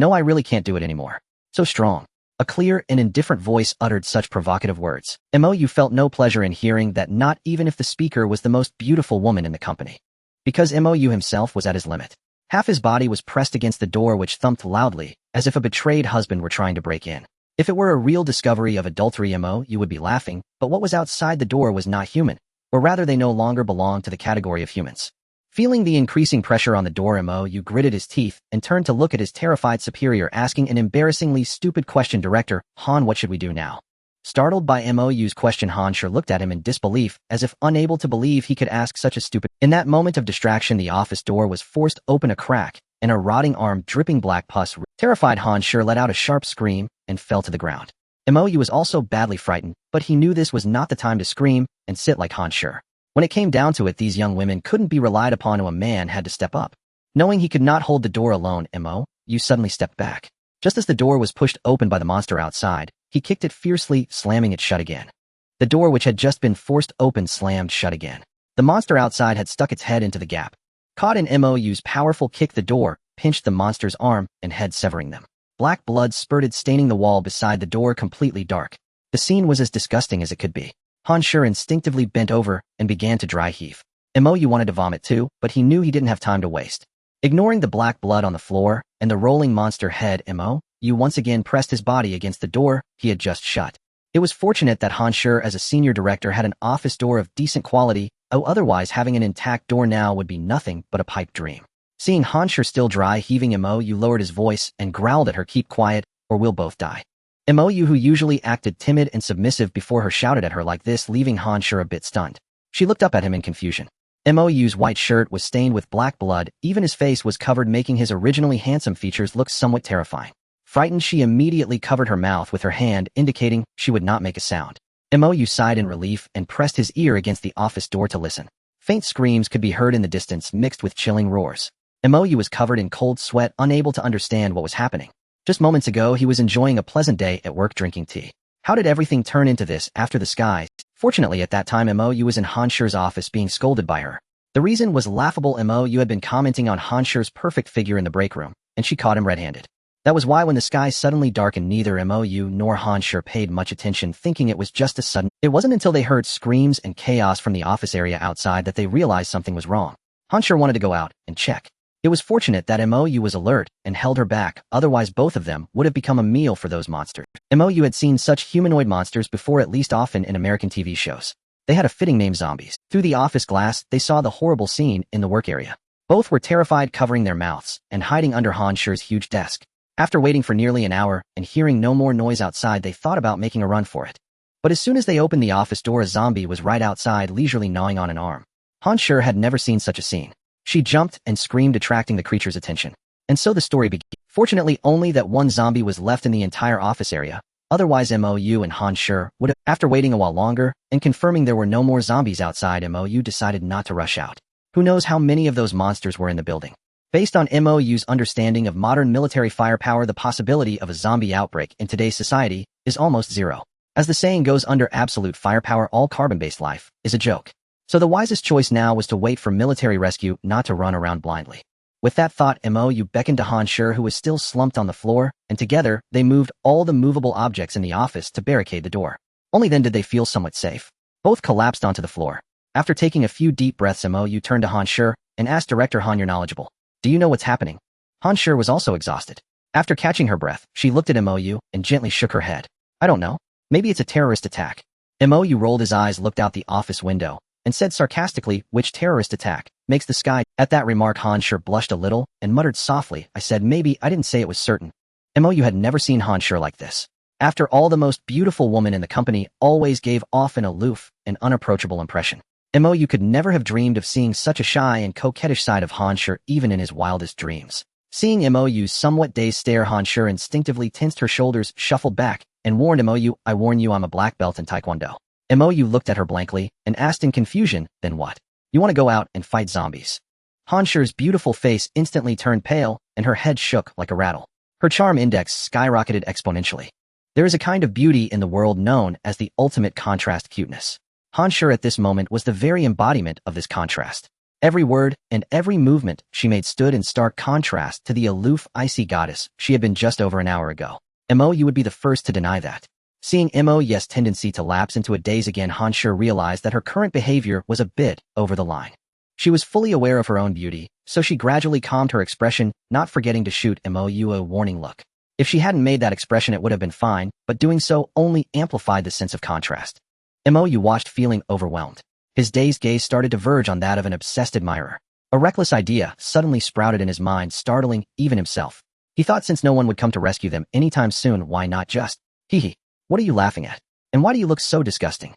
No, I really can't do it anymore. So strong. A clear and indifferent voice uttered such provocative words. Mo felt no pleasure in hearing that, not even if the speaker was the most beautiful woman in the company. Because Mo himself was at his limit. Half his body was pressed against the door, which thumped loudly, as if a betrayed husband were trying to break in. If it were a real discovery of adultery, Mo would be laughing, but what was outside the door was not human, or rather they no longer belonged to the category of humans. Feeling the increasing pressure on the door, Mo gritted his teeth and turned to look at his terrified superior, asking an embarrassingly stupid question. Director, Han, what should we do now? Startled by Mo's question, Han Shi looked at him in disbelief, as if unable to believe he could ask such a stupid. In that moment of distraction, the office door was forced open a crack, and a rotting arm dripping black pus. Terrified, Han Shi let out a sharp scream and fell to the ground. Mo was also badly frightened, but he knew this was not the time to scream and sit like Han Shi. When it came down to it, these young women couldn't be relied upon, and a man had to step up. Knowing he could not hold the door alone, Mo suddenly stepped back. Just as the door was pushed open by the monster outside, he kicked it fiercely, slamming it shut again. The door, which had just been forced open, slammed shut again. The monster outside had stuck its head into the gap. Caught in Mo's powerful kick, the door pinched the monster's arm and head, severing them. Black blood spurted, staining the wall beside the door completely dark. The scene was as disgusting as it could be. Han Shi instinctively bent over and began to dry heave. Mo wanted to vomit too, but he knew he didn't have time to waste. Ignoring the black blood on the floor and the rolling monster head, Mo once again pressed his body against the door he had just shut. It was fortunate that Han Shi, as a senior director, had an office door of decent quality, otherwise having an intact door now would be nothing but a pipe dream. Seeing Han Shi still dry heaving, Mo lowered his voice and growled at her, "Keep quiet, or we'll both die." Mo, who usually acted timid and submissive before her, shouted at her like this, leaving Han Shi a bit stunned. She looked up at him in confusion. Mo's white shirt was stained with black blood, even his face was covered, making his originally handsome features look somewhat terrifying. Frightened, she immediately covered her mouth with her hand, indicating she would not make a sound. Mo sighed in relief and pressed his ear against the office door to listen. Faint screams could be heard in the distance, mixed with chilling roars. Mo was covered in cold sweat, unable to understand what was happening. Just moments ago, he was enjoying a pleasant day at work, drinking tea. How did everything turn into this after the sky? Fortunately, at that time, Mo was in Han Shi's office being scolded by her. The reason was laughable. Mo had been commenting on Han Shi's perfect figure in the break room, and she caught him red-handed. That was why when the sky suddenly darkened, neither Mo nor Han Shi paid much attention, thinking it was just a sudden. It wasn't until they heard screams and chaos from the office area outside that they realized something was wrong. Han Shi wanted to go out and check. It was fortunate that Mo was alert and held her back, otherwise both of them would have become a meal for those monsters. Mo had seen such humanoid monsters before, at least often in American TV shows. They had a fitting name, zombies. Through the office glass, they saw the horrible scene in the work area. Both were terrified, covering their mouths and hiding under Han Shi's huge desk. After waiting for nearly an hour and hearing no more noise outside, they thought about making a run for it. But as soon as they opened the office door, a zombie was right outside, leisurely gnawing on an arm. Han Shi had never seen such a scene. She jumped and screamed, attracting the creature's attention. And so the story began. Fortunately, only that one zombie was left in the entire office area. Otherwise, Mo and Han Shi would have. After waiting a while longer and confirming there were no more zombies outside, Mo decided not to rush out. Who knows how many of those monsters were in the building? Based on Mo's understanding of modern military firepower, the possibility of a zombie outbreak in today's society is almost zero. As the saying goes, under absolute firepower, all carbon-based life is a joke. So the wisest choice now was to wait for military rescue, not to run around blindly. With that thought, Mo beckoned to Han Shi, who was still slumped on the floor, and together they moved all the movable objects in the office to barricade the door. Only then did they feel somewhat safe. Both collapsed onto the floor. After taking a few deep breaths, Mo turned to Han Shi and asked, "Director Han, you're knowledgeable. Do you know what's happening?" Han Shi was also exhausted. After catching her breath, she looked at Mo and gently shook her head. "I don't know. Maybe it's a terrorist attack." Mo rolled his eyes, looked out the office window, and said sarcastically, "Which terrorist attack? Makes the sky." At that remark, Han Shi blushed a little and muttered softly, "I said maybe, I didn't say it was certain." Mo had never seen Han Shi like this. After all, the most beautiful woman in the company always gave off an aloof and unapproachable impression. Mo could never have dreamed of seeing such a shy and coquettish side of Han Shi, even in his wildest dreams. Seeing Mo's somewhat dazed stare, Han Shi instinctively tensed her shoulders, shuffled back, and warned Mo, "I warn you, I'm a black belt in Taekwondo." Mo looked at her blankly and asked in confusion, "Then what? You want to go out and fight zombies?" Han Shi's beautiful face instantly turned pale, and her head shook like a rattle. Her charm index skyrocketed exponentially. There is a kind of beauty in the world known as the ultimate contrast cuteness. Han Shi at this moment was the very embodiment of this contrast. Every word and every movement she made stood in stark contrast to the aloof, icy goddess she had been just over an hour ago. You would be the first to deny that. Seeing Mo's tendency to lapse into a daze again, Han Shi realized that her current behavior was a bit over the line. She was fully aware of her own beauty, so she gradually calmed her expression, not forgetting to shoot Mo a warning look. If she hadn't made that expression, it would have been fine, but doing so only amplified the sense of contrast. Mo watched, feeling overwhelmed. His dazed gaze started to verge on that of an obsessed admirer. A reckless idea suddenly sprouted in his mind, startling even himself. He thought since no one would come to rescue them anytime soon, why not just, hee, what are you laughing at? And why do you look so disgusting?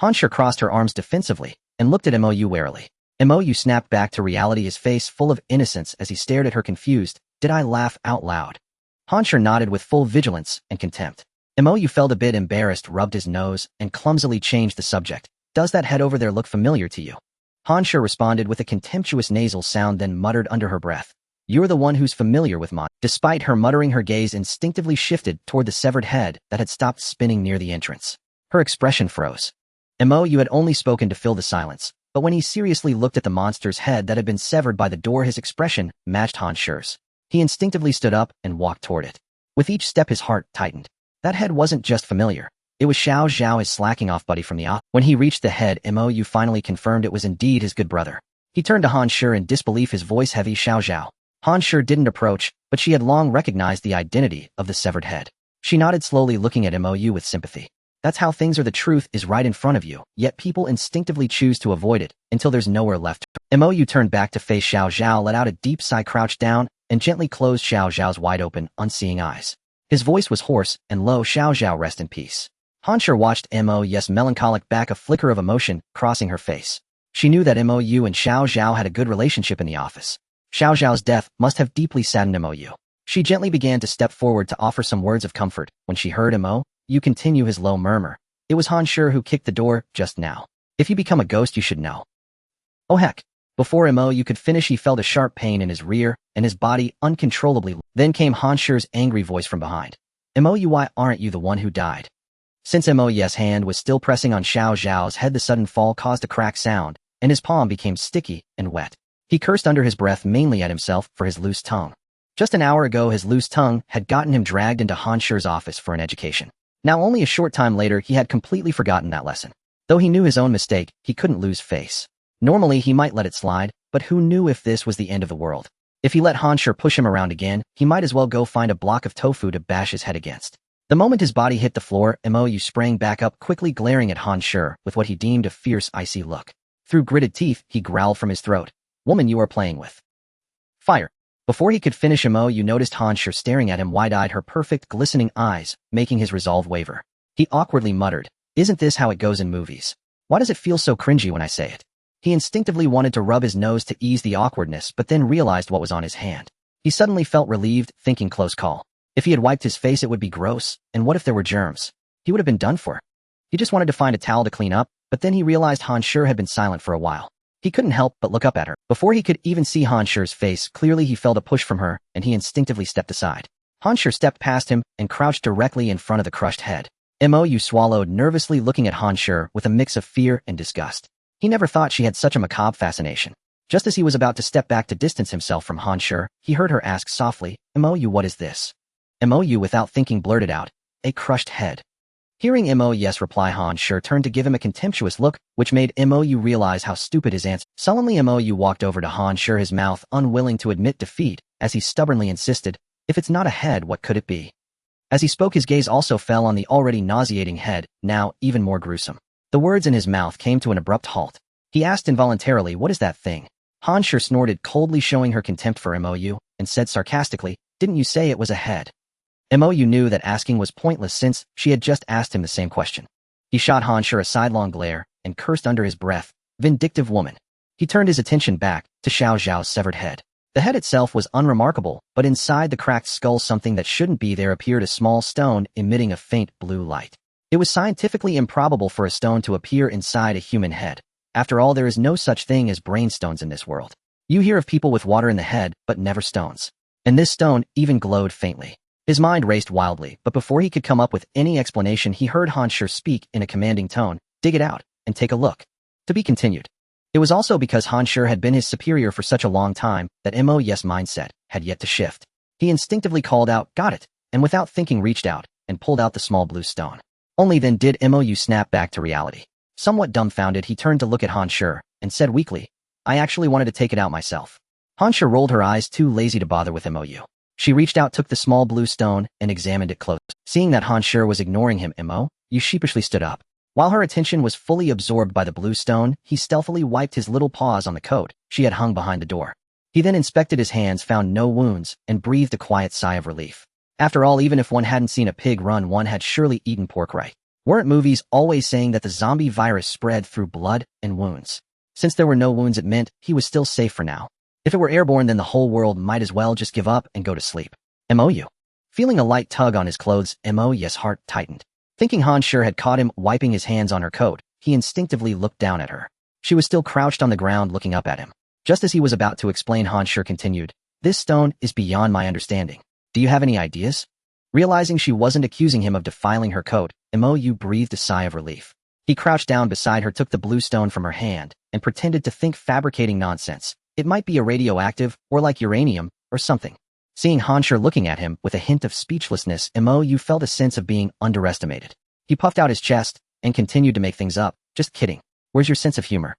Han Shi crossed her arms defensively and looked at Mo warily. Mo snapped back to reality, his face full of innocence as he stared at her confused. Did I laugh out loud? Han Shi nodded with full vigilance and contempt. Mo felt a bit embarrassed, rubbed his nose, and clumsily changed the subject. Does that head over there look familiar to you? Han Shi responded with a contemptuous nasal sound, then muttered under her breath. You're the one who's familiar with Mon. Despite her muttering, her gaze instinctively shifted toward the severed head that had stopped spinning near the entrance. Her expression froze. Mo had only spoken to fill the silence, but when he seriously looked at the monster's head that had been severed by the door, his expression matched Han Shi's. He instinctively stood up and walked toward it. With each step, his heart tightened. That head wasn't just familiar. It was Xiao Zhao, his slacking off buddy from the off. When he reached the head, Mo finally confirmed it was indeed his good brother. He turned to Han Shi in disbelief, his voice heavy. Xiao Zhao. Han Shi didn't approach, but she had long recognized the identity of the severed head. She nodded slowly, looking at Mo with sympathy. That's how things are. The truth is right in front of you, yet people instinctively choose to avoid it until there's nowhere left. Mo turned back to face Xiao Zhao, let out a deep sigh, crouched down, and gently closed Xiao Zhao's wide-open, unseeing eyes. His voice was hoarse and low. Xiao Zhao, rest in peace. Han Shi watched Mo's melancholic back, a flicker of emotion crossing her face. She knew that Mo and Xiao Zhao had a good relationship in the office. Xiao Zhao's death must have deeply saddened Mo. She gently began to step forward to offer some words of comfort when she heard Mo continue, his low murmur. It was Han Shi who kicked the door just now. If you become a ghost, you should know. Oh heck. Before Mo could finish, he felt a sharp pain in his rear, and his body uncontrollably. Then came Han Shi's angry voice from behind. Mo, why aren't you the one who died? Since Mo's hand was still pressing on Xiao Zhao's head, the sudden fall caused a crack sound, and his palm became sticky and wet. He cursed under his breath, mainly at himself for his loose tongue. Just an hour ago, his loose tongue had gotten him dragged into Han Shi's office for an education. Now only a short time later, he had completely forgotten that lesson. Though he knew his own mistake, he couldn't lose face. Normally, he might let it slide, but who knew if this was the end of the world? If he let Han Shi push him around again, he might as well go find a block of tofu to bash his head against. The moment his body hit the floor, Mo sprang back up, quickly glaring at Han Shi with what he deemed a fierce, icy look. Through gritted teeth, he growled from his throat. Woman, you are playing with fire. Before he could finish, Mo noticed Han Shi staring at him wide-eyed, her perfect, glistening eyes, making his resolve waver. He awkwardly muttered, isn't this how it goes in movies? Why does it feel so cringy when I say it? He instinctively wanted to rub his nose to ease the awkwardness, but then realized what was on his hand. He suddenly felt relieved, thinking close call. If he had wiped his face, it would be gross, and what if there were germs? He would have been done for. He just wanted to find a towel to clean up, but then he realized Han Shi had been silent for a while. He couldn't help but look up at her. Before he could even see Han Shi's face clearly, he felt a push from her, and he instinctively stepped aside. Han Shi stepped past him and crouched directly in front of the crushed head. Mo swallowed, nervously looking at Han Shi with a mix of fear and disgust. He never thought she had such a macabre fascination. Just as he was about to step back to distance himself from Han Shi, he heard her ask softly, Mo, what is this? Mo, without thinking, blurted out, a crushed head. Hearing Mo's reply, Han Shi turned to give him a contemptuous look, which made Mo realize how stupid his answer. Sullenly, Mo walked over to Han Shi, his mouth unwilling to admit defeat, as he stubbornly insisted, if it's not a head, what could it be? As he spoke, his gaze also fell on the already nauseating head, now even more gruesome. The words in his mouth came to an abrupt halt. He asked involuntarily, what is that thing? Han Shi snorted coldly, showing her contempt for Mo, and said sarcastically, didn't you say it was a head? Mo knew that asking was pointless since she had just asked him the same question. He shot Han Shi a sidelong glare and cursed under his breath, vindictive woman. He turned his attention back to Xiao Zhao's severed head. The head itself was unremarkable, but inside the cracked skull, something that shouldn't be there appeared, a small stone emitting a faint blue light. It was scientifically improbable for a stone to appear inside a human head. After all, there is no such thing as brainstones in this world. You hear of people with water in the head, but never stones. And this stone even glowed faintly. His mind raced wildly, but before he could come up with any explanation, he heard Han Shi speak in a commanding tone, dig it out, and take a look. To be continued. It was also because Han Shi had been his superior for such a long time that MOU's mindset had yet to shift. He instinctively called out, "Got it," and without thinking reached out and pulled out the small blue stone. Only then did MOU snap back to reality. Somewhat dumbfounded, he turned to look at Han Shi and said weakly, "I actually wanted to take it out myself." Han Shi rolled her eyes, too lazy to bother with MOU. She reached out, took the small blue stone, and examined it close. Seeing that Han Shi was ignoring him, MOU sheepishly stood up. While her attention was fully absorbed by the blue stone, he stealthily wiped his little paws on the coat she had hung behind the door. He then inspected his hands, found no wounds, and breathed a quiet sigh of relief. After all, even if one hadn't seen a pig run, one had surely eaten pork right. Weren't movies always saying that the zombie virus spread through blood and wounds? Since there were no wounds, it meant he was still safe for now. If it were airborne, then the whole world might as well just give up and go to sleep. MOU. Feeling a light tug on his clothes, MOU's heart tightened. Thinking Han Shi had caught him wiping his hands on her coat, he instinctively looked down at her. She was still crouched on the ground looking up at him. Just as he was about to explain, Han Shi continued, "This stone is beyond my understanding. Do you have any ideas?" Realizing she wasn't accusing him of defiling her coat, MOU breathed a sigh of relief. He crouched down beside her, took the blue stone from her hand, and pretended to think, fabricating nonsense. It might be a radioactive, or like uranium, or something. Seeing Han Shi looking at him with a hint of speechlessness, MOU felt a sense of being underestimated. He puffed out his chest and continued to make things up. "Just kidding. Where's your sense of humor?"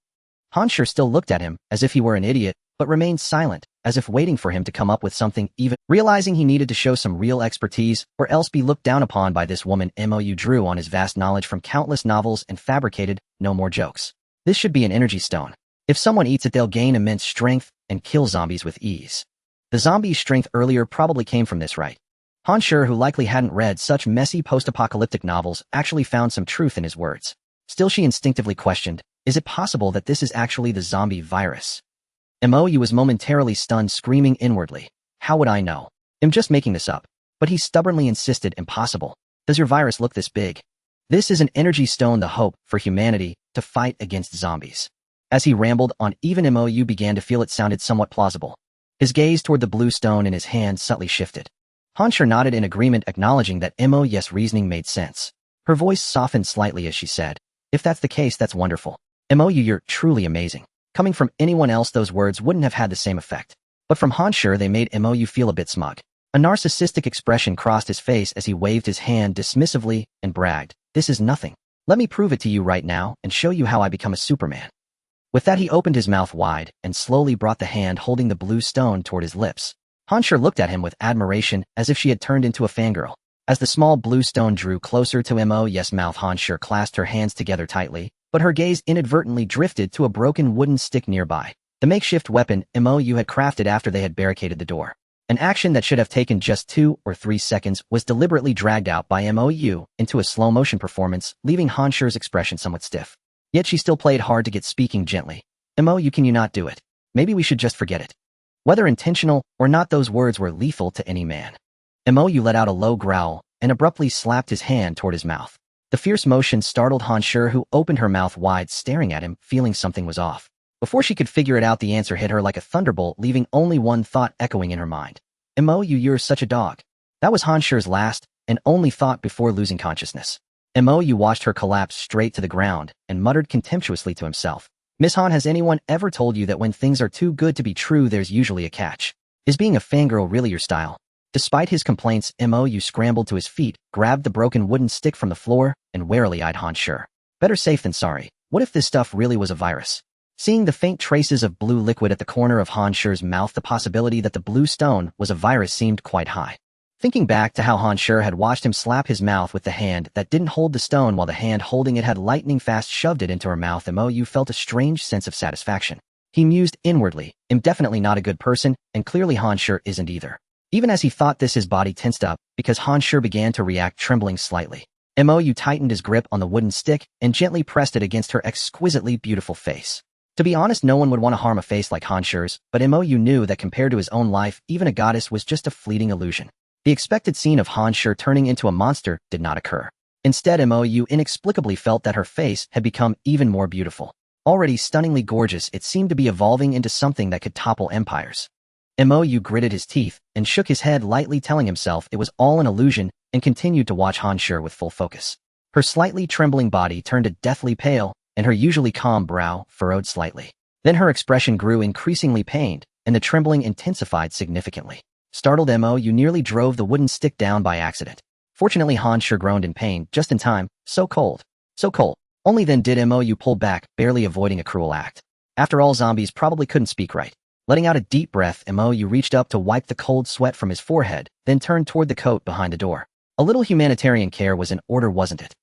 Han Shi still looked at him as if he were an idiot, but remained silent, as if waiting for him to come up with something even. Realizing he needed to show some real expertise or else be looked down upon by this woman, MOU drew on his vast knowledge from countless novels and fabricated no more jokes. "This should be an energy stone. If someone eats it, they'll gain immense strength and kill zombies with ease." The zombie's strength earlier probably came from this, right? Han Shi, who likely hadn't read such messy post-apocalyptic novels, actually found some truth in his words. Still, she instinctively questioned, is it possible that this is actually the zombie virus? MOU was momentarily stunned, screaming inwardly, "How would I know? I'm just making this up." But he stubbornly insisted, "Impossible. Does your virus look this big? This is an energy stone, the hope for humanity to fight against zombies." As he rambled on, even MOU began to feel it sounded somewhat plausible. His gaze toward the blue stone in his hand subtly shifted. Han Shi nodded in agreement, acknowledging that MOU's reasoning made sense. Her voice softened slightly as she said, "If that's the case, that's wonderful. MOU, you're truly amazing." Coming from anyone else, those words wouldn't have had the same effect. But from Han Shi, they made MOU feel a bit smug. A narcissistic expression crossed his face as he waved his hand dismissively and bragged, "This is nothing. Let me prove it to you right now and show you how I become a Superman." With that, he opened his mouth wide and slowly brought the hand holding the blue stone toward his lips. Han Shi looked at him with admiration, as if she had turned into a fangirl. As the small blue stone drew closer to MOU's mouth, Han Shi clasped her hands together tightly, but her gaze inadvertently drifted to a broken wooden stick nearby, the makeshift weapon MOU had crafted after they had barricaded the door. An action that should have taken just 2 or 3 seconds was deliberately dragged out by MOU into a slow-motion performance, leaving Han Shi's expression somewhat stiff. Yet she still played hard to get, speaking gently. "MOU, can you not do it? Maybe we should just forget it." Whether intentional or not, those words were lethal to any man. MOU let out a low growl and abruptly slapped his hand toward his mouth. The fierce motion startled Han Shi, who opened her mouth wide, staring at him, feeling something was off. Before she could figure it out, the answer hit her like a thunderbolt, leaving only one thought echoing in her mind. "MOU, you're such a dog." That was Han Shi's last and only thought before losing consciousness. MOU watched her collapse straight to the ground and muttered contemptuously to himself, "Miss Han, has anyone ever told you that when things are too good to be true, there's usually a catch? Is being a fangirl really your style?" Despite his complaints, MOU scrambled to his feet, grabbed the broken wooden stick from the floor, and warily eyed Han Shi. Better safe than sorry. What if this stuff really was a virus? Seeing the faint traces of blue liquid at the corner of Han Shi's mouth, the possibility that the blue stone was a virus seemed quite high. Thinking back to how Han Shi had watched him slap his mouth with the hand that didn't hold the stone while the hand holding it had lightning-fast shoved it into her mouth, MOU felt a strange sense of satisfaction. He mused inwardly, "I'm definitely not a good person, and clearly Han Shi isn't either." Even as he thought this, his body tensed up, because Han Shi began to react, trembling slightly. MOU tightened his grip on the wooden stick and gently pressed it against her exquisitely beautiful face. To be honest, no one would want to harm a face like Han Shi's, but MOU knew that compared to his own life, even a goddess was just a fleeting illusion. The expected scene of Han Shi turning into a monster did not occur. Instead, MOU inexplicably felt that her face had become even more beautiful. Already stunningly gorgeous, it seemed to be evolving into something that could topple empires. MOU gritted his teeth and shook his head lightly, telling himself it was all an illusion, and continued to watch Han Shi with full focus. Her slightly trembling body turned a deathly pale, and her usually calm brow furrowed slightly. Then her expression grew increasingly pained, and the trembling intensified significantly. Startled Mo, you nearly drove the wooden stick down by accident. Fortunately, Han Shi groaned in pain just in time. So cold. So cold. Only then did Mo you pull back, barely avoiding a cruel act. After all, zombies probably couldn't speak right. Letting out a deep breath, Mo you reached up to wipe the cold sweat from his forehead, then turned toward the coat behind the door. A little humanitarian care was in order, wasn't it?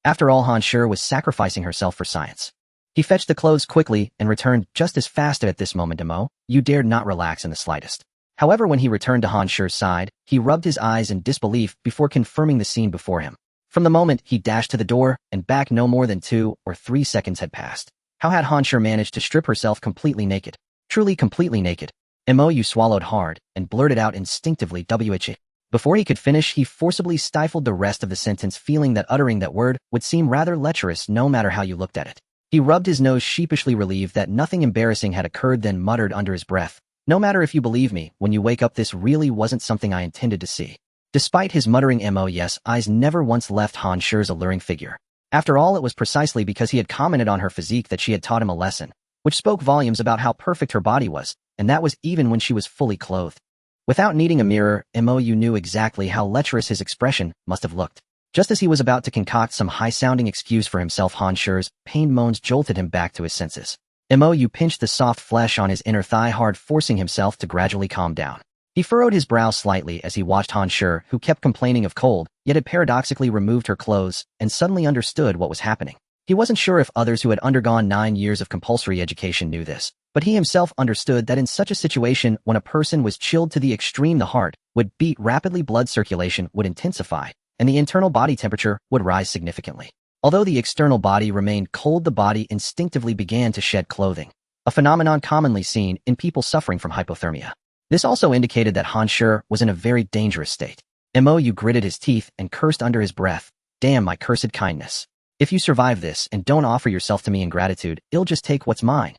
After all, Han Shi was sacrificing herself for science. He fetched the clothes quickly and returned just as fast. At this moment, Mo, you dared not relax in the slightest. However, when he returned to Han Shi's side, he rubbed his eyes in disbelief before confirming the scene before him. From the moment he dashed to the door and back, no more than 2 or 3 seconds had passed. How had Han Shi managed to strip herself completely naked? Truly completely naked. Mo you swallowed hard and blurted out instinctively, "Wh." Before he could finish, he forcibly stifled the rest of the sentence, feeling that uttering that word would seem rather lecherous no matter how you looked at it. He rubbed his nose, sheepishly relieved that nothing embarrassing had occurred, then muttered under his breath, "No matter if you believe me, when you wake up, this really wasn't something I intended to see." Despite his muttering, Mo's eyes never once left Han Shi's alluring figure. After all, it was precisely because he had commented on her physique that she had taught him a lesson, which spoke volumes about how perfect her body was, and that was even when she was fully clothed. Without needing a mirror, Mo you knew exactly how lecherous his expression must have looked. Just as he was about to concoct some high-sounding excuse for himself, Han Shi's pained moans jolted him back to his senses. Mo you pinched the soft flesh on his inner thigh hard, forcing himself to gradually calm down. He furrowed his brow slightly as he watched Han Shi, who kept complaining of cold, yet had paradoxically removed her clothes, and suddenly understood what was happening. He wasn't sure if others who had undergone 9 years of compulsory education knew this, but he himself understood that in such a situation, when a person was chilled to the extreme, the heart would beat rapidly, blood circulation would intensify, and the internal body temperature would rise significantly. Although the external body remained cold, the body instinctively began to shed clothing, a phenomenon commonly seen in people suffering from hypothermia. This also indicated that Han Shi was in a very dangerous state. Mo you gritted his teeth and cursed under his breath, "Damn my cursed kindness. If you survive this and don't offer yourself to me in gratitude, I'll just take what's mine.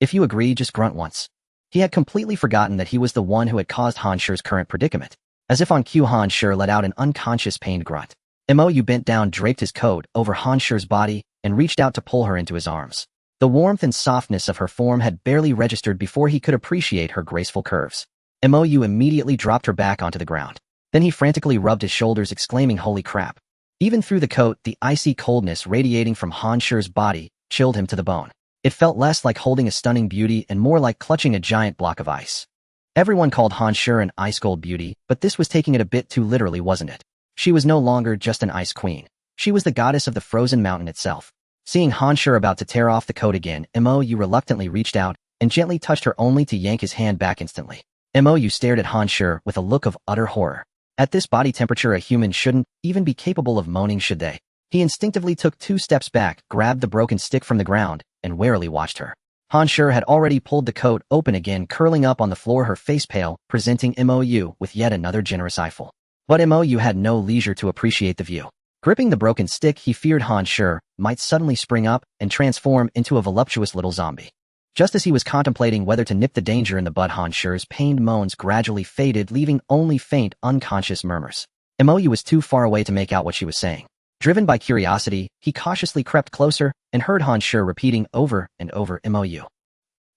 If you agree, just grunt once." He had completely forgotten that he was the one who had caused Han Shi's current predicament. As if on cue, Han Shi let out an unconscious pained grunt. Mo you bent down, draped his coat over Han Shi's body, and reached out to pull her into his arms. The warmth and softness of her form had barely registered before he could appreciate her graceful curves. Mo you immediately dropped her back onto the ground. Then he frantically rubbed his shoulders, exclaiming, "Holy crap." Even through the coat, the icy coldness radiating from Han Shi's body chilled him to the bone. It felt less like holding a stunning beauty and more like clutching a giant block of ice. Everyone called Han Shi an ice-cold beauty, but this was taking it a bit too literally, wasn't it? She was no longer just an ice queen. She was the goddess of the frozen mountain itself. Seeing Han Shi about to tear off the coat again, Mo you reluctantly reached out and gently touched her, only to yank his hand back instantly. Mo you stared at Han Shi with a look of utter horror. At this body temperature, a human shouldn't even be capable of moaning, should they? He instinctively took 2 steps back, grabbed the broken stick from the ground, and warily watched her. Han Shi had already pulled the coat open again, curling up on the floor, her face pale, presenting Mo you with yet another generous eyeful. But Mo you had no leisure to appreciate the view. Gripping the broken stick, he feared Han Shi might suddenly spring up and transform into a voluptuous little zombie. Just as he was contemplating whether to nip the danger in the bud, Han Shi's pained moans gradually faded, leaving only faint, unconscious murmurs. Mo you was too far away to make out what she was saying. Driven by curiosity, he cautiously crept closer and heard Han Shi repeating over and over, "Mo you.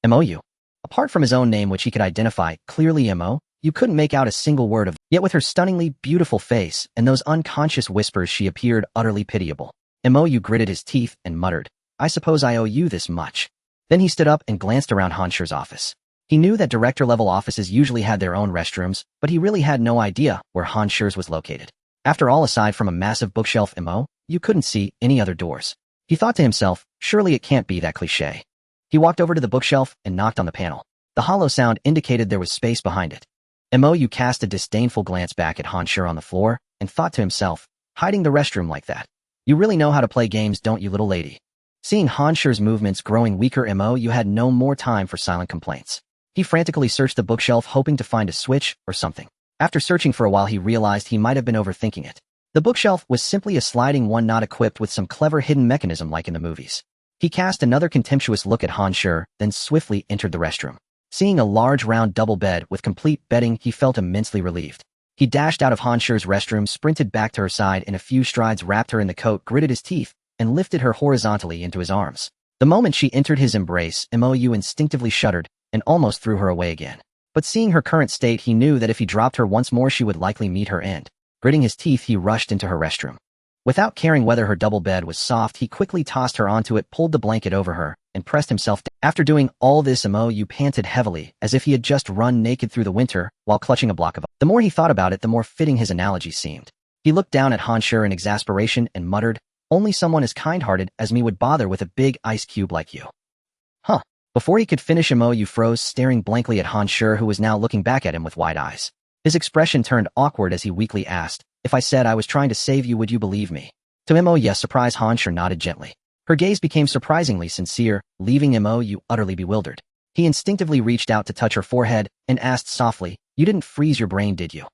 Mo you." Apart from his own name, which he could identify clearly, Mo, you couldn't make out a single word of. Yet with her stunningly beautiful face and those unconscious whispers, she appeared utterly pitiable. Mo you gritted his teeth and muttered, "I suppose I owe you this much." Then he stood up and glanced around Han Shi's office. He knew that director-level offices usually had their own restrooms, but he really had no idea where Han Shi's was located. After all, aside from a massive bookshelf, Mo, you couldn't see any other doors. He thought to himself, surely it can't be that cliché. He walked over to the bookshelf and knocked on the panel. The hollow sound indicated there was space behind it. Mo you cast a disdainful glance back at Han Shi on the floor and thought to himself, hiding the restroom like that. You really know how to play games, don't you, little lady? Seeing Han Shi's movements growing weaker, Mo you had no more time for silent complaints. He frantically searched the bookshelf, hoping to find a switch or something. After searching for a while, he realized he might have been overthinking it. The bookshelf was simply a sliding one, not equipped with some clever hidden mechanism like in the movies. He cast another contemptuous look at Han Shi, then swiftly entered the restroom. Seeing a large round double bed with complete bedding, he felt immensely relieved. He dashed out of Han Shi's restroom, sprinted back to her side in a few strides, wrapped her in the coat, gritted his teeth, and lifted her horizontally into his arms. The moment she entered his embrace, Mo instinctively shuddered and almost threw her away again. But seeing her current state, he knew that if he dropped her once more, she would likely meet her end. Gritting his teeth, he rushed into her restroom. Without caring whether her double bed was soft, he quickly tossed her onto it, pulled the blanket over her, and pressed himself down. After doing all this, Mo panted heavily, as if he had just run naked through the winter while clutching a block of ice. The more he thought about it, the more fitting his analogy seemed. He looked down at Han Shi in exasperation and muttered, "Only someone as kind-hearted as me would bother with a big ice cube like you." Huh. Before he could finish, Mo froze, staring blankly at Han Shi, who was now looking back at him with wide eyes. His expression turned awkward as he weakly asked, "If I said I was trying to save you, would you believe me?" To Mo, yes, surprised, Han Shi nodded gently. Her gaze became surprisingly sincere, leaving Mo utterly bewildered. He instinctively reached out to touch her forehead and asked softly, "You didn't freeze your brain, did you?"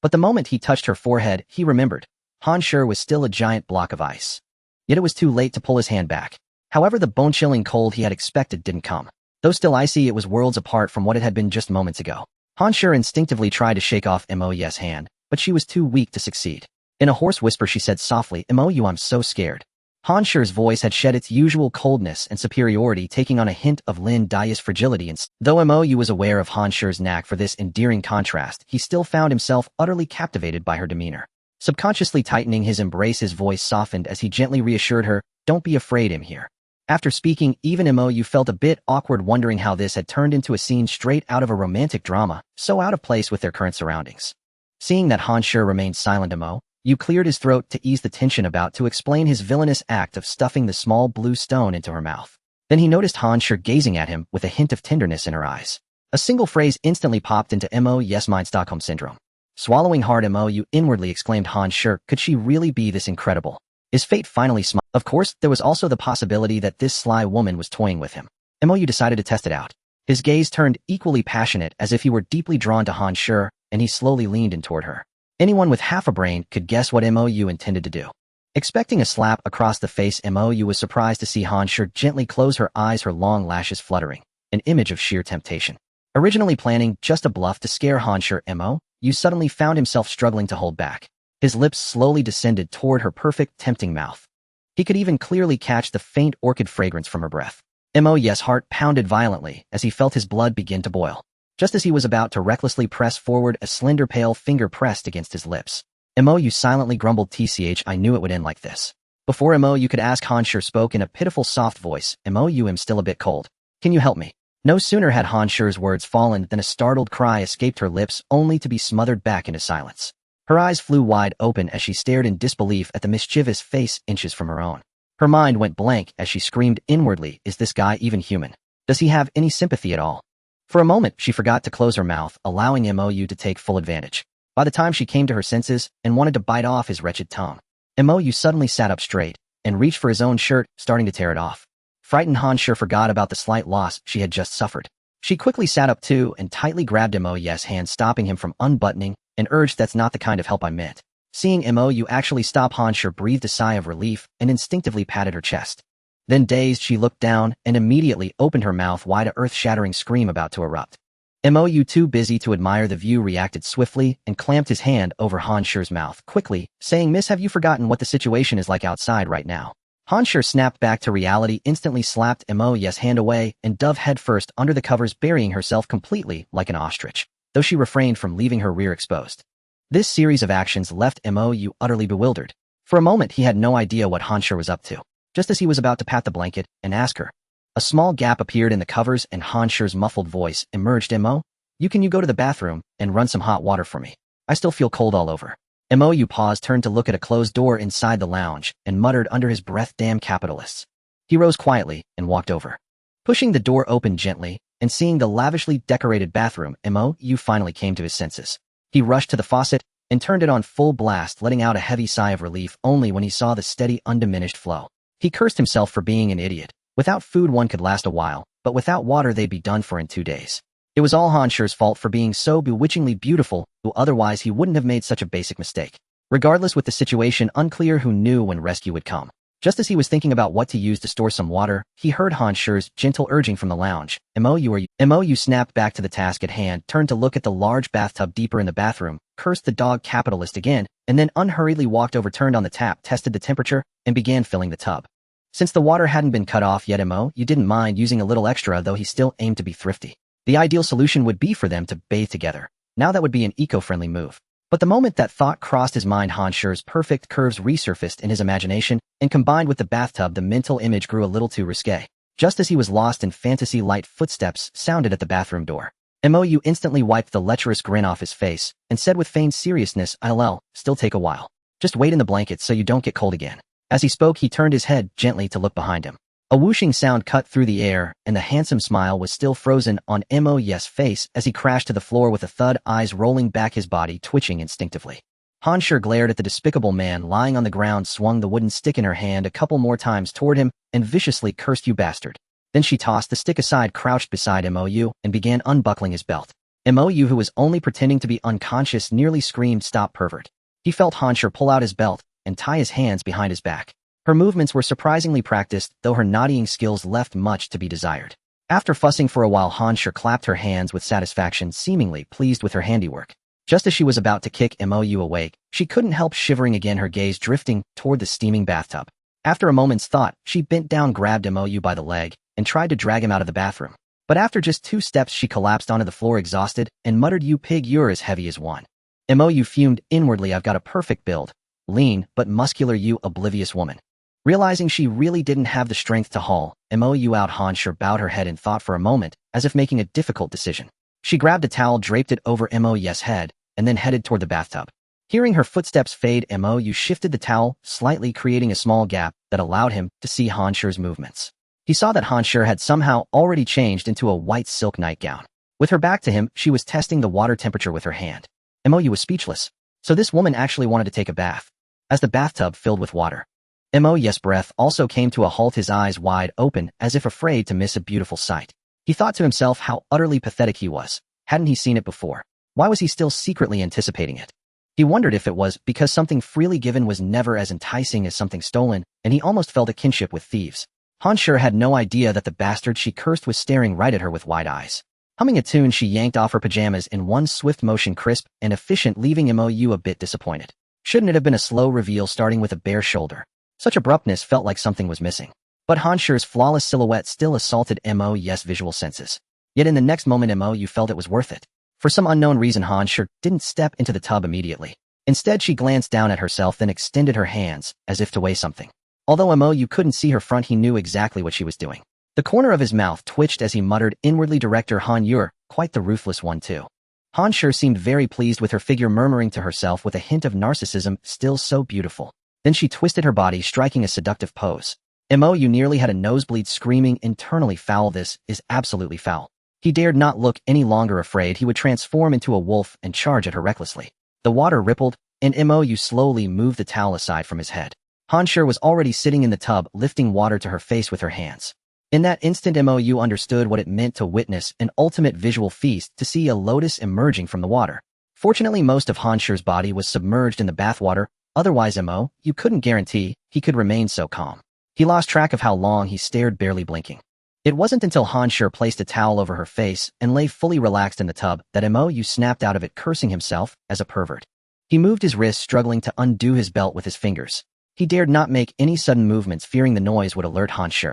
But the moment he touched her forehead, he remembered. Han Shi was still a giant block of ice. Yet it was too late to pull his hand back. However, the bone-chilling cold he had expected didn't come. Though still icy, it was worlds apart from what it had been just moments ago. Han Shi instinctively tried to shake off Mo's hand, but she was too weak to succeed. In a hoarse whisper, she said softly, "Mo, I'm so scared." Han Shi's voice had shed its usual coldness and superiority, taking on a hint of Lin-Dai's fragility. Though Mo was aware of Han Shi's knack for this endearing contrast, he still found himself utterly captivated by her demeanor. Subconsciously tightening his embrace, his voice softened as he gently reassured her, "Don't be afraid, I'm here." After speaking, even Mo felt a bit awkward, wondering how this had turned into a scene straight out of a romantic drama, so out of place with their current surroundings. Seeing that Han Shi remained silent, Mo cleared his throat to ease the tension, about to explain his villainous act of stuffing the small blue stone into her mouth. Then he noticed Han Shi gazing at him with a hint of tenderness in her eyes. A single phrase instantly popped into Mo's mind: Stockholm Syndrome. Swallowing hard, Mo inwardly exclaimed, Han Shi, could she really be this incredible? Is fate finally smiled? Of course, there was also the possibility that this sly woman was toying with him. Mo decided to test it out. His gaze turned equally passionate, as if he were deeply drawn to Han Shi, and he slowly leaned in toward her. Anyone with half a brain could guess what Mo intended to do. Expecting a slap across the face, Mo was surprised to see Han Shi gently close her eyes, her long lashes fluttering, an image of sheer temptation. Originally planning just a bluff to scare Han Shi, Mo suddenly found himself struggling to hold back. His lips slowly descended toward her perfect, tempting mouth. He could even clearly catch the faint orchid fragrance from her breath. Mo's heart pounded violently as he felt his blood begin to boil. Just as he was about to recklessly press forward, a slender pale finger pressed against his lips. Mo silently grumbled, "Tch, I knew it would end like this." Before Mo could ask, Han Shi spoke in a pitiful, soft voice, "Mo, am still a bit cold. Can you help me?" No sooner had Han Shi's words fallen than a startled cry escaped her lips, only to be smothered back into silence. Her eyes flew wide open as she stared in disbelief at the mischievous face inches from her own. Her mind went blank as she screamed inwardly, "Is this guy even human? Does he have any sympathy at all?" For a moment, she forgot to close her mouth, allowing Mo to take full advantage. By the time she came to her senses and wanted to bite off his wretched tongue, Mo suddenly sat up straight and reached for his own shirt, starting to tear it off. Frightened, Han Shi forgot about the slight loss she had just suffered. She quickly sat up too and tightly grabbed Mo's hand, stopping him from unbuttoning, and urged, "That's not the kind of help I meant." Seeing Mo actually stop, Han Shi breathed a sigh of relief and instinctively patted her chest. Then, dazed, she looked down and immediately opened her mouth wide, a earth-shattering scream about to erupt. Mo, too busy to admire the view, reacted swiftly and clamped his hand over Han Shi's mouth quickly, saying, "Miss, have you forgotten what the situation is like outside right now?" Han Shi snapped back to reality, instantly slapped Mo's hand away, and dove headfirst under the covers, burying herself completely like an ostrich, though she refrained from leaving her rear exposed. This series of actions left Mo utterly bewildered. For a moment, he had no idea what Han Shi was up to. Just as he was about to pat the blanket and ask her, a small gap appeared in the covers and Han Shi's muffled voice emerged, "Mo, can you go to the bathroom and run some hot water for me? I still feel cold all over." Mo paused, turned to look at a closed door inside the lounge, and muttered under his breath, "Damn capitalists." He rose quietly and walked over. Pushing the door open gently and seeing the lavishly decorated bathroom, Mo finally came to his senses. He rushed to the faucet and turned it on full blast, letting out a heavy sigh of relief only when he saw the steady, undiminished flow. He cursed himself for being an idiot. Without food one could last a while, but without water they'd be done for in 2 days. It was all Han Shi's fault for being so bewitchingly beautiful, who otherwise he wouldn't have made such a basic mistake. Regardless, with the situation unclear, who knew when rescue would come? Just as he was thinking about what to use to store some water, he heard Han Shi's gentle urging from the lounge. Mo, are you? Mo snapped back to the task at hand, turned to look at the large bathtub deeper in the bathroom, cursed the dog capitalist again, and then unhurriedly walked over, turned on the tap, tested the temperature, and began filling the tub. Since the water hadn't been cut off yet, you didn't mind using a little extra, though he still aimed to be thrifty. The ideal solution would be for them to bathe together. Now that would be an eco-friendly move. But the moment that thought crossed his mind, Han Shi's perfect curves resurfaced in his imagination, and combined with the bathtub, the mental image grew a little too risque. Just as he was lost in fantasy, light footsteps sounded at the bathroom door. Mou instantly wiped the lecherous grin off his face and said with feigned seriousness, "I'll still take a while. Just wait in the blanket so you don't get cold again." As he spoke, he turned his head gently to look behind him. A whooshing sound cut through the air, and the handsome smile was still frozen on Mou's face as he crashed to the floor with a thud, eyes rolling back, his body twitching instinctively. Han Shi glared at the despicable man lying on the ground, swung the wooden stick in her hand a couple more times toward him, and viciously cursed, "You bastard." Then she tossed the stick aside, crouched beside Mou, and began unbuckling his belt. Mou, who was only pretending to be unconscious, nearly screamed, "Stop, pervert." He felt Han Shi pull out his belt and tie his hands behind his back. Her movements were surprisingly practiced, though her naughtying skills left much to be desired. After fussing for a while, Han Shi clapped her hands with satisfaction, seemingly pleased with her handiwork. Just as she was about to kick Mou awake, she couldn't help shivering again, her gaze drifting toward the steaming bathtub. After a moment's thought, she bent down, grabbed Mou by the leg, and tried to drag him out of the bathroom. But after just 2 steps, she collapsed onto the floor exhausted and muttered, "You pig, you're as heavy as one." Mou fumed inwardly. "I've got a perfect build. Lean, but muscular, you oblivious woman." Realizing she really didn't have the strength to haul Mou out, Han Shi bowed her head in thought for a moment, as if making a difficult decision. She grabbed a towel, draped it over Mou's head, and then headed toward the bathtub. Hearing her footsteps fade, Mou shifted the towel slightly, creating a small gap that allowed him to see Han Shi's movements. He saw that Han Shi had somehow already changed into a white silk nightgown. With her back to him, she was testing the water temperature with her hand. Mou was speechless. So this woman actually wanted to take a bath. As the bathtub filled with water, Mou's breath also came to a halt, his eyes wide open as if afraid to miss a beautiful sight. He thought to himself how utterly pathetic he was. Hadn't he seen it before? Why was he still secretly anticipating it? He wondered if it was because something freely given was never as enticing as something stolen, and he almost felt a kinship with thieves. Han Shi had no idea that the bastard she cursed was staring right at her with wide eyes. Humming a tune, she yanked off her pajamas in one swift motion, crisp and efficient, leaving Mou a bit disappointed. Shouldn't it have been a slow reveal starting with a bare shoulder? Such abruptness felt like something was missing. But Han Shi's flawless silhouette still assaulted Mou's visual senses. Yet in the next moment, Mou felt it was worth it. For some unknown reason, Han Shi didn't step into the tub immediately. Instead, she glanced down at herself, then extended her hands, as if to weigh something. Although Mou couldn't see her front, he knew exactly what she was doing. The corner of his mouth twitched as he muttered inwardly, "Director Han, you're quite the ruthless one too." Han Shi seemed very pleased with her figure, murmuring to herself with a hint of narcissism, "Still so beautiful." Then she twisted her body, striking a seductive pose. Mou nearly had a nosebleed, screaming internally, "Foul, this is absolutely foul." He dared not look any longer, afraid he would transform into a wolf and charge at her recklessly. The water rippled, and Mou slowly moved the towel aside from his head. Han Shi was already sitting in the tub, lifting water to her face with her hands. In that instant, Mou understood what it meant to witness an ultimate visual feast, to see a lotus emerging from the water. Fortunately, most of Han Shi's body was submerged in the bathwater. Otherwise, Mou couldn't guarantee he could remain so calm. He lost track of how long he stared, barely blinking. It wasn't until Han Shi placed a towel over her face and lay fully relaxed in the tub that Mou snapped out of it, cursing himself as a pervert. He moved his wrist, struggling to undo his belt with his fingers. He dared not make any sudden movements, fearing the noise would alert Han Shi.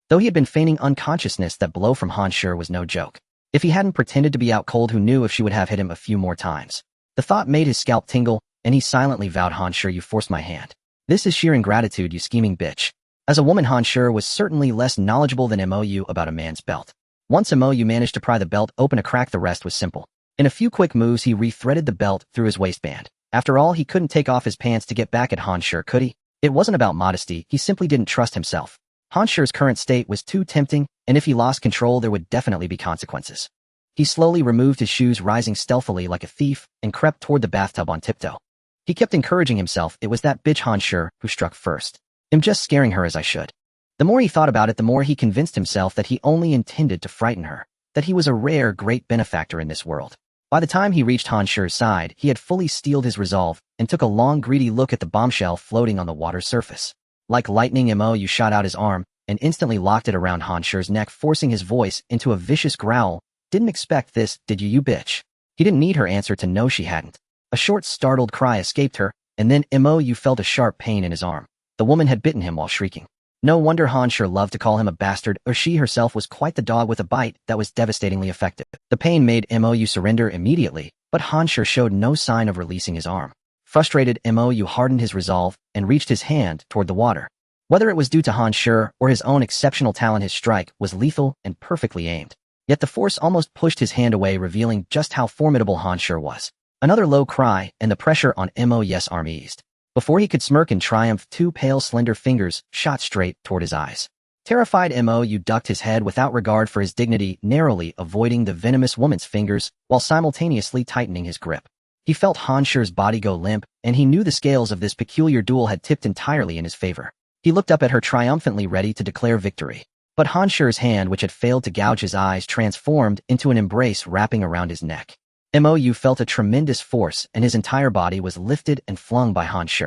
Though he had been feigning unconsciousness, that blow from Han Shi was no joke. If he hadn't pretended to be out cold, who knew if she would have hit him a few more times. The thought made his scalp tingle, and he silently vowed, "Han Shi, you forced my hand. This is sheer ingratitude, you scheming bitch." As a woman, Han Shi was certainly less knowledgeable than Mou about a man's belt. Once Mou managed to pry the belt open a crack, the rest was simple. In a few quick moves, he re-threaded the belt through his waistband. After all, he couldn't take off his pants to get back at Han Shi, could he? It wasn't about modesty, he simply didn't trust himself. Han Shi's current state was too tempting, and if he lost control, there would definitely be consequences. He slowly removed his shoes, rising stealthily like a thief, and crept toward the bathtub on tiptoe. He kept encouraging himself, "It was that bitch Han Shi who struck first. I'm just scaring her as I should." The more he thought about it, the more he convinced himself that he only intended to frighten her, that he was a rare, great benefactor in this world. By the time he reached Han Shi's side, he had fully steeled his resolve and took a long, greedy look at the bombshell floating on the water's surface. Like lightning, Mou shot out his arm and instantly locked it around Han Shi's neck, forcing his voice into a vicious growl. "Didn't expect this, did you, you bitch?" He didn't need her answer to know she hadn't. A short, startled cry escaped her, and then Mou felt a sharp pain in his arm. The woman had bitten him while shrieking. No wonder Han Shi loved to call him a bastard, or she herself was quite the dog with a bite that was devastatingly effective. The pain made Mou surrender immediately, but Han Shi showed no sign of releasing his arm. Frustrated, Mou hardened his resolve and reached his hand toward the water. Whether it was due to Han Shi or his own exceptional talent, his strike was lethal and perfectly aimed. Yet the force almost pushed his hand away, revealing just how formidable Han Shi was. Another low cry, and the pressure on Mou's arm eased. Before he could smirk in triumph, two pale, slender fingers shot straight toward his eyes. Terrified, Mou ducked his head without regard for his dignity, narrowly avoiding the venomous woman's fingers while simultaneously tightening his grip. He felt Han Shi's body go limp, and he knew the scales of this peculiar duel had tipped entirely in his favor. He looked up at her triumphantly, ready to declare victory. But Han Shi's hand, which had failed to gouge his eyes, transformed into an embrace wrapping around his neck. Mou felt a tremendous force, and his entire body was lifted and flung by Han Shi.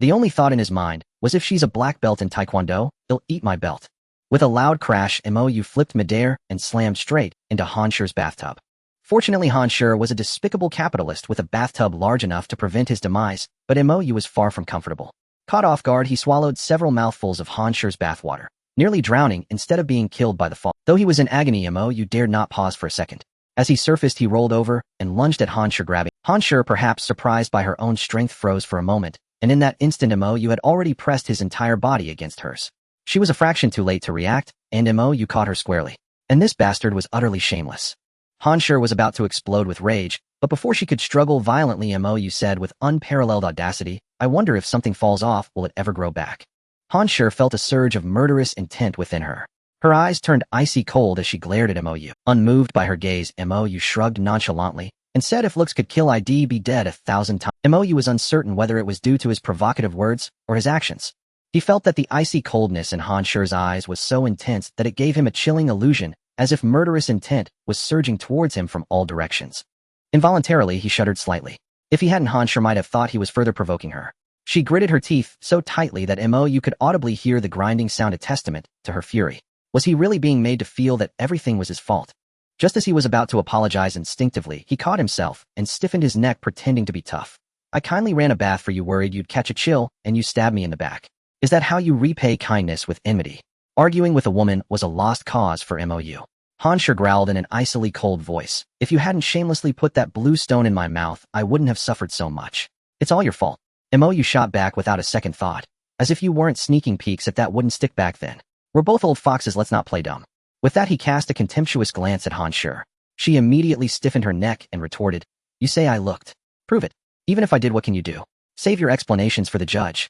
The only thought in his mind was, if she's a black belt in Taekwondo, he'll eat my belt. With a loud crash, Mou flipped midair and slammed straight into Han Shi's bathtub. Fortunately, Han Shi was a despicable capitalist with a bathtub large enough to prevent his demise, but Mou was far from comfortable. Caught off guard, he swallowed several mouthfuls of Han Shi's bathwater, nearly drowning instead of being killed by the fall. Though he was in agony, Mou dared not pause for a second. As he surfaced, he rolled over and lunged at Han Shi, grabbing. Han Shi, perhaps surprised by her own strength, froze for a moment, and in that instant Mou had already pressed his entire body against hers. She was a fraction too late to react, and Mou caught her squarely. And this bastard was utterly shameless. Han Shi was about to explode with rage, but before she could struggle violently, Mou said with unparalleled audacity, "I wonder if something falls off, will it ever grow back?" Han Shi felt a surge of murderous intent within her. Her eyes turned icy cold as she glared at Mou. Unmoved by her gaze, Mou shrugged nonchalantly and said, "If looks could kill, I'd be dead 1,000 times." Mou was uncertain whether it was due to his provocative words or his actions. He felt that the icy coldness in Han Shi's eyes was so intense that it gave him a chilling illusion, as if murderous intent was surging towards him from all directions. Involuntarily, he shuddered slightly. If he hadn't, Han Shi might have thought he was further provoking her. She gritted her teeth so tightly that Mou could audibly hear the grinding sound, a testament to her fury. Was he really being made to feel that everything was his fault? Just as he was about to apologize instinctively, he caught himself and stiffened his neck, pretending to be tough. "I kindly ran a bath for you, worried you'd catch a chill, and you stabbed me in the back. Is that how you repay kindness with enmity?" Arguing with a woman was a lost cause for Mou. Han Shi growled in an icily cold voice, "If you hadn't shamelessly put that blue stone in my mouth, I wouldn't have suffered so much. It's all your fault." Mou shot back without a second thought. "As if you weren't sneaking peeks at that wooden stick back then. We're both old foxes, let's not play dumb." With that, he cast a contemptuous glance at Han Shi. She immediately stiffened her neck and retorted, "You say I looked. Prove it. Even if I did, what can you do? Save your explanations for the judge."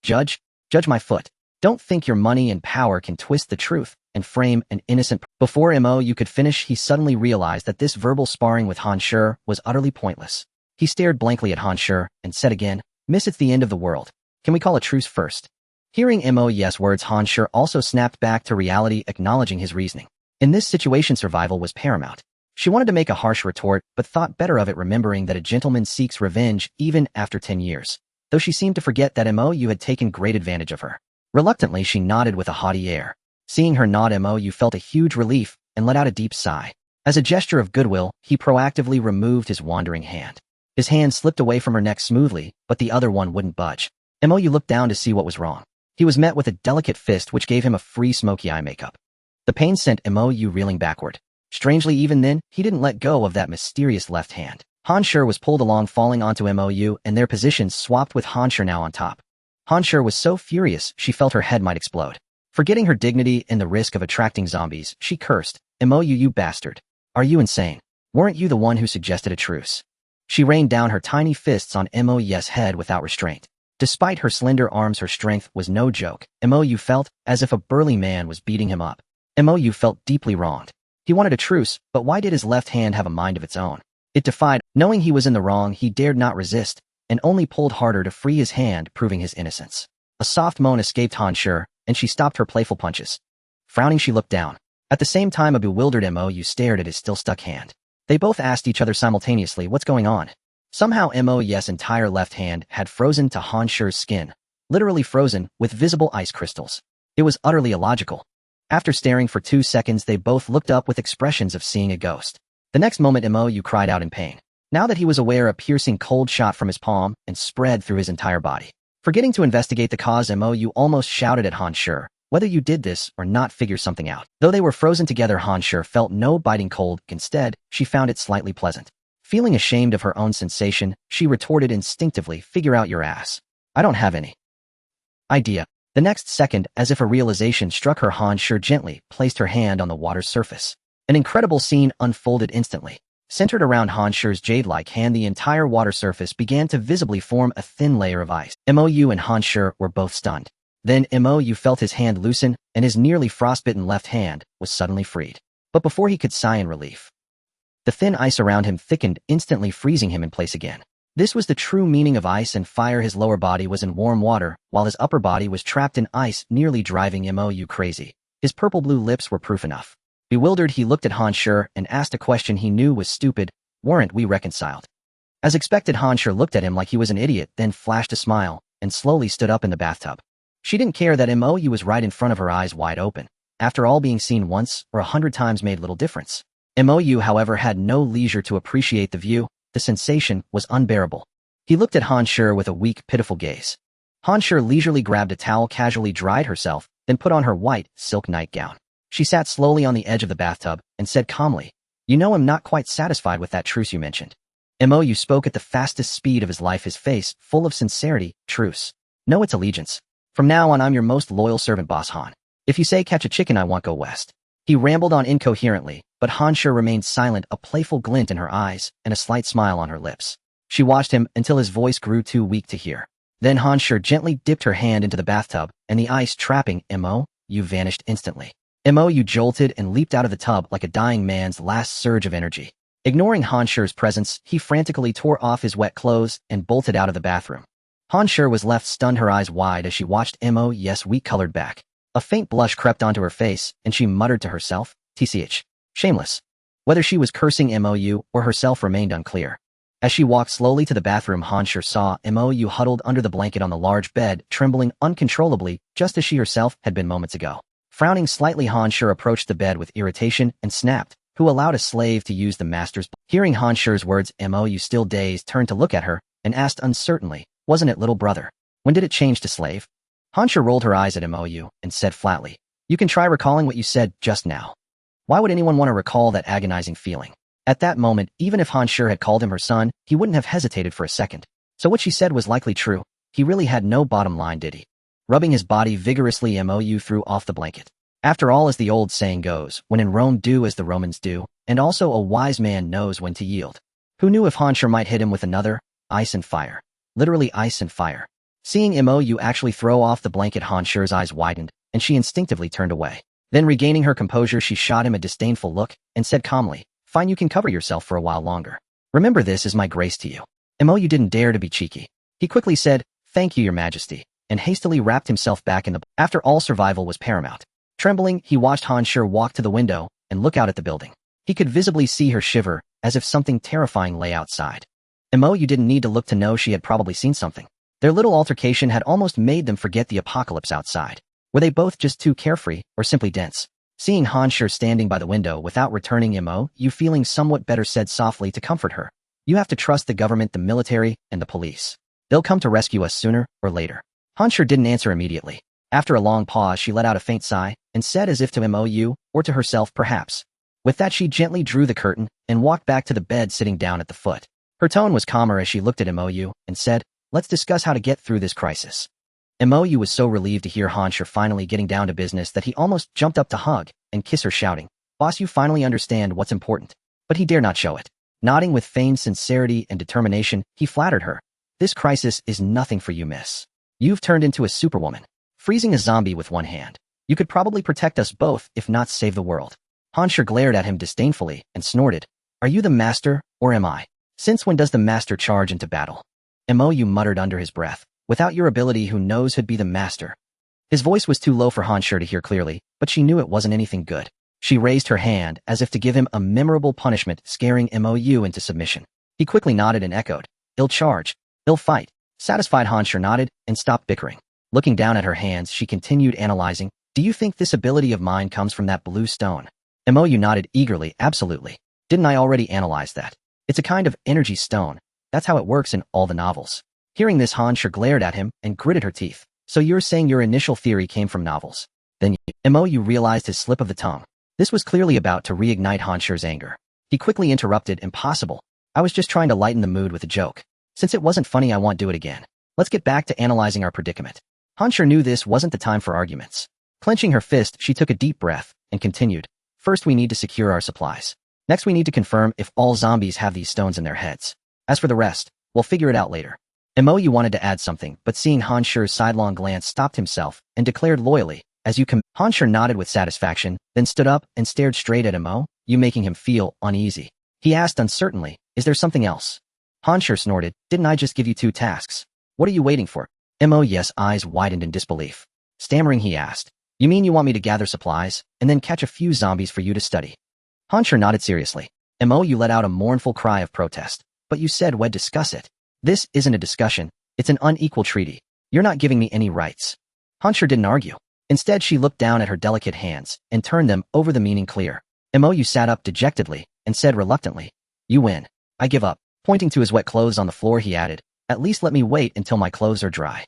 "Judge? Judge my foot. Don't think your money and power can twist the truth and frame an innocent—" Before Mou could finish, he suddenly realized that this verbal sparring with Han Shi was utterly pointless. He stared blankly at Han Shi and said again, "Miss, it's the end of the world. Can we call a truce first?" Hearing Mou's words, Han Shi also snapped back to reality, acknowledging his reasoning. In this situation, survival was paramount. She wanted to make a harsh retort, but thought better of it, remembering that a gentleman seeks revenge even after 10 years. Though she seemed to forget that Mou had taken great advantage of her. Reluctantly, she nodded with a haughty air. Seeing her nod, Mou felt a huge relief and let out a deep sigh. As a gesture of goodwill, he proactively removed his wandering hand. His hand slipped away from her neck smoothly, but the other one wouldn't budge. Mou looked down to see what was wrong. He was met with a delicate fist which gave him a free smoky eye makeup. The pain sent Mou reeling backward. Strangely, even then, he didn't let go of that mysterious left hand. Han Shi was pulled along, falling onto Mou, and their positions swapped, with Han Shi now on top. Han Shi was so furious she felt her head might explode. Forgetting her dignity and the risk of attracting zombies, she cursed, "Mou, you bastard. Are you insane? Weren't you the one who suggested a truce?" She rained down her tiny fists on Mou's head without restraint. Despite her slender arms, her strength was no joke. Mou felt as if a burly man was beating him up. Mou felt deeply wronged. He wanted a truce, but why did his left hand have a mind of its own? It defied. Knowing he was in the wrong, he dared not resist, and only pulled harder to free his hand, proving his innocence. A soft moan escaped Han Shi, and she stopped her playful punches. Frowning, she looked down. At the same time, a bewildered Mou stared at his still stuck hand. They both asked each other simultaneously, "What's going on?" Somehow Mou's entire left hand had frozen to Han Shi's skin, literally frozen, with visible ice crystals. It was utterly illogical. After staring for 2 seconds, they both looked up with expressions of seeing a ghost. The next moment, Mou cried out in pain. Now that he was aware, a piercing cold shot from his palm and spread through his entire body. Forgetting to investigate the cause, Mou almost shouted at Han Shi, Whether you did this or not, figure something out. Though they were frozen together, Han Shi felt no biting cold. Instead, she found it slightly pleasant. Feeling ashamed of her own sensation, she retorted instinctively, figure out your ass. I don't have any idea. The next second, as if a realization struck her, Han Shi gently placed her hand on the water's surface. An incredible scene unfolded instantly. Centered around Han Shi's jade-like hand, the entire water surface began to visibly form a thin layer of ice. Mou and Han Shi were both stunned. Then Mou felt his hand loosen, and his nearly frostbitten left hand was suddenly freed. But before he could sigh in relief, the thin ice around him thickened, instantly freezing him in place again. This was the true meaning of ice and fire. His lower body was in warm water, while his upper body was trapped in ice, nearly driving Mou crazy. His purple-blue lips were proof enough. Bewildered, he looked at Han Shi and asked a question he knew was stupid. Weren't we reconciled? As expected, Han Shi looked at him like he was an idiot, then flashed a smile, and slowly stood up in the bathtub. She didn't care that Mou was right in front of her, eyes wide open. After all, being seen once or 100 times made little difference. Mou, however, had no leisure to appreciate the view. The sensation was unbearable. He looked at Han Shi with a weak, pitiful gaze. Han Shi leisurely grabbed a towel, casually dried herself, then put on her white, silk nightgown. She sat slowly on the edge of the bathtub and said calmly, "You know, I'm not quite satisfied with that truce you mentioned." Mou spoke at the fastest speed of his life, his face full of sincerity. "Truce? No, it's allegiance. From now on, I'm your most loyal servant, Boss Han. If you say catch a chicken, I won't go west." He rambled on incoherently, but Han Shi remained silent, a playful glint in her eyes and a slight smile on her lips. She watched him until his voice grew too weak to hear. Then Han Shi gently dipped her hand into the bathtub, and the ice trapping Mou vanished instantly. Mou jolted and leaped out of the tub like a dying man's last surge of energy. Ignoring Han Shi's presence, he frantically tore off his wet clothes and bolted out of the bathroom. Han Shi was left stunned, her eyes wide as she watched Mou's weak-colored back. A faint blush crept onto her face, and she muttered to herself, "Tch. Shameless." Whether she was cursing Mou or herself remained unclear. As she walked slowly to the bathroom, Han Shi saw Mou huddled under the blanket on the large bed, trembling uncontrollably, just as she herself had been moments ago. Frowning slightly, Han Shi approached the bed with irritation and snapped, "Who allowed a slave to use the master's?" Hearing Han Shi's words, Mou, still dazed, turned to look at her and asked uncertainly, "Wasn't it little brother? When did it change to slave?" Han Shi rolled her eyes at Mou and said flatly, "You can try recalling what you said just now." Why would anyone want to recall that agonizing feeling? At that moment, even if Han Shi had called him her son, he wouldn't have hesitated for a second. So what she said was likely true. He really had no bottom line, did he? Rubbing his body vigorously, Mou threw off the blanket. After all, as the old saying goes, when in Rome, do as the Romans do, and also a wise man knows when to yield. Who knew if Han Shi might hit him with another? Ice and fire. Literally ice and fire. Seeing Mou actually throw off the blanket, Han Shi's eyes widened, and she instinctively turned away. Then, regaining her composure, she shot him a disdainful look and said calmly, "Fine, you can cover yourself for a while longer. Remember, this is my grace to you." Mou didn't dare to be cheeky. He quickly said, "Thank you, your majesty," and hastily wrapped himself back in the... After all, survival was paramount. Trembling, he watched Han Shi walk to the window and look out at the building. He could visibly see her shiver, as if something terrifying lay outside. Mou didn't need to look to know she had probably seen something. Their little altercation had almost made them forget the apocalypse outside. Were they both just too carefree, or simply dense? Seeing Han Shi standing by the window without returning, Mou, feeling somewhat better, said softly to comfort her, "You have to trust the government, the military, and the police. They'll come to rescue us sooner or later." Han Shi didn't answer immediately. After a long pause, she let out a faint sigh and said, as if to Mou, or to herself perhaps. With that, she gently drew the curtain and walked back to the bed, sitting down at the foot. Her tone was calmer as she looked at Mou and said, "Let's discuss how to get through this crisis." Mou was so relieved to hear Han Shi finally getting down to business that he almost jumped up to hug and kiss her, shouting, "Boss, you finally understand what's important." But he dare not show it. Nodding with feigned sincerity and determination, he flattered her, "This crisis is nothing for you, miss. You've turned into a superwoman. Freezing a zombie with one hand. You could probably protect us both, if not save the world." Han Shi glared at him disdainfully and snorted, "Are you the master, or am I? Since when does the master charge into battle?" Mou muttered under his breath, "Without your ability, who knows who'd be the master?" His voice was too low for Han Shi to hear clearly, but she knew it wasn't anything good. She raised her hand as if to give him a memorable punishment, scaring Mou into submission. He quickly nodded and echoed, "I'll charge. I'll fight." Satisfied, Han Shi nodded and stopped bickering. Looking down at her hands, she continued analyzing, "Do you think this ability of mine comes from that blue stone?" Mou nodded eagerly, "Absolutely. Didn't I already analyze that? It's a kind of energy stone. That's how it works in all the novels." Hearing this, Han Shi glared at him and gritted her teeth. "So you're saying your initial theory came from novels?" Then you realized his slip of the tongue. This was clearly about to reignite Han Shi's anger. He quickly interrupted, impossible. I was just trying to lighten the mood with a joke. Since it wasn't funny, I won't do it again. Let's get back to analyzing our predicament. Han Shi knew this wasn't the time for arguments. Clenching her fist, she took a deep breath and continued. First, we need to secure our supplies. Next, we need to confirm if all zombies have these stones in their heads. As for the rest, we'll figure it out later. You wanted to add something, but seeing Han Shi's sidelong glance stopped himself and declared loyally, as you can. Han Shi nodded with satisfaction, then stood up and stared straight at you making him feel uneasy. He asked uncertainly, is there something else? Han Shi snorted, didn't I just give you 2 tasks? What are you waiting for? Yes, eyes widened in disbelief. Stammering, he asked, you mean you want me to gather supplies, and then catch a few zombies for you to study? Han Shi nodded seriously. You let out a mournful cry of protest. But you said we'd discuss it. This isn't a discussion, it's an unequal treaty. You're not giving me any rights. Han Shi didn't argue. Instead, she looked down at her delicate hands and turned them over, the meaning clear. You sat up dejectedly and said reluctantly, you win. I give up. Pointing to his wet clothes on the floor, he added, at least let me wait until my clothes are dry.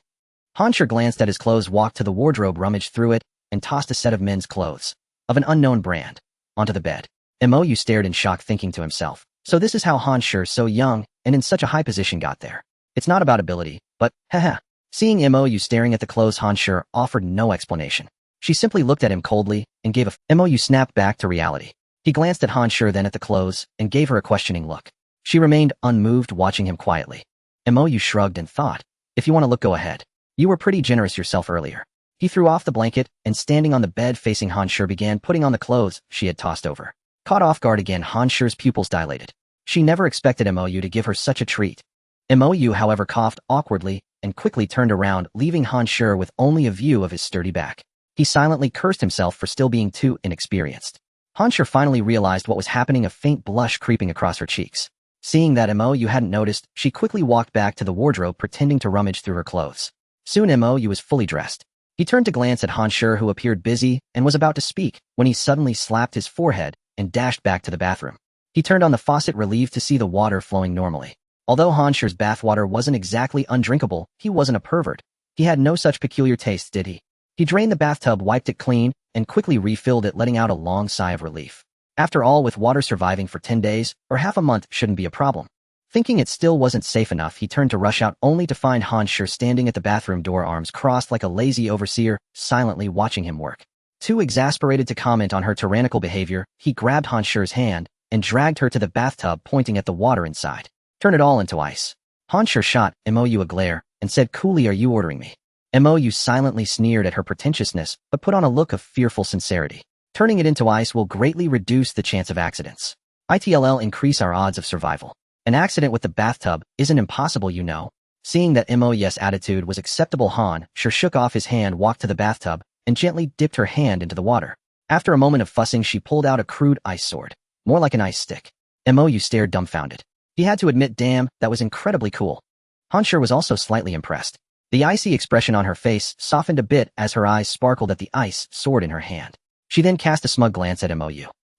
Han Shi glanced at his clothes, walked to the wardrobe, rummaged through it, and tossed a set of men's clothes, of an unknown brand, onto the bed. You stared in shock, thinking to himself, so this is how Han Shi, so young and in such a high position, got there. It's not about ability, but, haha. Seeing you staring at the clothes, Han Shi offered no explanation. She simply looked at him coldly and gave a You snapped back to reality. He glanced at Han Shi, then at the clothes, and gave her a questioning look. She remained unmoved, watching him quietly. You shrugged and thought, if you want to look, go ahead. You were pretty generous yourself earlier. He threw off the blanket and, standing on the bed facing Han Shi, began putting on the clothes she had tossed over. Caught off guard again, Han Shi's pupils dilated. She never expected you to give her such a treat. You, however, coughed awkwardly and quickly turned around, leaving Han Shi with only a view of his sturdy back. He silently cursed himself for still being too inexperienced. Han Shi finally realized what was happening, a faint blush creeping across her cheeks. Seeing that you hadn't noticed, she quickly walked back to the wardrobe, pretending to rummage through her clothes. Soon you was fully dressed. He turned to glance at Han Shi, who appeared busy and was about to speak, when he suddenly slapped his forehead and dashed back to the bathroom. He turned on the faucet, relieved to see the water flowing normally. Although Han Shi's bathwater wasn't exactly undrinkable, he wasn't a pervert. He had no such peculiar tastes, did he? He drained the bathtub, wiped it clean, and quickly refilled it, letting out a long sigh of relief. After all, with water, surviving for 10 days, or half a month, shouldn't be a problem. Thinking it still wasn't safe enough, he turned to rush out, only to find Han Shi standing at the bathroom door, arms crossed like a lazy overseer, silently watching him work. Too exasperated to comment on her tyrannical behavior, he grabbed Han Shi's hand and dragged her to the bathtub, pointing at the water inside. Turn it all into ice. Han Shi shot you a glare and said coolly, are you ordering me? You silently sneered at her pretentiousness, but put on a look of fearful sincerity. Turning it into ice will greatly reduce the chance of accidents. It'll increase our odds of survival. An accident with the bathtub isn't impossible, you know. Seeing that Mo's attitude was acceptable, Han Shi shook off his hand, walked to the bathtub, and gently dipped her hand into the water. After a moment of fussing, she pulled out a crude ice sword. More like an ice stick. You stared dumbfounded. He had to admit, damn, that was incredibly cool. Han Shi was also slightly impressed. The icy expression on her face softened a bit as her eyes sparkled at the ice sword in her hand. She then cast a smug glance at Mo.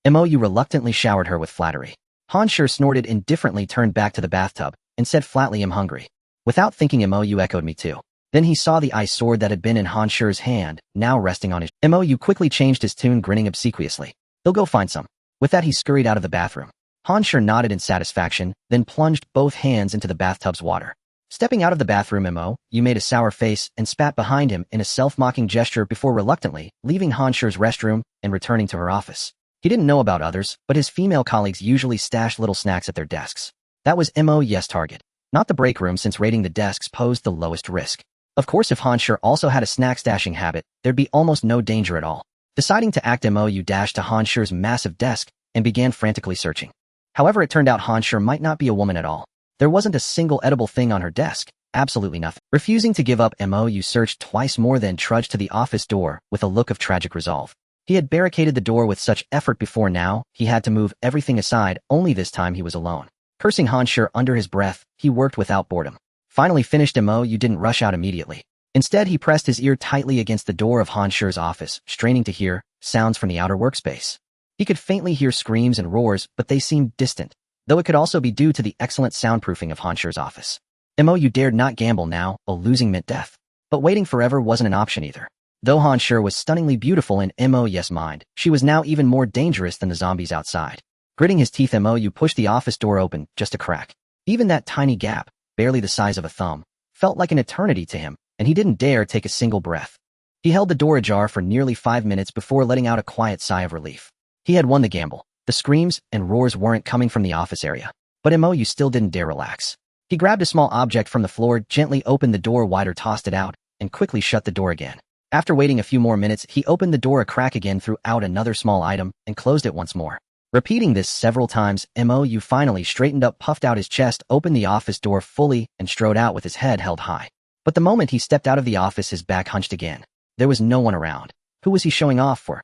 Reluctantly showered her with flattery. Han Shi snorted indifferently, turned back to the bathtub, and said flatly, I'm hungry. Without thinking, Mo echoed, me too. Then he saw the ice sword that had been in Han Shi's hand, now resting on his. Mo quickly changed his tune, grinning obsequiously. He'll go find some. With that, he scurried out of the bathroom. Han Shi nodded in satisfaction, then plunged both hands into the bathtub's water. Stepping out of the bathroom, Mo made a sour face and spat behind him in a self-mocking gesture before reluctantly leaving Han Shi's restroom and returning to her office. He didn't know about others, but his female colleagues usually stashed little snacks at their desks. That was Mo's target, not the break room, since raiding the desks posed the lowest risk. Of course, if Han Shi also had a snack stashing habit, there'd be almost no danger at all. Deciding to act, Mo dashed to Han Shi's massive desk and began frantically searching. However, it turned out Han Shi might not be a woman at all. There wasn't a single edible thing on her desk, absolutely nothing. Refusing to give up, Mo searched twice more, then trudged to the office door with a look of tragic resolve. He had barricaded the door with such effort before, now he had to move everything aside, only this time he was alone. Cursing Han Shi under his breath, he worked without boredom. Finally finished, Mo didn't rush out immediately. Instead, he pressed his ear tightly against the door of Han Shi's office, straining to hear sounds from the outer workspace. He could faintly hear screams and roars, but they seemed distant, though it could also be due to the excellent soundproofing of Han Shi's office. Mo dared not gamble now, a losing meant death. But waiting forever wasn't an option either. Though Han Shi was stunningly beautiful in Mo's mind, she was now even more dangerous than the zombies outside. Gritting his teeth, Mo pushed the office door open, just a crack. Even that tiny gap, barely the size of a thumb, felt like an eternity to him, and he didn't dare take a single breath. He held the door ajar for nearly 5 minutes before letting out a quiet sigh of relief. He had won the gamble. The screams and roars weren't coming from the office area. But Mo still didn't dare relax. He grabbed a small object from the floor, gently opened the door wider, tossed it out, and quickly shut the door again. After waiting a few more minutes, he opened the door a crack again, threw out another small item, and closed it once more. Repeating this several times, Mo finally straightened up, puffed out his chest, opened the office door fully, and strode out with his head held high. But the moment he stepped out of the office, his back hunched again. There was no one around. Who was he showing off for?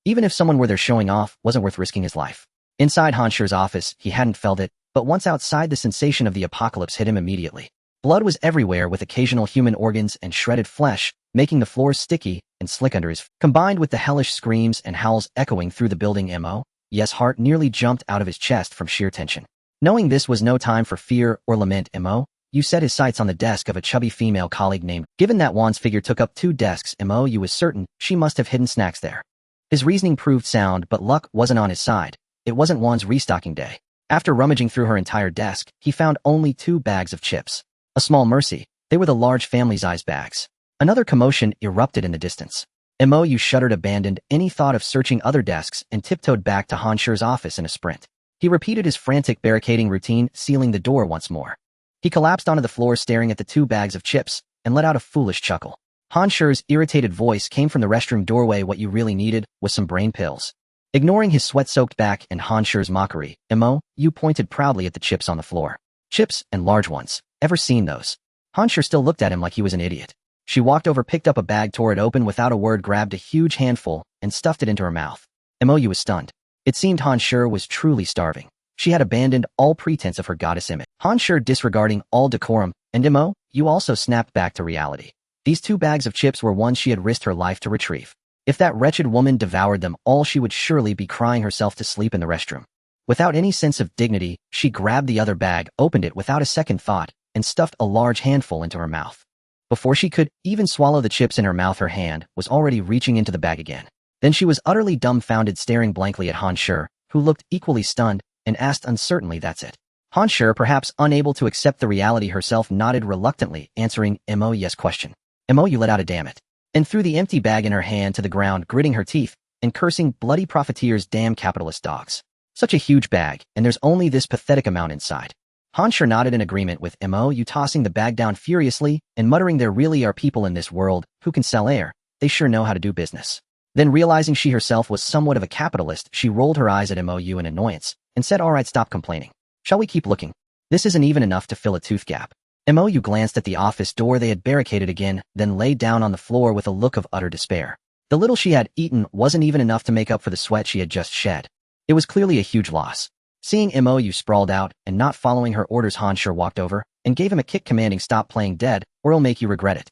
Even if someone were there, showing off wasn't worth risking his life. Inside Han Shi's office, he hadn't felt it, but once outside, the sensation of the apocalypse hit him immediately. Blood was everywhere, with occasional human organs and shredded flesh, making the floors sticky and slick under his feet. Combined with the hellish screams and howls echoing through the building, Mo's heart nearly jumped out of his chest from sheer tension. Knowing this was no time for fear or lament, Mo set his sights on the desk of a chubby female colleague named. Given that Juan's figure took up 2 desks, Mo was certain she must have hidden snacks there. His reasoning proved sound, but luck wasn't on his side. It wasn't Juan's restocking day. After rummaging through her entire desk, he found only 2 bags of chips. A small mercy. They were the large family-sized bags. Another commotion erupted in the distance. Mo shuddered, abandoned any thought of searching other desks, and tiptoed back to Han Shi's office in a sprint. He repeated his frantic barricading routine, sealing the door once more. He collapsed onto the floor, staring at the 2 bags of chips, and let out a foolish chuckle. Han Shi's irritated voice came from the restroom doorway. What you really needed was some brain pills. Ignoring his sweat-soaked back and Han Shi's mockery, Mo pointed proudly at the chips on the floor. Chips, and large ones. Ever seen those? Han Shi still looked at him like he was an idiot. She walked over, picked up a bag, tore it open without a word, grabbed a huge handful, and stuffed it into her mouth. Mo was stunned. It seemed Han Shi was truly starving. She had abandoned all pretense of her goddess image. Han Shi disregarding all decorum, and Mo also snapped back to reality. These 2 bags of chips were ones she had risked her life to retrieve. If that wretched woman devoured them all, she would surely be crying herself to sleep in the restroom. Without any sense of dignity, she grabbed the other bag, opened it without a second thought, and stuffed a large handful into her mouth. Before she could even swallow the chips in her mouth, her hand was already reaching into the bag again. Then she was utterly dumbfounded, staring blankly at Han Shi, who looked equally stunned, and asked uncertainly, "That's it?" Han Shi, perhaps unable to accept the reality herself, nodded reluctantly, answering Mo's question. Mo let out a "damn it," and threw the empty bag in her hand to the ground, gritting her teeth and cursing bloody profiteers, damn capitalist dogs. Such a huge bag, and there's only this pathetic amount inside. Han Shi nodded in agreement with Mo, tossing the bag down furiously and muttering, "There really are people in this world who can sell air. They sure know how to do business." Then, realizing she herself was somewhat of a capitalist, she rolled her eyes at Mo in annoyance and said, "All right, stop complaining. Shall we keep looking? This isn't even enough to fill a tooth gap." Mo glanced at the office door they had barricaded again, then lay down on the floor with a look of utter despair. The little she had eaten wasn't even enough to make up for the sweat she had just shed. It was clearly a huge loss. Seeing Mo sprawled out and not following her orders, Han Shi walked over and gave him a kick, commanding, "Stop playing dead, or it'll make you regret it."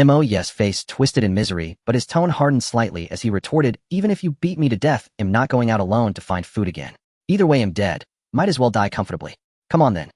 Mo's face twisted in misery, but his tone hardened slightly as he retorted, "Even if you beat me to death, I'm not going out alone to find food again. Either way, I'm dead. Might as well die comfortably. Come on then."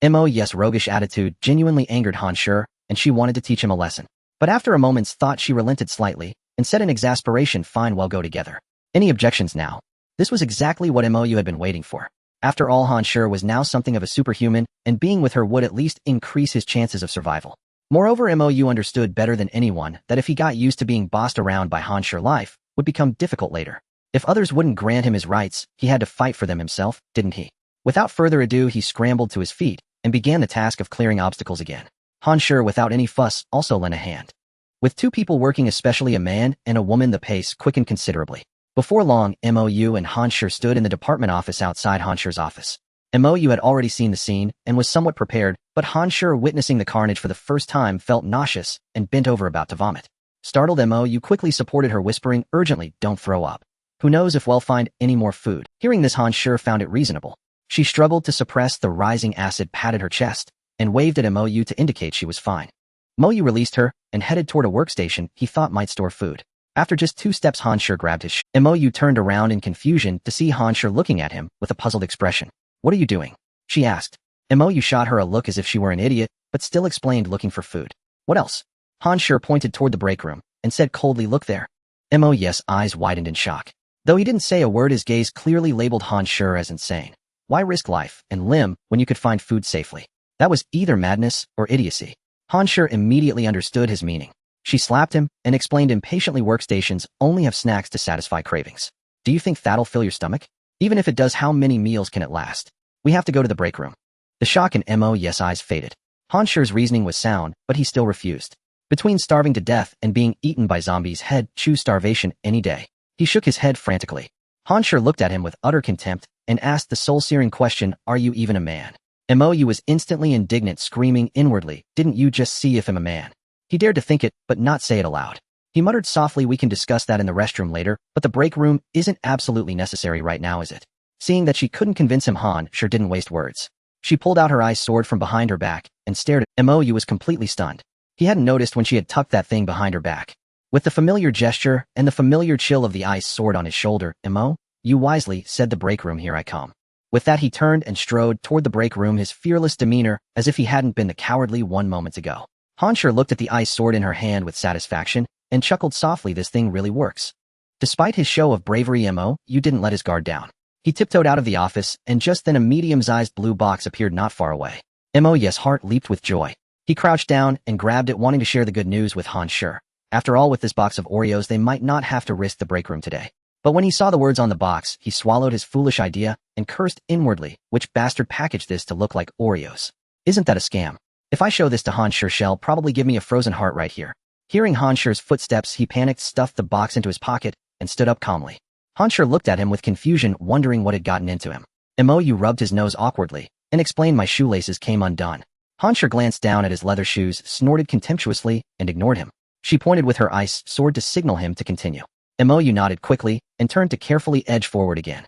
Mo's roguish attitude genuinely angered Han Shi, and she wanted to teach him a lesson. But after a moment's thought, she relented slightly and said in exasperation, "Fine, we'll go together. Any objections now?" This was exactly what Mo had been waiting for. After all, Han Shi was now something of a superhuman, and being with her would at least increase his chances of survival. Moreover, Mo understood better than anyone that if he got used to being bossed around by Han Shi, life would become difficult later. If others wouldn't grant him his rights, he had to fight for them himself, didn't he? Without further ado, he scrambled to his feet and began the task of clearing obstacles again. Han Shi, without any fuss, also lent a hand. With 2 people working, especially a man and a woman, the pace quickened considerably. Before long, Mo and Han Shi stood in the department office outside Han Shi's office. Mo had already seen the scene and was somewhat prepared, but Han Shi, witnessing the carnage for the first time, felt nauseous and bent over about to vomit. Startled, Mo quickly supported her, whispering urgently, "Don't throw up. Who knows if we'll find any more food." Hearing this, Han Shi found it reasonable. She struggled to suppress the rising acid, patted her chest, and waved at Mo to indicate she was fine. Mo released her and headed toward a workstation he thought might store food. After just 2 steps, Han Shi grabbed his Mo turned around in confusion to see Han Shi looking at him with a puzzled expression. "What are you doing?" she asked. Mo shot her a look as if she were an idiot, but still explained, "Looking for food." "What else?" Han Shi pointed toward the break room. and said coldly, "Look there." Mo's eyes widened in shock. Though he didn't say a word, his gaze clearly labeled Han Shi as insane. Why risk life and limb when you could find food safely? That was either madness or idiocy. Han Shi immediately understood his meaning. She slapped him and explained impatiently, "Workstations only have snacks to satisfy cravings. Do you think that'll fill your stomach? Even if it does, how many meals can it last? We have to go to the break room." The shock in Mo's eyes faded. Han Shi's reasoning was sound, but he still refused. Between starving to death and being eaten by zombies, he'd choose starvation any day. He shook his head frantically. Han Shi looked at him with utter contempt and asked the soul-searing question, "Are you even a man?" Mo was instantly indignant, screaming inwardly, "Didn't you just see if I'm a man?" He dared to think it, but not say it aloud. He muttered softly, "We can discuss that in the restroom later, but the break room isn't absolutely necessary right now, is it?" Seeing that she couldn't convince him, Han Shi didn't waste words. She pulled out her ice sword from behind her back and stared at Mo. Was completely stunned. He hadn't noticed when she had tucked that thing behind her back. With the familiar gesture and the familiar chill of the ice sword on his shoulder, "Mo, you wisely said the break room, here I come." With that, he turned and strode toward the break room, his fearless demeanor as if he hadn't been the cowardly one moments ago. Han Shi looked at the ice sword in her hand with satisfaction and chuckled softly. This thing really works. Despite his show of bravery, Mo didn't let his guard down. He tiptoed out of the office, and just then a medium-sized blue box appeared not far away. Mo's heart leaped with joy. He crouched down and grabbed it, wanting to share the good news with Han Shi. After all, with this box of Oreos, they might not have to risk the break room today. But when he saw the words on the box, he swallowed his foolish idea and cursed inwardly. Which bastard packaged this to look like Oreos? Isn't that a scam? If I show this to Han Shi, she'll probably give me a frozen heart right here. Hearing Han Shi's footsteps, he panicked, stuffed the box into his pocket, and stood up calmly. Han Shi looked at him with confusion, wondering what had gotten into him. Mo rubbed his nose awkwardly and explained, "My shoelaces came undone." Han Shi glanced down at his leather shoes, snorted contemptuously, and ignored him. She pointed with her ice sword to signal him to continue. Mo nodded quickly and turned to carefully edge forward again.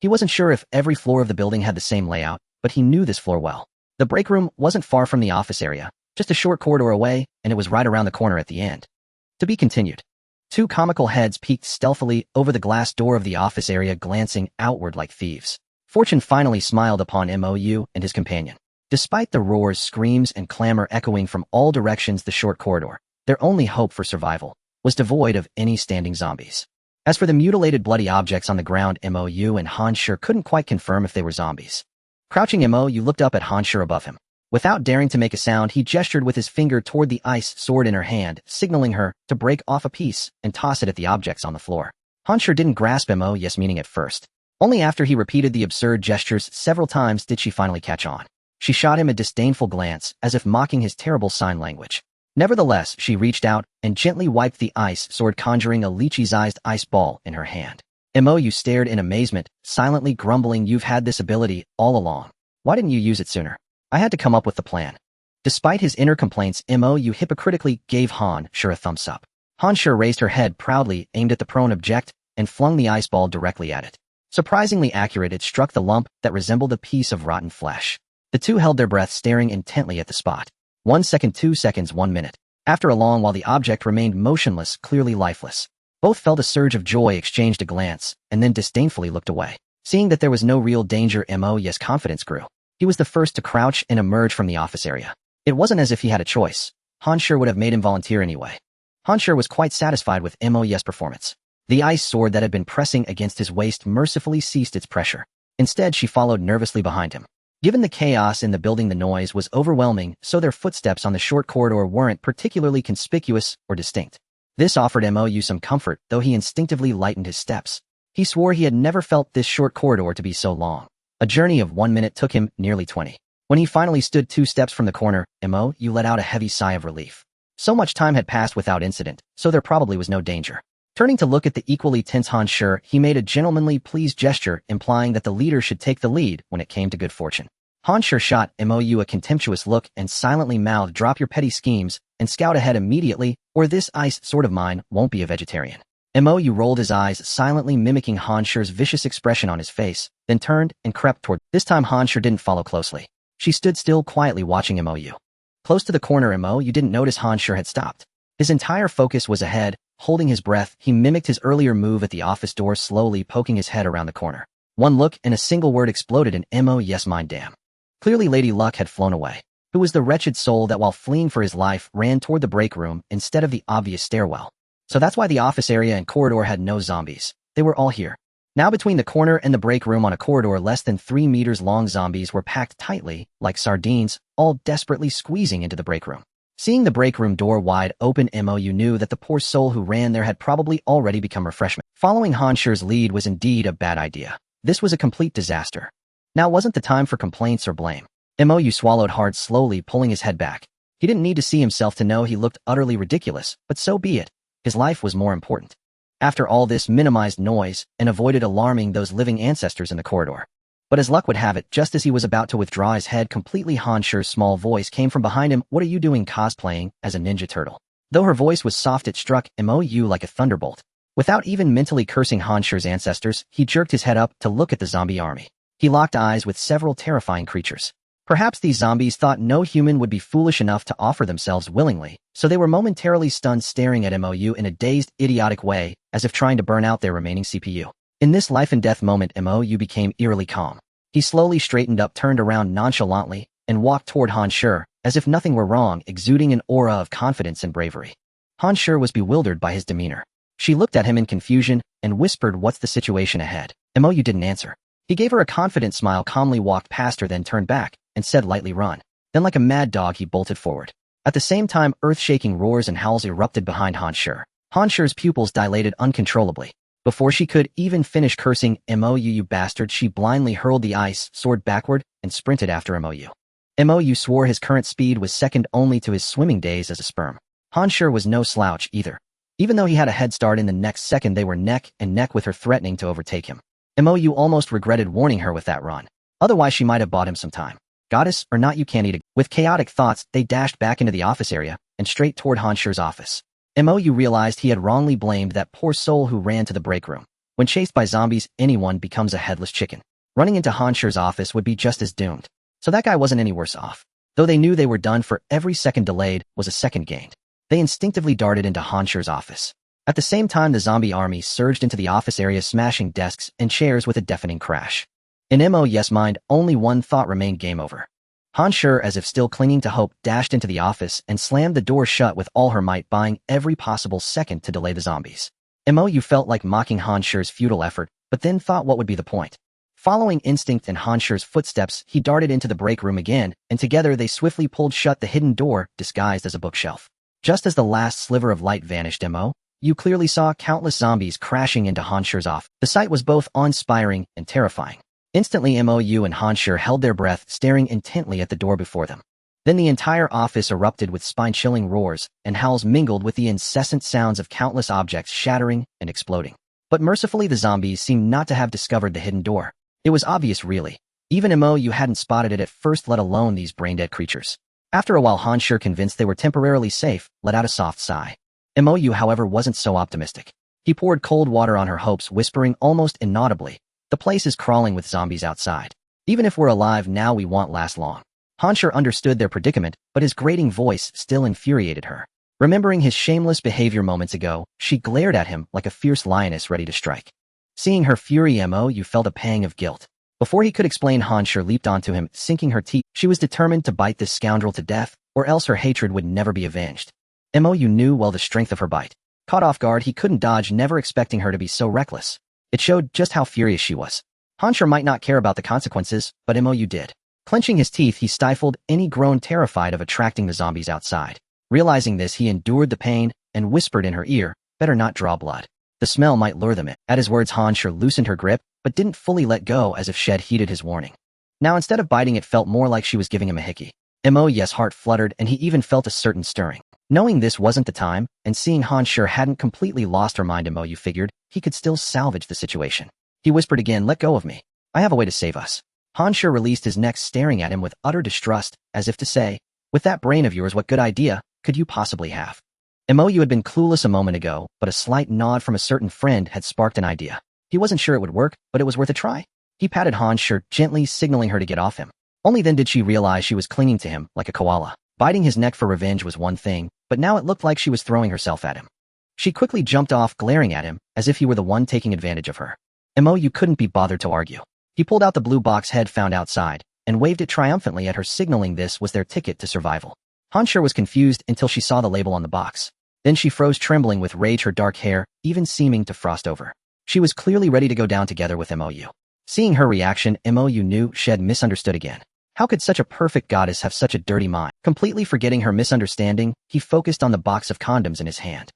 He wasn't sure if every floor of the building had the same layout, but he knew this floor well. The break room wasn't far from the office area, just a short corridor away, and it was right around the corner at the end. To be continued. Two comical heads peeked stealthily over the glass door of the office area, glancing outward like thieves. Fortune finally smiled upon Mo and his companion. Despite the roars, screams, and clamor echoing from all directions, the short corridor, their only hope for survival, was devoid of any standing zombies. As for the mutilated, bloody objects on the ground, Mo and Han Shi couldn't quite confirm if they were zombies. Crouching, Mo looked up at Han Shi above him. Without daring to make a sound, he gestured with his finger toward the ice sword in her hand, signaling her to break off a piece and toss it at the objects on the floor. Han Shi didn't grasp Mo's meaning at first. Only after he repeated the absurd gestures several times did she finally catch on. She shot him a disdainful glance, as if mocking his terrible sign language. Nevertheless, she reached out and gently wiped the ice sword, conjuring a lychee-sized ice ball in her hand. Mo stared in amazement, silently grumbling, "You've had this ability all along. Why didn't you use it sooner? I had to come up with the plan." Despite his inner complaints, Mo hypocritically gave Han Shi a thumbs up. Han Shi raised her head proudly, aimed at the prone object, and flung the ice ball directly at it. Surprisingly accurate, it struck the lump that resembled a piece of rotten flesh. The two held their breath, staring intently at the spot. 1 second, 2 seconds, 1 minute. After a long while, the object remained motionless, clearly lifeless. Both felt a surge of joy, exchanged a glance, and then disdainfully looked away. Seeing that there was no real danger, Mo's confidence grew. He was the first to crouch and emerge from the office area. It wasn't as if he had a choice. Han Shi would have made him volunteer anyway. Han Shi was quite satisfied with Mo's performance. The ice sword that had been pressing against his waist mercifully ceased its pressure. Instead, she followed nervously behind him. Given the chaos in the building, the noise was overwhelming, so their footsteps on the short corridor weren't particularly conspicuous or distinct. This offered Mo some comfort, though he instinctively lightened his steps. He swore he had never felt this short corridor to be so long. A journey of 1 minute took him nearly 20. When he finally stood 2 steps from the corner, Mo let out a heavy sigh of relief. So much time had passed without incident, so there probably was no danger. Turning to look at the equally tense Han Shi, he made a gentlemanly pleased gesture, implying that the leader should take the lead when it came to good fortune. Han Shi shot Mo a contemptuous look and silently mouthed, "Drop your petty schemes and scout ahead immediately, or this ice sword of mine won't be a vegetarian." Mo rolled his eyes, silently mimicking Han Shi's vicious expression on his face, then turned and crept toward. This time Han Shi didn't follow closely. She stood still, quietly watching Mo. Close to the corner, Mo didn't notice Han Shi had stopped. His entire focus was ahead. Holding his breath, he mimicked his earlier move at the office door, slowly poking his head around the corner. One look and a single word exploded in Mo's mind: damn. Clearly Lady Luck had flown away. Who was the wretched soul that, while fleeing for his life, ran toward the break room instead of the obvious stairwell? So that's why the office area and corridor had no zombies. They were all here. Now between the corner and the break room on a corridor less than 3 meters long, zombies were packed tightly, like sardines, all desperately squeezing into the break room. Seeing the break room door wide open, you knew that the poor soul who ran there had probably already become refreshment. Following Han Shi's lead was indeed a bad idea. This was a complete disaster. Now wasn't the time for complaints or blame. You swallowed hard, slowly pulling his head back. He didn't need to see himself to know he looked utterly ridiculous, but so be it. His life was more important. After all, this minimized noise and avoided alarming those living ancestors in the corridor. But as luck would have it, just as he was about to withdraw his head completely, Han Shi's small voice came from behind him. "What are you doing cosplaying as a Ninja Turtle?" Though her voice was soft, it struck you like a thunderbolt. Without even mentally cursing Han Shi's ancestors, he jerked his head up to look at the zombie army. He locked eyes with several terrifying creatures. Perhaps these zombies thought no human would be foolish enough to offer themselves willingly, so they were momentarily stunned, staring at MOU in a dazed, idiotic way, as if trying to burn out their remaining CPU. In this life-and-death moment, MOU became eerily calm. He slowly straightened up, turned around nonchalantly, and walked toward Han Shi, as if nothing were wrong, exuding an aura of confidence and bravery. Han Shi was bewildered by his demeanor. She looked at him in confusion and whispered, "What's the situation ahead?" MOU didn't answer. He gave her a confident smile, calmly walked past her, then turned back and said lightly, "Run." Then like a mad dog, he bolted forward. At the same time, earth-shaking roars and howls erupted behind Han Shi. Han Shi's pupils dilated uncontrollably. Before she could even finish cursing, "You bastard," she blindly hurled the ice sword backward and sprinted after MOU. MOU swore his current speed was second only to his swimming days as a sperm. Han Shi was no slouch either. Even though he had a head start, in the next second they were neck and neck with her, threatening to overtake him. MOU almost regretted warning her with that run. Otherwise she might have bought him some time. Goddess or not, you can't eat it. With chaotic thoughts, they dashed back into the office area and straight toward Han Shi's office. MOU realized he had wrongly blamed that poor soul who ran to the break room. When chased by zombies, anyone becomes a headless chicken. Running into Han Shi's office would be just as doomed. So that guy wasn't any worse off. Though they knew they were done for, every second delayed was a second gained. They instinctively darted into Han Shi's office. At the same time, the zombie army surged into the office area, smashing desks and chairs with a deafening crash. In MOU's mind, only one thought remained: game over. Han Shi, as if still clinging to hope, dashed into the office and slammed the door shut with all her might, buying every possible second to delay the zombies. MOU felt like mocking Han Shi's futile effort, but then thought, what would be the point? Following instinct and Han Shi's footsteps, he darted into the break room again, and together they swiftly pulled shut the hidden door, disguised as a bookshelf. Just as the last sliver of light vanished, MOU clearly saw countless zombies crashing into Han Shi's office. The sight was both awe-inspiring and terrifying. Instantly, MOU and Han Shi held their breath, staring intently at the door before them. Then the entire office erupted with spine-chilling roars, and howls mingled with the incessant sounds of countless objects shattering and exploding. But mercifully, the zombies seemed not to have discovered the hidden door. It was obvious, really. Even MOU hadn't spotted it at first, let alone these brain-dead creatures. After a while, Han Shi, convinced they were temporarily safe, let out a soft sigh. MOU, however, wasn't so optimistic. He poured cold water on her hopes, whispering almost inaudibly, "The place is crawling with zombies outside. Even if we're alive now, we won't last long." Han Shi understood their predicament, but his grating voice still infuriated her. Remembering his shameless behavior moments ago, she glared at him like a fierce lioness ready to strike. Seeing her fury, MOU felt a pang of guilt. Before he could explain, Han Shi leaped onto him, sinking her teeth. She was determined to bite this scoundrel to death, or else her hatred would never be avenged. MOU knew well the strength of her bite. Caught off guard, he couldn't dodge, never expecting her to be so reckless. It showed just how furious she was. Han Shi might not care about the consequences, but MOU did. Clenching his teeth, he stifled any groan, terrified of attracting the zombies outside. Realizing this, he endured the pain and whispered in her ear, "Better not draw blood. The smell might lure them in." At his words, Han Shi loosened her grip, but didn't fully let go, as if she'd heeded his warning. Now instead of biting, it felt more like she was giving him a hickey. MOU's heart fluttered, and he even felt a certain stirring. Knowing this wasn't the time, and seeing Han Shi hadn't completely lost her mind, MOU figured he could still salvage the situation. He whispered again, "Let go of me. I have a way to save us." Han Shi released his neck, staring at him with utter distrust, as if to say, "With that brain of yours, what good idea could you possibly have?" MOU had been clueless a moment ago, but a slight nod from a certain friend had sparked an idea. He wasn't sure it would work, but it was worth a try. He patted Han Shi, gently signaling her to get off him. Only then did she realize she was clinging to him like a koala. Biting his neck for revenge was one thing, but now it looked like she was throwing herself at him. She quickly jumped off, glaring at him, as if he were the one taking advantage of her. MOU couldn't be bothered to argue. He pulled out the blue box head found outside, and waved it triumphantly at her, signaling this was their ticket to survival. Han Shi was confused until she saw the label on the box. Then she froze, trembling with rage, her dark hair even seeming to frost over. She was clearly ready to go down together with Mou. Seeing her reaction, Mou knew she had misunderstood again. How could such a perfect goddess have such a dirty mind? Completely forgetting her misunderstanding, he focused on the box of condoms in his hand.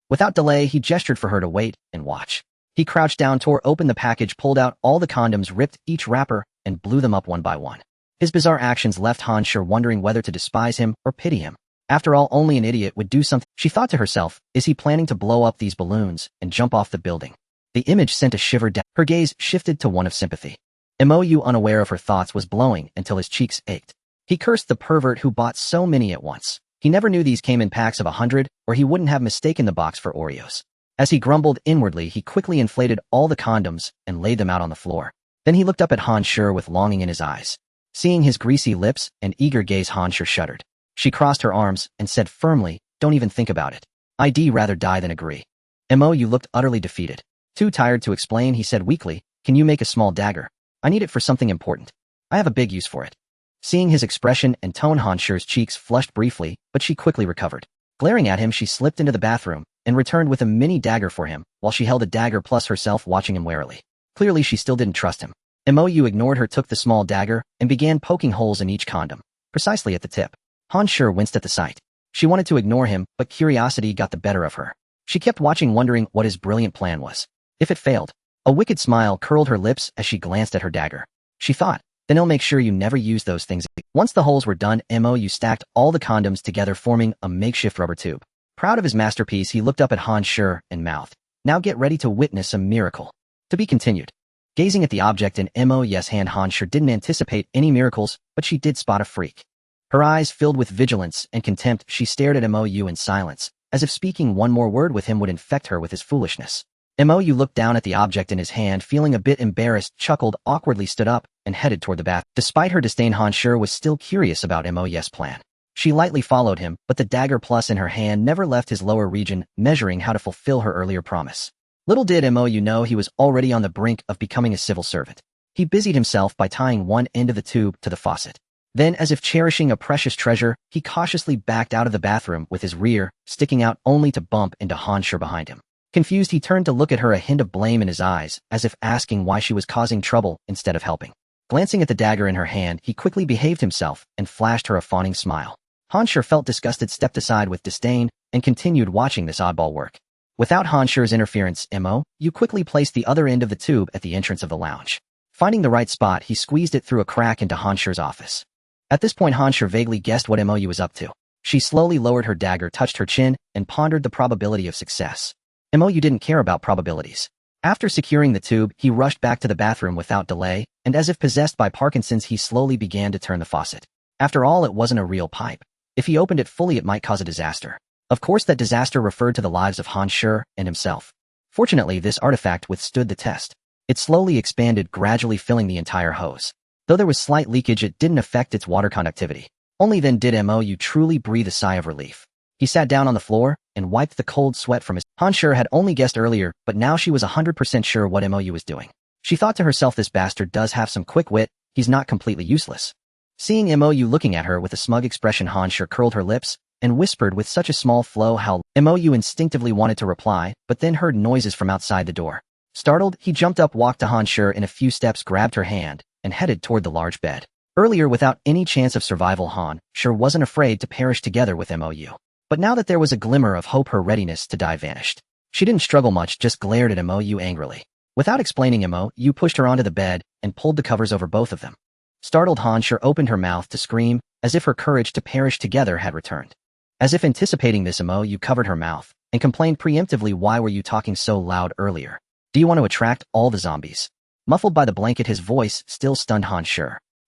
Without delay, he gestured for her to wait and watch. He crouched down, tore open the package, pulled out all the condoms, ripped each wrapper, and blew them up one by one. His bizarre actions left Han Shi wondering whether to despise him or pity him. After all, only an idiot would do something. She thought to herself, is he planning to blow up these balloons and jump off the building? The image sent a shiver down. Her gaze shifted to one of sympathy. Mou, unaware of her thoughts, was blowing until his cheeks ached. He cursed the pervert who bought so many at once. He never knew these came in packs of 100, or he wouldn't have mistaken the box for Oreos. As he grumbled inwardly, he quickly inflated all the condoms and laid them out on the floor. Then he looked up at Han Shi with longing in his eyes. Seeing his greasy lips and eager gaze, Han Shi shuddered. She crossed her arms and said firmly, "Don't even think about it. I'd rather die than agree." Mou looked utterly defeated. Too tired to explain, he said weakly, "Can you make a small dagger? I need it for something important. I have a big use for it." Seeing his expression and tone, Han Shi's cheeks flushed briefly, but she quickly recovered. Glaring at him, she slipped into the bathroom and returned with a mini dagger for him, while she held a dagger plus herself, watching him warily. Clearly, she still didn't trust him. Mou ignored her, took the small dagger, and began poking holes in each condom, precisely at the tip. Han Shi winced at the sight. She wanted to ignore him, but curiosity got the better of her. She kept watching, wondering what his brilliant plan was. If it failed, a wicked smile curled her lips as she glanced at her dagger. She thought, then he'll make sure you never use those things. Once the holes were done, Mou stacked all the condoms together, forming a makeshift rubber tube. Proud of his masterpiece, he looked up at Han Shi and mouthed, "Now get ready to witness a miracle." To be continued. Gazing at the object in Mou's hand, Han Shi didn't anticipate any miracles, but she did spot a freak. Her eyes filled with vigilance and contempt, she stared at Mou in silence, as if speaking one more word with him would infect her with his foolishness. Mou looked down at the object in his hand, feeling a bit embarrassed, chuckled awkwardly, stood up, and headed toward the bath. Despite her disdain, Han Shi was still curious about Mou's plan. She lightly followed him, but the dagger plus in her hand never left his lower region, measuring how to fulfill her earlier promise. Little did Mou know he was already on the brink of becoming a civil servant. He busied himself by tying one end of the tube to the faucet. Then, as if cherishing a precious treasure, he cautiously backed out of the bathroom with his rear sticking out, only to bump into Han Shi behind him. Confused, he turned to look at her, a hint of blame in his eyes, as if asking why she was causing trouble instead of helping. Glancing at the dagger in her hand, he quickly behaved himself and flashed her a fawning smile. Han Shi felt disgusted, stepped aside with disdain, and continued watching this oddball work. Without Han Shi's interference, Mou quickly placed the other end of the tube at the entrance of the lounge. Finding the right spot, he squeezed it through a crack into Han Shi's office. At this point, Han Shi vaguely guessed what Mou was up to. She slowly lowered her dagger, touched her chin, and pondered the probability of success. Mou didn't care about probabilities. After securing the tube, he rushed back to the bathroom without delay, and as if possessed by Parkinson's, he slowly began to turn the faucet. After all, it wasn't a real pipe. If he opened it fully, it might cause a disaster. Of course, that disaster referred to the lives of Han Shi and himself. Fortunately, this artifact withstood the test. It slowly expanded, gradually filling the entire hose. Though there was slight leakage, it didn't affect its water conductivity. Only then did Mou truly breathe a sigh of relief. He sat down on the floor and wiped the cold sweat from his. Han Shi had only guessed earlier, but now she was 100% sure what Mou was doing. She thought to herself, this bastard does have some quick wit, he's not completely useless. Seeing Mou looking at her with a smug expression, Han Shi curled her lips and whispered with such a small flow how Mou instinctively wanted to reply, but then heard noises from outside the door. Startled, he jumped up, walked to Han Shi in a few steps, grabbed her hand, and headed toward the large bed. Earlier, without any chance of survival, Han Shi wasn't afraid to perish together with Mou. But now that there was a glimmer of hope, her readiness to die vanished. She didn't struggle much, just glared at Mou angrily. Without explaining, Mou pushed her onto the bed and pulled the covers over both of them. Startled, Han Shi opened her mouth to scream, as if her courage to perish together had returned. As if anticipating this, Mou covered her mouth and complained preemptively, "Why were you talking so loud earlier? Do you want to attract all the zombies?" Muffled by the blanket, his voice still stunned Han Shi.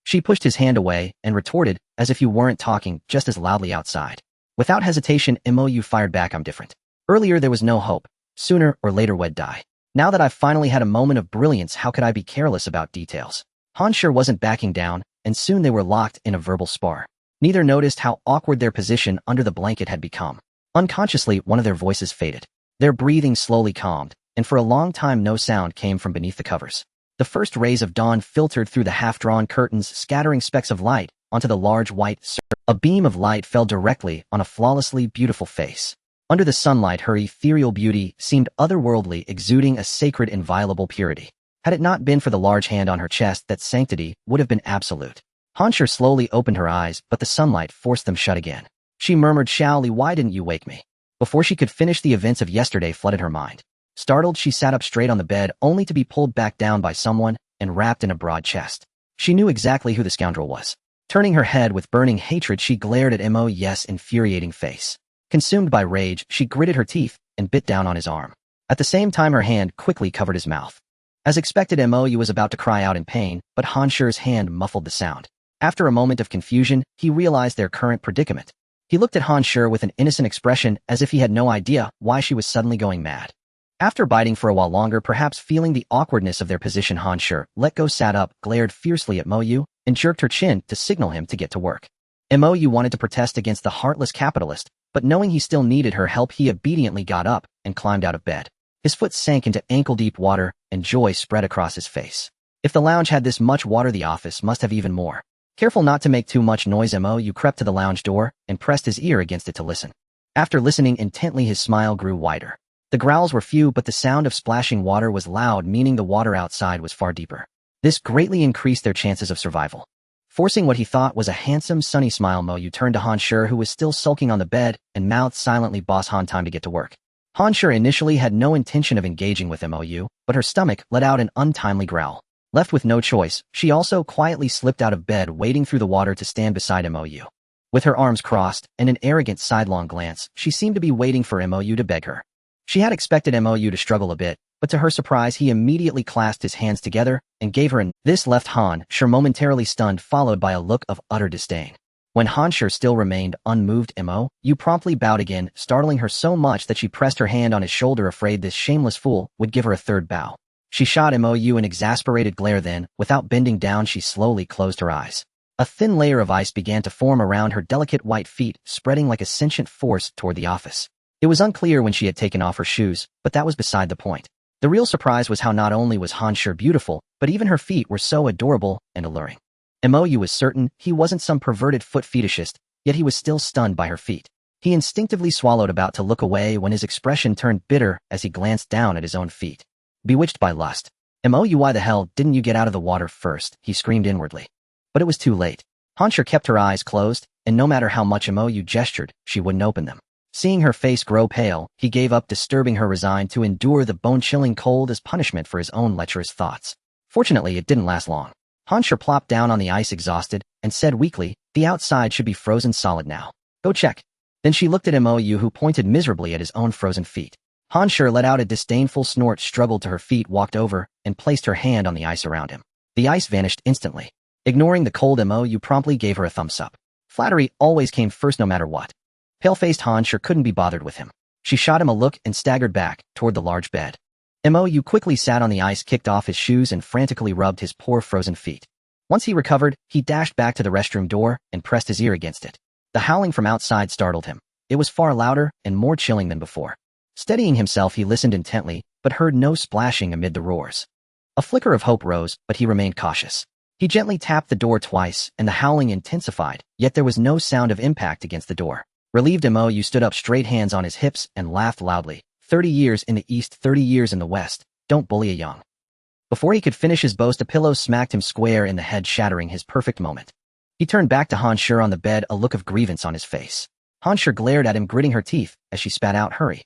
She pushed his hand away and retorted, "As if you weren't talking just as loudly outside." Without hesitation, Mou fired back, "I'm different. Earlier there was no hope. Sooner or later we'd die. Now that I've finally had a moment of brilliance, how could I be careless about details?" Han Shi wasn't backing down, and soon they were locked in a verbal spar. Neither noticed how awkward their position under the blanket had become. Unconsciously, one of their voices faded. Their breathing slowly calmed, and for a long time no sound came from beneath the covers. The first rays of dawn filtered through the half-drawn curtains, scattering specks of light onto the large white surface. A beam of light fell directly on a flawlessly beautiful face. Under the sunlight, her ethereal beauty seemed otherworldly, exuding a sacred, inviolable purity. Had it not been for the large hand on her chest, that sanctity would have been absolute. Han Shi slowly opened her eyes, but the sunlight forced them shut again. She murmured, "Shaoli, why didn't you wake me?" Before she could finish, the events of yesterday flooded her mind. Startled, she sat up straight on the bed, only to be pulled back down by someone and wrapped in a broad chest. She knew exactly who the scoundrel was. Turning her head with burning hatred, she glared at Mo's infuriating face. Consumed by rage, she gritted her teeth and bit down on his arm. At the same time, her hand quickly covered his mouth. As expected, Mo was about to cry out in pain, but Han Shi's hand muffled the sound. After a moment of confusion, he realized their current predicament. He looked at Han Shi with an innocent expression, as if he had no idea why she was suddenly going mad. After biting for a while longer, perhaps feeling the awkwardness of their position, Han Shi let go, sat up, glared fiercely at Mo, and jerked her chin to signal him to get to work. Mo wanted to protest against the heartless capitalist, but knowing he still needed her help, he obediently got up and climbed out of bed. His foot sank into ankle-deep water, and joy spread across his face. If the lounge had this much water, the office must have even more. Careful not to make too much noise, Mo crept to the lounge door and pressed his ear against it to listen. After listening intently, his smile grew wider. The growls were few, but the sound of splashing water was loud, meaning the water outside was far deeper. This greatly increased their chances of survival. Forcing what he thought was a handsome, sunny smile, Mo turned to Han Shi, who was still sulking on the bed, and mouthed silently, "Boss Han, time to get to work." Han Shi initially had no intention of engaging with Mo, but her stomach let out an untimely growl. Left with no choice, she also quietly slipped out of bed, wading through the water to stand beside Mo. With her arms crossed and an arrogant sidelong glance, she seemed to be waiting for Mo to beg her. She had expected Mo to struggle a bit, but to her surprise, he immediately clasped his hands together and gave her This left Han Shi momentarily stunned, followed by a look of utter disdain. When Han Shi still remained unmoved, Mo promptly bowed again, startling her so much that she pressed her hand on his shoulder, afraid this shameless fool would give her a third bow. She shot Mo an exasperated glare, then, without bending down, she slowly closed her eyes. A thin layer of ice began to form around her delicate white feet, spreading like a sentient force toward the office. It was unclear when she had taken off her shoes, but that was beside the point. The real surprise was how not only was Han Shi beautiful, but even her feet were so adorable and alluring. Mo was certain he wasn't some perverted foot fetishist, yet he was still stunned by her feet. He instinctively swallowed, about to look away, when his expression turned bitter as he glanced down at his own feet. Bewitched by lust. Mo, why the hell didn't you get out of the water first? He screamed inwardly. But it was too late. Han Shi kept her eyes closed, and no matter how much Mo gestured, she wouldn't open them. Seeing her face grow pale, he gave up, disturbing her, resigned to endure the bone-chilling cold as punishment for his own lecherous thoughts. Fortunately, it didn't last long. Han Shi plopped down on the ice exhausted, and said weakly, "The outside should be frozen solid now. Go check." Then she looked at Mo, who pointed miserably at his own frozen feet. Han Shi let out a disdainful snort, struggled to her feet, walked over, and placed her hand on the ice around him. The ice vanished instantly. Ignoring the cold, Mo promptly gave her a thumbs up. Flattery always came first, no matter what. Pale-faced Han Shi couldn't be bothered with him. She shot him a look and staggered back toward the large bed. Mo quickly sat on the ice, kicked off his shoes, and frantically rubbed his poor frozen feet. Once he recovered, he dashed back to the restroom door and pressed his ear against it. The howling from outside startled him. It was far louder and more chilling than before. Steadying himself, he listened intently, but heard no splashing amid the roars. A flicker of hope rose, but he remained cautious. He gently tapped the door twice, and the howling intensified, yet there was no sound of impact against the door. Relieved, Mo stood up straight, hands on his hips, and laughed loudly. 30 years in the East, 30 years in the West. Don't bully a young. Before he could finish his boast, a pillow smacked him square in the head, shattering his perfect moment. He turned back to Han Shi on the bed, a look of grievance on his face. Han Shi glared at him, gritting her teeth, as she spat out, "Hurry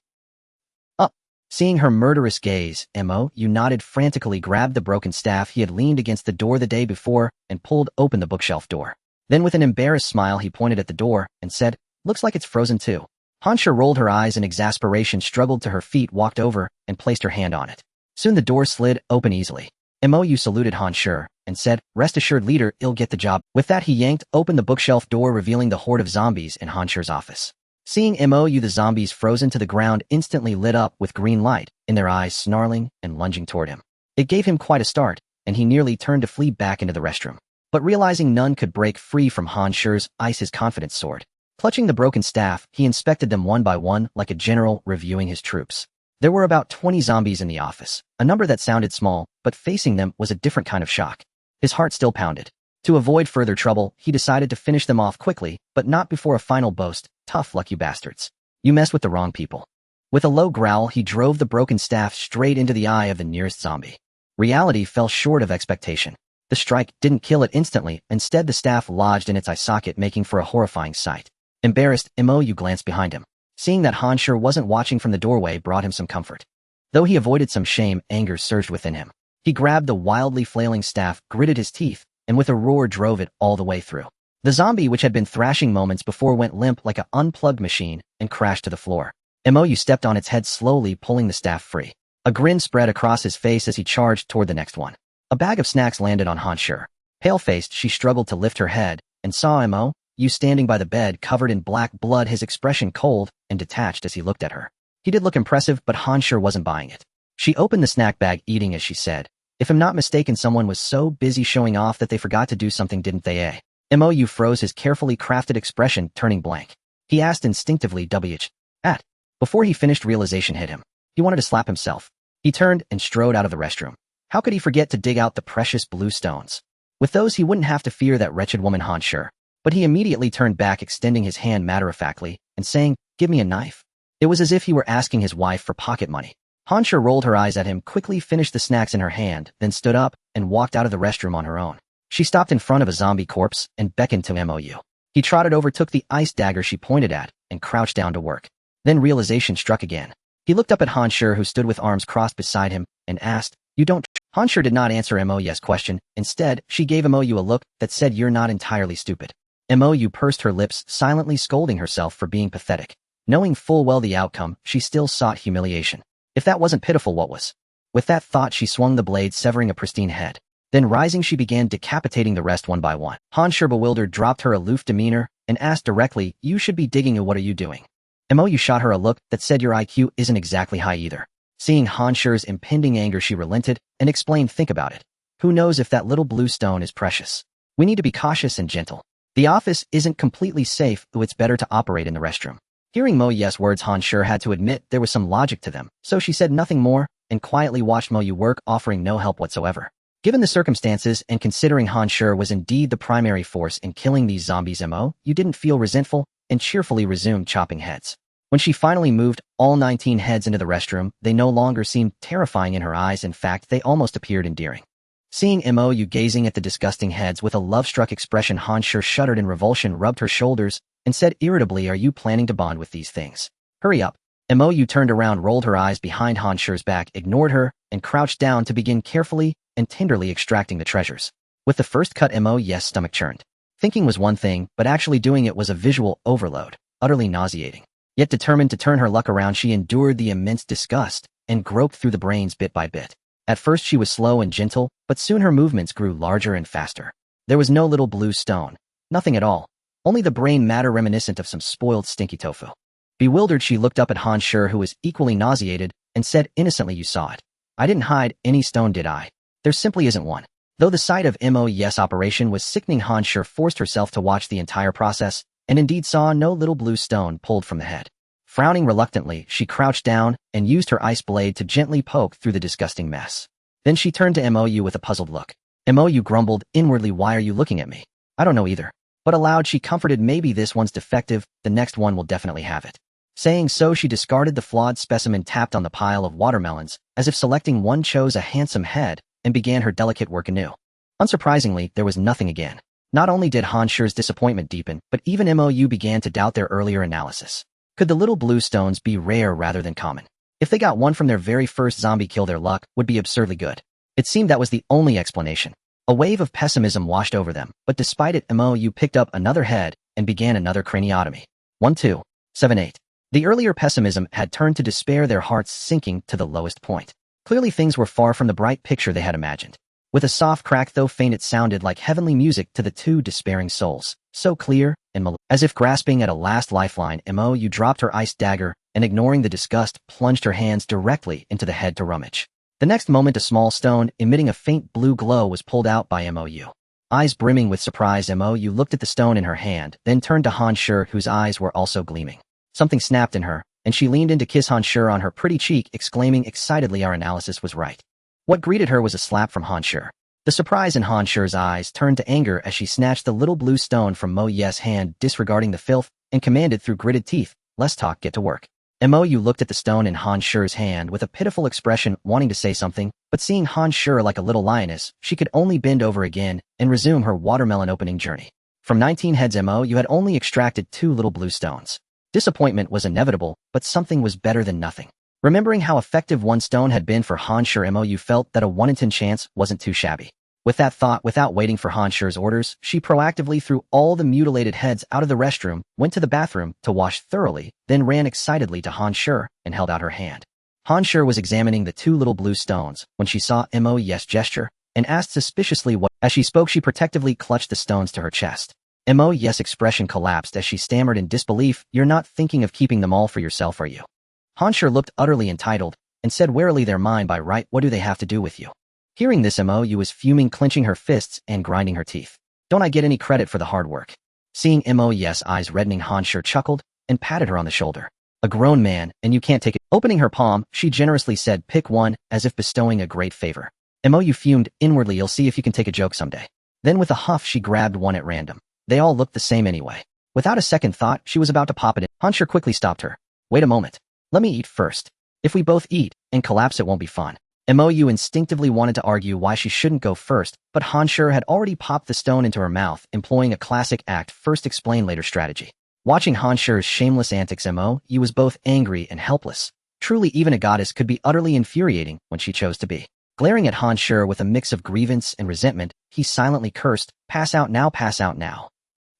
up." Seeing her murderous gaze, Mo nodded frantically, grabbed the broken staff he had leaned against the door the day before, and pulled open the bookshelf door. Then with an embarrassed smile, he pointed at the door and said, "Looks like it's frozen too." Han Shi rolled her eyes in exasperation, struggled to her feet, walked over, and placed her hand on it. Soon the door slid open easily. Mo saluted Han Shi and said, "Rest assured, leader, he'll get the job." With that, he yanked open the bookshelf door, revealing the horde of zombies in Han Shi's office. Seeing Mo, the zombies frozen to the ground instantly lit up with green light in their eyes, snarling and lunging toward him. It gave him quite a start, and he nearly turned to flee back into the restroom. But realizing none could break free from Han Shi's ice, his confidence soared. Clutching the broken staff, he inspected them one by one like a general reviewing his troops. There were about 20 zombies in the office, a number that sounded small, but facing them was a different kind of shock. His heart still pounded. To avoid further trouble, he decided to finish them off quickly, but not before a final boast. "Tough luck, you bastards. You messed with the wrong people. With a low growl, he drove the broken staff straight into the eye of the nearest zombie. Reality fell short of expectation. The strike didn't kill it instantly. Instead, the staff lodged in its eye socket, making for a horrifying sight. Embarrassed, Mo glanced behind him. Seeing that Han Shi wasn't watching from the doorway brought him some comfort. Though he avoided some shame, anger surged within him. He grabbed the wildly flailing staff, gritted his teeth, and with a roar drove it all the way through. The zombie, which had been thrashing moments before, went limp like an unplugged machine and crashed to the floor. Mo stepped on its head slowly, pulling the staff free. A grin spread across his face as he charged toward the next one. A bag of snacks landed on Han Shi. Pale-faced, she struggled to lift her head and saw Mo standing by the bed covered in black blood, his expression cold and detached as he looked at her. He did look impressive, but Han Shi wasn't buying it. She opened the snack bag, eating as she said, "If I'm not mistaken, someone was so busy showing off that they forgot to do something, didn't they, eh?" Mo froze, his carefully crafted expression turning blank. He asked instinctively, "WH at?" Before he finished, realization hit him. He wanted to slap himself. He turned and strode out of the restroom. How could he forget to dig out the precious blue stones? With those, he wouldn't have to fear that wretched woman Han Shi. But he immediately turned back, extending his hand matter-of-factly and saying, "Give me a knife." It was as if he were asking his wife for pocket money. Han Shi rolled her eyes at him, quickly finished the snacks in her hand, then stood up and walked out of the restroom on her own. She stopped in front of a zombie corpse and beckoned to Mo. He trotted over, took the ice dagger she pointed at, and crouched down to work. Then realization struck again. He looked up at Han Shi, who stood with arms crossed beside him, and asked, "You don't?" Han Shi did not answer Mo's question. Instead, she gave Mo a look that said, "You're not entirely stupid." Mo pursed her lips, silently scolding herself for being pathetic. Knowing full well the outcome, she still sought humiliation. If that wasn't pitiful, what was? With that thought, she swung the blade, severing a pristine head. Then rising, she began decapitating the rest one by one. Han Shi, bewildered, dropped her aloof demeanor and asked directly, "You should be digging, and what are you doing?" Mo shot her a look that said, "Your IQ isn't exactly high either." Seeing Han Shi's impending anger, she relented and explained, "Think about it. Who knows if that little blue stone is precious? We need to be cautious and gentle. The office isn't completely safe, though it's better to operate in the restroom." Hearing Mo's words, Han Shi had to admit there was some logic to them, so she said nothing more and quietly watched Mo work, offering no help whatsoever. Given the circumstances and considering Han Shi was indeed the primary force in killing these zombies, Mo didn't feel resentful and cheerfully resumed chopping heads. When she finally moved all 19 heads into the restroom, they no longer seemed terrifying in her eyes. In fact, they almost appeared endearing. Seeing Mo gazing at the disgusting heads with a love-struck expression, Han Shi shuddered in revulsion, rubbed her shoulders, and said irritably, "Are you planning to bond with these things? Hurry up." Mo turned around, rolled her eyes behind Han Shi's back, ignored her, and crouched down to begin carefully and tenderly extracting the treasures. With the first cut, Mo's stomach churned. Thinking was one thing, but actually doing it was a visual overload, utterly nauseating. Yet determined to turn her luck around, she endured the immense disgust and groped through the brains bit by bit. At first she was slow and gentle, but soon her movements grew larger and faster. There was no little blue stone. Nothing at all. Only the brain matter reminiscent of some spoiled stinky tofu. Bewildered, she looked up at Han Shi, who was equally nauseated, and said innocently, "You saw it. I didn't hide any stone, did I? There simply isn't one." Though the sight of Mo's operation was sickening, Han Shi forced herself to watch the entire process, and indeed saw no little blue stone pulled from the head. Frowning reluctantly, she crouched down and used her ice blade to gently poke through the disgusting mess. Then she turned to Mo with a puzzled look. Mo grumbled inwardly, "Why are you looking at me?" "I don't know either." But aloud she comforted, "Maybe this one's defective, the next one will definitely have it." Saying so, she discarded the flawed specimen, tapped on the pile of watermelons, as if selecting one chose a handsome head, and began her delicate work anew. Unsurprisingly, there was nothing again. Not only did Han Shi's disappointment deepen, but even Mo began to doubt their earlier analysis. Could the little blue stones be rare rather than common? If they got one from their very first zombie kill, their luck would be absurdly good. It seemed that was the only explanation. A wave of pessimism washed over them, but despite it, Mo picked up another head and began another craniotomy. 1, 2, 7, 8. The earlier pessimism had turned to despair, their hearts sinking to the lowest point. Clearly things were far from the bright picture they had imagined. With a soft crack, though faint, it sounded like heavenly music to the two despairing souls, so clear and as if grasping at a last lifeline. Mo dropped her ice dagger and, ignoring the disgust, plunged her hands directly into the head to rummage. The next moment, a small stone, emitting a faint blue glow, was pulled out by Mo. Eyes brimming with surprise, Mo looked at the stone in her hand, then turned to Han Shi, whose eyes were also gleaming. Something snapped in her, and she leaned in to kiss Han Shi on her pretty cheek, exclaiming excitedly, "Our analysis was right." What greeted her was a slap from Han Shi. The surprise in Han Shi's eyes turned to anger as she snatched the little blue stone from Mo's hand, disregarding the filth, and commanded through gritted teeth, Let's talk, get to work. Mo looked at the stone in Han Shi's hand with a pitiful expression, wanting to say something, but seeing Han Shi like a little lioness, she could only bend over again and resume her watermelon opening journey. From 19 heads Mo had only extracted 2 little blue stones. Disappointment was inevitable, but something was better than nothing. Remembering how effective one stone had been for Han Shi, Mo felt that a 1 in 10 chance wasn't too shabby. With that thought, without waiting for Han Shi's orders, she proactively threw all the mutilated heads out of the restroom, went to the bathroom to wash thoroughly, then ran excitedly to Han Shi and held out her hand. Han Shi was examining the 2 little blue stones when she saw Mo's gesture and asked suspiciously what. As she spoke, she protectively clutched the stones to her chest. Mo's expression collapsed as she stammered in disbelief, "You're not thinking of keeping them all for yourself, are you?" Han Shi looked utterly entitled and said warily, "They're mine by right, what do they have to do with you?" Hearing this, Mo was fuming, clenching her fists and grinding her teeth. "Don't I get any credit for the hard work?" Seeing Mo's eyes reddening, Han Shi chuckled and patted her on the shoulder. "A grown man, and you can't take it." Opening her palm, she generously said, "Pick one," as if bestowing a great favor. Mo fumed inwardly, "You'll see if you can take a joke someday." Then with a huff, she grabbed one at random. They all looked the same anyway. Without a second thought, she was about to pop it in. Han Shi quickly stopped her. "Wait a moment. Let me eat first. If we both eat and collapse, it won't be fun." Mo instinctively wanted to argue why she shouldn't go first, but Han Shi had already popped the stone into her mouth, employing a classic act first explain later strategy. Watching Han Shi's shameless antics, Mo was both angry and helpless. Truly, even a goddess could be utterly infuriating when she chose to be. Glaring at Han Shi with a mix of grievance and resentment, he silently cursed, pass out now, pass out now."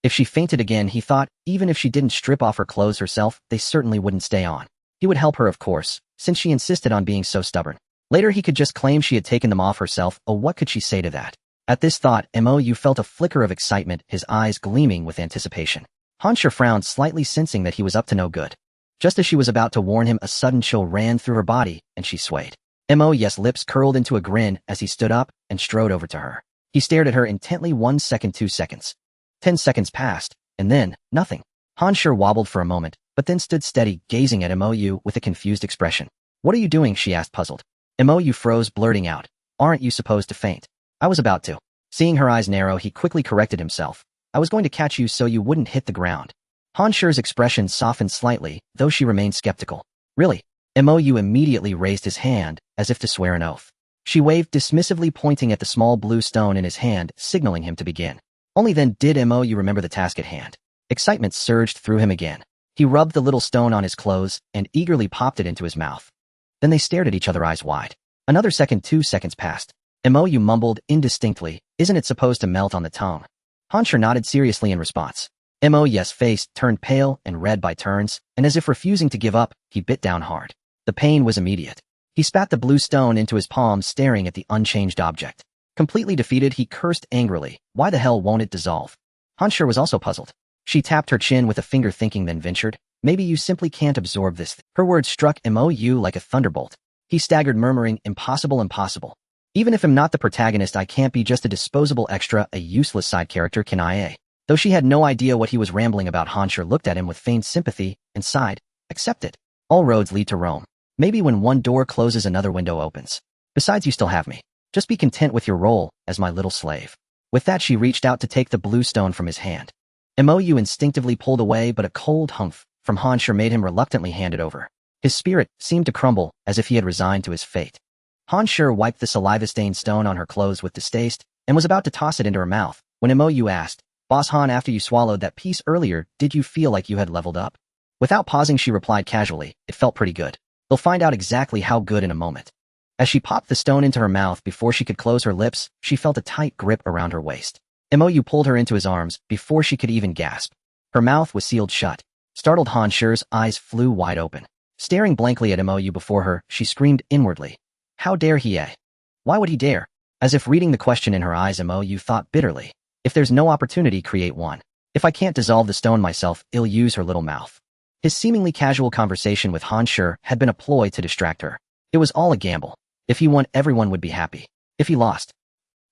If she fainted again, he thought, even if she didn't strip off her clothes herself, they certainly wouldn't stay on. He would help her, of course, since she insisted on being so stubborn. Later he could just claim she had taken them off herself. Oh, what could she say to that? At this thought, Mo felt a flicker of excitement, his eyes gleaming with anticipation. Han Shi frowned slightly, sensing that he was up to no good. Just as she was about to warn him, a sudden chill ran through her body, and she swayed. Mo's lips curled into a grin as he stood up and strode over to her. He stared at her intently. 1 second, 2 seconds. 10 seconds passed, and then, nothing. Han Shi wobbled for a moment, but then stood steady, gazing at Mo with a confused expression. "What are you doing?" she asked, puzzled. Mo froze, blurting out, "Aren't you supposed to faint?" "I was about to." Seeing her eyes narrow, he quickly corrected himself. "I was going to catch you so you wouldn't hit the ground." Han Shi's expression softened slightly, though she remained skeptical. "Really?" Mo immediately raised his hand, as if to swear an oath. She waved dismissively, pointing at the small blue stone in his hand, signaling him to begin. Only then did Mo remember the task at hand. Excitement surged through him again. He rubbed the little stone on his clothes and eagerly popped it into his mouth. Then they stared at each other, eyes wide. Another second, 2 seconds passed. Mo mumbled indistinctly, "Isn't it supposed to melt on the tongue?" Han Shi nodded seriously in response. Mo's face turned pale and red by turns, and as if refusing to give up, he bit down hard. The pain was immediate. He spat the blue stone into his palm, staring at the unchanged object. Completely defeated, he cursed angrily, "Why the hell won't it dissolve?" Han Shi was also puzzled. She tapped her chin with a finger, thinking, then ventured, "Maybe you simply can't absorb this." Her words struck Mo like a thunderbolt. He staggered, murmuring, "Impossible, impossible. Even if I'm not the protagonist, I can't be just a disposable extra, a useless side character, can I?" Though she had no idea what he was rambling about, Han Shi looked at him with feigned sympathy and sighed, "Accept it. All roads lead to Rome. Maybe when one door closes, another window opens. Besides, you still have me. Just be content with your role as my little slave." With that, she reached out to take the blue stone from his hand. Mo instinctively pulled away, but a cold humph from Han Shi made him reluctantly hand it over. His spirit seemed to crumble, as if he had resigned to his fate. Han Shi wiped the saliva-stained stone on her clothes with distaste and was about to toss it into her mouth when Mo asked, "Boss Han, after you swallowed that piece earlier, did you feel like you had leveled up?" Without pausing, she replied casually, "It felt pretty good. They'll find out exactly how good in a moment." As she popped the stone into her mouth before she could close her lips, she felt a tight grip around her waist. Mo pulled her into his arms before she could even gasp. Her mouth was sealed shut. Startled, Han Shi's eyes flew wide open. Staring blankly at Mo before her, she screamed inwardly, "How dare he, eh? Why would he dare?" As if reading the question in her eyes, Mo thought bitterly, "If there's no opportunity, create one. If I can't dissolve the stone myself, I'll use her little mouth." His seemingly casual conversation with Han Shi had been a ploy to distract her. It was all a gamble. If he won, everyone would be happy. If he lost,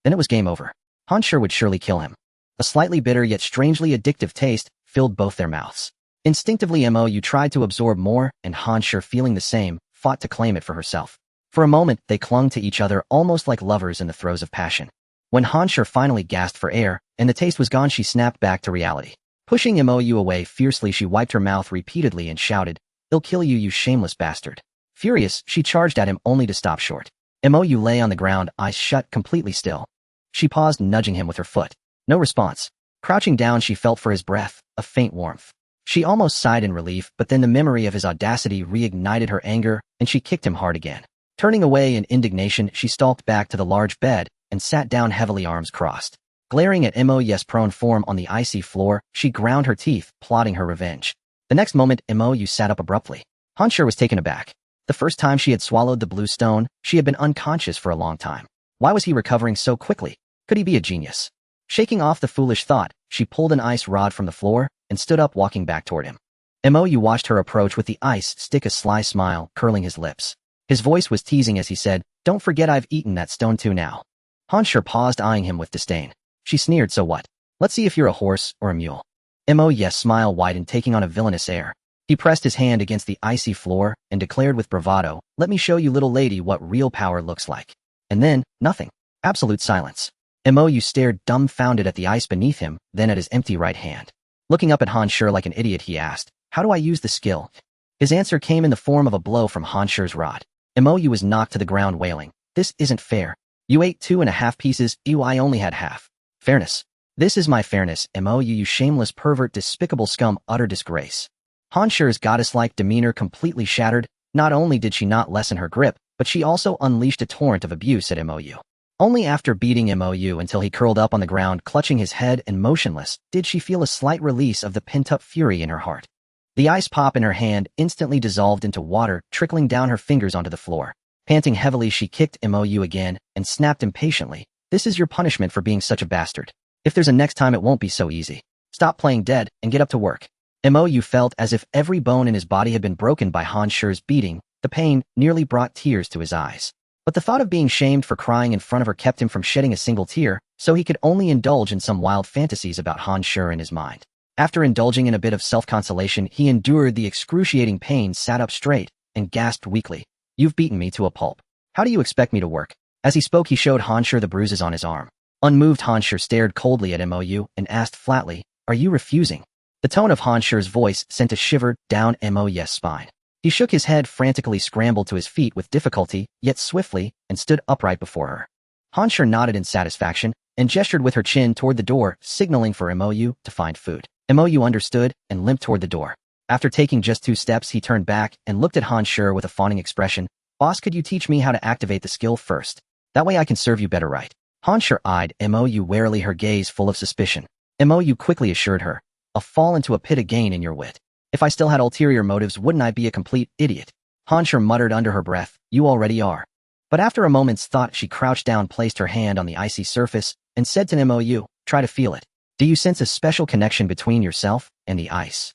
then it was game over. Han Shi would surely kill him. A slightly bitter yet strangely addictive taste filled both their mouths. Instinctively, Mo tried to absorb more, and Han Shi, feeling the same, fought to claim it for herself. For a moment, they clung to each other almost like lovers in the throes of passion. When Han Shi finally gasped for air, and the taste was gone, she snapped back to reality. Pushing MOU away fiercely, she wiped her mouth repeatedly and shouted, "I'll kill you, you shameless bastard." Furious, she charged at him only to stop short. MOU lay on the ground, eyes shut, completely still. She paused, nudging him with her foot. No response. Crouching down, she felt for his breath, a faint warmth. She almost sighed in relief, but then the memory of his audacity reignited her anger, and she kicked him hard again. Turning away in indignation, she stalked back to the large bed and sat down heavily, arms crossed. Glaring at MOU's prone form on the icy floor, she ground her teeth, plotting her revenge. The next moment, MOU sat up abruptly. Han Shi was taken aback. The first time she had swallowed the blue stone, she had been unconscious for a long time. Why was he recovering so quickly? Could he be a genius? Shaking off the foolish thought, she pulled an ice rod from the floor and stood up, walking back toward him. MOU watched her approach with the ice stick, a sly smile curling his lips. His voice was teasing as he said, "Don't forget I've eaten that stone too now." Han Shi paused, eyeing him with disdain. She sneered, "So what? Let's see if you're a horse or a mule." MOU's smile widened, taking on a villainous air. He pressed his hand against the icy floor and declared with bravado, "Let me show you, little lady, what real power looks like." And then, nothing. Absolute silence. MOU stared dumbfounded at the ice beneath him, then at his empty right hand. Looking up at Han Shi like an idiot, he asked, "How do I use the skill?" His answer came in the form of a blow from Han Shi's rod. MOU was knocked to the ground, wailing, "This isn't fair. You ate 2.5 pieces, I only had half. Fairness. This is my fairness, MOU, you shameless pervert, despicable scum, utter disgrace." Han Shi's goddess-like demeanor completely shattered. Not only did she not lessen her grip, but she also unleashed a torrent of abuse at MOU. Only after beating MOU until he curled up on the ground, clutching his head and motionless, did she feel a slight release of the pent-up fury in her heart. The ice pop in her hand instantly dissolved into water, trickling down her fingers onto the floor. Panting heavily, she kicked MOU again and snapped impatiently, "This is your punishment for being such a bastard. If there's a next time, it won't be so easy. Stop playing dead and get up to work." MOU felt as if every bone in his body had been broken by Han Shi's beating. The pain nearly brought tears to his eyes. But the thought of being shamed for crying in front of her kept him from shedding a single tear, so he could only indulge in some wild fantasies about Han Shi in his mind. After indulging in a bit of self-consolation, he endured the excruciating pain, sat up straight, and gasped weakly, "You've beaten me to a pulp. How do you expect me to work?" As he spoke, he showed Han Shi the bruises on his arm. Unmoved, Han Shi stared coldly at MOU and asked flatly, "Are you refusing?" The tone of Han Shi's voice sent a shiver down MOU's spine. He shook his head, frantically scrambled to his feet with difficulty, yet swiftly, and stood upright before her. Han Shi nodded in satisfaction and gestured with her chin toward the door, signaling for MOU to find food. MOU understood and limped toward the door. After taking just 2 steps, he turned back and looked at Han Shi with a fawning expression. "Boss, could you teach me how to activate the skill first? That way I can serve you better, right?" Han Shi eyed MOU warily, her gaze full of suspicion. MOU quickly assured her, "I'll fall into a pit again in your wit. If I still had ulterior motives, wouldn't I be a complete idiot?" Han Shi muttered under her breath, "You already are." But after a moment's thought, she crouched down, placed her hand on the icy surface, and said to MOU, "Try to feel it. Do you sense a special connection between yourself and the ice?"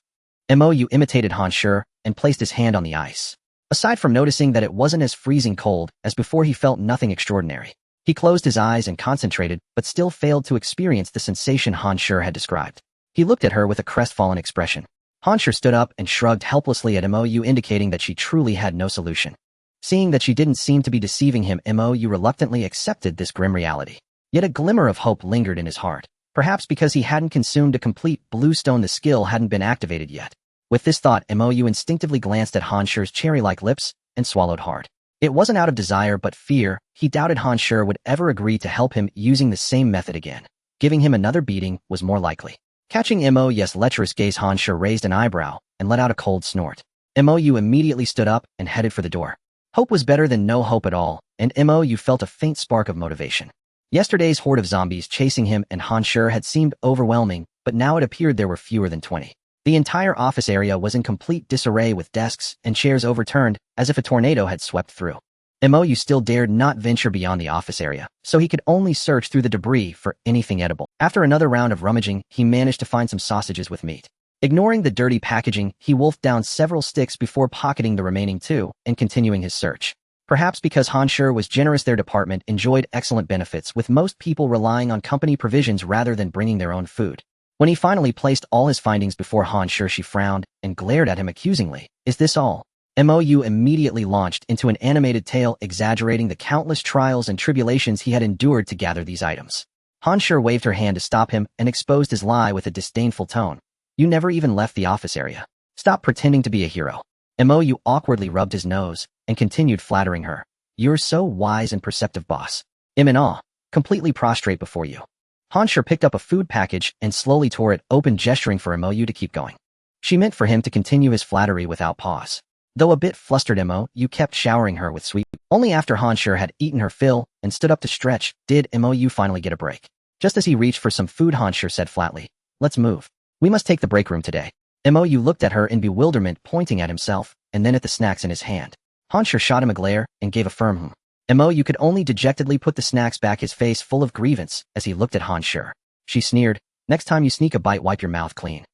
MOU imitated Han Shi and placed his hand on the ice. Aside from noticing that it wasn't as freezing cold as before, he felt nothing extraordinary. He closed his eyes and concentrated, but still failed to experience the sensation Han Shi had described. He looked at her with a crestfallen expression. Han Shi stood up and shrugged helplessly at MOU, indicating that she truly had no solution. Seeing that she didn't seem to be deceiving him, MOU reluctantly accepted this grim reality. Yet a glimmer of hope lingered in his heart. Perhaps because he hadn't consumed a complete blue stone, the skill hadn't been activated yet. With this thought, MOU instinctively glanced at Han Shi's cherry-like lips and swallowed hard. It wasn't out of desire but fear. He doubted Han Shi would ever agree to help him using the same method again. Giving him another beating was more likely. Catching MOU's lecherous gaze, Han Shi raised an eyebrow and let out a cold snort. MOU immediately stood up and headed for the door. Hope was better than no hope at all, and MOU felt a faint spark of motivation. Yesterday's horde of zombies chasing him and Han Shi had seemed overwhelming, but now it appeared there were fewer than 20. The entire office area was in complete disarray, with desks and chairs overturned as if a tornado had swept through. MOU still dared not venture beyond the office area, so he could only search through the debris for anything edible. After another round of rummaging, he managed to find some sausages with meat. Ignoring the dirty packaging, he wolfed down several sticks before pocketing the remaining 2 and continuing his search. Perhaps because Han Shi was generous, their department enjoyed excellent benefits, with most people relying on company provisions rather than bringing their own food. When he finally placed all his findings before Han Shi, she frowned and glared at him accusingly. "Is this all?" MOU immediately launched into an animated tale exaggerating the countless trials and tribulations he had endured to gather these items. Han Shi waved her hand to stop him and exposed his lie with a disdainful tone. You never even left the office area. Stop pretending to be a hero. Mo awkwardly rubbed his nose and continued flattering her. You're so wise and perceptive, boss. I'm in awe, completely prostrate before you. Han Shi picked up a food package and slowly tore it open, gesturing for Mo to keep going. She meant for him to continue his flattery without pause. Though a bit flustered, Mo kept showering her with sweet. Only after Han Shi had eaten her fill and stood up to stretch did Mo finally get a break. Just as he reached for some food, Han Shi said flatly, "Let's move. We must take the break room today." Mo looked at her in bewilderment, pointing at himself and then at the snacks in his hand. Han Shi shot him a glare and gave a firm Mo could only dejectedly put the snacks back, his face full of grievance as he looked at Han Shi. She sneered, "Next time you sneak a bite, wipe your mouth clean."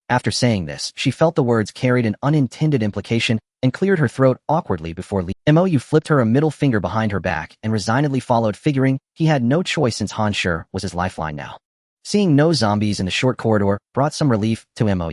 After saying this, she felt the words carried an unintended implication and cleared her throat awkwardly before leaving. Mo flipped her a middle finger behind her back and resignedly followed, figuring he had no choice since Han Shi was his lifeline now. Seeing no zombies in the short corridor brought some relief to Mo.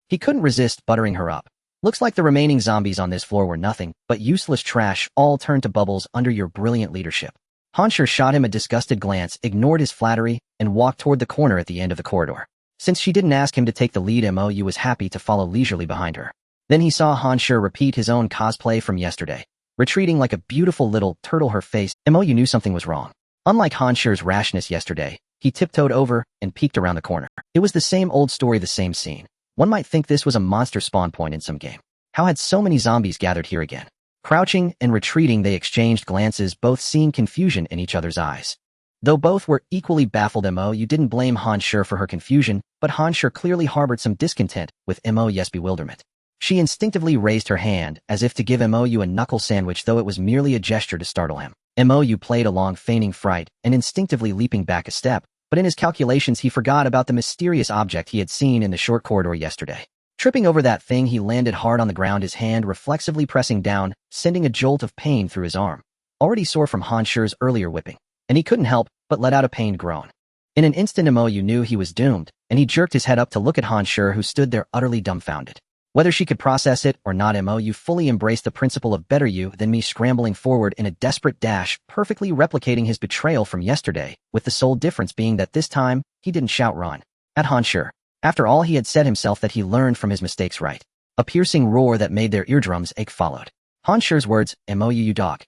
He couldn't resist buttering her up. "Looks like the remaining zombies on this floor were nothing but useless trash, all turned to bubbles under your brilliant leadership." Han Shi shot him a disgusted glance, ignored his flattery, and walked toward the corner at the end of the corridor. Since she didn't ask him to take the lead, Mo was happy to follow leisurely behind her. Then he saw Han Shi repeat his own cosplay from yesterday, retreating like a beautiful little turtle. Her face. Mo knew something was wrong. Unlike Han Shi's rashness yesterday, he tiptoed over and peeked around the corner. It was the same old story, the same scene. One might think this was a monster spawn point in some game. How had so many zombies gathered here again? Crouching and retreating, they exchanged glances, both seeing confusion in each other's eyes. Though both were equally baffled, Mo didn't blame Han Shi for her confusion, but Han Shi clearly harbored some discontent with Mo's bewilderment. She instinctively raised her hand as if to give Mo a knuckle sandwich, though it was merely a gesture to startle him. Mo played along, feigning fright and instinctively leaping back a step, but in his calculations he forgot about the mysterious object he had seen in the short corridor yesterday. Tripping over that thing, he landed hard on the ground, his hand reflexively pressing down, sending a jolt of pain through his arm, already sore from Han Shi's earlier whipping, and he couldn't help but let out a pained groan. In an instant, Mo knew he was doomed, and he jerked his head up to look at Han Shi, who stood there utterly dumbfounded. Whether she could process it or not, Mo fully embraced the principle of better you than me, scrambling forward in a desperate dash, perfectly replicating his betrayal from yesterday, with the sole difference being that this time, he didn't shout run at Han Shi. After all, he had said himself that he learned from his mistakes, right? A piercing roar that made their eardrums ache followed. Han Shi's words, "Mo, you dog"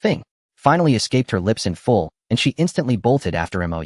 thing, finally escaped her lips in full, and she instantly bolted after Mo.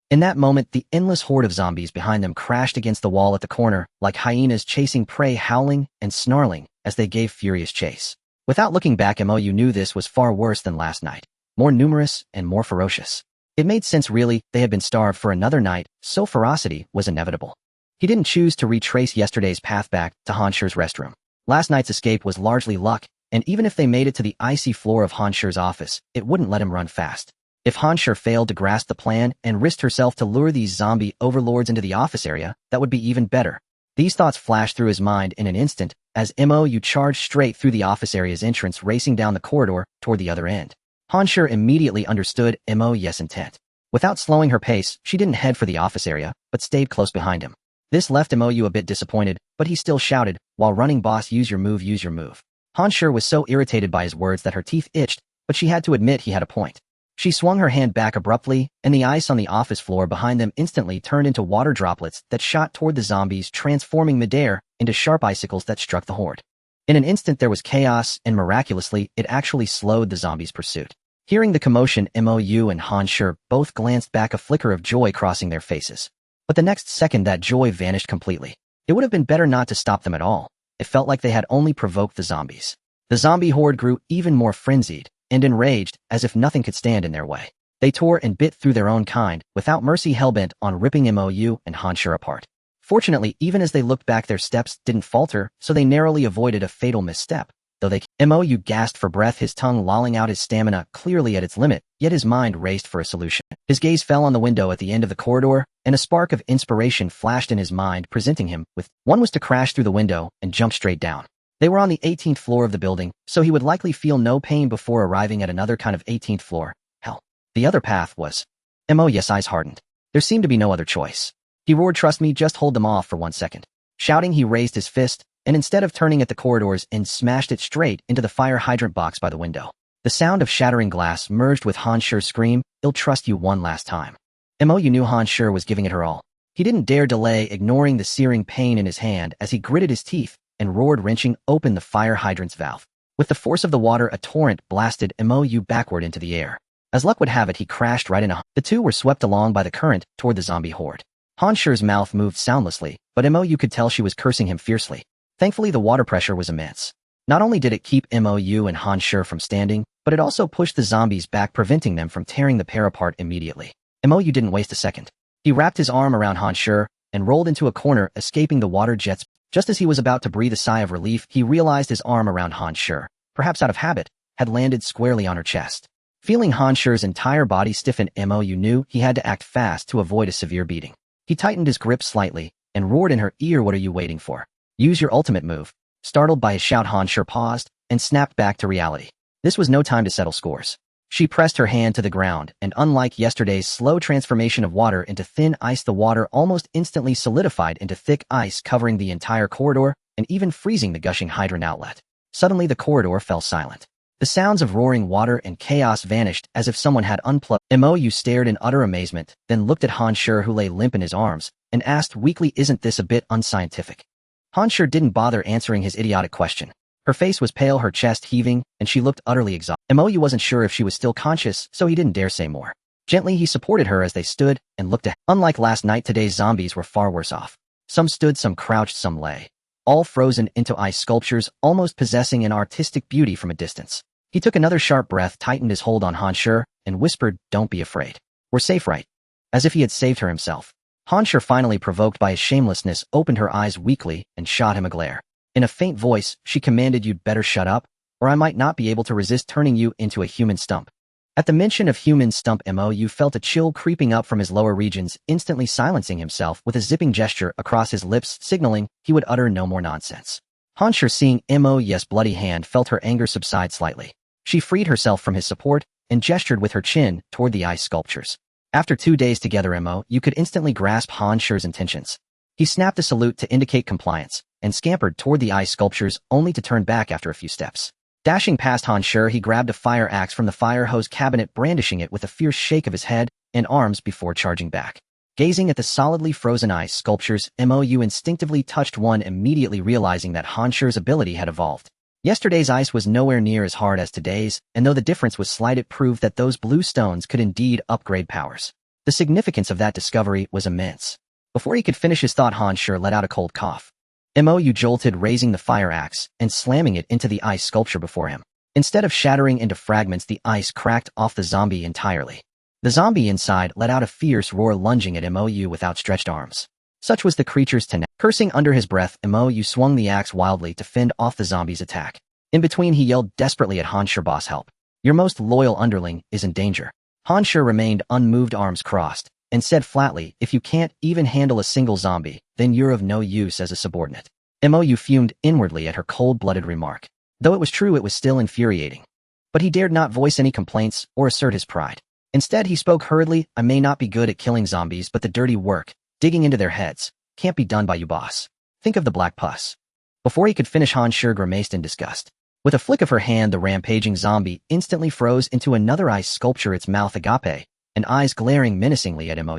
In that moment, the endless horde of zombies behind them crashed against the wall at the corner, like hyenas chasing prey, howling and snarling as they gave furious chase. Without looking back, Mo knew this was far worse than last night, more numerous and more ferocious. It made sense, really. They had been starved for another night, so ferocity was inevitable. He didn't choose to retrace yesterday's path back to Han Shi's restroom. Last night's escape was largely luck, and even if they made it to the icy floor of Han Shi's office, it wouldn't let him run fast. If Han Shi failed to grasp the plan and risked herself to lure these zombie overlords into the office area, that would be even better. These thoughts flashed through his mind in an instant as Mo charged straight through the office area's entrance, racing down the corridor toward the other end. Han Shi immediately understood Mo's intent. Without slowing her pace, she didn't head for the office area, but stayed close behind him. This left Mo a bit disappointed, but he still shouted, "While running, boss, use your move, use your move." Han Shi was so irritated by his words that her teeth itched, but she had to admit he had a point. She swung her hand back abruptly, and the ice on the office floor behind them instantly turned into water droplets that shot toward the zombies, transforming midair into sharp icicles that struck the horde. In an instant there was chaos, and miraculously, it actually slowed the zombies' pursuit. Hearing the commotion, Mo and Han Shi both glanced back, a flicker of joy crossing their faces. But the next second that joy vanished completely. It would have been better not to stop them at all. It felt like they had only provoked the zombies. The zombie horde grew even more frenzied and enraged, as if nothing could stand in their way. They tore and bit through their own kind, without mercy, hellbent on ripping Mo and Han Shi apart. Fortunately, even as they looked back, their steps didn't falter, so they narrowly avoided a fatal misstep. Though Mo gasped for breath, his tongue lolling out, his stamina clearly at its limit, yet his mind raced for a solution. His gaze fell on the window at the end of the corridor, and a spark of inspiration flashed in his mind, presenting him with one was to crash through the window and jump straight down. They were on the 18th floor of the building, so he would likely feel no pain before arriving at another kind of 18th floor. Hell, the other path was... Mo's eyes hardened. There seemed to be no other choice. He roared, "Trust me, just hold them off for 1 second." Shouting, he raised his fist, and instead of turning at the corridor's end, smashed it straight into the fire hydrant box by the window. The sound of shattering glass merged with Han Shi's scream, "I'll trust you one last time." Mo knew Han Shi was giving it her all. He didn't dare delay, ignoring the searing pain in his hand as he gritted his teeth and roared, wrenching open the fire hydrant's valve. With the force of the water, a torrent blasted Mo backward into the air. As luck would have it, he crashed right into. The two were swept along by the current toward the zombie horde. Han Shi's mouth moved soundlessly, but Mo could tell she was cursing him fiercely. Thankfully, the water pressure was immense. Not only did it keep Mo and Han Shi from standing, but it also pushed the zombies back, preventing them from tearing the pair apart immediately. Mo didn't waste a second. He wrapped his arm around Han Shi and rolled into a corner, escaping the water jets. Just as he was about to breathe a sigh of relief, he realized his arm around Han Shi, perhaps out of habit, had landed squarely on her chest. Feeling Han Shi's entire body stiffen, Mo knew he had to act fast to avoid a severe beating. He tightened his grip slightly and roared in her ear, "What are you waiting for? Use your ultimate move." Startled by his shout, Han Shi paused and snapped back to reality. This was no time to settle scores. She pressed her hand to the ground, and unlike yesterday's slow transformation of water into thin ice, the water almost instantly solidified into thick ice, covering the entire corridor and even freezing the gushing hydrant outlet. Suddenly, the corridor fell silent. The sounds of roaring water and chaos vanished as if someone had unplugged. Mo stared in utter amazement, then looked at Han Shi, who lay limp in his arms, and asked weakly, "Isn't this a bit unscientific?" Han Shi didn't bother answering his idiotic question. Her face was pale, her chest heaving, and she looked utterly exhausted. Mo wasn't sure if she was still conscious, so he didn't dare say more. Gently, he supported her as they stood and looked ahead. Unlike last night, today's zombies were far worse off. Some stood, some crouched, some lay, all frozen into ice sculptures, almost possessing an artistic beauty from a distance. He took another sharp breath, tightened his hold on Han Shi, and whispered, "Don't be afraid. We're safe, right?" As if he had saved her himself. Han Shi, finally provoked by his shamelessness, opened her eyes weakly and shot him a glare. In a faint voice, she commanded, "You'd better shut up, or I might not be able to resist turning you into a human stump." At the mention of human stump, Mo felt a chill creeping up from his lower regions, instantly silencing himself with a zipping gesture across his lips, signaling he would utter no more nonsense. Han Shi, seeing Mo's bloody hand, felt her anger subside slightly. She freed herself from his support and gestured with her chin toward the ice sculptures. After 2 days together, Mo could instantly grasp Han Shi's intentions. He snapped a salute to indicate compliance and scampered toward the ice sculptures, only to turn back after a few steps. Dashing past Han Shi, he grabbed a fire axe from the fire hose cabinet, brandishing it with a fierce shake of his head and arms before charging back. Gazing at the solidly frozen ice sculptures, Mo instinctively touched one, immediately realizing that Han Shi's ability had evolved. Yesterday's ice was nowhere near as hard as today's, and though the difference was slight, it proved that those blue stones could indeed upgrade powers. The significance of that discovery was immense. Before he could finish his thought, Han Shi let out a cold cough. Mo jolted, raising the fire axe and slamming it into the ice sculpture before him. Instead of shattering into fragments, the ice cracked off the zombie entirely. The zombie inside let out a fierce roar, lunging at Mo with outstretched arms. Such was the creature's tenacity. Cursing under his breath, Mo swung the axe wildly to fend off the zombie's attack. In between, he yelled desperately at Han Shi, "Boss, help. Your most loyal underling is in danger." Han Shi remained unmoved, arms crossed, and said flatly, "If you can't even handle a single zombie, then you're of no use as a subordinate." Mo fumed inwardly at her cold-blooded remark. Though it was true, it was still infuriating. But he dared not voice any complaints or assert his pride. Instead, he spoke hurriedly, "I may not be good at killing zombies, but the dirty work, digging into their heads, can't be done by you, boss. Think of the black pus." Before he could finish, Han Shi grimaced in disgust. With a flick of her hand, the rampaging zombie instantly froze into another ice sculpture, its mouth agape, and eyes glaring menacingly at Mo.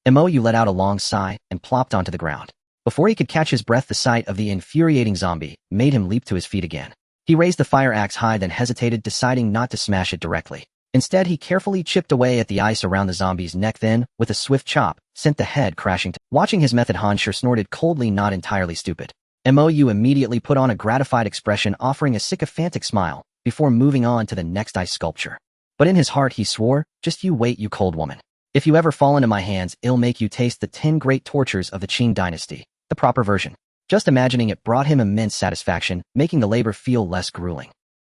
Mo let out a long sigh and plopped onto the ground. Before he could catch his breath, the sight of the infuriating zombie made him leap to his feet again. He raised the fire axe high, then hesitated, deciding not to smash it directly. Instead, he carefully chipped away at the ice around the zombie's neck, then, with a swift chop, sent the head crashing to. Watching his method, Han Shi snorted coldly, not entirely stupid. Mo immediately put on a gratified expression, offering a sycophantic smile, before moving on to the next ice sculpture. But in his heart he swore, "Just you wait, you cold woman. If you ever fall into my hands, I'll make you taste the 10 great tortures of the Qing dynasty, the proper version." Just imagining it brought him immense satisfaction, making the labor feel less grueling.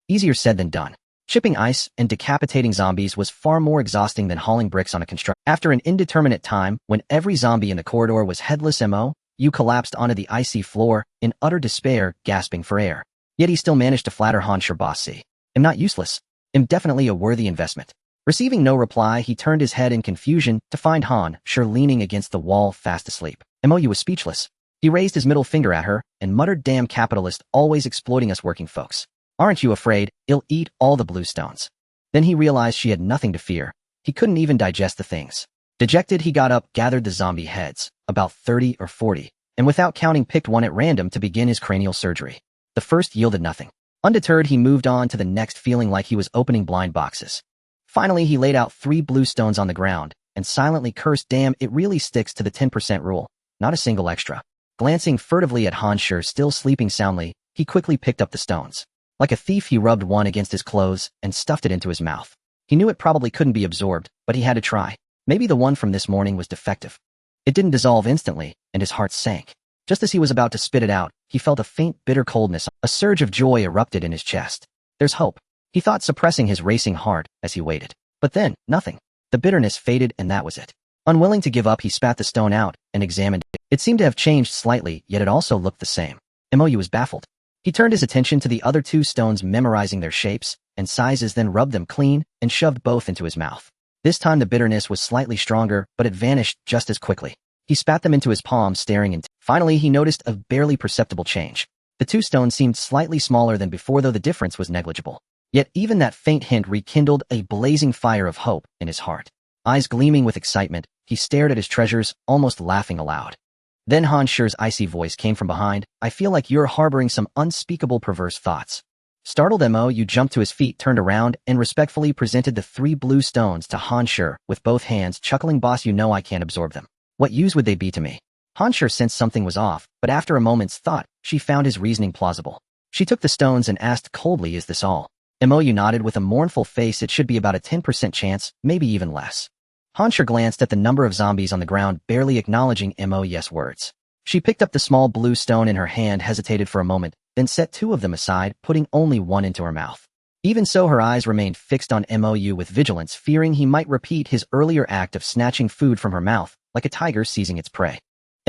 Easier said than done. Chipping ice and decapitating zombies was far more exhausting than hauling bricks on a construction. After an indeterminate time, when every zombie in the corridor was headless, Mo collapsed onto the icy floor in utter despair, gasping for air. Yet he still managed to flatter Han Shi, "Boss, see, I'm not useless. I'm definitely a worthy investment." Receiving no reply, he turned his head in confusion to find Han Shi leaning against the wall, fast asleep. Mo was speechless. He raised his middle finger at her and muttered, "Damn capitalist, always exploiting us working folks. Aren't you afraid I'll eat all the blue stones?" Then he realized she had nothing to fear. He couldn't even digest the things. Dejected, he got up, gathered the zombie heads, about 30 or 40, and without counting picked one at random to begin his cranial surgery. The first yielded nothing. Undeterred, he moved on to the next, feeling like he was opening blind boxes. Finally, he laid out 3 blue stones on the ground and silently cursed, "Damn, it really sticks to the 10% rule. Not a single extra." Glancing furtively at Han Shi still sleeping soundly, he quickly picked up the stones. Like a thief, he rubbed one against his clothes and stuffed it into his mouth. He knew it probably couldn't be absorbed, but he had to try. Maybe the one from this morning was defective. It didn't dissolve instantly, and his heart sank. Just as he was about to spit it out, he felt a faint, bitter coldness. A surge of joy erupted in his chest. There's hope, he thought, suppressing his racing heart as he waited. But then, nothing. The bitterness faded, and that was it. Unwilling to give up, he spat the stone out and examined it. It seemed to have changed slightly, yet it also looked the same. Mou was baffled. He turned his attention to the other 2 stones, memorizing their shapes and sizes, then rubbed them clean and shoved both into his mouth. This time the bitterness was slightly stronger, but it vanished just as quickly. He spat them into his palm, staring into. Finally, he noticed a barely perceptible change. The 2 stones seemed slightly smaller than before, though the difference was negligible. Yet even that faint hint rekindled a blazing fire of hope in his heart. Eyes gleaming with excitement, he stared at his treasures, almost laughing aloud. Then Han Shi's icy voice came from behind. "I feel like you're harboring some unspeakable perverse thoughts." Startled, Mou jumped to his feet, turned around, and respectfully presented the 3 blue stones to Han Shi with both hands, chuckling, "Boss, you know I can't absorb them. What use would they be to me?" Han Shi sensed something was off, but after a moment's thought, she found his reasoning plausible. She took the stones and asked coldly, "Is this all?" Mou nodded with a mournful face. "It should be about a 10% chance, maybe even less." Han Shi glanced at the number of zombies on the ground, barely acknowledging Mou's words. She picked up the small blue stone in her hand, hesitated for a moment, then set 2 of them aside, putting only one into her mouth. Even so, her eyes remained fixed on Mou with vigilance, fearing he might repeat his earlier act of snatching food from her mouth, like a tiger seizing its prey.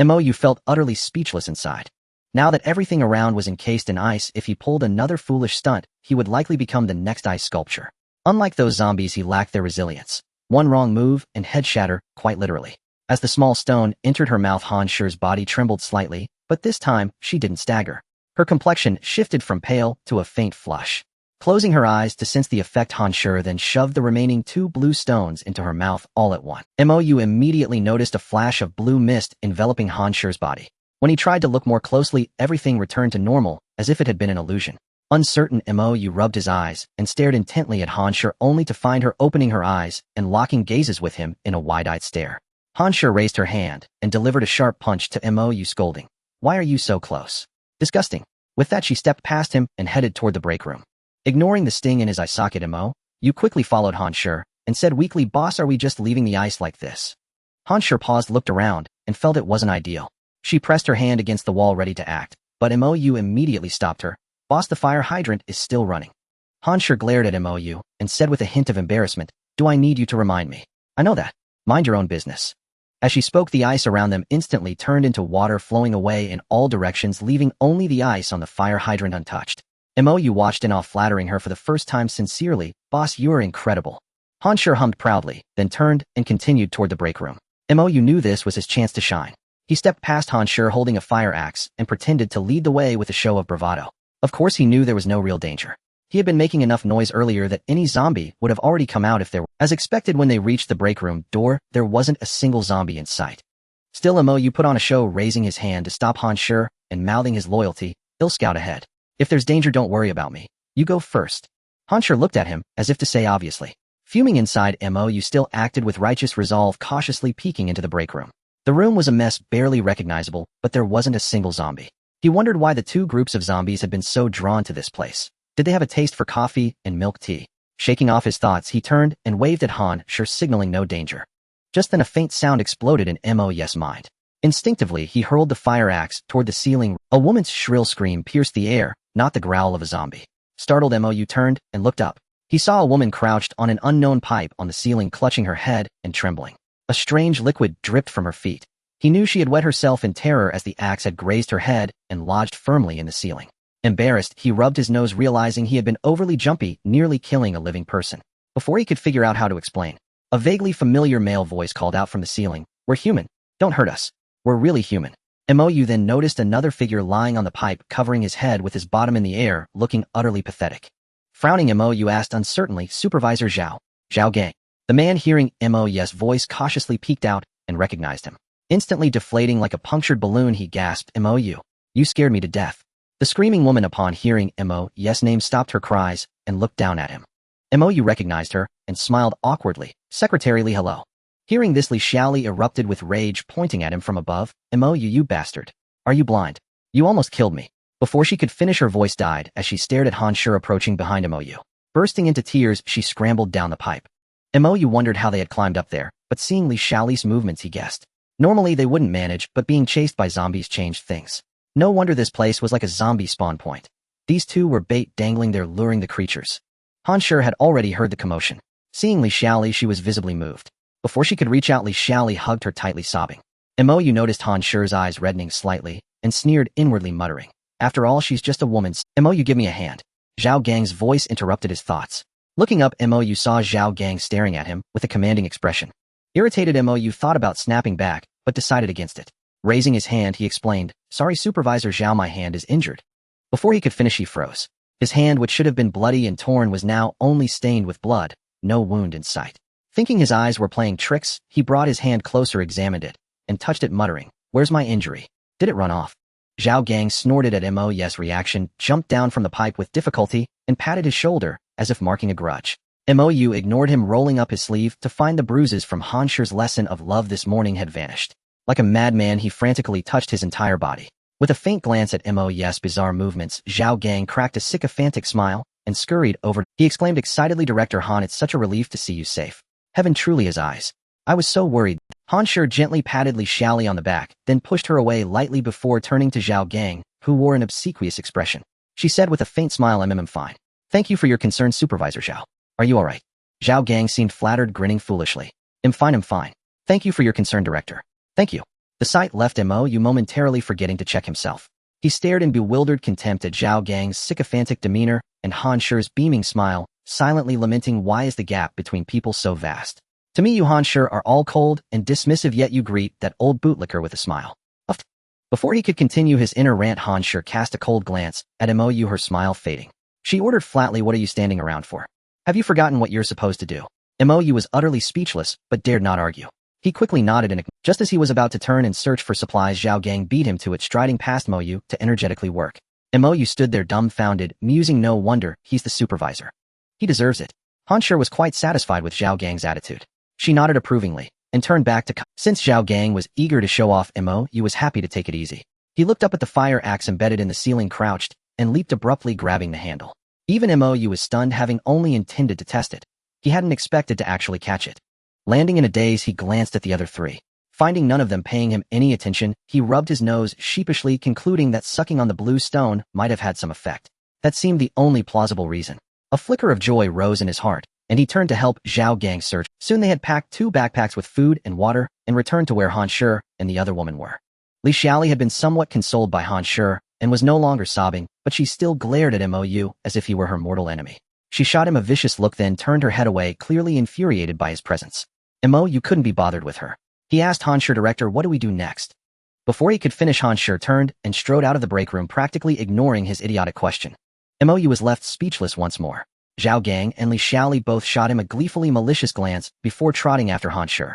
Mou felt utterly speechless inside. Now that everything around was encased in ice, if he pulled another foolish stunt, he would likely become the next ice sculpture. Unlike those zombies, he lacked their resilience. One wrong move, and head shatter, quite literally. As the small stone entered her mouth, Han Shi's body trembled slightly, but this time, she didn't stagger. Her complexion shifted from pale to a faint flush. Closing her eyes to sense the effect, Han Shi then shoved the remaining 2 blue stones into her mouth all at once. Mou immediately noticed a flash of blue mist enveloping Han Shi's body. When he tried to look more closely, everything returned to normal, as if it had been an illusion. Uncertain, Mou rubbed his eyes and stared intently at Han Shi, only to find her opening her eyes and locking gazes with him in a wide-eyed stare. Han Shi raised her hand and delivered a sharp punch to Mou, scolding, "Why are you so close? Disgusting." With that, she stepped past him and headed toward the break room. Ignoring the sting in his eye socket, Mou quickly followed Han Shi and said weakly, "Boss, are we just leaving the ice like this?" Han Shi paused, looked around, and felt it wasn't ideal. She pressed her hand against the wall, ready to act, but Mou immediately stopped her. "Boss, the fire hydrant is still running." Han Shi glared at Mou and said with a hint of embarrassment, "Do I need you to remind me? I know that. Mind your own business." As she spoke, the ice around them instantly turned into water, flowing away in all directions, leaving only the ice on the fire hydrant untouched. Mou watched in awe, flattering her for the first time sincerely, "Boss, you're incredible." Han Shi hummed proudly, then turned and continued toward the break room. Mou knew this was his chance to shine. He stepped past Han Shi holding a fire axe and pretended to lead the way with a show of bravado. Of course, he knew there was no real danger. He had been making enough noise earlier that any zombie would have already come out if there were. As expected, when they reached the break room door, there wasn't a single zombie in sight. Still, Mou put on a show, raising his hand to stop Han Shi and mouthing his loyalty, "I'll scout ahead. If there's danger, don't worry about me. You go first." Han Shi looked at him, as if to say obviously. Fuming inside, Mou still acted with righteous resolve, cautiously peeking into the break room. The room was a mess, barely recognizable, but there wasn't a single zombie. He wondered why the 2 groups of zombies had been so drawn to this place. Did they have a taste for coffee and milk tea? Shaking off his thoughts, he turned and waved at Han Shi, signaling no danger. Just then a faint sound exploded in Mou's mind. Instinctively, he hurled the fire axe toward the ceiling. A woman's shrill scream pierced the air, not the growl of a zombie. Startled, Mou turned and looked up. He saw a woman crouched on an unknown pipe on the ceiling, clutching her head and trembling. A strange liquid dripped from her feet. He knew she had wet herself in terror as the axe had grazed her head and lodged firmly in the ceiling. Embarrassed, he rubbed his nose, realizing he had been overly jumpy, nearly killing a living person. Before he could figure out how to explain, a vaguely familiar male voice called out from the ceiling, "We're human. Don't hurt us. We're really human." Mou then noticed another figure lying on the pipe, covering his head with his bottom in the air, looking utterly pathetic. Frowning, Mou asked uncertainly, "Supervisor Zhao." "Zhao Gang." The man, hearing Mou's voice, cautiously peeked out and recognized him. Instantly deflating like a punctured balloon, he gasped, "Mo, you scared me to death." The screaming woman, upon hearing Mo's name, stopped her cries and looked down at him. Mo recognized her and smiled awkwardly, secretarially hello. Hearing this, Li Xiaoli erupted with rage, pointing at him from above. "Mo, you bastard. Are you blind? You almost killed me." Before she could finish, her voice died as she stared at Han Shi approaching behind Mo. Bursting into tears, she scrambled down the pipe. Mo wondered how they had climbed up there, but seeing Li Xiaoli's movements, he guessed. Normally they wouldn't manage, but being chased by zombies changed things. No wonder this place was like a zombie spawn point. These two were bait dangling there, luring the creatures. Han Shi had already heard the commotion. Seeing Li Xiaoli, she was visibly moved. Before she could reach out, Li Xiaoli hugged her tightly, sobbing. Mo noticed Han Shi's eyes reddening slightly and sneered inwardly, muttering, "After all, she's just a woman." "Mo, give me a hand." Zhao Gang's voice interrupted his thoughts. Looking up, Mo saw Zhao Gang staring at him with a commanding expression. Irritated, Mo thought about snapping back, but decided against it. Raising his hand, he explained, "Sorry, Supervisor Zhao, my hand is injured." Before he could finish, he froze. His hand, which should have been bloody and torn, was now only stained with blood, no wound in sight. Thinking his eyes were playing tricks, he brought his hand closer, examined it, and touched it, muttering, "Where's my injury? Did it run off?" Zhao Gang snorted at Mo's reaction, jumped down from the pipe with difficulty, and patted his shoulder, as if marking a grudge. Mo ignored him, rolling up his sleeve to find the bruises from Han Shi's lesson of love this morning had vanished. Like a madman, he frantically touched his entire body. With a faint glance at Mo's bizarre movements, Zhao Gang cracked a sycophantic smile and scurried over. He exclaimed excitedly, "Director Han, it's such a relief to see you safe. Heaven truly is eyes. I was so worried." Han Shi gently patted Li Xiaoli on the back, then pushed her away lightly before turning to Zhao Gang, who wore an obsequious expression. She said with a faint smile, "I'm fine. Thank you for your concern, Supervisor Zhao. Are you alright?" Zhao Gang seemed flattered, grinning foolishly. I'm fine. Thank you for your concern, Director." "Thank you." The sight left Mo momentarily, forgetting to check himself. He stared in bewildered contempt at Zhao Gang's sycophantic demeanor and Han Shi's beaming smile, silently lamenting, "Why is the gap between people so vast? To me, you Han Shi are all cold and dismissive, yet you greet that old bootlicker with a smile." Before he could continue his inner rant, Han Shi cast a cold glance at Mo, her smile fading. She ordered flatly, "What are you standing around for? Have you forgotten what you're supposed to do?" Mo was utterly speechless, but dared not argue. He quickly nodded, and just as he was about to turn and search for supplies, Zhao Gang beat him to it, striding past Mo to energetically work. Mo stood there dumbfounded, musing, "No wonder he's the supervisor. He deserves it." Han Shi was quite satisfied with Zhao Gang's attitude. She nodded approvingly and turned back to Since Zhao Gang was eager to show off, Mo was happy to take it easy. He looked up at the fire axe embedded in the ceiling, crouched, and leaped abruptly, grabbing the handle. Even Mo was stunned, having only intended to test it. He hadn't expected to actually catch it. Landing in a daze, he glanced at the other three. Finding none of them paying him any attention, he rubbed his nose sheepishly, concluding that sucking on the blue stone might have had some effect. That seemed the only plausible reason. A flicker of joy rose in his heart, and he turned to help Zhao Gang search. Soon they had packed 2 backpacks with food and water and returned to where Han Shi and the other woman were. Li Xiaoli had been somewhat consoled by Han Shi and was no longer sobbing, but she still glared at Mo as if he were her mortal enemy. She shot him a vicious look, then turned her head away, clearly infuriated by his presence. Mo couldn't be bothered with her. He asked Han Shi, "Director, what do we do next?" Before he could finish, Han Shi turned and strode out of the break room, practically ignoring his idiotic question. Mo was left speechless once more. Zhao Gang and Li Xiaoli both shot him a gleefully malicious glance before trotting after Han Shi.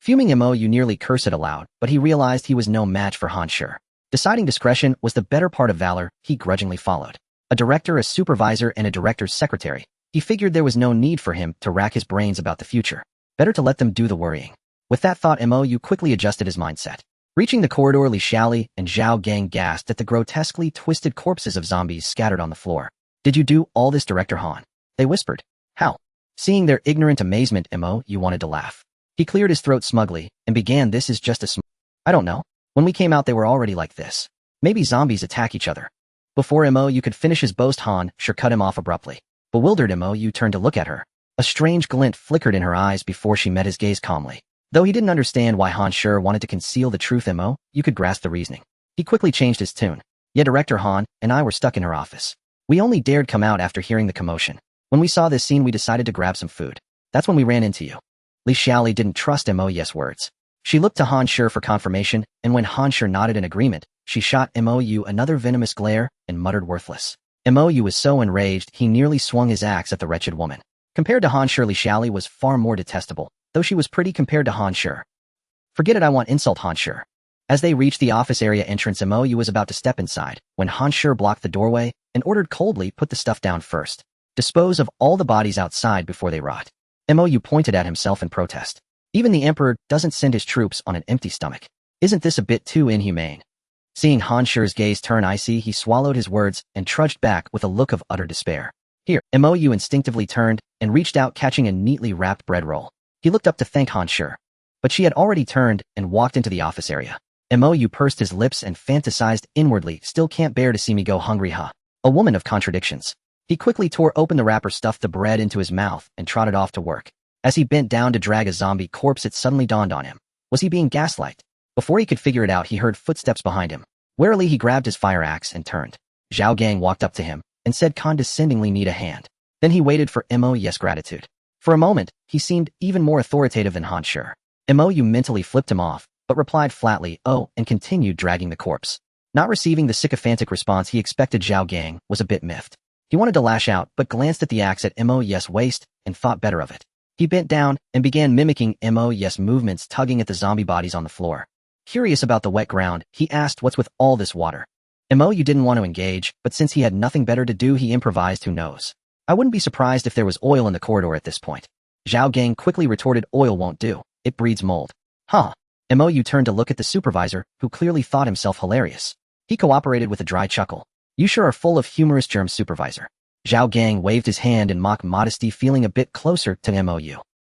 Fuming, Mo nearly cursed aloud, but he realized he was no match for Han Shi. Deciding discretion was the better part of valor, he grudgingly followed. A director, a supervisor, and a director's secretary. He figured there was no need for him to rack his brains about the future. Better to let them do the worrying. With that thought, Mo quickly adjusted his mindset. Reaching the corridor, Li Xiaoli and Zhao Gang gasped at the grotesquely twisted corpses of zombies scattered on the floor. "Did you do all this, Director Han?" they whispered. "How?" Seeing their ignorant amazement, Mo wanted to laugh. He cleared his throat smugly and began, "This is just a I don't know. When we came out, they were already like this. Maybe zombies attack each other." Before Mo could finish his boast, Han Shi cut him off abruptly. Bewildered, Mo turned to look at her. A strange glint flickered in her eyes before she met his gaze calmly. Though he didn't understand why Han Shi wanted to conceal the truth, Mo could grasp the reasoning. He quickly changed his tune. "Yeah, Director Han and I were stuck in her office. We only dared come out after hearing the commotion. When we saw this scene, we decided to grab some food. That's when we ran into you." Li Xiaoli didn't trust Mo's words. She looked to Han Shi for confirmation, and when Han Shi nodded in agreement, she shot Mo another venomous glare and muttered, "Worthless." Mo was so enraged he nearly swung his axe at the wretched woman. Compared to Han Shi, Li Xiaoli was far more detestable, though she was pretty compared to Han Shi. Forget it, I want insult Han Shi. As they reached the office area entrance, Mo was about to step inside when Han Shi blocked the doorway and ordered coldly, put the stuff down first. Dispose of all the bodies outside before they rot. Mo pointed at himself in protest. Even the Emperor doesn't send his troops on an empty stomach. Isn't this a bit too inhumane? Seeing Han Shi's gaze turn icy, he swallowed his words and trudged back with a look of utter despair. Here, Mo instinctively turned and reached out, catching a neatly wrapped bread roll. He looked up to thank Han Shi, but she had already turned and walked into the office area. Mo pursed his lips and fantasized inwardly, still can't bear to see me go hungry, huh? A woman of contradictions. He quickly tore open the wrapper, stuffed the bread into his mouth, and trotted off to work. As he bent down to drag a zombie corpse, it suddenly dawned on him. Was he being gaslighted? Before he could figure it out, he heard footsteps behind him. Warily, he grabbed his fire axe and turned. Zhao Gang walked up to him and said condescendingly, "Need a hand." Then he waited for Mo's gratitude. For a moment, he seemed even more authoritative than Han Shi. Mo mentally flipped him off, but replied flatly, "Oh," and continued dragging the corpse. Not receiving the sycophantic response he expected, Zhao Gang was a bit miffed. He wanted to lash out, but glanced at the axe at Mo's waist and thought better of it. He bent down and began mimicking Mo's movements, tugging at the zombie bodies on the floor. Curious about the wet ground, he asked, "What's with all this water?" Mo didn't want to engage, but since he had nothing better to do, he improvised, "Who knows? I wouldn't be surprised if there was oil in the corridor at this point." Zhao Gang quickly retorted, "Oil won't do. It breeds mold." Huh. Mo turned to look at the supervisor, who clearly thought himself hilarious. He cooperated with a dry chuckle. "You sure are full of humorous germs, supervisor." Zhao Gang waved his hand in mock modesty, feeling a bit closer to Mo.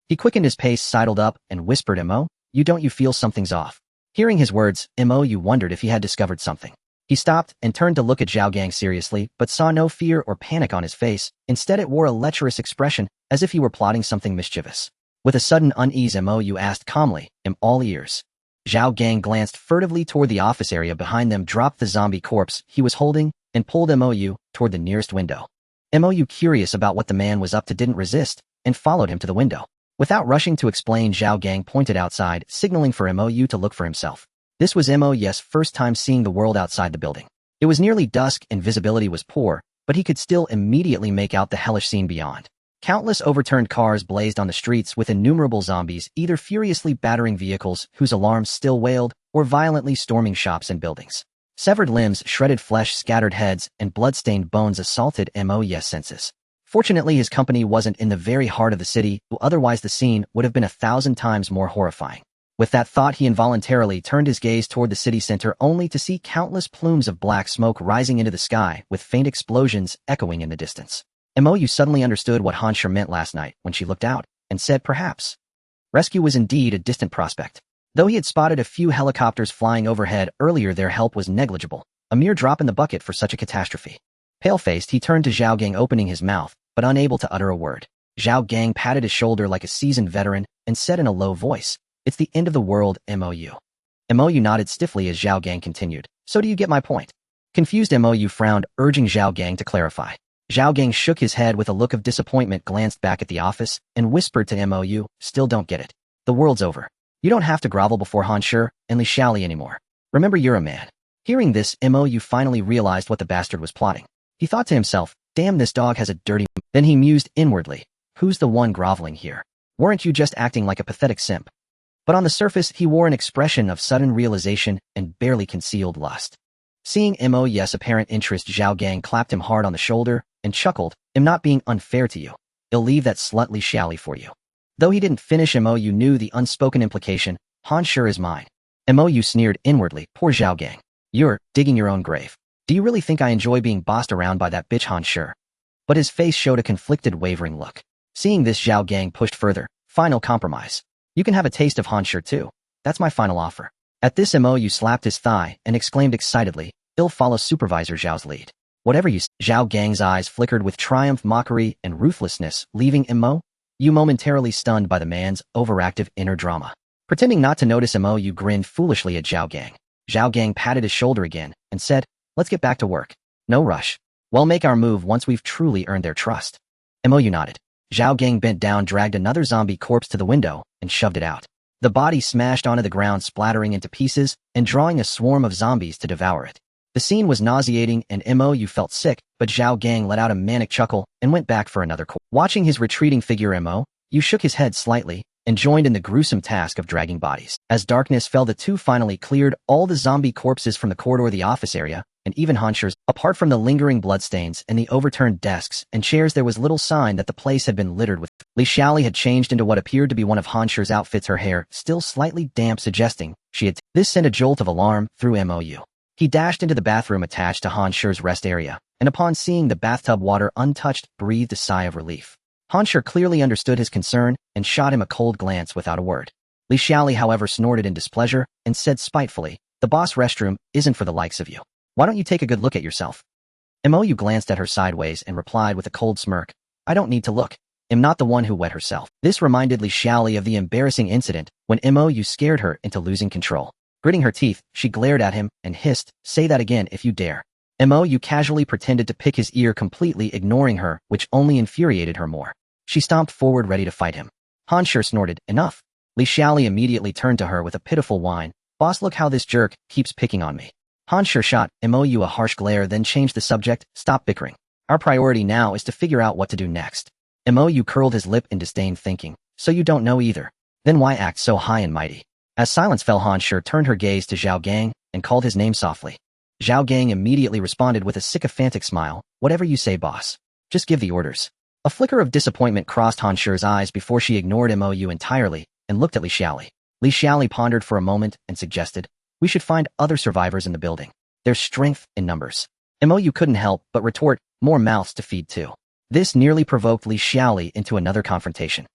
He quickened his pace, sidled up, and whispered, "Mo, you feel something's off?" Hearing his words, Mo wondered if he had discovered something. He stopped and turned to look at Zhao Gang seriously, but saw no fear or panic on his face. Instead, it wore a lecherous expression, as if he were plotting something mischievous. With a sudden unease, Mo asked calmly, "Am all ears." Zhao Gang glanced furtively toward the office area behind them, dropped the zombie corpse he was holding, and pulled Mo toward the nearest window. Mo, curious about what the man was up to, didn't resist, and followed him to the window. Without rushing to explain, Zhao Gang pointed outside, signaling for Mo to look for himself. This was Mo's first time seeing the world outside the building. It was nearly dusk and visibility was poor, but he could still immediately make out the hellish scene beyond. Countless overturned cars blazed on the streets, with innumerable zombies either furiously battering vehicles whose alarms still wailed, or violently storming shops and buildings. Severed limbs, shredded flesh, scattered heads, and blood-stained bones assaulted Mo's senses. Fortunately, his company wasn't in the very heart of the city, otherwise the scene would have been 1,000 times more horrifying. With that thought, he involuntarily turned his gaze toward the city center, only to see countless plumes of black smoke rising into the sky, with faint explosions echoing in the distance. Mo suddenly understood what Han Shi meant last night when she looked out, and said perhaps rescue was indeed a distant prospect. Though he had spotted a few helicopters flying overhead earlier, their help was negligible, a mere drop in the bucket for such a catastrophe. Pale-faced, he turned to Zhao Gang, opening his mouth, but unable to utter a word. Zhao Gang patted his shoulder like a seasoned veteran and said in a low voice, "It's the end of the world, Mo." Mo nodded stiffly as Zhao Gang continued, "So do you get my point?" Confused, Mo frowned, urging Zhao Gang to clarify. Zhao Gang shook his head with a look of disappointment, glanced back at the office, and whispered to Mo, "Still don't get it. The world's over. You don't have to grovel before Han Shi and Li Xiaoli anymore. Remember, you're a man." Hearing this, Mo finally realized what the bastard was plotting. He thought to himself, "Damn, this dog has a dirty..." Then he mused inwardly, "Who's the one groveling here? Weren't you just acting like a pathetic simp?" But on the surface, he wore an expression of sudden realization and barely concealed lust. Seeing Mo's apparent interest, Zhao Gang clapped him hard on the shoulder and chuckled, "I'm not being unfair to you. I'll leave that slut Li Xiaoli for you." Though he didn't finish, Mo knew the unspoken implication, "Han Shi is mine." Mo sneered inwardly, "Poor Zhao Gang. You're digging your own grave. Do you really think I enjoy being bossed around by that bitch Han Shi?" But his face showed a conflicted, wavering look. Seeing this, Zhao Gang pushed further. "Final compromise. You can have a taste of Han Shi too. That's my final offer." At this, Mo slapped his thigh and exclaimed excitedly, "I'll follow Supervisor Zhao's lead. Whatever you say." Zhao Gang's eyes flickered with triumph, mockery, and ruthlessness, leaving Mo momentarily stunned by the man's overactive inner drama. Pretending not to notice, Mo grinned foolishly at Zhao Gang. Zhao Gang patted his shoulder again and said, "Let's get back to work. No rush. We'll make our move once we've truly earned their trust." Mo nodded. Zhao Gang bent down, dragged another zombie corpse to the window, and shoved it out. The body smashed onto the ground, splattering into pieces and drawing a swarm of zombies to devour it. The scene was nauseating, and Mo felt sick, but Zhao Gang let out a manic chuckle and went back for another corpse. Watching his retreating figure, Mo shook his head slightly and joined in the gruesome task of dragging bodies. As darkness fell, the two finally cleared all the zombie corpses from the corridor of the office area, and even Han Shi's. Apart from the lingering bloodstains and the overturned desks and chairs, there was little sign that the place had been littered with. Li Xiaoli had changed into what appeared to be one of Han Shi's outfits, her hair still slightly damp, suggesting she had. This sent a jolt of alarm through Mou. He dashed into the bathroom attached to Han Shi's rest area, and upon seeing the bathtub water untouched, breathed a sigh of relief. Han Shi clearly understood his concern and shot him a cold glance without a word. Li Xiaoli, however, snorted in displeasure and said spitefully, "The boss restroom isn't for the likes of you. Why don't you take a good look at yourself?" Mou glanced at her sideways and replied with a cold smirk, "I don't need to look. I'm not the one who wet herself." This reminded Li Xiaoli of the embarrassing incident when Mou scared her into losing control. Gritting her teeth, she glared at him and hissed, "Say that again if you dare." Mou casually pretended to pick his ear, completely ignoring her, which only infuriated her more. She stomped forward, ready to fight him. Han Shi snorted, "Enough." Li Xiaoli immediately turned to her with a pitiful whine, "Boss, look how this jerk keeps picking on me." Han Shi shot Mou a harsh glare, then changed the subject, "Stop bickering. Our priority now is to figure out what to do next." Mou curled his lip in disdain, thinking, "So you don't know either? Then why act so high and mighty?" As silence fell, Han Shi turned her gaze to Zhao Gang and called his name softly. Zhao Gang immediately responded with a sycophantic smile, "Whatever you say, boss. Just give the orders." A flicker of disappointment crossed Han Shi's eyes before she ignored Mou entirely and looked at Li Xiaoli. Li Xiaoli pondered for a moment and suggested, "We should find other survivors in the building. There's strength in numbers." Mou couldn't help but retort, "More mouths to feed too." This nearly provoked Li Xiaoli into another confrontation.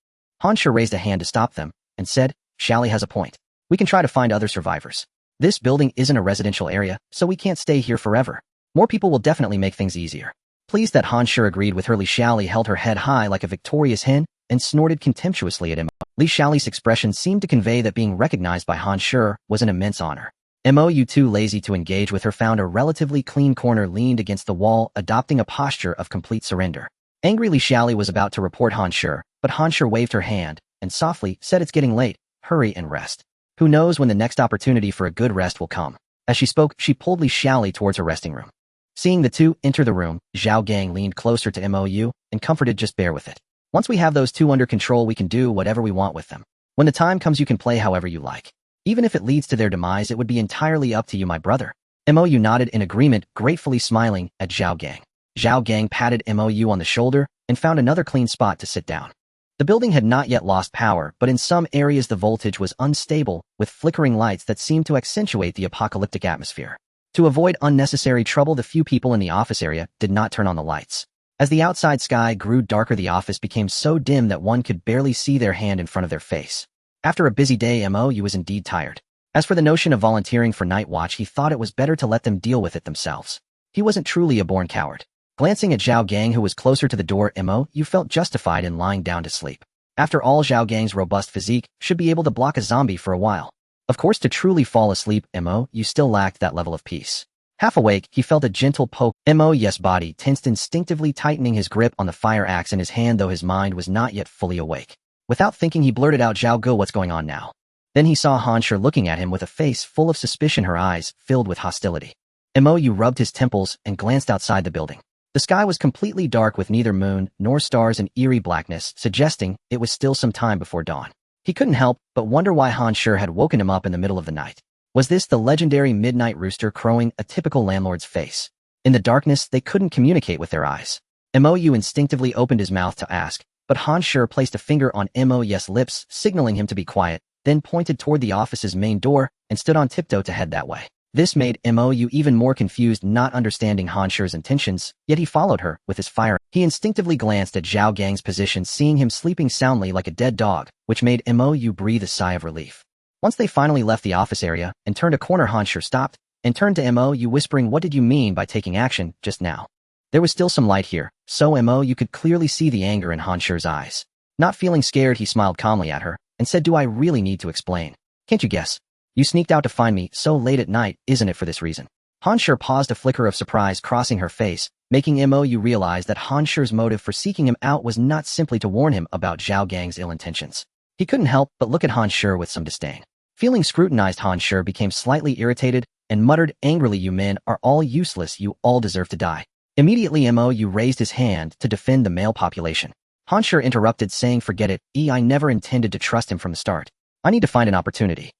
Han Shi raised a hand to stop them and said, "Xiaoli has a point. We can try to find other survivors. This building isn't a residential area, so we can't stay here forever. More people will definitely make things easier." Pleased that Han Shi agreed with her, Li Xiaoli held her head high like a victorious hen and snorted contemptuously at Mou. Li Xiaoli's expression seemed to convey that being recognized by Han Shi was an immense honor. Mou, too lazy to engage with her, found a relatively clean corner, leaned against the wall, adopting a posture of complete surrender. Angry Li Xiaoli was about to report Han Shi, but Han Shi waved her hand and softly said, "It's getting late. Hurry and rest. Who knows when the next opportunity for a good rest will come." As she spoke, she pulled Li Xiaoli towards her resting room. Seeing the two enter the room, Zhao Gang leaned closer to Mou and comforted, "Just bear with it. Once we have those two under control, we can do whatever we want with them. When the time comes, you can play however you like. Even if it leads to their demise, it would be entirely up to you, my brother." Mou nodded in agreement, gratefully smiling at Zhao Gang. Zhao Gang patted Mou on the shoulder and found another clean spot to sit down. The building had not yet lost power, but in some areas the voltage was unstable, with flickering lights that seemed to accentuate the apocalyptic atmosphere. To avoid unnecessary trouble, the few people in the office area did not turn on the lights. As the outside sky grew darker, the office became so dim that one could barely see their hand in front of their face. After a busy day, Mou was indeed tired. As for the notion of volunteering for night watch, he thought it was better to let them deal with it themselves. He wasn't truly a born coward. Glancing at Zhao Gang, who was closer to the door, Mou felt justified in lying down to sleep. After all, Zhao Gang's robust physique should be able to block a zombie for a while. Of course, to truly fall asleep, Mou still lacked that level of peace. Half awake, he felt a gentle poke. Mou's body tensed, instinctively tightening his grip on the fire axe in his hand, though his mind was not yet fully awake. Without thinking, he blurted out, "Zhao Ge, what's going on now?" Then he saw Han Shi looking at him with a face full of suspicion, her eyes filled with hostility. Mou rubbed his temples and glanced outside the building. The sky was completely dark, with neither moon nor stars, in eerie blackness, suggesting it was still some time before dawn. He couldn't help but wonder why Han Shi had woken him up in the middle of the night. Was this the legendary midnight rooster crowing, a typical landlord's face? In the darkness, they couldn't communicate with their eyes. Mou instinctively opened his mouth to ask, but Han Shi placed a finger on Mou's lips, signaling him to be quiet, then pointed toward the office's main door and stood on tiptoe to head that way. This made Mou even more confused, not understanding Han Shi's intentions, yet he followed her with his fire. He instinctively glanced at Zhao Gang's position, seeing him sleeping soundly like a dead dog, which made Mou breathe a sigh of relief. Once they finally left the office area and turned a corner, Han Shi stopped and turned to Mou, whispering, "What did you mean by taking action just now?" There was still some light here, so Mou could clearly see the anger in Han Shi's eyes. Not feeling scared, he smiled calmly at her and said, "Do I really need to explain? Can't you guess? You sneaked out to find me so late at night, isn't it, for this reason?" Han Shi paused, a flicker of surprise crossing her face, making Mou realize that Han Shi's motive for seeking him out was not simply to warn him about Zhao Gang's ill intentions. He couldn't help but look at Han Shi with some disdain. Feeling scrutinized, Han Shi became slightly irritated and muttered angrily, "You men are all useless, you all deserve to die." Immediately, Mou raised his hand to defend the male population. Han Shi interrupted, saying, "Forget it, I never intended to trust him from the start. I need to find an opportunity."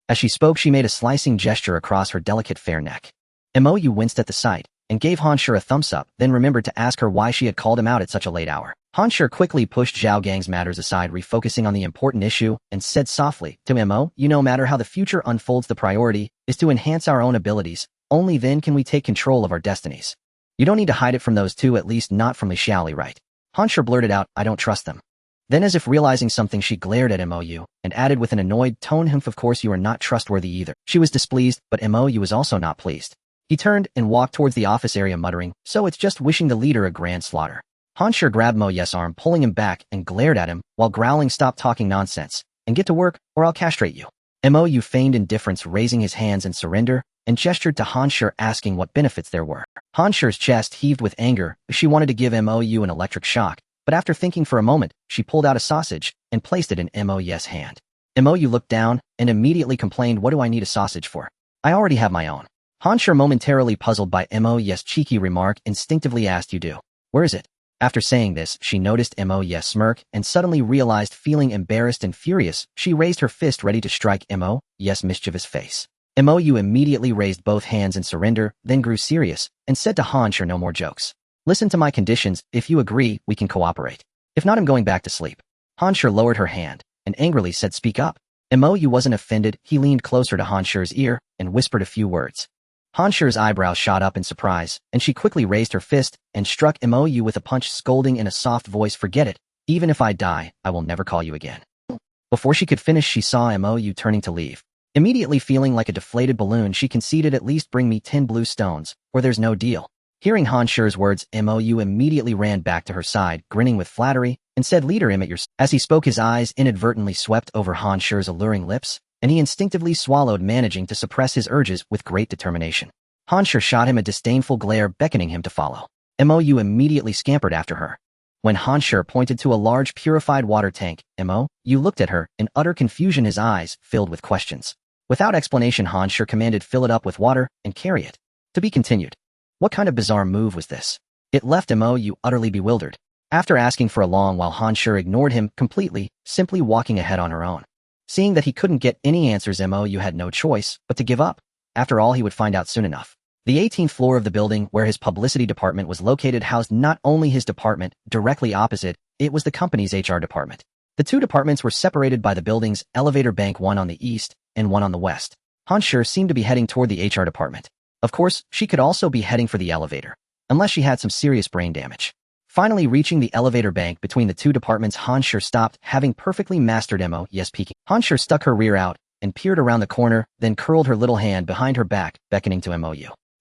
As she spoke, she made a slicing gesture across her delicate fair neck. Mou winced at the sight, and gave Han Shi a thumbs up, then remembered to ask her why she had called him out at such a late hour. Han Shi quickly pushed Zhao Gang's matters aside, refocusing on the important issue, and said softly to Mo, "No matter how the future unfolds, the priority is to enhance our own abilities. Only then can we take control of our destinies. You don't need to hide it from those two, at least not from Li Xiaoli, right?" Han Shi blurted out, "I don't trust them." Then, as if realizing something, she glared at Mou, and added with an annoyed tone, "Of course you are not trustworthy either." She was displeased, but Mou was also not pleased. He turned and walked towards the office area, muttering, "So it's just wishing the leader a grand slaughter." Han Shi grabbed Mou's arm, pulling him back, and glared at him, while growling, "Stop talking nonsense, and get to work, or I'll castrate you." Mou feigned indifference, raising his hands in surrender, and gestured to Han Shi, asking what benefits there were. Han Shi's chest heaved with anger. She wanted to give Mou an electric shock, but after thinking for a moment, she pulled out a sausage and placed it in Mou's hand. Mou looked down and immediately complained, "What do I need a sausage for? I already have my own." Han Shi, momentarily puzzled by Mou's cheeky remark, instinctively asked, "You do? Where is it?" After saying this, she noticed Mou's smirk and suddenly realized, feeling embarrassed and furious, she raised her fist ready to strike Mou's mischievous face. Mou immediately raised both hands in surrender, then grew serious, and said to Han Shi, "No more jokes. Listen to my conditions. If you agree, we can cooperate. If not, I'm going back to sleep." Han Shi lowered her hand and angrily said, "Speak up." Mou wasn't offended. He leaned closer to Han Shi's ear and whispered a few words. Han Shi's eyebrows shot up in surprise, and she quickly raised her fist and struck Mou with a punch, scolding in a soft voice, "Forget it. Even if I die, I will never call you again." Before she could finish, she saw Mou turning to leave. Immediately feeling like a deflated balloon, she conceded, "At least bring me 10 blue stones, or there's no deal." Hearing Han Shi's words, Mou immediately ran back to her side, grinning with flattery, and said, "Leader him at your..." As he spoke, his eyes inadvertently swept over Han Shi's alluring lips, and he instinctively swallowed, managing to suppress his urges with great determination. Han Shi shot him a disdainful glare, beckoning him to follow. Mou immediately scampered after her. When Han Shi pointed to a large purified water tank, Mou looked at her in utter confusion, his eyes filled with questions. Without explanation, Han Shi commanded, "Fill it up with water and carry it." To be continued. What kind of bizarre move was this? It left Mou utterly bewildered. After asking for a long while, Han Shi ignored him completely, simply walking ahead on her own. Seeing that he couldn't get any answers, Mou had no choice but to give up. After all, he would find out soon enough. The 18th floor of the building where his publicity department was located housed not only his department, directly opposite, it was the company's HR department. The two departments were separated by the building's elevator bank, one on the east and one on the west. Han Shi seemed to be heading toward the HR department. Of course, she could also be heading for the elevator, unless she had some serious brain damage. Finally reaching the elevator bank between the two departments, Han Shi stopped, having perfectly mastered Mou's peeking. Han Shi stuck her rear out and peered around the corner, then curled her little hand behind her back, beckoning to Mou.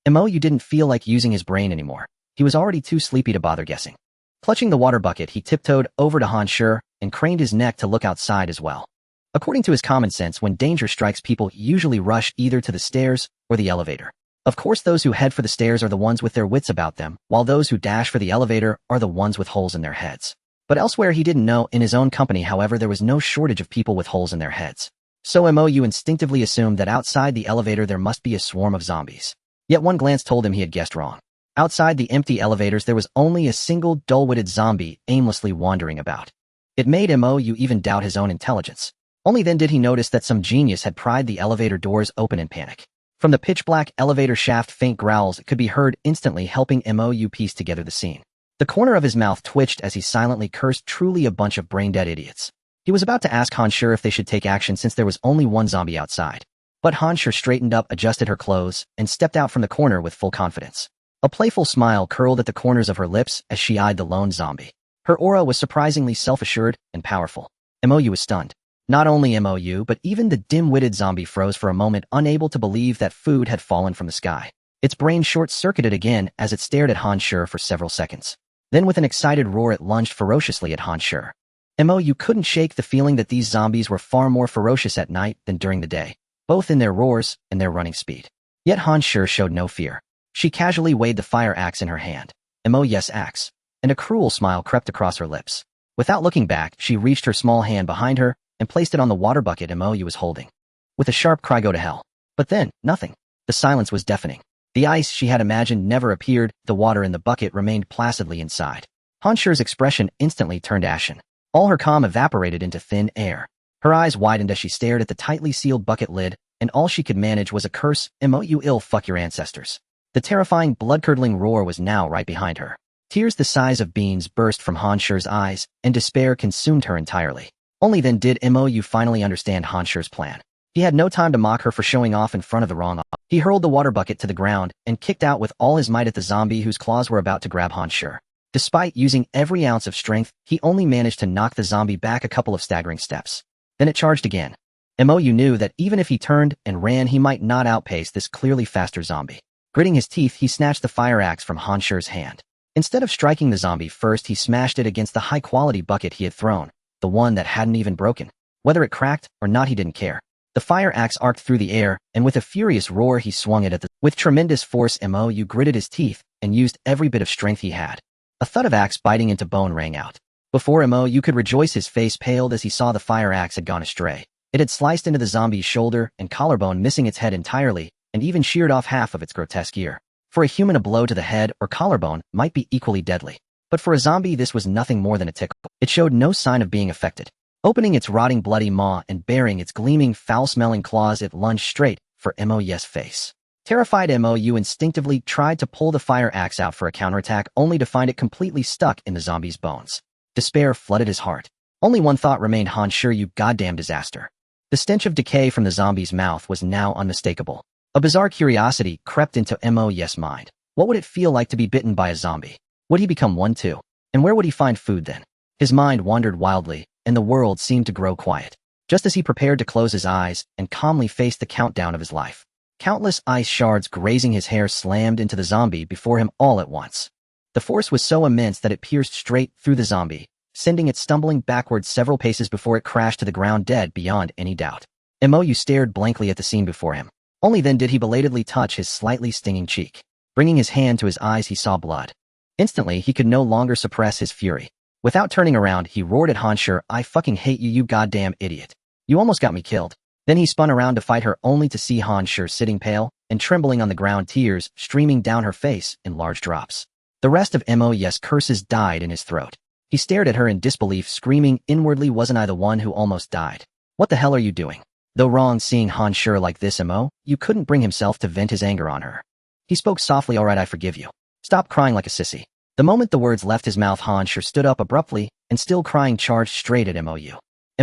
Mou didn't feel like using his brain anymore. He was already too sleepy to bother guessing. Clutching the water bucket, he tiptoed over to Han Shi and craned his neck to look outside as well. According to his common sense, when danger strikes, people usually rush either to the stairs or the elevator. Of course, those who head for the stairs are the ones with their wits about them, while those who dash for the elevator are the ones with holes in their heads. But elsewhere, he didn't know. In his own company, however, there was no shortage of people with holes in their heads. So Mou instinctively assumed that outside the elevator there must be a swarm of zombies. Yet one glance told him he had guessed wrong. Outside the empty elevators there was only a single dull-witted zombie aimlessly wandering about. It made Mou even doubt his own intelligence. Only then did he notice that some genius had pried the elevator doors open in panic. From the pitch-black elevator shaft, faint growls could be heard instantly, helping Mou piece together the scene. The corner of his mouth twitched as he silently cursed, "Truly a bunch of brain-dead idiots." He was about to ask Han Shi if they should take action since there was only one zombie outside. But Han Shi straightened up, adjusted her clothes, and stepped out from the corner with full confidence. A playful smile curled at the corners of her lips as she eyed the lone zombie. Her aura was surprisingly self-assured and powerful. Mou was stunned. Not only Mou, but even the dim-witted zombie froze for a moment, unable to believe that food had fallen from the sky. Its brain short-circuited again as it stared at Han Shi for several seconds. Then with an excited roar it lunged ferociously at Han Shi. Mou couldn't shake the feeling that these zombies were far more ferocious at night than during the day, both in their roars and their running speed. Yet Han Shi showed no fear. She casually weighed the fire axe in her hand. Mou's axe. And a cruel smile crept across her lips. Without looking back, she reached her small hand behind her and placed it on the water bucket Mou was holding. With a sharp cry, "Go to hell." But then, nothing. The silence was deafening. The ice she had imagined never appeared, the water in the bucket remained placidly inside. Han Shi's expression instantly turned ashen. All her calm evaporated into thin air. Her eyes widened as she stared at the tightly sealed bucket lid, and all she could manage was a curse, "You ill fuck your ancestors." The terrifying, blood-curdling roar was now right behind her. Tears the size of beans burst from Han Shi's eyes, and despair consumed her entirely. Only then did Mu finally understand Han Shi's plan. He had no time to mock her for showing off in front of the wrong. He hurled the water bucket to the ground and kicked out with all his might at the zombie whose claws were about to grab Han Shi. Despite using every ounce of strength, he only managed to knock the zombie back a couple of staggering steps. Then it charged again. Mu knew that even if he turned and ran, he might not outpace this clearly faster zombie. Gritting his teeth, he snatched the fire axe from Han Shi's hand. Instead of striking the zombie first, he smashed it against the high-quality bucket he had thrown, the one that hadn't even broken. Whether it cracked or not, he didn't care. The fire axe arced through the air, and with a furious roar he swung it at the... With tremendous force, Mu gritted his teeth and used every bit of strength he had. A thud of axe biting into bone rang out. Before Mu could rejoice, his face paled as he saw the fire axe had gone astray. It had sliced into the zombie's shoulder and collarbone, missing its head entirely, and even sheared off half of its grotesque ear. For a human, a blow to the head or collarbone might be equally deadly. But for a zombie, this was nothing more than a tickle. It showed no sign of being affected. Opening its rotting bloody maw and baring its gleaming, foul-smelling claws, it lunged straight for Mu's face. Terrified, Mu instinctively tried to pull the fire axe out for a counterattack, only to find it completely stuck in the zombie's bones. Despair flooded his heart. Only one thought remained: Han Shi, you goddamn disaster. The stench of decay from the zombie's mouth was now unmistakable. A bizarre curiosity crept into Mu's mind. What would it feel like to be bitten by a zombie? Would he become one too? And where would he find food then? His mind wandered wildly, and the world seemed to grow quiet. Just as he prepared to close his eyes and calmly face the countdown of his life, countless ice shards grazing his hair slammed into the zombie before him all at once. The force was so immense that it pierced straight through the zombie, sending it stumbling backwards several paces before it crashed to the ground dead beyond any doubt. Mu stared blankly at the scene before him. Only then did he belatedly touch his slightly stinging cheek. Bringing his hand to his eyes, he saw blood. Instantly, he could no longer suppress his fury. Without turning around, he roared at Han Shi, "I fucking hate you, you goddamn idiot. You almost got me killed." Then he spun around to fight her, only to see Han Shi sitting pale and trembling on the ground, tears streaming down her face in large drops. The rest of Mu's curses died in his throat. He stared at her in disbelief, screaming inwardly, "Wasn't I the one who almost died? What the hell are you doing?" Though wrong seeing Han Shi like this, Mu couldn't bring himself to vent his anger on her. He spoke softly, "All right, I forgive you. Stop crying like a sissy." The moment the words left his mouth, Han Shi stood up abruptly and, still crying, charged straight at Mu.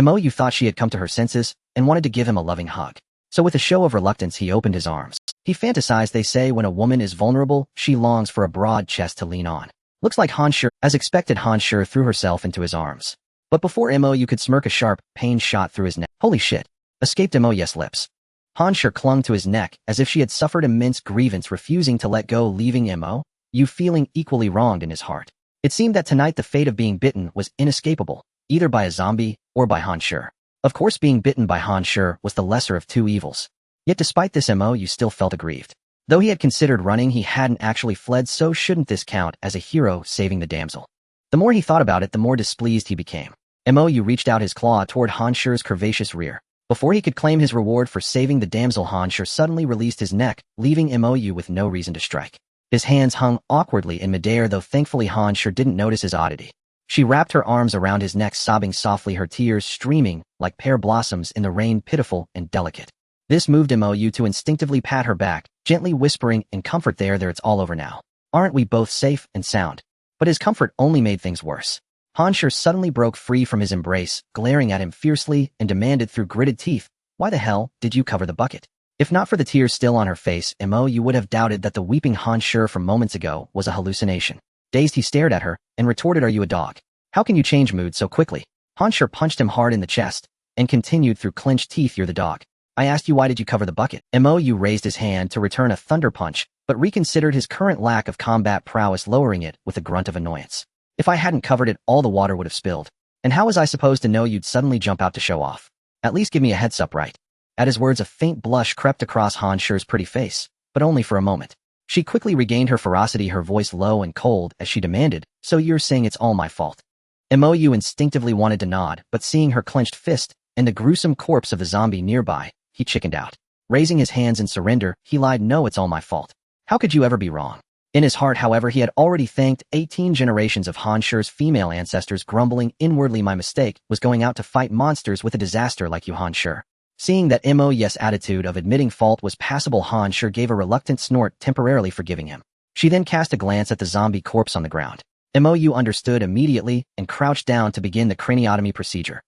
Mu thought she had come to her senses and wanted to give him a loving hug. So with a show of reluctance, he opened his arms. He fantasized, they say when a woman is vulnerable, she longs for a broad chest to lean on. Looks like Han Shi. As expected, Han Shi threw herself into his arms. But before Mu could smirk, a sharp pain shot through his neck. "Holy shit!" escaped Mu's lips. Han Shi clung to his neck as if she had suffered immense grievance, refusing to let go, leaving Mu feeling equally wronged in his heart. It seemed that tonight the fate of being bitten was inescapable, either by a zombie or by Han Shi. Of course, being bitten by Han Shi was the lesser of two evils. Yet despite this, Mu still felt aggrieved. Though he had considered running, he hadn't actually fled, so shouldn't this count as a hero saving the damsel? The more he thought about it, the more displeased he became. Mu reached out his claw toward Han Shi's curvaceous rear. Before he could claim his reward for saving the damsel, Han Shi suddenly released his neck, leaving Mu with no reason to strike. His hands hung awkwardly in midair, though thankfully Han Shi didn't notice his oddity. She wrapped her arms around his neck, sobbing softly, her tears streaming like pear blossoms in the rain, pitiful and delicate. This moved Mu to instinctively pat her back, gently whispering in comfort, there, it's all over now. Aren't we both safe and sound?" But his comfort only made things worse. Han Shi suddenly broke free from his embrace, glaring at him fiercely, and demanded through gritted teeth, "Why the hell did you cover the bucket?" If not for the tears still on her face, Mu would have doubted that the weeping Han Shi from moments ago was a hallucination. Dazed, he stared at her and retorted, "Are you a dog? How can you change mood so quickly?" Han Shi punched him hard in the chest and continued through clenched teeth, "You're the dog. I asked you, why did you cover the bucket?" Mu raised his hand to return a thunder punch, but reconsidered his current lack of combat prowess, lowering it with a grunt of annoyance. "If I hadn't covered it, all the water would have spilled. And how was I supposed to know you'd suddenly jump out to show off? At least give me a heads up, right?" At his words, a faint blush crept across Han Shi's pretty face, but only for a moment. She quickly regained her ferocity, her voice low and cold as she demanded, "So you're saying it's all my fault?" Mu instinctively wanted to nod, but seeing her clenched fist and the gruesome corpse of the zombie nearby, he chickened out. Raising his hands in surrender, he lied, "No, it's all my fault. How could you ever be wrong? In his heart, however, he had already thanked 18 generations of Han Shi's female ancestors, grumbling inwardly, my mistake was going out to fight monsters with a disaster like you, Han Shi. Seeing that Mo's attitude of admitting fault was passable, Han Shi gave a reluctant snort, temporarily forgiving him. She then cast a glance at the zombie corpse on the ground. Mou understood immediately and crouched down to begin the craniotomy procedure.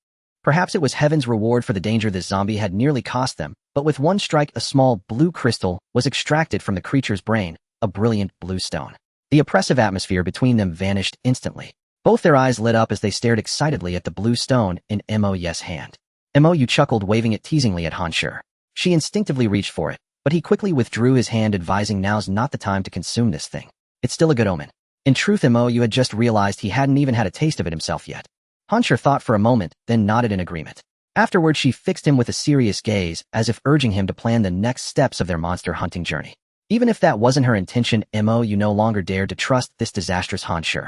Perhaps it was heaven's reward for the danger this zombie had nearly cost them, but with one strike a small blue crystal was extracted from the creature's brain, a brilliant blue stone. The oppressive atmosphere between them vanished instantly. Both their eyes lit up as they stared excitedly at the blue stone in Mo's hand. Mou chuckled, waving it teasingly at Han Shi. She instinctively reached for it, but he quickly withdrew his hand, advising now's not the time to consume this thing. It's still a good omen. In truth, Mou had just realized he hadn't even had a taste of it himself yet. Han Shi thought for a moment, then nodded in agreement. Afterward, she fixed him with a serious gaze, as if urging him to plan the next steps of their monster hunting journey. Even if that wasn't her intention, Mou no longer dared to trust this disastrous Han Shi.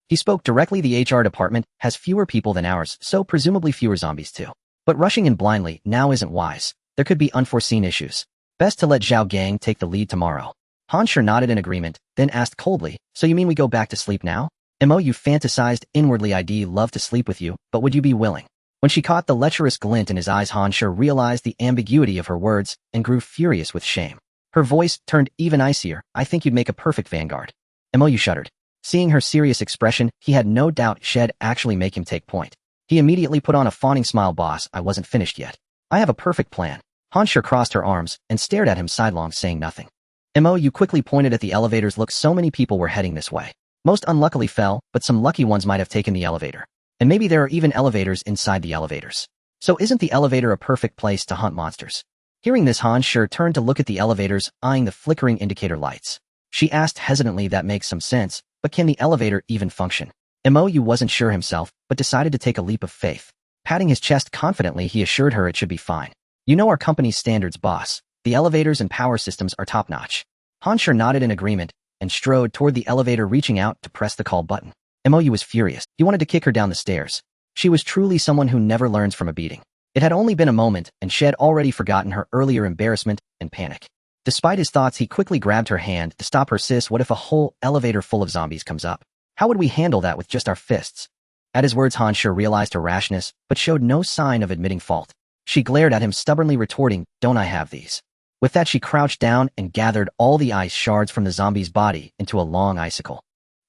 He spoke directly. The HR department has fewer people than ours, so presumably fewer zombies too. But rushing in blindly now isn't wise. There could be unforeseen issues. Best to let Zhao Gang take the lead tomorrow. Han Shi nodded in agreement, then asked coldly, so you mean we go back to sleep now? Mou fantasized inwardly, I'd love to sleep with you, but would you be willing? When she caught the lecherous glint in his eyes, Han Shi realized the ambiguity of her words and grew furious with shame. Her voice turned even icier. I think you'd make a perfect vanguard. Mou shuddered. Seeing her serious expression, he had no doubt she'd actually make him take point. He immediately put on a fawning smile. Boss, I wasn't finished yet. I have a perfect plan. Han Shi crossed her arms and stared at him sidelong, saying nothing. Mou quickly pointed at the elevators. Look, so many people were heading this way. Most unluckily fell, but some lucky ones might have taken the elevator. And maybe there are even elevators inside the elevators. So isn't the elevator a perfect place to hunt monsters? Hearing this, Han Shi turned to look at the elevators, eyeing the flickering indicator lights. She asked hesitantly, that makes some sense, but can the elevator even function? Mou wasn't sure himself, but decided to take a leap of faith. Patting his chest confidently, he assured her it should be fine. You know our company's standards, boss. The elevators and power systems are top-notch. Han Shi nodded in agreement and strode toward the elevator, reaching out to press the call button. Mou was furious. He wanted to kick her down the stairs. She was truly someone who never learns from a beating. It had only been a moment, and she had already forgotten her earlier embarrassment and panic. Despite his thoughts, he quickly grabbed her hand to stop her. Sis, what if a whole elevator full of zombies comes up? How would we handle that with just our fists? At his words, Han Shi realized her rashness, but showed no sign of admitting fault. She glared at him, stubbornly retorting, don't I have these? With that, she crouched down and gathered all the ice shards from the zombie's body into a long icicle.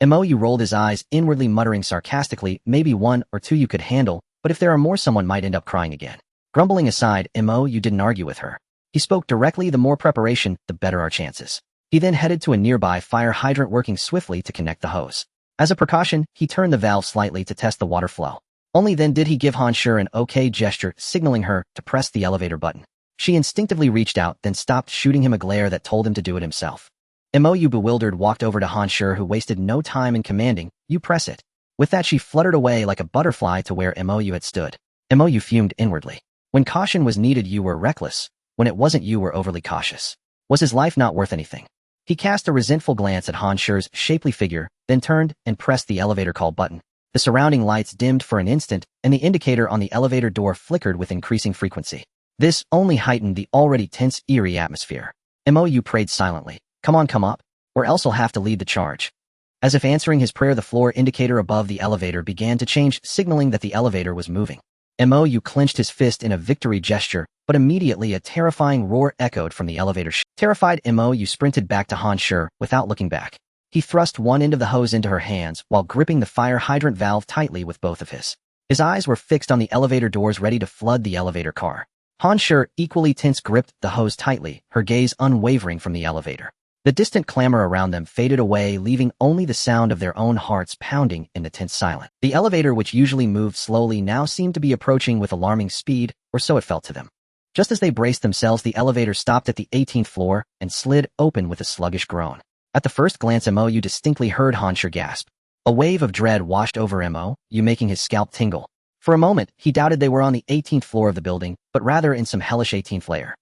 Mou rolled his eyes, inwardly muttering sarcastically, maybe one or two you could handle, but if there are more, someone might end up crying again. Grumbling aside, Mou didn't argue with her. He spoke directly, the more preparation, the better our chances. He then headed to a nearby fire hydrant, working swiftly to connect the hose. As a precaution, he turned the valve slightly to test the water flow. Only then did he give Han Shi an okay gesture, signaling her to press the elevator button. She instinctively reached out, then stopped, shooting him a glare that told him to do it himself. Mou, bewildered, walked over to Han Shi, who wasted no time in commanding, you press it. With that, she fluttered away like a butterfly to where Mou had stood. Mou fumed inwardly. When caution was needed, you were reckless. When it wasn't, you were overly cautious. Was his life not worth anything? He cast a resentful glance at Han Shi's shapely figure, then turned and pressed the elevator call button. The surrounding lights dimmed for an instant, and the indicator on the elevator door flickered with increasing frequency. This only heightened the already tense, eerie atmosphere. Mou prayed silently, come on, come up, or else I'll have to lead the charge. As if answering his prayer, the floor indicator above the elevator began to change, signaling that the elevator was moving. Mou clenched his fist in a victory gesture, but immediately a terrifying roar echoed from the elevator. Terrified, Mou sprinted back to Han Shi without looking back. He thrust one end of the hose into her hands while gripping the fire hydrant valve tightly with both of his. His eyes were fixed on the elevator doors, ready to flood the elevator car. Han Shi, equally tense, gripped the hose tightly, her gaze unwavering from the elevator. The distant clamor around them faded away, leaving only the sound of their own hearts pounding in the tense silence. The elevator, which usually moved slowly, now seemed to be approaching with alarming speed, or so it felt to them. Just as they braced themselves, the elevator stopped at the 18th floor and slid open with a sluggish groan. At the first glance, Mou distinctly heard Han Shi gasp. A wave of dread washed over Mou, making his scalp tingle. For a moment, he doubted they were on the 18th floor of the building, but rather in some hellish 18th layer.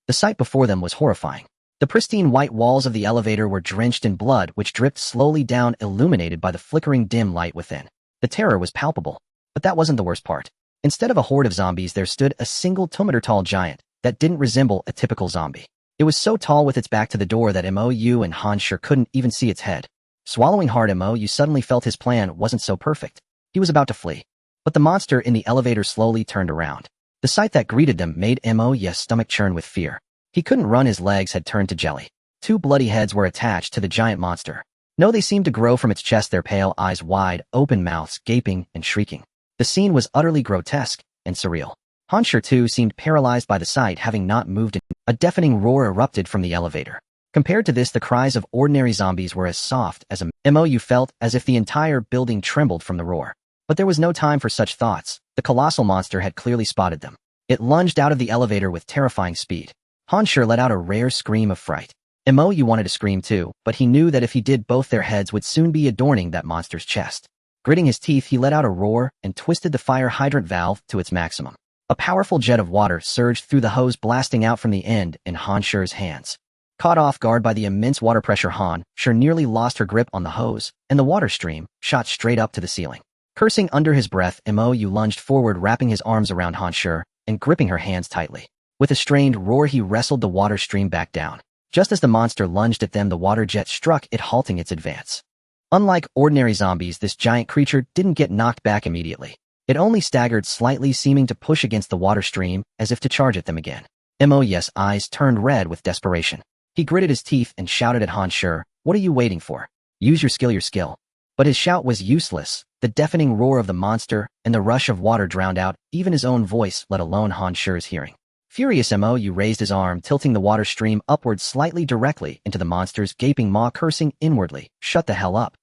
The sight before them was horrifying. The pristine white walls of the elevator were drenched in blood, which dripped slowly down, illuminated by the flickering dim light within. The terror was palpable. But that wasn't the worst part. Instead of a horde of zombies, there stood a single 2-meter-tall giant that didn't resemble a typical zombie. It was so tall with its back to the door that Mou and Han Shi couldn't even see its head. Swallowing hard, Mou suddenly felt his plan wasn't so perfect. He was about to flee. But the monster in the elevator slowly turned around. The sight that greeted them made Mou's stomach churn with fear. He couldn't run, his legs had turned to jelly. Two bloody heads were attached to the giant monster. No, they seemed to grow from its chest, their pale eyes wide, open mouths gaping and shrieking. The scene was utterly grotesque and surreal. Han Shi too seemed paralyzed by the sight, having not moved. A deafening roar erupted from the elevator. Compared to this, the cries of ordinary zombies were as soft as a Mou felt as if the entire building trembled from the roar. But there was no time for such thoughts. The colossal monster had clearly spotted them. It lunged out of the elevator with terrifying speed. Han Shi let out a rare scream of fright. Mou wanted to scream too, but he knew that if he did, both their heads would soon be adorning that monster's chest. Gritting his teeth, he let out a roar and twisted the fire hydrant valve to its maximum. A powerful jet of water surged through the hose, blasting out from the end in Han Shi's hands. Caught off guard by the immense water pressure, Han Shi nearly lost her grip on the hose, and the water stream shot straight up to the ceiling. Cursing under his breath, Mou lunged forward, wrapping his arms around Han Shi and gripping her hands tightly. With a strained roar, he wrestled the water stream back down. Just as the monster lunged at them, the water jet struck it, halting its advance. Unlike ordinary zombies, this giant creature didn't get knocked back immediately. It only staggered slightly, seeming to push against the water stream as if to charge at them again. Mou's eyes turned red with desperation. He gritted his teeth and shouted at Han Shi, "What are you waiting for? Use your skill." But his shout was useless. The deafening roar of the monster and the rush of water drowned out even his own voice, let alone Han Shi's hearing. Furious, Mou raised his arm, tilting the water stream upward slightly directly into the monster's gaping maw, cursing inwardly, "Shut the hell up."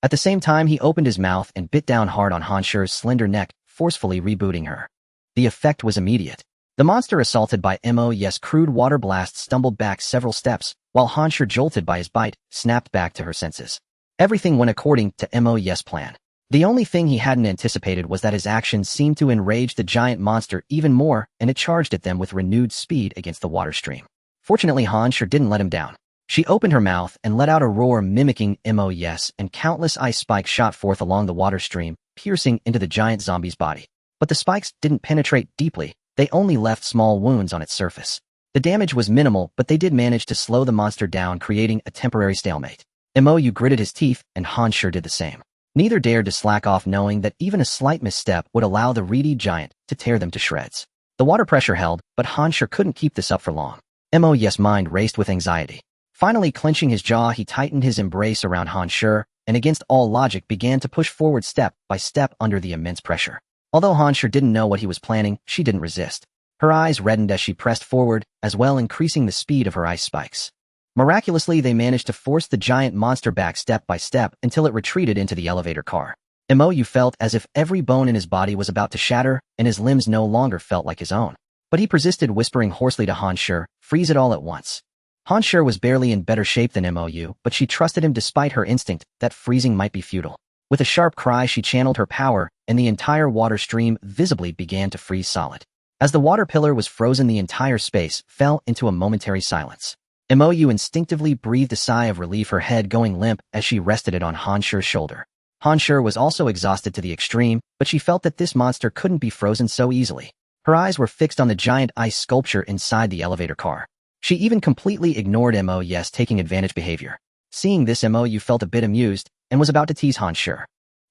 At the same time, he opened his mouth and bit down hard on Han Shi's slender neck, forcefully rebooting her. The effect was immediate. The monster, assaulted by Mou's crude water blast, stumbled back several steps, while Han Shi, jolted by his bite, snapped back to her senses. Everything went according to Mou's plan. The only thing he hadn't anticipated was that his actions seemed to enrage the giant monster even more, and it charged at them with renewed speed against the water stream. Fortunately, Han Shi didn't let him down. She opened her mouth and let out a roar mimicking Mou's, and countless ice spikes shot forth along the water stream, piercing into the giant zombie's body. But the spikes didn't penetrate deeply. They only left small wounds on its surface. The damage was minimal, but they did manage to slow the monster down, creating a temporary stalemate. Mou gritted his teeth, and Han Shi did the same. Neither dared to slack off, knowing that even a slight misstep would allow the reedy giant to tear them to shreds. The water pressure held, but Han Shi couldn't keep this up for long. Mou's mind raced with anxiety. Finally, clenching his jaw, he tightened his embrace around Han Shi, and against all logic began to push forward step by step under the immense pressure. Although Han Shi didn't know what he was planning, she didn't resist. Her eyes reddened as she pressed forward, as well increasing the speed of her ice spikes. Miraculously, they managed to force the giant monster back step by step until it retreated into the elevator car. Mou felt as if every bone in his body was about to shatter, and his limbs no longer felt like his own. But he persisted, whispering hoarsely to Han Shi, "Freeze it all at once." Han Shi was barely in better shape than Mou, but she trusted him despite her instinct that freezing might be futile. With a sharp cry, she channeled her power, and the entire water stream visibly began to freeze solid. As the water pillar was frozen, the entire space fell into a momentary silence. Mou instinctively breathed a sigh of relief, her head going limp as she rested it on Han Shi's shoulder. Han Shi was also exhausted to the extreme, but she felt that this monster couldn't be frozen so easily. Her eyes were fixed on the giant ice sculpture inside the elevator car. She even completely ignored Mou's taking advantage behavior. Seeing this, Mou felt a bit amused and was about to tease Han Shi.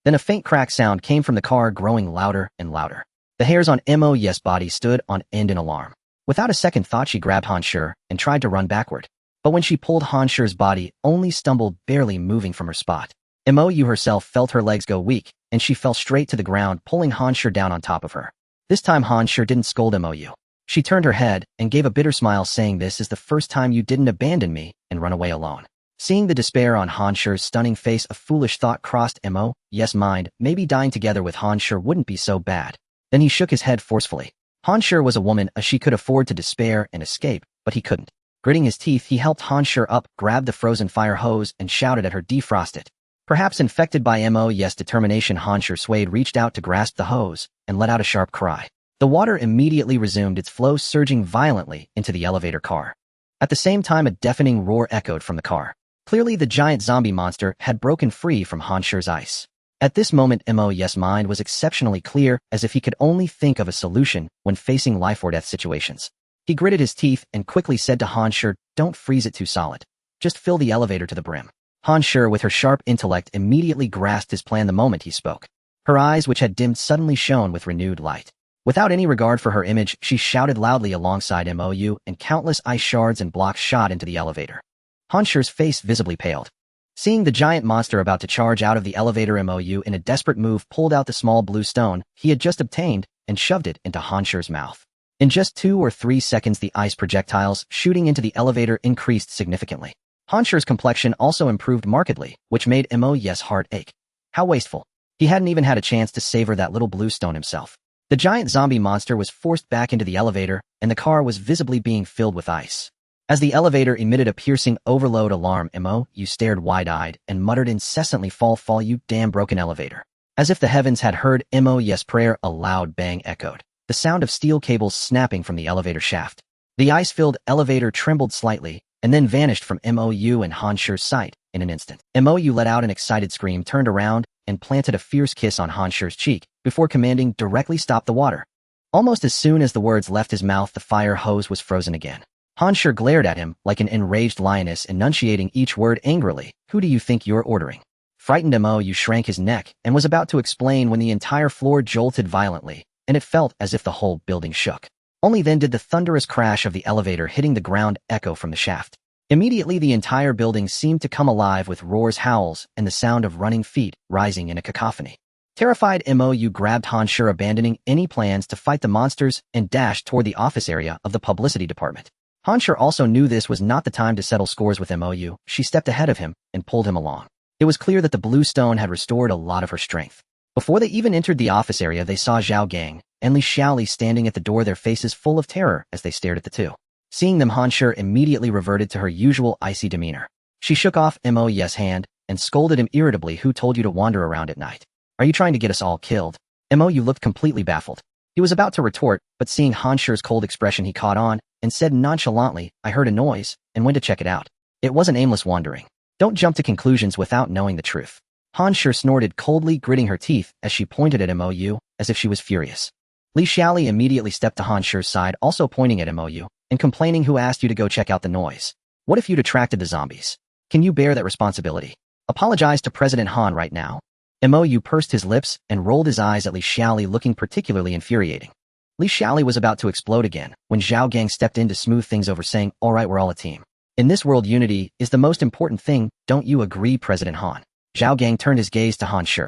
Then a faint crack sound came from the car, growing louder and louder. The hairs on Mou's body stood on end in alarm. Without a second thought, she grabbed Han Shi and tried to run backward. But when she pulled, Han Shi's body only stumbled, barely moving from her spot. Mou herself felt her legs go weak, and she fell straight to the ground, pulling Han Shi down on top of her. This time, Han Shi didn't scold Mou. She turned her head and gave a bitter smile, saying, "This is the first time you didn't abandon me and run away alone." Seeing the despair on Han Shi's stunning face, a foolish thought crossed Mou's mind. Maybe dying together with Han Shi wouldn't be so bad. Then he shook his head forcefully. Han Shi was a woman, as she could afford to despair and escape, but he couldn't. Gritting his teeth, he helped Han Shi up, grabbed the frozen fire hose, and shouted at her, "Defrost it." Perhaps infected by Mou's determination, Han Shi swayed, reached out to grasp the hose, and let out a sharp cry. The water immediately resumed its flow, surging violently into the elevator car. At the same time, a deafening roar echoed from the car. Clearly, the giant zombie monster had broken free from Han Shi's ice. At this moment, Mou's mind was exceptionally clear, as if he could only think of a solution when facing life or death situations. He gritted his teeth and quickly said to Han Shi, "Don't freeze it too solid. Just fill the elevator to the brim." Han Shi, with her sharp intellect, immediately grasped his plan the moment he spoke. Her eyes, which had dimmed, suddenly shone with renewed light. Without any regard for her image, she shouted loudly alongside Mou, and countless ice shards and blocks shot into the elevator. Han Shi's face visibly paled. Seeing the giant monster about to charge out of the elevator, Mou, in a desperate move, pulled out the small blue stone he had just obtained and shoved it into Han Shi's mouth. In just 2 or 3 seconds, the ice projectiles shooting into the elevator increased significantly. Han Shi's complexion also improved markedly, which made Mou's heart ache. How wasteful. He hadn't even had a chance to savor that little blue stone himself. The giant zombie monster was forced back into the elevator, and the car was visibly being filled with ice. As the elevator emitted a piercing overload alarm, Mou stared wide-eyed and muttered incessantly, "Fall, fall, you damn broken elevator." As if the heavens had heard Mou's prayer, a loud bang echoed. The sound of steel cables snapping from the elevator shaft. The ice-filled elevator trembled slightly, and then vanished from Mou and Han Shi's sight in an instant. Mou let out an excited scream, turned around, and planted a fierce kiss on Han Shi's cheek, before commanding, "Directly stop the water." Almost as soon as the words left his mouth, the fire hose was frozen again. Han Shi glared at him like an enraged lioness, enunciating each word angrily. "Who do you think you're ordering?" Frightened Mou shrank his neck and was about to explain when the entire floor jolted violently, and it felt as if the whole building shook. Only then did the thunderous crash of the elevator hitting the ground echo from the shaft. Immediately, the entire building seemed to come alive with roars, howls, and the sound of running feet rising in a cacophony. Terrified, Mou grabbed Han Shi, abandoning any plans to fight the monsters, and dashed toward the office area of the publicity department. Han Shi also knew this was not the time to settle scores with Mou. She stepped ahead of him and pulled him along. It was clear that the blue stone had restored a lot of her strength. Before they even entered the office area, they saw Zhao Gang and Li Xiaoli standing at the door, their faces full of terror as they stared at the two. Seeing them, Han Shi immediately reverted to her usual icy demeanor. She shook off Mou's hand and scolded him irritably. "Who told you to wander around at night? Are you trying to get us all killed?" Mou looked completely baffled. He was about to retort, but seeing Han Shi's cold expression, he caught on and said nonchalantly, "I heard a noise and went to check it out. It wasn't aimless wandering. Don't jump to conclusions without knowing the truth." Han Shi snorted coldly, gritting her teeth as she pointed at Mou as if she was furious. Li Xiaoli immediately stepped to Han Shi's side, also pointing at Mou and complaining, "Who asked you to go check out the noise? What if you'd attracted the zombies? Can you bear that responsibility? Apologize to President Han right now." Mou pursed his lips and rolled his eyes at Li Xiaoli, looking particularly infuriating. Li Xiaoli was about to explode again when Zhao Gang stepped in to smooth things over, saying, "All right, we're all a team. In this world, unity is the most important thing. Don't you agree, President Han?" Zhao Gang turned his gaze to Han Shi.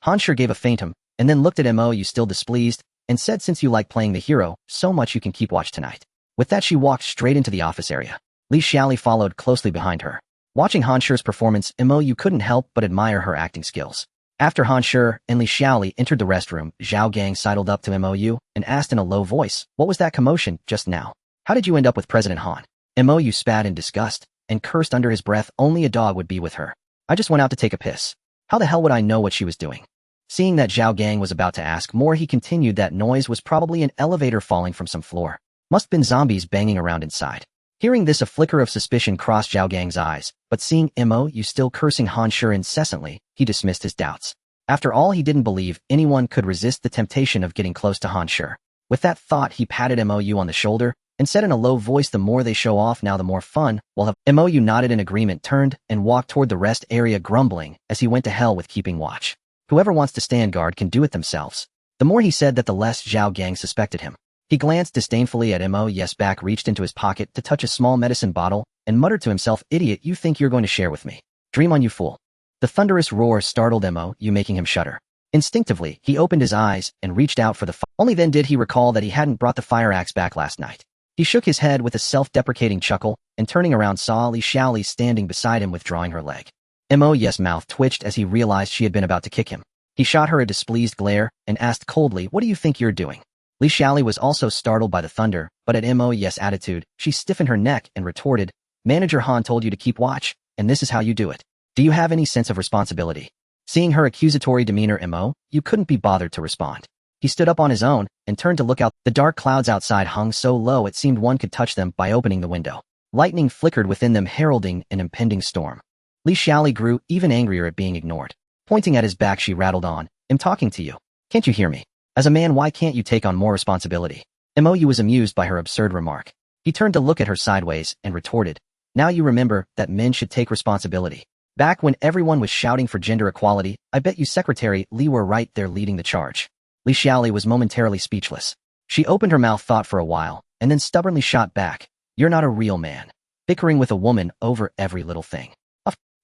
Han Shi gave a faint and then looked at Mou, still displeased, and said, "Since you like playing the hero so much, you can keep watch tonight." With that, she walked straight into the office area. Li Xiaoli followed closely behind her. Watching Han Shi's performance, Mou couldn't help but admire her acting skills. After Han Shi and Li Xiaoli entered the restroom, Zhao Gang sidled up to Mou and asked in a low voice, "What was that commotion just now? How did you end up with President Han?" Mou spat in disgust and cursed under his breath, "Only a dog would be with her. I just went out to take a piss. How the hell would I know what she was doing?" Seeing that Zhao Gang was about to ask more, he continued, "That noise was probably an elevator falling from some floor. Must been zombies banging around inside." Hearing this, a flicker of suspicion crossed Zhao Gang's eyes, but seeing Mou still cursing Han Shi incessantly, he dismissed his doubts. After all, he didn't believe anyone could resist the temptation of getting close to Han Shi. With that thought, he patted Mou on the shoulder and said in a low voice, "The more they show off now, the more fun we'll have." Mou nodded in agreement, turned, and walked toward the rest area, grumbling as he went to hell with keeping watch. Whoever wants to stand guard can do it themselves. The more he said that, the less Zhao Gang suspected him. He glanced disdainfully at Mou's back, reached into his pocket to touch a small medicine bottle, and muttered to himself, "Idiot, you think you're going to share with me? Dream on, you fool." The thunderous roar startled Mou, making him shudder. Instinctively, he opened his eyes and reached out for the fire. Only then did he recall that he hadn't brought the fire axe back last night. He shook his head with a self-deprecating chuckle, and turning around saw Li Xiaoli standing beside him, withdrawing her leg. Mou's mouth twitched as he realized she had been about to kick him. He shot her a displeased glare and asked coldly, "What do you think you're doing?" Li Xiaoli was also startled by the thunder, but at Mou's attitude, she stiffened her neck and retorted, "Manager Han told you to keep watch, and this is how you do it. Do you have any sense of responsibility?" Seeing her accusatory demeanor, Mou couldn't be bothered to respond. He stood up on his own and turned to look out. The dark clouds outside hung so low it seemed one could touch them by opening the window. Lightning flickered within them, heralding an impending storm. Li Xiaoli grew even angrier at being ignored. Pointing at his back, she rattled on, "I'm talking to you. Can't you hear me? As a man, why can't you take on more responsibility?" Mou was amused by her absurd remark. He turned to look at her sideways and retorted, "Now you remember that men should take responsibility. Back when everyone was shouting for gender equality, I bet you Secretary Li were right there leading the charge." Li Xiaoli was momentarily speechless. She opened her mouth, thought for a while, and then stubbornly shot back, "You're not a real man. Bickering with a woman over every little thing."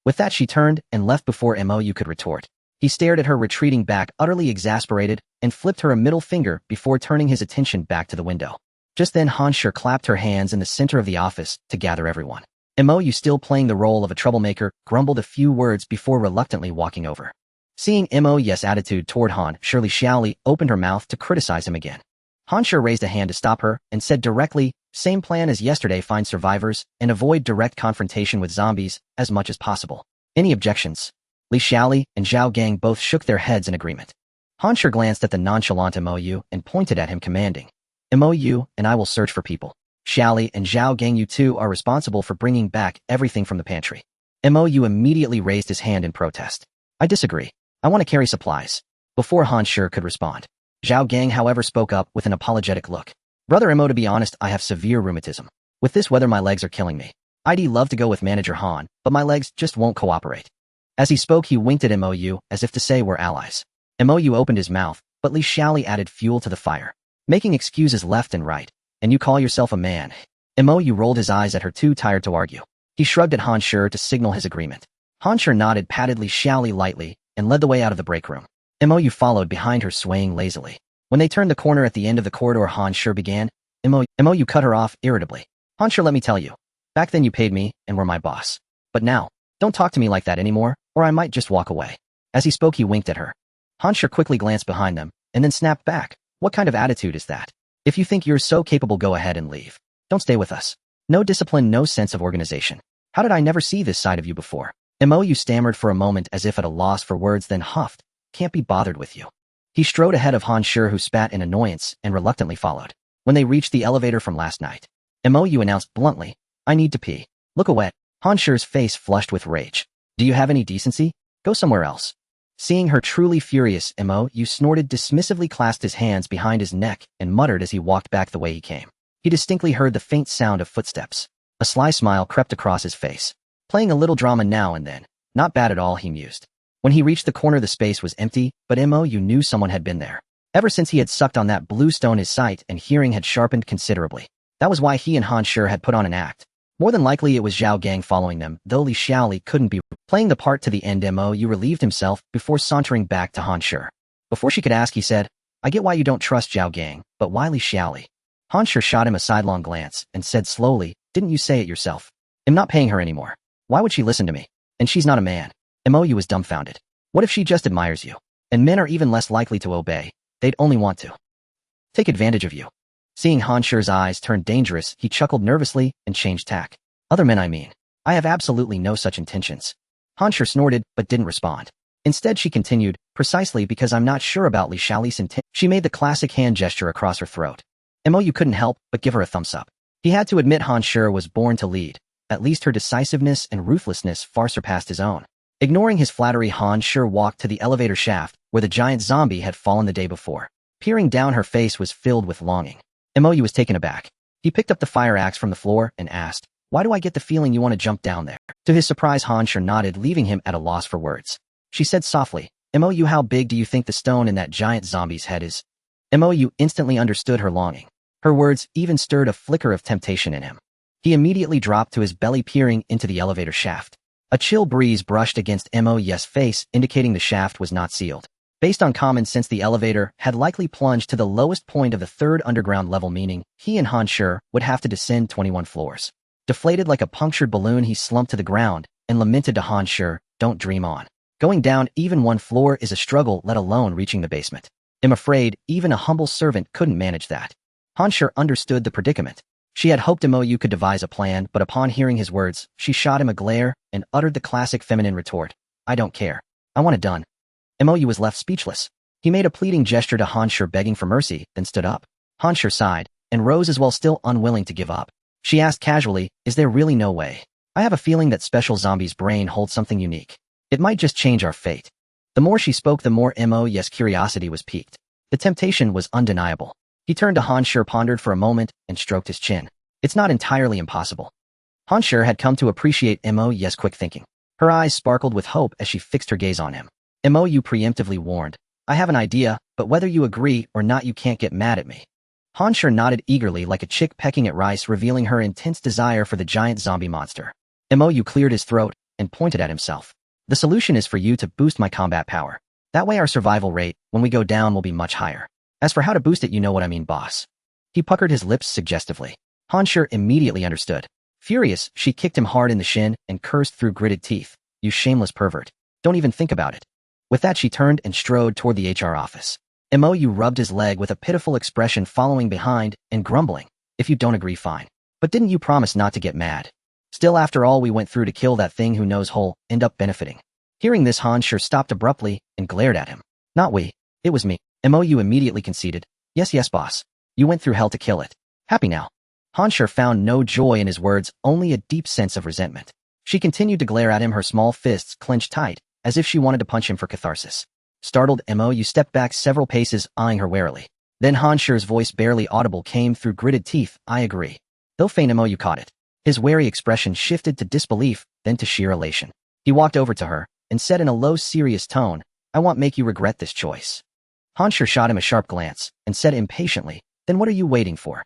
With that, she turned and left before Mou could retort. He stared at her retreating back, utterly exasperated, and flipped her a middle finger before turning his attention back to the window. Just then Han Shi clapped her hands in the center of the office to gather everyone. Mou, still playing the role of a troublemaker, grumbled a few words before reluctantly walking over. Seeing Mou's attitude toward Han Shi, Li Xiaoli opened her mouth to criticize him again. Han Shi raised a hand to stop her and said directly, "Same plan as yesterday, find survivors and avoid direct confrontation with zombies as much as possible. Any objections?" Li Xiaoli and Zhao Gang both shook their heads in agreement. Han Shi glanced at the nonchalant Mou and pointed at him, commanding, "Mou and I will search for people. Xiaoli and Zhao Gang, you two are responsible for bringing back everything from the pantry." Mou immediately raised his hand in protest. "I disagree. I want to carry supplies." Before Han Shi could respond, Zhao Gang, however, spoke up with an apologetic look. "Brother Mou, to be honest, I have severe rheumatism. With this weather, my legs are killing me. I'd love to go with Manager Han, but my legs just won't cooperate." As he spoke, he winked at Mou as if to say we're allies. Mou opened his mouth, but Li Xiaoli added fuel to the fire, making excuses left and right. "And you call yourself a man?" Mou rolled his eyes at her, too tired to argue. He shrugged at Han Shi to signal his agreement. Han Shi nodded, patted Li Xiaoli lightly, and led the way out of the break room. Mou followed behind her, swaying lazily. When they turned the corner at the end of the corridor, Han Shi began. Mou cut her off irritably. "Han Shi, let me tell you. Back then you paid me and were my boss. But now, don't talk to me like that anymore, or I might just walk away." As he spoke, he winked at her. Han Shi quickly glanced behind them, and then snapped back. "What kind of attitude is that? If you think you're so capable, go ahead and leave. Don't stay with us. No discipline, no sense of organization. How did I never see this side of you before?" Mou stammered for a moment as if at a loss for words, then huffed, "Can't be bothered with you." He strode ahead of Han Shi, who spat in annoyance and reluctantly followed. When they reached the elevator from last night, Mou announced bluntly, "I need to pee." "Look away." Han Shi's face flushed with rage. "Do you have any decency? Go somewhere else." Seeing her truly furious, Mou snorted dismissively, clasped his hands behind his neck, and muttered as he walked back the way he came. He distinctly heard the faint sound of footsteps. A sly smile crept across his face. Playing a little drama now and then. Not bad at all, he mused. When he reached the corner, the space was empty, but Mou knew someone had been there. Ever since he had sucked on that blue stone, his sight and hearing had sharpened considerably. That was why he and Han Shi had put on an act. More than likely it was Zhao Gang following them, though Li Xiaoli couldn't be playing the part to the end. Mou relieved himself before sauntering back to Han Shi. Before she could ask, he said, "I get why you don't trust Zhao Gang, but why Li Xiaoli?" Han Shi shot him a sidelong glance and said slowly, "Didn't you say it yourself? I'm not paying her anymore. Why would she listen to me? And she's not a man." Mou was dumbfounded. What if she just admires you? And men are even less likely to obey. They'd only want to take advantage of you. Seeing Han Shi's eyes turn dangerous, he chuckled nervously and changed tack. "Other men, I mean. I have absolutely no such intentions." Han Shi snorted, but didn't respond. Instead, she continued, "Precisely because I'm not sure about Li Xiaoli's intent." She made the classic hand gesture across her throat. Mou couldn't help but give her a thumbs up. He had to admit Han Shi was born to lead. At least her decisiveness and ruthlessness far surpassed his own. Ignoring his flattery, Han Shi walked to the elevator shaft where the giant zombie had fallen the day before. Peering down, her face was filled with longing. Mou was taken aback. He picked up the fire axe from the floor and asked, "Why do I get the feeling you want to jump down there?" To his surprise, Han Shi nodded, leaving him at a loss for words. She said softly, "Mou, how big do you think the stone in that giant zombie's head is?" Mou instantly understood her longing. Her words even stirred a flicker of temptation in him. He immediately dropped to his belly, peering into the elevator shaft. A chill breeze brushed against Mou's face, indicating the shaft was not sealed. Based on common sense, the elevator had likely plunged to the lowest point of the third underground level, meaning he and Han Shi would have to descend 21 floors. Deflated like a punctured balloon, he slumped to the ground and lamented to Han Shi, "Don't dream on. Going down even one floor is a struggle, let alone reaching the basement. I'm afraid even a humble servant couldn't manage that." Han Shi understood the predicament. She had hoped Mou could devise a plan, but upon hearing his words, she shot him a glare and uttered the classic feminine retort, "I don't care. I want it done." Mou was left speechless. He made a pleading gesture to Han Shi, begging for mercy, then stood up. Han Shi sighed and rose as well, still unwilling to give up. She asked casually, "Is there really no way? I have a feeling that special zombie's brain holds something unique. It might just change our fate." The more she spoke, the more Mou's curiosity was piqued. The temptation was undeniable. He turned to Han Shi, pondered for a moment, and stroked his chin. It's not entirely impossible. Han Shi had come to appreciate Mo's quick thinking. Her eyes sparkled with hope as she fixed her gaze on him. Mo preemptively warned, I have an idea, but whether you agree or not you can't get mad at me. Han Shi nodded eagerly like a chick pecking at rice, revealing her intense desire for the giant zombie monster. Mo cleared his throat and pointed at himself. The solution is for you to boost my combat power. That way our survival rate, when we go down, will be much higher. As for how to boost it, you know what I mean, boss. He puckered his lips suggestively. Han Shi immediately understood. Furious, she kicked him hard in the shin and cursed through gritted teeth. You shameless pervert. Don't even think about it. With that, she turned and strode toward the HR office. Mo rubbed his leg with a pitiful expression, following behind and grumbling. If you don't agree, fine. But didn't you promise not to get mad? Still, after all we went through to kill that thing who knows who'll end up benefiting. Hearing this, Han Shi stopped abruptly and glared at him. Not we. It was me. Mo immediately conceded. Yes, boss. You went through hell to kill it. Happy now. Han Shi found no joy in his words, only a deep sense of resentment. She continued to glare at him, her small fists clenched tight, as if she wanted to punch him for catharsis. Startled, Mo stepped back several paces, eyeing her warily. Then Han Shi's voice, barely audible, came through gritted teeth. I agree. Though faint, Mo caught it. His wary expression shifted to disbelief, then to sheer elation. He walked over to her and said in a low, serious tone, I won't make you regret this choice. Han Shi shot him a sharp glance and said impatiently, Then what are you waiting for?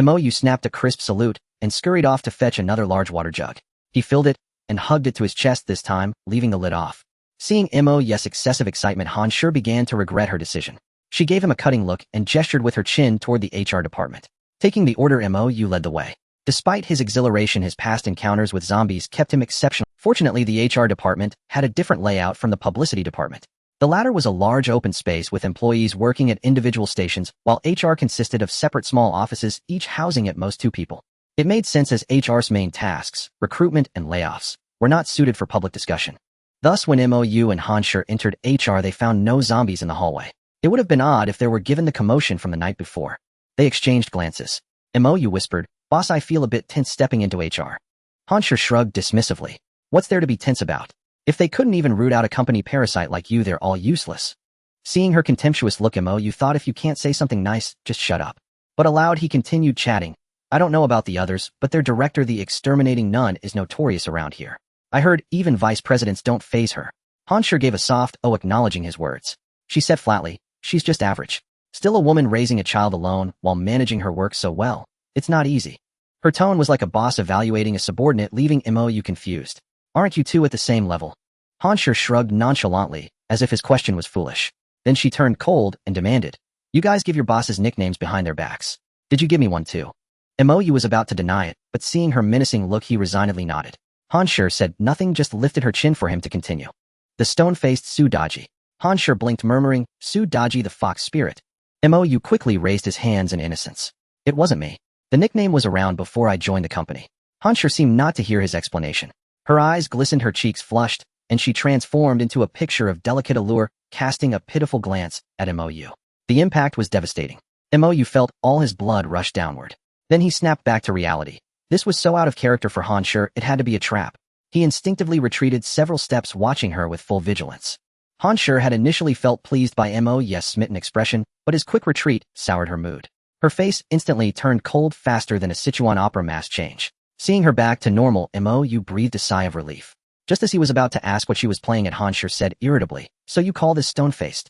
Mo snapped a crisp salute and scurried off to fetch another large water jug. He filled it and hugged it to his chest this time, leaving the lid off. Seeing Mo's excessive excitement, Han Shi began to regret her decision. She gave him a cutting look and gestured with her chin toward the HR department. Taking the order, Mo led the way. Despite his exhilaration, his past encounters with zombies kept him exceptional. Fortunately, the HR department had a different layout from the publicity department. The latter was a large open space with employees working at individual stations, while HR consisted of separate small offices, each housing at most 2 people. It made sense, as HR's main tasks, recruitment and layoffs, were not suited for public discussion. Thus, when Mo and Han Shi entered HR, they found no zombies in the hallway. It would have been odd if there were, given the commotion from the night before. They exchanged glances. Mo whispered, Boss, I feel a bit tense stepping into HR. Han Shi shrugged dismissively. What's there to be tense about? If they couldn't even root out a company parasite like you, they're all useless. Seeing her contemptuous look, Mo thought, if you can't say something nice, just shut up. But aloud he continued chatting. I don't know about the others, but their director, the exterminating nun, is notorious around here. I heard even vice presidents don't faze her. Han Shi gave a soft "oh" acknowledging his words. She said flatly, she's just average. Still, a woman raising a child alone while managing her work so well. It's not easy. Her tone was like a boss evaluating a subordinate, leaving Mo confused. Aren't you two at the same level? Han Shi shrugged nonchalantly, as if his question was foolish. Then she turned cold and demanded, You guys give your bosses nicknames behind their backs. Did you give me one too? Mo was about to deny it, but seeing her menacing look, he resignedly nodded. Han Shi said nothing, just lifted her chin for him to continue. The stone-faced Su-Daji. Han Shi blinked, murmuring, Su-Daji, the fox spirit. Mo quickly raised his hands in innocence. It wasn't me. The nickname was around before I joined the company. Han Shi seemed not to hear his explanation. Her eyes glistened, her cheeks flushed, and she transformed into a picture of delicate allure, casting a pitiful glance at Mo. The impact was devastating. Mo felt all his blood rush downward. Then he snapped back to reality. This was so out of character for Han Shi, it had to be a trap. He instinctively retreated several steps, watching her with full vigilance. Han Shi had initially felt pleased by Mo's smitten expression, but his quick retreat soured her mood. Her face instantly turned cold, faster than a Sichuan opera mask change. Seeing her back to normal, Mo breathed a sigh of relief. Just as he was about to ask what she was playing at, Han Shi said irritably, So you call this stone-faced?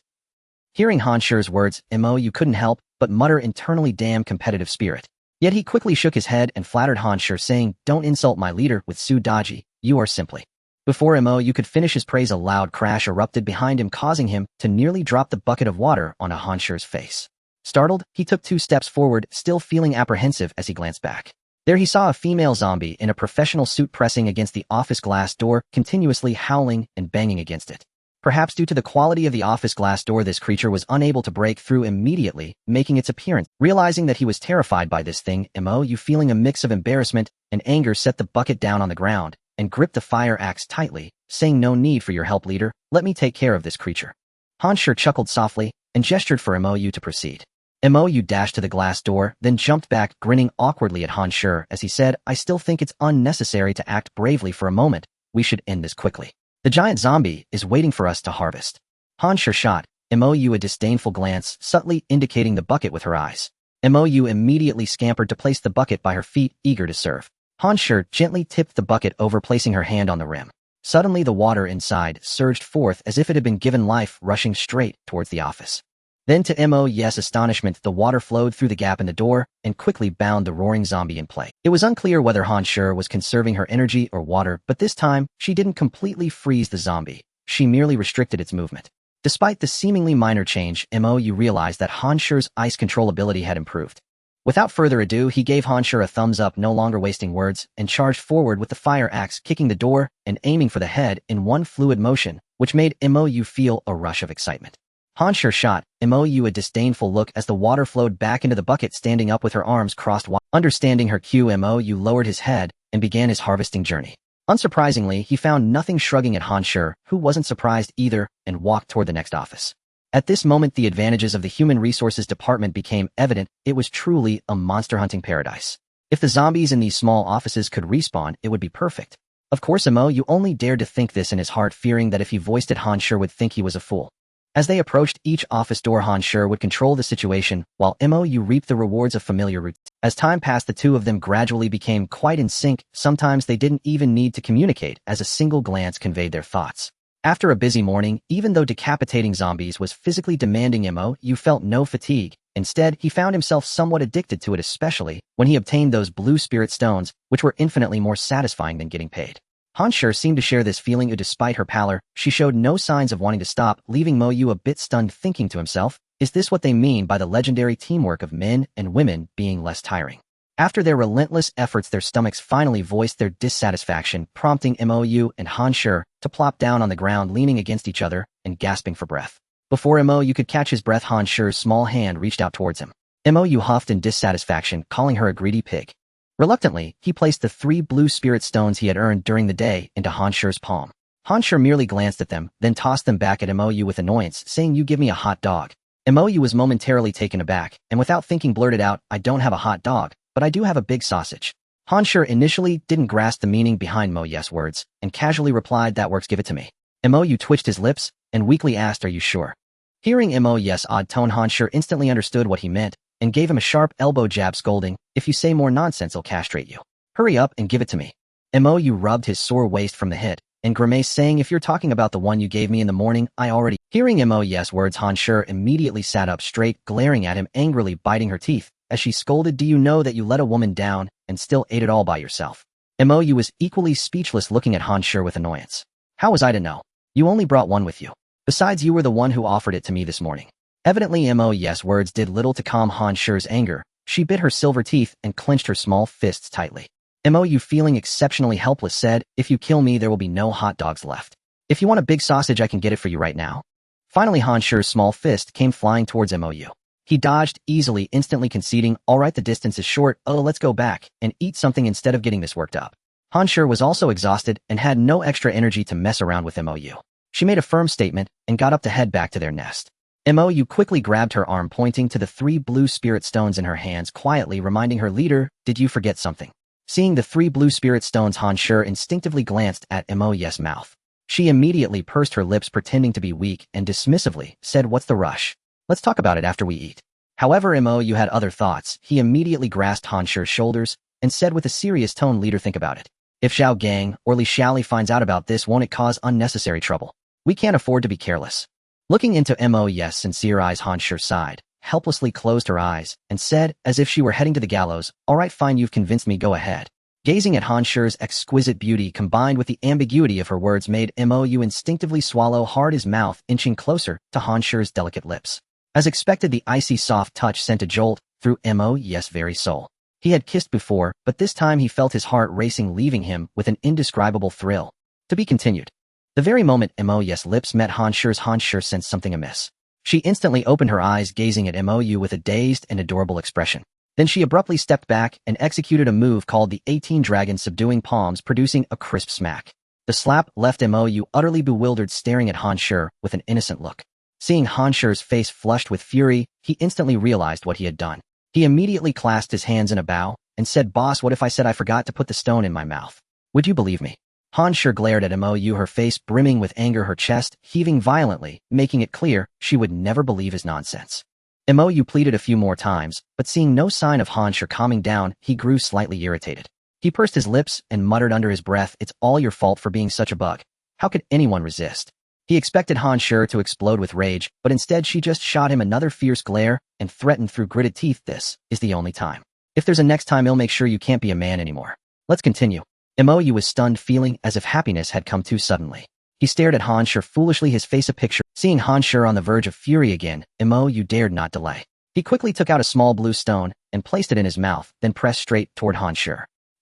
Hearing Han Shi's words, Mo couldn't help but mutter internally, damn competitive spirit. Yet he quickly shook his head and flattered Han Shi, saying, Don't insult my leader with Su-Daji, you are simply. Before Mo could finish his praise, a loud crash erupted behind him, causing him to nearly drop the bucket of water onto Han Shi's face. Startled, he took 2 steps forward, still feeling apprehensive as he glanced back. There he saw a female zombie in a professional suit pressing against the office glass door, continuously howling and banging against it. Perhaps due to the quality of the office glass door, this creature was unable to break through immediately, making its appearance. Realizing that he was terrified by this thing, Mo, feeling a mix of embarrassment and anger, set the bucket down on the ground and gripped the fire axe tightly, saying, No need for your help, leader. Let me take care of this creature. Han Shi chuckled softly and gestured for Mo to proceed. Mo dashed to the glass door, then jumped back, grinning awkwardly at Han Shi as he said, I still think it's unnecessary to act bravely for a moment. We should end this quickly. The giant zombie is waiting for us to harvest. Han Shi shot Mo a disdainful glance, subtly indicating the bucket with her eyes. MOU immediately scampered to place the bucket by her feet, eager to serve. Han Shi gently tipped the bucket over, placing her hand on the rim. Suddenly the water inside surged forth as if it had been given life, rushing straight towards the office. Then to MOU's astonishment, the water flowed through the gap in the door and quickly bound the roaring zombie in play. It was unclear whether Han Shi was conserving her energy or water, but this time, she didn't completely freeze the zombie. She merely restricted its movement. Despite the seemingly minor change, MOU realized that Han Shi's ice control ability had improved. Without further ado, he gave Han Shi a thumbs up, no longer wasting words, and charged forward with the fire axe, kicking the door and aiming for the head in one fluid motion, which made MOU feel a rush of excitement. Han Shi shot MOU a disdainful look as the water flowed back into the bucket, standing up with her arms crossed wide. Understanding her cue, MOU lowered his head and began his harvesting journey. Unsurprisingly, he found nothing, shrugging at Han Shi, who wasn't surprised either, and walked toward the next office. At this moment, the advantages of the Human Resources Department became evident. It was truly a monster hunting paradise. If the zombies in these small offices could respawn, it would be perfect. Of course, MOU only dared to think this in his heart, fearing that if he voiced it, Han Shi would think he was a fool. As they approached each office door, Han Shi would control the situation, while MOU reaped the rewards of familiar routine. As time passed, the two of them gradually became quite in sync. Sometimes they didn't even need to communicate, as a single glance conveyed their thoughts. After a busy morning, even though decapitating zombies was physically demanding, MOU felt no fatigue. Instead, he found himself somewhat addicted to it, especially when he obtained those blue spirit stones, which were infinitely more satisfying than getting paid. Han Shi seemed to share this feeling. Despite her pallor, she showed no signs of wanting to stop, leaving MOU a bit stunned, thinking to himself, is this what they mean by the legendary teamwork of men and women being less tiring? After their relentless efforts, their stomachs finally voiced their dissatisfaction, prompting MOU and Han Shi to plop down on the ground, leaning against each other and gasping for breath. Before MOU could catch his breath, Han Shi's small hand reached out towards him. MOU huffed in dissatisfaction, calling her a greedy pig. Reluctantly, he placed the 3 blue spirit stones he had earned during the day into Han Shi's palm. Han Shi merely glanced at them, then tossed them back at MOU with annoyance, saying, "You give me a hot dog." MOU was momentarily taken aback, and without thinking blurted out, "I don't have a hot dog, but I do have a big sausage." Han Shi initially didn't grasp the meaning behind MOU's words, and casually replied, "That works, give it to me." MOU twitched his lips, and weakly asked, "Are you sure?" Hearing MOU's odd tone, Han Shi instantly understood what he meant, and gave him a sharp elbow jab, scolding, "If you say more nonsense, I'll castrate you. Hurry up and give it to me." MOU rubbed his sore waist from the hit, and grimaced, saying, "If you're talking about the one you gave me in the morning, I already..." Hearing MOU's words, Han Shi immediately sat up straight, glaring at him angrily, biting her teeth, as she scolded, "Do you know that you let a woman down and still ate it all by yourself?" MOU was equally speechless, looking at Han Shi with annoyance. "How was I to know? You only brought one with you. Besides, you were the one who offered it to me this morning." Evidently, MOU's words did little to calm Han Shi's anger. She bit her silver teeth and clenched her small fists tightly. MOU, feeling exceptionally helpless, said, "If you kill me, there will be no hot dogs left. If you want a big sausage, I can get it for you right now." Finally, Han Shi's small fist came flying towards MOU. He dodged easily, instantly conceding, "All right, the distance is short. Oh, let's go back and eat something instead of getting this worked up." Han Shi was also exhausted and had no extra energy to mess around with MOU. She made a firm statement and got up to head back to their nest. MOU quickly grabbed her arm, pointing to the 3 blue spirit stones in her hands, quietly reminding her, "Leader, did you forget something?" Seeing the 3 blue spirit stones, Han Shi instinctively glanced at MOU's mouth. She immediately pursed her lips, pretending to be weak, and dismissively said, "What's the rush? Let's talk about it after we eat." However, MOU had other thoughts. He immediately grasped Han Shi's shoulders and said with a serious tone, "Leader, think about it. If Zhao Gang or Li Xiaoli finds out about this, won't it cause unnecessary trouble? We can't afford to be careless." Looking into MOU's sincere eyes, Han Shi sighed, helplessly closed her eyes, and said, as if she were heading to the gallows, "All right, fine, you've convinced me, go ahead." Gazing at Han Shi's exquisite beauty combined with the ambiguity of her words made MOU instinctively swallow hard, his mouth inching closer to Han Shi's delicate lips. As expected, the icy soft touch sent a jolt through MOU's very soul. He had kissed before, but this time he felt his heart racing, leaving him with an indescribable thrill. To be continued. The very moment MOU's lips met Han Shi sensed something amiss. She instantly opened her eyes, gazing at MOU with a dazed and adorable expression. Then she abruptly stepped back and executed a move called the 18 Dragon, subduing palms, producing a crisp smack. The slap left MOU utterly bewildered, staring at Han Shi with an innocent look. Seeing Han Shi's face flushed with fury, he instantly realized what he had done. He immediately clasped his hands in a bow and said, "Boss, what if I said I forgot to put the stone in my mouth? Would you believe me?" Han Shi glared at MOU, her face brimming with anger, her chest heaving violently, making it clear she would never believe his nonsense. Mo pleaded a few more times, but seeing no sign of Han Shi calming down, he grew slightly irritated. He pursed his lips and muttered under his breath, "It's all your fault for being such a bug. How could anyone resist?" He expected Han Shi to explode with rage, but instead she just shot him another fierce glare and threatened through gritted teeth, "This is the only time. If there's a next time, I'll make sure you can't be a man anymore. Let's continue." Mo was stunned, feeling as if happiness had come too suddenly. He stared at Han Shi foolishly, his face a picture. Seeing Han Shi on the verge of fury again, Mo dared not delay. He quickly took out a small blue stone and placed it in his mouth, then pressed straight toward Han Shi.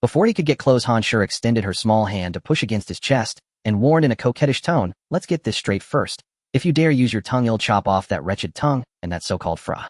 Before he could get close, Han Shi extended her small hand to push against his chest and warned in a coquettish tone, "Let's get this straight first. If you dare use your tongue, you'll chop off that wretched tongue and that so-called fra."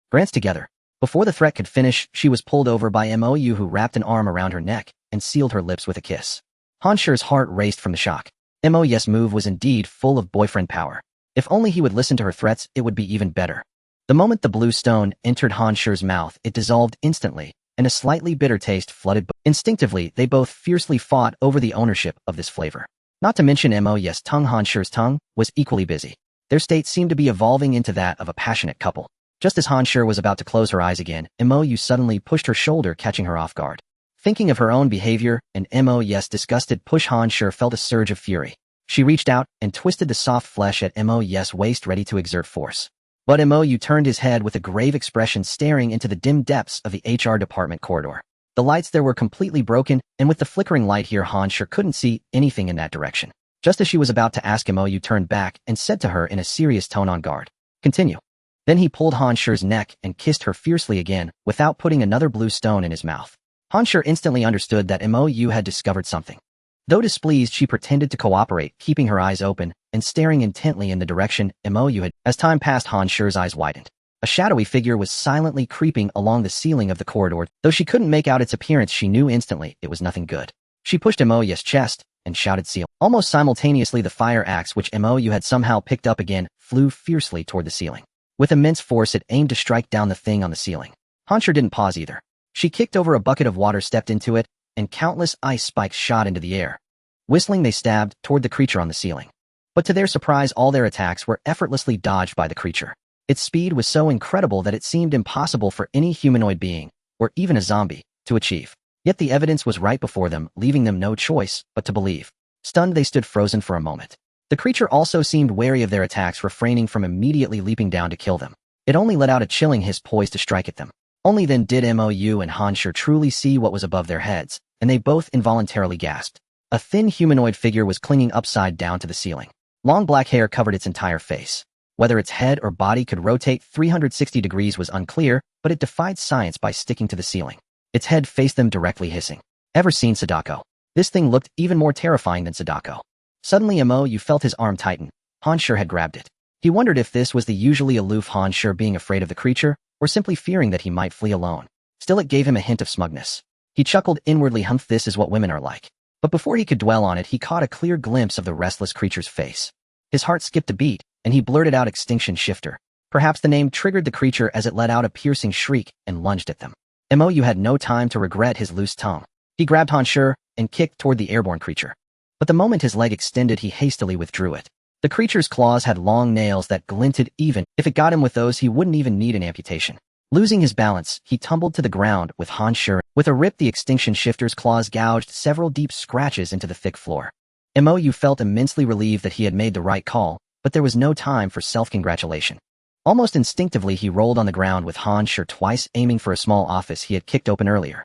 Grants together. Before the threat could finish, she was pulled over by Mo, who wrapped an arm around her neck and sealed her lips with a kiss. Han Shi's heart raced from the shock. Mo's move was indeed full of boyfriend power. If only he would listen to her threats, it would be even better. The moment the blue stone entered Han Shi's mouth, it dissolved instantly, and a slightly bitter taste flooded. Instinctively, they both fiercely fought over the ownership of this flavor. Not to mention Mo's tongue. Han Shi's tongue was equally busy. Their state seemed to be evolving into that of a passionate couple. Just as Han Shi was about to close her eyes again, Mo suddenly pushed her shoulder, catching her off guard. Thinking of her own behavior and Mo's disgusted push, Han Shi felt a surge of fury. She reached out and twisted the soft flesh at Mo's waist, ready to exert force. But Mo turned his head with a grave expression, staring into the dim depths of the HR department corridor. The lights there were completely broken, and with the flickering light here, Han Shi couldn't see anything in that direction. Just as she was about to ask, Mo turned back and said to her in a serious tone, "On guard. Continue." Then he pulled Han Shi's neck and kissed her fiercely again, without putting another blue stone in his mouth. Han Shi instantly understood that Mo had discovered something. Though displeased, she pretended to cooperate, keeping her eyes open and staring intently in the direction Mo had. As time passed, Han Shi's eyes widened. A shadowy figure was silently creeping along the ceiling of the corridor. Though she couldn't make out its appearance, she knew instantly it was nothing good. She pushed Mo's chest and shouted, "Seal." Almost simultaneously, the fire axe, which Mo had somehow picked up again, flew fiercely toward the ceiling. With immense force, it aimed to strike down the thing on the ceiling. Han Shi didn't pause either. She kicked over a bucket of water, stepped into it, and countless ice spikes shot into the air. Whistling, they stabbed toward the creature on the ceiling. But to their surprise, all their attacks were effortlessly dodged by the creature. Its speed was so incredible that it seemed impossible for any humanoid being, or even a zombie, to achieve. Yet the evidence was right before them, leaving them no choice but to believe. Stunned, they stood frozen for a moment. The creature also seemed wary of their attacks, refraining from immediately leaping down to kill them. It only let out a chilling hiss, poised to strike at them. Only then did Mo and Han Shi truly see what was above their heads, and they both involuntarily gasped. A thin humanoid figure was clinging upside down to the ceiling. Long black hair covered its entire face. Whether its head or body could rotate 360 degrees was unclear, but it defied science by sticking to the ceiling. Its head faced them directly, hissing. Ever seen Sadako? This thing looked even more terrifying than Sadako. Suddenly Mo felt his arm tighten. Han Shi had grabbed it. He wondered if this was the usually aloof Han Shi being afraid of the creature, or simply fearing that he might flee alone. Still, it gave him a hint of smugness. He chuckled inwardly, "Humph, this is what women are like." But before he could dwell on it, he caught a clear glimpse of the restless creature's face. His heart skipped a beat, and he blurted out, "Extinction Shifter." Perhaps the name triggered the creature as it let out a piercing shriek and lunged at them. Mo had no time to regret his loose tongue. He grabbed Han Shi and kicked toward the airborne creature. But the moment his leg extended, he hastily withdrew it. The creature's claws had long nails that glinted. Even if it got him with those, he wouldn't even need an amputation. Losing his balance, he tumbled to the ground with Han Shi. With a rip, the Extinction Shifter's claws gouged several deep scratches into the thick floor. Mo felt immensely relieved that he had made the right call, but there was no time for self-congratulation. Almost instinctively, he rolled on the ground with Han Shi twice, aiming for a small office he had kicked open earlier.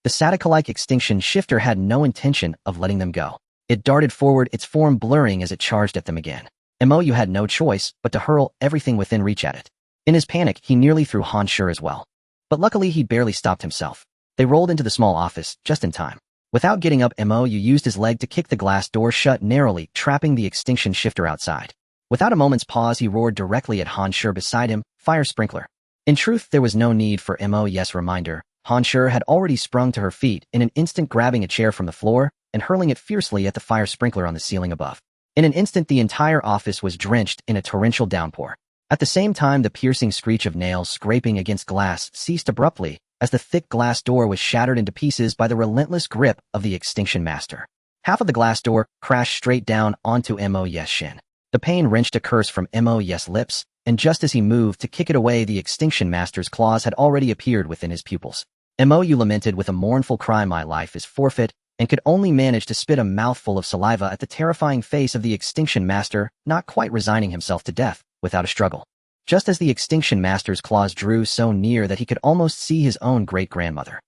The Sadako-like Extinction Shifter had no intention of letting them go. It darted forward, its form blurring as it charged at them again. Mo had no choice but to hurl everything within reach at it. In his panic, he nearly threw Han Shi as well. But luckily, he barely stopped himself. They rolled into the small office, just in time. Without getting up, Mo used his leg to kick the glass door shut narrowly, trapping the Extinction Shifter outside. Without a moment's pause, he roared directly at Han Shi beside him, "Fire sprinkler." In truth, there was no need for Mo's reminder. Han Shi had already sprung to her feet, in an instant grabbing a chair from the floor and hurling it fiercely at the fire sprinkler on the ceiling above. In an instant, the entire office was drenched in a torrential downpour. At the same time, the piercing screech of nails scraping against glass ceased abruptly as the thick glass door was shattered into pieces by the relentless grip of the Extinction Master. Half of the glass door crashed straight down onto Mo's shin. The pain wrenched a curse from Mo's lips, and just as he moved to kick it away, the Extinction Master's claws had already appeared within his pupils. Mou lamented with a mournful cry, "My life is forfeit," and could only manage to spit a mouthful of saliva at the terrifying face of the Extinction Master, not quite resigning himself to death, without a struggle. Just as the Extinction Master's claws drew so near that he could almost see his own great-grandmother.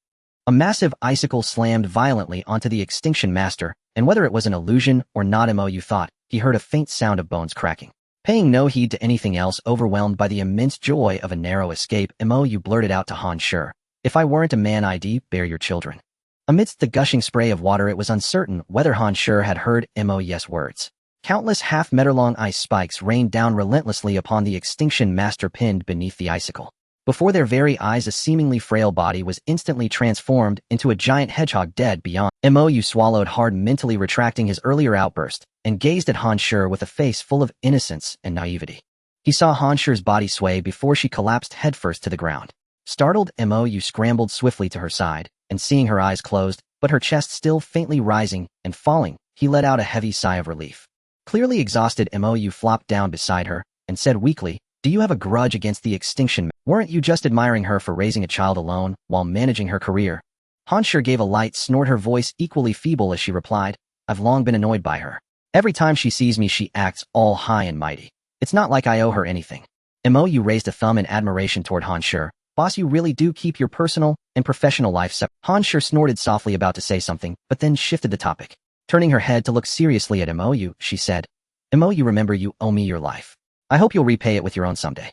A massive icicle slammed violently onto the Extinction Master, and whether it was an illusion or not, Mou thought, he heard a faint sound of bones cracking. Paying no heed to anything else, overwhelmed by the immense joy of a narrow escape, Mou blurted out to Han Shi, "If I weren't a man, I'd bear your children." Amidst the gushing spray of water, it was uncertain whether Han Shi had heard Mou's words. Countless half-meter-long ice spikes rained down relentlessly upon the Extinction Master pinned beneath the icicle. Before their very eyes, a seemingly frail body was instantly transformed into a giant hedgehog dead beyond. Mou swallowed hard, mentally retracting his earlier outburst, and gazed at Han Shi with a face full of innocence and naivety. He saw Han Shi's body sway before she collapsed headfirst to the ground. Startled, Mou scrambled swiftly to her side, and seeing her eyes closed, but her chest still faintly rising and falling, he let out a heavy sigh of relief. Clearly exhausted, Mou flopped down beside her, and said weakly, "Do you have a grudge against the Extinction? Weren't you just admiring her for raising a child alone, while managing her career?" Han Shi gave a light snort, her voice equally feeble as she replied, "I've long been annoyed by her. Every time she sees me, she acts all high and mighty. It's not like I owe her anything." Mou raised a thumb in admiration toward Han Shi. "Boss, you really do keep your personal and professional life separate." Han Shi snorted softly, about to say something, but then shifted the topic. Turning her head to look seriously at Mou, she said, "Mou, remember, you owe me your life. I hope you'll repay it with your own someday."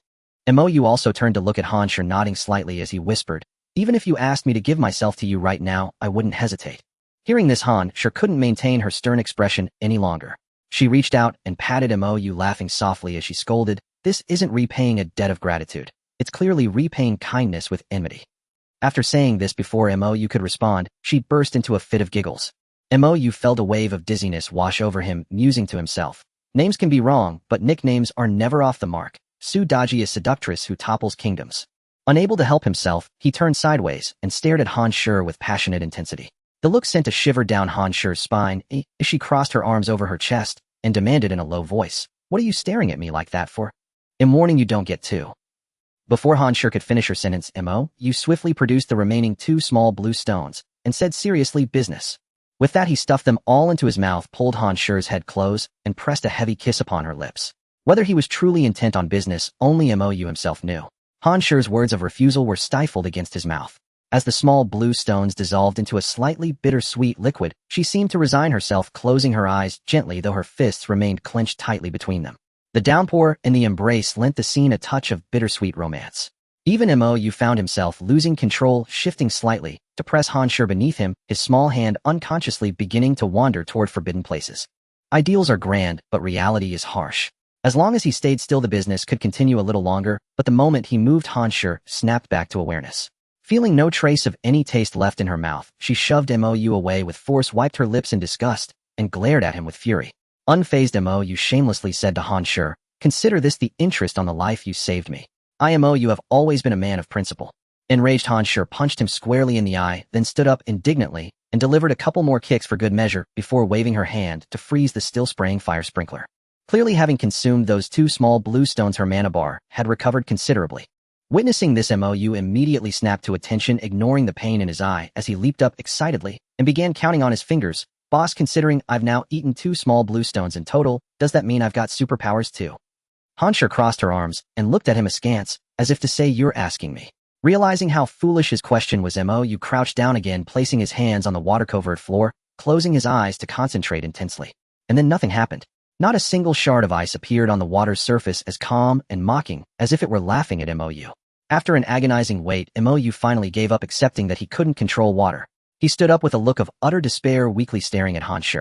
Mou also turned to look at Han Shi, nodding slightly as he whispered, "Even if you asked me to give myself to you right now, I wouldn't hesitate." Hearing this, Han Shi couldn't maintain her stern expression any longer. She reached out and patted Mou, laughing softly as she scolded, "This isn't repaying a debt of gratitude. It's clearly repaying kindness with enmity." After saying this, before Mou could respond, she burst into a fit of giggles. Mou felt a wave of dizziness wash over him, musing to himself, "Names can be wrong, but nicknames are never off the mark. Sue Dodgy, a seductress who topples kingdoms." Unable to help himself, he turned sideways and stared at Han Shi with passionate intensity. The look sent a shiver down Han Shi's spine as she crossed her arms over her chest and demanded in a low voice, "What are you staring at me like that for? I'm warning you, don't get too." Before Han Shi could finish her sentence, Mou swiftly produced the remaining 2 small blue stones and said seriously, "Business." With that, he stuffed them all into his mouth, pulled Han Shi's head close, and pressed a heavy kiss upon her lips. Whether he was truly intent on business, only Mou himself knew. Han Shi's words of refusal were stifled against his mouth. As the small blue stones dissolved into a slightly bittersweet liquid, she seemed to resign herself, closing her eyes gently, though her fists remained clenched tightly between them. The downpour and the embrace lent the scene a touch of bittersweet romance. Even Mou found himself losing control, shifting slightly to press Han Shi beneath him, his small hand unconsciously beginning to wander toward forbidden places. Ideals are grand, but reality is harsh. As long as he stayed still, the business could continue a little longer, but the moment he moved, Han Shi snapped back to awareness. Feeling no trace of any taste left in her mouth, she shoved Mou away with force, wiped her lips in disgust, and glared at him with fury. Unfazed, Mou shamelessly said to Han Shi, "Consider this the interest on the life you saved me. Mou have always been a man of principle." Enraged, Han Shi punched him squarely in the eye, then stood up indignantly and delivered a couple more kicks for good measure before waving her hand to freeze the still spraying fire sprinkler. Clearly having consumed those 2 small blue stones, her mana bar had recovered considerably. Witnessing this, Mou immediately snapped to attention, ignoring the pain in his eye as he leaped up excitedly and began counting on his fingers. "Boss, considering I've now eaten 2 small blue stones in total, does that mean I've got superpowers too?" Han Shi crossed her arms and looked at him askance, as if to say, "You're asking me?" Realizing how foolish his question was, Mou crouched down again, placing his hands on the water-covered floor, closing his eyes to concentrate intensely. And then nothing happened. Not a single shard of ice appeared on the water's surface, as calm and mocking as if it were laughing at Mou. After an agonizing wait, Mou finally gave up, accepting that he couldn't control water. He stood up with a look of utter despair, weakly staring at Han Shi.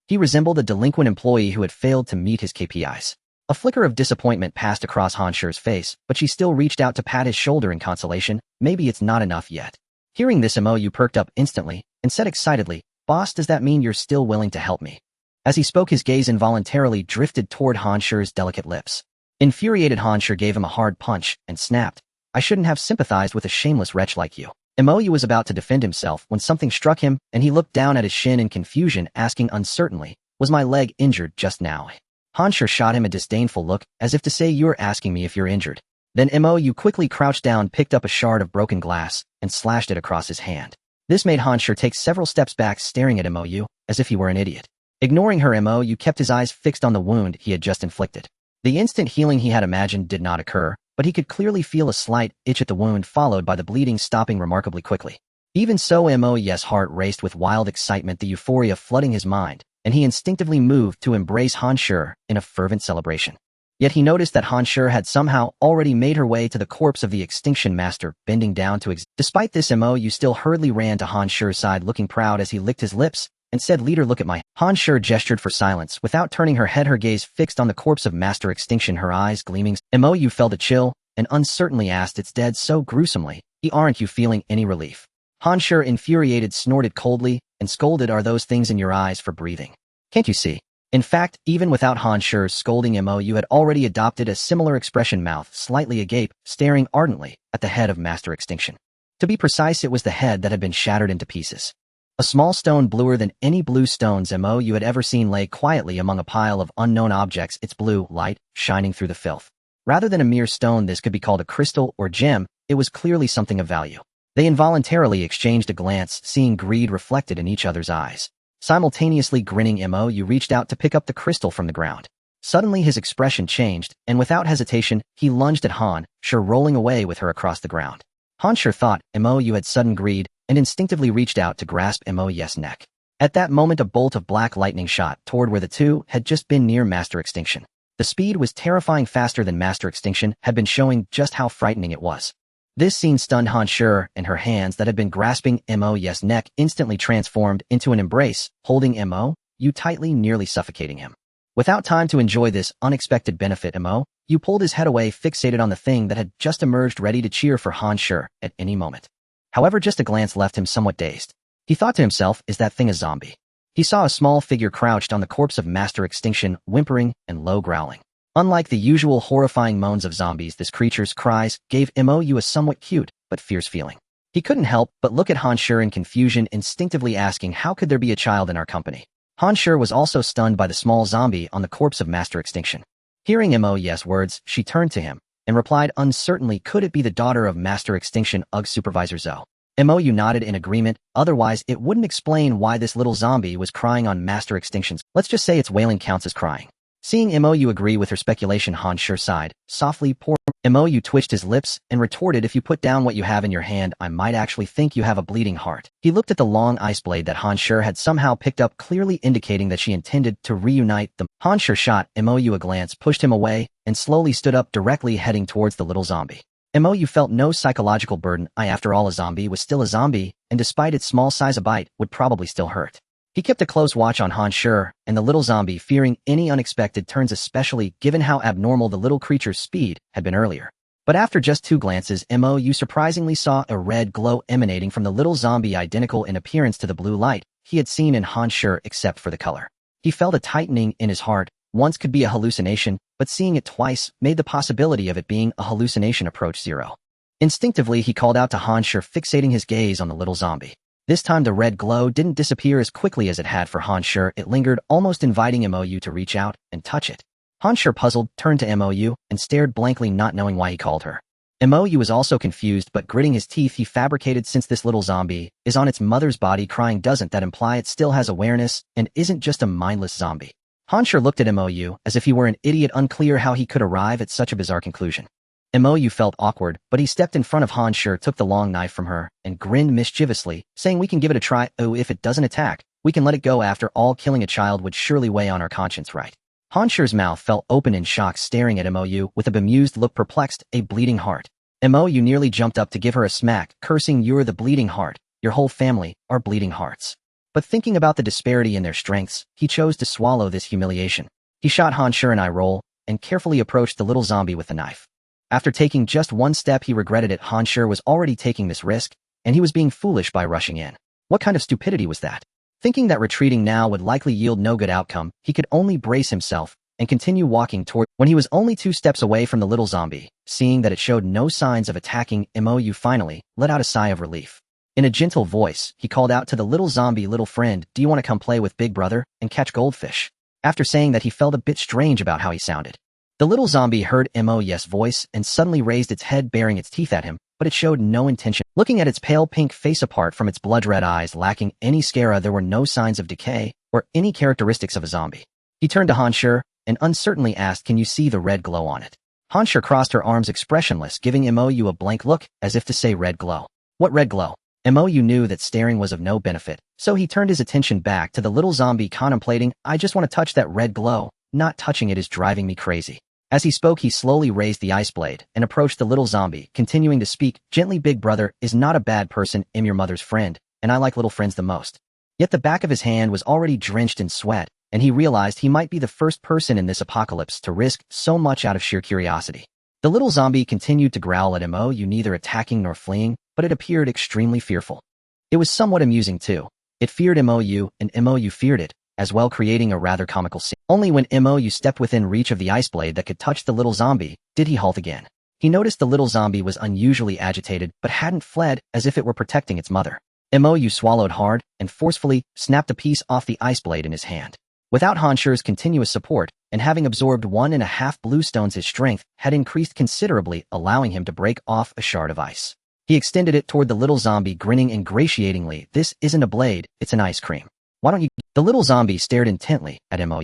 He resembled a delinquent employee who had failed to meet his KPIs. A flicker of disappointment passed across Han Shi's face, but she still reached out to pat his shoulder in consolation. "Maybe it's not enough yet." Hearing this, Mou perked up instantly and said excitedly, "Boss, does that mean you're still willing to help me?" As he spoke, his gaze involuntarily drifted toward Han Shi's delicate lips. Infuriated, Han Shi gave him a hard punch and snapped, "I shouldn't have sympathized with a shameless wretch like you." Mou was about to defend himself when something struck him, and he looked down at his shin in confusion, asking uncertainly, "Was my leg injured just now?" Han Shi shot him a disdainful look, as if to say, "You're asking me if you're injured." Then Mo quickly crouched down, picked up a shard of broken glass, and slashed it across his hand. This made Han Shi take several steps back, staring at Mo as if he were an idiot. Ignoring her, Mo kept his eyes fixed on the wound he had just inflicted. The instant healing he had imagined did not occur, but he could clearly feel a slight itch at the wound, followed by the bleeding stopping remarkably quickly. Even so, Mo's heart raced with wild excitement, the euphoria flooding his mind, and he instinctively moved to embrace Han Shi in a fervent celebration. Yet he noticed that Han Shi had somehow already made her way to the corpse of the Extinction Master, bending down to Despite this, Mo still hurriedly ran to Han Shi's side, looking proud as he licked his lips, and said, "Leader, look at my..." Han Shi gestured for silence, without turning her head, her gaze fixed on the corpse of Master Extinction, her eyes gleaming. Mo felt a chill, and uncertainly asked, "It's dead so gruesomely, aren't you feeling any relief?" Han Shi, infuriated, snorted coldly, and scolded, "Are those things in your eyes for breathing? Can't you see?" In fact, even without Han Shi's scolding, Mo had already adopted a similar expression, mouth slightly agape, staring ardently at the head of Master Extinction. To be precise, it was the head that had been shattered into pieces. A small stone, bluer than any blue stones Mo had ever seen, lay quietly among a pile of unknown objects, its blue light shining through the filth. Rather than a mere stone this could be called a crystal or gem, it was clearly something of value. They involuntarily exchanged a glance, seeing greed reflected in each other's eyes. Simultaneously grinning, Mo reached out to pick up the crystal from the ground. Suddenly his expression changed, and without hesitation, he lunged at Han Shi, rolling away with her across the ground. Han Shi thought Mo had sudden greed, and instinctively reached out to grasp Mo's neck. At that moment, a bolt of black lightning shot toward where the two had just been, near Master Extinction. The speed was terrifying, faster than Master Extinction had been showing just how frightening it was. This scene stunned Han Shi, and her hands that had been grasping Mo's neck instantly transformed into an embrace, holding Mo tightly, nearly suffocating him. Without time to enjoy this unexpected benefit, Mo pulled his head away, fixated on the thing that had just emerged, ready to cheer for Han Shi at any moment. However, just a glance left him somewhat dazed. He thought to himself, "Is that thing a zombie?" He saw a small figure crouched on the corpse of Master Extinction, whimpering and low growling. Unlike the usual horrifying moans of zombies, this creature's cries gave Mo a somewhat cute but fierce feeling. He couldn't help but look at Han Shi in confusion, instinctively asking, "How could there be a child in our company?" Han Shi was also stunned by the small zombie on the corpse of Master Extinction. Hearing Mo's words, she turned to him and replied uncertainly, "Could it be the daughter of Master Extinction, Supervisor Zo?" Mo nodded in agreement, otherwise it wouldn't explain why this little zombie was crying on Master Extinction's. Let's just say its wailing counts as crying. Seeing Mo agree with her speculation, Han Shi sighed softly. Poor Mo twitched his lips and retorted, "If you put down what you have in your hand, I might actually think you have a bleeding heart." He looked at the long ice blade that Han Shi had somehow picked up, clearly indicating that she intended to reunite them. Han Shi shot Mo a glance, pushed him away, and slowly stood up, directly heading towards the little zombie. Mo felt no psychological burden. After all, a zombie was still a zombie, and despite its small size, a bite would probably still hurt. He kept a close watch on Han Shi and the little zombie, fearing any unexpected turns, especially given how abnormal the little creature's speed had been earlier. But after just 2 glances, Mo surprisingly saw a red glow emanating from the little zombie, identical in appearance to the blue light he had seen in Han Shi, except for the color. He felt a tightening in his heart. Once could be a hallucination, but seeing it twice made the possibility of it being a hallucination approach zero. Instinctively, he called out to Han Shi, fixating his gaze on the little zombie. This time the red glow didn't disappear as quickly as it had for Han Shi. It lingered, almost inviting Mo to reach out and touch it. Han Shi, puzzled, turned to Mo and stared blankly, not knowing why he called her. Mo was also confused, but gritting his teeth, he fabricated, "Since this little zombie is on its mother's body crying, doesn't that imply it still has awareness and isn't just a mindless zombie?" Han Shi looked at Mo as if he were an idiot, unclear how he could arrive at such a bizarre conclusion. Mo felt awkward, but he stepped in front of Han Shi, took the long knife from her, and grinned mischievously, saying, "We can give it a try. Oh, if it doesn't attack, we can let it go. After all, killing a child would surely weigh on our conscience, right?" Han Shi's mouth fell open in shock, staring at Mo with a bemused look, perplexed. "A bleeding heart." Mo nearly jumped up to give her a smack, cursing, "You're the bleeding heart. Your whole family are bleeding hearts." But thinking about the disparity in their strengths, he chose to swallow this humiliation. He shot Han Shi an eye roll and carefully approached the little zombie with the knife. After taking just 1 step, he regretted it. Han Shi was already taking this risk, and he was being foolish by rushing in. What kind of stupidity was that? Thinking that retreating now would likely yield no good outcome, he could only brace himself and continue walking toward. When he was only 2 steps away from the little zombie, seeing that it showed no signs of attacking, Mo finally let out a sigh of relief. In a gentle voice, he called out to the little zombie, "Little friend, do you want to come play with Big Brother and catch goldfish?" after saying that he felt a bit strange about how he sounded. The little zombie heard Mo's voice and suddenly raised its head, baring its teeth at him, but it showed no intention. Looking at its pale pink face apart from its blood-red eyes lacking any scara, there were no signs of decay or any characteristics of a zombie. He turned to Han Shi and uncertainly asked, "Can you see the red glow on it?" Han Shi crossed her arms expressionless, giving Mo a blank look as if to say, "Red glow? What red glow?" Mo knew that staring was of no benefit, so he turned his attention back to the little zombie, contemplating, "I just want to touch that red glow. Not touching it is driving me crazy." As he spoke, he slowly raised the ice blade and approached the little zombie, continuing to speak gently. "Big brother is not a bad person. I'm your mother's friend, and I like little friends the most." Yet the back of his hand was already drenched in sweat, and he realized he might be the first person in this apocalypse to risk so much out of sheer curiosity. The little zombie continued to growl at Mo, neither attacking nor fleeing, but it appeared extremely fearful. It was somewhat amusing too. It feared Mo, and Mo feared it, as well, creating a rather comical scene. Only when Mo stepped within reach of the ice blade that could touch the little zombie did he halt again. He noticed the little zombie was unusually agitated, but hadn't fled, as if it were protecting its mother. Mo swallowed hard and forcefully snapped a piece off the ice blade in his hand. Without Han Shi's continuous support, and having absorbed 1.5 blue stones, his strength had increased considerably, allowing him to break off a shard of ice. He extended it toward the little zombie, grinning ingratiatingly. "This isn't a blade, it's an ice cream. Why don't you—" The little zombie stared intently at Mo.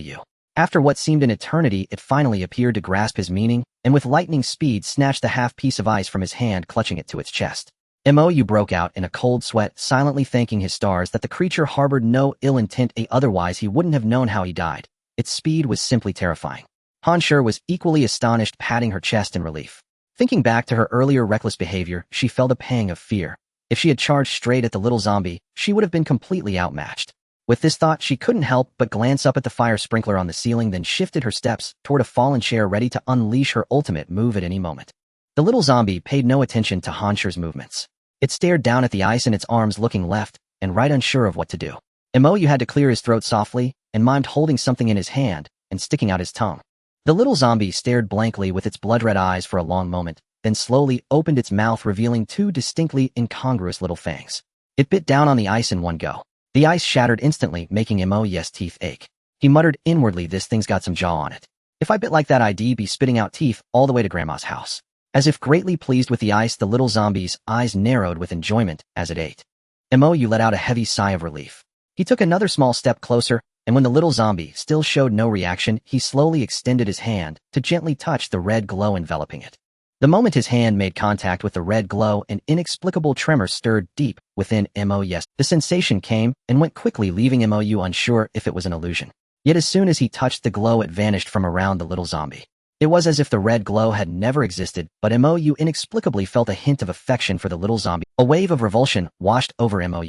After what seemed an eternity, it finally appeared to grasp his meaning, and with lightning speed snatched the half piece of ice from his hand, clutching it to its chest. Mo broke out in a cold sweat, silently thanking his stars that the creature harbored no ill intent, otherwise he wouldn't have known how he died. Its speed was simply terrifying. Han Shi was equally astonished, patting her chest in relief. Thinking back to her earlier reckless behavior, she felt a pang of fear. If she had charged straight at the little zombie, she would have been completely outmatched. With this thought, she couldn't help but glance up at the fire sprinkler on the ceiling, then shifted her steps toward a fallen chair, ready to unleash her ultimate move at any moment. The little zombie paid no attention to Han Shi's movements. It stared down at the ice in its arms, looking left and right, unsure of what to do. Mo had to clear his throat softly and mimed holding something in his hand and sticking out his tongue. The little zombie stared blankly with its blood-red eyes for a long moment, then slowly opened its mouth, revealing 2 distinctly incongruous little fangs. It bit down on the ice in one go. The ice shattered instantly, making Mo's teeth ache. He muttered inwardly, "This thing's got some jaw on it. If I bit like that, I'd be spitting out teeth all the way to Grandma's house." As if greatly pleased with the ice, the little zombie's eyes narrowed with enjoyment as it ate. Mo let out a heavy sigh of relief. He took another small step closer, and when the little zombie still showed no reaction, he slowly extended his hand to gently touch the red glow enveloping it. The moment his hand made contact with the red glow, an inexplicable tremor stirred deep within Mo. The sensation came and went quickly, leaving Mo unsure if it was an illusion. Yet as soon as he touched the glow, it vanished from around the little zombie. It was as if the red glow had never existed, but Mo inexplicably felt a hint of affection for the little zombie. A wave of revulsion washed over Mo.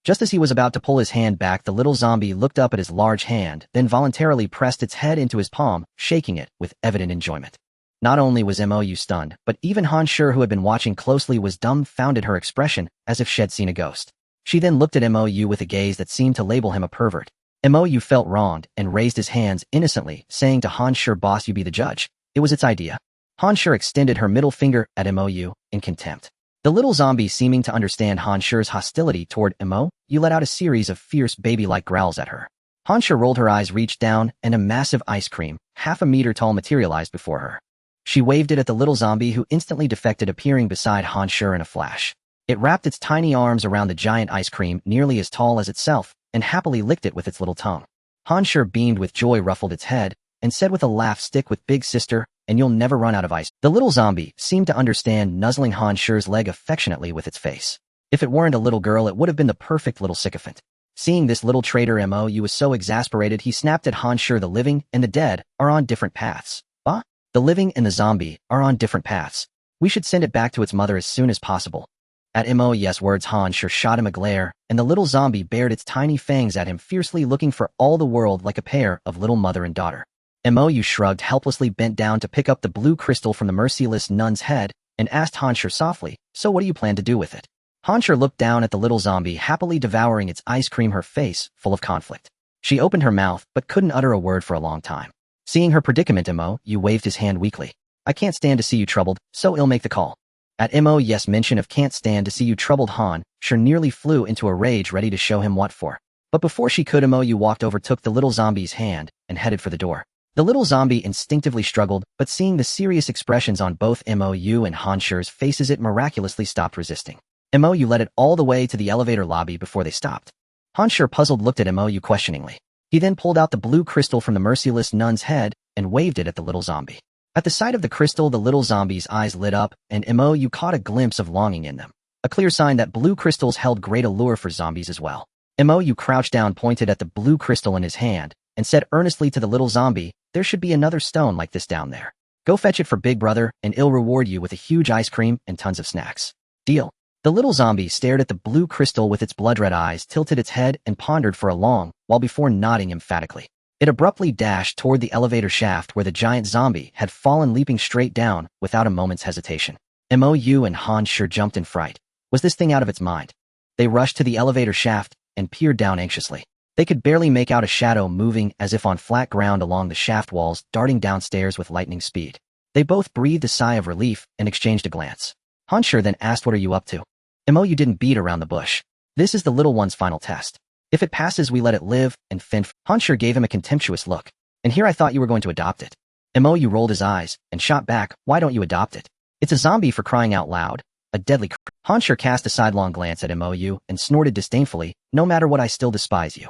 Just as he was about to pull his hand back, the little zombie looked up at his large hand, then voluntarily pressed its head into his palm, shaking it with evident enjoyment. Not only was Mo stunned, but even Han Shi, who had been watching closely, was dumbfounded, her expression as if she'd seen a ghost. She then looked at Mo with a gaze that seemed to label him a pervert. Mo felt wronged and raised his hands innocently, saying to Han Shi, "Boss, you be the judge. It was its idea." Han Shi extended her middle finger at Mo in contempt. The little zombie, seeming to understand Han Shi's hostility toward Mo, let out a series of fierce baby-like growls at her. Han Shi rolled her eyes, reached down, and a massive ice cream, half a meter tall, materialized before her. She waved it at the little zombie, who instantly defected, appearing beside Han Shi in a flash. It wrapped its tiny arms around the giant ice cream, nearly as tall as itself, and happily licked it with its little tongue. Han Shi beamed with joy, ruffled its head, and said with a laugh, "Stick with big sister, and you'll never run out of ice." The little zombie seemed to understand, nuzzling Han Shi's leg affectionately with its face. If it weren't a little girl, it would have been the perfect little sycophant. Seeing this little traitor, Mo was so exasperated he snapped at Han Shi, "The living and the dead are on different paths." "Huh? The living and the zombie are on different paths. We should send it back to its mother as soon as possible." At Mo's words, Han Shi shot him a glare, and the little zombie bared its tiny fangs at him fiercely, looking for all the world like a pair of little mother and daughter. Mo shrugged helplessly, bent down to pick up the blue crystal from the merciless nun's head, and asked Han Shi softly, "So what do you plan to do with it?" Han Shi looked down at the little zombie, happily devouring its ice cream, her face full of conflict. She opened her mouth, but couldn't utter a word for a long time. Seeing her predicament, Mo waved his hand weakly. "I can't stand to see you troubled, so I'll make the call." At Mo's mention of "can't stand to see you troubled," Han Shi nearly flew into a rage, ready to show him what for. But before she could, Mou walked over, took the little zombie's hand, and headed for the door. The little zombie instinctively struggled, but seeing the serious expressions on both Mou and Han Shi's faces, it miraculously stopped resisting. Mou led it all the way to the elevator lobby before they stopped. Han Shi, puzzled, looked at Mou questioningly. He then pulled out the blue crystal from the merciless nun's head and waved it at the little zombie. At the sight of the crystal, the little zombie's eyes lit up, and Mou caught a glimpse of longing in them, a clear sign that blue crystals held great allure for zombies as well. Mou crouched down, pointed at the blue crystal in his hand, and said earnestly to the little zombie, "There should be another stone like this down there. Go fetch it for Big Brother, and he'll reward you with a huge ice cream and tons of snacks. Deal." The little zombie stared at the blue crystal with its blood-red eyes, tilted its head, and pondered for a long while before nodding emphatically. It abruptly dashed toward the elevator shaft where the giant zombie had fallen, leaping straight down without a moment's hesitation. Mou and Han Shi jumped in fright. Was this thing out of its mind? They rushed to the elevator shaft and peered down anxiously. They could barely make out a shadow moving as if on flat ground along the shaft walls, darting downstairs with lightning speed. They both breathed a sigh of relief and exchanged a glance. Han Shi then asked, "What are you up to?" Mou didn't beat around the bush. "This is the little one's final test. If it passes, we let it live and fend." Han Shi gave him a contemptuous look. "And here I thought you were going to adopt it." Mou rolled his eyes and shot back, "Why don't you adopt it? It's a zombie, for crying out loud. A deadly cr—" Han Shi cast a sidelong glance at Mou and snorted disdainfully, "No matter what, I still despise you."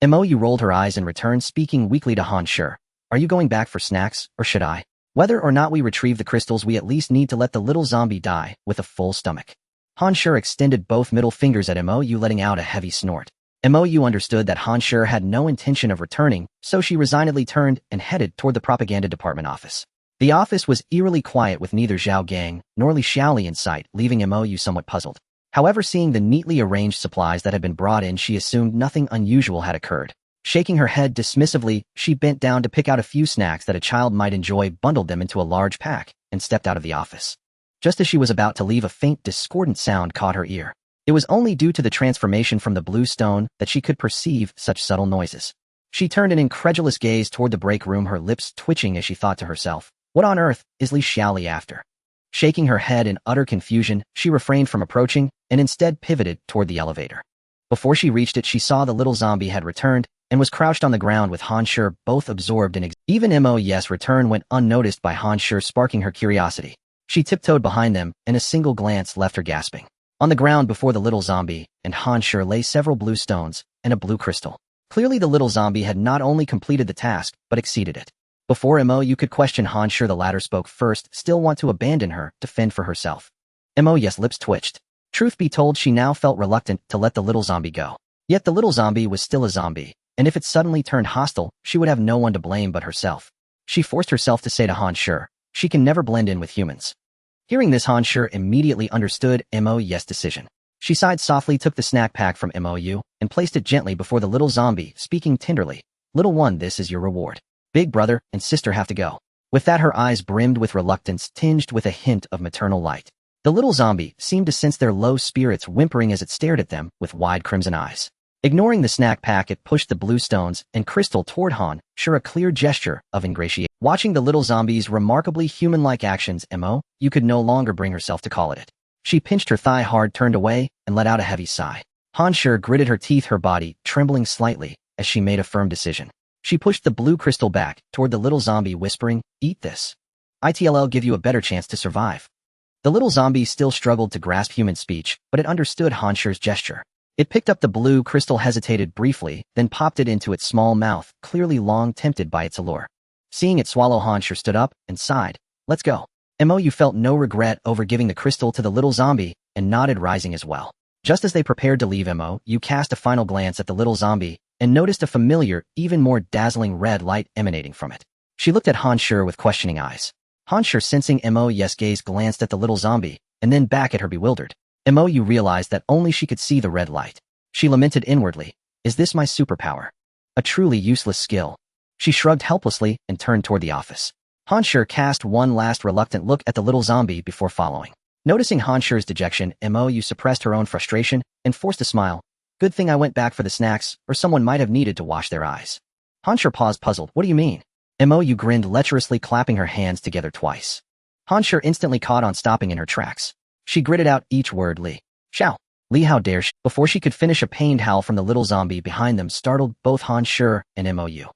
Mou rolled her eyes in return, speaking weakly to Han Shi. "Are you going back for snacks, or should I? Whether or not we retrieve the crystals, we at least need to let the little zombie die with a full stomach." Han Shi extended both middle fingers at Mou, letting out a heavy snort. Mou understood that Han Shi had no intention of returning, so she resignedly turned and headed toward the propaganda department office. The office was eerily quiet, with neither Zhao Gang nor Li Xiaoli in sight, leaving Mou somewhat puzzled. However, seeing the neatly arranged supplies that had been brought in, she assumed nothing unusual had occurred. Shaking her head dismissively, she bent down to pick out a few snacks that a child might enjoy, bundled them into a large pack, and stepped out of the office. Just as she was about to leave, a faint, discordant sound caught her ear. It was only due to the transformation from the blue stone that she could perceive such subtle noises. She turned an incredulous gaze toward the break room, her lips twitching as she thought to herself, "What on earth is Li Xiaoli after?" Shaking her head in utter confusion, she refrained from approaching and instead pivoted toward the elevator. Before she reached it, she saw the little zombie had returned and was crouched on the ground with Han Shi both absorbed in even Mou's return went unnoticed by Han Shi, sparking her curiosity. She tiptoed behind them, and a single glance left her gasping. On the ground before the little zombie and Han Shi lay several blue stones and a blue crystal. Clearly the little zombie had not only completed the task, but exceeded it. Before Mou could question Han Shi, the latter spoke first, still want to abandon her to fend for herself. Mou's lips twitched. Truth be told, she now felt reluctant to let the little zombie go. Yet the little zombie was still a zombie, and if it suddenly turned hostile, she would have no one to blame but herself. She forced herself to say to Han Shi, "She can never blend in with humans." Hearing this, Han Shi immediately understood Mou's decision. She sighed softly, took the snack pack from Mou, and placed it gently before the little zombie, speaking tenderly, "Little one, this is your reward. Big brother and sister have to go." With that, her eyes brimmed with reluctance, tinged with a hint of maternal light. The little zombie seemed to sense their low spirits, whimpering as it stared at them with wide crimson eyes. Ignoring the snack pack, it pushed the blue stones and crystal toward Han Shi, a clear gesture of ingratiation. Watching the little zombie's remarkably human-like actions, Mou could no longer bring herself to call it. She pinched her thigh hard, turned away, and let out a heavy sigh. Han Shi gritted her teeth, her body trembling slightly as she made a firm decision. She pushed the blue crystal back toward the little zombie, whispering, "Eat this. It'll give you a better chance to survive." The little zombie still struggled to grasp human speech, but it understood Han Shi's gesture. It picked up the blue crystal, hesitated briefly, then popped it into its small mouth, clearly long tempted by its allure. Seeing it swallow, Han Shi stood up and sighed, "Let's go." Mou felt no regret over giving the crystal to the little zombie and nodded, rising as well. Just as they prepared to leave, Mou cast a final glance at the little zombie and noticed a familiar, even more dazzling red light emanating from it. She looked at Han Shi with questioning eyes. Han Shi, sensing Mou's gaze, glanced at the little zombie and then back at her, bewildered. Mou realized that only she could see the red light. She lamented inwardly, "Is this my superpower? A truly useless skill." She shrugged helplessly and turned toward the office. Han Shi cast one last reluctant look at the little zombie before following. Noticing Han Shi's dejection, Mou suppressed her own frustration and forced a smile. "Good thing I went back for the snacks, or someone might have needed to wash their eyes." Han Shi paused, puzzled. "What do you mean?" Mou grinned lecherously, clapping her hands together twice. Han Shi instantly caught on, stopping in her tracks. She gritted out each word, "Li Xiao." Li, how dare she? Before she could finish, a pained howl from the little zombie behind them startled both Han Shi and Mou.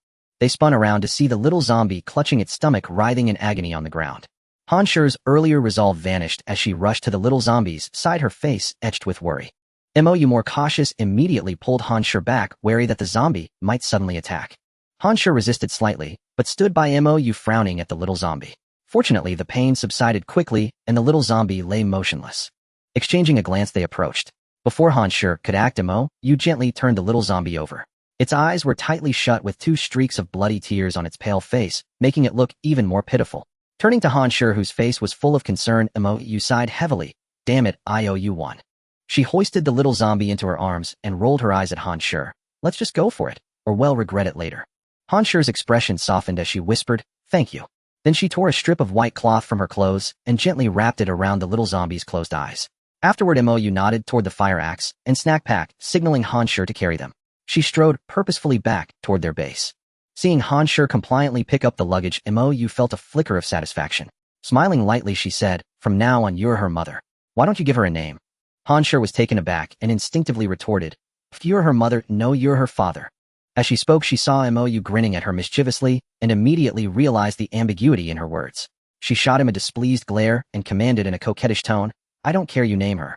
They spun around to see the little zombie clutching its stomach, writhing in agony on the ground. Han Shi's earlier resolve vanished as she rushed to the little zombie's side, her face etched with worry. Mou, more cautious, immediately pulled Han Shi back, wary that the zombie might suddenly attack. Han Shi resisted slightly, but stood by Mou, frowning at the little zombie. Fortunately, the pain subsided quickly, and the little zombie lay motionless. Exchanging a glance, they approached. Before Han Shi could act, Mou gently turned the little zombie over. Its eyes were tightly shut with 2 streaks of bloody tears on its pale face, making it look even more pitiful. Turning to Han Shi, whose face was full of concern, Mou sighed heavily. Damn it, I owe you one. She hoisted the little zombie into her arms and rolled her eyes at Han Shi. Let's just go for it, or we'll regret it later. Han Shi's expression softened as she whispered, thank you. Then she tore a strip of white cloth from her clothes and gently wrapped it around the little zombie's closed eyes. Afterward, Mou nodded toward the fire axe and snack pack, signaling Han Shi to carry them. She strode purposefully back toward their base. Seeing Han Shi compliantly pick up the luggage, Mou felt a flicker of satisfaction. Smiling lightly, she said, from now on you're her mother. Why don't you give her a name? Han Shi was taken aback and instinctively retorted, if you're her mother, no, you're her father. As she spoke, she saw Mou grinning at her mischievously and immediately realized the ambiguity in her words. She shot him a displeased glare and commanded in a coquettish tone, I don't care, you name her.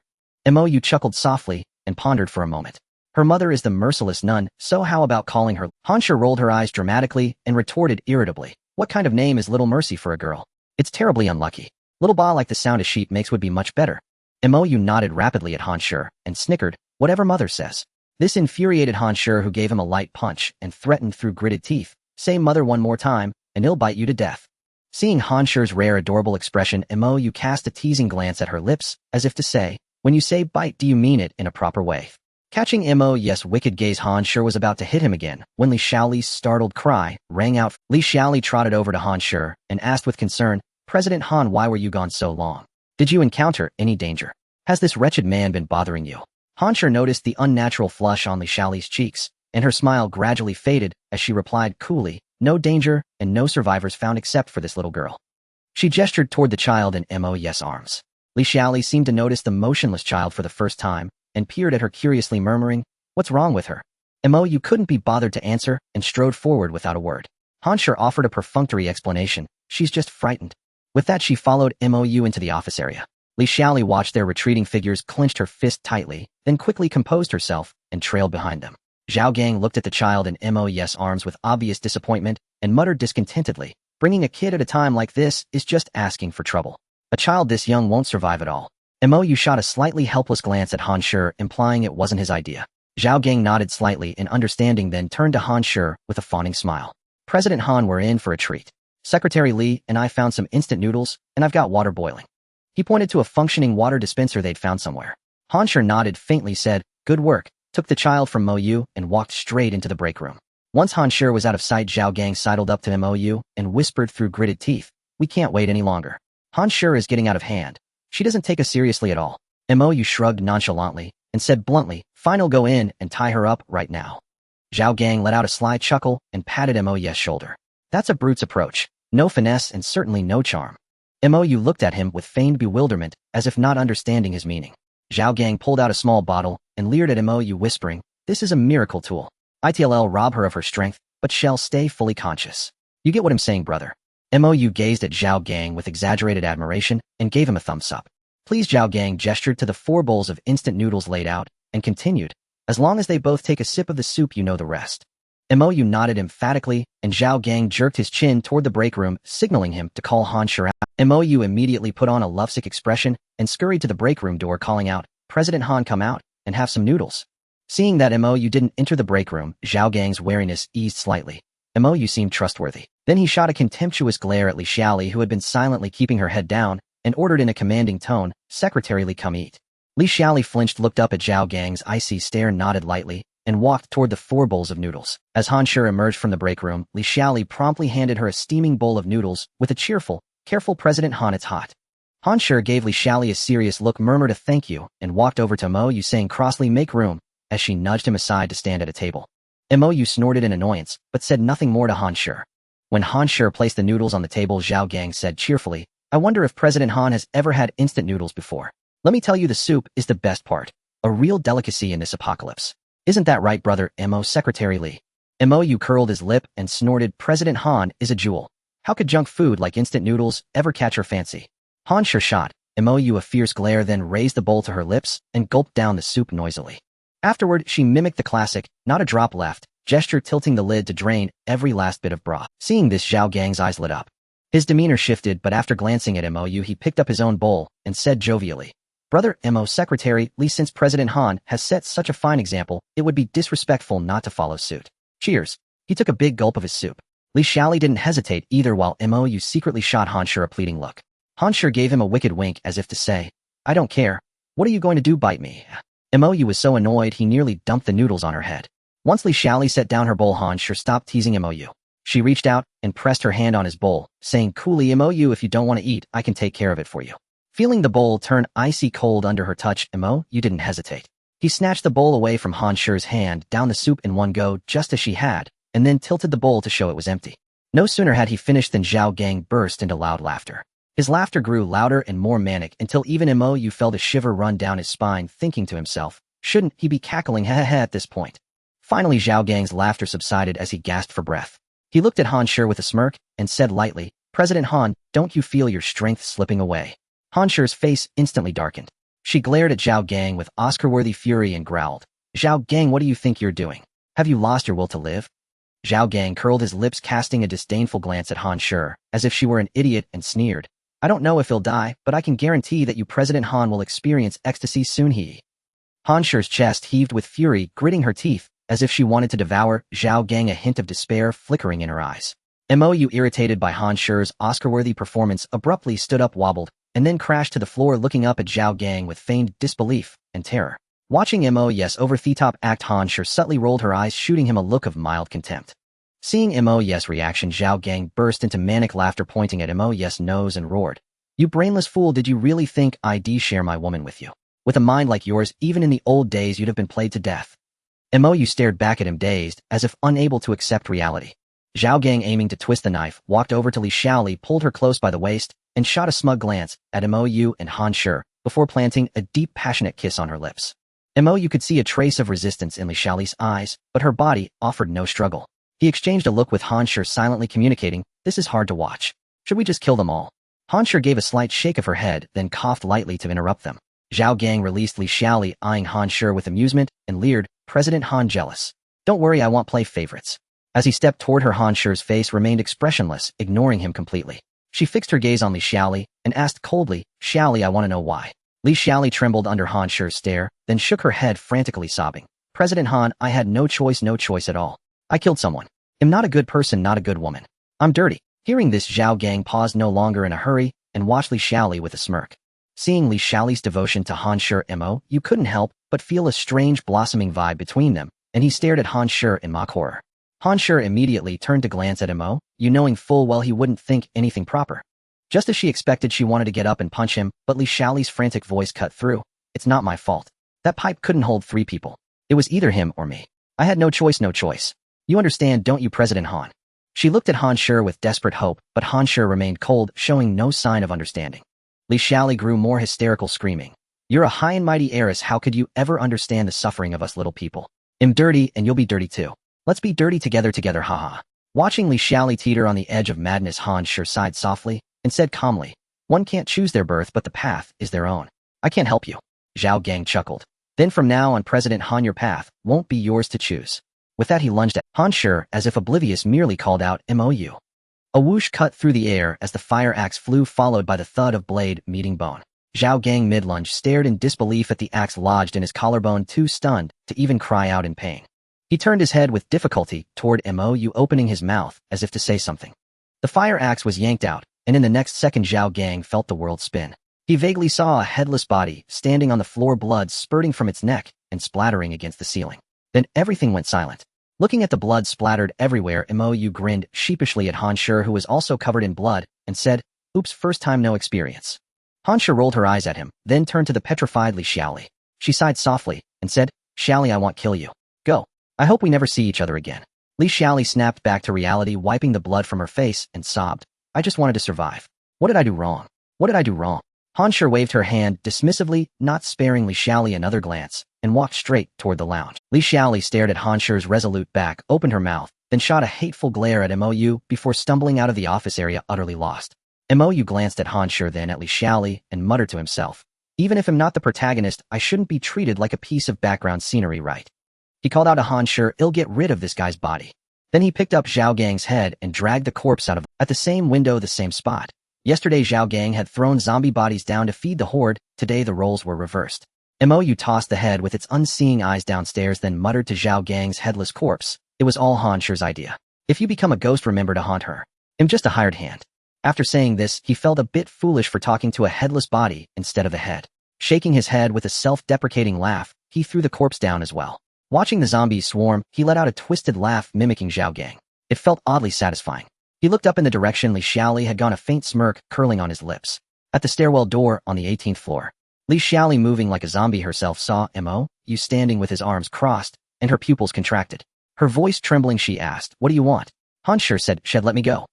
Mou chuckled softly and pondered for a moment. Her mother is the merciless nun, so how about calling her? Han Shi rolled her eyes dramatically and retorted irritably, what kind of name is Little Mercy for a girl? It's terribly unlucky. Little Ba, like the sound a sheep makes, would be much better. Mou nodded rapidly at Han Shi and snickered, whatever mother says. This infuriated Han Shi, who gave him a light punch and threatened through gritted teeth, say mother one more time, and he'll bite you to death. Seeing Han Shi's rare adorable expression, Mou cast a teasing glance at her lips, as if to say, when you say bite, do you mean it in a proper way? Catching Mou's wicked gaze, Han Shi was about to hit him again when Li Xiaoli's startled cry rang out. Li Xiaoli trotted over to Han Shi and asked with concern, President Han, why were you gone so long? Did you encounter any danger? Has this wretched man been bothering you? Han Shi noticed the unnatural flush on Li Xiaoli's cheeks, and her smile gradually faded as she replied coolly, no danger and no survivors found except for this little girl. She gestured toward the child in Mou's arms. Li Xiaoli seemed to notice the motionless child for the first time, and peered at her curiously, murmuring, what's wrong with her? Mou couldn't be bothered to answer and strode forward without a word. Han Shi offered a perfunctory explanation, she's just frightened. With that, she followed Mou into the office area. Li Xiaoli watched their retreating figures, clenched her fist tightly, then quickly composed herself and trailed behind them. Zhao Gang looked at the child in Mou's arms with obvious disappointment and muttered discontentedly, bringing a kid at a time like this is just asking for trouble. A child this young won't survive at all. Mou shot a slightly helpless glance at Han Shi, implying it wasn't his idea. Zhao Gang nodded slightly in understanding, then turned to Han Shi with a fawning smile. President Han, we're in for a treat. Secretary Li and I found some instant noodles, and I've got water boiling. He pointed to a functioning water dispenser they'd found somewhere. Han Shi nodded faintly, said, good work, took the child from Mou and walked straight into the break room. Once Han Shi was out of sight, Zhao Gang sidled up to Mou and whispered through gritted teeth, we can't wait any longer. Han Shi is getting out of hand. She doesn't take us seriously at all. Mou shrugged nonchalantly and said bluntly, fine, I'll go in and tie her up right now. Zhao Gang let out a sly chuckle and patted Mou's shoulder. That's a brute's approach. No finesse and certainly no charm. Mou looked at him with feigned bewilderment, as if not understanding his meaning. Zhao Gang pulled out a small bottle and leered at Mou, whispering, this is a miracle tool. It'll rob her of her strength, but shall stay fully conscious. You get what I'm saying, brother? Mou gazed at Zhao Gang with exaggerated admiration and gave him a thumbs up. Please. Zhao Gang gestured to the 4 bowls of instant noodles laid out and continued, as long as they both take a sip of the soup, you know the rest. Mou nodded emphatically, and Zhao Gang jerked his chin toward the break room, signaling him to call Han Shi out. Mou immediately put on a lovesick expression and scurried to the break room door, calling out, President Han, come out and have some noodles. Seeing that Mou didn't enter the break room, Zhao Gang's wariness eased slightly. Mou seemed trustworthy. Then he shot a contemptuous glare at Li Xiaoli, who had been silently keeping her head down, and ordered in a commanding tone, Secretary Li, come eat. Li Xiaoli flinched, looked up at Zhao Gang's icy stare, nodded lightly, and walked toward the 4 bowls of noodles. As Han Shi emerged from the break room, Li Xiaoli promptly handed her a steaming bowl of noodles with a cheerful, careful, President Han, it's hot. Han Shi gave Li Xiaoli a serious look, murmured a thank you, and walked over to Mou, saying crossly, make room, as she nudged him aside to stand at a table. Mou snorted in annoyance, but said nothing more to Han Shi. When Han Shi placed the noodles on the table, Zhao Gang said cheerfully, I wonder if President Han has ever had instant noodles before. Let me tell you, the soup is the best part. a real delicacy in this apocalypse. Isn't that right, brother? Secretary Lee. Mo curled his lip and snorted, President Han is a jewel. How could junk food like instant noodles ever catch her fancy? Han sure shot Mo a fierce glare, then raised the bowl to her lips and gulped down the soup noisily. Afterward, she mimicked the classic, not a drop left, gesture, tilting the lid to drain every last bit of broth. Seeing this, Zhao Gang's eyes lit up. His demeanor shifted, but after glancing at Mo, he picked up his own bowl and said jovially, Brother Secretary Lee, since President Han has set such a fine example, it would be disrespectful not to follow suit. Cheers. He took a big gulp of his soup. Li Xiaoli didn't hesitate either, while Mo secretly shot Han Shi a pleading look. Han Shi gave him a wicked wink as if to say, I don't care. What are you going to do, bite me? Mo was so annoyed he nearly dumped the noodles on her head. Once Li Xiaoli set down her bowl, Han Shi stopped teasing Mo. She reached out and pressed her hand on his bowl, saying coolly, Mo, if you don't want to eat, I can take care of it for you. Feeling the bowl turn icy cold under her touch, Mo didn't hesitate. He snatched the bowl away from Han Shi's hand, downed the soup in one go just as she had, and then tilted the bowl to show it was empty. No sooner had he finished than Zhao Gang burst into loud laughter. His laughter grew louder and more manic until even Mo felt a shiver run down his spine, thinking to himself, shouldn't he be cackling at this point? Finally, Zhao Gang's laughter subsided as he gasped for breath. He looked at Han Shi with a smirk and said lightly, President Han, don't you feel your strength slipping away? Han Shi's face instantly darkened. She glared at Zhao Gang with Oscar-worthy fury and growled, Zhao Gang, what do you think you're doing? Have you lost your will to live? Zhao Gang curled his lips, casting a disdainful glance at Han Shi, as if she were an idiot, and sneered, I don't know if he'll die, but I can guarantee that you, President Han, will experience ecstasy soon. Han Shi's chest heaved with fury, gritting her teeth, as if she wanted to devour Zhao Gang, a hint of despair flickering in her eyes. Mo, irritated by Han Shi's Oscar-worthy performance, abruptly stood up, wobbled, and then crashed to the floor, looking up at Zhao Gang with feigned disbelief and terror. Watching Mo's over-the-top act, Han Shi subtly rolled her eyes, shooting him a look of mild contempt. Seeing Mo's reaction, Zhao Gang burst into manic laughter, pointing at Mo's nose and roared, You brainless fool, did you really think I'd share my woman with you? With a mind like yours, even in the old days you'd have been played to death. Mo stared back at him, dazed, as if unable to accept reality. Zhao Gang, aiming to twist the knife, walked over to Li Xiaoli, pulled her close by the waist, and shot a smug glance at Mo and Han Shi, before planting a deep, passionate kiss on her lips. Mo could see a trace of resistance in Li Xiaoli's eyes, but her body offered no struggle. He exchanged a look with Han Shi, silently communicating, This is hard to watch. Should we just kill them all? Han Shi gave a slight shake of her head, then coughed lightly to interrupt them. Zhao Gang released Li Xiaoli, eyeing Han Shi with amusement, and leered, President Han jealous. Don't worry, I won't play favorites. As he stepped toward her, Han Shi's face remained expressionless, ignoring him completely. She fixed her gaze on Li Xiaoli and asked coldly, Xiaoli, I want to know why. Li Xiaoli trembled under Han Shi's stare, then shook her head, frantically sobbing. President Han, I had no choice at all. I killed someone. I'm not a good person, not a good woman. I'm dirty. Hearing this, Zhao Gang paused, no longer in a hurry, and watched Li Xiaoli with a smirk. Seeing Li Xiaoli's devotion to Han Shi, Mo, you couldn't help but feel a strange blossoming vibe between them, and he stared at Han Shi in mock horror. Han Shi immediately turned to glance at Mo, knowing full well he wouldn't think anything proper. Just as she expected, she wanted to get up and punch him, but Li Xiaoli's frantic voice cut through. It's not my fault. That pipe couldn't hold 3 people. It was either him or me. I had no choice. You understand, don't you, President Han? She looked at Han Shi with desperate hope, but Han Shi remained cold, showing no sign of understanding. Li Xiaoli grew more hysterical, screaming, You're a high and mighty heiress, how could you ever understand the suffering of us little people? I'm dirty, and you'll be dirty too. Let's be dirty together, haha. Watching Li Xiaoli teeter on the edge of madness, Han Shi sighed softly and said calmly, One can't choose their birth, but the path is their own. I can't help you. Zhao Gang chuckled. Then from now on, President Han, your path won't be yours to choose. With that, he lunged at Han Shi, as if oblivious, merely called out, MOU. A whoosh cut through the air as the fire axe flew, followed by the thud of blade meeting bone. Zhao Gang, mid-lunge, stared in disbelief at the axe lodged in his collarbone, too stunned to even cry out in pain. He turned his head with difficulty toward MOU, opening his mouth as if to say something. The fire axe was yanked out, and in the next second Zhao Gang felt the world spin. He vaguely saw a headless body standing on the floor, blood spurting from its neck and splattering against the ceiling. Then everything went silent. Looking at the blood splattered everywhere, MOU grinned sheepishly at Han Shi, who was also covered in blood, and said, Oops, first time, no experience. Han Shi rolled her eyes at him, then turned to the petrified Li Xiaoli. She sighed softly and said, Xiaoli, I won't kill you. Go. I hope we never see each other again. Li Xiaoli snapped back to reality, wiping the blood from her face, and sobbed. I just wanted to survive. What did I do wrong? What did I do wrong? Han Shi waved her hand dismissively, not sparing Li Xiaoli another glance, and walked straight toward the lounge. Li Xiaoli stared at Han Shi's resolute back, opened her mouth, then shot a hateful glare at Mou before stumbling out of the office area utterly lost. Mou glanced at Han Shi, then at Li Xiaoli, and muttered to himself, "Even if I'm not the protagonist, I shouldn't be treated like a piece of background scenery, right?" He called out to Han Shi, "I'll get rid of this guy's body." Then he picked up Zhao Gang's head and dragged the corpse out of at the same window, the same spot. Yesterday Zhao Gang had thrown zombie bodies down to feed the horde, today the roles were reversed. Mou tossed the head with its unseeing eyes downstairs, then muttered to Zhao Gang's headless corpse, "It was all Han Shi's idea. If you become a ghost, remember to haunt her. I'm just a hired hand." After saying this, he felt a bit foolish for talking to a headless body instead of a head. Shaking his head with a self-deprecating laugh, he threw the corpse down as well. Watching the zombies swarm, he let out a twisted laugh mimicking Zhao Gang. It felt oddly satisfying. He looked up in the direction Li Xiaoli had gone, a faint smirk curling on his lips. At the stairwell door on the 18th floor, Li Xiaoli, moving like a zombie herself, saw Mou standing with his arms crossed, and her pupils contracted. Her voice trembling, she asked, "What do you want?" Han Shi said, "Shed, let me go."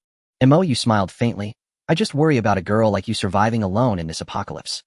Mou smiled faintly. "I just worry about a girl like you surviving alone in this apocalypse."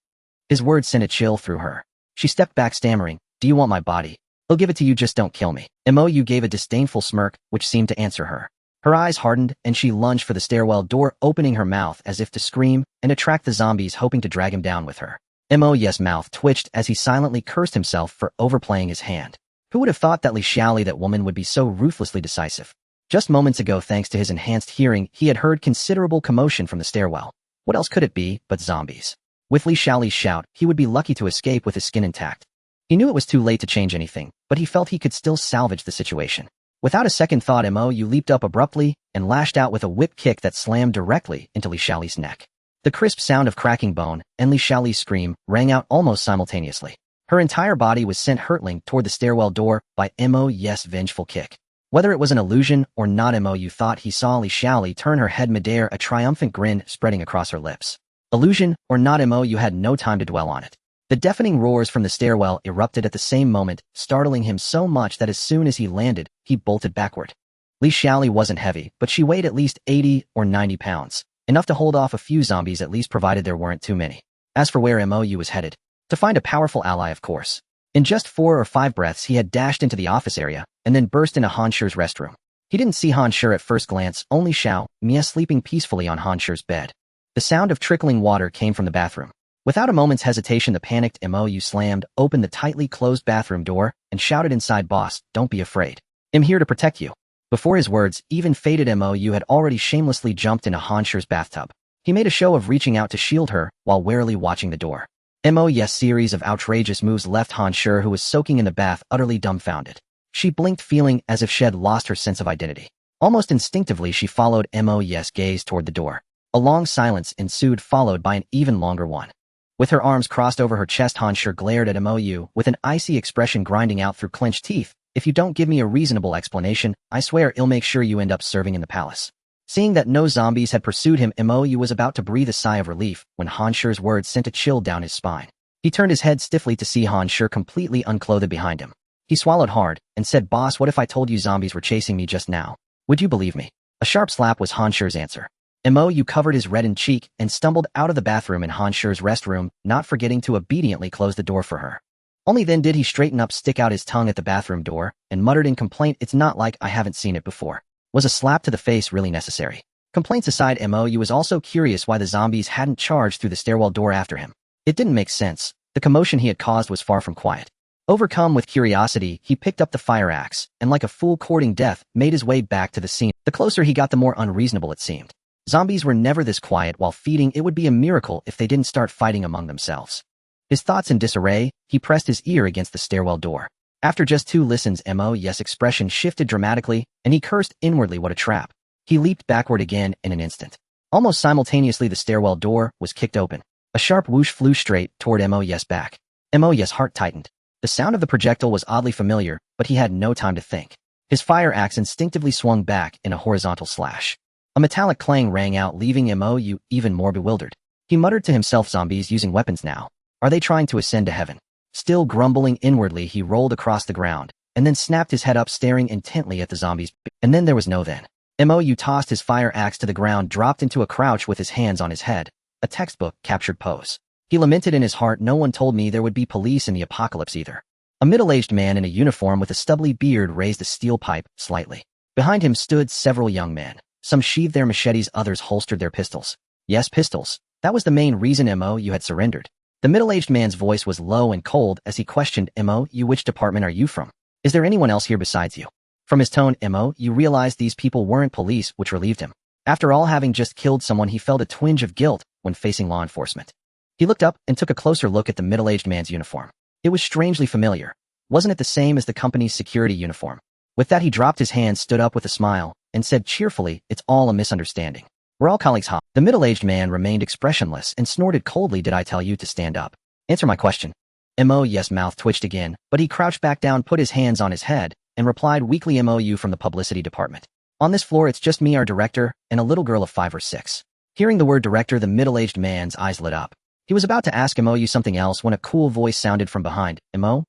His words sent a chill through her. She stepped back, stammering, "Do you want my body? I'll give it to you, just don't kill me." Mou gave a disdainful smirk, which seemed to answer her. Her eyes hardened, and she lunged for the stairwell door, opening her mouth as if to scream and attract the zombies, hoping to drag him down with her. Mou's mouth twitched as he silently cursed himself for overplaying his hand. Who would have thought that Li Xiaoli, that woman, would be so ruthlessly decisive? Just moments ago, thanks to his enhanced hearing, he had heard considerable commotion from the stairwell. What else could it be but zombies? With Li Xiaoli's shout, he would be lucky to escape with his skin intact. He knew it was too late to change anything, but he felt he could still salvage the situation. Without a second thought, Mou leaped up abruptly and lashed out with a whip kick that slammed directly into Li Xiaoli's neck. The crisp sound of cracking bone and Li Xiaoli's scream rang out almost simultaneously. Her entire body was sent hurtling toward the stairwell door by Mou's vengeful kick. Whether it was an illusion or not, Mou thought he saw Li Xiaoli turn her head midair, a triumphant grin spreading across her lips. Illusion or not, Mou had no time to dwell on it. The deafening roars from the stairwell erupted at the same moment, startling him so much that as soon as he landed, he bolted backward. Li Xiaoli wasn't heavy, but she weighed at least 80 or 90 pounds, enough to hold off a few zombies at least, provided there weren't too many. As for where Mou was headed, to find a powerful ally, of course. In just 4 or 5 breaths, he had dashed into the office area and then burst into Han Shi's restroom. He didn't see Han Shi at first glance, only Xiao Mia sleeping peacefully on Han Shi's bed. The sound of trickling water came from the bathroom. Without a moment's hesitation, the panicked Mou slammed open the tightly closed bathroom door and shouted inside, "Boss, don't be afraid. I'm here to protect you." Before his words even faded, Mou had already shamelessly jumped into Han Shi's bathtub. He made a show of reaching out to shield her while warily watching the door. Mou's series of outrageous moves left Han Shi, who was soaking in the bath, utterly dumbfounded. She blinked, feeling as if she had lost her sense of identity. Almost instinctively, she followed Mou's gaze toward the door. A long silence ensued, followed by an even longer one. With her arms crossed over her chest, Han Shi glared at Mou with an icy expression grinding out through clenched teeth. "If you don't give me a reasonable explanation, I swear I'll make sure you end up serving in the palace." Seeing that no zombies had pursued him, Mou was about to breathe a sigh of relief when Han Shi's words sent a chill down his spine. He turned his head stiffly to see Han Shi completely unclothed behind him. He swallowed hard and said, "Boss, what if I told you zombies were chasing me just now? Would you believe me?" A sharp slap was Han Shi's answer. Mou covered his reddened cheek and stumbled out of the bathroom in Han Shi's restroom, not forgetting to obediently close the door for her. Only then did he straighten up, stick out his tongue at the bathroom door, and muttered in complaint, "It's not like I haven't seen it before." Was a slap to the face really necessary? Complaints aside, Mou was also curious why the zombies hadn't charged through the stairwell door after him. It didn't make sense. The commotion he had caused was far from quiet. Overcome with curiosity, he picked up the fire axe, and like a fool courting death, made his way back to the scene. The closer he got, the more unreasonable it seemed. Zombies were never this quiet while feeding. It would be a miracle if they didn't start fighting among themselves. His thoughts in disarray, he pressed his ear against the stairwell door. After just 2 listens, Mou's expression shifted dramatically, and he cursed inwardly, "What a trap." He leaped backward again in an instant. Almost simultaneously, the stairwell door was kicked open. A sharp whoosh flew straight toward Mou's back. Mou's heart tightened. The sound of the projectile was oddly familiar, but he had no time to think. His fire axe instinctively swung back in a horizontal slash. A metallic clang rang out, leaving Mou even more bewildered. He muttered to himself, "Zombies using weapons now. Are they trying to ascend to heaven?" Still grumbling inwardly, he rolled across the ground, and then snapped his head up, staring intently at the zombies. And then there was no then. Mou tossed his fire axe to the ground, dropped into a crouch with his hands on his head, a textbook captured pose. He lamented in his heart, no one told me there would be police in the apocalypse either. A middle-aged man in a uniform with a stubbly beard raised a steel pipe slightly. Behind him stood several young men. Some sheathed their machetes, others holstered their pistols. Yes, pistols. That was the main reason you had surrendered. The middle-aged man's voice was low and cold as he questioned, you, which department are you from? Is there anyone else here besides you? From his tone, you realized these people weren't police, which relieved him. After all having just killed someone, he felt a twinge of guilt when facing law enforcement. He looked up and took a closer look at the middle-aged man's uniform. It was strangely familiar. Wasn't it the same as the company's security uniform? With that, he dropped his hand, stood up with a smile, and said cheerfully, it's all a misunderstanding. We're all colleagues, huh? The middle-aged man remained expressionless and snorted coldly, did I tell you to stand up? Answer my question. Yes, mouth twitched again, but he crouched back down, put his hands on his head, and replied weakly, you from the publicity department. On this floor it's just me, our director, and a little girl of 5 or 6. Hearing the word director, the middle-aged man's eyes lit up. He was about to ask you something else when a cool voice sounded from behind.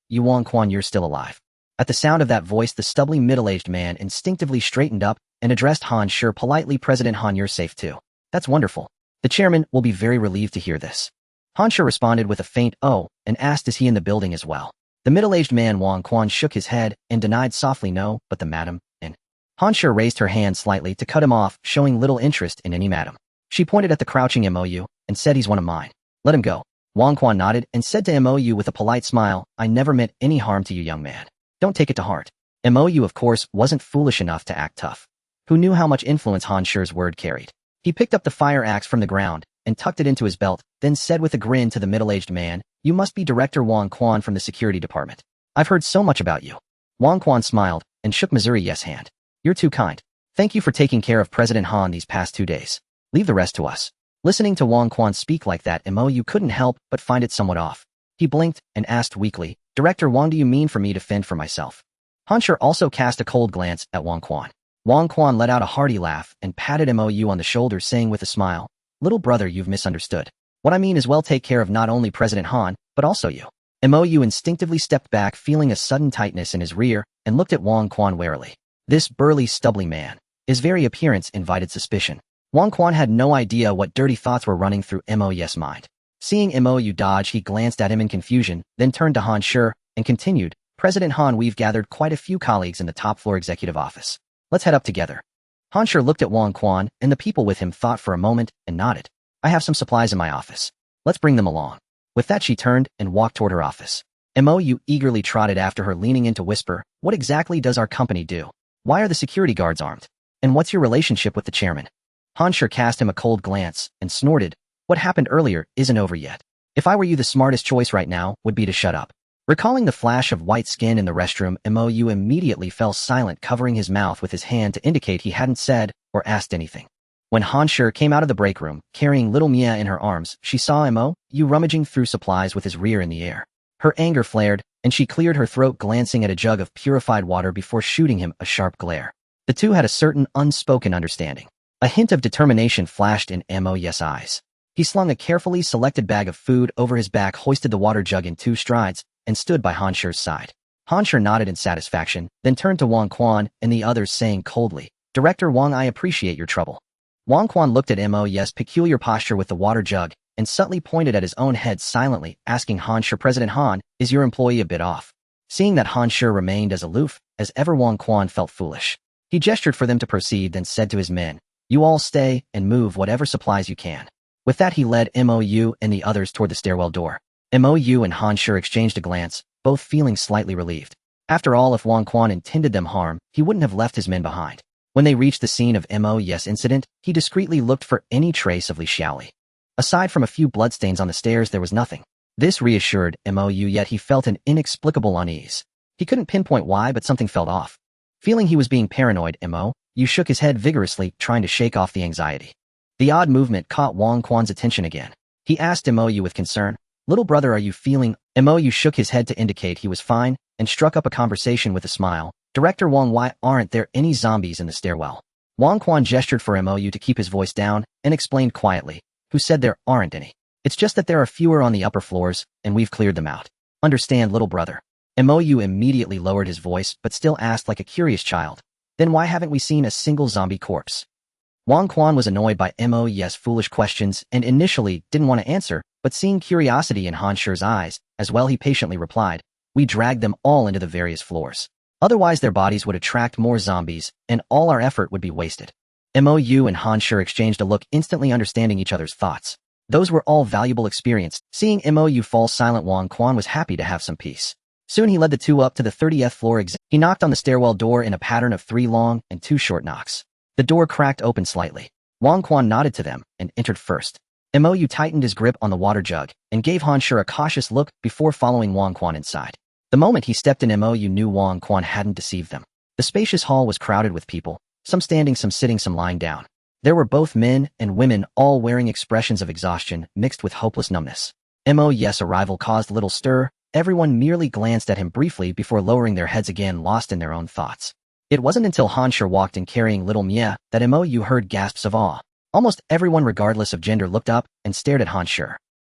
You Wong Quan, you're still alive. At the sound of that voice, the stubbly middle-aged man instinctively straightened up and addressed Han Shi politely. President Han, you're safe too. That's wonderful. The chairman will be very relieved to hear this. Han Shi responded with a faint oh and asked, is he in the building as well? The middle-aged man Wong Quan shook his head and denied softly, no, but the madam, and Han Shi raised her hand slightly to cut him off, showing little interest in any madam. She pointed at the crouching MOU and said, he's one of mine. Let him go. Wong Quan nodded and said to MOU with a polite smile, I never meant any harm to you, young man. Don't take it to heart. MOU, of course, wasn't foolish enough to act tough. Who knew how much influence Han Shi's word carried? He picked up the fire axe from the ground and tucked it into his belt, then said with a grin to the middle-aged man, you must be Director Wong Quan from the security department. I've heard so much about you. Wong Quan smiled and shook Missouri yes hand. You're too kind. Thank you for taking care of President Han these past 2 days. Leave the rest to us. Listening to Wong Quan speak like that, MOU couldn't help but find it somewhat off. He blinked and asked weakly, Director Wong, do you mean for me to fend for myself? Han Shi also cast a cold glance at Wong Quan. Wong Quan let out a hearty laugh and patted MOU on the shoulder, saying with a smile, little brother, you've misunderstood. What I mean is, well, take care of not only President Han, but also you. MOU instinctively stepped back, feeling a sudden tightness in his rear, and looked at Wong Quan warily. This burly, stubbly man. His very appearance invited suspicion. Wong Quan had no idea what dirty thoughts were running through MOU's mind. Seeing MOU dodge, he glanced at him in confusion, then turned to Han Shi and continued, President Han, we've gathered quite a few colleagues in the top-floor executive office. Let's head up together. Han Shi looked at Wong Quan, and the people with him thought for a moment and nodded. I have some supplies in my office. Let's bring them along. With that, she turned and walked toward her office. MOU eagerly trotted after her, leaning in to whisper, what exactly does our company do? Why are the security guards armed? And what's your relationship with the chairman? Han Shi cast him a cold glance and snorted, what happened earlier isn't over yet. If I were you, the smartest choice right now would be to shut up. Recalling the flash of white skin in the restroom, MOU immediately fell silent, covering his mouth with his hand to indicate he hadn't said or asked anything. When Han Shi came out of the break room, carrying little Mia in her arms, she saw MOU rummaging through supplies with his rear in the air. Her anger flared, and she cleared her throat, glancing at a jug of purified water before shooting him a sharp glare. The two had a certain unspoken understanding. A hint of determination flashed in MOU's eyes. He slung a carefully selected bag of food over his back, hoisted the water jug in 2 strides, and stood by Han Shi's side. Han Shi nodded in satisfaction, then turned to Wong Quan and the others, saying coldly, Director Wong, I appreciate your trouble. Wong Quan looked at MOU's peculiar posture with the water jug and subtly pointed at his own head, silently asking Han Shi, President Han, is your employee a bit off? Seeing that Han Shi remained as aloof as ever, Wong Quan felt foolish. He gestured for them to proceed, then said to his men, you all stay and move whatever supplies you can. With that, he led MOU and the others toward the stairwell door. MOU and Han Shi exchanged a glance, both feeling slightly relieved. After all, if Wong Quan intended them harm, he wouldn't have left his men behind. When they reached the scene of MOU's incident, he discreetly looked for any trace of Li Xiaoli. Aside from a few bloodstains on the stairs, there was nothing. This reassured MOU, yet he felt an inexplicable unease. He couldn't pinpoint why, but something felt off. Feeling he was being paranoid, MOU shook his head vigorously, trying to shake off the anxiety. The odd movement caught Wong Quan's attention again. He asked MOU with concern, little brother, are you feeling? MOU shook his head to indicate he was fine and struck up a conversation with a smile. Director Wong, why aren't there any zombies in the stairwell? Wong Quan gestured for MOU to keep his voice down and explained quietly, who said there aren't any? It's just that there are fewer on the upper floors, and we've cleared them out. Understand, little brother. MOU immediately lowered his voice, but still asked like a curious child, then why haven't we seen a single zombie corpse? Wong Quan was annoyed by MOU's foolish questions and initially didn't want to answer, but seeing curiosity in Han Shi's eyes, as well he patiently replied, "We dragged them all into the various floors. Otherwise their bodies would attract more zombies, and all our effort would be wasted." Mou and Han Shi exchanged a look, instantly understanding each other's thoughts. Those were all valuable experience. Seeing Mou fall silent, Wang Quan was happy to have some peace. Soon he led the two up to the 30th floor. He knocked on the stairwell door in a pattern of 3 long and 2 short knocks. The door cracked open slightly. Wang Quan nodded to them and entered first. Mou tightened his grip on the water jug and gave Han Shi a cautious look before following Wang Quan inside. The moment he stepped in, Mou knew Wang Quan hadn't deceived them. The spacious hall was crowded with people, some standing, some sitting, some lying down. There were both men and women, all wearing expressions of exhaustion mixed with hopeless numbness. Mou's arrival caused little stir. Everyone merely glanced at him briefly before lowering their heads again, lost in their own thoughts. It wasn't until Han Shi walked in carrying little Mia that Mou heard gasps of awe. Almost everyone, regardless of gender, looked up and stared at Han Shi.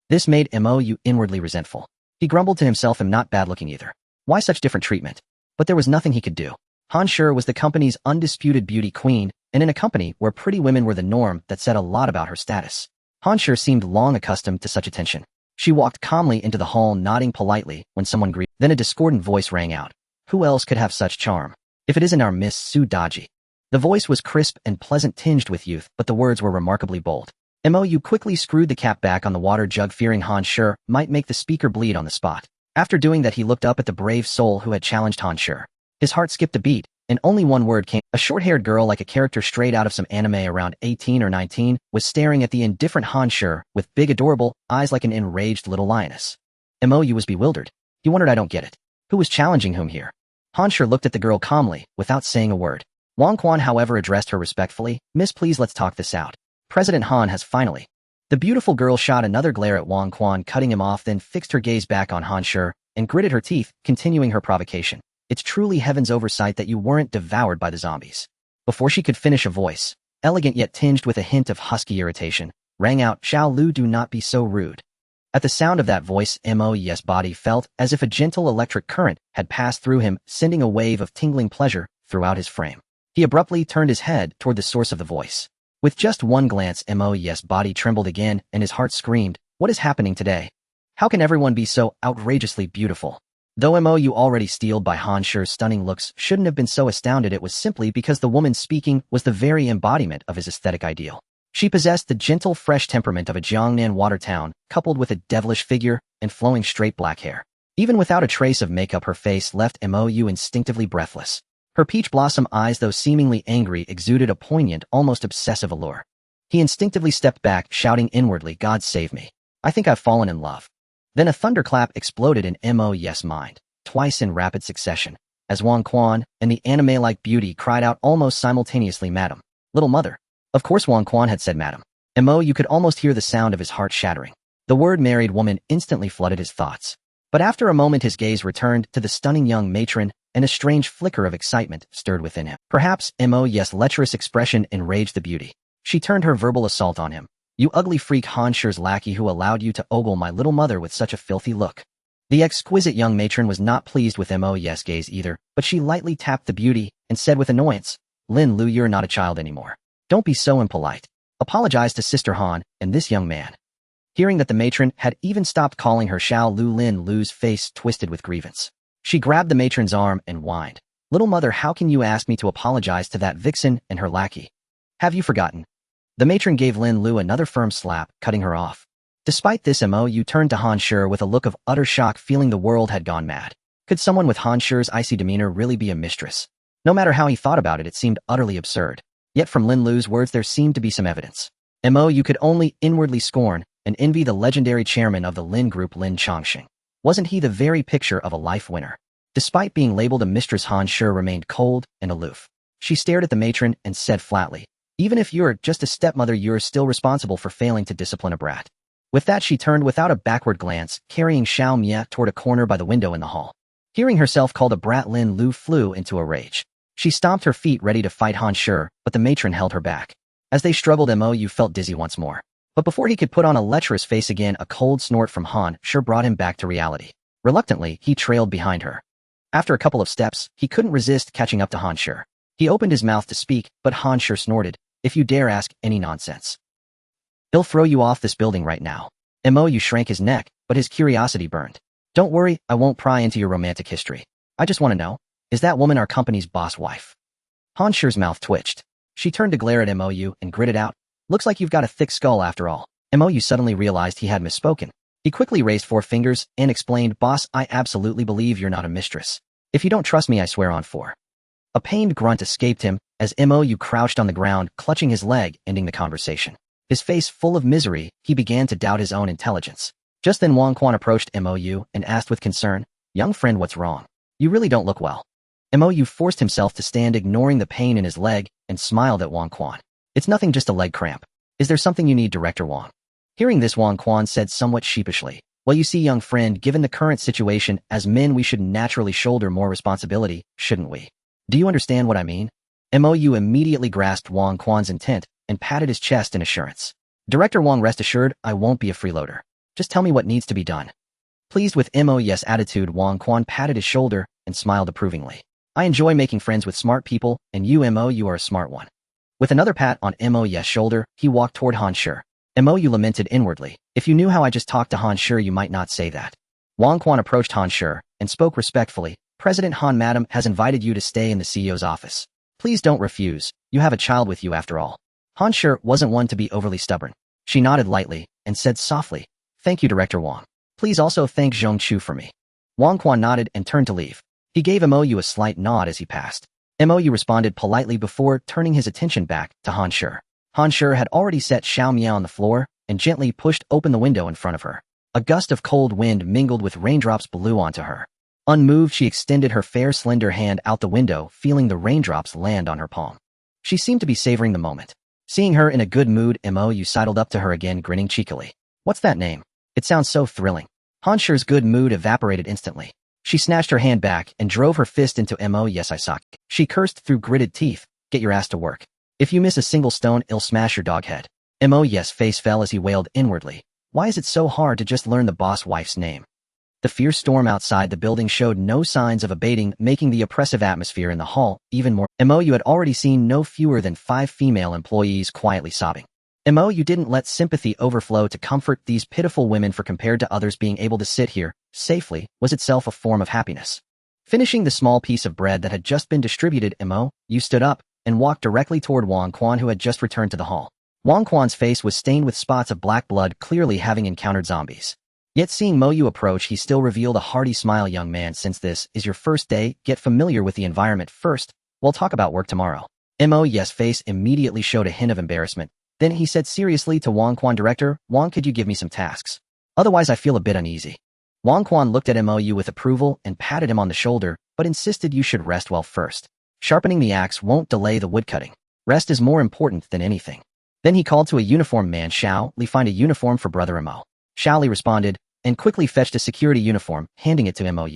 This made Mou inwardly resentful. He grumbled to himself, "I'm not bad looking either. Why such different treatment?" But there was nothing he could do. Han Shi was the company's undisputed beauty queen, and in a company where pretty women were the norm, that said a lot about her status. Han Shi seemed long accustomed to such attention. She walked calmly into the hall, nodding politely when someone greeted. Then a discordant voice rang out. "Who else could have such charm? If it isn't our Miss Su Daji." The voice was crisp and pleasant, tinged with youth, but the words were remarkably bold. Mou quickly screwed the cap back on the water jug, fearing Han Shi might make the speaker bleed on the spot. After doing that, he looked up at the brave soul who had challenged Han Shi. His heart skipped a beat, and only one word came. A short-haired girl, like a character straight out of some anime, around 18 or 19, was staring at the indifferent Han Shi with big, adorable eyes like an enraged little lioness. Mou was bewildered. He wondered, "I don't get it. Who was challenging whom here?" Han Shi looked at the girl calmly, without saying a word. Wang Quan, however, addressed her respectfully. "Miss, please, let's talk this out. President Han has finally..." The beautiful girl shot another glare at Wang Quan, cutting him off, then fixed her gaze back on Han Shi and gritted her teeth, continuing her provocation. "It's truly heaven's oversight that you weren't devoured by the zombies." Before she could finish, a voice, elegant yet tinged with a hint of husky irritation, rang out, "Xiao Lu, do not be so rude." At the sound of that voice, Mou's body felt as if a gentle electric current had passed through him, sending a wave of tingling pleasure throughout his frame. He abruptly turned his head toward the source of the voice. With just one glance, Mou's body trembled again, and his heart screamed, "What is happening today? How can everyone be so outrageously beautiful?" Though Mou, already steeled by Han Shi's stunning looks, shouldn't have been so astounded, it was simply because the woman speaking was the very embodiment of his aesthetic ideal. She possessed the gentle, fresh temperament of a Jiangnan water town, coupled with a devilish figure and flowing straight black hair. Even without a trace of makeup, her face left Mou instinctively breathless. Her peach blossom eyes, though seemingly angry, exuded a poignant, almost obsessive allure. He instinctively stepped back, shouting inwardly, "God save me. I think I've fallen in love." Then a thunderclap exploded in Mou's mind, twice in rapid succession, as Wang Quan and the anime-like beauty cried out almost simultaneously, "Madam, little mother." Of course Wang Quan had said madam. Mou could almost hear the sound of his heart shattering. The word married woman instantly flooded his thoughts. But after a moment his gaze returned to the stunning young matron, and a strange flicker of excitement stirred within him. Perhaps Mou's lecherous expression enraged the beauty. She turned her verbal assault on him. "You ugly freak, Han Shi's lackey, who allowed you to ogle my little mother with such a filthy look." The exquisite young matron was not pleased with Mou's gaze either, but she lightly tapped the beauty and said with annoyance, "Lin Lu, you're not a child anymore. Don't be so impolite. Apologize to Sister Han and this young man." Hearing that the matron had even stopped calling her Xiao Lu, Lin Lu's face twisted with grievance. She grabbed the matron's arm and whined, "Little mother, how can you ask me to apologize to that vixen and her lackey? Have you forgotten?" The matron gave Lin Lu another firm slap, cutting her off. Despite this, Mou turned to Han Shi with a look of utter shock, feeling the world had gone mad. Could someone with Han Shi's icy demeanor really be a mistress? No matter how he thought about it, it seemed utterly absurd. Yet from Lin Lu's words there seemed to be some evidence. Mou could only inwardly scorn and envy the legendary chairman of the Lin Group, Lin Chongqing. Wasn't he the very picture of a life winner? Despite being labeled a mistress, Han Shi remained cold and aloof. She stared at the matron and said flatly, "Even if you're just a stepmother, you're still responsible for failing to discipline a brat." With that she turned without a backward glance, carrying Xiao Mia toward a corner by the window in the hall. Hearing herself called a brat, Lin Lu flew into a rage. She stomped her feet ready to fight Han Shi, but the matron held her back. As they struggled, Mou felt dizzy once more. But before he could put on a lecherous face again, a cold snort from Han Shi brought him back to reality. Reluctantly, he trailed behind her. After a couple of steps, he couldn't resist catching up to Han Shi. He opened his mouth to speak, but Han Shi snorted, "If you dare ask any nonsense, he'll throw you off this building right now." Mo shrank his neck, but his curiosity burned. Don't worry, I won't pry into your romantic history. I just want to know, is that woman our company's boss wife? Han Shi's mouth twitched. She turned to glare at Mo and gritted out, looks like you've got a thick skull after all. Mo suddenly realized he had misspoken. He quickly raised 4 fingers and explained, boss, I absolutely believe you're not a mistress. If you don't trust me, I swear on 4. A pained grunt escaped him as Mo crouched on the ground, clutching his leg, ending the conversation. His face full of misery, he began to doubt his own intelligence. Just then Wang Quan approached Mo and asked with concern, young friend, what's wrong? You really don't look well. Mo forced himself to stand, ignoring the pain in his leg, and smiled at Wang Quan. It's nothing, just a leg cramp. Is there something you need, Director Wang? Hearing this, Wang Quan said somewhat sheepishly, well, you see, young friend, given the current situation, as men we should naturally shoulder more responsibility, shouldn't we? Do you understand what I mean? Mo immediately grasped Wang Quan's intent and patted his chest in assurance. Director Wang, rest assured, I won't be a freeloader. Just tell me what needs to be done. Pleased with Mo's attitude, Wang Quan patted his shoulder and smiled approvingly. I enjoy making friends with smart people, and you, Mo, you are a smart one. With another pat on Mo's shoulder, he walked toward Han Shi. Mo lamented inwardly, if you knew how I just talked to Han Shi, you might not say that. Wang Quan approached Han Shi and spoke respectfully. President Han, madam, has invited you to stay in the CEO's office. Please don't refuse, you have a child with you after all. Han Shi wasn't one to be overly stubborn. She nodded lightly and said softly, thank you, Director Wang. Please also thank Zhong Chu for me. Wang Quan nodded and turned to leave. He gave Mo a slight nod as he passed. Mo responded politely before turning his attention back to Han Shi. Han Shi had already set Xiao Miao on the floor and gently pushed open the window in front of her. A gust of cold wind mingled with raindrops blew onto her. Unmoved, she extended her fair, slender hand out the window, feeling the raindrops land on her palm. She seemed to be savoring the moment. Seeing her in a good mood, Mo sidled up to her again, grinning cheekily. What's that name? It sounds so thrilling. Han Shi's good mood evaporated instantly. She snatched her hand back and drove her fist into Mo's eye socket. She cursed through gritted teeth, get your ass to work. If you miss a single stone, it'll smash your dog head. Mo's face fell as he wailed inwardly. Why is it so hard to just learn the boss wife's name? The fierce storm outside the building showed no signs of abating, making the oppressive atmosphere in the hall even more. Mo had already seen no fewer than 5 female employees quietly sobbing. Mo didn't let sympathy overflow to comfort these pitiful women, for compared to others, being able to sit here safely was itself a form of happiness. Finishing the small piece of bread that had just been distributed, Mo stood up and walked directly toward Wang Quan, who had just returned to the hall. Wang Quan's face was stained with spots of black blood, clearly having encountered zombies. Yet seeing Mo approach, he still revealed a hearty smile. Young man, since this is your first day, get familiar with the environment first. We'll talk about work tomorrow. Mo's face immediately showed a hint of embarrassment. Then he said seriously to Wang Quan, Director, Wang, could you give me some tasks? Otherwise I feel a bit uneasy. Wang Quan looked at Mo with approval and patted him on the shoulder, but insisted you should rest well first. Sharpening the axe won't delay the woodcutting. Rest is more important than anything. Then he called to a uniformed man, Xiao Li, find a uniform for Brother Mo. Xiao Li responded, and quickly fetched a security uniform, handing it to Mo.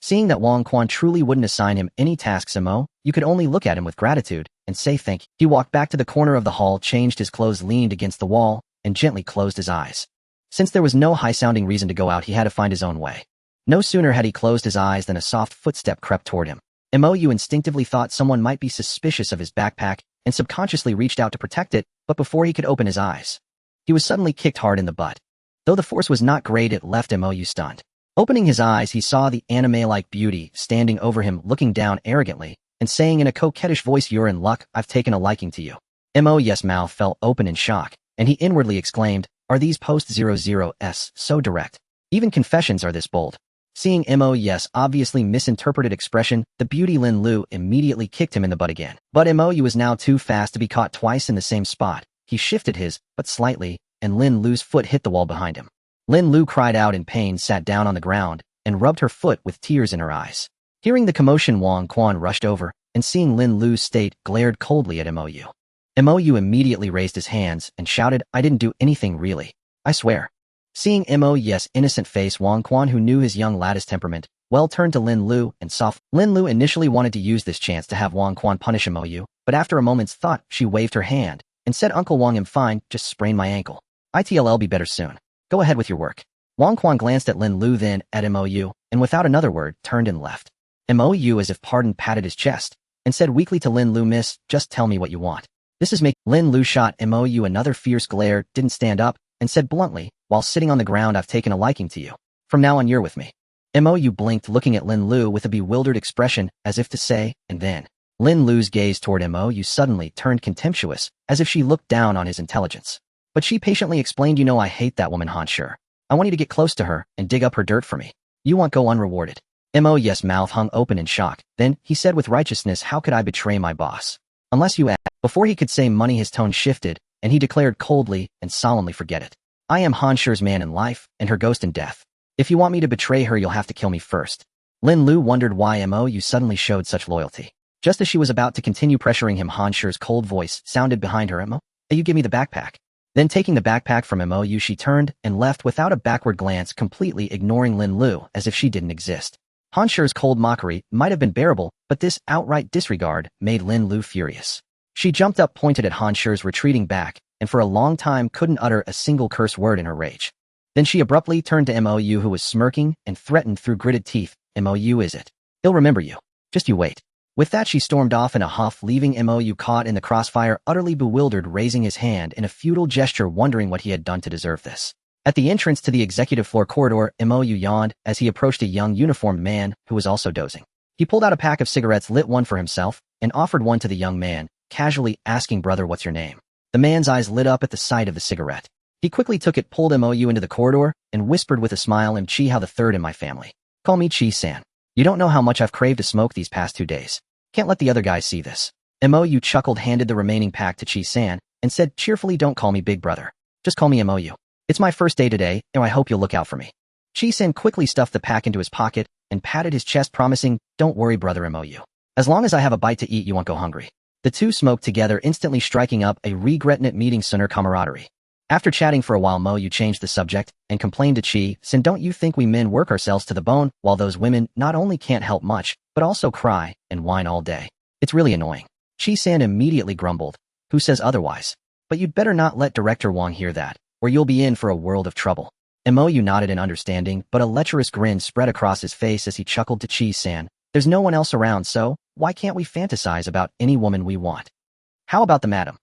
Seeing that Wang Quan truly wouldn't assign him any tasks, Mo could only look at him with gratitude and say thank you. He walked back to the corner of the hall, changed his clothes, leaned against the wall, and gently closed his eyes. Since there was no high-sounding reason to go out, he had to find his own way. No sooner had he closed his eyes than a soft footstep crept toward him. Mo instinctively thought someone might be suspicious of his backpack and subconsciously reached out to protect it, but before he could open his eyes, he was suddenly kicked hard in the butt. Though the force was not great, it left Mo stunned. Opening his eyes, he saw the anime-like beauty standing over him, looking down arrogantly and saying in a coquettish voice, "You're in luck, I've taken a liking to you." Mo's mouth fell open in shock, and he inwardly exclaimed, "Are these post-00s so direct? Even confessions are this bold." Seeing Mo's obviously misinterpreted expression, the beauty Lin Lu immediately kicked him in the butt again. But Mo was now too fast to be caught twice in the same spot. He shifted his butt slightly, and Lin Lu's foot hit the wall behind him. Lin Lu cried out in pain, sat down on the ground, and rubbed her foot with tears in her eyes. Hearing the commotion, Wang Quan rushed over, and seeing Lin Lu's state, glared coldly at Mo. Mo immediately raised his hands and shouted, "I didn't do anything, really. I swear." Seeing Mo's innocent face, Wang Quan, who knew his young lad's temperament well, turned to Lin Lu and soft. Lin Lu initially wanted to use this chance to have Wang Quan punish Mo, but after a moment's thought, she waved her hand and said, "Uncle Wang, I'm fine, just sprained my ankle. It'll be better soon. Go ahead with your work." Wang Quan glanced at Lin Lu, then at Mo, and without another word, turned and left. Mo, as if pardoned, patted his chest and said weakly to Lin Lu, "Miss, just tell me what you want. This is make." Lin Lu shot Mo another fierce glare, didn't stand up, and said bluntly, "While sitting on the ground, I've taken a liking to you. From now on, you're with me." Mo blinked, looking at Lin Lu with a bewildered expression, as if to say, "And then?" Lin Lu's gaze toward Mo suddenly turned contemptuous, as if she looked down on his intelligence. But she patiently explained, "You know I hate that woman Han Shi. I want you to get close to her and dig up her dirt for me. You won't go unrewarded." Mo's mouth hung open in shock. Then, he said with righteousness, "How could I betray my boss? Unless you ask." Before he could say money, his tone shifted, and he declared coldly and solemnly, "Forget it. I am Han Shi's man in life, and her ghost in death. If you want me to betray her, you'll have to kill me first." Lin Lu wondered why Mo suddenly showed such loyalty. Just as she was about to continue pressuring him, Han Shi's cold voice sounded behind her. "Mo, you give me the backpack." Then taking the backpack from Mo, she turned and left without a backward glance, completely ignoring Lin Lu as if she didn't exist. Han Shi's cold mockery might have been bearable, but this outright disregard made Lin Lu furious. She jumped up, pointed at Han Shi's retreating back, and for a long time couldn't utter a single curse word in her rage. Then she abruptly turned to Mo, who was smirking and threatened through gritted teeth. "Mo, is it? He'll remember you. Just you wait." With that, she stormed off in a huff, leaving Mo caught in the crossfire, utterly bewildered, raising his hand in a futile gesture, wondering what he had done to deserve this. At the entrance to the executive floor corridor, Mo yawned as he approached a young uniformed man who was also dozing. He pulled out a pack of cigarettes, lit one for himself, and offered one to the young man, casually asking, "Brother, what's your name?" The man's eyes lit up at the sight of the cigarette. He quickly took it, pulled Mo into the corridor, and whispered with a smile, "I'm Chi, how the third in my family. Call me Chi-san. You don't know how much I've craved to smoke these past 2 days. Can't let the other guys see this." Mo chuckled, handed the remaining pack to Chi-san, and said cheerfully, "Don't call me big brother. Just call me Mo. It's my first day today, and I hope you'll look out for me." Chi-san quickly stuffed the pack into his pocket and patted his chest, promising, "Don't worry, brother Mo. As long as I have a bite to eat, you won't go hungry." The two smoked together, instantly striking up a regret-net meeting sooner camaraderie. After chatting for a while, Mo changed the subject and complained to Chi-san, "Don't you think we men work ourselves to the bone, while those women not only can't help much, but also cry and whine all day? It's really annoying." Chi-san immediately grumbled, "Who says otherwise? But you'd better not let Director Wang hear that, or you'll be in for a world of trouble." Mo nodded in understanding, but a lecherous grin spread across his face as he chuckled to Chi-san, "There's no one else around, so why can't we fantasize about any woman we want? How about the madam?"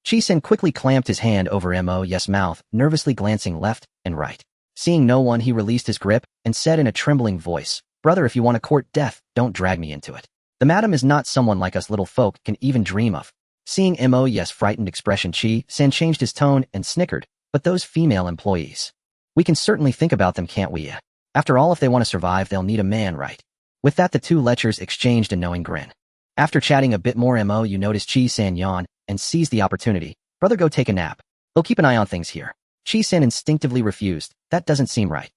Chi-san quickly clamped his hand over Mo's mouth, nervously glancing left and right. Seeing no one, he released his grip and said in a trembling voice, "Brother, if you want to court death, don't drag me into it. The madam is not someone like us little folk can even dream of." Seeing Mo's frightened expression, Chi-san changed his tone and snickered, "But those female employees. We can certainly think about them, can't we? After all, if they want to survive, they'll need a man, right?" With that, the two lechers exchanged a knowing grin. After chatting a bit more, Mo noticed Chi-san yawn and seized the opportunity. "Brother, go take a nap. They'll keep an eye on things here." Chi-san instinctively refused. "That doesn't seem right."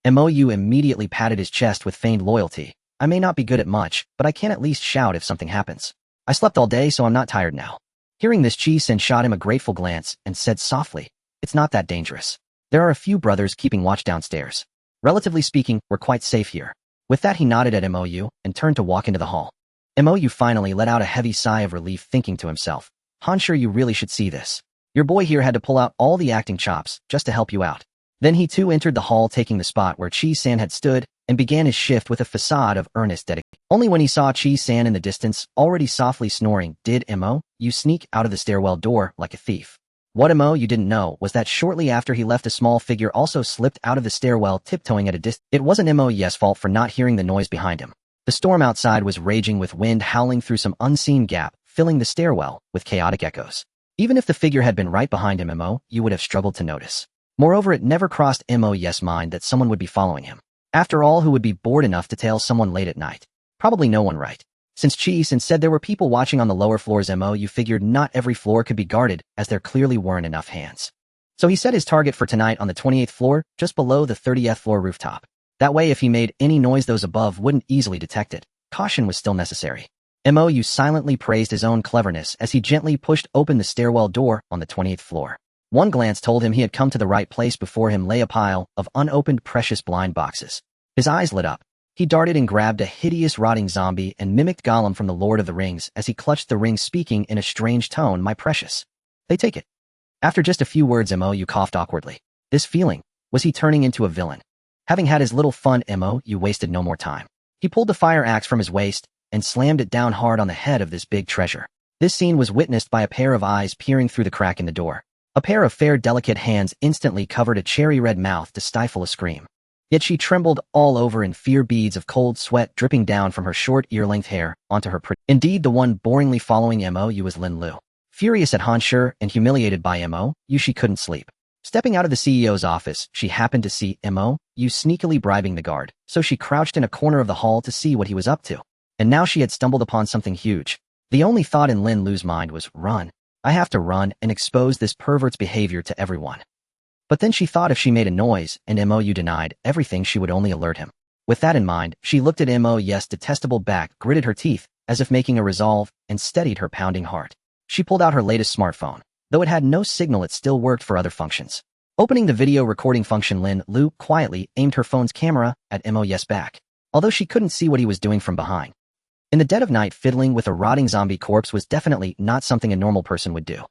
Mo immediately patted his chest with feigned loyalty. "I may not be good at much, but I can at least shout if something happens. I slept all day, so I'm not tired now." Hearing this, Chi-san shot him a grateful glance and said softly, "It's not that dangerous. There are a few brothers keeping watch downstairs. Relatively speaking, we're quite safe here." With that, he nodded at Mo and turned to walk into the hall. Mo finally let out a heavy sigh of relief, thinking to himself, "Han Shi, you really should see this. Your boy here had to pull out all the acting chops just to help you out." Then he too entered the hall, taking the spot where Chi-san had stood, and began his shift with a facade of earnest dedication. Only when he saw Chi-san in the distance, already softly snoring, did Mo sneak out of the stairwell door like a thief. What Mo didn't know was that shortly after he left, a small figure also slipped out of the stairwell, tiptoeing at a distance. It wasn't Mo's fault for not hearing the noise behind him. The storm outside was raging, with wind howling through some unseen gap, filling the stairwell with chaotic echoes. Even if the figure had been right behind him, Mo would have struggled to notice. Moreover, it never crossed Mo's mind that someone would be following him. After all, who would be bored enough to tail someone late at night? Probably no one, right? Since Chi-san said there were people watching on the lower floors, Mo figured not every floor could be guarded, as there clearly weren't enough hands. So he set his target for tonight on the 28th floor, just below the 30th floor rooftop. That way, if he made any noise, those above wouldn't easily detect it. Caution was still necessary. Mo silently praised his own cleverness as he gently pushed open the stairwell door on the 28th floor. One glance told him he had come to the right place. Before him lay a pile of unopened precious blind boxes. His eyes lit up. He darted and grabbed a hideous rotting zombie and mimicked Gollum from the Lord of the Rings as he clutched the ring, speaking in a strange tone, "My precious. They take it." After just a few words, Mo coughed awkwardly. This feeling, was he turning into a villain? Having had his little fun, Mo wasted no more time. He pulled the fire axe from his waist and slammed it down hard on the head of this big treasure. This scene was witnessed by a pair of eyes peering through the crack in the door. A pair of fair, delicate hands instantly covered a cherry-red mouth to stifle a scream. Yet she trembled all over in fear, beads of cold sweat dripping down from her short ear-length hair onto her pretty. Indeed, the one boringly following MOU was Lin Lu. Furious at Han Shi and humiliated by MOU, she couldn't sleep. Stepping out of the CEO's office, she happened to see MOU sneakily bribing the guard, so she crouched in a corner of the hall to see what he was up to. And now she had stumbled upon something huge. The only thought in Lin Lu's mind was, run. I have to run and expose this pervert's behavior to everyone. But then she thought if she made a noise and MOU denied everything, she would only alert him. With that in mind, she looked at MOU's detestable back, gritted her teeth, as if making a resolve, and steadied her pounding heart. She pulled out her latest smartphone. Though it had no signal, it still worked for other functions. Opening the video recording function, Lin Lu quietly aimed her phone's camera at MOU's back, although she couldn't see what he was doing from behind. In the dead of night, fiddling with a rotting zombie corpse was definitely not something a normal person would do.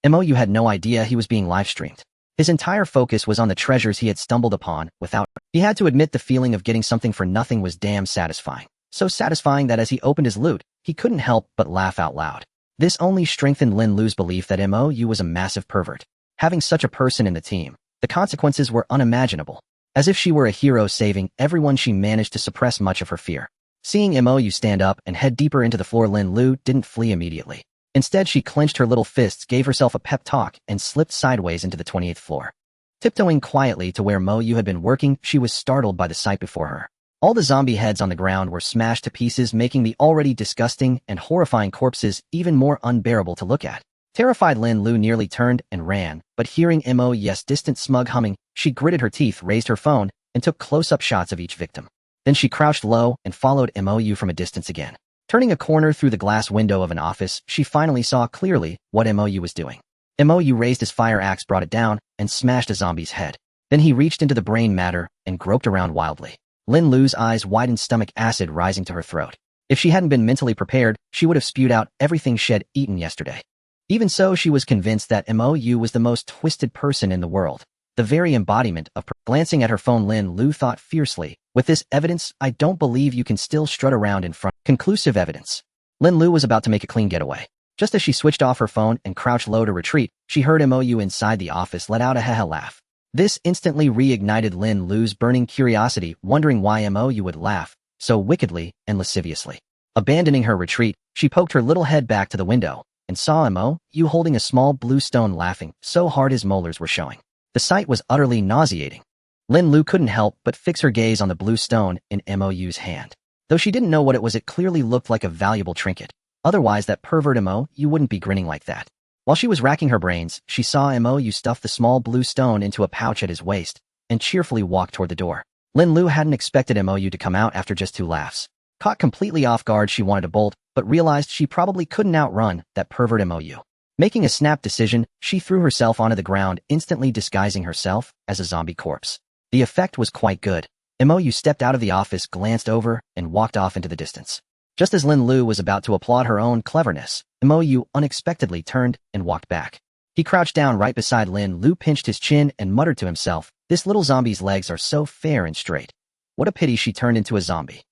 MOU had no idea he was being live-streamed. His entire focus was on the treasures he had stumbled upon without. He had to admit the feeling of getting something for nothing was damn satisfying. So satisfying that as he opened his loot, he couldn't help but laugh out loud. This only strengthened Lin Lu's belief that MOU was a massive pervert. Having such a person in the team, the consequences were unimaginable. As if she were a hero saving everyone, she managed to suppress much of her fear. Seeing MOU stand up and head deeper into the floor, Lin Lu didn't flee immediately. Instead, she clenched her little fists, gave herself a pep talk, and slipped sideways into the 28th floor. Tiptoeing quietly to where MOU had been working, she was startled by the sight before her. All the zombie heads on the ground were smashed to pieces, making the already disgusting and horrifying corpses even more unbearable to look at. Terrified, Lin Lu nearly turned and ran, but hearing MOU's distant smug humming, she gritted her teeth, raised her phone, and took close-up shots of each victim. Then she crouched low and followed MOU from a distance again. Turning a corner through the glass window of an office, she finally saw clearly what MOU was doing. MOU raised his fire axe, brought it down, and smashed a zombie's head. Then he reached into the brain matter and groped around wildly. Lin Lu's eyes widened, stomach acid rising to her throat. If she hadn't been mentally prepared, she would have spewed out everything she'd eaten yesterday. Even so, she was convinced that MOU was the most twisted person in the world. The very embodiment of glancing at her phone, Lin Lu thought fiercely, with this evidence, I don't believe you can still strut around in front. Conclusive evidence. Lin Lu was about to make a clean getaway. Just as she switched off her phone and crouched low to retreat, she heard MOU inside the office let out a ha-ha laugh. This instantly reignited Lin Lu's burning curiosity, wondering why MOU would laugh so wickedly and lasciviously. Abandoning her retreat, she poked her little head back to the window and saw MOU holding a small blue stone, laughing so hard his molars were showing. The sight was utterly nauseating. Lin Lu couldn't help but fix her gaze on the blue stone in MOU's hand. Though she didn't know what it was, it clearly looked like a valuable trinket. Otherwise, that pervert MOU wouldn't be grinning like that. While she was racking her brains, she saw MOU stuff the small blue stone into a pouch at his waist and cheerfully walk toward the door. Lin Lu hadn't expected MOU to come out after just 2 laughs. Caught completely off guard, she wanted to bolt, but realized she probably couldn't outrun that pervert MOU. Making a snap decision, she threw herself onto the ground, instantly disguising herself as a zombie corpse. The effect was quite good. MOU stepped out of the office, glanced over, and walked off into the distance. Just as Lin Lu was about to applaud her own cleverness, MOU unexpectedly turned and walked back. He crouched down right beside Lin Lu, pinched his chin, and muttered to himself, "This little zombie's legs are so fair and straight. What a pity she turned into a zombie."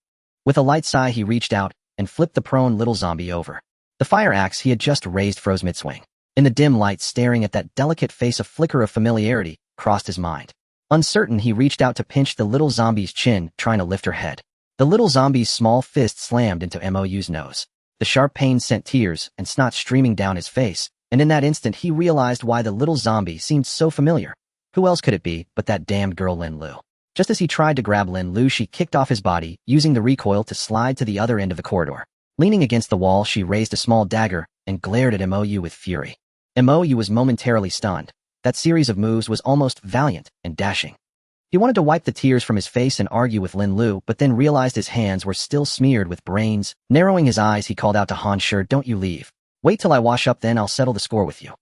With a light sigh, he reached out and flipped the prone little zombie over. The fire axe he had just raised froze mid-swing. In the dim light, staring at that delicate face, a flicker of familiarity crossed his mind. Uncertain, he reached out to pinch the little zombie's chin, trying to lift her head. The little zombie's small fist slammed into MOU's nose. The sharp pain sent tears and snot streaming down his face, and in that instant he realized why the little zombie seemed so familiar. Who else could it be but that damned girl Lin Lu? Just as he tried to grab Lin Lu, she kicked off his body, using the recoil to slide to the other end of the corridor. Leaning against the wall, she raised a small dagger and glared at MOU with fury. MOU was momentarily stunned. That series of moves was almost valiant and dashing. He wanted to wipe the tears from his face and argue with Lin Lu, but then realized his hands were still smeared with brains. Narrowing his eyes, he called out to Han Shi, "Don't you leave. Wait till I wash up, then I'll settle the score with you."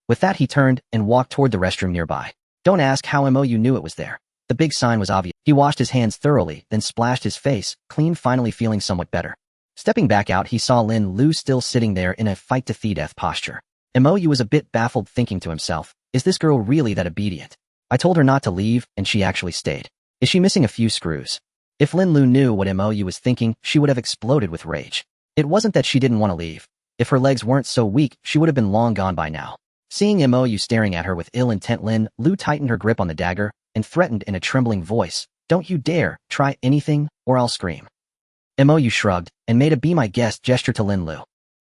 With that, he turned and walked toward the restroom nearby. Don't ask how MOU knew it was there. The big sign was obvious. He washed his hands thoroughly, then splashed his face clean, finally feeling somewhat better. Stepping back out, he saw Lin Lu still sitting there in a fight-to-the-death posture. MOU was a bit baffled, thinking to himself, is this girl really that obedient? I told her not to leave, and she actually stayed. Is she missing a few screws? If Lin Lu knew what MOU was thinking, she would have exploded with rage. It wasn't that she didn't want to leave. If her legs weren't so weak, she would have been long gone by now. Seeing Mo staring at her with ill intent, Lin Lu tightened her grip on the dagger and threatened in a trembling voice, "Don't you dare try anything, or I'll scream." Mo shrugged and made a "be my guest" gesture to Lin Lu.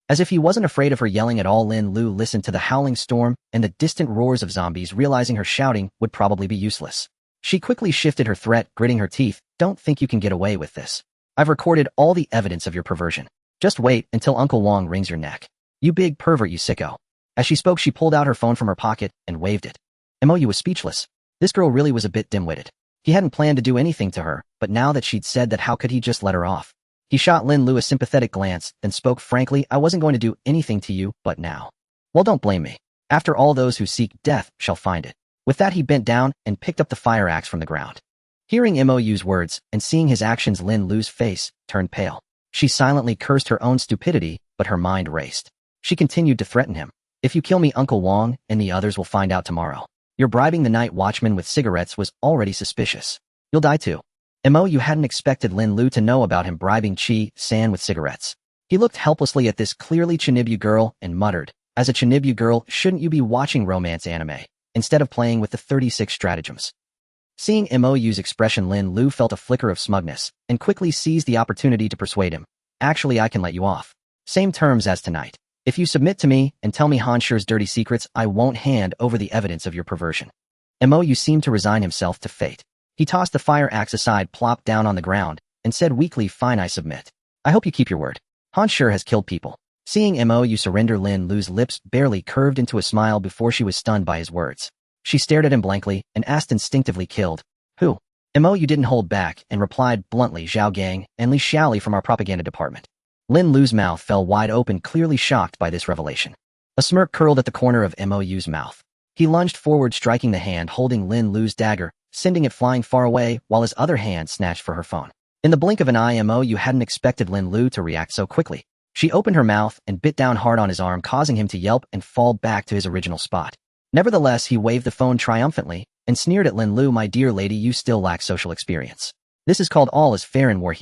As if he wasn't afraid of her yelling at all, Lin Lu listened to the howling storm and the distant roars of zombies, realizing her shouting would probably be useless. She quickly shifted her threat, gritting her teeth. "Don't think you can get away with this. I've recorded all the evidence of your perversion. Just wait until Uncle Wong wrings your neck. You big pervert, you sicko." As she spoke, she pulled out her phone from her pocket and waved it. Mo was speechless. This girl really was a bit dim-witted. He hadn't planned to do anything to her, but now that she'd said that, how could he just let her off? He shot Lin Lu a sympathetic glance, then spoke frankly, "I wasn't going to do anything to you, but now. Well, don't blame me. After all, those who seek death shall find it." With that, he bent down and picked up the fire axe from the ground. Hearing Mo's words and seeing his actions, Lin Lu's face turned pale. She silently cursed her own stupidity, but her mind raced. She continued to threaten him. "If you kill me, Uncle Wong and the others will find out tomorrow. Your bribing the night watchman with cigarettes was already suspicious. You'll die too." Mo hadn't expected Lin Lu to know about him bribing San with cigarettes. He looked helplessly at this clearly Chinibu girl and muttered, "As a Chinibu girl, shouldn't you be watching romance anime instead of playing with the 36 stratagems?" Seeing Mo's expression, Lin Lu felt a flicker of smugness and quickly seized the opportunity to persuade him. "Actually, I can let you off. Same terms as tonight. If you submit to me and tell me Han Shi's dirty secrets, I won't hand over the evidence of your perversion." Mo seemed to resign himself to fate. He tossed the fire axe aside, plopped down on the ground, and said weakly, "Fine, I submit. I hope you keep your word. Han Shi has killed people." Seeing Mo surrender, Lin Lu's lips barely curved into a smile before she was stunned by his words. She stared at him blankly and asked instinctively, "Killed? Who?" Mo didn't hold back and replied bluntly, "Zhao Gang and Li Xiaoli from our propaganda department." Lin Lu's mouth fell wide open, clearly shocked by this revelation. A smirk curled at the corner of Mo's mouth. He lunged forward, striking the hand holding Lin Lu's dagger, sending it flying far away, while his other hand snatched for her phone. In the blink of an eye, Mo hadn't expected Lin Lu to react so quickly. She opened her mouth and bit down hard on his arm, causing him to yelp and fall back to his original spot. Nevertheless, he waved the phone triumphantly and sneered at Lin Lu, "My dear lady, you still lack social experience. This is called all is fair in war."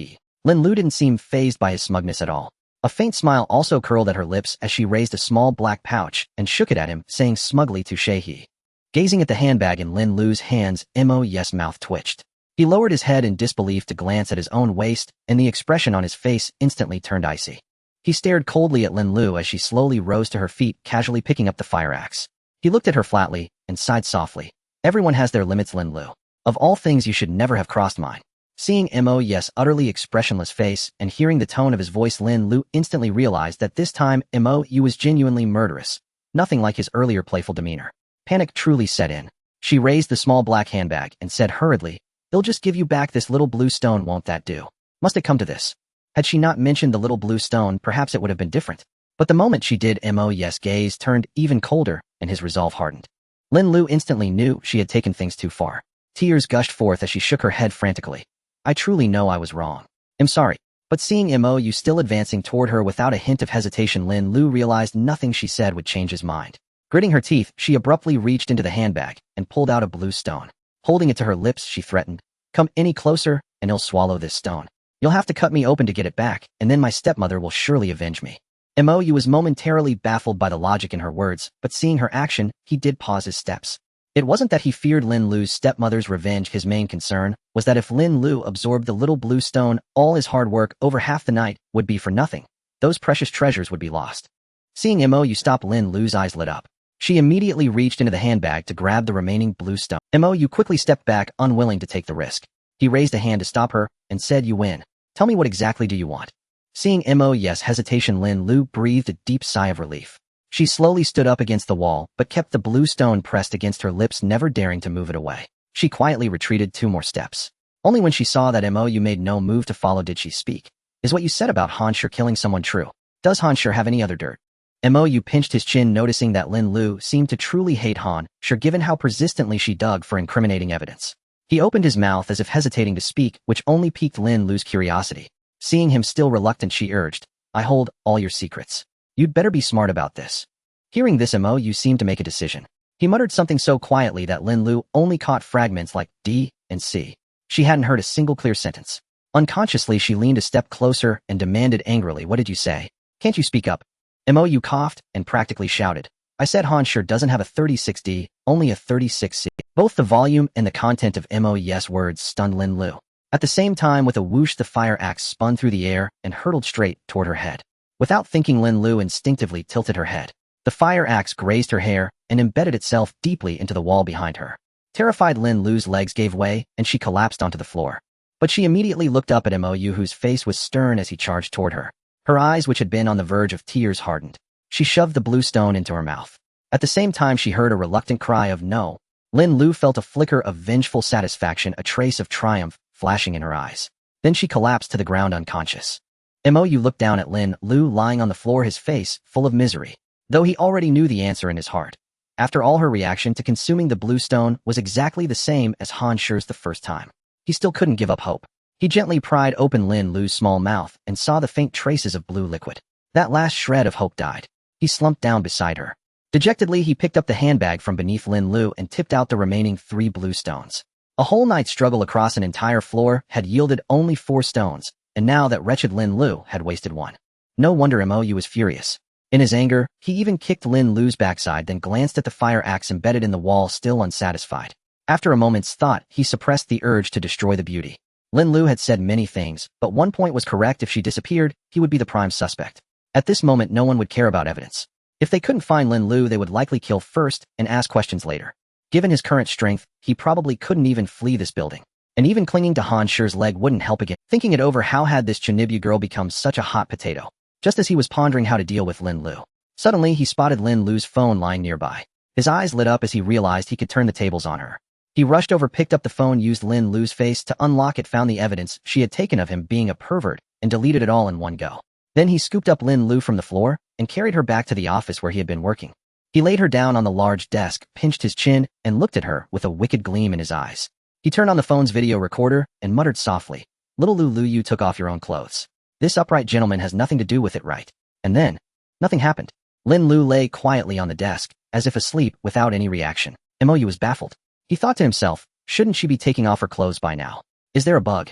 Lin Lu didn't seem fazed by his smugness at all. A faint smile also curled at her lips as she raised a small black pouch and shook it at him, saying smugly, "Touche he." Gazing at the handbag in Lin Lu's hands, Mo's mouth twitched. He lowered his head in disbelief to glance at his own waist, and the expression on his face instantly turned icy. He stared coldly at Lin Lu as she slowly rose to her feet, casually picking up the fire axe. He looked at her flatly and sighed softly. "Everyone has their limits, Lin Lu. Of all things, you should never have crossed mine." Seeing Mo's utterly expressionless face and hearing the tone of his voice, Lin Lu instantly realized that this time Mo was genuinely murderous, nothing like his earlier playful demeanor. Panic truly set in. She raised the small black handbag and said hurriedly, "They'll just give you back this little blue stone, won't that do?" Must it come to this? Had she not mentioned the little blue stone, perhaps it would have been different. But the moment she did, Mo's gaze turned even colder and his resolve hardened. Lin Lu instantly knew she had taken things too far. Tears gushed forth as she shook her head frantically. "I truly know I was wrong. I'm sorry." But seeing Mo still advancing toward her without a hint of hesitation, Lin Lu realized nothing she said would change his mind. Gritting her teeth, she abruptly reached into the handbag and pulled out a blue stone. Holding it to her lips, she threatened, "Come any closer, and he'll swallow this stone. You'll have to cut me open to get it back, and then my stepmother will surely avenge me." Mo was momentarily baffled by the logic in her words, but seeing her action, he did pause his steps. It wasn't that he feared Lin Lu's stepmother's revenge. His main concern was that if Lin Lu absorbed the little blue stone, all his hard work over half the night would be for nothing. Those precious treasures would be lost. Seeing Mo stop, Lin Lu's eyes lit up. She immediately reached into the handbag to grab the remaining blue stone. Mo quickly stepped back, unwilling to take the risk. He raised a hand to stop her and said, "You win. Tell me, what exactly do you want?" Seeing Mo's hesitation, Lin Lu breathed a deep sigh of relief. She slowly stood up against the wall, but kept the blue stone pressed against her lips, never daring to move it away. She quietly retreated 2 more steps. Only when she saw that Mo made no move to follow did she speak. "Is what you said about Han Shi killing someone true? Does Han Shi have any other dirt?" Mo pinched his chin, noticing that Lin Lu seemed to truly hate Han Shi given how persistently she dug for incriminating evidence. He opened his mouth as if hesitating to speak, which only piqued Lin Lu's curiosity. Seeing him still reluctant, she urged, "I hold all your secrets. You'd better be smart about this." Hearing this, Mo seemed to make a decision. He muttered something so quietly that Lin Lu only caught fragments like D and C. She hadn't heard a single clear sentence. Unconsciously, she leaned a step closer and demanded angrily, "What did you say? Can't you speak up?" Mo coughed and practically shouted, I said Han sure doesn't have a 36D, only a 36C. Both the volume and the content of MOU's words stunned Lin Lu. At the same time, with a whoosh, the fire axe spun through the air and hurtled straight toward her head. Without thinking, Lin Lu instinctively tilted her head. The fire axe grazed her hair and embedded itself deeply into the wall behind her. Terrified, Lin Lu's legs gave way and she collapsed onto the floor. But she immediately looked up at MOU, whose face was stern as he charged toward her. Her eyes, which had been on the verge of tears, hardened. She shoved the blue stone into her mouth. At the same time, she heard a reluctant cry of no. Lin Lu felt a flicker of vengeful satisfaction, a trace of triumph flashing in her eyes. Then she collapsed to the ground unconscious. MOU looked down at Lin Lu lying on the floor, his face full of misery, though he already knew the answer in his heart. After all, her reaction to consuming the blue stone was exactly the same as Han Shi's the first time. He still couldn't give up hope. He gently pried open Lin Lu's small mouth and saw the faint traces of blue liquid. That last shred of hope died. He slumped down beside her. Dejectedly, he picked up the handbag from beneath Lin Lu and tipped out the remaining 3 blue stones. A whole night's struggle across an entire floor had yielded only 4 stones, and now that wretched Lin Lu had wasted 1. No wonder MOU was furious. In his anger, he even kicked Lin Lu's backside, then glanced at the fire axe embedded in the wall, still unsatisfied. After a moment's thought, he suppressed the urge to destroy the beauty. Lin Lu had said many things, but one point was correct: if she disappeared, he would be the prime suspect. At this moment, no one would care about evidence. If they couldn't find Lin Lu, they would likely kill first and ask questions later. Given his current strength, he probably couldn't even flee this building. And even clinging to Han Shi's leg wouldn't help again. Thinking it over, how had this Chinibu girl become such a hot potato? Just as he was pondering how to deal with Lin Lu, suddenly he spotted Lin Lu's phone lying nearby. His eyes lit up as he realized he could turn the tables on her. He rushed over, picked up the phone, used Lin Lu's face to unlock it, found the evidence she had taken of him being a pervert, and deleted it all in one go. Then he scooped up Lin Lu from the floor and carried her back to the office where he had been working. He laid her down on the large desk, pinched his chin, and looked at her with a wicked gleam in his eyes. He turned on the phone's video recorder and muttered softly, "Little Lu, you took off your own clothes. This upright gentleman has nothing to do with it, right?" And then, nothing happened. Lin Lu lay quietly on the desk, as if asleep, without any reaction. MOU was baffled. He thought to himself, shouldn't she be taking off her clothes by now? Is there a bug?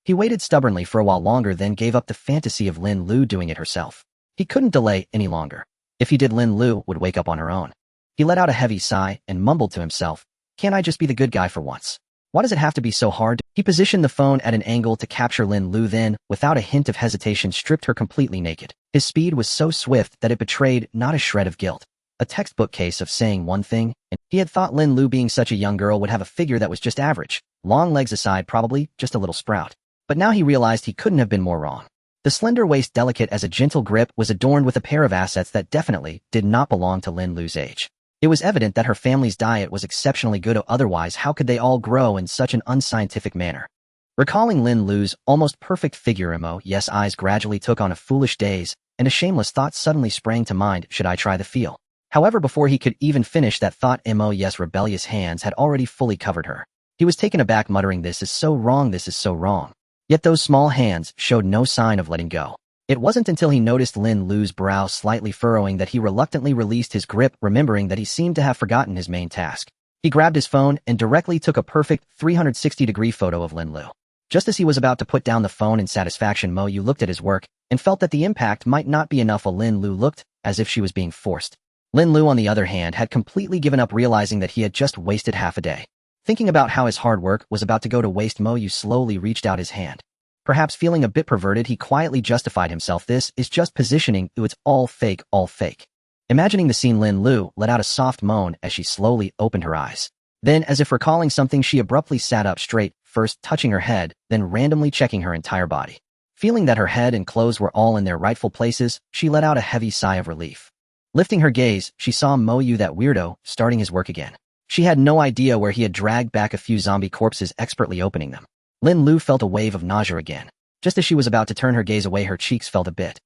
He waited stubbornly for a while longer, then gave up the fantasy of Lin Lu doing it herself. He couldn't delay any longer. If he did, Lin Lu would wake up on her own. He let out a heavy sigh and mumbled to himself, "Can't I just be the good guy for once? Why does it have to be so hard?" He positioned the phone at an angle to capture Lin Lu, then, without a hint of hesitation, stripped her completely naked. His speed was so swift that it betrayed not a shred of guilt. A textbook case of saying one thing, and he had thought Lin Lu, being such a young girl, would have a figure that was just average. Long legs aside, probably just a little sprout. But now he realized he couldn't have been more wrong. The slender waist, delicate as a gentle grip, was adorned with a pair of assets that definitely did not belong to Lin Lu's age. It was evident that her family's diet was exceptionally good, otherwise how could they all grow in such an unscientific manner? Recalling Lin Lu's almost perfect figure, MOU's eyes gradually took on a foolish daze, and a shameless thought suddenly sprang to mind: should I try the feel? However, before he could even finish that thought, MOU's rebellious hands had already fully covered her. He was taken aback, muttering, "This is so wrong, this is so wrong." Yet those small hands showed no sign of letting go. It wasn't until he noticed Lin Lu's brow slightly furrowing that he reluctantly released his grip, remembering that he seemed to have forgotten his main task. He grabbed his phone and directly took a perfect 360-degree photo of Lin Lu. Just as he was about to put down the phone in satisfaction, MOU looked at his work and felt that the impact might not be enough. Lin Lu looked as if she was being forced. Lin Lu, on the other hand, had completely given up, realizing that he had just wasted half a day. Thinking about how his hard work was about to go to waste, MOU slowly reached out his hand. Perhaps feeling a bit perverted, he quietly justified himself. "This is just positioning. It's all fake, all fake." Imagining the scene, Lin Lu let out a soft moan as she slowly opened her eyes. Then, as if recalling something, she abruptly sat up straight, first touching her head, then randomly checking her entire body. Feeling that her head and clothes were all in their rightful places, she let out a heavy sigh of relief. Lifting her gaze, she saw MOU, that weirdo, starting his work again. She had no idea where he had dragged back a few zombie corpses, expertly opening them. Lin Lu felt a wave of nausea again. Just as she was about to turn her gaze away, her cheeks felt a bit.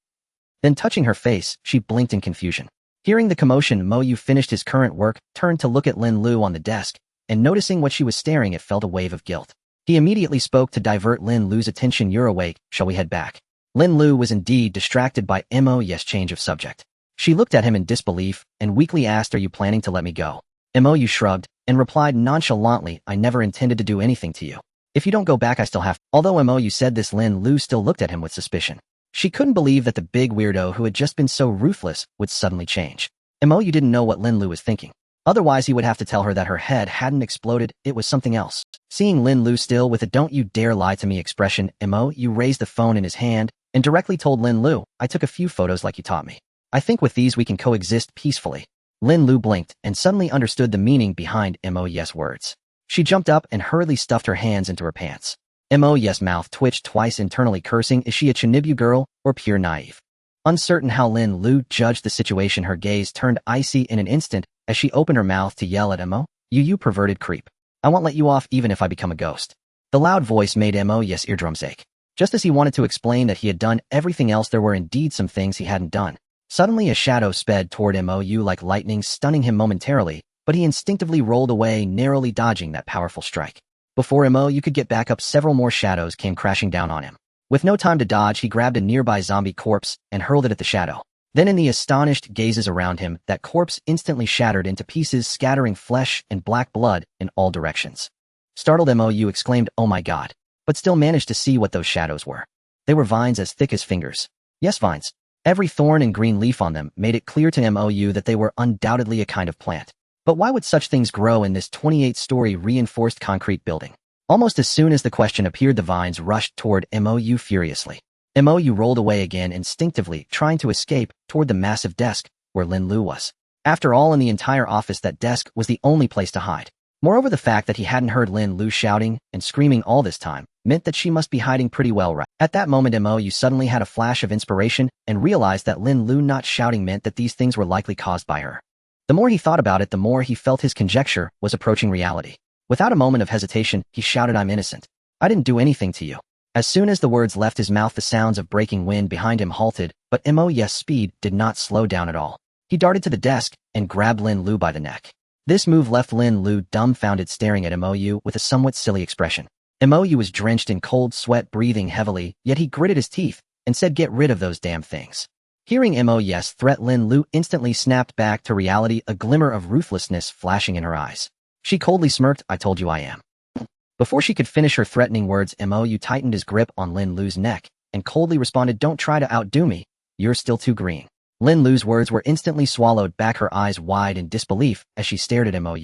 Then, touching her face, she blinked in confusion. Hearing the commotion, MOU finished his current work, turned to look at Lin Lu on the desk, and noticing what she was staring at, felt a wave of guilt. He immediately spoke to divert Lin Lu's attention. "You're awake, shall we head back?" Lin Lu was indeed distracted by MOU's change of subject. She looked at him in disbelief and weakly asked, "Are you planning to let me go?" MOU shrugged and replied nonchalantly, "I never intended to do anything to you. If you don't go back, I still have." Although MOU said this, Lin Lu still looked at him with suspicion. She couldn't believe that the big weirdo who had just been so ruthless would suddenly change. You didn't know what Lin Lu was thinking. Otherwise, he would have to tell her that her head hadn't exploded, it was something else. Seeing Lin Lu still with a "don't you dare lie to me" expression, you raised the phone in his hand and directly told Lin Lu, "I took a few photos like you taught me. I think with these we can coexist peacefully." Lin Lu blinked and suddenly understood the meaning behind Mo's words. She jumped up and hurriedly stuffed her hands into her pants. Mo's mouth twitched twice, internally cursing, is she a Chinibu girl or pure naive? Uncertain how Lin Lu judged the situation, her gaze turned icy in an instant as she opened her mouth to yell at You perverted creep. I won't let you off even if I become a ghost." The loud voice made Mo's eardrums ache. Just as he wanted to explain that he had done everything else, there were indeed some things he hadn't done. Suddenly a shadow sped toward Mo like lightning, stunning him momentarily, but he instinctively rolled away, narrowly dodging that powerful strike. Before Mo could get back up, several more shadows came crashing down on him. With no time to dodge, he grabbed a nearby zombie corpse and hurled it at the shadow. Then in the astonished gazes around him, that corpse instantly shattered into pieces, scattering flesh and black blood in all directions. Startled, Mo exclaimed, "Oh my god," but still managed to see what those shadows were. They were vines as thick as fingers. Yes, vines. Every thorn and green leaf on them made it clear to Mo that they were undoubtedly a kind of plant. But why would such things grow in this 28-story reinforced concrete building? Almost as soon as the question appeared, the vines rushed toward Mo furiously. Mo rolled away again, instinctively trying to escape toward the massive desk where Lin Lu was. After all, in the entire office, that desk was the only place to hide. Moreover, the fact that he hadn't heard Lin Lu shouting and screaming all this time meant that she must be hiding pretty well, right? At that moment, Mo suddenly had a flash of inspiration and realized that Lin Lu not shouting meant that these things were likely caused by her. The more he thought about it, the more he felt his conjecture was approaching reality. Without a moment of hesitation, he shouted, "I'm innocent. I didn't do anything to you." As soon as the words left his mouth, the sounds of breaking wind behind him halted, but Mo's speed did not slow down at all. He darted to the desk and grabbed Lin Lu by the neck. This move left Lin Lu dumbfounded, staring at Mo with a somewhat silly expression. Mo was drenched in cold sweat, breathing heavily, yet he gritted his teeth and said, "Get rid of those damn things." Hearing Mo's threat, Lin Lu instantly snapped back to reality, a glimmer of ruthlessness flashing in her eyes. She coldly smirked, "I told you I am." Before she could finish her threatening words, Mo tightened his grip on Lin Lu's neck and coldly responded, "Don't try to outdo me. You're still too green." Lin Lu's words were instantly swallowed back, her eyes wide in disbelief as she stared at Mo.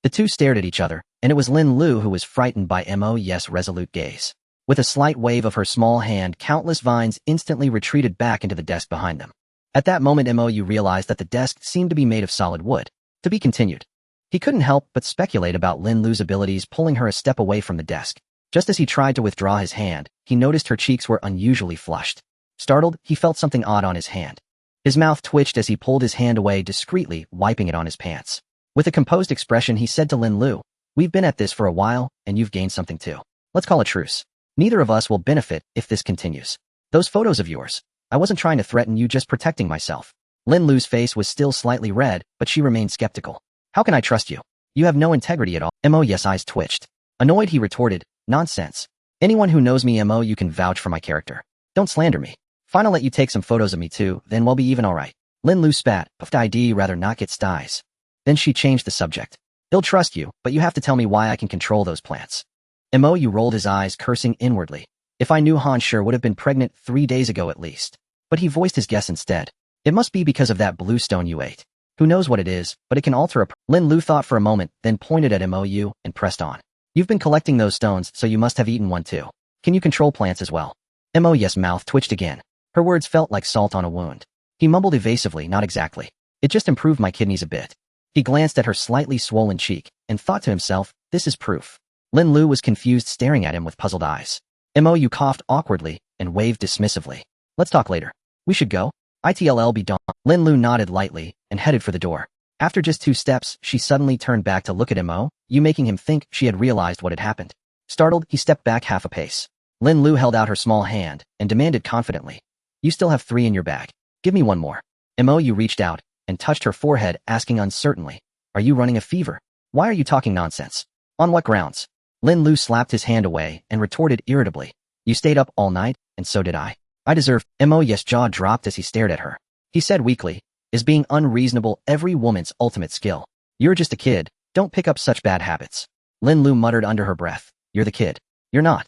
The two stared at each other, and it was Lin Lu who was frightened by Mo's resolute gaze. With a slight wave of her small hand, countless vines instantly retreated back into the desk behind them. At that moment, Mo realized that the desk seemed to be made of solid wood. To be continued. He couldn't help but speculate about Lin Lu's abilities, pulling her a step away from the desk. Just as he tried to withdraw his hand, he noticed her cheeks were unusually flushed. Startled, he felt something odd on his hand. His mouth twitched as he pulled his hand away, discreetly wiping it on his pants. With a composed expression, he said to Lin Lu, "We've been at this for a while, and you've gained something too. Let's call a truce. Neither of us will benefit if this continues. Those photos of yours. I wasn't trying to threaten you, just protecting myself." Lin Lu's face was still slightly red, but she remained skeptical. "How can I trust you? You have no integrity at all." Mo's eyes twitched. Annoyed, he retorted, "Nonsense. Anyone who knows me, you can vouch for my character. Don't slander me. Fine, I'll let you take some photos of me too, then we'll be even alright." Lin Lu spat, puffed, "I'd rather not get styes." Then she changed the subject. "They'll trust you, but you have to tell me why I can control those plants." Mo rolled his eyes, cursing inwardly. If I knew, Han Shi would have been pregnant 3 days ago at least. But he voiced his guess instead. "It must be because of that blue stone you ate. Who knows what it is, but it can alter a..." Lin Lu thought for a moment, then pointed at Mo and pressed on. "You've been collecting those stones, so you must have eaten one too. Can you control plants as well?" Mo's mouth twitched again. Her words felt like salt on a wound. He mumbled evasively, "Not exactly. It just improved my kidneys a bit." He glanced at her slightly swollen cheek and thought to himself, "This is proof." Lin Lu was confused, staring at him with puzzled eyes. Mo coughed awkwardly and waved dismissively. "Let's talk later. We should go. It'll be dawn." Lin Lu nodded lightly and headed for the door. After just 2 steps, she suddenly turned back to look at Mo, making him think she had realized what had happened. Startled, he stepped back half a pace. Lin Lu held out her small hand and demanded confidently, "You still have 3 in your bag. Give me one more." Mo reached out and touched her forehead, asking uncertainly, "Are you running a fever? Why are you talking nonsense? On what grounds?" Lin Lu slapped his hand away and retorted irritably, "You stayed up all night, and so did I. I deserve..." Mo's jaw dropped as he stared at her. He said weakly, "Is being unreasonable every woman's ultimate skill? You're just a kid. Don't pick up such bad habits." Lin Lu muttered under her breath, "You're the kid. You're not."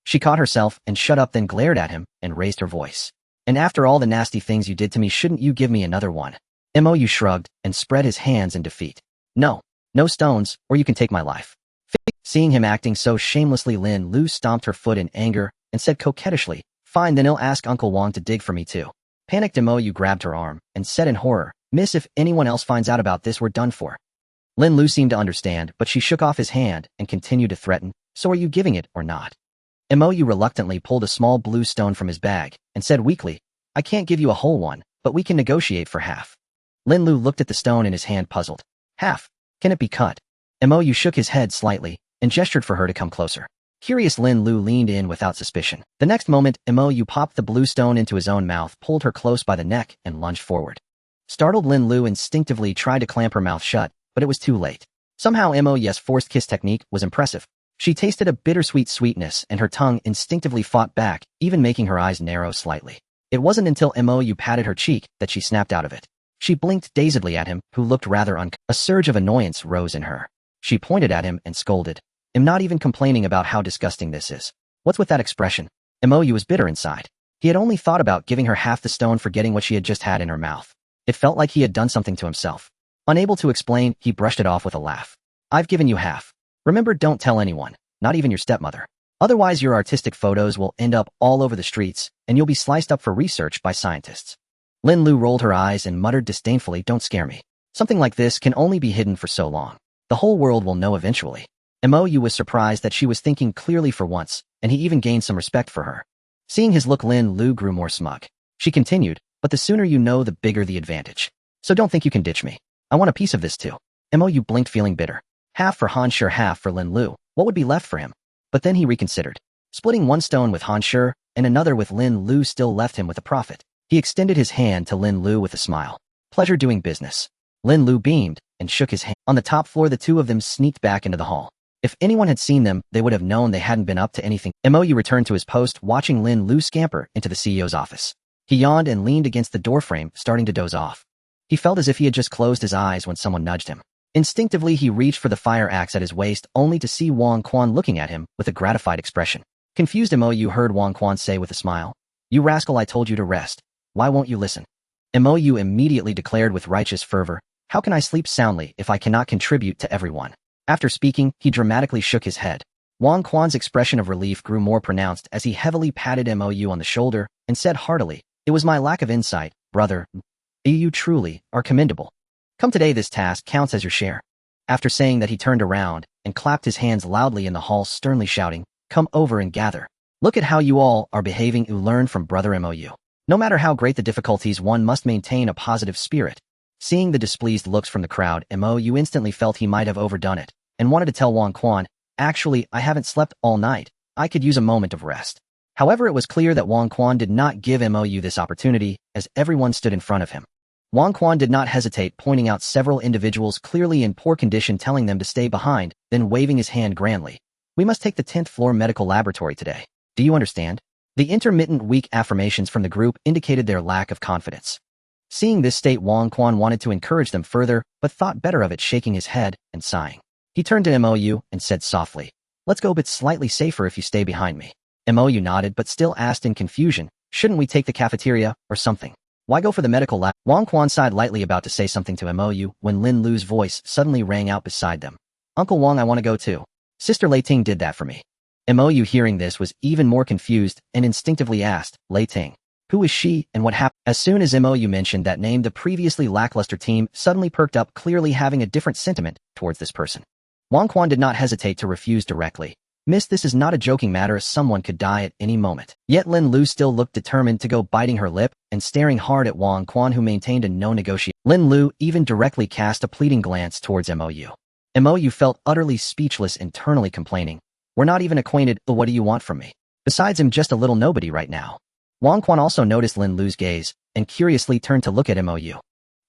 She caught herself and shut up, then glared at him and raised her voice. "And after all the nasty things you did to me, shouldn't you give me another one?" Mo shrugged and spread his hands in defeat. No. No stones, or you can take my life. Seeing him acting so shamelessly, Lin Lu stomped her foot in anger and said coquettishly, fine, then I'll ask Uncle Wong to dig for me too. Panicked Mo grabbed her arm and said in horror, miss, if anyone else finds out about this, we're done for. Lin Lu seemed to understand, but she shook off his hand and continued to threaten, so are you giving it or not? Mo reluctantly pulled a small blue stone from his bag and said weakly, I can't give you a whole one, but we can negotiate for half. Lin Lu looked at the stone in his hand puzzled. Half? Can it be cut? Mo shook his head slightly and gestured for her to come closer. Curious, Lin Lu leaned in without suspicion. The next moment, Mo popped the blue stone into his own mouth, pulled her close by the neck, and lunged forward. Startled, Lin Lu instinctively tried to clamp her mouth shut, but it was too late. Somehow Mo's forced kiss technique was impressive. She tasted a bittersweet sweetness, and her tongue instinctively fought back, even making her eyes narrow slightly. It wasn't until Mo patted her cheek that she snapped out of it. She blinked dazedly at him, who looked rather A surge of annoyance rose in her. She pointed at him and scolded. I'm not even complaining about how disgusting this is. What's with that expression? Mo was bitter inside. He had only thought about giving her half the stone for getting what she had just had in her mouth. It felt like he had done something to himself. Unable to explain, he brushed it off with a laugh. I've given you half. Remember, don't tell anyone, not even your stepmother. Otherwise your artistic photos will end up all over the streets, and you'll be sliced up for research by scientists. Lin Lu rolled her eyes and muttered disdainfully, don't scare me. Something like this can only be hidden for so long. The whole world will know eventually. Mo was surprised that she was thinking clearly for once, and he even gained some respect for her. Seeing his look, Lin Lu grew more smug. She continued, but the sooner you know, the bigger the advantage. So don't think you can ditch me. I want a piece of this too. Mo blinked, feeling bitter. Half for Han Shi, half for Lin Lu. What would be left for him? But then he reconsidered. Splitting one stone with Han Shi and another with Lin Lu still left him with a profit. He extended his hand to Lin Lu with a smile. Pleasure doing business. Lin Lu beamed and shook his hand. On the top floor, the two of them sneaked back into the hall. If anyone had seen them, they would have known they hadn't been up to anything. Mo returned to his post, watching Lin Lu scamper into the CEO's office. He yawned and leaned against the doorframe, starting to doze off. He felt as if he had just closed his eyes when someone nudged him. Instinctively, he reached for the fire axe at his waist, only to see Wang Quan looking at him with a gratified expression. Confused, Mo heard Wang Quan say with a smile, "You rascal, I told you to rest. Why won't you listen?" Mo immediately declared with righteous fervor, "How can I sleep soundly if I cannot contribute to everyone?" After speaking, he dramatically shook his head. Wang Quan's expression of relief grew more pronounced as he heavily patted Mo on the shoulder and said heartily, "It was my lack of insight, brother. You truly are commendable. Come today, this task counts as your share." After saying that, he turned around and clapped his hands loudly in the hall, sternly shouting, "Come over and gather. Look at how you all are behaving. You learn from brother Mo. No matter how great the difficulties, one must maintain a positive spirit." Seeing the displeased looks from the crowd, Mo instantly felt he might have overdone it and wanted to tell Wang Quan, "Actually, I haven't slept all night. I could use a moment of rest." However, it was clear that Wang Quan did not give Mo this opportunity, as everyone stood in front of him. Wang Quan did not hesitate, pointing out several individuals clearly in poor condition, telling them to stay behind, then waving his hand grandly. "We must take the 10th floor medical laboratory today. Do you understand?" The intermittent weak affirmations from the group indicated their lack of confidence. Seeing this state, Wang Quan wanted to encourage them further, but thought better of it, shaking his head and sighing. He turned to Mo and said softly, "Let's go, but slightly safer if you stay behind me." Mo nodded, but still asked in confusion, "Shouldn't we take the cafeteria or something? Why go for the medical lab?" Wang Quan sighed lightly, about to say something to Mo when Lin Lu's voice suddenly rang out beside them. "Uncle Wang, I want to go too. Sister Lei Ting did that for me." Mo, hearing this, was even more confused and instinctively asked, "Lei Ting? Who is she and what happened?" As soon as Mo mentioned that name, the previously lackluster team suddenly perked up, clearly having a different sentiment towards this person. Wang Quan did not hesitate to refuse directly. "Miss, this is not a joking matter. Someone could die at any moment." Yet Lin Lu still looked determined to go, biting her lip and staring hard at Wang Quan, who maintained a no negotiation. Lin Lu even directly cast a pleading glance towards Mo. Mo felt utterly speechless, internally complaining, "We're not even acquainted. What do you want from me? Besides, I'm just a little nobody right now." Wang Quan also noticed Lin Lu's gaze and curiously turned to look at Mo.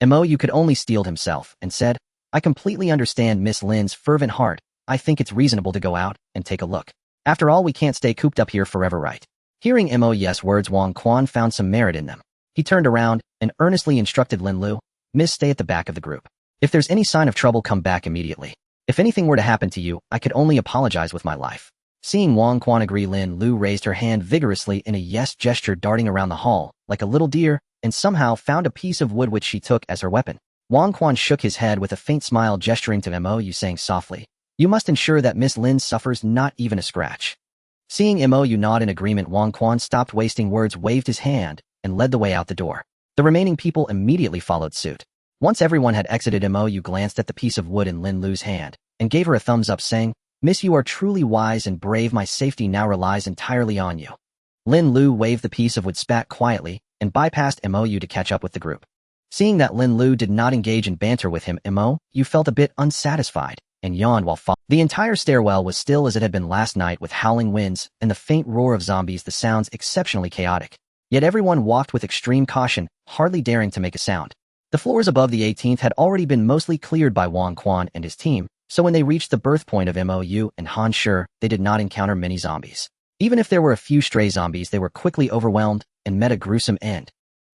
Mo could only steel himself and said, "I completely understand Miss Lin's fervent heart. I think it's reasonable to go out and take a look. After all, we can't stay cooped up here forever, right?" Hearing Mo's words, Wang Quan found some merit in them. He turned around and earnestly instructed Lin Lu, "Miss, stay at the back of the group. If there's any sign of trouble, come back immediately. If anything were to happen to you, I could only apologize with my life." Seeing Wang Quan agree, Lin Lu raised her hand vigorously in a yes gesture, darting around the hall like a little deer and somehow found a piece of wood which she took as her weapon. Wang Quan shook his head with a faint smile, gesturing to Mou, saying softly, "You must ensure that Miss Lin suffers not even a scratch." Seeing Mou nod in agreement, Wang Quan stopped wasting words, waved his hand, and led the way out the door. The remaining people immediately followed suit. Once everyone had exited, Mou glanced at the piece of wood in Lin Lu's hand and gave her a thumbs up, saying, "Miss, you are truly wise and brave. My safety now relies entirely on you." Lin Lu waved the piece of wood, spat quietly, and bypassed Mou to catch up with the group. Seeing that Lin Lu did not engage in banter with him, Mou felt a bit unsatisfied and yawned while following. The entire stairwell was still as it had been last night, with howling winds and the faint roar of zombies, the sounds exceptionally chaotic. Yet everyone walked with extreme caution, hardly daring to make a sound. The floors above the 18th had already been mostly cleared by Wang Quan and his team, so when they reached the birthpoint of Mou and Han Shi, they did not encounter many zombies. Even if there were a few stray zombies, they were quickly overwhelmed and met a gruesome end.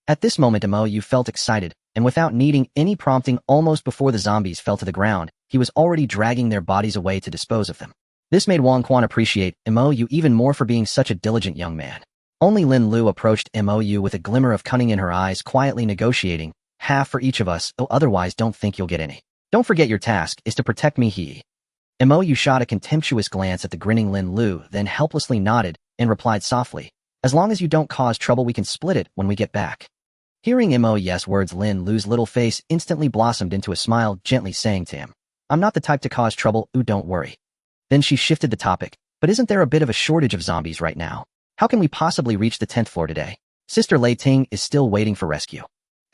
At this moment, Mou felt excited, and without needing any prompting, almost before the zombies fell to the ground, he was already dragging their bodies away to dispose of them. This made Wang Quan appreciate Mou even more for being such a diligent young man. Only Lin Lu approached Mou with a glimmer of cunning in her eyes, quietly negotiating, "Half for each of us, otherwise don't think you'll get any. Don't forget your task is to protect me." Mou shot a contemptuous glance at the grinning Lin Lu, then helplessly nodded and replied softly, "As long as you don't cause trouble, we can split it when we get back." Hearing Mou's words, Lin Lu's little face instantly blossomed into a smile, gently saying to him, "I'm not the type to cause trouble, don't worry." Then she shifted the topic, "But isn't there a bit of a shortage of zombies right now? How can we possibly reach the 10th floor today? Sister Lei Ting is still waiting for rescue."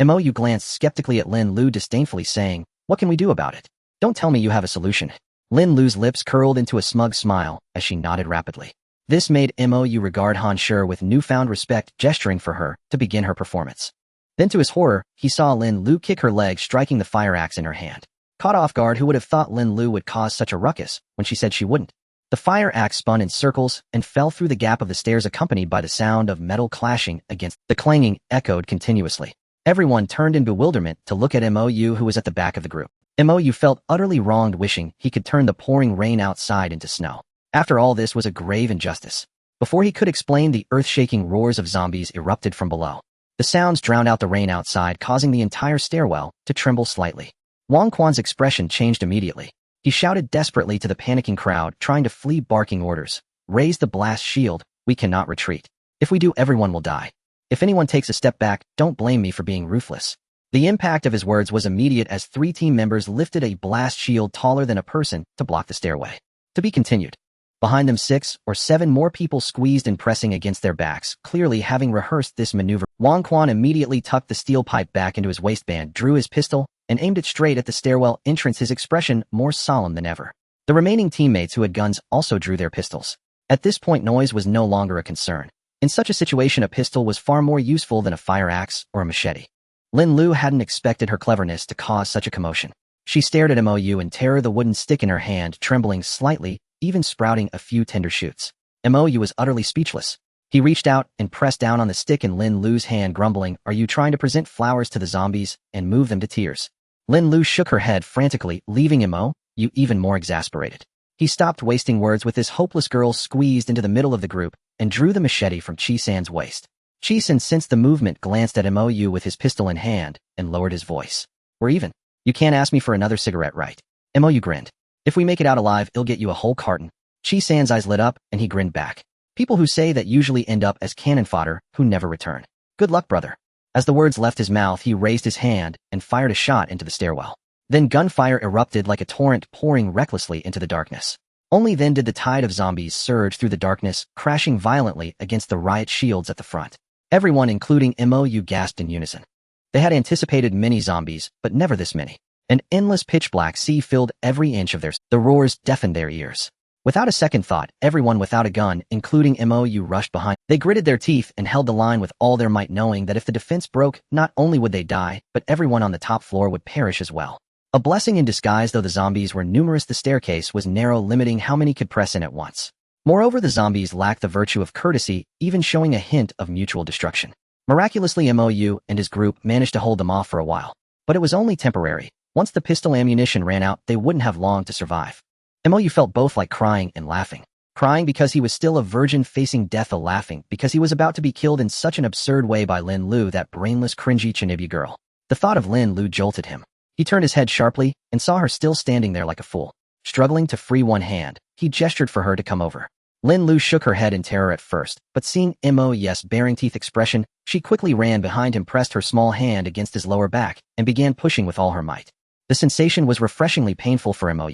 Mou glanced skeptically at Lin Lu, disdainfully saying, "What can we do about it? Don't tell me you have a solution." Lin Lu's lips curled into a smug smile as she nodded rapidly. This made Mou regard Han Shi with newfound respect, gesturing for her to begin her performance. Then to his horror, he saw Lin Lu kick her leg, striking the fire axe in her hand. Caught off guard, who would have thought Lin Lu would cause such a ruckus when she said she wouldn't? The fire axe spun in circles and fell through the gap of the stairs, accompanied by the sound of metal clashing against. The clanging echoed continuously. Everyone turned in bewilderment to look at Mou, who was at the back of the group. Mou felt utterly wronged, wishing he could turn the pouring rain outside into snow. After all, this was a grave injustice. Before he could explain, the earth-shaking roars of zombies erupted from below. The sounds drowned out the rain outside, causing the entire stairwell to tremble slightly. Wang Quan's expression changed immediately. He shouted desperately to the panicking crowd, trying to flee, barking orders. "Raise the blast shield. We cannot retreat. If we do, everyone will die. If anyone takes a step back, don't blame me for being ruthless." The impact of his words was immediate as 3 team members lifted a blast shield taller than a person to block the stairway. To be continued. Behind them, 6 or 7 more people squeezed and pressing against their backs, clearly having rehearsed this maneuver. Wang Quan immediately tucked the steel pipe back into his waistband, drew his pistol, and aimed it straight at the stairwell entrance, his expression more solemn than ever. The remaining teammates who had guns also drew their pistols. At this point, noise was no longer a concern. In such a situation, a pistol was far more useful than a fire axe or a machete. Lin Lu hadn't expected her cleverness to cause such a commotion. She stared at Mou in terror, the wooden stick in her hand trembling slightly, even sprouting a few tender shoots. Mou was utterly speechless. He reached out and pressed down on the stick in Lin Lu's hand, grumbling, "Are you trying to present flowers to the zombies and move them to tears?" Lin Lu shook her head frantically, leaving Mou even more exasperated. He stopped wasting words with this hopeless girl squeezed into the middle of the group and drew the machete from Chi-san's waist. Chi-san sensed the movement, glanced at Mou with his pistol in hand, and lowered his voice. "We're even. You can't ask me for another cigarette, right?" Mou grinned. "If we make it out alive, I'll get you a whole carton." Chi-san's eyes lit up, and he grinned back. "People who say that usually end up as cannon fodder who never return. Good luck, brother." As the words left his mouth, he raised his hand and fired a shot into the stairwell. Then gunfire erupted like a torrent, pouring recklessly into the darkness. Only then did the tide of zombies surge through the darkness, crashing violently against the riot shields at the front. Everyone, including Mou, gasped in unison. They had anticipated many zombies, but never this many. An endless pitch-black sea filled every inch of the roars deafened their ears. Without a second thought, everyone without a gun, including Mou, rushed behind. They gritted their teeth and held the line with all their might, knowing that if the defense broke, not only would they die, but everyone on the top floor would perish as well. A blessing in disguise, though the zombies were numerous, the staircase was narrow, limiting how many could press in at once. Moreover, the zombies lacked the virtue of courtesy, even showing a hint of mutual destruction. Miraculously, Mou and his group managed to hold them off for a while. But it was only temporary. Once the pistol ammunition ran out, they wouldn't have long to survive. Mou felt both like crying and laughing. crying because he was still a virgin facing death, laughing because he was about to be killed in such an absurd way by Lin Lu, that brainless, cringy Chibibu girl. The thought of Lin Lu jolted him. He turned his head sharply and saw her still standing there like a fool. Struggling to free one hand, he gestured for her to come over. Lin Lu shook her head in terror at first, but seeing Mo's baring teeth expression, she quickly ran behind him, pressed her small hand against his lower back, and began pushing with all her might. The sensation was refreshingly painful for Mo.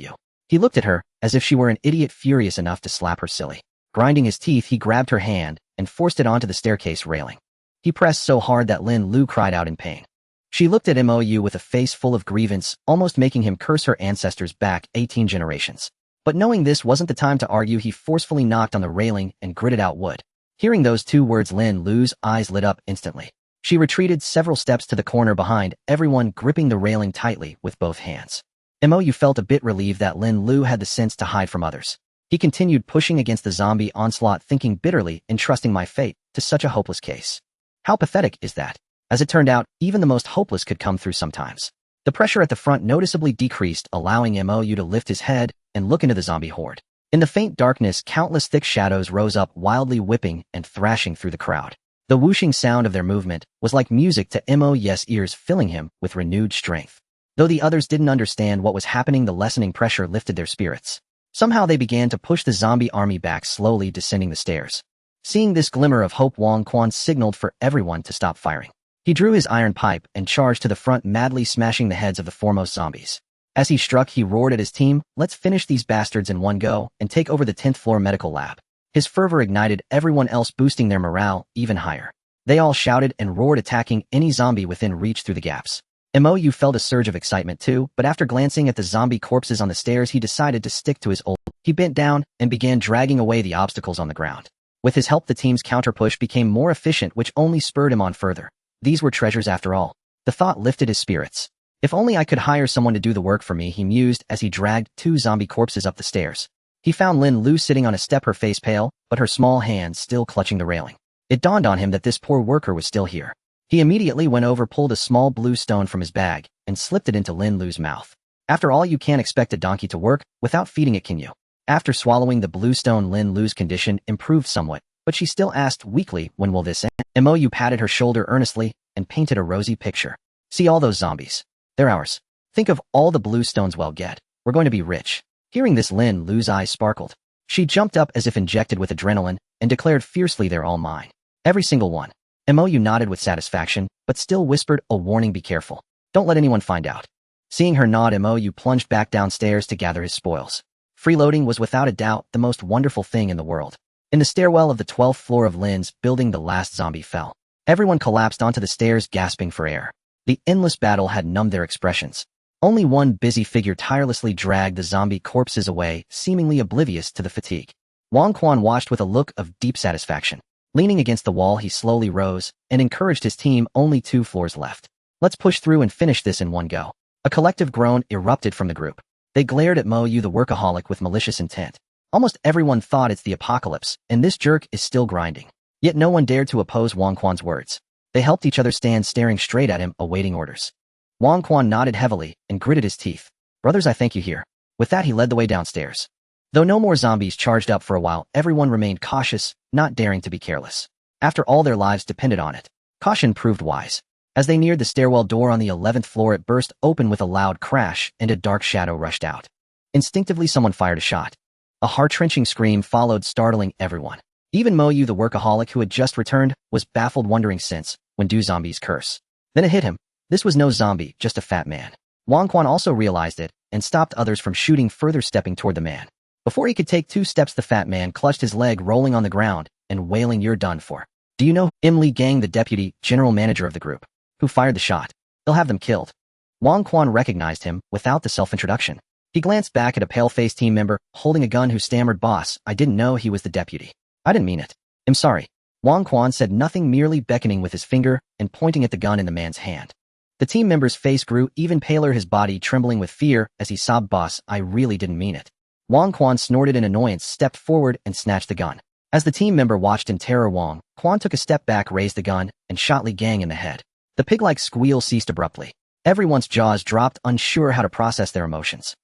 He looked at her, as if she were an idiot, furious enough to slap her silly. Grinding his teeth, he grabbed her hand and forced it onto the staircase railing. He pressed so hard that Lin Lu cried out in pain. She looked at Mo with a face full of grievance, almost making him curse her ancestors back 18 generations. But knowing this wasn't the time to argue, he forcefully knocked on the railing and gritted out wood. Hearing those two words, Lin Lu's eyes lit up instantly. She retreated several steps to the corner behind everyone, gripping the railing tightly with both hands. Mo felt a bit relieved that Lin Lu had the sense to hide from others. He continued pushing against the zombie onslaught, thinking bitterly, entrusting my fate to such a hopeless case. How pathetic is that? As it turned out, even the most hopeless could come through sometimes. The pressure at the front noticeably decreased, allowing Mo to lift his head and look into the zombie horde. In the faint darkness, countless thick shadows rose up, wildly whipping and thrashing through the crowd. The whooshing sound of their movement was like music to Mo's ears, filling him with renewed strength. Though the others didn't understand what was happening, the lessening pressure lifted their spirits. Somehow they began to push the zombie army back, slowly descending the stairs. Seeing this glimmer of hope, Wang Quan signaled for everyone to stop firing. He drew his iron pipe and charged to the front, madly smashing the heads of the foremost zombies. As he struck, he roared at his team, "Let's finish these bastards in one go and take over the 10th floor medical lab." His fervor ignited everyone else, boosting their morale even higher. They all shouted and roared, attacking any zombie within reach through the gaps. Mo felt a surge of excitement too, but after glancing at the zombie corpses on the stairs, he decided to stick to his old. He bent down and began dragging away the obstacles on the ground. With his help, the team's counter-push became more efficient, which only spurred him on further. These were treasures after all. The thought lifted his spirits. If only I could hire someone to do the work for me, he mused as he dragged two zombie corpses up the stairs. He found Lin Lu sitting on a step, her face pale, but her small hands still clutching the railing. It dawned on him that this poor worker was still here. He immediately went over, pulled a small blue stone from his bag, and slipped it into Lin Lu's mouth. After all, you can't expect a donkey to work without feeding it, can you? After swallowing the blue stone, Lin Lu's condition improved somewhat, but she still asked weakly, "When will this end?" Mo patted her shoulder earnestly and painted a rosy picture. "See all those zombies? They're ours. Think of all the blue stones we'll get. We're going to be rich." Hearing this, Lin Lu's eyes sparkled. She jumped up as if injected with adrenaline and declared fiercely, "They're all mine. Every single one." Mo nodded with satisfaction, but still whispered a warning, "Be careful. Don't let anyone find out." Seeing her nod, Mo plunged back downstairs to gather his spoils. Freeloading was without a doubt the most wonderful thing in the world. In the stairwell of the 12th floor of Lin's building, the last zombie fell. Everyone collapsed onto the stairs, gasping for air. The endless battle had numbed their expressions. Only one busy figure tirelessly dragged the zombie corpses away, seemingly oblivious to the fatigue. Wang Quan watched with a look of deep satisfaction. Leaning against the wall, he slowly rose and encouraged his team. "Only 2 floors left. Let's push through and finish this in one go." A collective groan erupted from the group. They glared at Mo, the workaholic, with malicious intent. Almost everyone thought it's the apocalypse, and this jerk is still grinding. Yet no one dared to oppose Wang Quan's words. They helped each other stand, staring straight at him, awaiting orders. Wang Quan nodded heavily and gritted his teeth. "Brothers, I thank you here." With that, he led the way downstairs. Though no more zombies charged up for a while, everyone remained cautious, not daring to be careless. After all, their lives depended on it. Caution proved wise. As they neared the stairwell door on the 11th floor, it burst open with a loud crash, and a dark shadow rushed out. Instinctively, someone fired a shot. A heart-wrenching scream followed, startling everyone. Even Mo, the workaholic who had just returned, was baffled, wondering since when do zombies curse. Then it hit him. This was no zombie, just a fat man. Wang Quan also realized it and stopped others from shooting further, stepping toward the man. Before he could take 2 steps, the fat man clutched his leg, rolling on the ground and wailing, "You're done for." "Do you know Li Gang, the deputy general manager of the group, who fired the shot? They'll have them killed." Wang Quan recognized him without the self-introduction. He glanced back at a pale-faced team member holding a gun who stammered, "Boss, I didn't know he was the deputy. I didn't mean it. I'm sorry." Wang Quan said nothing, merely beckoning with his finger and pointing at the gun in the man's hand. The team member's face grew even paler, his body trembling with fear as he sobbed, "Boss, I really didn't mean it." Wang Quan snorted in annoyance, stepped forward, and snatched the gun. As the team member watched in terror, Wang Quan took a step back, raised the gun, and shot Li Gang in the head. The pig-like squeal ceased abruptly. Everyone's jaws dropped, unsure how to process their emotions.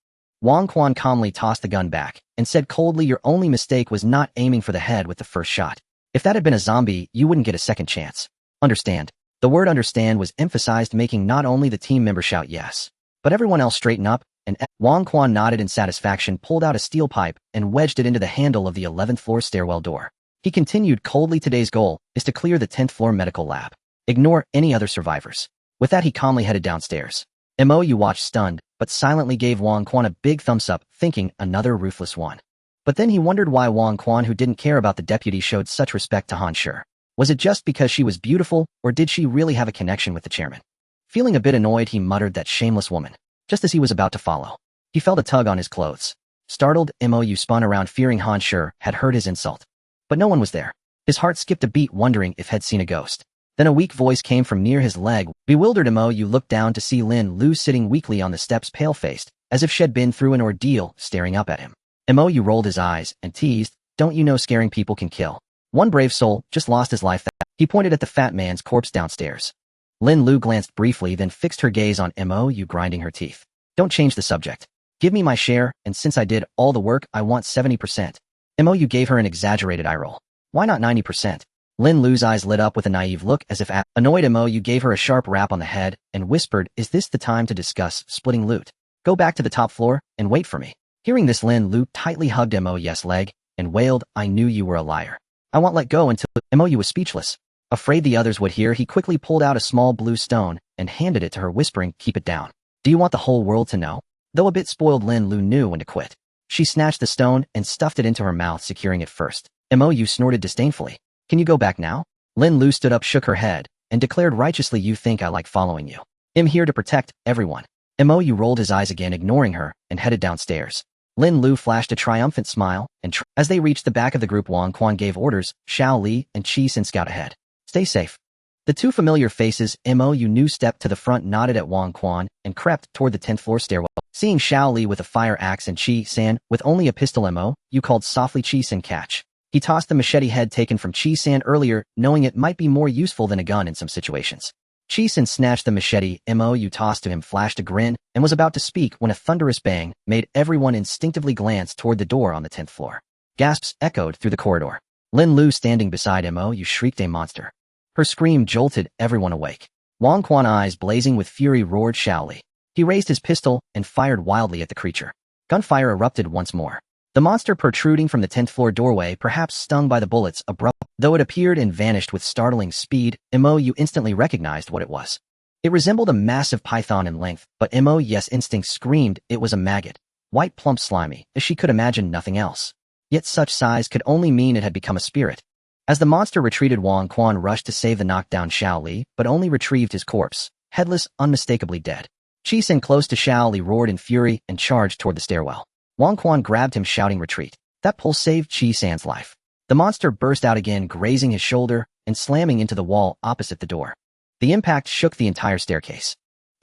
Wang Quan calmly tossed the gun back and said coldly, your only mistake was not aiming for the head with the first shot. If that had been a zombie, you wouldn't get a second chance. Understand. The word understand was emphasized, making not only the team member shout yes, but everyone else straighten up, and Wang Quan nodded in satisfaction, pulled out a steel pipe, and wedged it into the handle of the 11th floor stairwell door. He continued coldly, today's goal is to clear the 10th floor medical lab. Ignore any other survivors. With that, he calmly headed downstairs. Mo watched stunned, but silently gave Wang Quan a big thumbs up, thinking another ruthless one. But then he wondered why Wang Quan, who didn't care about the deputy, showed such respect to Han Shi. Was it just because she was beautiful, or did she really have a connection with the chairman? Feeling a bit annoyed, he muttered, that shameless woman. Just as he was about to follow, he felt a tug on his clothes. Startled, Mo spun around, fearing Han Shi had heard his insult. But no one was there. His heart skipped a beat, wondering if he'd seen a ghost. Then a weak voice came from near his leg. Bewildered, Mo looked down to see Lin Lu sitting weakly on the steps, pale-faced, as if she'd been through an ordeal, staring up at him. Mo rolled his eyes and teased, don't you know scaring people can kill? One brave soul just lost his life. He pointed at the fat man's corpse downstairs. Lin Lu glanced briefly, then fixed her gaze on Mo, grinding her teeth. Don't change the subject. Give me my share, and since I did all the work, I want 70%. Mo gave her an exaggerated eye roll. Why not 90%? Lin Lu's eyes lit up with a naive look, as if annoyed. Mo gave her a sharp rap on the head and whispered, is this the time to discuss splitting loot? Go back to the top floor and wait for me. Hearing this, Lin Lu tightly hugged Mo's leg and wailed, I knew you were a liar. I won't let go until… Mo was speechless. Afraid the others would hear, he quickly pulled out a small blue stone and handed it to her, whispering, keep it down. Do you want the whole world to know? Though a bit spoiled, Lin Lu knew when to quit. She snatched the stone and stuffed it into her mouth, securing it first. Mo snorted disdainfully. Can you go back now? Lin Lu stood up, shook her head, and declared righteously, you think I like following you? I'm here to protect everyone. Mo rolled his eyes again, ignoring her, and headed downstairs. Lin Lu flashed a triumphant smile, and as they reached the back of the group, Wang Quan gave orders, Xiao Li and Qi Xin scout ahead. Stay safe. The two familiar faces Mo knew stepped to the front, nodded at Wang Quan, and crept toward the 10th floor stairwell. Seeing Xiao Li with a fire axe and Qi Xin with only a pistol, Mo called softly, Qi Xin, catch. He tossed the machete head taken from Qi Xin earlier, knowing it might be more useful than a gun in some situations. Qi Xin snatched the machete Mo tossed to him, flashed a grin, and was about to speak when a thunderous bang made everyone instinctively glance toward the door on the 10th floor. Gasps echoed through the corridor. Lin Lu, standing beside Mo, shrieked, a monster. Her scream jolted everyone awake. Wang Quan, eyes blazing with fury, roared, Xiao Li. He raised his pistol and fired wildly at the creature. Gunfire erupted once more. The monster, protruding from the 10th floor doorway, perhaps stung by the bullets, abruptly, though it appeared and vanished with startling speed, Mo instantly recognized what it was. It resembled a massive python in length, but Mo's instinct screamed it was a maggot. White, plump, slimy, as she could imagine nothing else. Yet such size could only mean it had become a spirit. As the monster retreated, Wang Quan rushed to save the knockdown Xiao Li, but only retrieved his corpse, headless, unmistakably dead. Qi Xin, close to Xiao Li, roared in fury and charged toward the stairwell. Wang Quan grabbed him, shouting, retreat. That pull saved Qi Xin's life. The monster burst out again, grazing his shoulder and slamming into the wall opposite the door. The impact shook the entire staircase.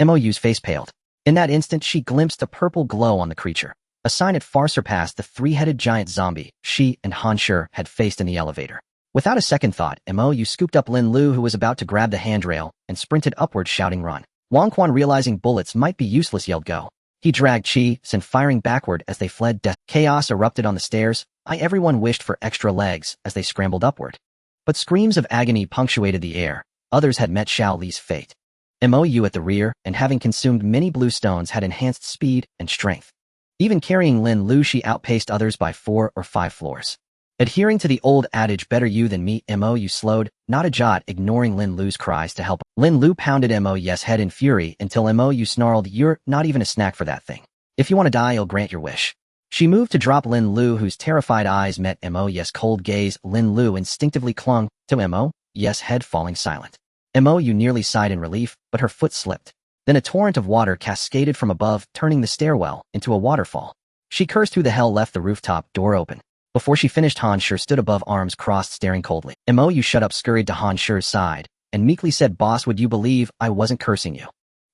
Mo's face paled. In that instant, she glimpsed a purple glow on the creature, a sign it far surpassed the three-headed giant zombie she and Han Shi had faced in the elevator. Without a second thought, Mo scooped up Lin Lu, who was about to grab the handrail, and sprinted upward, shouting, run. Wang Quan, realizing bullets might be useless, yelled, go. He dragged Qi Xin, firing backward as they fled. Chaos erupted on the stairs. Everyone wished for extra legs as they scrambled upward. But screams of agony punctuated the air. Others had met Xiao Li's fate. Mo at the rear, and having consumed many blue stones, had enhanced speed and strength. Even carrying Lin Lu, she outpaced others by 4 or 5 floors. Adhering to the old adage, better you than me, Mo slowed, not a jot, ignoring Lin Lu's cries to help. Lin Lu pounded Mo's head in fury until Mo snarled, you're not even a snack for that thing. If you want to die, I'll grant your wish. She moved to drop Lin Lu, whose terrified eyes met Mo's cold gaze. Lin Lu instinctively clung to Mo's head, falling silent. Mo nearly sighed in relief, but her foot slipped. Then a torrent of water cascaded from above, turning the stairwell into a waterfall. She cursed who the hell left the rooftop door open. Before she finished, Han Shi stood above, arms crossed, staring coldly. Mo shut up, scurried to Han Shi's side, and meekly said, boss, would you believe I wasn't cursing you?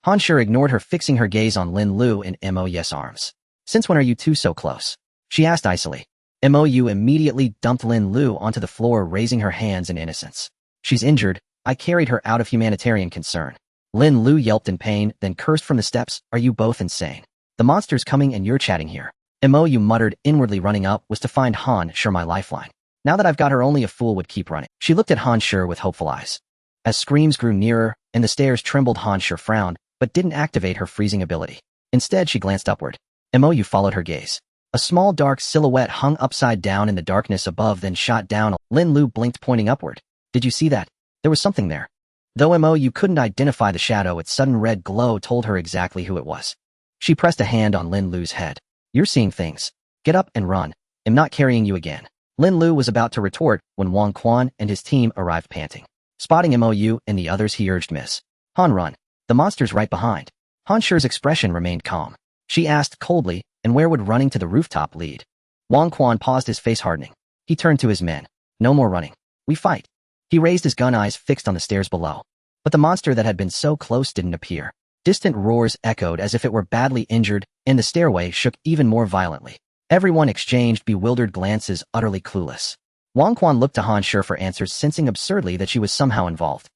Han Shi ignored her, fixing her gaze on Lin Lu in Mo's arms. Since when are you two so close? She asked icily. Mo immediately dumped Lin Lu onto the floor, raising her hands in innocence. She's injured. I carried her out of humanitarian concern. Lin Lu yelped in pain, then cursed from the steps, are you both insane? The monster's coming and you're chatting here. You muttered, inwardly running up was to find Han Shi my lifeline. Now that I've got her, only a fool would keep running. She looked at Han Shi with hopeful eyes. As screams grew nearer and the stairs trembled, Han Shi frowned, but didn't activate her freezing ability. Instead, she glanced upward. You followed her gaze. A small dark silhouette hung upside down in the darkness above, then shot down. Lin Lu blinked, pointing upward. Did you see that? There was something there. Though you couldn't identify the shadow, its sudden red glow told her exactly who it was. She pressed a hand on Lin Lu's head. You're seeing things. Get up and run. I'm not carrying you again. Lin Lu was about to retort when Wang Quan and his team arrived panting. Spotting Mou and the others, he urged, Miss Han, run. The monster's right behind. Han Shi's expression remained calm. She asked coldly, and where would running to the rooftop lead? Wang Quan paused, his face hardening. He turned to his men. No more running. We fight. He raised his gun, eyes fixed on the stairs below. But the monster that had been so close didn't appear. Distant roars echoed as if it were badly injured, and the stairway shook even more violently. Everyone exchanged bewildered glances, utterly clueless. Wang Quan looked to Han Shi for answers, sensing absurdly that she was somehow involved.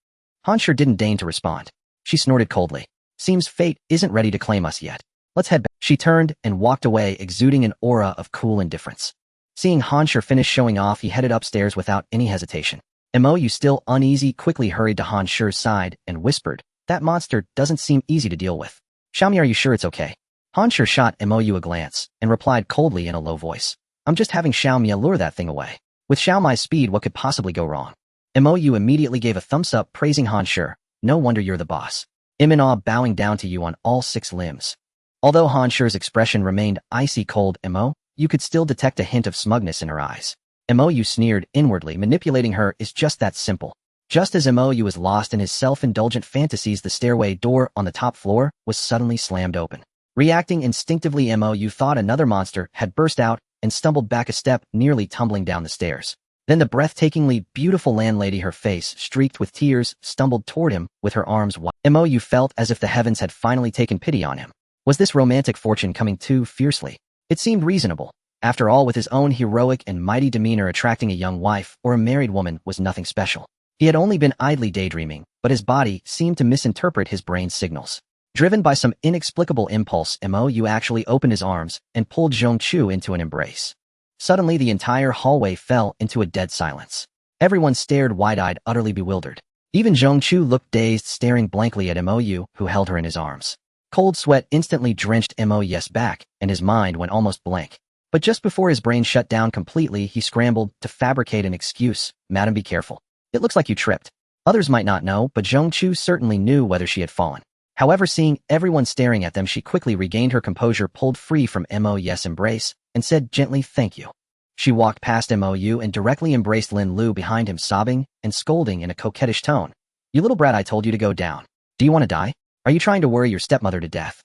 Han Shi didn't deign to respond. She snorted coldly. Seems fate isn't ready to claim us yet. Let's head back. She turned and walked away, exuding an aura of cool indifference. Seeing Han Shi finish showing off, he headed upstairs without any hesitation. Mou, still uneasy, quickly hurried to Han Shi's side and whispered, that monster doesn't seem easy to deal with. Xiaomi, are you sure it's okay? Han Shi shot Mou a glance and replied coldly in a low voice. I'm just having Xiaomi lure that thing away. With Xiaomi's speed, what could possibly go wrong? Mou immediately gave a thumbs up, praising Han Shi. No wonder you're the boss. I'm in awe, bowing down to you on all 6 limbs. Although Han Shi's expression remained icy cold, Mou, you could still detect a hint of smugness in her eyes. Mou sneered inwardly, manipulating her is just that simple. Just as Mou was lost in his self-indulgent fantasies, the stairway door on the top floor was suddenly slammed open. Reacting instinctively, Mou thought another monster had burst out and stumbled back a step, nearly tumbling down the stairs. Then the breathtakingly beautiful landlady, her face streaked with tears, stumbled toward him with her arms wide. Mou felt as if the heavens had finally taken pity on him. Was this romantic fortune coming too fiercely? It seemed reasonable. After all, with his own heroic and mighty demeanor, attracting a young wife or a married woman was nothing special. He had only been idly daydreaming, but his body seemed to misinterpret his brain's signals. Driven by some inexplicable impulse, Mou actually opened his arms and pulled Zhongchu into an embrace. Suddenly, the entire hallway fell into a dead silence. Everyone stared wide-eyed, utterly bewildered. Even Zhongchu looked dazed, staring blankly at Mou, who held her in his arms. Cold sweat instantly drenched Mou's back, and his mind went almost blank. But just before his brain shut down completely, he scrambled to fabricate an excuse. Madam, be careful. It looks like you tripped. Others might not know, but Zhongchu certainly knew whether she had fallen. However, seeing everyone staring at them, she quickly regained her composure, pulled free from Mou's embrace, and said gently, thank you. She walked past Mou and directly embraced Lin Lu behind him, sobbing and scolding in a coquettish tone. You little brat, I told you to go down. Do you want to die? Are you trying to worry your stepmother to death?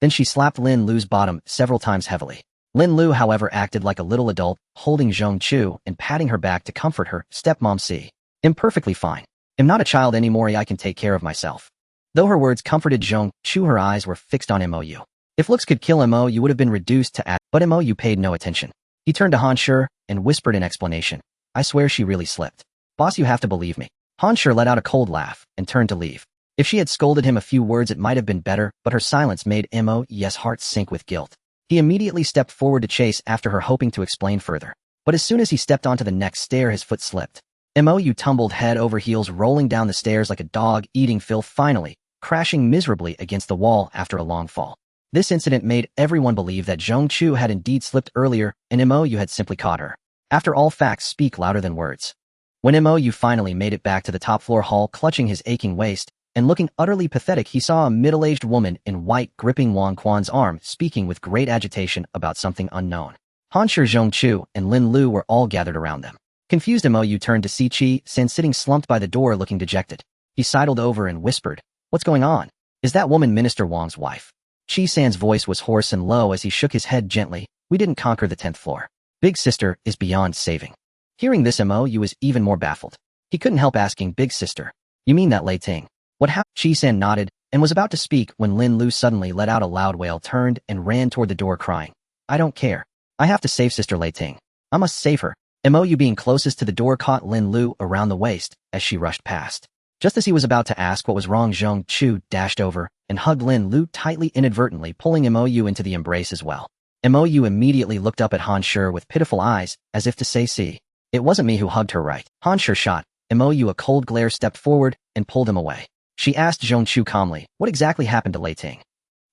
Then she slapped Lin Lu's bottom several times heavily. Lin Lu, however, acted like a little adult, holding Zhongchu and patting her back to comfort her. Stepmom, see. I'm perfectly fine. I'm not a child anymore, I can take care of myself. Though her words comforted Zhongchu, her eyes were fixed on Mou. If looks could kill Mou, you would have been reduced to act, but Mou paid no attention. He turned to Han Shi and whispered in explanation. I swear she really slipped. Boss, you have to believe me. Han Shi let out a cold laugh and turned to leave. If she had scolded him a few words, it might have been better, but her silence made Mou's heart sink with guilt. He immediately stepped forward to chase after her, hoping to explain further. But as soon as he stepped onto the next stair, his foot slipped. Mou tumbled head over heels, rolling down the stairs like a dog eating filth, finally crashing miserably against the wall after a long fall. This incident made everyone believe that Zhongchu had indeed slipped earlier, and Mou had simply caught her. After all, facts speak louder than words. When Mou finally made it back to the top floor hall, clutching his aching waist and looking utterly pathetic, he saw a middle-aged woman in white gripping Wang Quan's arm, speaking with great agitation about something unknown. Han Shi, Zhongchu, and Lin Lu were all gathered around them. Confused, Mou turned to see Qi-san sitting slumped by the door, looking dejected. He sidled over and whispered, what's going on? Is that woman Minister Wang's wife? Qi-san's voice was hoarse and low as he shook his head gently. We didn't conquer the 10th floor. Big sister is beyond saving. Hearing this, Mou was even more baffled. He couldn't help asking, Big sister, you mean that Lei Ting? What happened? Qi-san nodded and was about to speak when Lin Lu suddenly let out a loud wail, turned and ran toward the door, crying, I don't care. I have to save Sister Lei Ting. I must save her. Mou, being closest to the door, caught Lin Lu around the waist as she rushed past. Just as he was about to ask what was wrong, Zhongchu dashed over and hugged Lin Lu tightly, inadvertently pulling Mou into the embrace as well. Mou immediately looked up at Han Shi with pitiful eyes, as if to say, see, it wasn't me who hugged her, right? Han Shi shot Mou a cold glare, stepped forward, and pulled him away. She asked Zhongchu calmly, what exactly happened to Lei Ting?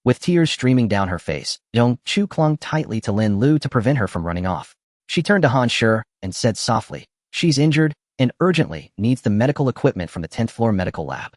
With tears streaming down her face, Zhongchu clung tightly to Lin Lu to prevent her from running off. She turned to Han Shi and said softly, she's injured and urgently needs the medical equipment from the 10th floor medical lab.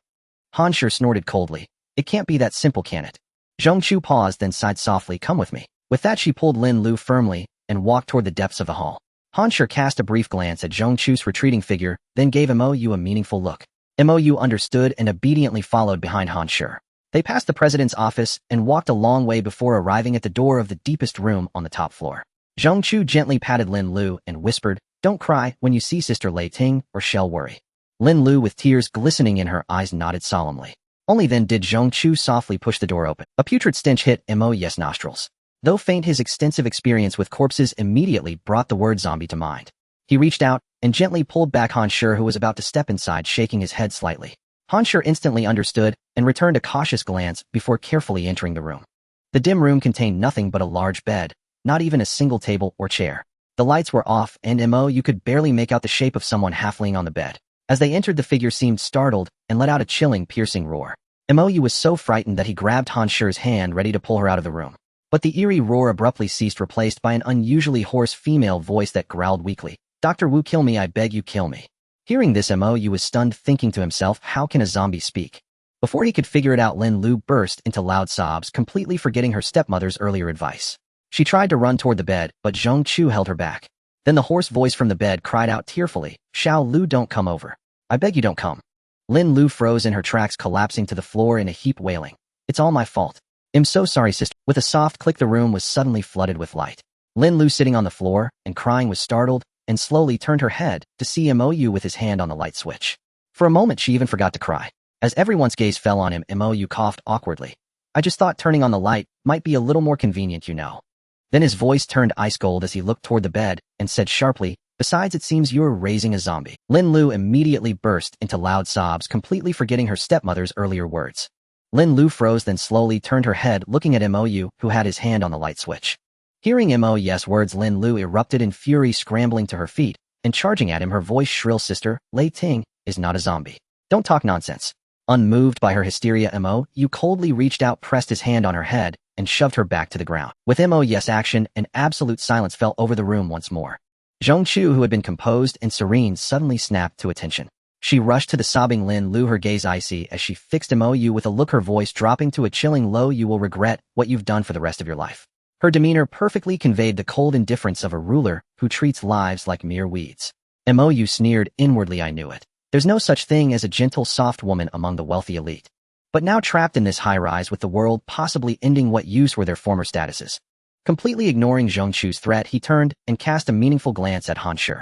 Han Shi snorted coldly. It can't be that simple, can it? Zhongchu paused, then sighed softly, come with me. With that, she pulled Lin Lu firmly and walked toward the depths of the hall. Han Shi cast a brief glance at Zhongchu's retreating figure, then gave Mou a meaningful look. Mou understood and obediently followed behind Han Shi. They passed the president's office and walked a long way before arriving at the door of the deepest room on the top floor. Zhongchu gently patted Lin Lu and whispered, don't cry when you see Sister Lei Ting, or shall worry. Lin Lu, with tears glistening in her eyes, nodded solemnly. Only then did Zhongchu softly push the door open. A putrid stench hit Mou's nostrils. Though faint, his extensive experience with corpses immediately brought the word zombie to mind. He reached out and gently pulled back Han Shi, who was about to step inside, shaking his head slightly. Han Shi instantly understood and returned a cautious glance before carefully entering the room. The dim room contained nothing but a large bed, not even a single table or chair. The lights were off, and Mou could barely make out the shape of someone half laying on the bed. As they entered, the figure seemed startled and let out a chilling, piercing roar. Mou was so frightened that he grabbed Han Shi's hand, ready to pull her out of the room. But the eerie roar abruptly ceased, replaced by an unusually hoarse female voice that growled weakly, Dr. Wu, kill me, I beg you, kill me. Hearing this, Mou was stunned, thinking to himself, how can a zombie speak? Before he could figure it out, Lin Lu burst into loud sobs, completely forgetting her stepmother's earlier advice. She tried to run toward the bed, but Zhongchu held her back. Then the hoarse voice from the bed cried out tearfully, Xiao Lu, don't come over. I beg you, don't come. Lin Lu froze in her tracks, collapsing to the floor in a heap, wailing, it's all my fault. I'm so sorry, sister. With a soft click, the room was suddenly flooded with light. Lin Lu, sitting on the floor and crying, was startled and slowly turned her head to see Mou with his hand on the light switch. For a moment, she even forgot to cry. As everyone's gaze fell on him, Mou coughed awkwardly. I just thought turning on the light might be a little more convenient, you know. Then his voice turned ice cold as he looked toward the bed and said sharply, besides, it seems you're raising a zombie. Lin Lu immediately burst into loud sobs, completely forgetting her stepmother's earlier words. Lin Lu froze, then slowly turned her head, looking at Mou, who had his hand on the light switch. Hearing Mou's words, Lin Lu erupted in fury, scrambling to her feet and charging at him, her voice shrill, Sister Lei Ting is not a zombie. Don't talk nonsense. Unmoved by her hysteria, Mou coldly reached out, pressed his hand on her head, and shoved her back to the ground. With Mou's action, an absolute silence fell over the room once more. Zhongchu, who had been composed and serene, suddenly snapped to attention. She rushed to the sobbing Lin Lu, her gaze icy as she fixed Mou with a look, her voice dropping to a chilling low, you will regret what you've done for the rest of your life. Her demeanor perfectly conveyed the cold indifference of a ruler who treats lives like mere weeds. Mou sneered inwardly, I knew it. There's no such thing as a gentle, soft woman among the wealthy elite. But now, trapped in this high-rise with the world possibly ending, what use were their former statuses? Completely ignoring Zhongchu's threat, he turned and cast a meaningful glance at Han Shi.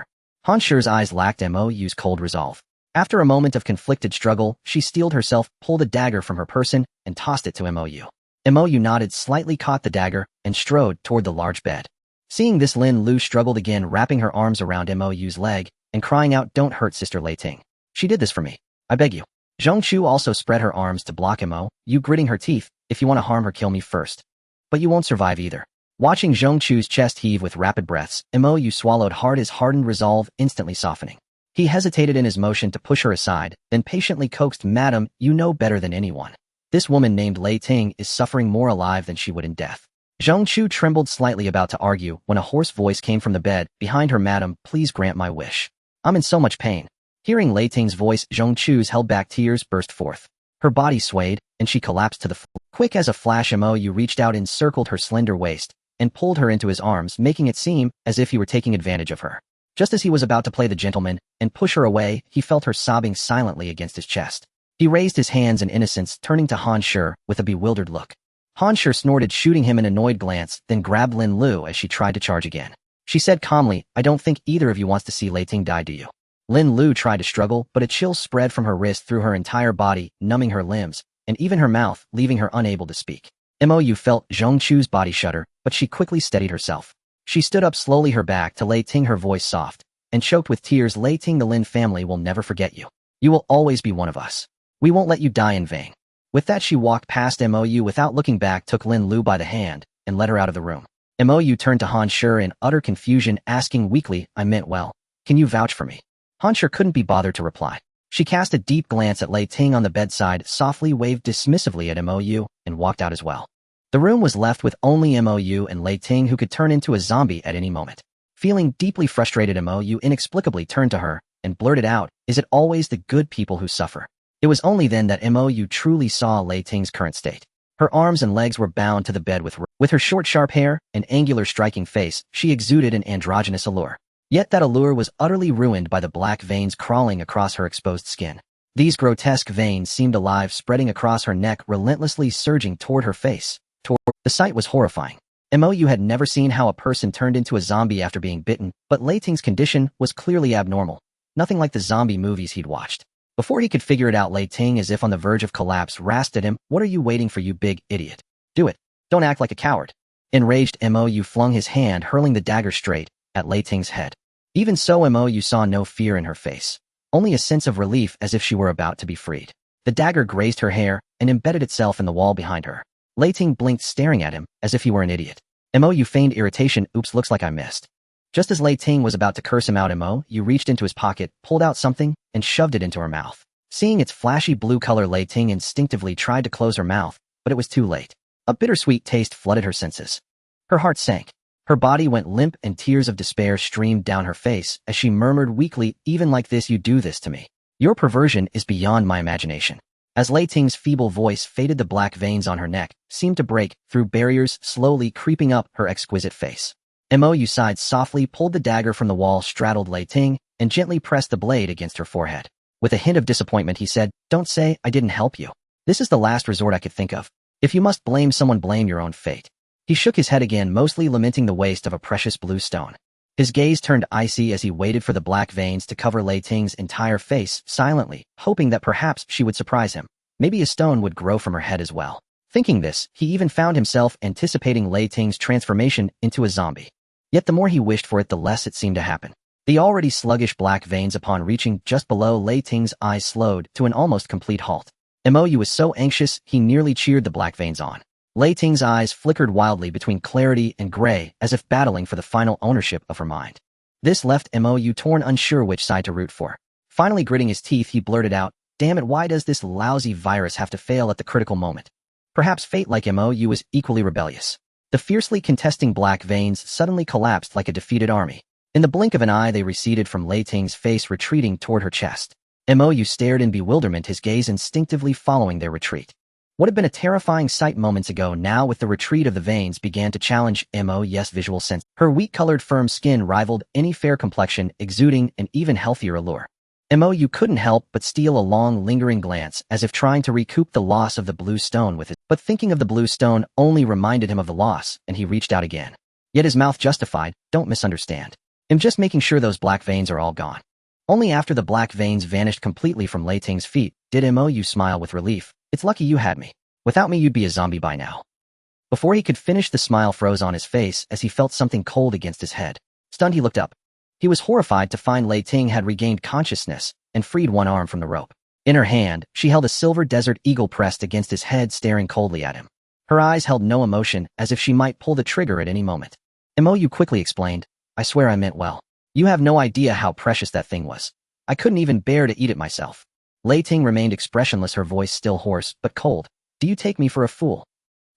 Han Shi's eyes lacked Mou's cold resolve. After a moment of conflicted struggle, she steeled herself, pulled a dagger from her person, and tossed it to Mou. Mou nodded slightly, caught the dagger, and strode toward the large bed. Seeing this, Lin Lu struggled again, wrapping her arms around Mou's leg and crying out, don't hurt Sister Lei Ting. She did this for me. I beg you. Zhongchu also spread her arms to block Mou, gritting her teeth, if you want to harm her, kill me first. But you won't survive either. Watching Zhongchu's chest heave with rapid breaths, Mou swallowed hard, his hardened resolve instantly softening. He hesitated in his motion to push her aside, then patiently coaxed, Madam, you know better than anyone. This woman named Lei Ting is suffering more alive than she would in death. Zhongchu trembled slightly, about to argue, when a hoarse voice came from the bed behind her, Madam, please grant my wish. I'm in so much pain. Hearing Lei Ting's voice, Zhongchu's held back tears burst forth. Her body swayed, and she collapsed to the floor. Quick as a flash, Mou reached out, encircled her slender waist, and pulled her into his arms, making it seem as if he were taking advantage of her. Just as he was about to play the gentleman and push her away, he felt her sobbing silently against his chest. He raised his hands in innocence, turning to Han Shi with a bewildered look. Han Shi snorted, shooting him an annoyed glance, then grabbed Lin Lu as she tried to charge again. She said calmly, I don't think either of you wants to see Lei Ting die, do you? Lin Lu tried to struggle, but a chill spread from her wrist through her entire body, numbing her limbs, and even her mouth, leaving her unable to speak. Mou felt Zhongchu's body shudder, but she quickly steadied herself. She stood up slowly, her back to Lei Ting, her voice soft and choked with tears. Lei Ting, the Lin family will never forget you. You will always be one of us. We won't let you die in vain. With that, she walked past Mou without looking back, took Lin Lu by the hand, and led her out of the room. Mou turned to Han Shi in utter confusion, asking weakly, I meant well. Can you vouch for me? Han Shi couldn't be bothered to reply. She cast a deep glance at Lei Ting on the bedside, softly waved dismissively at Mou, and walked out as well. The room was left with only Mou and Lei Ting, who could turn into a zombie at any moment. Feeling deeply frustrated, Mou inexplicably turned to her and blurted out, is it always the good people who suffer? It was only then that Mou truly saw Lei Ting's current state. Her arms and legs were bound to the bed with her short, sharp hair and angular, striking face. She exuded an androgynous allure. Yet that allure was utterly ruined by the black veins crawling across her exposed skin. These grotesque veins seemed alive, spreading across her neck, relentlessly surging toward her face. The sight was horrifying. Mou had never seen how a person turned into a zombie after being bitten, but Lei Ting's condition was clearly abnormal. Nothing like the zombie movies he'd watched. Before he could figure it out, Lei Ting, as if on the verge of collapse, rasped at him, what are you waiting for, you big idiot? Do it. Don't act like a coward. Enraged, Mou flung his hand, hurling the dagger straight at Lei Ting's head. Even so, Mou saw no fear in her face, only a sense of relief, as if she were about to be freed. The dagger grazed her hair and embedded itself in the wall behind her. Lei Ting blinked, staring at him as if he were an idiot. Mou feigned irritation. Oops, looks like I missed. Just as Lei Ting was about to curse him out, Mou reached into his pocket, pulled out something, and shoved it into her mouth. Seeing its flashy blue color, Lei Ting instinctively tried to close her mouth, but it was too late. A bittersweet taste flooded her senses. Her heart sank. Her body went limp, and tears of despair streamed down her face as she murmured weakly, even like this you do this to me. Your perversion is beyond my imagination. As Lei Ting's feeble voice faded, the black veins on her neck seemed to break through barriers, slowly creeping up her exquisite face. Mou sighed softly, pulled the dagger from the wall, straddled Lei Ting, and gently pressed the blade against her forehead. With a hint of disappointment, he said, don't say I didn't help you. This is the last resort I could think of. If you must blame someone, blame your own fate. He shook his head again, mostly lamenting the waste of a precious blue stone. His gaze turned icy as he waited for the black veins to cover Lei Ting's entire face, silently, hoping that perhaps she would surprise him. Maybe a stone would grow from her head as well. Thinking this, he even found himself anticipating Lei Ting's transformation into a zombie. Yet the more he wished for it, the less it seemed to happen. The already sluggish black veins, upon reaching just below Lei Ting's eyes, slowed to an almost complete halt. Mou was so anxious, he nearly cheered the black veins on. Lei Ting's eyes flickered wildly between clarity and gray, as if battling for the final ownership of her mind. This left Mou torn, unsure which side to root for. Finally, gritting his teeth, he blurted out, damn it, why does this lousy virus have to fail at the critical moment? Perhaps fate, like Mou, was equally rebellious. The fiercely contesting black veins suddenly collapsed like a defeated army. In the blink of an eye, they receded from Lei Ting's face, retreating toward her chest. Mou stared in bewilderment, his gaze instinctively following their retreat. What had been a terrifying sight moments ago, now with the retreat of the veins, began to challenge Mou's visual sense. Her wheat-colored firm skin rivaled any fair complexion, exuding an even healthier allure. Mou couldn't help but steal a long, lingering glance, as if trying to recoup the loss of the blue stone with it. But thinking of the blue stone only reminded him of the loss, and he reached out again. Yet his mouth justified, don't misunderstand. I'm just making sure those black veins are all gone. Only after the black veins vanished completely from Lei Ting's feet did Mou smile with relief. It's lucky you had me. Without me, you'd be a zombie by now. Before he could finish, the smile froze on his face as he felt something cold against his head. Stunned, he looked up. He was horrified to find Lei Ting had regained consciousness and freed one arm from the rope. In her hand, she held a silver desert eagle pressed against his head, staring coldly at him. Her eyes held no emotion, as if she might pull the trigger at any moment. Mou quickly explained, I swear I meant well. You have no idea how precious that thing was. I couldn't even bear to eat it myself. Lei Ting remained expressionless, her voice still hoarse but cold. Do you take me for a fool?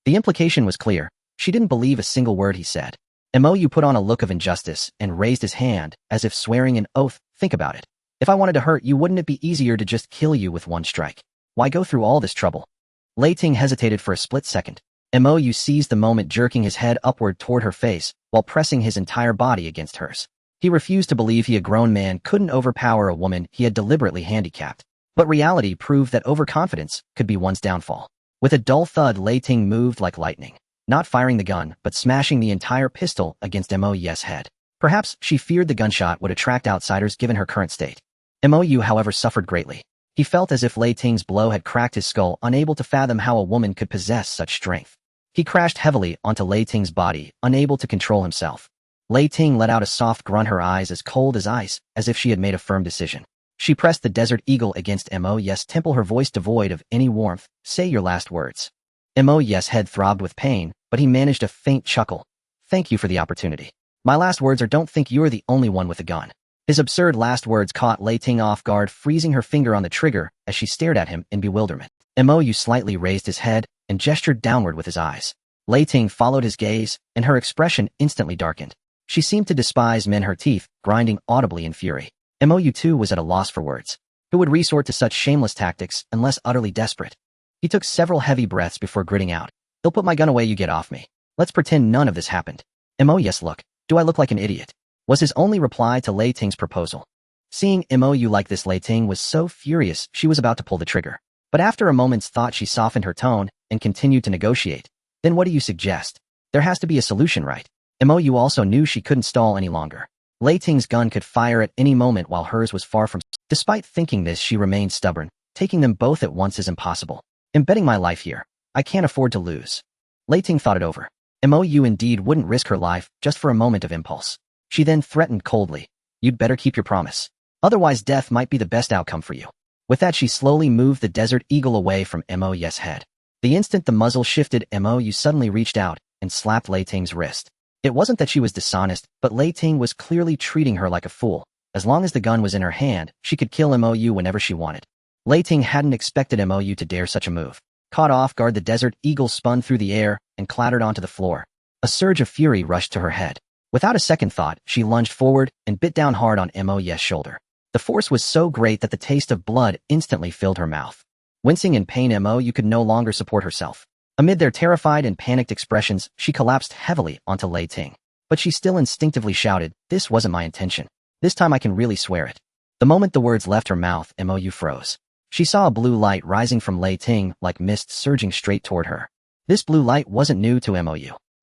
The implication was clear. She didn't believe a single word he said. Mou put on a look of injustice and raised his hand, as if swearing an oath. Think about it. If I wanted to hurt you, wouldn't it be easier to just kill you with one strike? Why go through all this trouble? Lei Ting hesitated for a split second. Mou seized the moment, jerking his head upward toward her face, while pressing his entire body against hers. He refused to believe a grown man couldn't overpower a woman he had deliberately handicapped. But reality proved that overconfidence could be one's downfall. With a dull thud, Lei Ting moved like lightning, not firing the gun, but smashing the entire pistol against Mou's head. Perhaps she feared the gunshot would attract outsiders given her current state. Mou, however, suffered greatly. He felt as if Lei Ting's blow had cracked his skull, unable to fathom how a woman could possess such strength. He crashed heavily onto Lei Ting's body, unable to control himself. Lei Ting let out a soft grunt, her eyes as cold as ice, as if she had made a firm decision. She pressed the desert eagle against Mo's temple, her voice devoid of any warmth. Say your last words. Mo's head throbbed with pain, but he managed a faint chuckle. Thank you for the opportunity. My last words are don't think you're the only one with a gun. His absurd last words caught Lei Ting off guard, freezing her finger on the trigger as she stared at him in bewilderment. Mo slightly raised his head and gestured downward with his eyes. Lei Ting followed his gaze, and her expression instantly darkened. She seemed to despise men, her teeth grinding audibly in fury. Mo too was at a loss for words. Who would resort to such shameless tactics unless utterly desperate? He took several heavy breaths before gritting out. He'll put my gun away, you get off me. Let's pretend none of this happened. Yes, look. Do I look like an idiot? Was his only reply to Lei Ting's proposal. Seeing Mo like this, Lei Ting was so furious she was about to pull the trigger. But after a moment's thought, she softened her tone and continued to negotiate. Then what do you suggest? There has to be a solution, right? Mo also knew she couldn't stall any longer. Lei Ting's gun could fire at any moment while hers was far from. Despite thinking this, she remained stubborn. Taking them both at once is impossible. I'm betting my life here. I can't afford to lose. Lei Ting thought it over. Mo indeed wouldn't risk her life just for a moment of impulse. She then threatened coldly. You'd better keep your promise. Otherwise death might be the best outcome for you. With that, she slowly moved the desert eagle away from Mo's head. The instant the muzzle shifted, Mo suddenly reached out and slapped Lei Ting's wrist. It wasn't that she was dishonest, but Lei Ting was clearly treating her like a fool. As long as the gun was in her hand, she could kill Mo whenever she wanted. Lei Ting hadn't expected Mo to dare such a move. Caught off guard, the desert eagle spun through the air and clattered onto the floor. A surge of fury rushed to her head. Without a second thought, she lunged forward and bit down hard on Mo's shoulder. The force was so great that the taste of blood instantly filled her mouth. Wincing in pain, Mo could no longer support herself. Amid their terrified and panicked expressions, she collapsed heavily onto Lei Ting. But she still instinctively shouted, "This wasn't my intention. This time I can really swear it." The moment the words left her mouth, Mo froze. She saw a blue light rising from Lei Ting like mist surging straight toward her. This blue light wasn't new to Mo.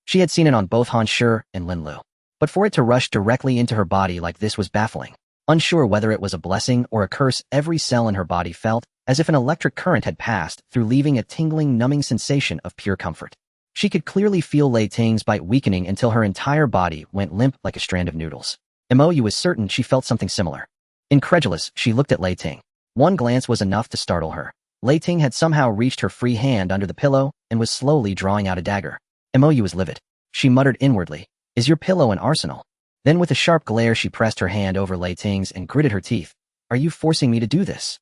She had seen it on both Han Shi and Lin Lu. But for it to rush directly into her body like this was baffling. Unsure whether it was a blessing or a curse, every cell in her body felt as if an electric current had passed through, leaving a tingling, numbing sensation of pure comfort. She could clearly feel Lei Ting's bite weakening until her entire body went limp like a strand of noodles. Mo was certain she felt something similar. Incredulous, she looked at Lei Ting. One glance was enough to startle her. Lei Ting had somehow reached her free hand under the pillow and was slowly drawing out a dagger. Mo was livid. She muttered inwardly, "Is your pillow an arsenal?" Then with a sharp glare, she pressed her hand over Lei Ting's and gritted her teeth. "Are you forcing me to do this?"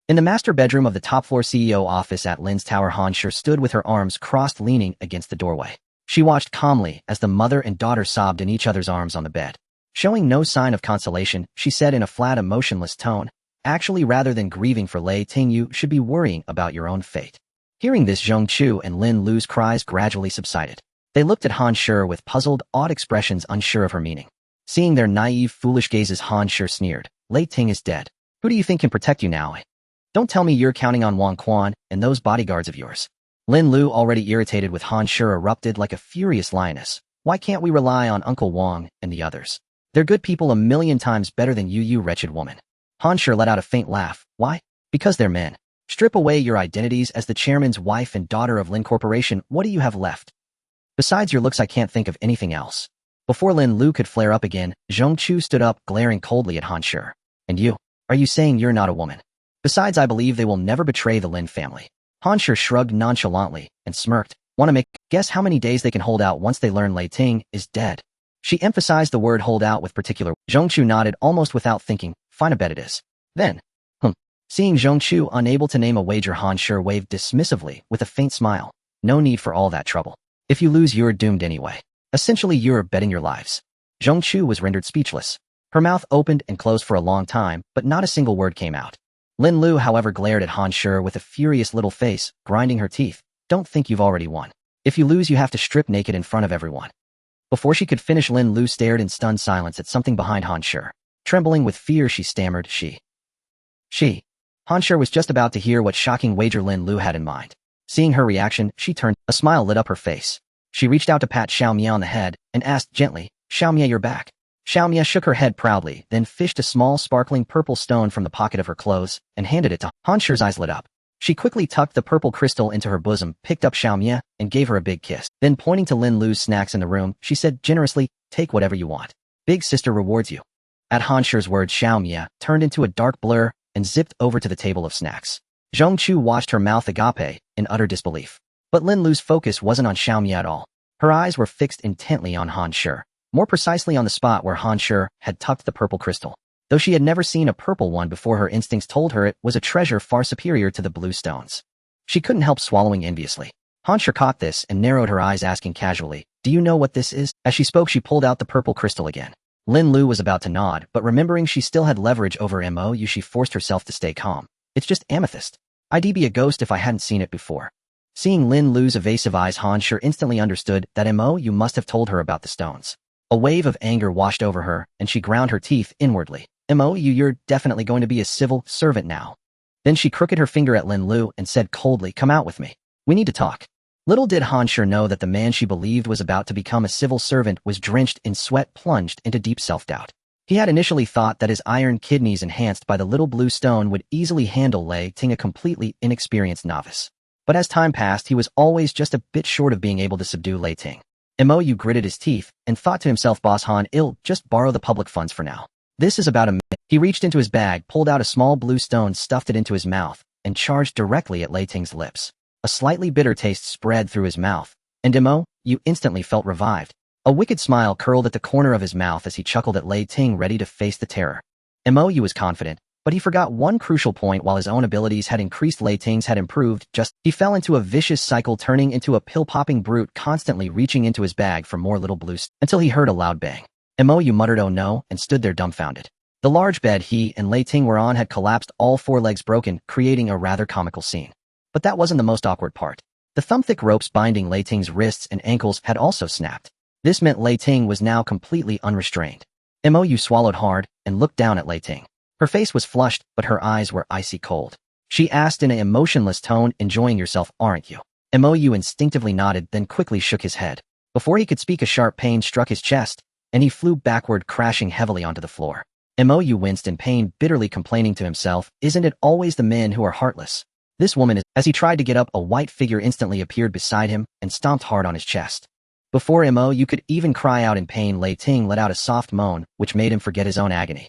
In the master bedroom of the top-floor CEO office at Lin's tower, Han Shi stood with her arms crossed, leaning against the doorway. She watched calmly as the mother and daughter sobbed in each other's arms on the bed. Showing no sign of consolation, she said in a flat, emotionless tone, "Actually, rather than grieving for Lei Ting, you should be worrying about your own fate." Hearing this, Zhong Chu and Lin Lu's cries gradually subsided. They looked at Han Shi with puzzled, awed expressions, unsure of her meaning. Seeing their naive, foolish gazes, Han Shi sneered, "Lei Ting is dead. Who do you think can protect you now? Don't tell me you're counting on Wang Quan and those bodyguards of yours." Lin Lu, already irritated with Han Shi, erupted like a furious lioness. "Why can't we rely on Uncle Wang and the others? They're good people, a million times better than you wretched woman." Han Shi let out a faint laugh. "Why? Because they're men. Strip away your identities as the chairman's wife and daughter of Lin Corporation, what do you have left? Besides your looks, I can't think of anything else." Before Lin Lu could flare up again, Zhong Chu stood up, glaring coldly at Han Shi. "And you? Are you saying you're not a woman? Besides, I believe they will never betray the Lin family." Han Shi shrugged nonchalantly and smirked. "Want to make guess how many days they can hold out once they learn Lei Ting is dead?" She emphasized the word hold out with particular. Zhong Chu nodded almost without thinking. "Fine, I bet it is." Then, Seeing Zhong Chu unable to name a wager, Han Shi waved dismissively with a faint smile. "No need for all that trouble. If you lose, you're doomed anyway. Essentially, you're betting your lives." Zhong Chu was rendered speechless. Her mouth opened and closed for a long time, but not a single word came out. Lin Lu, however, glared at Han Shi with a furious little face, grinding her teeth. "Don't think you've already won. If you lose, you have to strip naked in front of everyone." Before she could finish, Lin Lu stared in stunned silence at something behind Han Shi. Trembling with fear, she stammered, She. Han Shi was just about to hear what shocking wager Lin Lu had in mind. Seeing her reaction, she turned. A smile lit up her face. She reached out to pat Xiao Mia on the head and asked gently, "Xiao Mia, you're back." Xiao Mia shook her head proudly, then fished a small sparkling purple stone from the pocket of her clothes and handed it to Han Shi's. Eyes lit up. She quickly tucked the purple crystal into her bosom, picked up Xiao Mia, and gave her a big kiss. Then pointing to Lin Lu's snacks in the room, she said generously, "Take whatever you want. Big sister rewards you." At Han Shi's words, Xiaomia turned into a dark blur and zipped over to the table of snacks. Zhong Chu watched her mouth agape in utter disbelief. But Lin Lu's focus wasn't on Xiaomia at all. Her eyes were fixed intently on Han Shi, more precisely on the spot where Han Shi had tucked the purple crystal. Though she had never seen a purple one before, her instincts told her it was a treasure far superior to the blue stones. She couldn't help swallowing enviously. Han Shi caught this and narrowed her eyes, asking casually, "Do you know what this is?" As she spoke, she pulled out the purple crystal again. Lin Lu was about to nod, but remembering she still had leverage over Mo, she forced herself to stay calm. "It's just amethyst. I'd be a ghost if I hadn't seen it before." Seeing Lin Lu's evasive eyes, Han Shi instantly understood that Mo, you must have told her about the stones. A wave of anger washed over her, and she ground her teeth inwardly. "Mo, you're definitely going to be a civil servant now." Then she crooked her finger at Lin Lu and said coldly, "Come out with me. We need to talk." Little did Han Shi know that the man she believed was about to become a civil servant was drenched in sweat, plunged into deep self-doubt. He had initially thought that his iron kidneys enhanced by the little blue stone would easily handle Lei Ting, a completely inexperienced novice. But as time passed, he was always just a bit short of being able to subdue Lei Ting. Mo gritted his teeth and thought to himself, "Boss Han, I'll just borrow the public funds for now. This is about a minute." He reached into his bag, pulled out a small blue stone, stuffed it into his mouth, and charged directly at Lei Ting's lips. A slightly bitter taste spread through his mouth, and Mo, you instantly felt revived. A wicked smile curled at the corner of his mouth as he chuckled at Lei Ting, ready to face the terror. Mo was confident, but he forgot one crucial point. While his own abilities had increased, Lei Ting's had improved. He fell into a vicious cycle, turning into a pill-popping brute, constantly reaching into his bag for more little blues, until he heard a loud bang. Mo muttered, "Oh no," and stood there dumbfounded. The large bed he and Lei Ting were on had collapsed, all four legs broken, creating a rather comical scene. But that wasn't the most awkward part. The thumb-thick ropes binding Lei Ting's wrists and ankles had also snapped. This meant Lei Ting was now completely unrestrained. Mo swallowed hard and looked down at Lei Ting. Her face was flushed, but her eyes were icy cold. She asked in an emotionless tone, "Enjoying yourself, aren't you?" Mo instinctively nodded, then quickly shook his head. Before he could speak, a sharp pain struck his chest, and he flew backward, crashing heavily onto the floor. Mo winced in pain, bitterly complaining to himself, "Isn't it always the men who are heartless? This woman is..." As he tried to get up, a white figure instantly appeared beside him and stomped hard on his chest. Before Mo could even cry out in pain, Lei Ting let out a soft moan, which made him forget his own agony.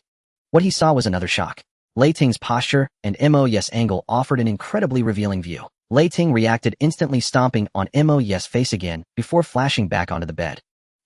What he saw was another shock. Lei Ting's posture and Mo's angle offered an incredibly revealing view. Lei Ting reacted instantly, stomping on Mo's face again before flashing back onto the bed.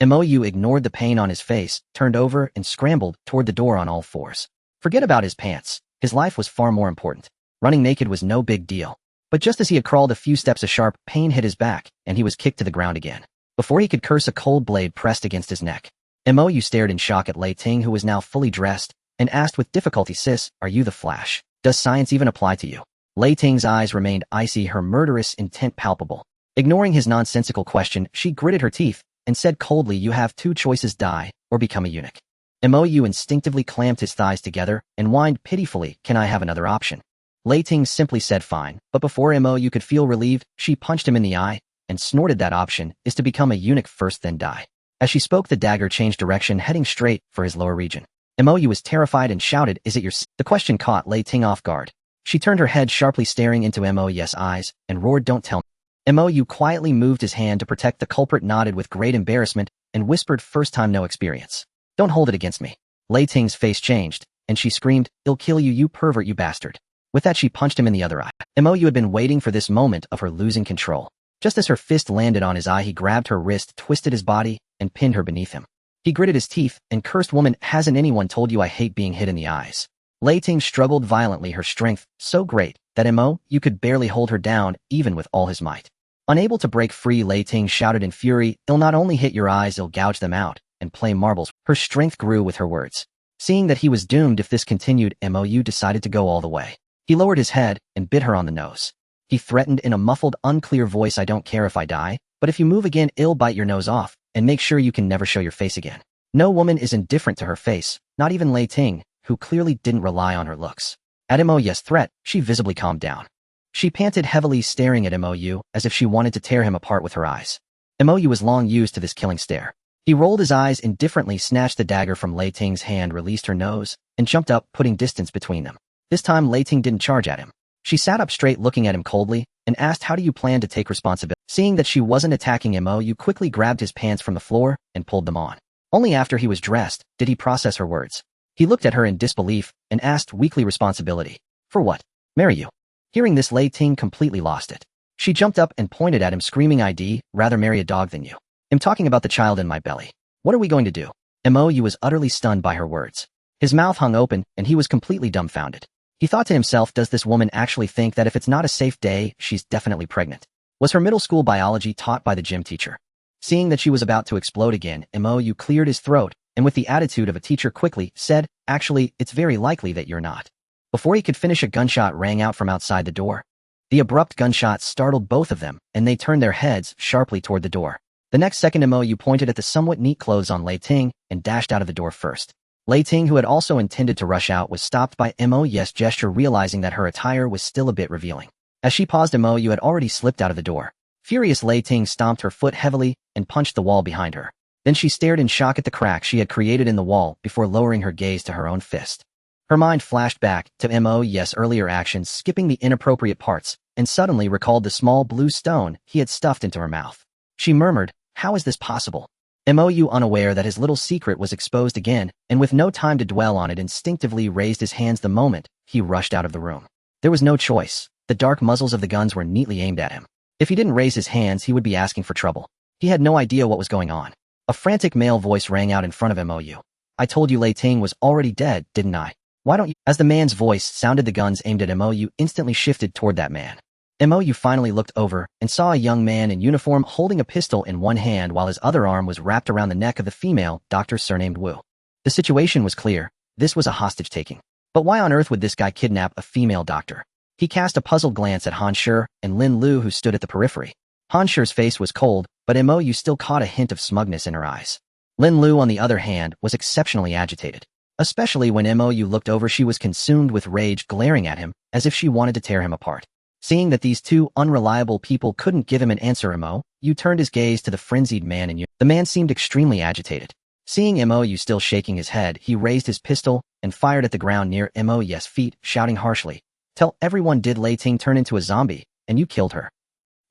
Mo ignored the pain on his face, turned over, and scrambled toward the door on all fours. Forget about his pants. His life was far more important. Running naked was no big deal. But just as he had crawled a few steps, a sharp pain hit his back, and he was kicked to the ground again. Before he could curse, a cold blade pressed against his neck. Mo stared in shock at Lei Ting, who was now fully dressed, and asked with difficulty, "Sis, are you the Flash? Does science even apply to you?" Lei Ting's eyes remained icy, her murderous intent palpable. Ignoring his nonsensical question, she gritted her teeth and said coldly, "You have two choices: die or become a eunuch." Mo instinctively clamped his thighs together and whined pitifully, "Can I have another option?" Lei Ting simply said fine, but before Mo could feel relieved, she punched him in the eye and snorted, "That option is to become a eunuch first, then die." As she spoke, the dagger changed direction, heading straight for his lower region. Mo was terrified and shouted, "Is it your The question caught Lei Ting off guard. She turned her head sharply, staring into Mo's eyes, and roared, "Don't tell me." Mo quietly moved his hand to protect the culprit, nodded with great embarrassment, and whispered, "First time, no experience. Don't hold it against me." Lei Ting's face changed, and she screamed, "I'll kill you, you pervert, you bastard." With that, she punched him in the other eye. Mo had been waiting for this moment of her losing control. Just as her fist landed on his eye, he grabbed her wrist, twisted his body, and pinned her beneath him. He gritted his teeth and cursed, "Woman, hasn't anyone told you I hate being hit in the eyes?" Lei Ting struggled violently, her strength so great that Mo could barely hold her down, even with all his might. Unable to break free, Lei Ting shouted in fury, "I'll not only hit your eyes, I'll gouge them out and play marbles." Her strength grew with her words. Seeing that he was doomed if this continued, Mo decided to go all the way. He lowered his head and bit her on the nose. He threatened in a muffled, unclear voice, "I don't care if I die, but if you move again, I'll bite your nose off, and make sure you can never show your face again." No woman is indifferent to her face, not even Lei Ting, who clearly didn't rely on her looks. At Mo's threat, she visibly calmed down. She panted heavily, staring at Mo as if she wanted to tear him apart with her eyes. Mo was long used to this killing stare. He rolled his eyes indifferently, snatched the dagger from Lei Ting's hand, released her nose, and jumped up, putting distance between them. This time, Lei Ting didn't charge at him. She sat up straight, looking at him coldly, and asked, "How do you plan to take responsibility?" Seeing that she wasn't attacking Mo quickly grabbed his pants from the floor and pulled them on. Only after he was dressed did he process her words. He looked at her in disbelief and asked weakly, responsibility. For what? Marry you. Hearing this, Lei Ting completely lost it. She jumped up and pointed at him, screaming, I'd rather marry a dog than you. I'm talking about the child in my belly. What are we going to do? Mou was utterly stunned by her words. His mouth hung open and he was completely dumbfounded. He thought to himself, does this woman actually think that if it's not a safe day, she's definitely pregnant? Was her middle school biology taught by the gym teacher? Seeing that she was about to explode again, Mou cleared his throat and with the attitude of a teacher quickly said, actually, it's very likely that you're not. Before he could finish, a gunshot rang out from outside the door. The abrupt gunshot startled both of them, and they turned their heads sharply toward the door. The next second, Mou pointed at the somewhat neat clothes on Lei Ting and dashed out of the door first. Lei Ting, who had also intended to rush out, was stopped by Mou's gesture, realizing that her attire was still a bit revealing. As she paused, Mou had already slipped out of the door. Furious, Lei Ting stomped her foot heavily and punched the wall behind her. Then she stared in shock at the crack she had created in the wall before lowering her gaze to her own fist. Her mind flashed back to Mou's earlier actions, skipping the inappropriate parts, and suddenly recalled the small blue stone he had stuffed into her mouth. She murmured, how is this possible? Mou, unaware that his little secret was exposed again, and with no time to dwell on it, instinctively raised his hands the moment he rushed out of the room. There was no choice. The dark muzzles of the guns were neatly aimed at him. If he didn't raise his hands, he would be asking for trouble. He had no idea what was going on. A frantic male voice rang out in front of Mou. I told you Lei Ting was already dead, didn't I? Why don't you? As the man's voice sounded, the guns aimed at Mou instantly shifted toward that man. Mou finally looked over and saw a young man in uniform holding a pistol in one hand while his other arm was wrapped around the neck of the female doctor surnamed Wu. The situation was clear. This was a hostage-taking. But why on earth would this guy kidnap a female doctor? He cast a puzzled glance at Han Shi and Lin Lu, who stood at the periphery. Han Shi's face was cold, but Mou still caught a hint of smugness in her eyes. Lin Lu, on the other hand, was exceptionally agitated. Especially when Mou looked over, she was consumed with rage, glaring at him as if she wanted to tear him apart. Seeing that these two unreliable people couldn't give him an answer, Mou turned his gaze to the frenzied man in uniform. The man seemed extremely agitated. Seeing Mou still shaking his head, he raised his pistol and fired at the ground near Mou's feet, shouting harshly, tell everyone, did Lei Ting turn into a zombie, and you killed her?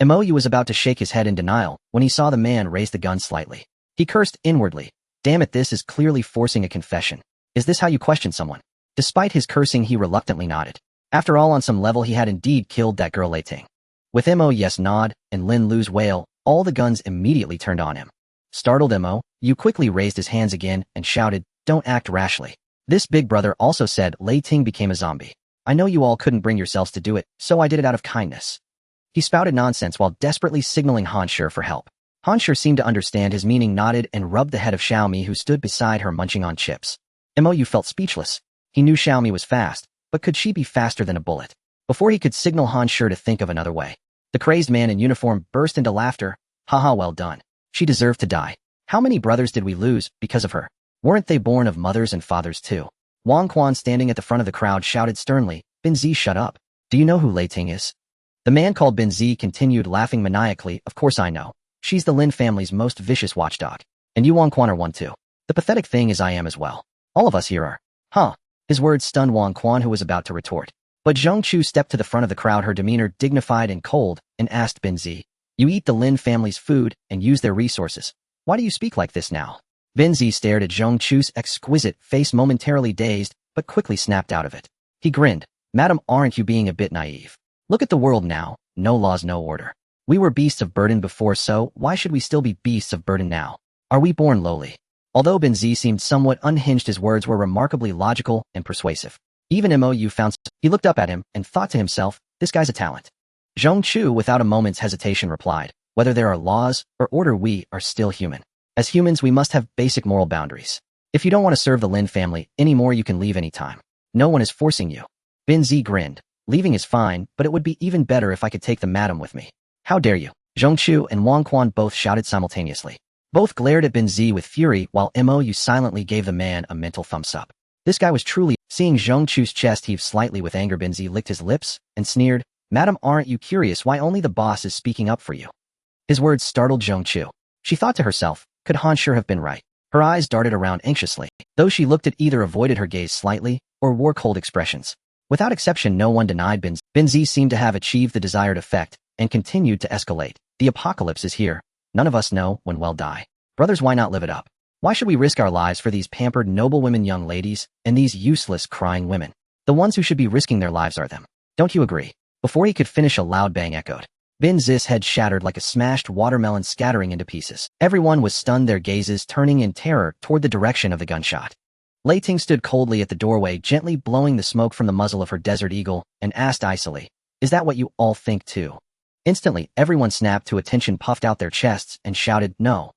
Mou was about to shake his head in denial when he saw the man raise the gun slightly. He cursed inwardly. Damn it, this is clearly forcing a confession. Is this how you question someone? Despite his cursing, he reluctantly nodded. After all, on some level, he had indeed killed that girl Lei Ting. With Mou's nod and Lin Lu's wail, all the guns immediately turned on him. Startled, Mou quickly raised his hands again and shouted, don't act rashly. This big brother also said Lei Ting became a zombie. I know you all couldn't bring yourselves to do it, so I did it out of kindness. He spouted nonsense while desperately signaling Han Shi for help. Han Shi seemed to understand his meaning, nodded and rubbed the head of Xiaomi, who stood beside her munching on chips. Mou felt speechless. He knew Xiaomi was fast, but could she be faster than a bullet? Before he could signal Han Shi to think of another way, the crazed man in uniform burst into laughter. Haha, well done. She deserved to die. How many brothers did we lose because of her? Weren't they born of mothers and fathers too? Wang Quan, standing at the front of the crowd, shouted sternly, Bin Zi, shut up. Do you know who Lei Ting is? The man called Bin Zi continued laughing maniacally. Of course I know. She's the Lin family's most vicious watchdog. And you, Wang Quan, are one too. The pathetic thing is I am as well. All of us here are. Huh. His words stunned Wang Quan, who was about to retort. But Zhong Chu stepped to the front of the crowd, her demeanor dignified and cold, and asked Bin Zi, you eat the Lin family's food and use their resources. Why do you speak like this now? Bin Zi stared at Zhong Chu's exquisite face, momentarily dazed, but quickly snapped out of it. He grinned. Madam, aren't you being a bit naive? Look at the world now. No laws, no order. We were beasts of burden before, so why should we still be beasts of burden now? Are we born lowly? Although Bin Zi seemed somewhat unhinged, his words were remarkably logical and persuasive. Even Mou found. He looked up at him and thought to himself, this guy's a talent. Zhong Chu, without a moment's hesitation, replied, whether there are laws or order, we are still human. As humans, we must have basic moral boundaries. If you don't want to serve the Lin family anymore, you can leave anytime. No one is forcing you. Bin Zi grinned. Leaving is fine, but it would be even better if I could take the madam with me. How dare you? Zhong Chu and Wang Quan both shouted simultaneously. Both glared at Bin Zi with fury, while Mou silently gave the man a mental thumbs up. This guy was truly. Seeing Zhong Chu's chest heave slightly with anger, Bin Zi licked his lips and sneered, Madam, aren't you curious why only the boss is speaking up for you? His words startled Zhong Chu. She thought to herself, could Han Shi have been right? Her eyes darted around anxiously. Those she looked at either avoided her gaze slightly or wore cold expressions. Without exception, no one denied Bin Zi. Bin Zi seemed to have achieved the desired effect and continued to escalate. The apocalypse is here. None of us know when we'll die. Brothers, why not live it up? Why should we risk our lives for these pampered noblewomen young ladies and these useless crying women? The ones who should be risking their lives are them. Don't you agree? Before he could finish, a loud bang echoed. Bin Zis' head shattered like a smashed watermelon, scattering into pieces. Everyone was stunned, their gazes turning in terror toward the direction of the gunshot. Lei Ting stood coldly at the doorway, gently blowing the smoke from the muzzle of her Desert Eagle, and asked icily, "Is that what you all think too?" Instantly, everyone snapped to attention, puffed out their chests, and shouted, "No."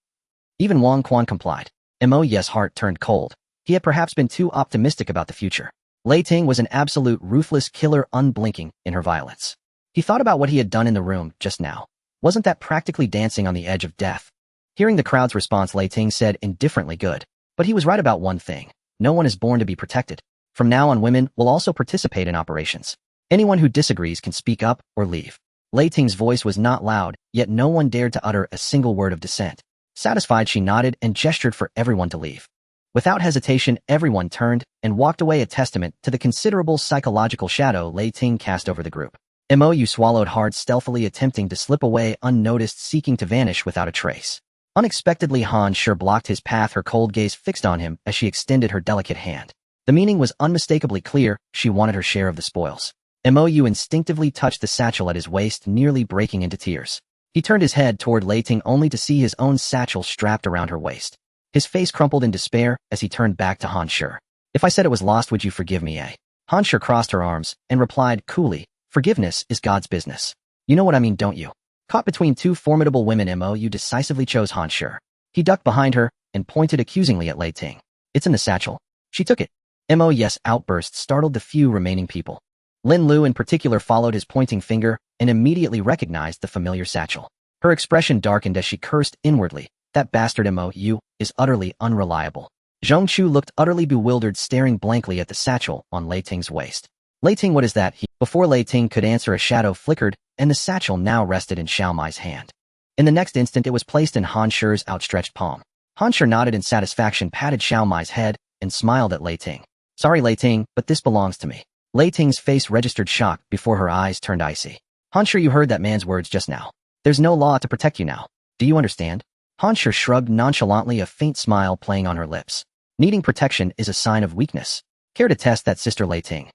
Even Wang Quan complied. Mo's heart turned cold. He had perhaps been too optimistic about the future. Lei Ting was an absolute ruthless killer, unblinking in her violence. He thought about what he had done in the room just now. Wasn't that practically dancing on the edge of death? Hearing the crowd's response, Lei Ting said indifferently, "Good." But he was right about one thing. No one is born to be protected. From now on, women will also participate in operations. Anyone who disagrees can speak up or leave. Lei Ting's voice was not loud, yet no one dared to utter a single word of dissent. Satisfied, she nodded and gestured for everyone to leave. Without hesitation, everyone turned and walked away, a testament to the considerable psychological shadow Lei Ting cast over the group. Mou swallowed hard, stealthily attempting to slip away unnoticed, seeking to vanish without a trace. Unexpectedly, Han Shi blocked his path, her cold gaze fixed on him as she extended her delicate hand. The meaning was unmistakably clear. She wanted her share of the spoils. Mou instinctively touched the satchel at his waist, nearly breaking into tears. He turned his head toward Lei Ting only to see his own satchel strapped around her waist. His face crumpled in despair as he turned back to Han Shi. "If I said it was lost, would you forgive me, eh?" Han Shi crossed her arms and replied coolly, "Forgiveness is God's business. You know what I mean, don't you?" Caught between two formidable women, Mou decisively chose Han Shi. He ducked behind her and pointed accusingly at Lei Ting. "It's in the satchel." She took it. Mou's outburst startled the few remaining people. Lin Lu in particular followed his pointing finger and immediately recognized the familiar satchel. Her expression darkened as she cursed inwardly. "That bastard Mou is utterly unreliable." Zhong Chu looked utterly bewildered, staring blankly at the satchel on Lei Ting's waist. "Lei Ting, what is that?" Before Lei Ting could answer, a shadow flickered, and the satchel now rested in Xiao Mai's hand. In the next instant, it was placed in Han Shi's outstretched palm. Han Shi nodded in satisfaction, patted Xiao Mai's head, and smiled at Lei Ting. "Sorry, Lei Ting, but this belongs to me." Lei Ting's face registered shock before her eyes turned icy. "Han Shi, you heard that man's words just now. There's no law to protect you now. Do you understand?" Han Shi shrugged nonchalantly, a faint smile playing on her lips. "Needing protection is a sign of weakness. Care to test that, Sister Lei Ting?"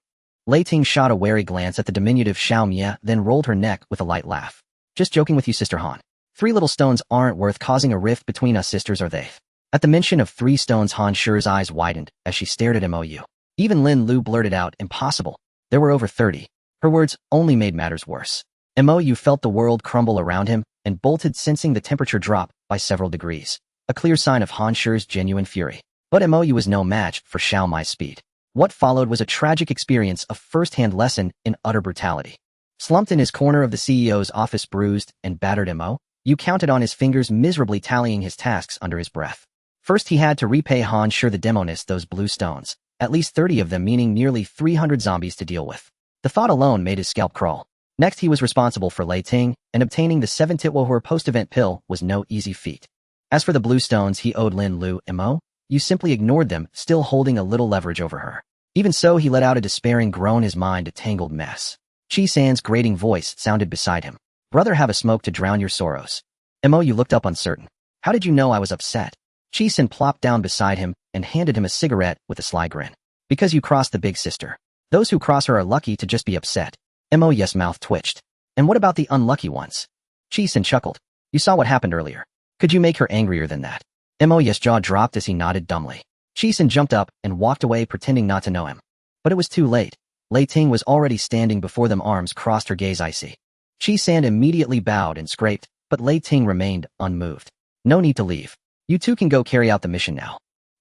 Lei Ting shot a wary glance at the diminutive Xiao Mia, then rolled her neck with a light laugh. "Just joking with you, Sister Han. 3 little stones aren't worth causing a rift between us sisters, are they?" At the mention of 3 stones, Han Shi's eyes widened as she stared at Mou. Even Lin Lu blurted out, "Impossible." There were over 30. Her words only made matters worse. Mou felt the world crumble around him and bolted, sensing the temperature drop by several degrees. A clear sign of Han Shi's genuine fury. But Mou was no match for Xiao Mai's speed. What followed was a tragic experience, a first-hand lesson in utter brutality. Slumped in his corner of the CEO's office, bruised and battered, Mou counted on his fingers, miserably tallying his tasks under his breath. First, he had to repay Han Shi the demonist those blue stones, at least 30 of them, meaning nearly 300 zombies to deal with. The thought alone made his scalp crawl. Next, he was responsible for Lei Ting, and obtaining the 7 Titwohor post-event pill was no easy feat. As for the blue stones he owed Lin Lu, Mou simply ignored them, still holding a little leverage over her. Even so, he let out a despairing groan, his mind a tangled mess. Chi San's grating voice sounded beside him. "Brother, have a smoke to drown your sorrows." Mou looked up uncertain. "How did you know I was upset?" Chi San plopped down beside him and handed him a cigarette with a sly grin. "Because you crossed the big sister. Those who cross her are lucky to just be upset." Mou's mouth twitched. "And what about the unlucky ones?" Chi San chuckled. "You saw what happened earlier. Could you make her angrier than that?" Mou's jaw dropped as he nodded dumbly. Chi San jumped up and walked away, pretending not to know him. But it was too late. Lei Ting was already standing before them, arms crossed, her gaze icy. Chi San immediately bowed and scraped, but Lei Ting remained unmoved. "No need to leave. You two can go carry out the mission now."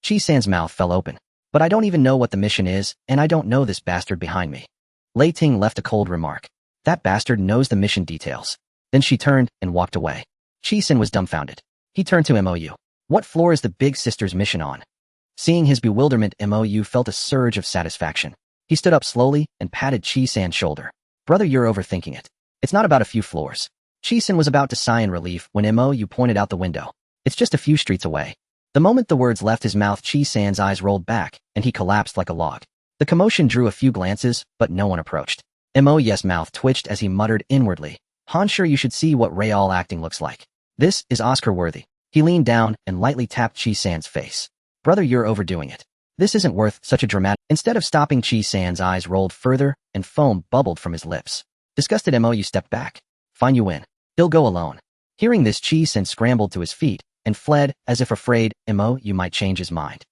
Chi San's mouth fell open. "But I don't even know what the mission is, and I don't know this bastard behind me." Lei Ting left a cold remark. "That bastard knows the mission details." Then she turned and walked away. Chi San was dumbfounded. He turned to Mou. "What floor is the big sister's mission on?" Seeing his bewilderment, Mou felt a surge of satisfaction. He stood up slowly and patted Chi San's shoulder. "Brother, you're overthinking it. It's not about a few floors." Chi San was about to sigh in relief when Mou pointed out the window. "It's just a few streets away." The moment the words left his mouth, Chi San's eyes rolled back, and he collapsed like a log. The commotion drew a few glances, but no one approached. Mou's mouth twitched as he muttered inwardly, "Han Shi, you should see what real acting looks like. This is Oscar-worthy." He leaned down and lightly tapped Chi-san's face. Brother, you're overdoing it. This isn't worth such a dramatic. Instead of stopping, Chi-san's eyes rolled further and foam bubbled from his lips. Disgusted, Mou stepped back. Fine, you win. He'll go alone. Hearing this, Chi-san scrambled to his feet and fled as if afraid Mou might change his mind.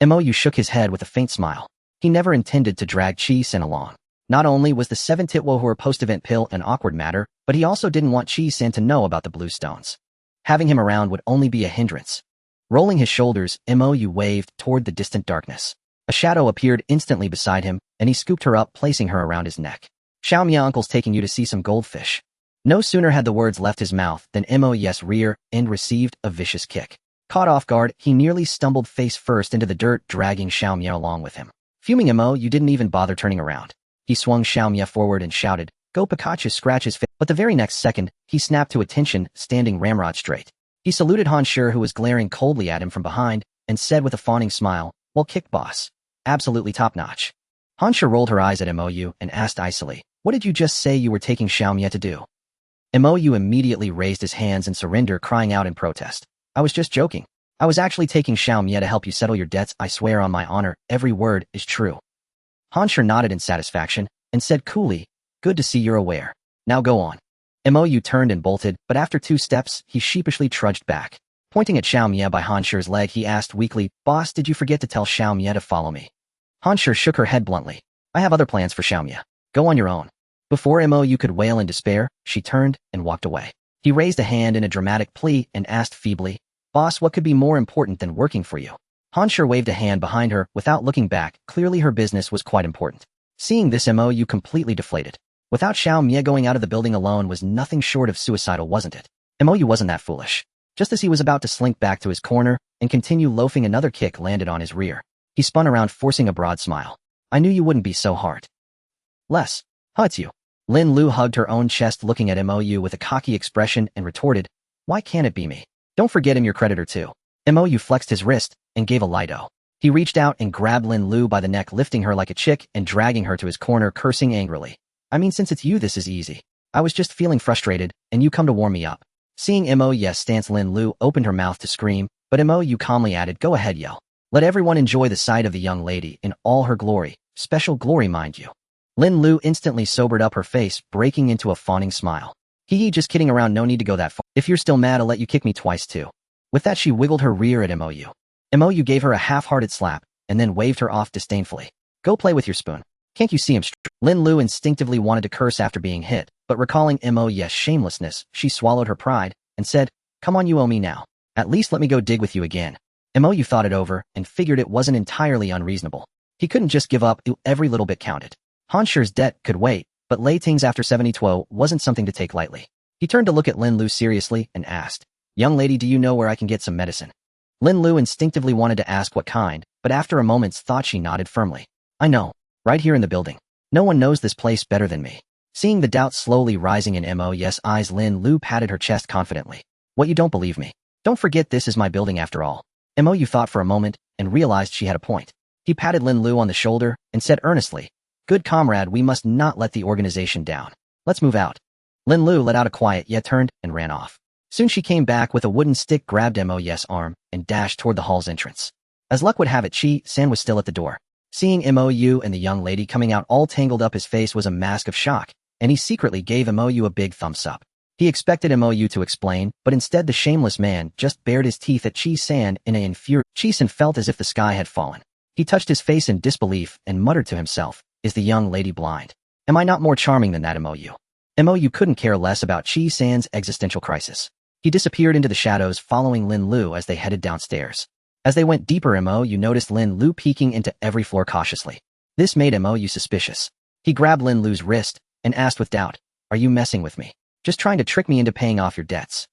Mou shook his head with a faint smile. He never intended to drag Chi-san along. Not only was the 7 Titwohur post-event pill an awkward matter, but he also didn't want Chi-san to know about the blue stones. Having him around would only be a hindrance. Rolling his shoulders, Mou waved toward the distant darkness. A shadow appeared instantly beside him, and he scooped her up, placing her around his neck. Xiaomia, uncle's taking you to see some goldfish. No sooner had the words left his mouth than Mou's rear end received a vicious kick. Caught off guard, he nearly stumbled face first into the dirt, dragging Xiaomia along with him. Fuming, Mou didn't even bother turning around. He swung Xiaomia forward and shouted, "Go Pikachu, scratch his face." But the very next second, he snapped to attention, standing ramrod straight. He saluted Han Shi, who was glaring coldly at him from behind, and said with a fawning smile, "Well kicked, boss. Absolutely top-notch." Han Shi rolled her eyes at Mou and asked icily, "What did you just say you were taking Xiaomia to do?" Mou immediately raised his hands in surrender, crying out in protest, "I was just joking. I was actually taking Xiaomia to help you settle your debts. I swear on my honor, every word is true." Han Shi nodded in satisfaction and said coolly, "Good to see you're aware. Now go on." Mou turned and bolted, but after 2 steps, he sheepishly trudged back. Pointing at Xiaomia by Han Shi's leg, he asked weakly, "Boss, did you forget to tell Xiaomia to follow me?" Han Shi shook her head bluntly. "I have other plans for Xiaomia. Go on your own." Before Mou could wail in despair, she turned and walked away. He raised a hand in a dramatic plea and asked feebly, "Boss, what could be more important than working for you?" Han Shi waved a hand behind her without looking back. Clearly her business was quite important. Seeing this, Mou completely deflated. Without Xiaomia, going out of the building alone was nothing short of suicidal, wasn't it? Mou wasn't that foolish. Just as he was about to slink back to his corner and continue loafing, another kick landed on his rear. He spun around, forcing a broad smile. "I knew you wouldn't be so hard." "Less. Huh, it's you." Lin Lu hugged her own chest, looking at Mou with a cocky expression, and retorted, "Why can't it be me? Don't forget I'm your creditor too." Mou flexed his wrist and gave a light O. He reached out and grabbed Lin Lu by the neck, lifting her like a chick and dragging her to his corner, cursing angrily. "I mean, since it's you, this is easy. I was just feeling frustrated, and you come to warm me up." Seeing Mou's stance, Lin Lu opened her mouth to scream, but Mou calmly added, "Go ahead, yell. Let everyone enjoy the sight of the young lady in all her glory. Special glory, mind you." Lin Lu instantly sobered up, her face breaking into a fawning smile. "Hee, just kidding around, no need to go that far. If you're still mad, I'll let you kick me twice too." With that, she wiggled her rear at Mou. Mou gave her a half-hearted slap, and then waved her off disdainfully. "Go play with your spoon. Can't you see him?" Lin Lu instinctively wanted to curse after being hit, but recalling Mou's shamelessness, she swallowed her pride and said, "Come on, you owe me now. At least let me go dig with you again." Mou thought it over and figured it wasn't entirely unreasonable. He couldn't just give up, every little bit counted. Han Shi's debt could wait, but lay things after 72 wasn't something to take lightly. He turned to look at Lin Lu seriously and asked, "Young lady, do you know where I can get some medicine?" Lin Lu instinctively wanted to ask what kind, but after a moment's thought she nodded firmly. "I know. Right here in the building. No one knows this place better than me." Seeing the doubt slowly rising in Mou's eyes, Lin Lu patted her chest confidently. "What, you don't believe me? Don't forget this is my building after all." Mou thought for a moment and realized she had a point. He patted Lin Lu on the shoulder and said earnestly, "Good comrade, we must not let the organization down. Let's move out." Lin Lu let out a quiet yet turned and ran off. Soon she came back with a wooden stick, grabbed Mou's arm, and dashed toward the hall's entrance. As luck would have it, Chi-san was still at the door. Seeing Mou and the young lady coming out all tangled up, his face was a mask of shock, and he secretly gave Mou a big thumbs up. He expected Mou to explain, but instead the shameless man just bared his teeth at Chi-san in an infuriated. Chi-san felt as if the sky had fallen. He touched his face in disbelief and muttered to himself, "Is the young lady blind? Am I not more charming than that, Mou?" Mou couldn't care less about Chi-san's existential crisis. He disappeared into the shadows, following Lin Lu as they headed downstairs. As they went deeper, Mou noticed Lin Lu peeking into every floor cautiously. This made Mou suspicious. He grabbed Lin Lu's wrist and asked with doubt, "Are you messing with me? Just trying to trick me into paying off your debts?"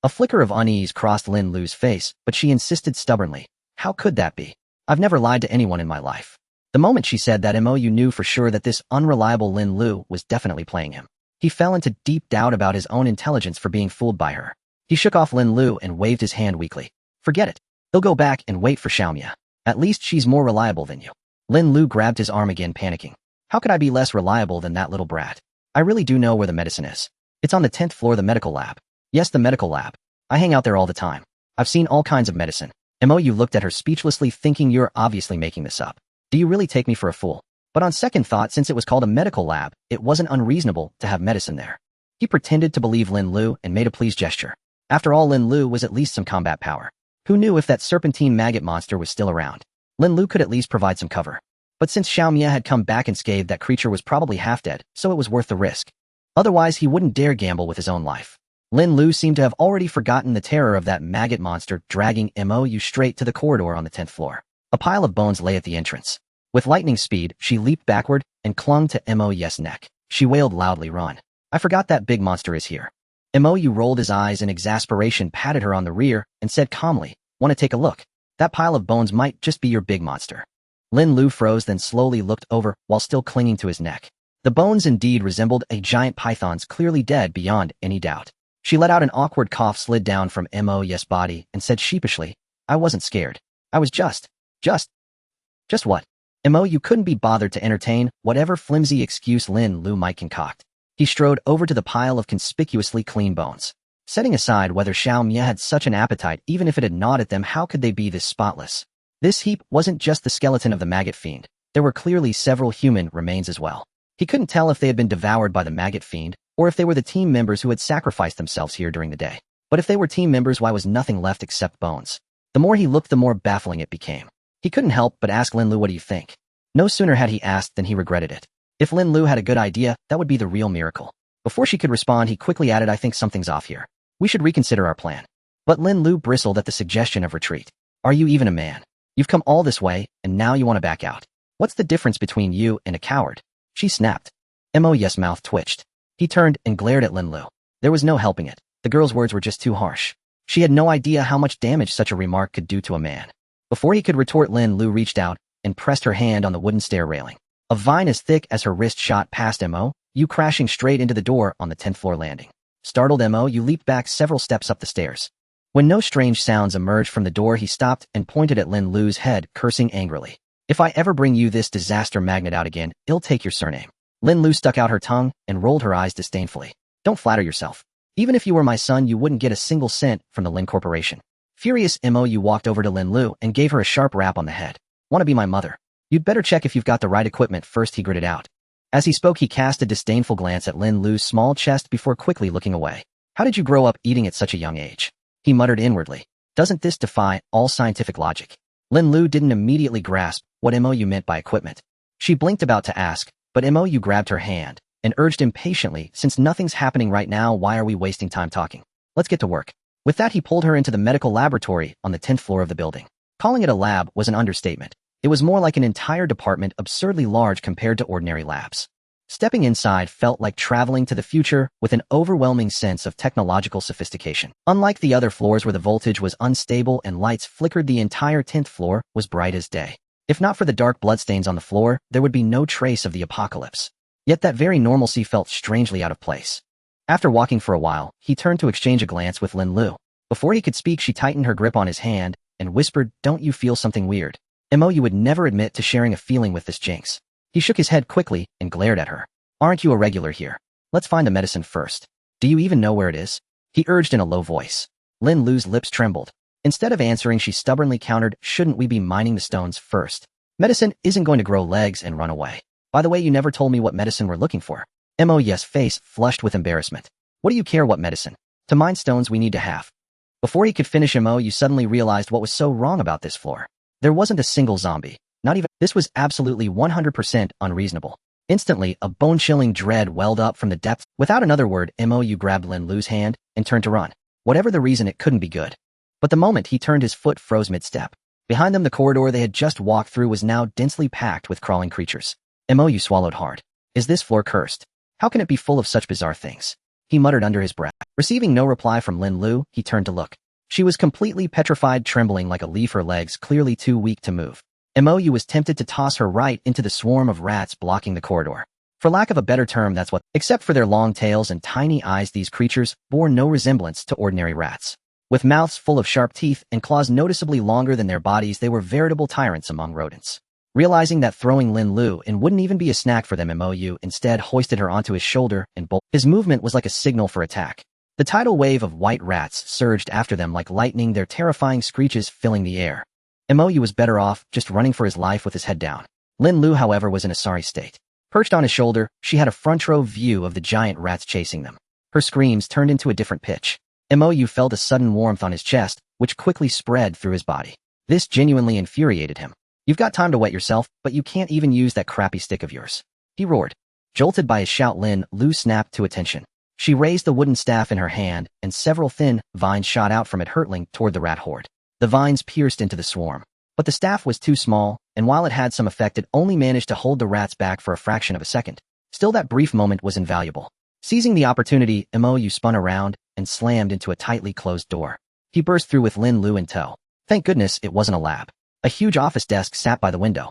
A flicker of unease crossed Lin Lu's face, but she insisted stubbornly, "How could that be? I've never lied to anyone in my life." The moment she said that, Mou knew for sure that this unreliable Lin Lu was definitely playing him. He fell into deep doubt about his own intelligence for being fooled by her. He shook off Lin Lu and waved his hand weakly. "Forget it. He'll go back and wait for Xiaomia. At least she's more reliable than you." Lin Lu grabbed his arm again, panicking. "How could I be less reliable than that little brat? I really do know where the medicine is. It's on the 10th floor, the medical lab." "Yes, the medical lab. I hang out there all the time." I've seen all kinds of medicine. Mo looked at her speechlessly, thinking you're obviously making this up. Do you really take me for a fool? But on second thought, since it was called a medical lab, it wasn't unreasonable to have medicine there. He pretended to believe Lin Lu and made a pleased gesture. After all, Lin Lu was at least some combat power. Who knew if that serpentine maggot monster was still around? Lin Lu could at least provide some cover. But since Xiao Mia had come back and scathed, that creature was probably half dead, so it was worth the risk. Otherwise, he wouldn't dare gamble with his own life. Lin Lu seemed to have already forgotten the terror of that maggot monster, dragging Mo straight to the corridor on the 10th floor. A pile of bones lay at the entrance. With lightning speed, she leaped backward and clung to Mo's neck. She wailed loudly, "Run. I forgot that big monster is here." Mo rolled his eyes in exasperation, patted her on the rear, and said calmly, "Want to take a look? That pile of bones might just be your big monster." Lin Lu froze, then slowly looked over while still clinging to his neck. The bones indeed resembled a giant python's, clearly dead beyond any doubt. She let out an awkward cough, slid down from Mo's body, and said sheepishly, "I wasn't scared. I was just what?" Mo couldn't be bothered to entertain whatever flimsy excuse Lin Lu might concoct. He strode over to the pile of conspicuously clean bones. Setting aside whether Xiao Mia had such an appetite, even if it had gnawed at them, how could they be this spotless? This heap wasn't just the skeleton of the maggot fiend. There were clearly several human remains as well. He couldn't tell if they had been devoured by the maggot fiend, or if they were the team members who had sacrificed themselves here during the day. But if they were team members, why was nothing left except bones? The more he looked, the more baffling it became. He couldn't help but ask Lin Lu, "What do you think?" No sooner had he asked than he regretted it. If Lin Lu had a good idea, that would be the real miracle. Before she could respond, he quickly added, "I think something's off here. We should reconsider our plan." But Lin Lu bristled at the suggestion of retreat. "Are you even a man? You've come all this way, and now you want to back out. What's the difference between you and a coward?" She snapped. Mo's mouth twitched. He turned and glared at Lin Lu. There was no helping it. The girl's words were just too harsh. She had no idea how much damage such a remark could do to a man. Before he could retort, Lin Lu reached out and pressed her hand on the wooden stair railing. A vine as thick as her wrist shot past Mo, crashing straight into the door on the 10th floor landing. Startled, Mo leaped back several steps up the stairs. When no strange sounds emerged from the door, he stopped and pointed at Lin Lu's head, cursing angrily. "If I ever bring you this disaster magnet out again, I'll take your surname." Lin Lu stuck out her tongue and rolled her eyes disdainfully. "Don't flatter yourself. Even if you were my son, you wouldn't get a single cent from the Lin Corporation." Furious, Mo walked over to Lin Lu and gave her a sharp rap on the head. "Want to be my mother? You'd better check if you've got the right equipment first," he gritted out. As he spoke, he cast a disdainful glance at Lin Lu's small chest before quickly looking away. "How did you grow up eating at such a young age?" he muttered inwardly. "Doesn't this defy all scientific logic?" Lin Lu didn't immediately grasp what Mo meant by equipment. She blinked, about to ask, but Mo grabbed her hand and urged impatiently, "Since nothing's happening right now, why are we wasting time talking? Let's get to work." With that, he pulled her into the medical laboratory on the 10th floor of the building. Calling it a lab was an understatement. It was more like an entire department, absurdly large compared to ordinary labs. Stepping inside felt like traveling to the future with an overwhelming sense of technological sophistication. Unlike the other floors where the voltage was unstable and lights flickered, the entire 10th floor was bright as day. If not for the dark bloodstains on the floor, there would be no trace of the apocalypse. Yet that very normalcy felt strangely out of place. After walking for a while, he turned to exchange a glance with Lin Lu. Before he could speak, she tightened her grip on his hand and whispered, "Don't you feel something weird?" Mo would never admit to sharing a feeling with this jinx. He shook his head quickly and glared at her. "Aren't you a regular here? Let's find the medicine first. Do you even know where it is?" he urged in a low voice. Lin Lu's lips trembled. Instead of answering, she stubbornly countered, "Shouldn't we be mining the stones first? Medicine isn't going to grow legs and run away. By the way, you never told me what medicine we're looking for." Mo's face flushed with embarrassment. "What do you care what medicine? To mine stones we need to have." Before he could finish, Mo suddenly realized what was so wrong about this floor. There wasn't a single zombie. Not even. This was absolutely 100% unreasonable. Instantly, a bone-chilling dread welled up from the depths. Without another word, Mo grabbed Lin Lu's hand and turned to run. Whatever the reason, it couldn't be good. But the moment he turned, his foot froze mid-step. Behind them, the corridor they had just walked through was now densely packed with crawling creatures. Mo swallowed hard. Is this floor cursed? How can it be full of such bizarre things? He muttered under his breath. Receiving no reply from Lin Lu, he turned to look. She was completely petrified, trembling like a leaf, her legs clearly too weak to move. Mo was tempted to toss her right into the swarm of rats blocking the corridor. For lack of a better term, that's what. Except for their long tails and tiny eyes, these creatures bore no resemblance to ordinary rats. With mouths full of sharp teeth and claws noticeably longer than their bodies, they were veritable tyrants among rodents. Realizing that throwing Lin Lu in wouldn't even be a snack for them, Mo instead hoisted her onto his shoulder and bolted. His movement was like a signal for attack. The tidal wave of white rats surged after them like lightning, their terrifying screeches filling the air. Mo was better off just running for his life with his head down. Lin Lu, however, was in a sorry state. Perched on his shoulder, she had a front-row view of the giant rats chasing them. Her screams turned into a different pitch. Mo felt a sudden warmth on his chest, which quickly spread through his body. This genuinely infuriated him. "You've got time to wet yourself, but you can't even use that crappy stick of yours," he roared. Jolted by his shout, Lin Lu snapped to attention. She raised the wooden staff in her hand, and several thin vines shot out from it, hurtling toward the rat horde. The vines pierced into the swarm. But the staff was too small, and while it had some effect, it only managed to hold the rats back for a fraction of a second. Still, that brief moment was invaluable. Seizing the opportunity, Mo spun around and slammed into a tightly closed door. He burst through with Lin Lu in tow. Thank goodness it wasn't a lab. A huge office desk sat by the window.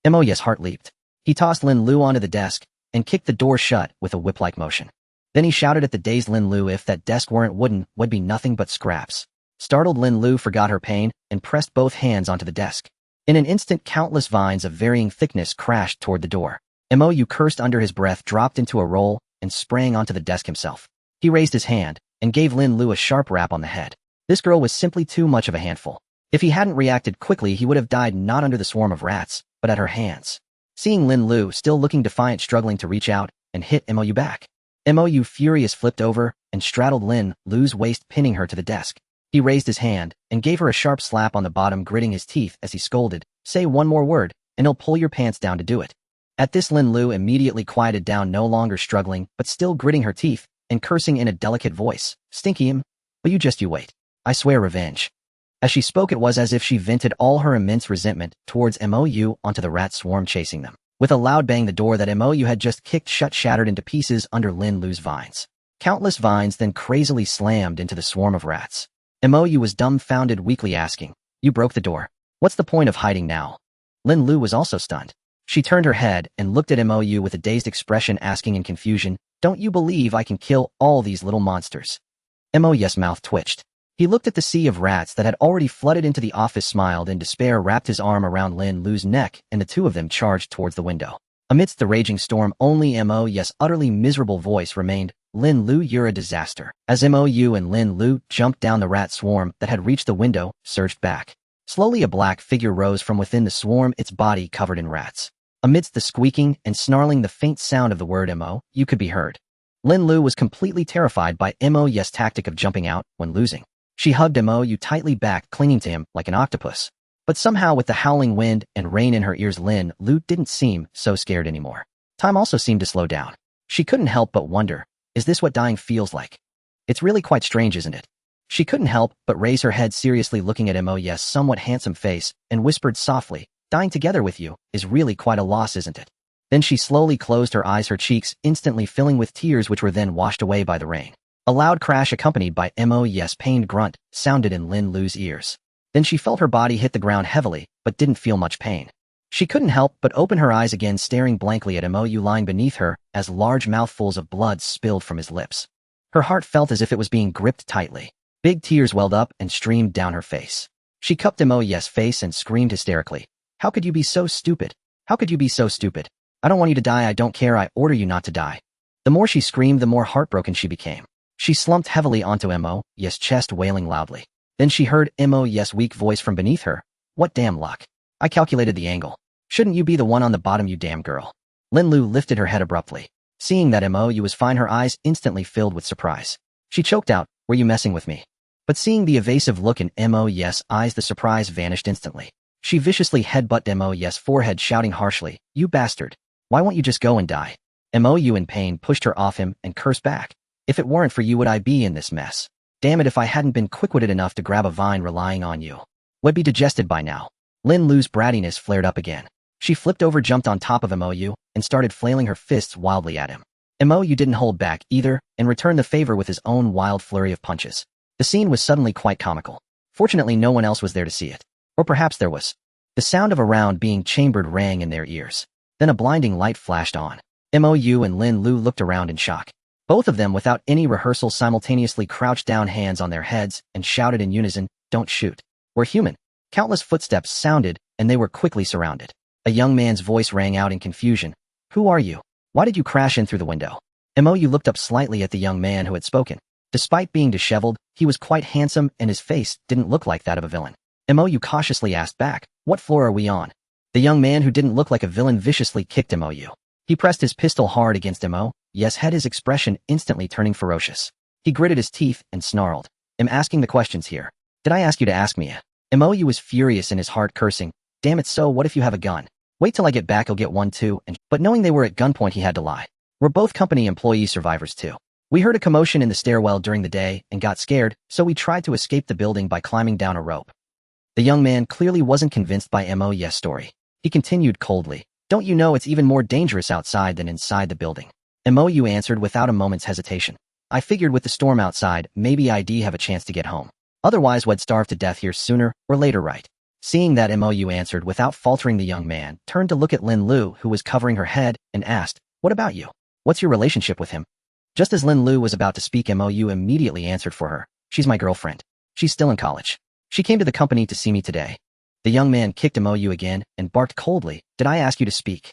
Mo's heart leaped. He tossed Lin Lu onto the desk and kicked the door shut with a whip-like motion. Then he shouted at the dazed Lin Lu if that desk weren't wooden, would be nothing but scraps. Startled, Lin Lu forgot her pain and pressed both hands onto the desk. In an instant, countless vines of varying thickness crashed toward the door. Mo cursed under his breath, dropped into a roll, and sprang onto the desk himself. He raised his hand and gave Lin Lu a sharp rap on the head. This girl was simply too much of a handful. If he hadn't reacted quickly, he would have died not under the swarm of rats, but at her hands. Seeing Lin Lu still looking defiant, struggling to reach out and hit Mo back, Mo furious flipped over and straddled Lin Lu's waist, pinning her to the desk. He raised his hand and gave her a sharp slap on the bottom, gritting his teeth as he scolded, "Say one more word, and he'll pull your pants down to do it." At this, Lin Lu immediately quieted down, no longer struggling, but still gritting her teeth and cursing in a delicate voice, "Stinky him? But you wait. I swear revenge." As she spoke, it was as if she vented all her immense resentment towards Mo onto the rat swarm chasing them. With a loud bang, the door that Mo had just kicked shut shattered into pieces under Lin Lu's vines. Countless vines then crazily slammed into the swarm of rats. Mo was dumbfounded, weakly asking, "You broke the door. What's the point of hiding now?" Lin Lu was also stunned. She turned her head and looked at Mo with a dazed expression, asking in confusion, "Don't you believe I can kill all these little monsters?" Mo's mouth twitched. He looked at the sea of rats that had already flooded into the office, smiled in despair, wrapped his arm around Lin Lu's neck, and the two of them charged towards the window. Amidst the raging storm, only Mo's utterly miserable voice remained, "Lin Lu, you're a disaster." As Mo and Lin Lu jumped down, the rat swarm that had reached the window surged back. Slowly, a black figure rose from within the swarm, its body covered in rats. Amidst the squeaking and snarling, the faint sound of the word "Mo" could be heard. Lin Lu was completely terrified by Mo's tactic of jumping out when losing. She hugged Mo tightly back, clinging to him like an octopus. But somehow, with the howling wind and rain in her ears, Lin Lu didn't seem so scared anymore. Time also seemed to slow down. She couldn't help but wonder, is this what dying feels like? It's really quite strange, isn't it? She couldn't help but raise her head, seriously looking at Mo's somewhat handsome face, and whispered softly, "Dying together with you is really quite a loss, isn't it?" Then she slowly closed her eyes, her cheeks instantly filling with tears, which were then washed away by the rain. A loud crash accompanied by Mo's pained grunt sounded in Lin Lu's ears. Then she felt her body hit the ground heavily, but didn't feel much pain. She couldn't help but open her eyes again, staring blankly at Mo lying beneath her as large mouthfuls of blood spilled from his lips. Her heart felt as if it was being gripped tightly. Big tears welled up and streamed down her face. She cupped Mo's face and screamed hysterically, "How could you be so stupid? How could you be so stupid? I don't want you to die, I don't care, I order you not to die." The more she screamed, the more heartbroken she became. She slumped heavily onto Mo's chest, wailing loudly. Then she heard Mo's weak voice from beneath her, "What damn luck. I calculated the angle. Shouldn't you be the one on the bottom, you damn girl?" Lin Lu lifted her head abruptly. Seeing that Mo was fine, her eyes instantly filled with surprise. She choked out, "Were you messing with me?" But seeing the evasive look in Mo's eyes, the surprise vanished instantly. She viciously headbutted Mo's forehead, shouting harshly, "You bastard. Why won't you just go and die?" Mo in pain pushed her off him and cursed back, "If it weren't for you, would I be in this mess? Damn it, if I hadn't been quick-witted enough to grab a vine relying on you. Would be digested by now." Lin Lu's brattiness flared up again. She flipped over, jumped on top of Mo and started flailing her fists wildly at him. Mo didn't hold back either and returned the favor with his own wild flurry of punches. The scene was suddenly quite comical. Fortunately, no one else was there to see it. Or perhaps there was. The sound of a round being chambered rang in their ears. Then a blinding light flashed on. Mo and Lin Lu looked around in shock. Both of them, without any rehearsal, simultaneously crouched down, hands on their heads, and shouted in unison, "Don't shoot. We're human." Countless footsteps sounded, and they were quickly surrounded. A young man's voice rang out in confusion. "Who are you? Why did you crash in through the window?" Mo looked up slightly at the young man who had spoken. Despite being disheveled, he was quite handsome and his face didn't look like that of a villain. Mou cautiously asked back, "What floor are we on?" The young man who didn't look like a villain viciously kicked Mou. He pressed his pistol hard against Mou, had his expression instantly turning ferocious. He gritted his teeth and snarled, "I'm asking the questions here. Did I ask you to ask me?" Mou was furious in his heart, cursing, "Damn it, so what if you have a gun? Wait till I get back, I'll get one too." But knowing they were at gunpoint, he had to lie. "We're both company employee survivors too. We heard a commotion in the stairwell during the day and got scared, so we tried to escape the building by climbing down a rope." The young man clearly wasn't convinced by Mou's story. He continued coldly, "Don't you know it's even more dangerous outside than inside the building?" Mou answered without a moment's hesitation, "I figured with the storm outside, maybe I'd have a chance to get home. Otherwise we'd starve to death here sooner or later, right?" Seeing that Mou answered without faltering, the young man turned to look at Lin Lu, who was covering her head, and asked, "What about you? What's your relationship with him?" Just as Lin Lu was about to speak, Mou immediately answered for her, "She's my girlfriend. She's still in college. She came to the company to see me today." The young man kicked Mou again and barked coldly, "Did I ask you to speak?"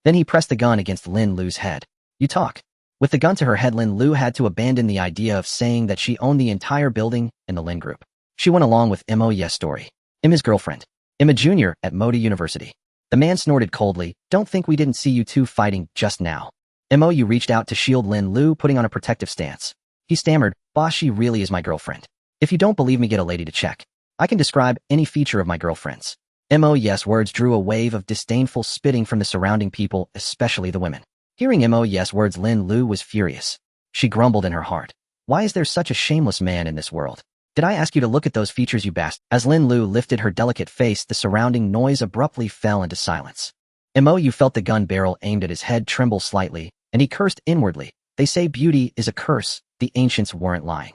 Then he pressed the gun against Lin Lu's head. "You talk." With the gun to her head, Lin Lu had to abandon the idea of saying that she owned the entire building and the Lin group. She went along with Mou's story. "I'm his girlfriend. I'm a junior at Moda University." The man snorted coldly, "Don't think we didn't see you two fighting just now." Mou reached out to shield Lin Lu, putting on a protective stance. He stammered, "Boss, she really is my girlfriend. If you don't believe me, get a lady to check. I can describe any feature of my girlfriend's." Mou's words drew a wave of disdainful spitting from the surrounding people, especially the women. Hearing Mou's words, Lin Lu was furious. She grumbled in her heart, "Why is there such a shameless man in this world? Did I ask you to look at those features, you bastard?" As Lin Lu lifted her delicate face, the surrounding noise abruptly fell into silence. Mou felt the gun barrel aimed at his head tremble slightly, and he cursed inwardly. They say beauty is a curse. The ancients weren't lying.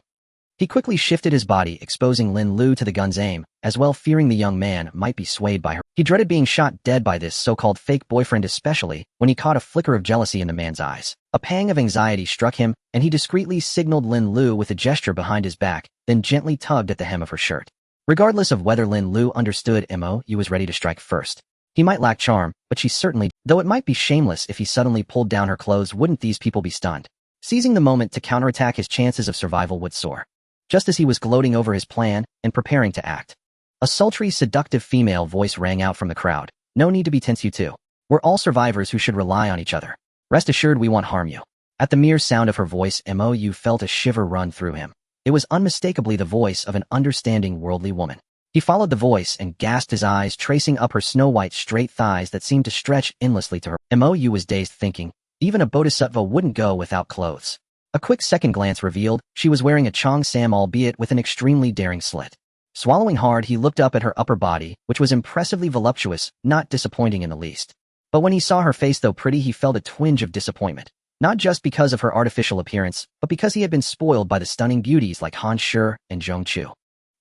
He quickly shifted his body, exposing Lin Lu to the gun's aim, as well, fearing the young man might be swayed by her. He dreaded being shot dead by this so-called fake boyfriend, especially when he caught a flicker of jealousy in the man's eyes. A pang of anxiety struck him, and he discreetly signaled Lin Lu with a gesture behind his back, then gently tugged at the hem of her shirt. Regardless of whether Lin Lu understood, Mou was ready to strike first. He might lack charm, but she certainly, though it might be shameless if he suddenly pulled down her clothes, wouldn't these people be stunned? Seizing the moment to counterattack, his chances of survival would soar. Just as he was gloating over his plan and preparing to act, a sultry, seductive female voice rang out from the crowd. "No need to be tense, you two. We're all survivors who should rely on each other. Rest assured we won't harm you." At the mere sound of her voice, Mou felt a shiver run through him. It was unmistakably the voice of an understanding worldly woman. He followed the voice and gasped, his eyes tracing up her snow-white straight thighs that seemed to stretch endlessly to her. Mou was dazed, thinking, even a bodhisattva wouldn't go without clothes. A quick second glance revealed she was wearing a cheongsam, albeit with an extremely daring slit. Swallowing hard, he looked up at her upper body, which was impressively voluptuous, not disappointing in the least. But when he saw her face, though pretty, he felt a twinge of disappointment. Not just because of her artificial appearance, but because he had been spoiled by the stunning beauties like Han Shi and Zhong Chu.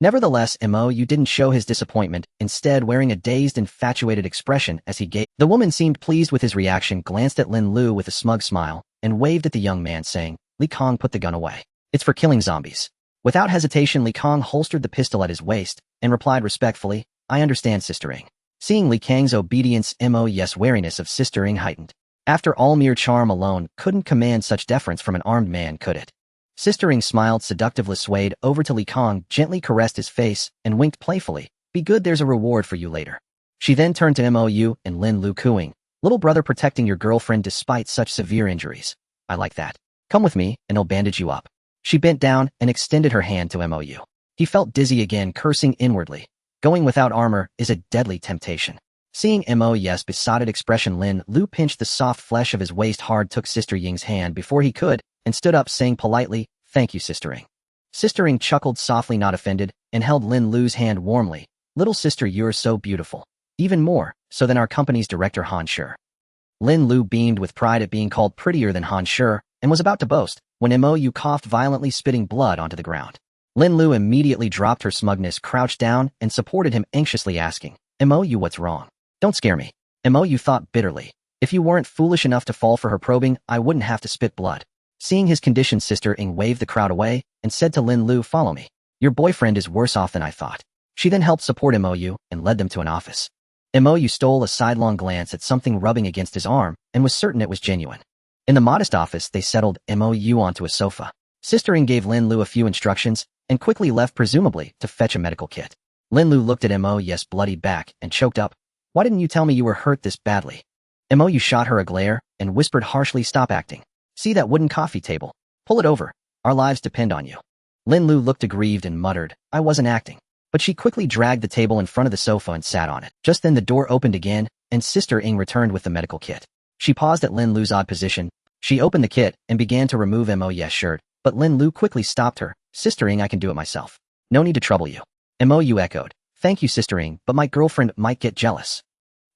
Nevertheless, Mou didn't show his disappointment, instead wearing a dazed, infatuated expression as he gazed. The woman seemed pleased with his reaction, glanced at Lin Lu with a smug smile, and waved at the young man, saying, "Li Kong, put the gun away. It's for killing zombies." Without hesitation, Li Kong holstered the pistol at his waist and replied respectfully, "I understand, Sister Ing." Seeing Li Kang's obedience, Mou's wariness of Sister Ing heightened. After all, mere charm alone couldn't command such deference from an armed man, could it? Sister Ing smiled seductively, swayed over to Li Kong, gently caressed his face, and winked playfully, "Be good, there's a reward for you later." She then turned to Mou and Lin Lu, cooing, "Little brother protecting your girlfriend despite such severe injuries. I like that. Come with me, and I'll bandage you up." She bent down and extended her hand to Mou. He felt dizzy again, cursing inwardly. Going without armor is a deadly temptation. Seeing Mou's besotted expression, Lin Lu pinched the soft flesh of his waist hard, took Sister Ying's hand before he could, and stood up, saying politely, "Thank you, Sister Ing." Sister Ing chuckled softly, not offended, and held Lin Lu's hand warmly. "Little sister, you're so beautiful. Even more so than our company's director, Han Shi." Lin Lu beamed with pride at being called prettier than Han Shi, and was about to boast, when Mou coughed violently, spitting blood onto the ground. Lin Lu immediately dropped her smugness, crouched down, and supported him, anxiously asking, "Mou, what's wrong? Don't scare me." Mou thought bitterly, "If you weren't foolish enough to fall for her probing, I wouldn't have to spit blood." Seeing his condition, Sister Ing waved the crowd away and said to Lin Lu, "Follow me. Your boyfriend is worse off than I thought." She then helped support Mou and led them to an office. Mou stole a sidelong glance at something rubbing against his arm and was certain it was genuine. In the modest office, they settled Mou onto a sofa. Sister Ing gave Lin Lu a few instructions and quickly left presumably to fetch a medical kit. Lin Lu looked at Mo's bloody back and choked up. Why didn't you tell me you were hurt this badly? Mo shot her a glare and whispered harshly, stop acting. See that wooden coffee table? Pull it over. Our lives depend on you. Lin Lu looked aggrieved and muttered, I wasn't acting. But she quickly dragged the table in front of the sofa and sat on it. Just then the door opened again, and Sister Ing returned with the medical kit. She paused at Lin Lu's odd position. She opened the kit and began to remove Mo's shirt, but Lin Lu quickly stopped her. Sister Ing, I can do it myself. No need to trouble you. Mo echoed. Thank you, Sister Ing, but my girlfriend might get jealous.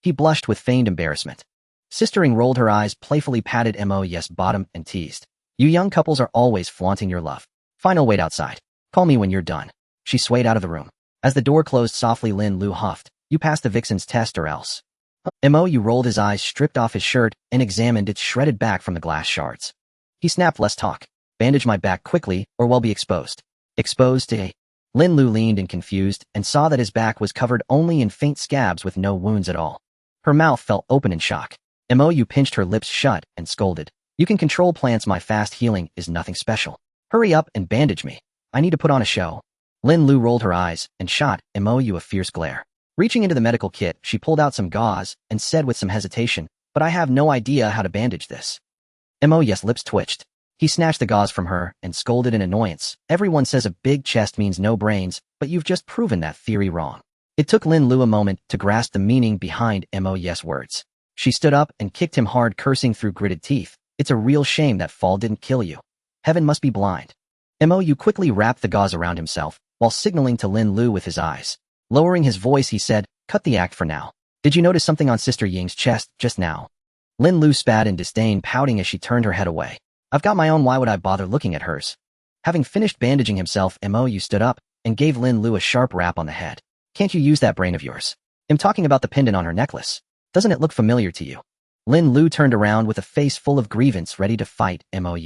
He blushed with feigned embarrassment. Sister Ing rolled her eyes, playfully patted Mo's bottom, and teased. You young couples are always flaunting your love. Fine, I'll wait outside. Call me when you're done. She swayed out of the room. As the door closed softly, Lin Lu huffed. You passed the vixen's test or else. Mo rolled his eyes, stripped off his shirt, and examined its shredded back from the glass shards. He snapped, less talk. Bandage my back quickly, or we'll be exposed. Exposed to a... Lin Lu leaned in confused and saw that his back was covered only in faint scabs with no wounds at all. Her mouth fell open in shock. Mo pinched her lips shut and scolded. You can control plants, my fast healing is nothing special. Hurry up and bandage me. I need to put on a show. Lin Lu rolled her eyes and shot Mo a fierce glare. Reaching into the medical kit, she pulled out some gauze and said with some hesitation, but I have no idea how to bandage this. Mo's lips twitched. He snatched the gauze from her and scolded in annoyance. Everyone says a big chest means no brains, but you've just proven that theory wrong. It took Lin Lu a moment to grasp the meaning behind Mo's words. She stood up and kicked him hard, cursing through gritted teeth. It's a real shame that fall didn't kill you. Heaven must be blind. Mo quickly wrapped the gauze around himself, while signaling to Lin Lu with his eyes. Lowering his voice, he said, cut the act for now. Did you notice something on Sister Ying's chest just now? Lin Lu spat in disdain, pouting as she turned her head away. I've got my own, why would I bother looking at hers? Having finished bandaging himself, Mo stood up and gave Lin Lu a sharp rap on the head. Can't you use that brain of yours? I'm talking about the pendant on her necklace. Doesn't it look familiar to you? Lin Lu turned around with a face full of grievance, ready to fight Mo.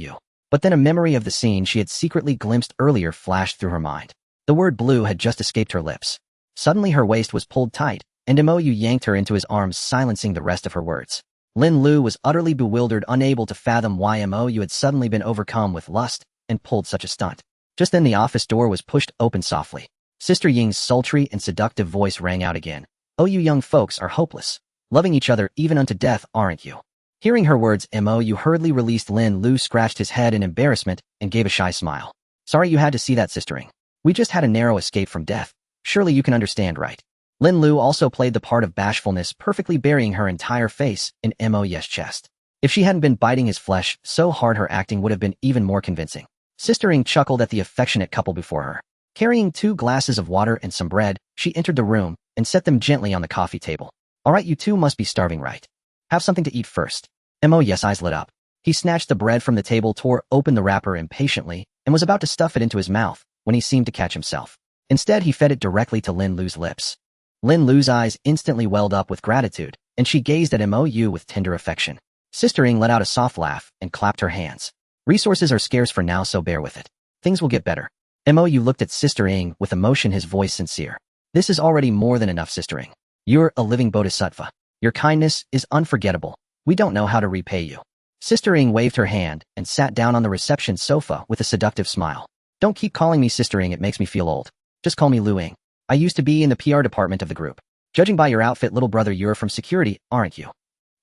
But then a memory of the scene she had secretly glimpsed earlier flashed through her mind. The word blue had just escaped her lips. Suddenly her waist was pulled tight, and Mo yanked her into his arms, silencing the rest of her words. Lin Lu was utterly bewildered, unable to fathom why Mo had suddenly been overcome with lust and pulled such a stunt. Just then the office door was pushed open softly. Sister Ying's sultry and seductive voice rang out again. Oh, you young folks are hopeless. Loving each other even unto death, aren't you? Hearing her words, Mo hurriedly released. Lin Lu scratched his head in embarrassment and gave a shy smile. Sorry you had to see that, Sister Ing. We just had a narrow escape from death. Surely you can understand, right? Lin Lu also played the part of bashfulness, perfectly burying her entire face in Mo's chest. If she hadn't been biting his flesh so hard, her acting would have been even more convincing. Sister Ing chuckled at the affectionate couple before her. Carrying 2 glasses of water and some bread, she entered the room and set them gently on the coffee table. All right, you two must be starving, right? Have something to eat first. Mo's eyes lit up. He snatched the bread from the table, tore open the wrapper impatiently, and was about to stuff it into his mouth when he seemed to catch himself. Instead, he fed it directly to Lin Lu's lips. Lin Lu's eyes instantly welled up with gratitude, and she gazed at Mo with tender affection. Sister Ing let out a soft laugh and clapped her hands. Resources are scarce for now, so bear with it. Things will get better. Mo looked at Sister Ing with emotion, his voice sincere. This is already more than enough, Sister Ing. You're a living bodhisattva. Your kindness is unforgettable. We don't know how to repay you. Sister Ing waved her hand and sat down on the reception sofa with a seductive smile. Don't keep calling me Sister Ing, it makes me feel old. Just call me Lu Ing. I used to be in the PR department of the group. Judging by your outfit, little brother, you're from security, aren't you?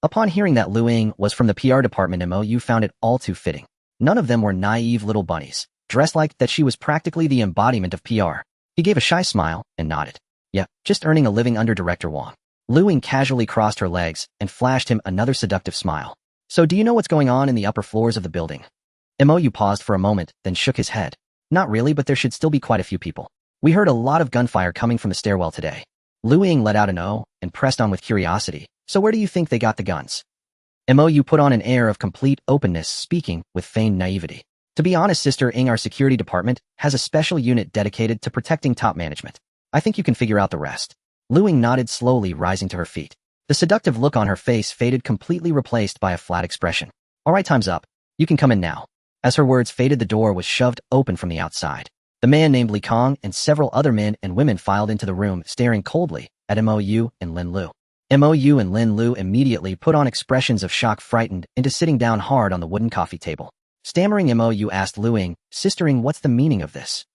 Upon hearing that Lu Ing was from the PR department, Mo found it all too fitting. None of them were naive little bunnies, dressed like that. She was practically the embodiment of PR. He gave a shy smile and nodded. Yeah, just earning a living under Director Wong. Lu Ing casually crossed her legs and flashed him another seductive smile. So do you know what's going on in the upper floors of the building? Mo paused for a moment, then shook his head. Not really, but there should still be quite a few people. We heard a lot of gunfire coming from the stairwell today. Lu Ing let out an "oh" and pressed on with curiosity. So where do you think they got the guns? Mo put on an air of complete openness, speaking with feigned naivety. To be honest, Sister Ing, our security department has a special unit dedicated to protecting top management. I think you can figure out the rest. Lu Ing nodded slowly, rising to her feet. The seductive look on her face faded, completely replaced by a flat expression. All right, time's up. You can come in now. As her words faded, the door was shoved open from the outside. The man named Li Kong and several other men and women filed into the room, staring coldly at Mo and Lin Lu. Mo and Lin Lu immediately put on expressions of shock, frightened into sitting down hard on the wooden coffee table. Stammering Mou asked Luing, "Sistering, what's the meaning of this?"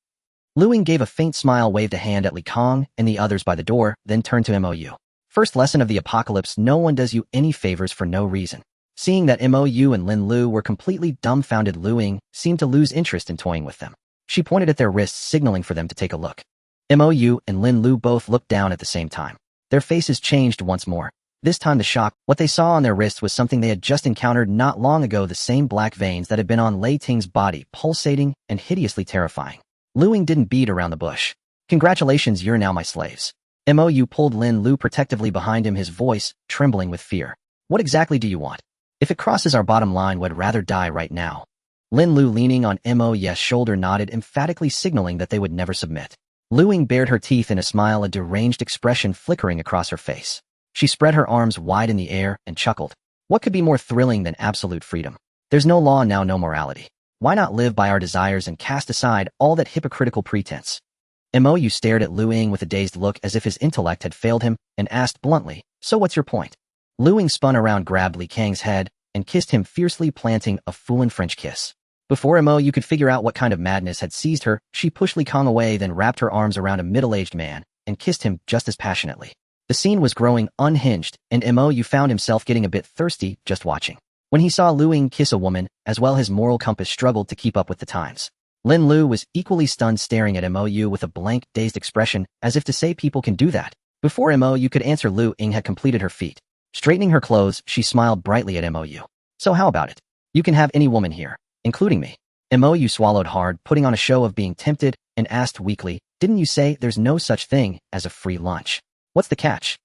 Luing gave a faint smile, waved a hand at Li Kong and the others by the door, then turned to Mou. "First lesson of the apocalypse, no one does you any favors for no reason." Seeing that Mou and Lin Lu were completely dumbfounded, Luing seemed to lose interest in toying with them. She pointed at their wrists, signaling for them to take a look. Mou and Lin Lu both looked down at the same time. Their faces changed once more. This time the shock, what they saw on their wrists was something they had just encountered not long ago, the same black veins that had been on Lei Ting's body, pulsating and hideously terrifying. Luing didn't beat around the bush. "Congratulations, you're now my slaves." Mou pulled Lin Lu protectively behind him, his voice trembling with fear. "What exactly do you want? If it crosses our bottom line, we'd rather die right now." Lin Lu, leaning on Mou's shoulder, nodded, emphatically signaling that they would never submit. Luing bared her teeth in a smile, a deranged expression flickering across her face. She spread her arms wide in the air and chuckled. "What could be more thrilling than absolute freedom? There's no law now, no morality. Why not live by our desires and cast aside all that hypocritical pretense?" Mou stared at Luing with a dazed look, as if his intellect had failed him, and asked bluntly, "So what's your point?" Luing spun around, grabbed Li Kang's head, and kissed him fiercely, planting a foolin' French kiss. Before Mou could figure out what kind of madness had seized her, she pushed Li Kang away, then wrapped her arms around a middle-aged man and kissed him just as passionately. The scene was growing unhinged, and Mou found himself getting a bit thirsty just watching. When he saw Luing kiss a woman, as well, his moral compass struggled to keep up with the times. Lin Lu was equally stunned, staring at Mou with a blank, dazed expression, as if to say, "People can do that." Before Mou could answer, Luing had completed her feat. Straightening her clothes, she smiled brightly at Mou. "So how about it? You can have any woman here, including me." Mou swallowed hard, putting on a show of being tempted, and asked weakly, "Didn't you say there's no such thing as a free lunch? What's the catch?"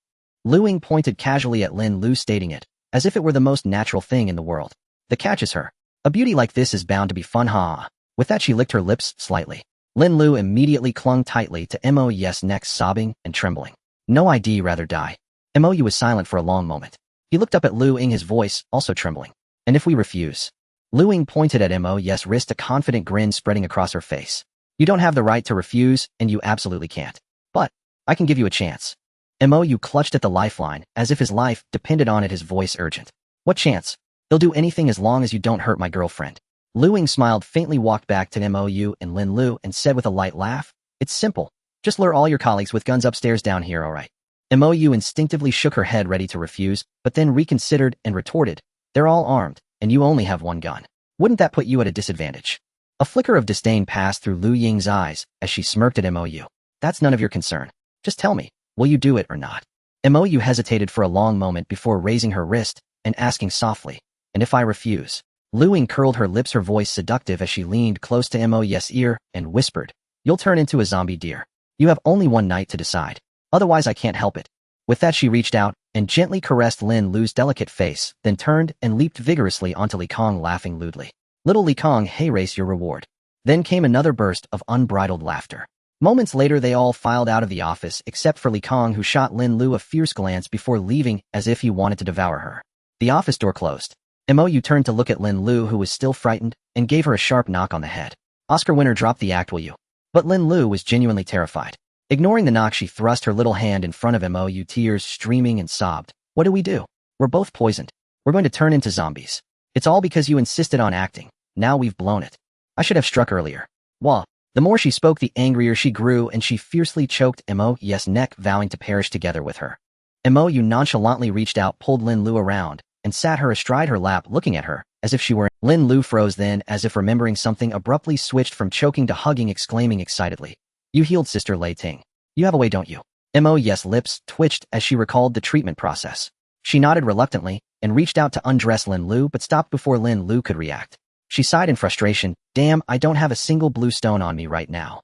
Luing pointed casually at Lin Lu, stating it as if it were the most natural thing in the world. "The catch is her. A beauty like this is bound to be fun, ha." With that, she licked her lips slightly. Lin Lu immediately clung tightly to Mou's neck, sobbing and trembling. "No, I'd rather die." Mou was silent for a long moment. He looked up at Luing, his voice also trembling. "And if we refuse?" Luing pointed at Mou's wrist, a confident grin spreading across her face. "You don't have the right to refuse, and you absolutely can't. But I can give you a chance." Mou clutched at the lifeline, as if his life depended on it, his voice urgent. "What chance? They'll do anything as long as you don't hurt my girlfriend." Luing smiled faintly, walked back to Mou and Lin Lu, and said with a light laugh, "It's simple. Just lure all your colleagues with guns upstairs down here, all right?" Mou instinctively shook her head, ready to refuse, but then reconsidered and retorted, "They're all armed, and you only have one gun. Wouldn't that put you at a disadvantage?" A flicker of disdain passed through Lu Ying's eyes as she smirked at Mou. "That's none of your concern. Just tell me, will you do it or not?" Mou hesitated for a long moment before raising her wrist and asking softly, "And if I refuse?" Luing curled her lips, her voice seductive as she leaned close to Mou's ear and whispered, "You'll turn into a zombie, dear. You have only one night to decide. Otherwise, I can't help it." With that, she reached out and gently caressed Lin Lu's delicate face, then turned and leaped vigorously onto Li Kang, laughing lewdly. "Little Li Kang, hey, race your reward." Then came another burst of unbridled laughter. Moments later, they all filed out of the office, except for Li Kang, who shot Lin Lu a fierce glance before leaving as if he wanted to devour her. The office door closed. Mou turned to look at Lin Lu, who was still frightened, and gave her a sharp knock on the head. "Oscar winner, drop the act, will you?" But Lin Lu was genuinely terrified. Ignoring the knock, she thrust her little hand in front of Mou, tears streaming, and sobbed, "What do we do? We're both poisoned. We're going to turn into zombies. It's all because you insisted on acting. Now we've blown it. I should have struck earlier." Wah. The more she spoke, the angrier she grew, and she fiercely choked Mou's neck, vowing to perish together with her. Mou nonchalantly reached out, pulled Lin Lu around, and sat her astride her lap, looking at her as if she were. Lin Lu froze, then, as if remembering something, abruptly switched from choking to hugging, exclaiming excitedly, "You healed Sister Lei Ting. You have a way, don't you?" Mou's lips twitched as she recalled the treatment process. She nodded reluctantly and reached out to undress Lin Lu, but stopped before Lin Lu could react. She sighed in frustration, "Damn, I don't have a single blue stone on me right now."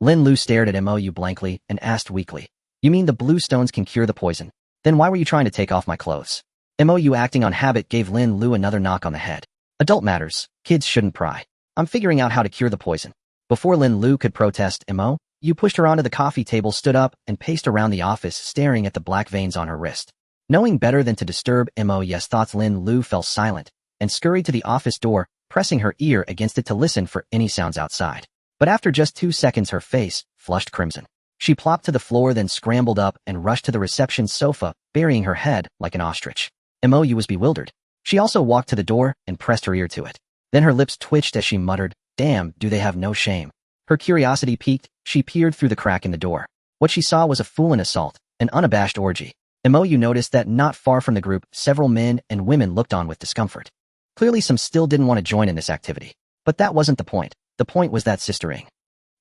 Lin Lu stared at Mou blankly and asked weakly, "You mean the blue stones can cure the poison? Then why were you trying to take off my clothes?" Mou, acting on habit, gave Lin Lu another knock on the head. "Adult matters. Kids shouldn't pry. I'm figuring out how to cure the poison." Before Lin Lu could protest, Mou pushed her onto the coffee table, stood up, and paced around the office, staring at the black veins on her wrist. Knowing better than to disturb Mou's thoughts, Lin Lu fell silent and scurried to the office door, pressing her ear against it to listen for any sounds outside. But after just 2 seconds, her face flushed crimson. She plopped to the floor, then scrambled up and rushed to the reception sofa, burying her head like an ostrich. Mou was bewildered. She also walked to the door and pressed her ear to it. Then her lips twitched as she muttered, "Damn, do they have no shame?" Her curiosity piqued, she peered through the crack in the door. What she saw was a fool-in assault, an unabashed orgy. MOU noticed that not far from the group, several men and women looked on with discomfort. Clearly some still didn't want to join in this activity. But that wasn't the point. The point was that Sister Ring.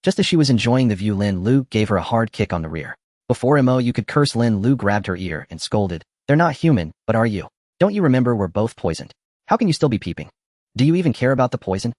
Just as she was enjoying the view, Lin Lu gave her a hard kick on the rear. Before MOU could curse, Lin Lu grabbed her ear and scolded, "They're not human, but are you? Don't you remember we're both poisoned? How can you still be peeping? Do you even care about the poison?"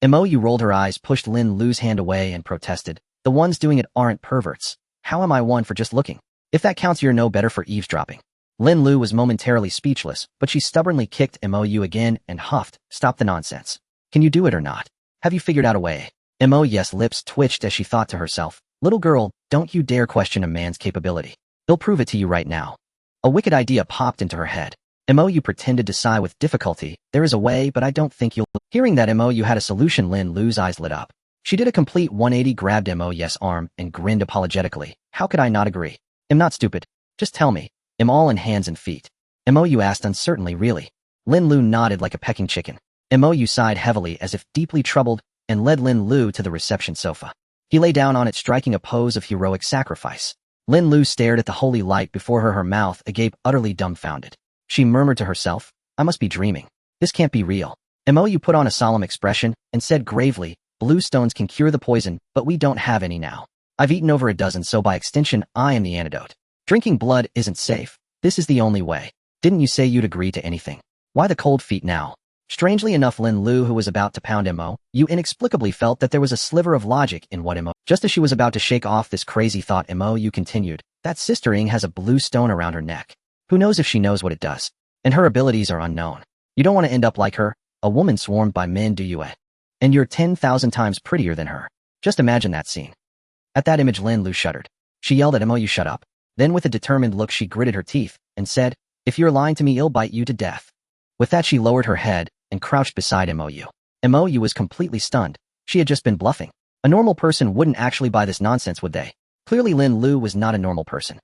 MOU rolled her eyes, pushed Lin Lu's hand away and protested, "The ones doing it aren't perverts. How am I one for just looking? If that counts, you're no better for eavesdropping." Lin Lu was momentarily speechless, but she stubbornly kicked MOU again and huffed, "Stop the nonsense. Can you do it or not? Have you figured out a way?" MOU's lips twitched as she thought to herself, "Little girl, don't you dare question a man's capability. He'll prove it to you right now." A wicked idea popped into her head. MOU pretended to sigh with difficulty, "There is a way, but I don't think you'll..." Hearing that MOU had a solution, Lin Lu's eyes lit up. She did a complete 180, grabbed MOU's arm, and grinned apologetically. "How could I not agree? I'm not stupid. Just tell me. I'm all in hands and feet." MOU asked uncertainly, "Really?" Lin Lu nodded like a pecking chicken. MOU sighed heavily as if deeply troubled and led Lin Lu to the reception sofa. He lay down on it, striking a pose of heroic sacrifice. Lin Lu stared at the holy light before her, her mouth agape, utterly dumbfounded. She murmured to herself, "I must be dreaming. This can't be real." MOU put on a solemn expression and said gravely, "Blue stones can cure the poison, but we don't have any now. I've eaten over a dozen, so by extension, I am the antidote. Drinking blood isn't safe. This is the only way. Didn't you say you'd agree to anything? Why the cold feet now?" Strangely enough, Lin Lu, who was about to pound MOU, inexplicably felt that there was a sliver of logic in what MOU. Just as she was about to shake off this crazy thought, MOU continued, "That Sister Ring has a blue stone around her neck. Who knows if she knows what it does? And her abilities are unknown. You don't want to end up like her, a woman swarmed by men, do you? And you're 10,000 times prettier than her. Just imagine that scene." At that image, Lin Lu shuddered. She yelled at MOU, "Shut up." Then with a determined look, she gritted her teeth and said, "If you're lying to me, I'll bite you to death." With that, she lowered her head and crouched beside MOU. MOU was completely stunned. She had just been bluffing. A normal person wouldn't actually buy this nonsense, would they? Clearly Lin Lu was not a normal person.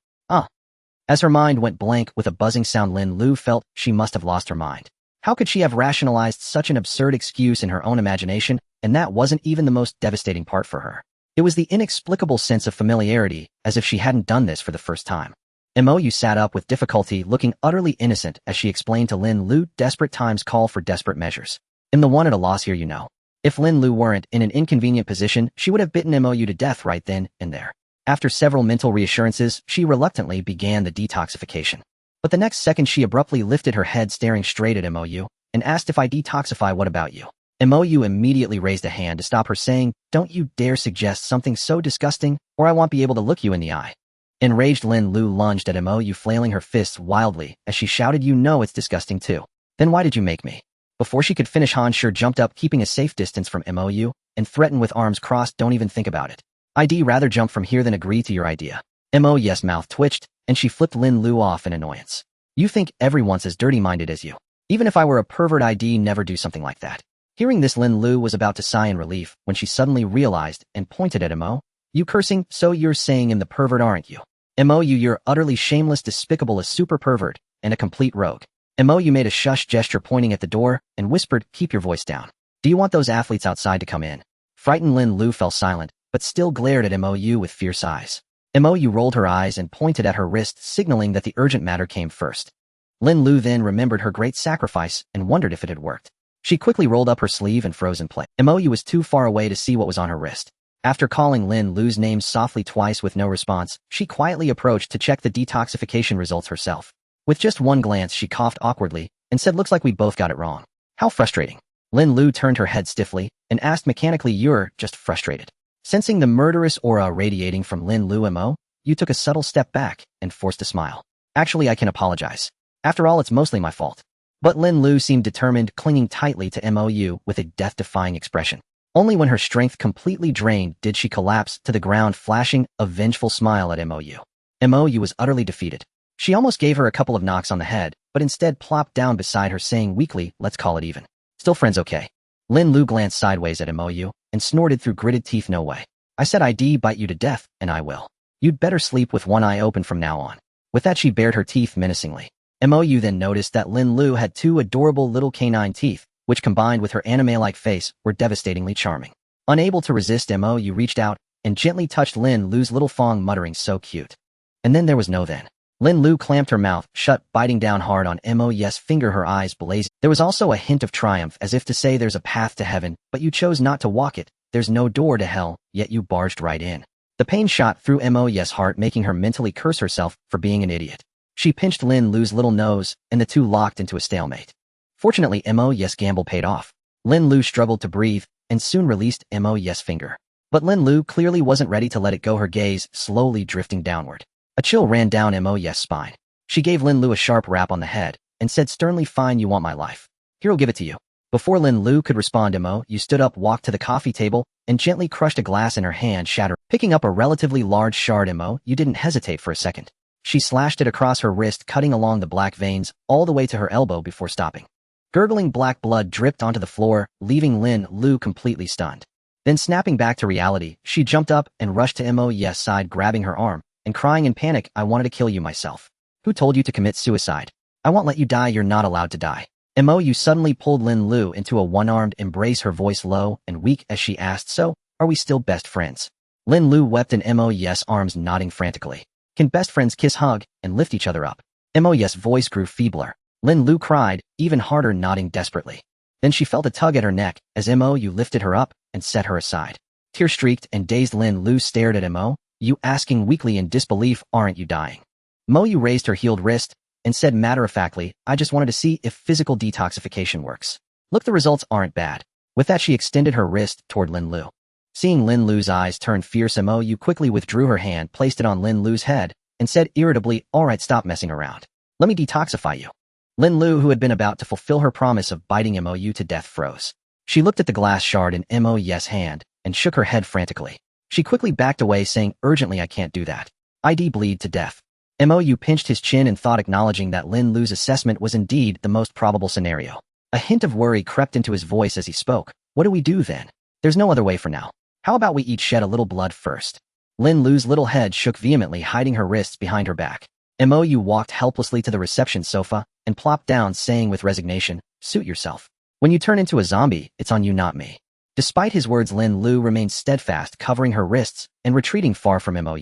As her mind went blank with a buzzing sound, Lin Lu felt she must have lost her mind. How could she have rationalized such an absurd excuse in her own imagination? And that wasn't even the most devastating part for her. It was the inexplicable sense of familiarity, as if she hadn't done this for the first time. MOU sat up with difficulty, looking utterly innocent as she explained to Lin Lu, "Desperate times call for desperate measures. I'm the one at a loss here, you know." If Lin Lu weren't in an inconvenient position, she would have bitten MOU to death right then and there. After several mental reassurances, she reluctantly began the detoxification. But the next second she abruptly lifted her head, staring straight at MOU, and asked, "If I detoxify, what about you?" MOU immediately raised a hand to stop her, saying, "Don't you dare suggest something so disgusting, or I won't be able to look you in the eye." Enraged, Lin Lu lunged at MOU, flailing her fists wildly as she shouted, "You know it's disgusting too. Then why did you make me?" Before she could finish, Han Shi jumped up, keeping a safe distance from MOU, and threatened with arms crossed, "Don't even think about it. I'd rather jump from here than agree to your idea." MOU's mouth twitched, and she flipped Lin Lu off in annoyance. "You think everyone's as dirty-minded as you. Even if I were a pervert, I'd never do something like that." Hearing this, Lin Lu was about to sigh in relief when she suddenly realized and pointed at MOU. "You cursing? So you're saying I'm the pervert, aren't you? MOU, you're utterly shameless, despicable, a super pervert, and a complete rogue." MOU made a shush gesture, pointing at the door, and whispered, "Keep your voice down. Do you want those athletes outside to come in?" Frightened Lin Lu fell silent, but still glared at MOU with fierce eyes. MOU rolled her eyes and pointed at her wrist, signaling that the urgent matter came first. Lin Lu then remembered her great sacrifice and wondered if it had worked. She quickly rolled up her sleeve and froze in place. MOU was too far away to see what was on her wrist. After calling Lin Lu's name softly twice with no response, she quietly approached to check the detoxification results herself. With just one glance, she coughed awkwardly and said, "Looks like we both got it wrong." "How frustrating." Lin Lu turned her head stiffly and asked mechanically, "You're just frustrated?" Sensing the murderous aura radiating from Lin Lu, MOU took a subtle step back and forced a smile. "Actually, I can apologize. After all, it's mostly my fault." But Lin Lu seemed determined, clinging tightly to MOU with a death-defying expression. Only when her strength completely drained did she collapse to the ground, flashing a vengeful smile at MOU. MOU was utterly defeated. She almost gave her a couple of knocks on the head, but instead plopped down beside her, saying weakly, "Let's call it even. Still friends, okay?" Lin Lu glanced sideways at MOU and snorted through gritted teeth, "No way. I said I'd bite you to death, and I will. You'd better sleep with one eye open from now on." With that, she bared her teeth menacingly. MOU then noticed that Lin Lu had two adorable little canine teeth, which combined with her anime-like face were devastatingly charming. Unable to resist Mo, reached out and gently touched Lin Lu's little fong, muttering, "So cute." And then there was no then. Lin Lu clamped her mouth shut, biting down hard on Mo's finger, her eyes blazing. There was also a hint of triumph, as if to say, "There's a path to heaven, but you chose not to walk it. There's no door to hell, yet you barged right in." The pain shot through Mo's heart, making her mentally curse herself for being an idiot. She pinched Lin Lu's little nose, and the two locked into a stalemate. Fortunately, Mo's gamble paid off. Lin Lu struggled to breathe, and soon released Mo's finger. But Lin Lu clearly wasn't ready to let it go, her gaze slowly drifting downward. A chill ran down Mo's spine. She gave Lin Lu a sharp rap on the head, and said sternly, "Fine, you want my life. Here, I'll give it to you." Before Lin Lu could respond, Mo stood up, walked to the coffee table, and gently crushed a glass in her hand, shattering. Picking up a relatively large shard, Mo didn't hesitate for a second. She slashed it across her wrist, cutting along the black veins all the way to her elbow before stopping. Gurgling black blood dripped onto the floor, leaving Lin Lu completely stunned. Then, snapping back to reality, she jumped up and rushed to Mo's side, grabbing her arm and crying in panic, "I wanted to kill you myself. Who told you to commit suicide? I won't let you die. You're not allowed to die." Mo suddenly pulled Lin Lu into a one-armed embrace, her voice low and weak as she asked, "So, are we still best friends?" Lin Lu wept in Mo's arms, nodding frantically. "Can best friends kiss, hug, and lift each other up?" Mo's voice grew feebler. Lin Lu cried, even harder, nodding desperately. Then she felt a tug at her neck as Mo lifted her up and set her aside. Tear-streaked and dazed, Lin Lu stared at Mo, asking weakly in disbelief, "Aren't you dying?" Mo raised her healed wrist and said matter-of-factly, "I just wanted to see if physical detoxification works. Look, the results aren't bad." With that, she extended her wrist toward Lin Lu. Seeing Lin Lu's eyes turn fierce, Mo quickly withdrew her hand, placed it on Lin Lu's head, and said irritably, "All right, stop messing around. Let me detoxify you." Lin Lu, who had been about to fulfill her promise of biting Mo to death, froze. She looked at the glass shard in Mo's hand and shook her head frantically. She quickly backed away, saying urgently, "I can't do that. I'd bleed to death." Mo pinched his chin in thought, acknowledging that Lin Lu's assessment was indeed the most probable scenario. A hint of worry crept into his voice as he spoke. "What do we do then? There's no other way for now. How about we each shed a little blood first?" Lin Lu's little head shook vehemently, hiding her wrists behind her back. Mo walked helplessly to the reception sofa and plopped down, saying with resignation, "Suit yourself. When you turn into a zombie, it's on you, not me." Despite his words, Lin Lu remained steadfast, covering her wrists and retreating far from Mo.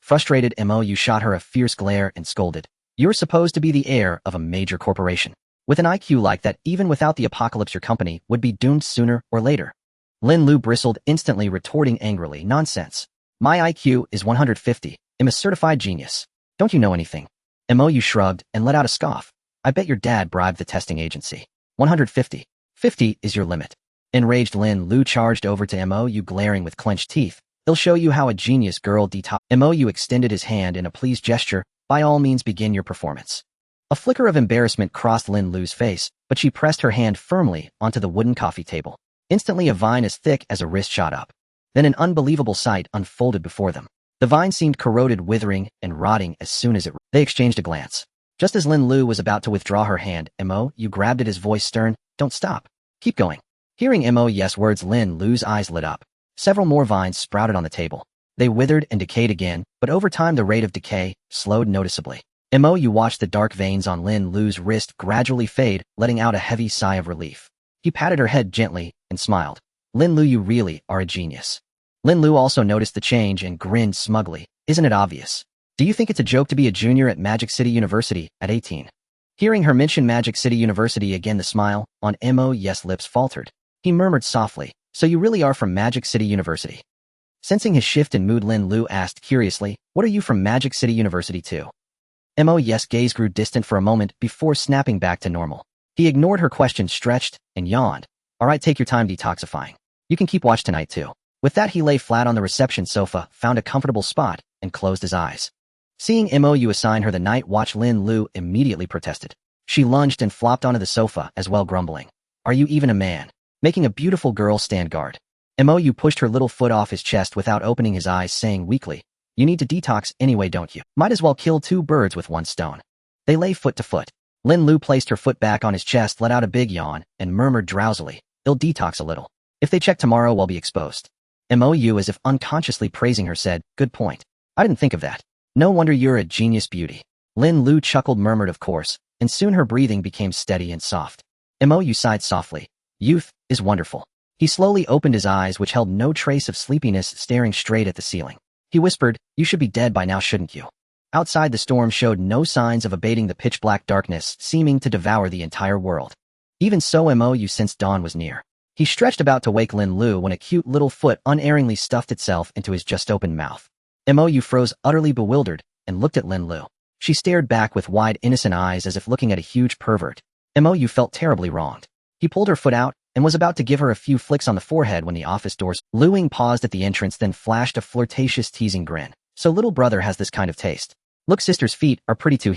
Frustrated, Mo shot her a fierce glare and scolded, "You're supposed to be the heir of a major corporation. With an IQ like that, even without the apocalypse, your company would be doomed sooner or later." Lin Lu bristled, instantly retorting angrily, "Nonsense. My IQ is 150. I'm a certified genius. Don't you know anything?" Mo shrugged and let out a scoff. "I bet your dad bribed the testing agency. 150. 50 is your limit." Enraged, Lin Lu charged over to Mo, glaring with clenched teeth. "They'll show you how a genius girl detox." Mo extended his hand in a pleased gesture. "By all means, begin your performance." A flicker of embarrassment crossed Lin Lu's face, but she pressed her hand firmly onto the wooden coffee table. Instantly, a vine as thick as a wrist shot up. Then an unbelievable sight unfolded before them. The vine seemed corroded, withering, and rotting as soon as it... They exchanged a glance. Just as Lin Lu was about to withdraw her hand, Mo grabbed at his voice stern, "Don't stop. Keep going." Hearing Mo's words, Lin Lu's eyes lit up. Several more vines sprouted on the table. They withered and decayed again, but over time the rate of decay slowed noticeably. Mo watched the dark veins on Lin Lu's wrist gradually fade, letting out a heavy sigh of relief. He patted her head gently and smiled. "Lin Lu, you really are a genius." Lin Lu also noticed the change and grinned smugly. "Isn't it obvious? Do you think it's a joke to be a junior at Magic City University at 18? Hearing her mention Magic City University again, the smile on Mo's lips faltered. He murmured softly, "So you really are from Magic City University?" Sensing his shift in mood, Lin Lu asked curiously, "What are you from Magic City University too?" Mo's gaze grew distant for a moment before snapping back to normal. He ignored her question, stretched, and yawned. "All right, take your time detoxifying. You can keep watch tonight too." With that, he lay flat on the reception sofa, found a comfortable spot, and closed his eyes. Seeing Mo assign her the night watch, Lin Lu immediately protested. She lunged and flopped onto the sofa as well, grumbling, "Are you even a man? Making a beautiful girl stand guard." Mo pushed her little foot off his chest without opening his eyes, saying weakly, "You need to detox anyway, don't you? Might as well kill two birds with one stone." They lay foot to foot. Lin Lu placed her foot back on his chest, let out a big yawn, and murmured drowsily, "They'll detox a little. If they check tomorrow, we'll be exposed." Mo, as if unconsciously praising her, said, "Good point. I didn't think of that. No wonder you're a genius beauty." Lin Lu chuckled, murmured, "Of course," and soon her breathing became steady and soft. Mo sighed softly. Youth is wonderful. He slowly opened his eyes, which held no trace of sleepiness, staring straight at the ceiling. He whispered, "You should be dead by now, shouldn't you?" Outside, the storm showed no signs of abating, the pitch-black darkness seeming to devour the entire world. Even so, Mo sensed dawn was near. He stretched about to wake Lin Lu when a cute little foot unerringly stuffed itself into his just-opened mouth. Mo froze, utterly bewildered, and looked at Lin Lu. She stared back with wide, innocent eyes as if looking at a huge pervert. Mo felt terribly wronged. He pulled her foot out and was about to give her a few flicks on the forehead when the office doors. Lu Ying paused at the entrance, then flashed a flirtatious, teasing grin. "So little brother has this kind of taste. Look, sister's feet are pretty too."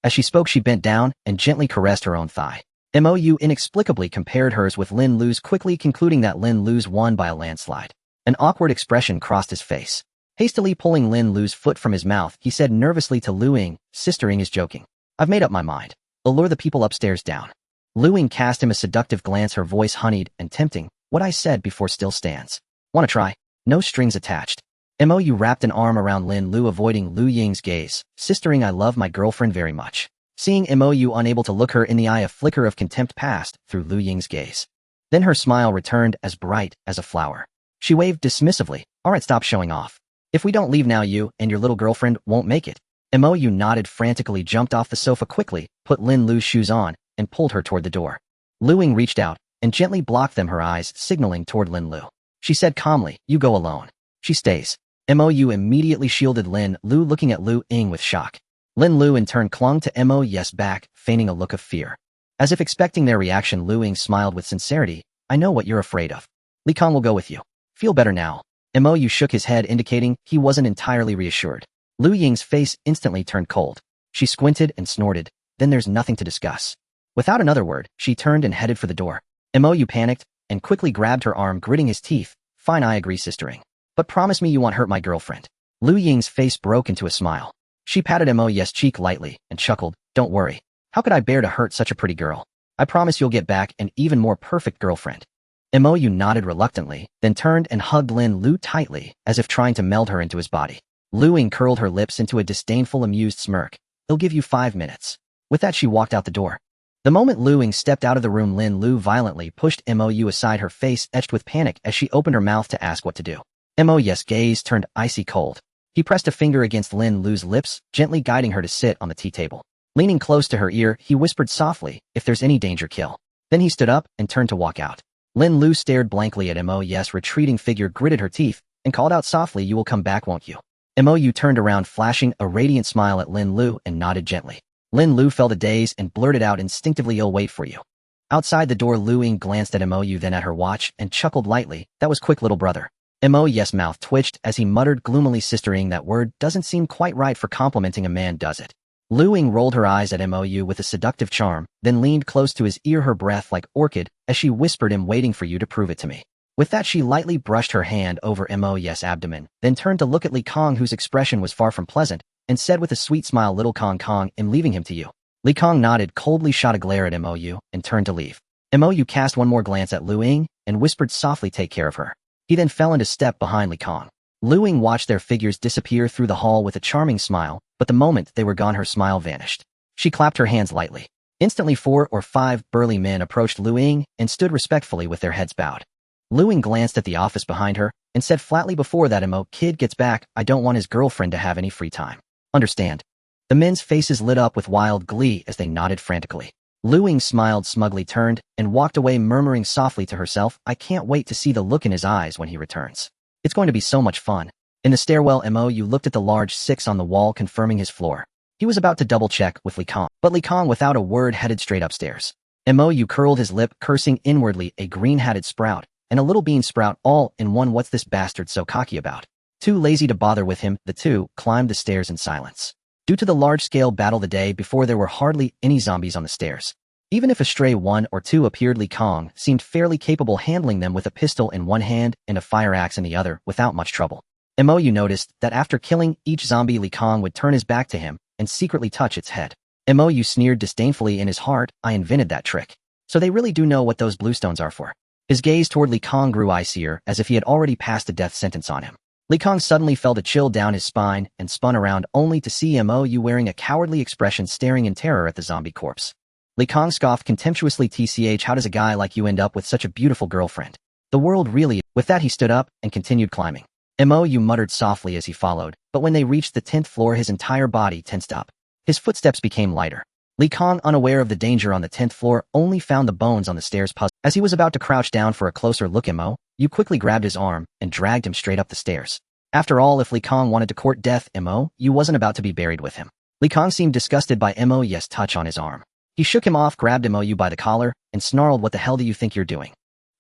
As she spoke, she bent down and gently caressed her own thigh. Mo inexplicably compared hers with Lin Lu's, quickly concluding that Lin Lu's won by a landslide. An awkward expression crossed his face. Hastily pulling Lin Lu's foot from his mouth, he said nervously to Lu Ying, "Sister Ying is joking. I've made up my mind. I'll lure the people upstairs down." Lu Ying cast him a seductive glance, her voice honeyed and tempting. "What I said before still stands. Wanna try? No strings attached." Mo wrapped an arm around Lin Lu, avoiding Lu Ying's gaze. "Sister Ying, I love my girlfriend very much." Seeing Mo unable to look her in the eye, a flicker of contempt passed through Lu Ying's gaze. Then her smile returned, as bright as a flower. She waved dismissively. "All right, stop showing off. If we don't leave now, you and your little girlfriend won't make it." Mo nodded, frantically jumped off the sofa quickly, put Lin Lu's shoes on, and pulled her toward the door. Lu Ying reached out and gently blocked them, her eyes signaling toward Lin Lu. She said calmly, "You go alone. She stays." Mo immediately shielded Lin Lu, looking at Lu Ying with shock. Lin Lu in turn clung to Mo's back, feigning a look of fear. As if expecting their reaction, Lu Ying smiled with sincerity. "I know what you're afraid of. Li Kong will go with you. Feel better now." Mo shook his head, indicating he wasn't entirely reassured. Lu Ying's face instantly turned cold. She squinted and snorted. "Then there's nothing to discuss." Without another word, she turned and headed for the door. Mo panicked and quickly grabbed her arm, gritting his teeth. "Fine, I agree, Sister Ying. But promise me you won't hurt my girlfriend." Lu Ying's face broke into a smile. She patted Mo's cheek lightly and chuckled. "Don't worry. How could I bear to hurt such a pretty girl? I promise you'll get back an even more perfect girlfriend." Mo nodded reluctantly, then turned and hugged Lin Lu tightly, as if trying to meld her into his body. Lu Ying curled her lips into a disdainful, amused smirk. "I'll give you 5 minutes." With that, she walked out the door. The moment Lu Ying stepped out of the room, Lin Lu violently pushed Mo aside, her face etched with panic as she opened her mouth to ask what to do. Mo's gaze turned icy cold. He pressed a finger against Lin Lu's lips, gently guiding her to sit on the tea table. Leaning close to her ear, he whispered softly, "If there's any danger, kill." Then he stood up and turned to walk out. Lin Lu stared blankly at Mo's retreating figure, gritted her teeth, and called out softly, "You will come back, won't you?" Mo turned around, flashing a radiant smile at Lin Lu, and nodded gently. Lin Lu felt a daze and blurted out instinctively, "I'll wait for you." Outside the door, Lu Ying glanced at Mo, then at her watch, and chuckled lightly. "That was quick, little brother." Mo's mouth twitched as he muttered gloomily, "Sister Ying, that word doesn't seem quite right for complimenting a man, does it?" Lu Ying rolled her eyes at Mo with a seductive charm, then leaned close to his ear, her breath like orchid, as she whispered, "I'm waiting for you to prove it to me." With that, she lightly brushed her hand over Mo's abdomen, then turned to look at Li Kong, whose expression was far from pleasant, and said with a sweet smile, "Little Kong, I'm leaving him to you." Li Kong nodded, coldly shot a glare at Mo, and turned to leave. Mo cast one more glance at Lu Ying, and whispered softly, "Take care of her." He then fell into step behind Li Kong. Lu Ying watched their figures disappear through the hall with a charming smile, but the moment they were gone, her smile vanished. She clapped her hands lightly. Instantly, 4 or 5 burly men approached Lu Ying and stood respectfully with their heads bowed. Lu Ying glanced at the office behind her and said flatly, "Before that Mo kid gets back, I don't want his girlfriend to have any free time. Understand?" The men's faces lit up with wild glee as they nodded frantically. Lu Ying smiled smugly, turned, and walked away, murmuring softly to herself, "I can't wait to see the look in his eyes when he returns. It's going to be so much fun." In the stairwell, Mo looked at the large 6 on the wall, confirming his floor. He was about to double-check with Li Kong, but Li Kong, without a word, headed straight upstairs. Mo curled his lip, cursing inwardly, a green-hatted sprout and a little bean sprout all in one. What's this bastard so cocky about? Too lazy to bother with him, the two climbed the stairs in silence. Due to the large-scale battle the day before, there were hardly any zombies on the stairs. Even if a stray 1 or 2 appeared, Li Kong seemed fairly capable handling them with a pistol in one hand and a fire axe in the other without much trouble. Mo noticed that after killing each zombie, Li Kong would turn his back to him and secretly touch its head. Mo sneered disdainfully in his heart, "I invented that trick. So they really do know what those bluestones are for." His gaze toward Li Kong grew icier, as if he had already passed a death sentence on him. Li Kong suddenly felt a chill down his spine and spun around, only to see Mo wearing a cowardly expression, staring in terror at the zombie corpse. Li Kong scoffed contemptuously. Tch, how does a guy like you end up with such a beautiful girlfriend? The world really. With that he stood up and continued climbing. Mou muttered softly as he followed, but when they reached the 10th floor his entire body tensed up. His footsteps became lighter. Li Kong, unaware of the danger on the 10th floor, only found the bones on the stairs puzzled. As he was about to crouch down for a closer look, Mou quickly grabbed his arm and dragged him straight up the stairs. After all, if Li Kong wanted to court death, Mou wasn't about to be buried with him. Li Kong seemed disgusted by Mou's touch on his arm. He shook him off, grabbed Mou by the collar, and snarled, "What the hell do you think you're doing?"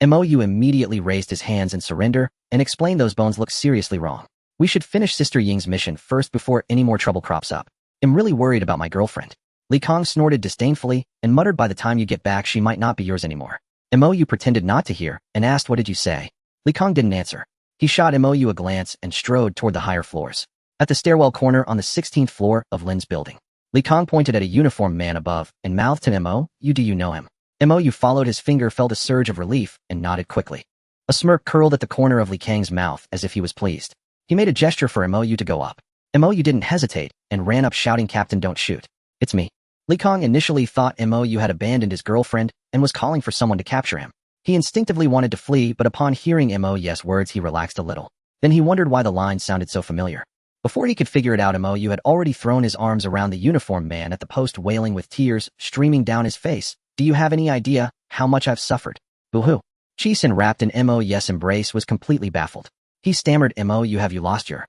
Mou immediately raised his hands in surrender and explained, "Those bones look seriously wrong. We should finish Sister Ying's mission first before any more trouble crops up. I'm really worried about my girlfriend." Li Kong snorted disdainfully and muttered, "By the time you get back she might not be yours anymore." Mou pretended not to hear and asked, "What did you say?" Li Kong didn't answer. He shot Mou a glance and strode toward the higher floors. At the stairwell corner on the 16th floor of Lin's building, Li Kong pointed at a uniformed man above and mouthed to Mou, "Do you know him?" Mou followed his finger, felt a surge of relief, and nodded quickly. A smirk curled at the corner of Li Kang's mouth as if he was pleased. He made a gesture for Mou to go up. Mou didn't hesitate and ran up shouting, "Captain, don't shoot. It's me." Li Kong initially thought Mou had abandoned his girlfriend and was calling for someone to capture him. He instinctively wanted to flee, but upon hearing Mou's words he relaxed a little. Then he wondered why the line sounded so familiar. Before he could figure it out, Mou had already thrown his arms around the uniformed man at the post, wailing with tears streaming down his face. "Do you have any idea how much I've suffered?" "Boo-hoo." Chi-Sin, wrapped in Mou's embrace, was completely baffled. He stammered, "Mou, have you lost your—"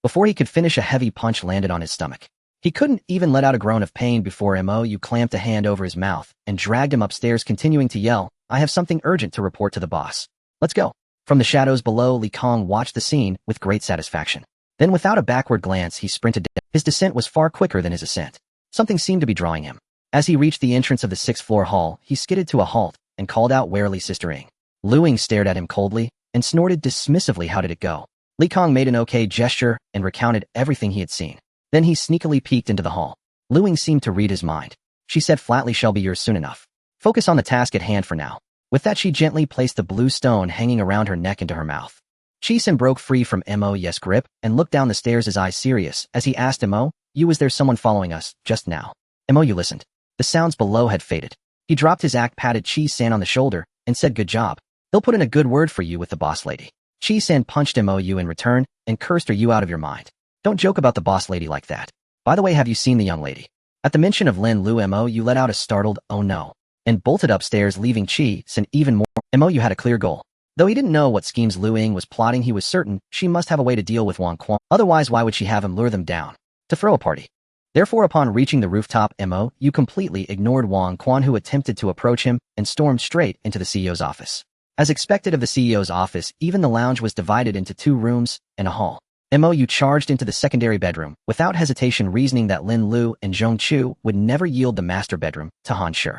Before he could finish, a heavy punch landed on his stomach. He couldn't even let out a groan of pain before Mou clamped a hand over his mouth and dragged him upstairs, continuing to yell, "I have something urgent to report to the boss. Let's go." From the shadows below, Li Kong watched the scene with great satisfaction. Then, without a backward glance, he sprinted down. His descent was far quicker than his ascent. Something seemed to be drawing him. As he reached the entrance of the 6th-floor hall, he skidded to a halt and called out warily, "Sister Ying." Lu Ying stared at him coldly and snorted dismissively. "How did it go?" Li Kong made an okay gesture and recounted everything he had seen. Then he sneakily peeked into the hall. Lu Ying seemed to read his mind. She said flatly, "Shall be yours soon enough. Focus on the task at hand for now." With that, she gently placed the blue stone hanging around her neck into her mouth. Chi-Sin broke free from Mou's grip and looked down the stairs, his eyes serious, as he asked Mou, "Was there someone following us just now?" Mou listened. The sounds below had faded. He dropped his act, patted Chi-San on the shoulder, and said, "Good job. They'll put in a good word for you with the boss lady." Chi-San punched Mou in return and cursed her, "You out of your mind. Don't joke about the boss lady like that. By the way, have you seen the young lady?" At the mention of Lin Lu, Mou let out a startled, "Oh no," and bolted upstairs, leaving Chi-San even more. Mou had a clear goal. Though he didn't know what schemes Lu Ying was plotting, he was certain she must have a way to deal with Wang Quan. Otherwise, why would she have him lure them down to throw a party? Therefore, upon reaching the rooftop, Mou completely ignored Wang Quan, who attempted to approach him, and stormed straight into the CEO's office. As expected of the CEO's office, even the lounge was divided into 2 rooms and a hall. Mou charged into the secondary bedroom, without hesitation, reasoning that Lin Lu and Zhong Chu would never yield the master bedroom to Han Shi.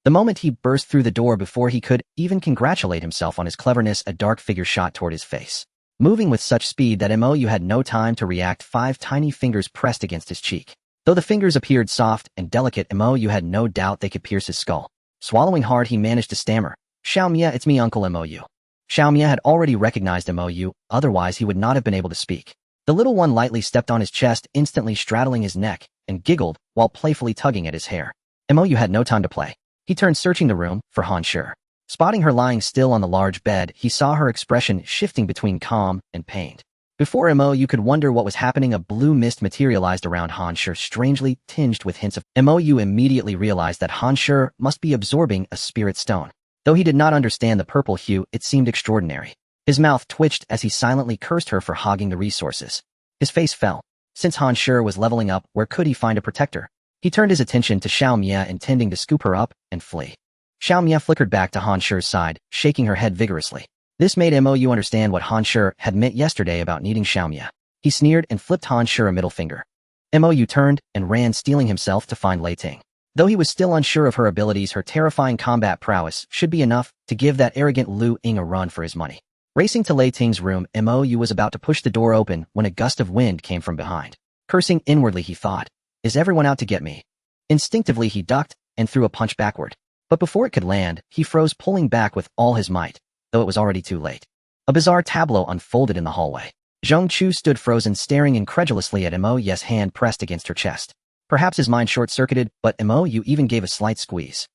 The moment he burst through the door, before he could even congratulate himself on his cleverness, a dark figure shot toward his face. Moving with such speed that Mou had no time to react, 5 tiny fingers pressed against his cheek. Though the fingers appeared soft and delicate, Mou had no doubt they could pierce his skull. Swallowing hard, he managed to stammer, "Xiaomia, it's me, Uncle Mou." Xiaomia had already recognized Mou, otherwise he would not have been able to speak. The little one lightly stepped on his chest, instantly straddling his neck, and giggled while playfully tugging at his hair. Mou had no time to play. He turned, searching the room for Han Shi. Spotting her lying still on the large bed, he saw her expression shifting between calm and pained. Before Mou could wonder what was happening, a blue mist materialized around Han Shi, strangely tinged with hints of. Mou immediately realized that Han Shi must be absorbing a spirit stone. Though he did not understand the purple hue, it seemed extraordinary. His mouth twitched as he silently cursed her for hogging the resources. His face fell. Since Han Shi was leveling up, where could he find a protector? He turned his attention to Xiaomia, intending to scoop her up and flee. Xiaomia flickered back to Han Shi's side, shaking her head vigorously. This made Mou understand what Han Shi had meant yesterday about needing Xiaomia. He sneered and flipped Han Shi a middle finger. Mou turned and ran, steeling himself to find Lei Ting. Though he was still unsure of her abilities, her terrifying combat prowess should be enough to give that arrogant Lu Ying a run for his money. Racing to Lei Ting's room, Mou was about to push the door open when a gust of wind came from behind. Cursing inwardly, he thought, "Is everyone out to get me?" Instinctively, he ducked and threw a punch backward. But before it could land, he froze, pulling back with all his might, though it was already too late. A bizarre tableau unfolded in the hallway. Zhong Chu stood frozen, staring incredulously at Mou's hand pressed against her chest. Perhaps his mind short-circuited, but Mo even gave a slight squeeze.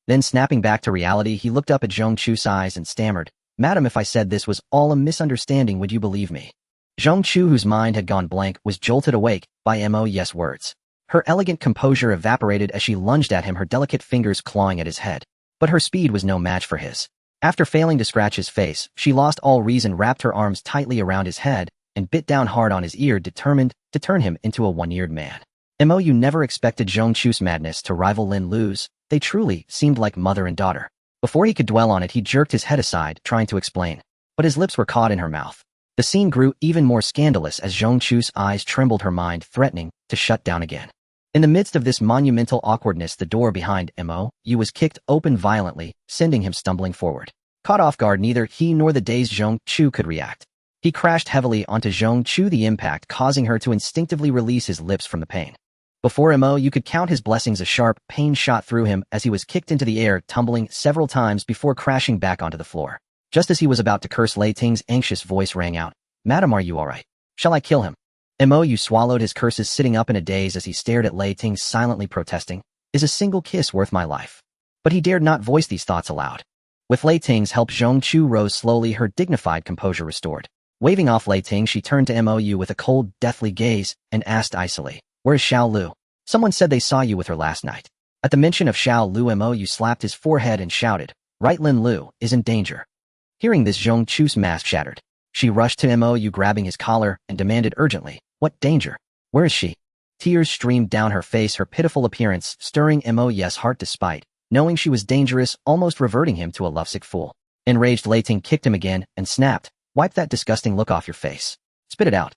Then snapping back to reality, he looked up at Zhong Chu's eyes and stammered, "Madam, if I said this was all a misunderstanding, would you believe me?" Zhong Chu, whose mind had gone blank, was jolted awake by Mo's words. Her elegant composure evaporated as she lunged at him, her delicate fingers clawing at his head. But her speed was no match for his. After failing to scratch his face, she lost all reason, wrapped her arms tightly around his head, and bit down hard on his ear, determined to turn him into a one-eared man. Mo never expected Zhong Chu's madness to rival Lin Lu's. They truly seemed like mother and daughter. Before he could dwell on it, he jerked his head aside, trying to explain. But his lips were caught in her mouth. The scene grew even more scandalous as Zhong Chu's eyes trembled, her mind threatening to shut down again. In the midst of this monumental awkwardness, the door behind Mo was kicked open violently, sending him stumbling forward. Caught off guard, neither he nor the dazed Zhong Chu could react. He crashed heavily onto Zhong Chu, the impact causing her to instinctively release his lips from the pain. Before Mo could count his blessings, a sharp pain shot through him as he was kicked into the air, tumbling several times before crashing back onto the floor. Just as he was about to curse, Lei Ting's anxious voice rang out, "Madam, are you all right? Shall I kill him?" Mo swallowed his curses, sitting up in a daze as he stared at Lei Ting, silently protesting, "Is a single kiss worth my life?" But he dared not voice these thoughts aloud. With Lei Ting's help, Zhong Chu rose slowly, her dignified composure restored. Waving off Lei Ting, she turned to Mo with a cold, deathly gaze and asked icily, "Where is Xiao Lu? Someone said they saw you with her last night." At the mention of Xiao Lu, Mo slapped his forehead and shouted, "Right, Lin Lu is in danger." Hearing this, Zhong Chu's mask shattered. She rushed to Mo, grabbing his collar, and demanded urgently, "What danger? Where is she?" Tears streamed down her face, her pitiful appearance stirring Mo's heart despite knowing she was dangerous, almost reverting him to a lovesick fool. Enraged, Lei Ting kicked him again and snapped, "Wipe that disgusting look off your face. Spit it out."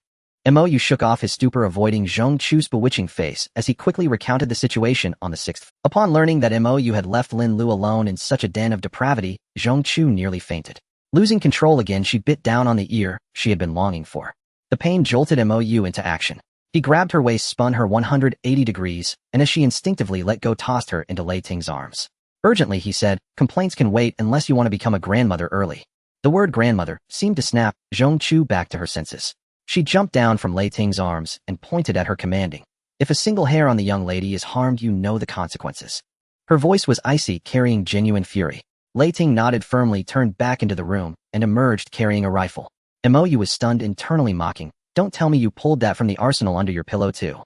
Mo shook off his stupor, avoiding Zhong Chu's bewitching face as he quickly recounted the situation on the sixth. Upon learning that Mo had left Lin Lu alone in such a den of depravity, Zhong Chu nearly fainted. Losing control again, she bit down on the ear she had been longing for. The pain jolted Mo into action. He grabbed her waist, spun her 180 degrees, and as she instinctively let go, tossed her into Lei Ting's arms. Urgently, he said, "Complaints can wait unless you want to become a grandmother early." The word grandmother seemed to snap Zhong Chu back to her senses. She jumped down from Lei Ting's arms and pointed at her, commanding, "If a single hair on the young lady is harmed, you know the consequences." Her voice was icy, carrying genuine fury. Lei Ting nodded firmly, turned back into the room, and emerged carrying a rifle. Mo was stunned, internally mocking, "Don't tell me you pulled that from the arsenal under your pillow too."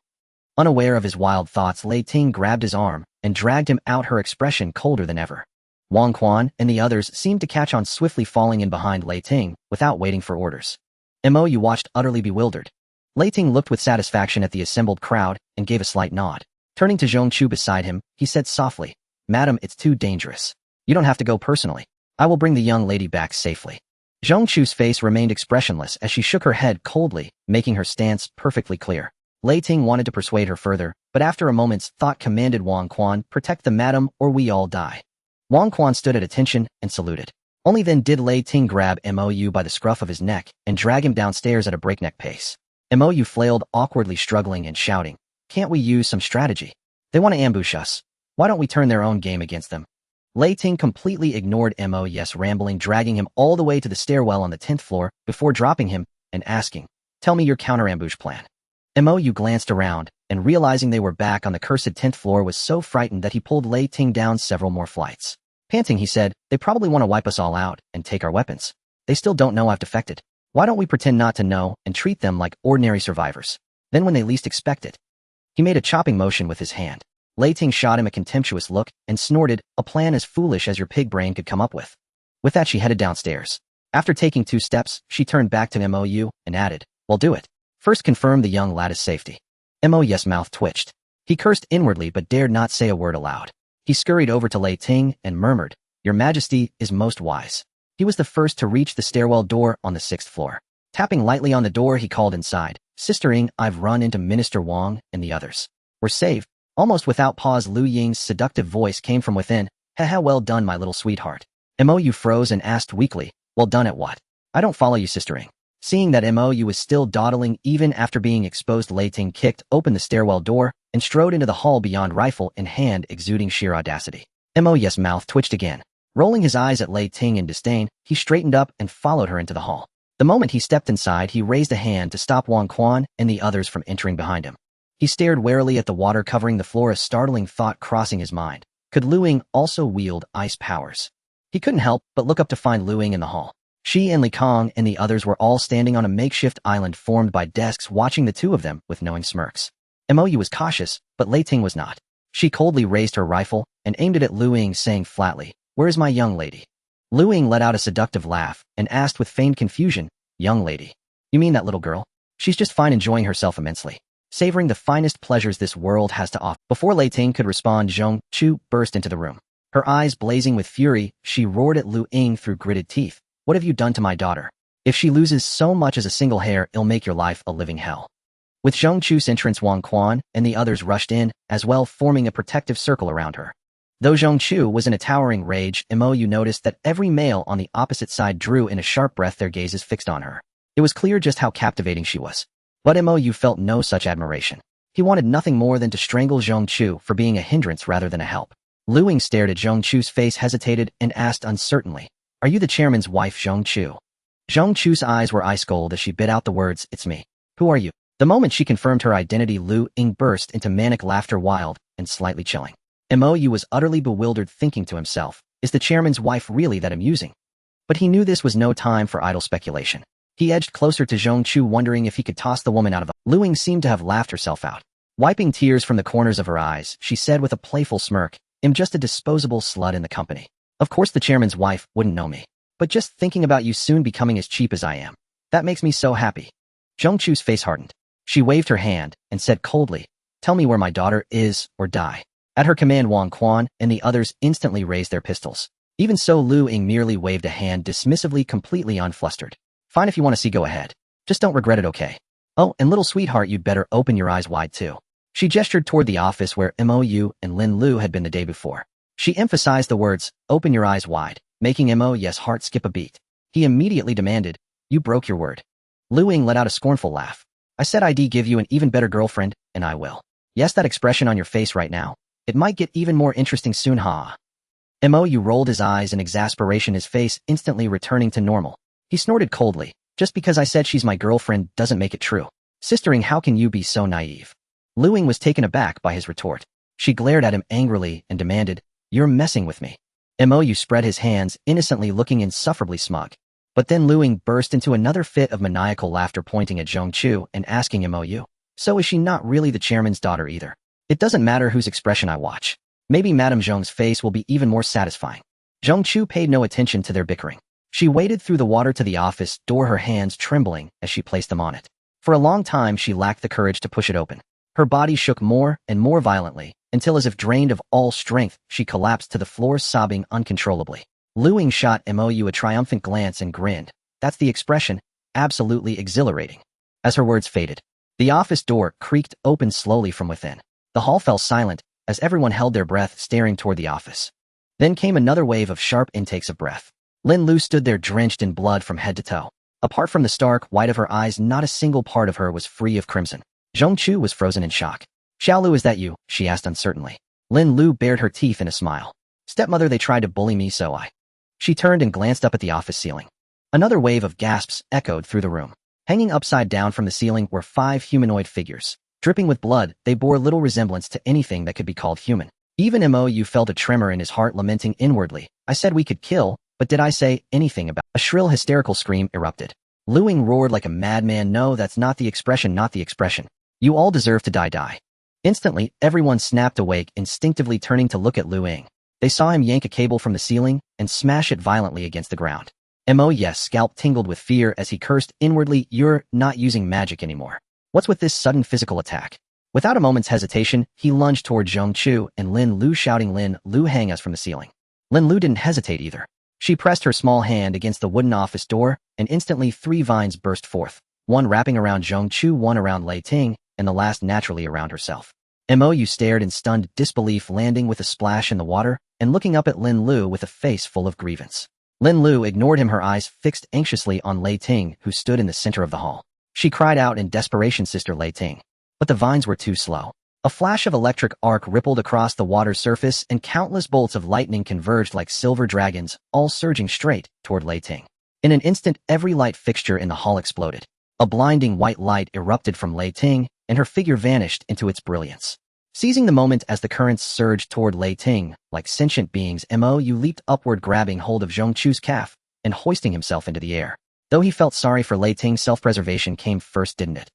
Unaware of his wild thoughts, Lei Ting grabbed his arm and dragged him out, her expression colder than ever. Wang Quan and the others seemed to catch on, swiftly falling in behind Lei Ting without waiting for orders. Mo watched, utterly bewildered. Lei Ting looked with satisfaction at the assembled crowd and gave a slight nod. Turning to Zhong Chu beside him, he said softly, "Madam, it's too dangerous. You don't have to go personally. I will bring the young lady back safely." Zhong Chu's face remained expressionless as she shook her head coldly, making her stance perfectly clear. Lei Ting wanted to persuade her further, but after a moment's thought commanded Wang Quan, "Protect the madam or we all die." Wang Quan stood at attention and saluted. Only then did Lei Ting grab Mo by the scruff of his neck and drag him downstairs at a breakneck pace. Mo flailed, awkwardly struggling and shouting, "Can't we use some strategy? They want to ambush us. Why don't we turn their own game against them?" Lei Ting completely ignored Mo's rambling, dragging him all the way to the stairwell on the 10th floor before dropping him and asking, "Tell me your counter-ambush plan." Mo glanced around and, realizing they were back on the cursed 10th floor, was so frightened that he pulled Lei Ting down several more flights. Panting, he said, "They probably want to wipe us all out and take our weapons. They still don't know I've defected. Why don't we pretend not to know and treat them like ordinary survivors? Then when they least expect it." He made a chopping motion with his hand. Lei Ting shot him a contemptuous look and snorted, "A plan as foolish as your pig brain could come up with." With that, she headed downstairs. After taking 2 steps, she turned back to Mo and added, "Well, do it. First confirm the young lad's safety." Mo's mouth twitched. He cursed inwardly but dared not say a word aloud. He scurried over to Lei Ting and murmured, "Your Majesty is most wise." He was the first to reach the stairwell door on the 6th floor. Tapping lightly on the door, he called inside, "Sister Ying, I've run into Minister Wang and the others. We're saved." Almost without pause, Lu Ying's seductive voice came from within, "Haha, well done, my little sweetheart." Mo froze and asked weakly, "Well done at what?" "I don't follow you, Sister Ying." Seeing that Mo was still dawdling even after being exposed, Lei Ting kicked open the stairwell door and strode into the hall beyond, rifle in hand, exuding sheer audacity. Mo's mouth twitched again. Rolling his eyes at Lei Ting in disdain, he straightened up and followed her into the hall. The moment he stepped inside, he raised a hand to stop Wang Quan and the others from entering behind him. He stared warily at the water covering the floor, a startling thought crossing his mind. Could Lu Ying also wield ice powers? He couldn't help but look up to find Lu Ying in the hall. She and Li Kong and the others were all standing on a makeshift island formed by desks, watching the two of them with knowing smirks. Mou was cautious, but Lei Ting was not. She coldly raised her rifle and aimed it at Lu Ying, saying flatly, "Where is my young lady?" Lu Ying let out a seductive laugh and asked with feigned confusion, "Young lady? You mean that little girl? She's just fine, enjoying herself immensely, savoring the finest pleasures this world has to offer." Before Lei Ting could respond, Zhong Chu burst into the room. Her eyes blazing with fury, she roared at Lu Ying through gritted teeth. "What have you done to my daughter? If she loses so much as a single hair, it'll make your life a living hell." With Zhong Chu's entrance, Wang Quan and the others rushed in, as well, forming a protective circle around her. Though Zhong Chu was in a towering rage, Mou noticed that every male on the opposite side drew in a sharp breath, their gazes fixed on her. It was clear just how captivating she was. But Mou felt no such admiration. He wanted nothing more than to strangle Zhong Chu for being a hindrance rather than a help. Lu Ying stared at Zhong Chu's face, hesitated, and asked uncertainly, "Are you the chairman's wife, Zhong Chu?" Zhong Chu's eyes were ice cold as she bit out the words, "It's me. Who are you?" The moment she confirmed her identity, Lu Ying burst into manic laughter, wild and slightly chilling. Mou was utterly bewildered, thinking to himself, is the chairman's wife really that amusing? But he knew this was no time for idle speculation. He edged closer to Zhong Chu, wondering if he could toss the woman out of the... Lu Ying seemed to have laughed herself out. Wiping tears from the corners of her eyes, she said with a playful smirk, "I'm just a disposable slut in the company. Of course the chairman's wife wouldn't know me. But just thinking about you soon becoming as cheap as I am, that makes me so happy." Zhong Chu's face hardened. She waved her hand and said coldly, "Tell me where my daughter is or die." At her command, Wang Quan and the others instantly raised their pistols. Even so, Lu Ying merely waved a hand dismissively, completely unflustered. "Fine, if you want to see, go ahead. Just don't regret it, okay? Oh, and little sweetheart, you'd better open your eyes wide too." She gestured toward the office where Mou and Lin Lu had been the day before. She emphasized the words, "Open your eyes wide," making Mou's heart skip a beat. He immediately demanded, "You broke your word." Lu Ying let out a scornful laugh. "I said I'd give you an even better girlfriend, and I will. Yes, that expression on your face right now. It might get even more interesting soon, ha." Mou rolled his eyes in exasperation, his face instantly returning to normal. He snorted coldly. "Just because I said she's my girlfriend doesn't make it true. Sistering, how can you be so naive?" Lu Ying was taken aback by his retort. She glared at him angrily and demanded, "You're messing with me." Mou spread his hands, innocently, looking insufferably smug. But then Lu Ying burst into another fit of maniacal laughter, pointing at Zhong Chu and asking Mou, "So is she not really the chairman's daughter either? It doesn't matter whose expression I watch. Maybe Madame Zhong's face will be even more satisfying." Zhong Chu paid no attention to their bickering. She waded through the water to the office door, her hands trembling as she placed them on it. For a long time she lacked the courage to push it open. Her body shook more and more violently, until as if drained of all strength, she collapsed to the floor, sobbing uncontrollably. Lu Ying shot Mou a triumphant glance and grinned. "That's the expression. Absolutely exhilarating." As her words faded, the office door creaked open slowly from within. The hall fell silent as everyone held their breath, staring toward the office. Then came another wave of sharp intakes of breath. Lin Lu stood there drenched in blood from head to toe. Apart from the stark white of her eyes, not a single part of her was free of crimson. Zhong Chu was frozen in shock. "Xiaolu, is that you?" she asked uncertainly. Lin Lu bared her teeth in a smile. "Stepmother, they tried to bully me, so I..." She turned and glanced up at the office ceiling. Another wave of gasps echoed through the room. Hanging upside down from the ceiling were 5 humanoid figures. Dripping with blood, they bore little resemblance to anything that could be called human. Even Mou felt a tremor in his heart, lamenting inwardly, "I said we could kill, but did I say anything about..." A shrill hysterical scream erupted. Lu Ying roared like a madman, "No, that's not the expression, not the expression. You all deserve to die." Instantly, everyone snapped awake, instinctively turning to look at Lu Ying. They saw him yank a cable from the ceiling and smash it violently against the ground. Mou's scalp tingled with fear as he cursed inwardly, "You're not using magic anymore. What's with this sudden physical attack?" Without a moment's hesitation, he lunged toward Zhong Chu and Lin Lu, shouting, "Lin Lu, hang us from the ceiling." Lin Lu didn't hesitate either. She pressed her small hand against the wooden office door, and instantly 3 vines burst forth, one wrapping around Zhong Chu, one around Lei Ting, and the last naturally around herself. Mou stared in stunned disbelief, landing with a splash in the water and looking up at Lin Lu with a face full of grievance. Lin Lu ignored him, her eyes fixed anxiously on Lei Ting, who stood in the center of the hall. She cried out in desperation, "Sister Lei Ting." But the vines were too slow. A flash of electric arc rippled across the water's surface, and countless bolts of lightning converged like silver dragons, all surging straight toward Lei Ting. In an instant, every light fixture in the hall exploded. A blinding white light erupted from Lei Ting, and her figure vanished into its brilliance. Seizing the moment as the currents surged toward Lei Ting, like sentient beings, Mou leaped upward, grabbing hold of Zhong Chu's calf and hoisting himself into the air. Though he felt sorry for Lei Ting, self-preservation came first, didn't it?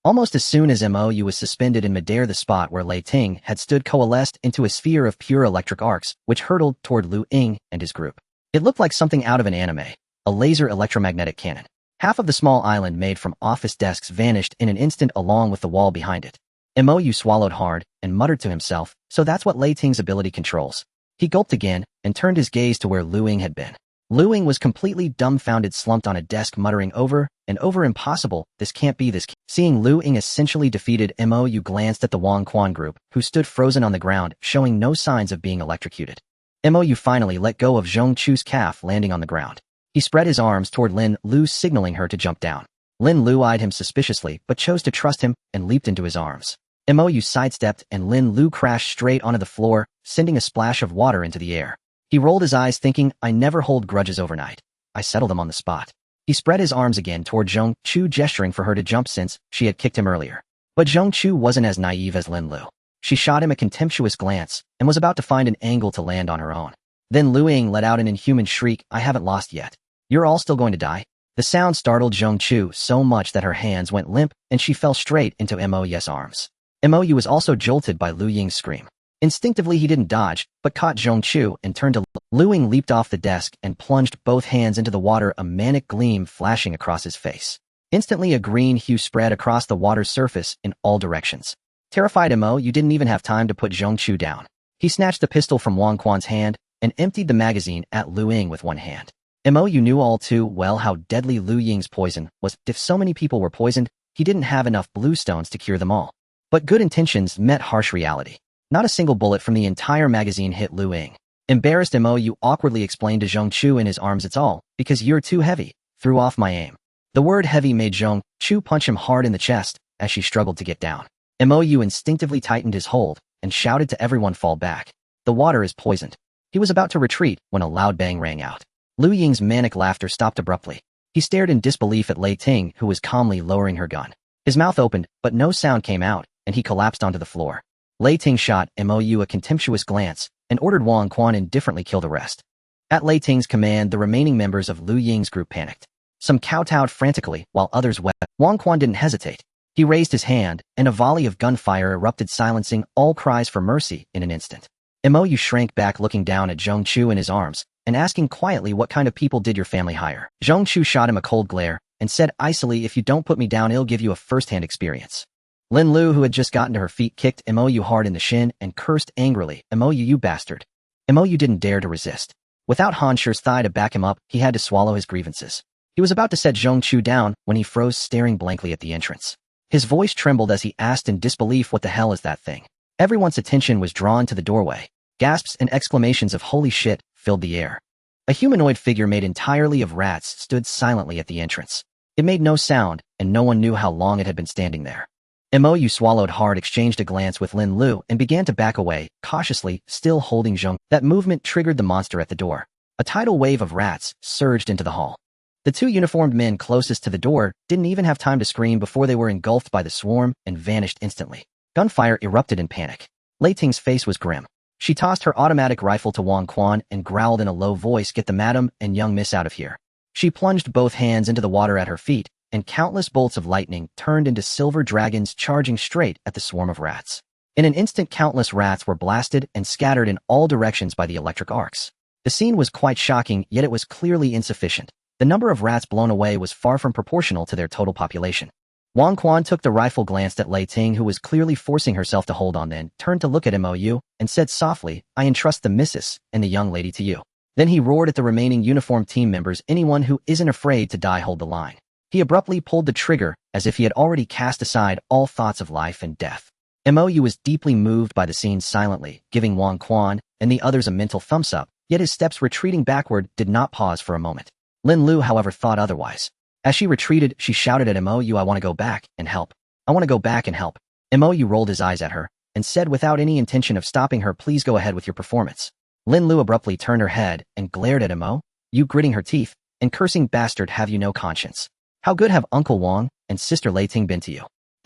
Almost as soon as Mou was suspended in midair, the spot where Lei Ting had stood coalesced into a sphere of pure electric arcs, which hurtled toward Lu Ying and his group. It looked like something out of an anime, a laser electromagnetic cannon. Half of the small island made from office desks vanished in an instant along with the wall behind it. Mou swallowed hard and muttered to himself, so that's what Lei Ting's ability controls. He gulped again and turned his gaze to where Lu Ying had been. Lu Ying was completely dumbfounded, slumped on a desk, muttering over and over, impossible, this can't be this. Seeing Lu Ying essentially defeated, Mou glanced at the Wang Quan group, who stood frozen on the ground, showing no signs of being electrocuted. Mou finally let go of Zhong Chu's calf, landing on the ground. He spread his arms toward Lin Lu, signaling her to jump down. Lin Lu eyed him suspiciously, but chose to trust him and leaped into his arms. Mou sidestepped and Lin Lu crashed straight onto the floor, sending a splash of water into the air. He rolled his eyes, thinking, I never hold grudges overnight. I settle them on the spot. He spread his arms again toward Zhong Chu, gesturing for her to jump since she had kicked him earlier. But Zhong Chu wasn't as naive as Lin Lu. She shot him a contemptuous glance and was about to find an angle to land on her own. Then Lu Ying let out an inhuman shriek, I haven't lost yet. You're all still going to die? The sound startled Zhong Chu so much that her hands went limp and she fell straight into Mou's arms. Mou was also jolted by Lu Ying's scream. Instinctively, he didn't dodge, but caught Zhong Chu and turned to Lu Ying, leaped off the desk and plunged both hands into the water, a manic gleam flashing across his face. Instantly, a green hue spread across the water's surface in all directions. Terrified Mou didn't even have time to put Zhong Chu down. He snatched the pistol from Wang Quan's hand and emptied the magazine at Lu Ying with one hand. Mou knew all too well how deadly Lu Ying's poison was. If so many people were poisoned, he didn't have enough blue stones to cure them all. But good intentions met harsh reality. Not a single bullet from the entire magazine hit Lu Ying. Embarrassed, Mou awkwardly explained to Zhong Chu in his arms, it's all because you're too heavy. Threw off my aim. The word heavy made Zhong Chu punch him hard in the chest as she struggled to get down. Mou instinctively tightened his hold and shouted to everyone, fall back. The water is poisoned. He was about to retreat when a loud bang rang out. Lu Ying's manic laughter stopped abruptly. He stared in disbelief at Lei Ting, who was calmly lowering her gun. His mouth opened, but no sound came out, and he collapsed onto the floor. Lei Ting shot Mou a contemptuous glance and ordered Wang Quan indifferently kill the rest. At Lei Ting's command, the remaining members of Lu Ying's group panicked. Some kowtowed frantically, while others wept. Wang Quan didn't hesitate. He raised his hand, and a volley of gunfire erupted, silencing all cries for mercy in an instant. Mou shrank back, looking down at Zhong Chu in his arms and asking quietly, what kind of people did your family hire? Zhong Chu shot him a cold glare and said icily, if you don't put me down, I'll give you a first-hand experience. Lin Lu, who had just gotten to her feet, kicked Mou hard in the shin and cursed angrily, Mou, you bastard. Mou didn't dare to resist. Without Han Shi's thigh to back him up, he had to swallow his grievances. He was about to set Zhong Chu down when he froze, staring blankly at the entrance. His voice trembled as he asked in disbelief, what the hell is that thing? Everyone's attention was drawn to the doorway. Gasps and exclamations of holy shit filled the air. A humanoid figure made entirely of rats stood silently at the entrance. It made no sound, and no one knew how long it had been standing there. Mou swallowed hard, exchanged a glance with Lin Lu, and began to back away, cautiously, still holding Zhong. That movement triggered the monster at the door. A tidal wave of rats surged into the hall. The two uniformed men closest to the door didn't even have time to scream before they were engulfed by the swarm and vanished instantly. Gunfire erupted in panic. Lei Ting's face was grim. She tossed her automatic rifle to Wang Quan and growled in a low voice, get the madam and young miss out of here. She plunged both hands into the water at her feet, and countless bolts of lightning turned into silver dragons, charging straight at the swarm of rats. In an instant, countless rats were blasted and scattered in all directions by the electric arcs. The scene was quite shocking, yet it was clearly insufficient. The number of rats blown away was far from proportional to their total population. Wang Quan took the rifle, glanced at Lei Ting, who was clearly forcing herself to hold on, then turned to look at Mou and said softly, I entrust the missus and the young lady to you. Then he roared at the remaining uniformed team members, anyone who isn't afraid to die, hold the line. He abruptly pulled the trigger, as if he had already cast aside all thoughts of life and death. Mou was deeply moved by the scene, silently giving Wang Quan and the others a mental thumbs up, yet his steps retreating backward did not pause for a moment. Lin Lu, however, thought otherwise. As she retreated, she shouted at Mou, I want to go back and help. I want to go back and help. Mou rolled his eyes at her and said, without any intention of stopping her, please go ahead with your performance. Lin Lu abruptly turned her head and glared at Mou, you gritting her teeth and cursing bastard, have you no conscience? How good have Uncle Wang and Sister Lei Ting been to you?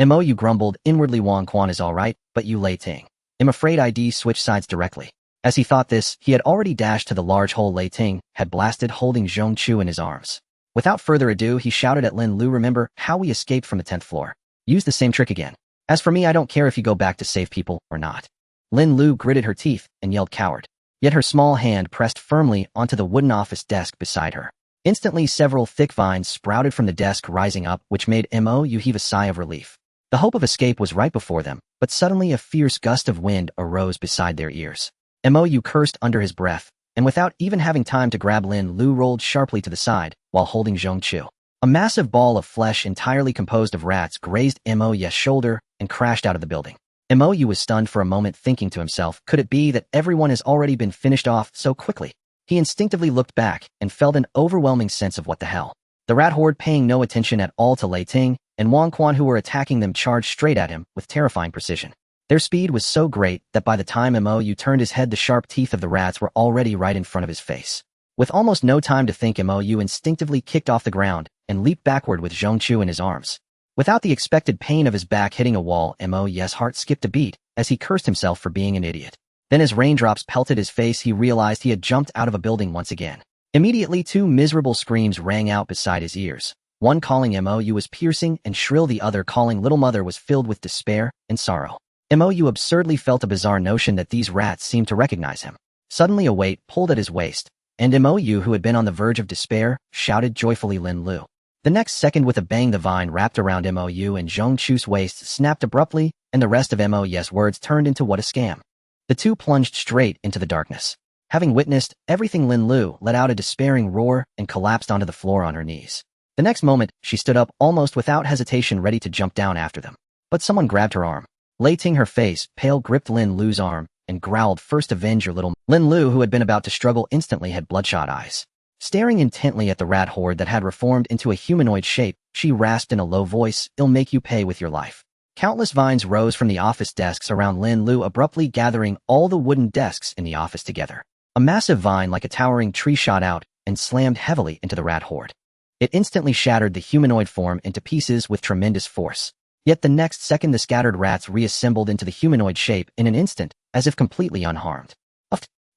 Mo grumbled, inwardly Wang Quan is alright, but you Lei Ting. I'm afraid ID switched sides directly. As he thought this, he had already dashed to the large hole Lei Ting had blasted, holding Zhong Chu in his arms. Without further ado, he shouted at Lin Lu, remember how we escaped from the 10th floor. Use the same trick again. As for me, I don't care if you go back to save people or not. Lin Lu gritted her teeth and yelled coward. Yet her small hand pressed firmly onto the wooden office desk beside her. Instantly, several thick vines sprouted from the desk, rising up, which made Mo heave a sigh of relief. The hope of escape was right before them, but suddenly a fierce gust of wind arose beside their ears. Mo cursed under his breath, and without even having time to grab Lin Lu rolled sharply to the side, while holding Zhong Chu. A massive ball of flesh entirely composed of rats grazed Mo's shoulder and crashed out of the building. Mo was stunned for a moment, thinking to himself, could it be that everyone has already been finished off so quickly? He instinctively looked back and felt an overwhelming sense of what the hell. The rat horde, paying no attention at all to Lei Ting and Wang Quan who were attacking them, charged straight at him with terrifying precision. Their speed was so great that by the time Mo turned his head, the sharp teeth of the rats were already right in front of his face. With almost no time to think, Mo instinctively kicked off the ground and leaped backward with Zhong Chu in his arms. Without the expected pain of his back hitting a wall, Mo's heart skipped a beat as he cursed himself for being an idiot. Then as raindrops pelted his face, he realized he had jumped out of a building once again. Immediately, two miserable screams rang out beside his ears. One calling Mo was piercing and shrill, the other calling Little Mother was filled with despair and sorrow. Mo absurdly felt a bizarre notion that these rats seemed to recognize him. Suddenly a weight pulled at his waist, and Mo, who had been on the verge of despair, shouted joyfully Lin Lu. The next second, with a bang, the vine wrapped around Mo and Zhong Chu's waist snapped abruptly, and the rest of Mo's words turned into what a scam. The two plunged straight into the darkness. Having witnessed everything, Lin Lu let out a despairing roar and collapsed onto the floor on her knees. The next moment, she stood up almost without hesitation, ready to jump down after them. But someone grabbed her arm. Lei Ting, her face pale, gripped Lin Lu's arm and growled, first avenge your little... Lin Lu, who had been about to struggle, instantly had bloodshot eyes. Staring intently at the rat horde that had reformed into a humanoid shape, she rasped in a low voice, "I'll make you pay with your life." Countless vines rose from the office desks around Lin Lu, abruptly gathering all the wooden desks in the office together. A massive vine like a towering tree shot out and slammed heavily into the rat horde. It instantly shattered the humanoid form into pieces with tremendous force. Yet the next second, the scattered rats reassembled into the humanoid shape in an instant, as if completely unharmed.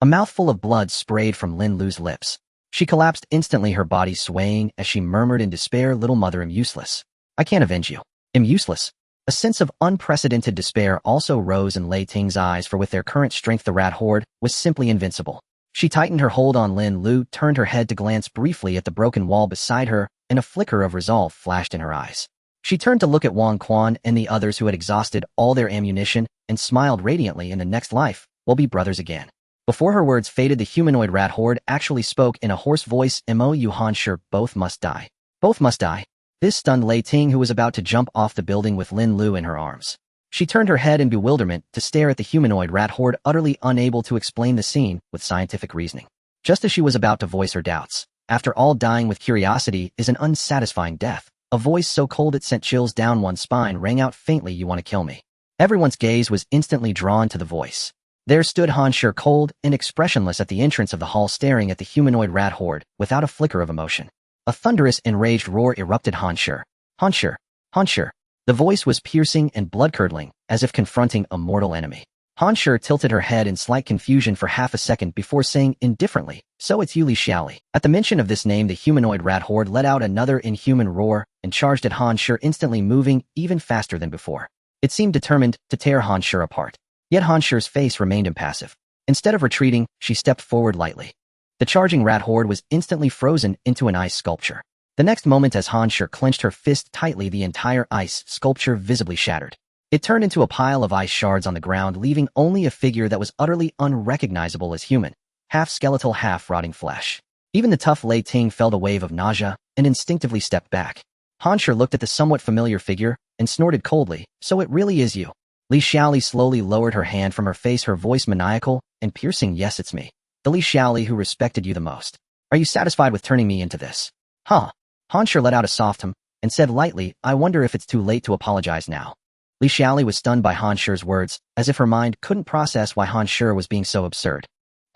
A mouthful of blood sprayed from Lin Lu's lips. She collapsed instantly, her body swaying as she murmured in despair, "Little Mother, I'm useless. I can't avenge you. I'm useless." A sense of unprecedented despair also rose in Lei Ting's eyes, for with their current strength, the rat horde was simply invincible. She tightened her hold on Lin Lu, turned her head to glance briefly at the broken wall beside her, and a flicker of resolve flashed in her eyes. She turned to look at Wang Quan and the others who had exhausted all their ammunition and smiled radiantly. "In the next life, we'll be brothers again." Before her words faded, the humanoid rat horde actually spoke in a hoarse voice, "Mo Han Shi, both must die. Both must die." This stunned Lei Ting, who was about to jump off the building with Lin Lu in her arms. She turned her head in bewilderment to stare at the humanoid rat horde, utterly unable to explain the scene with scientific reasoning. Just as she was about to voice her doubts, after all, dying with curiosity is an unsatisfying death. A voice so cold it sent chills down one's spine rang out faintly, "You want to kill me?" Everyone's gaze was instantly drawn to the voice. There stood Han Shi, cold and expressionless at the entrance of the hall, staring at the humanoid rat horde without a flicker of emotion. A thunderous, enraged roar erupted. Han Shi! Han Shi! Han Shi! The voice was piercing and blood-curdling, as if confronting a mortal enemy. Han Shi tilted her head in slight confusion for half a second before saying indifferently, "So it's you, Li Xiaoli." At the mention of this name, the humanoid rat horde let out another inhuman roar and charged at Han Shi, instantly moving even faster than before. It seemed determined to tear Han Shi apart. Yet Han Shi's face remained impassive. Instead of retreating, she stepped forward lightly. The charging rat horde was instantly frozen into an ice sculpture. The next moment, as Han Shi clenched her fist tightly, the entire ice sculpture visibly shattered. It turned into a pile of ice shards on the ground, leaving only a figure that was utterly unrecognizable as human, half skeletal, half rotting flesh. Even the tough Lei Ting felt a wave of nausea and instinctively stepped back. Han Shi looked at the somewhat familiar figure and snorted coldly, "So it really is you." Li Xiaoli slowly lowered her hand from her face, her voice maniacal and piercing, "Yes, it's me. The Li Xiaoli who respected you the most. Are you satisfied with turning me into this?" "Huh." Han Shi let out a soft hum and said lightly, "I wonder if it's too late to apologize now." Li Xiaoli was stunned by Han Shi's words, as if her mind couldn't process why Han Shi was being so absurd.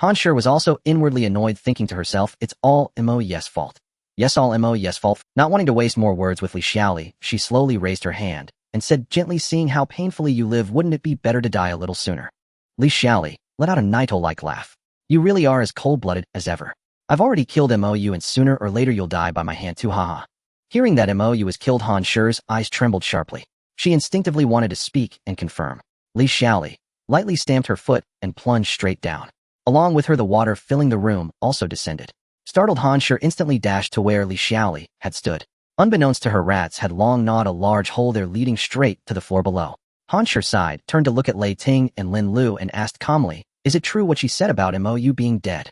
Han Shi was also inwardly annoyed, thinking to herself, "It's all Mo's fault. Yes, all Mo's fault." Not wanting to waste more words with Li Xiaoli, she slowly raised her hand and said gently, seeing how painfully you live, wouldn't it be better to die a little sooner? Li Xiaoli let out a Naito-like laugh. You really are as cold-blooded as ever. I've already killed Mou, and sooner or later you'll die by my hand too, haha. Hearing that Mou was killed, Han Shi's eyes trembled sharply. She instinctively wanted to speak and confirm. Li Xiaoli lightly stamped her foot and plunged straight down. Along with her, the water filling the room also descended. Startled, Han Shi instantly dashed to where Li Xiaoli had stood. Unbeknownst to her, rats had long gnawed a large hole there leading straight to the floor below. Han Shi sighed, turned to look at Lei Ting and Lin Lu and asked calmly, is it true what she said about Mou being dead?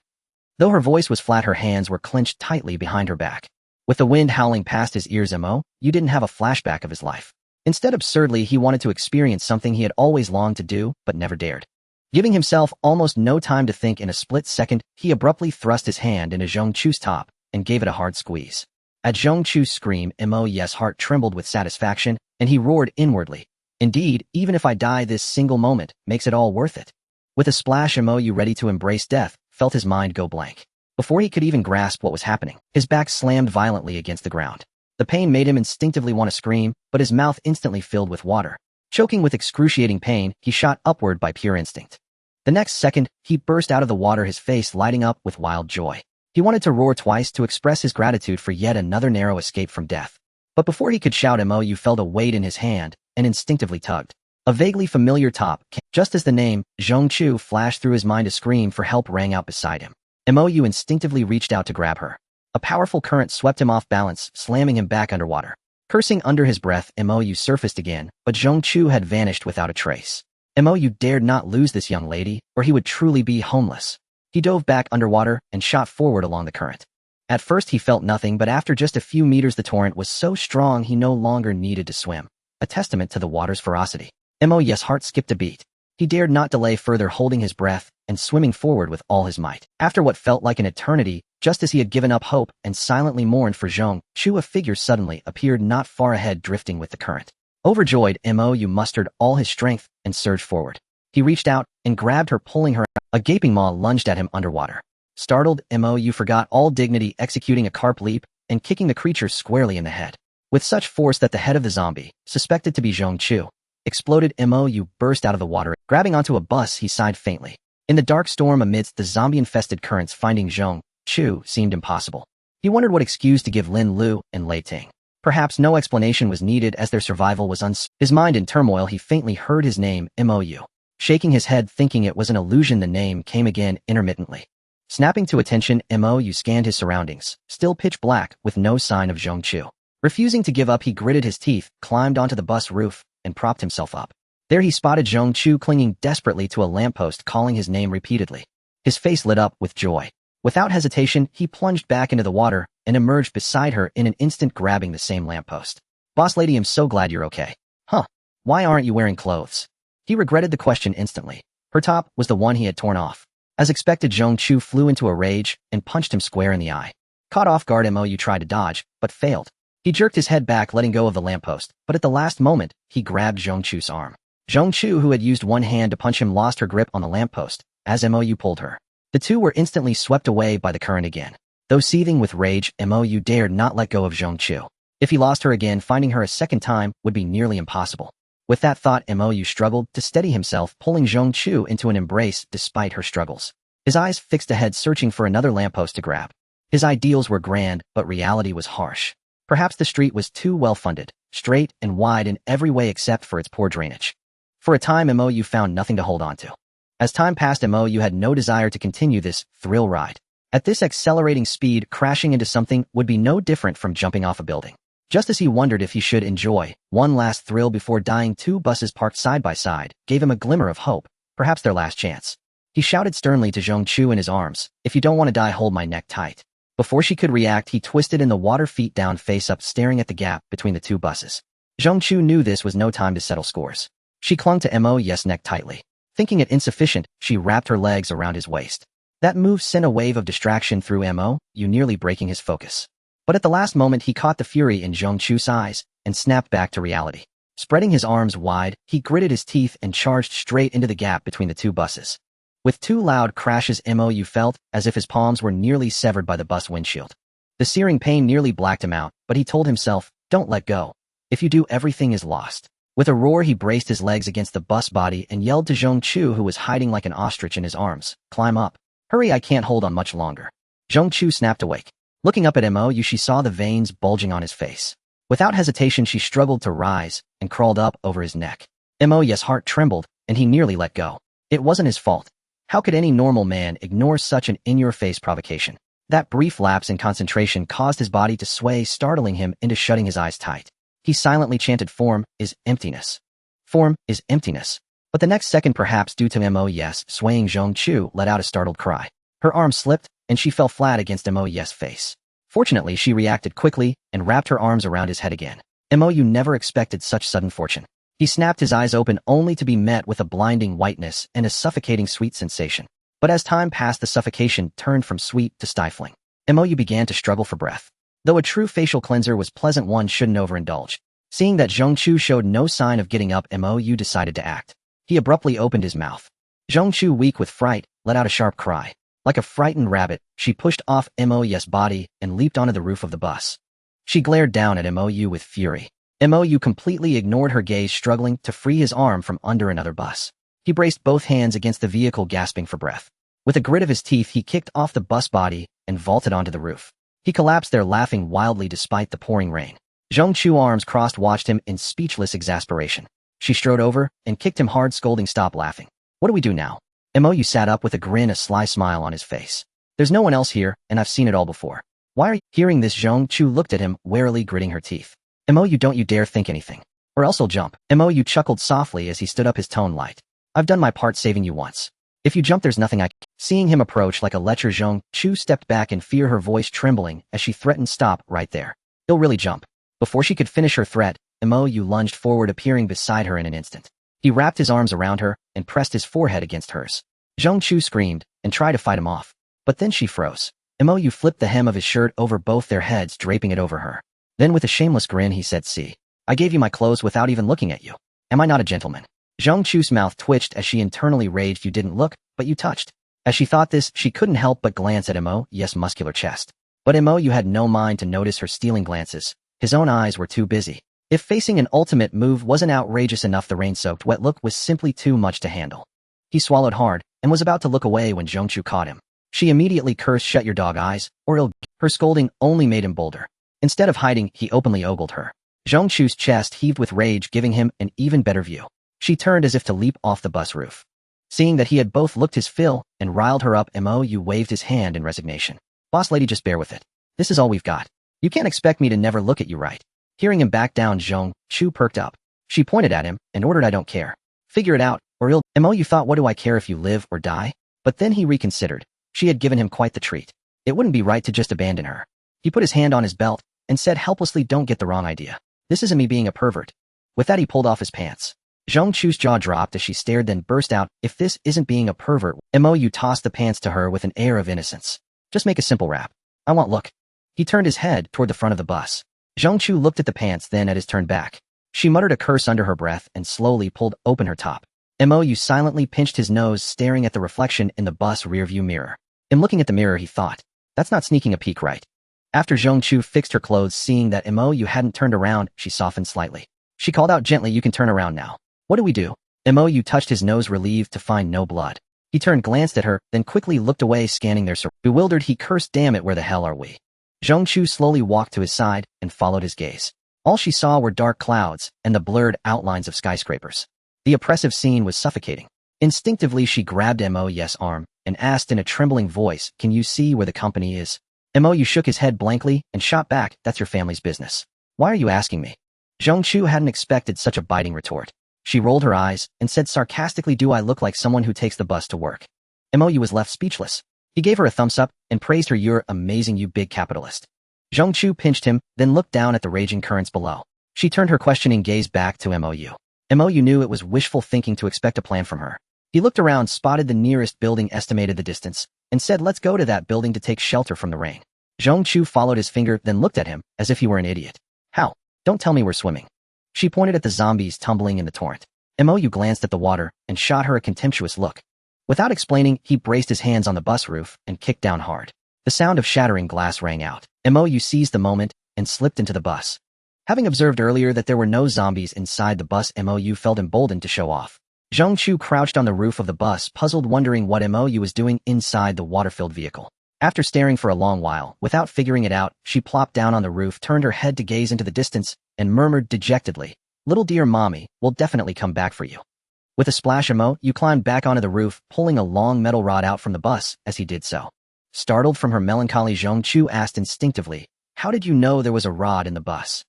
Though her voice was flat, her hands were clenched tightly behind her back. With the wind howling past his ears, Mou didn't have a flashback of his life. Instead, absurdly, he wanted to experience something he had always longed to do, but never dared. Giving himself almost no time to think, in a split second, he abruptly thrust his hand into Zhong Chu's top and gave it a hard squeeze. At Zhong Chu's scream, Mou's heart trembled with satisfaction, and he roared inwardly, indeed, even if I die, this single moment makes it all worth it. With a splash, Mou, ready to embrace death, felt his mind go blank. Before he could even grasp what was happening, his back slammed violently against the ground. The pain made him instinctively want to scream, but his mouth instantly filled with water. Choking with excruciating pain, he shot upward by pure instinct. The next second, he burst out of the water, his face lighting up with wild joy. He wanted to roar twice to express his gratitude for yet another narrow escape from death. But before he could shout, Mou felt a weight in his hand and instinctively tugged. A vaguely familiar top came. Just as the name Zhong Chu flashed through his mind, a scream for help rang out beside him. Mou instinctively reached out to grab her. A powerful current swept him off balance, slamming him back underwater. Cursing under his breath, Mou surfaced again, but Zhong Chu had vanished without a trace. Mou dared not lose this young lady, or he would truly be homeless. He dove back underwater and shot forward along the current. At first he felt nothing, but after just a few meters the torrent was so strong he no longer needed to swim, a testament to the water's ferocity. Mou's heart skipped a beat. He dared not delay further, holding his breath and swimming forward with all his might. After what felt like an eternity, just as he had given up hope and silently mourned for Zhong Chu, a figure suddenly appeared not far ahead, drifting with the current. Overjoyed, Mou mustered all his strength and surged forward. He reached out and grabbed her, pulling her out. A gaping maw lunged at him underwater. Startled, Mou forgot all dignity, executing a carp leap and kicking the creature squarely in the head. With such force that the head of the zombie, suspected to be Zhong Chu, exploded. Mou burst out of the water. Grabbing onto a bus, he sighed faintly. In the dark storm amidst the zombie-infested currents, finding Zhong Chu seemed impossible. He wondered what excuse to give Lin Lu and Lei Ting. Perhaps no explanation was needed, as their survival was His mind in turmoil, he faintly heard his name, Mou. Shaking his head, thinking it was an illusion, the name came again intermittently. Snapping to attention, Mou scanned his surroundings, still pitch black, with no sign of Zhong Chu. Refusing to give up, he gritted his teeth, climbed onto the bus roof, and propped himself up. There he spotted Zhong Chu clinging desperately to a lamppost, calling his name repeatedly. His face lit up with joy. Without hesitation, he plunged back into the water and emerged beside her in an instant, grabbing the same lamppost. "Boss lady, I'm so glad you're okay." "Huh? Why aren't you wearing clothes?" He regretted the question instantly. Her top was the one he had torn off. As expected, Zhong Chu flew into a rage and punched him square in the eye. Caught off guard, Mou tried to dodge, but failed. He jerked his head back, letting go of the lamppost, but at the last moment, he grabbed Zhong Chu's arm. Zhong Chu, who had used one hand to punch him, lost her grip on the lamppost as Mou pulled her. The two were instantly swept away by the current again. Though seething with rage, Mou dared not let go of Zhong Chu. If he lost her again, finding her a second time would be nearly impossible. With that thought, Mou struggled to steady himself, pulling Zhong Chu into an embrace despite her struggles. His eyes fixed ahead, searching for another lamppost to grab. His ideals were grand, but reality was harsh. Perhaps the street was too well-funded, straight and wide in every way except for its poor drainage. For a time, Mou found nothing to hold on to. As time passed, Mou had no desire to continue this thrill ride. At this accelerating speed, crashing into something would be no different from jumping off a building. Just as he wondered if he should enjoy one last thrill before dying, two buses parked side by side gave him a glimmer of hope, perhaps their last chance. He shouted sternly to Zhong Chu in his arms, "If you don't want to die, hold my neck tight." Before she could react, he twisted in the water, feet down, face up, staring at the gap between the two buses. Zhong Chu knew this was no time to settle scores. She clung to Mou's neck tightly. Thinking it insufficient, she wrapped her legs around his waist. That move sent a wave of distraction through Mou, nearly breaking his focus. But at the last moment, he caught the fury in Zhong Chu's eyes and snapped back to reality. Spreading his arms wide, he gritted his teeth and charged straight into the gap between the two buses. With two loud crashes, Mou felt as if his palms were nearly severed by the bus windshield. The searing pain nearly blacked him out, but he told himself, "Don't let go. If you do, everything is lost." With a roar, he braced his legs against the bus body and yelled to Zhong Chu, who was hiding like an ostrich in his arms, "Climb up. Hurry, I can't hold on much longer." Zhong Chu snapped awake. Looking up at Mo, she saw the veins bulging on his face. Without hesitation, she struggled to rise and crawled up over his neck. Mo's heart trembled, and he nearly let go. It wasn't his fault. How could any normal man ignore such an in-your-face provocation? That brief lapse in concentration caused his body to sway, startling him into shutting his eyes tight. He silently chanted, "Form is emptiness. Form is emptiness." But the next second, perhaps due to Mo's swaying, Zhong Chu let out a startled cry. Her arm slipped, and she fell flat against Mo's face. Fortunately, she reacted quickly and wrapped her arms around his head again. Mo never expected such sudden fortune. He snapped his eyes open only to be met with a blinding whiteness and a suffocating sweet sensation. But as time passed, the suffocation turned from sweet to stifling. Mo began to struggle for breath. Though a true facial cleanser was pleasant, one shouldn't overindulge. Seeing that Zhong Chu showed no sign of getting up, Mo decided to act. He abruptly opened his mouth. Zhong Chu, weak with fright, let out a sharp cry. Like a frightened rabbit, she pushed off Mo's body and leaped onto the roof of the bus. She glared down at Mo with fury. Mo completely ignored her gaze, struggling to free his arm from under another bus. He braced both hands against the vehicle, gasping for breath. With a grit of his teeth, he kicked off the bus body and vaulted onto the roof. He collapsed there, laughing wildly despite the pouring rain. Zhong Chu, arms crossed, watched him in speechless exasperation. She strode over and kicked him hard, scolding, "Stop laughing. What do we do now?" Mo sat up with a grin, a sly smile on his face. "There's no one else here, and I've seen it all before." "Why are you?" Hearing this, Zhong Chu looked at him, warily gritting her teeth. Mo, don't you dare think anything, or else I'll jump." Mo chuckled softly as he stood up, his tone light. "I've done my part saving you once. If you jump, there's nothing I can." Seeing him approach like a lecher, Zhong Chu stepped back in fear, her voice trembling as she threatened, "Stop right there. He'll really jump." Before she could finish her threat, Mo lunged forward, appearing beside her in an instant. He wrapped his arms around her and pressed his forehead against hers. Zhong Chu screamed and tried to fight him off, but then she froze. Mo flipped the hem of his shirt over both their heads, draping it over her. Then with a shameless grin, he said, "See, I gave you my clothes without even looking at you. Am I not a gentleman?" Zhong Chu's mouth twitched as she internally raged, "You didn't look, but you touched." As she thought this, she couldn't help but glance at Mo's muscular chest. But Mo had no mind to notice her stealing glances. His own eyes were too busy. If facing an ultimate move wasn't outrageous enough, the rain-soaked wet look was simply too much to handle. He swallowed hard and was about to look away when Zhong Chu caught him. She immediately cursed, "Shut your dog eyes, or he'll..." Her scolding only made him bolder. Instead of hiding, he openly ogled her. Zhong Chu's chest heaved with rage, giving him an even better view. She turned as if to leap off the bus roof. Seeing that he had both looked his fill and riled her up, Mo waved his hand in resignation. "Boss lady, just bear with it. This is all we've got. You can't expect me to never look at you, right?" Hearing him back down, Zhong Chu perked up. She pointed at him and ordered, "I don't care. Figure it out, or he'll..." Mo thought, what do I care if you live or die? But then he reconsidered. She had given him quite the treat. It wouldn't be right to just abandon her. He put his hand on his belt and said helplessly, "Don't get the wrong idea. This isn't me being a pervert." With that, he pulled off his pants. Zhong Chu's jaw dropped as she stared, then burst out, "If this isn't being a pervert..." Mo tossed the pants to her with an air of innocence. "Just make a simple wrap. I want look." He turned his head toward the front of the bus. Zhong Chu looked at the pants, then at his turned back. She muttered a curse under her breath and slowly pulled open her top. Mo silently pinched his nose, staring at the reflection in the bus rearview mirror. In looking at the mirror, he thought, that's not sneaking a peek, right? After Zhong Chu fixed her clothes, seeing that Mo hadn't turned around, she softened slightly. She called out gently, "You can turn around now." "What do we do?" Mo touched his nose, relieved to find no blood. He turned, glanced at her, then quickly looked away, scanning their surroundings. Bewildered, he cursed, "Damn it, where the hell are we?" Zhong Chu slowly walked to his side and followed his gaze. All she saw were dark clouds and the blurred outlines of skyscrapers. The oppressive scene was suffocating. Instinctively, she grabbed Mo's arm and asked in a trembling voice, "Can you see where the company is?" Mo shook his head blankly and shot back, "That's your family's business. Why are you asking me?" Zhong Chu hadn't expected such a biting retort. She rolled her eyes and said sarcastically, "Do I look like someone who takes the bus to work?" Mo was left speechless. He gave her a thumbs up and praised her. "You're amazing, you big capitalist." Zhong Chu pinched him, then looked down at the raging currents below. She turned her questioning gaze back to Mo. Mo knew it was wishful thinking to expect a plan from her. He looked around, spotted the nearest building, estimated the distance, and said, "Let's go to that building to take shelter from the rain." Zhong Chu followed his finger, then looked at him as if he were an idiot. "How? Don't tell me we're swimming." She pointed at the zombies tumbling in the torrent. Mo glanced at the water and shot her a contemptuous look. Without explaining, he braced his hands on the bus roof and kicked down hard. The sound of shattering glass rang out. Mo seized the moment and slipped into the bus. Having observed earlier that there were no zombies inside the bus, Mou felt emboldened to show off. Zhongchu crouched on the roof of the bus, puzzled, wondering what Mou was doing inside the water-filled vehicle. After staring for a long while, without figuring it out, she plopped down on the roof, turned her head to gaze into the distance, and murmured dejectedly, "Little dear mommy, will definitely come back for you." With a splash, Mou climbed back onto the roof, pulling a long metal rod out from the bus as he did so. Startled from her melancholy, Zhongchu asked instinctively, "How did you know there was a rod in the bus?"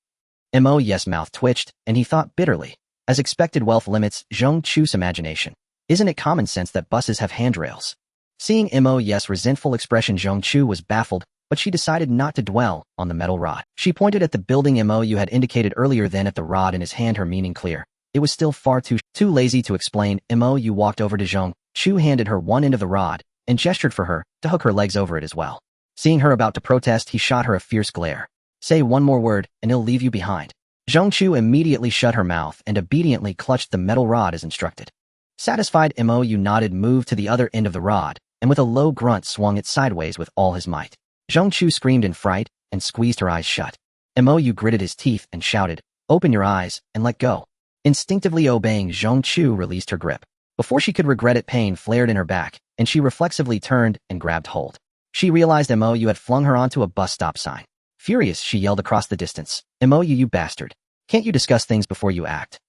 Mou's mouth twitched, and he thought bitterly. As expected, wealth limits Zhongchu's imagination. Isn't it common sense that buses have handrails? Seeing Mou's resentful expression, Zhongchu was baffled, but she decided not to dwell on the metal rod. She pointed at the building Mou had indicated earlier, then at the rod in his hand, her meaning clear. It was still far too lazy to explain. Mou walked over to Zhongchu, handed her one end of the rod, and gestured for her to hook her legs over it as well. Seeing her about to protest, he shot her a fierce glare. "Say one more word, and he'll leave you behind." Zhongchu immediately shut her mouth and obediently clutched the metal rod as instructed. Satisfied, Mou nodded, moved to the other end of the rod, and with a low grunt swung it sideways with all his might. Zhongchu screamed in fright and squeezed her eyes shut. Mou gritted his teeth and shouted, "Open your eyes and let go." Instinctively obeying, Zhongchu released her grip. Before she could regret it, pain flared in her back, and she reflexively turned and grabbed hold. She realized Mou had flung her onto a bus stop sign. Furious, she yelled across the distance, "Mou, you bastard. Can't you discuss things before you act?"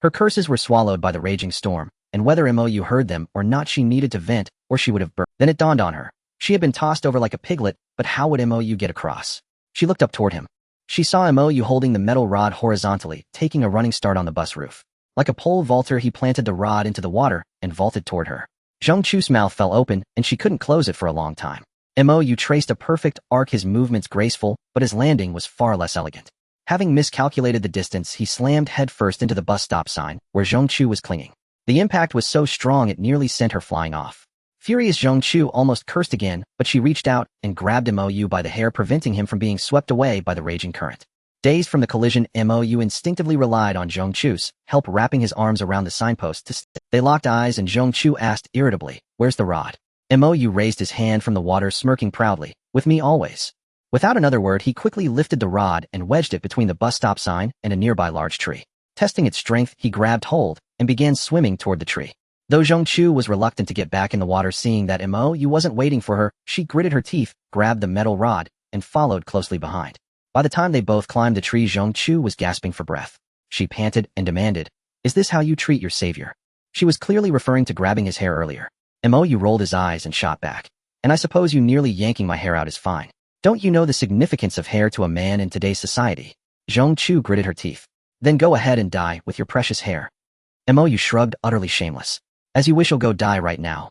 Her curses were swallowed by the raging storm, and whether Mou heard them or not, she needed to vent, or she would have burned. Then it dawned on her. She had been tossed over like a piglet, but how would Mou get across? She looked up toward him. She saw Mou holding the metal rod horizontally, taking a running start on the bus roof. Like a pole vaulter, he planted the rod into the water and vaulted toward her. Zhongchu's mouth fell open, and she couldn't close it for a long time. Mou traced a perfect arc, his movements graceful, but his landing was far less elegant. Having miscalculated the distance, he slammed headfirst into the bus stop sign, where Zhongchu was clinging. The impact was so strong it nearly sent her flying off. Furious, Zhongchu almost cursed again, but she reached out and grabbed Mou by the hair, preventing him from being swept away by the raging current. Dazed from the collision, Mou instinctively relied on Zhongchu's help, wrapping his arms around the signpost to stay. They locked eyes, and Zhongchu asked irritably, "Where's the rod?" Mou raised his hand from the water, smirking proudly, "With me always." Without another word, he quickly lifted the rod and wedged it between the bus stop sign and a nearby large tree. Testing its strength, he grabbed hold and began swimming toward the tree. Though Zhongchu was reluctant to get back in the water, seeing that Mou wasn't waiting for her, she gritted her teeth, grabbed the metal rod, and followed closely behind. By the time they both climbed the tree, Zhongchu was gasping for breath. She panted and demanded, "Is this how you treat your savior?" She was clearly referring to grabbing his hair earlier. Mou rolled his eyes and shot back. "And I suppose you nearly yanking my hair out is fine. Don't you know the significance of hair to a man in today's society?" Zhongchu gritted her teeth. "Then go ahead and die with your precious hair." Mou shrugged, utterly shameless. "As you wish, you'll go die right now."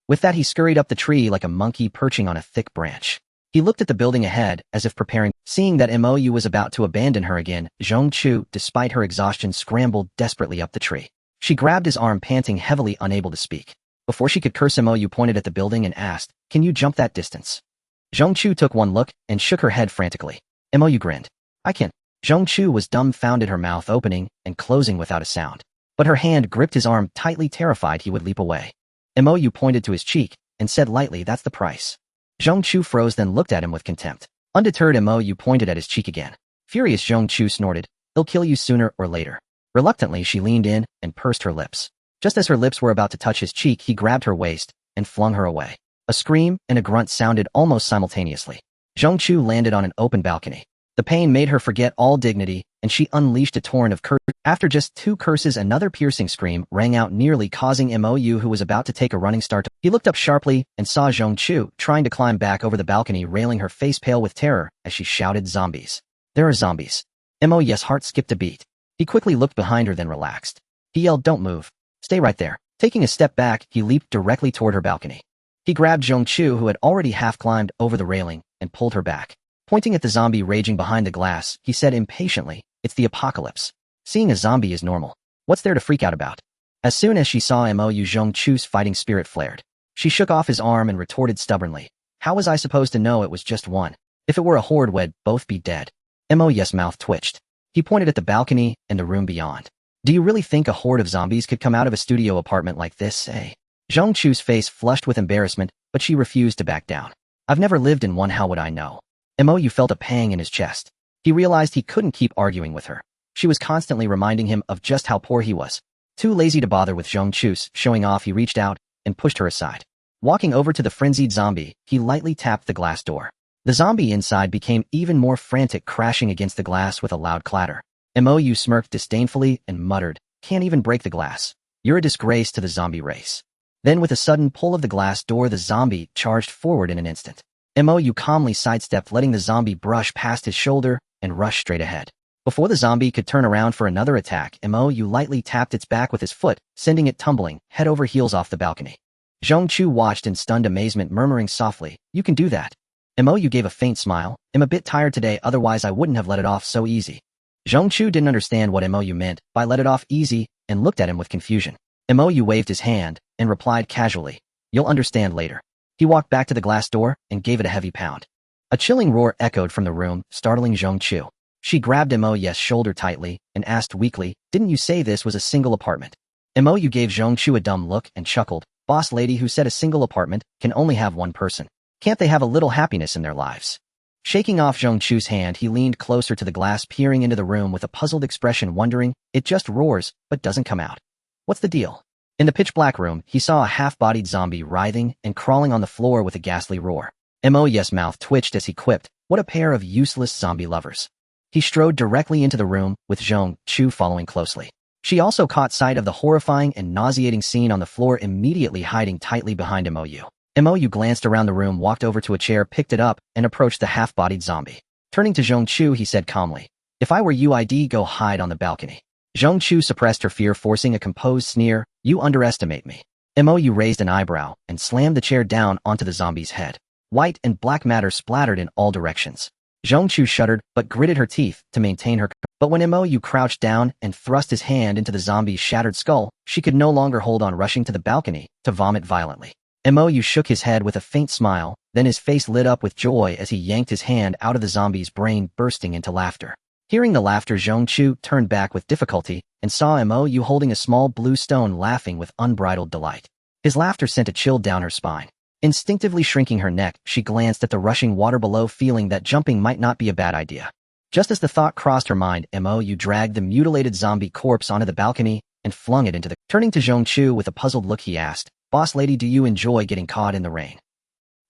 With that, he scurried up the tree like a monkey perching on a thick branch. He looked at the building ahead, as if preparing. Seeing that Mou was about to abandon her again, Zhongchu, despite her exhaustion, scrambled desperately up the tree. She grabbed his arm, panting heavily, unable to speak. Before she could curse, Mou pointed at the building and asked, "Can you jump that distance?" Zhongchu took one look and shook her head frantically. Mou grinned. "I can't." Zhongchu was dumbfounded, her mouth opening and closing without a sound. But her hand gripped his arm tightly, terrified he would leap away. Mou pointed to his cheek and said lightly, "That's the price." Zhongchu froze, then looked at him with contempt. Undeterred, Mou pointed at his cheek again. Furious, Zhongchu snorted, "They'll kill you sooner or later." Reluctantly, she leaned in and pursed her lips. Just as her lips were about to touch his cheek, he grabbed her waist and flung her away. A scream and a grunt sounded almost simultaneously. Zhongchu landed on an open balcony. The pain made her forget all dignity, and she unleashed a torrent of curses. After just 2 curses, another piercing scream rang out, nearly causing Mou, who was about to take a running start. He looked up sharply and saw Zhongchu trying to climb back over the balcony, railing, her face pale with terror as she shouted, "Zombies! There are zombies!" Mou's heart skipped a beat. He quickly looked behind her, then relaxed. He yelled, "Don't move. Stay right there." Taking a step back, he leaped directly toward her balcony. He grabbed Zhongchu, who had already half climbed over the railing, and pulled her back. Pointing at the zombie raging behind the glass, he said impatiently, "It's the apocalypse. Seeing a zombie is normal. What's there to freak out about?" As soon as she saw Mou, Zhongchu's fighting spirit flared. She shook off his arm and retorted stubbornly, "How was I supposed to know it was just one? If it were a horde, we'd both be dead." Mou's mouth twitched. He pointed at the balcony and the room beyond. "Do you really think a horde of zombies could come out of a studio apartment like this, eh?" Zhongchu's face flushed with embarrassment, but she refused to back down. "I've never lived in one, how would I know?" Mou felt a pang in his chest. He realized he couldn't keep arguing with her. She was constantly reminding him of just how poor he was. Too lazy to bother with Zhong Chu's showing off, he reached out and pushed her aside. Walking over to the frenzied zombie, he lightly tapped the glass door. The zombie inside became even more frantic, crashing against the glass with a loud clatter. Mou smirked disdainfully and muttered, "Can't even break the glass. You're a disgrace to the zombie race." Then with a sudden pull of the glass door, the zombie charged forward in an instant. Mou calmly sidestepped, letting the zombie brush past his shoulder and rush straight ahead. Before the zombie could turn around for another attack, Mou lightly tapped its back with his foot, sending it tumbling, head over heels off the balcony. Zhong Chu watched in stunned amazement, murmuring softly, "You can do that." Mou gave a faint smile. "I'm a bit tired today, otherwise I wouldn't have let it off so easy." Zhong Chu didn't understand what Mou meant by let it off easy and looked at him with confusion. Mou waved his hand and replied casually, "You'll understand later." He walked back to the glass door and gave it a heavy pound. A chilling roar echoed from the room, startling Zhong Chu. She grabbed Mou's shoulder tightly and asked weakly, "Didn't you say this was a single apartment?" Mou gave Zhong Chu a dumb look and chuckled. "Boss lady who said a single apartment can only have one person. Can't they have a little happiness in their lives?" Shaking off Zhong Chu's hand, he leaned closer to the glass, peering into the room with a puzzled expression, wondering, "It just roars, but doesn't come out. What's the deal?" In the pitch-black room, he saw a half-bodied zombie writhing and crawling on the floor with a ghastly roar. Mou's mouth twitched as he quipped, "What a pair of useless zombie lovers." He strode directly into the room, with Zhong Chu following closely. She also caught sight of the horrifying and nauseating scene on the floor, immediately hiding tightly behind Mou. Mou glanced around the room, walked over to a chair, picked it up, and approached the half-bodied zombie. Turning to Zhong Chu, he said calmly, "If I were you, I'd go hide on the balcony." Zhong Chu suppressed her fear, forcing a composed sneer, "You underestimate me." Mou raised an eyebrow and slammed the chair down onto the zombie's head. White and black matter splattered in all directions. Zhong Chu shuddered, but gritted her teeth to maintain her. But when Mou crouched down and thrust his hand into the zombie's shattered skull, she could no longer hold on, rushing to the balcony to vomit violently. Mou shook his head with a faint smile, then his face lit up with joy as he yanked his hand out of the zombie's brain, bursting into laughter. Hearing the laughter, Zhong Chu turned back with difficulty and saw Mou holding a small blue stone, laughing with unbridled delight. His laughter sent a chill down her spine. Instinctively shrinking her neck, she glanced at the rushing water below, feeling that jumping might not be a bad idea. Just as the thought crossed her mind, Mou dragged the mutilated zombie corpse onto the balcony and flung it into the... Turning to Zhong Chu with a puzzled look, he asked, "Boss lady, do you enjoy getting caught in the rain?"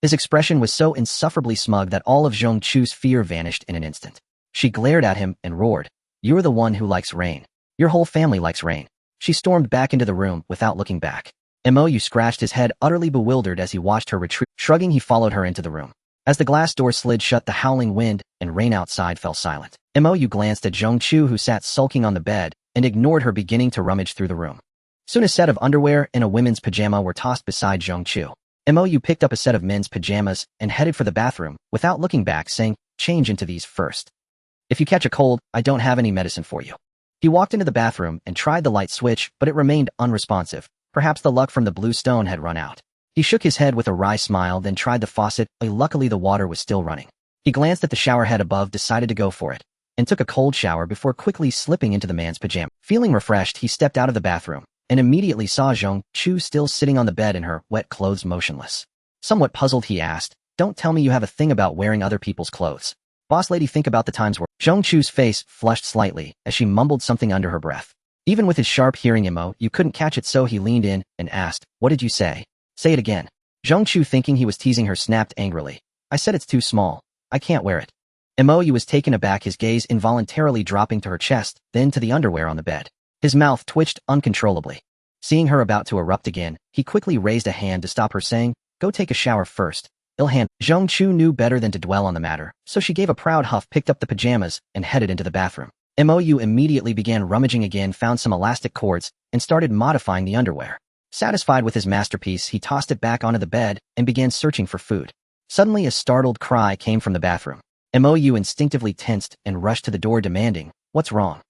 His expression was so insufferably smug that all of Zhong Chu's fear vanished in an instant. She glared at him and roared, "You're the one who likes rain. Your whole family likes rain." She stormed back into the room without looking back. Mou scratched his head, utterly bewildered as he watched her retreat. Shrugging, he followed her into the room. As the glass door slid shut, the howling wind and rain outside fell silent. Mou glanced at Zhong Chu, who sat sulking on the bed, and ignored her, beginning to rummage through the room. Soon a set of underwear and a women's pajama were tossed beside Zhong Chu. Mou picked up a set of men's pajamas and headed for the bathroom, without looking back, saying, "Change into these first. If you catch a cold, I don't have any medicine for you." He walked into the bathroom and tried the light switch, but it remained unresponsive. Perhaps the luck from the blue stone had run out. He shook his head with a wry smile, then tried the faucet. Luckily, the water was still running. He glanced at the shower head above, decided to go for it, and took a cold shower before quickly slipping into the man's pajama. Feeling refreshed, he stepped out of the bathroom and immediately saw Zhong Chu still sitting on the bed in her wet clothes, motionless. Somewhat puzzled, he asked, "Don't tell me you have a thing about wearing other people's clothes. Boss lady, think about the times where..." Zhong Chu's face flushed slightly as she mumbled something under her breath. Even with his sharp hearing, Mou couldn't catch it, so he leaned in and asked, "What did you say? Say it again." Zhong Chu, thinking he was teasing her, snapped angrily, "I said it's too small. I can't wear it." Mou was taken aback, his gaze involuntarily dropping to her chest, then to the underwear on the bed. His mouth twitched uncontrollably. Seeing her about to erupt again, he quickly raised a hand to stop her, saying, "Go take a shower first. I'll hand." Zhong Chu knew better than to dwell on the matter, so she gave a proud huff, picked up the pajamas, and headed into the bathroom. Mou immediately began rummaging again, found some elastic cords, and started modifying the underwear. Satisfied with his masterpiece, he tossed it back onto the bed and began searching for food. Suddenly, a startled cry came from the bathroom. Mou instinctively tensed and rushed to the door, demanding, "What's wrong?"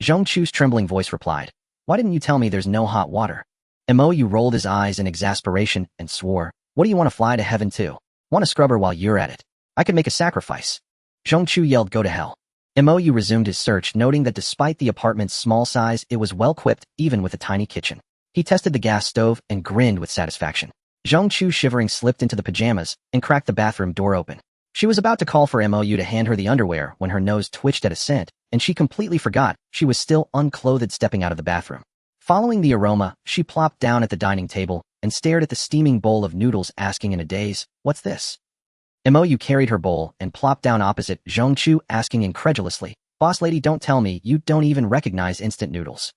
Zhong Chu's trembling voice replied, "Why didn't you tell me there's no hot water?" Mou rolled his eyes in exasperation and swore, "What do you want to fly to heaven to? Want a scrubber while you're at it? I could make a sacrifice." Zhong Chu yelled, "Go to hell." Mou resumed his search, noting that despite the apartment's small size, it was well-equipped, even with a tiny kitchen. He tested the gas stove and grinned with satisfaction. Zhong Chu, shivering, slipped into the pajamas and cracked the bathroom door open. She was about to call for MOU to hand her the underwear when her nose twitched at a scent, and she completely forgot she was still unclothed stepping out of the bathroom. Following the aroma, she plopped down at the dining table and stared at the steaming bowl of noodles, asking in a daze, "What's this?" MOU carried her bowl and plopped down opposite Zhongchu, asking incredulously, "Boss lady, don't tell me you don't even recognize instant noodles."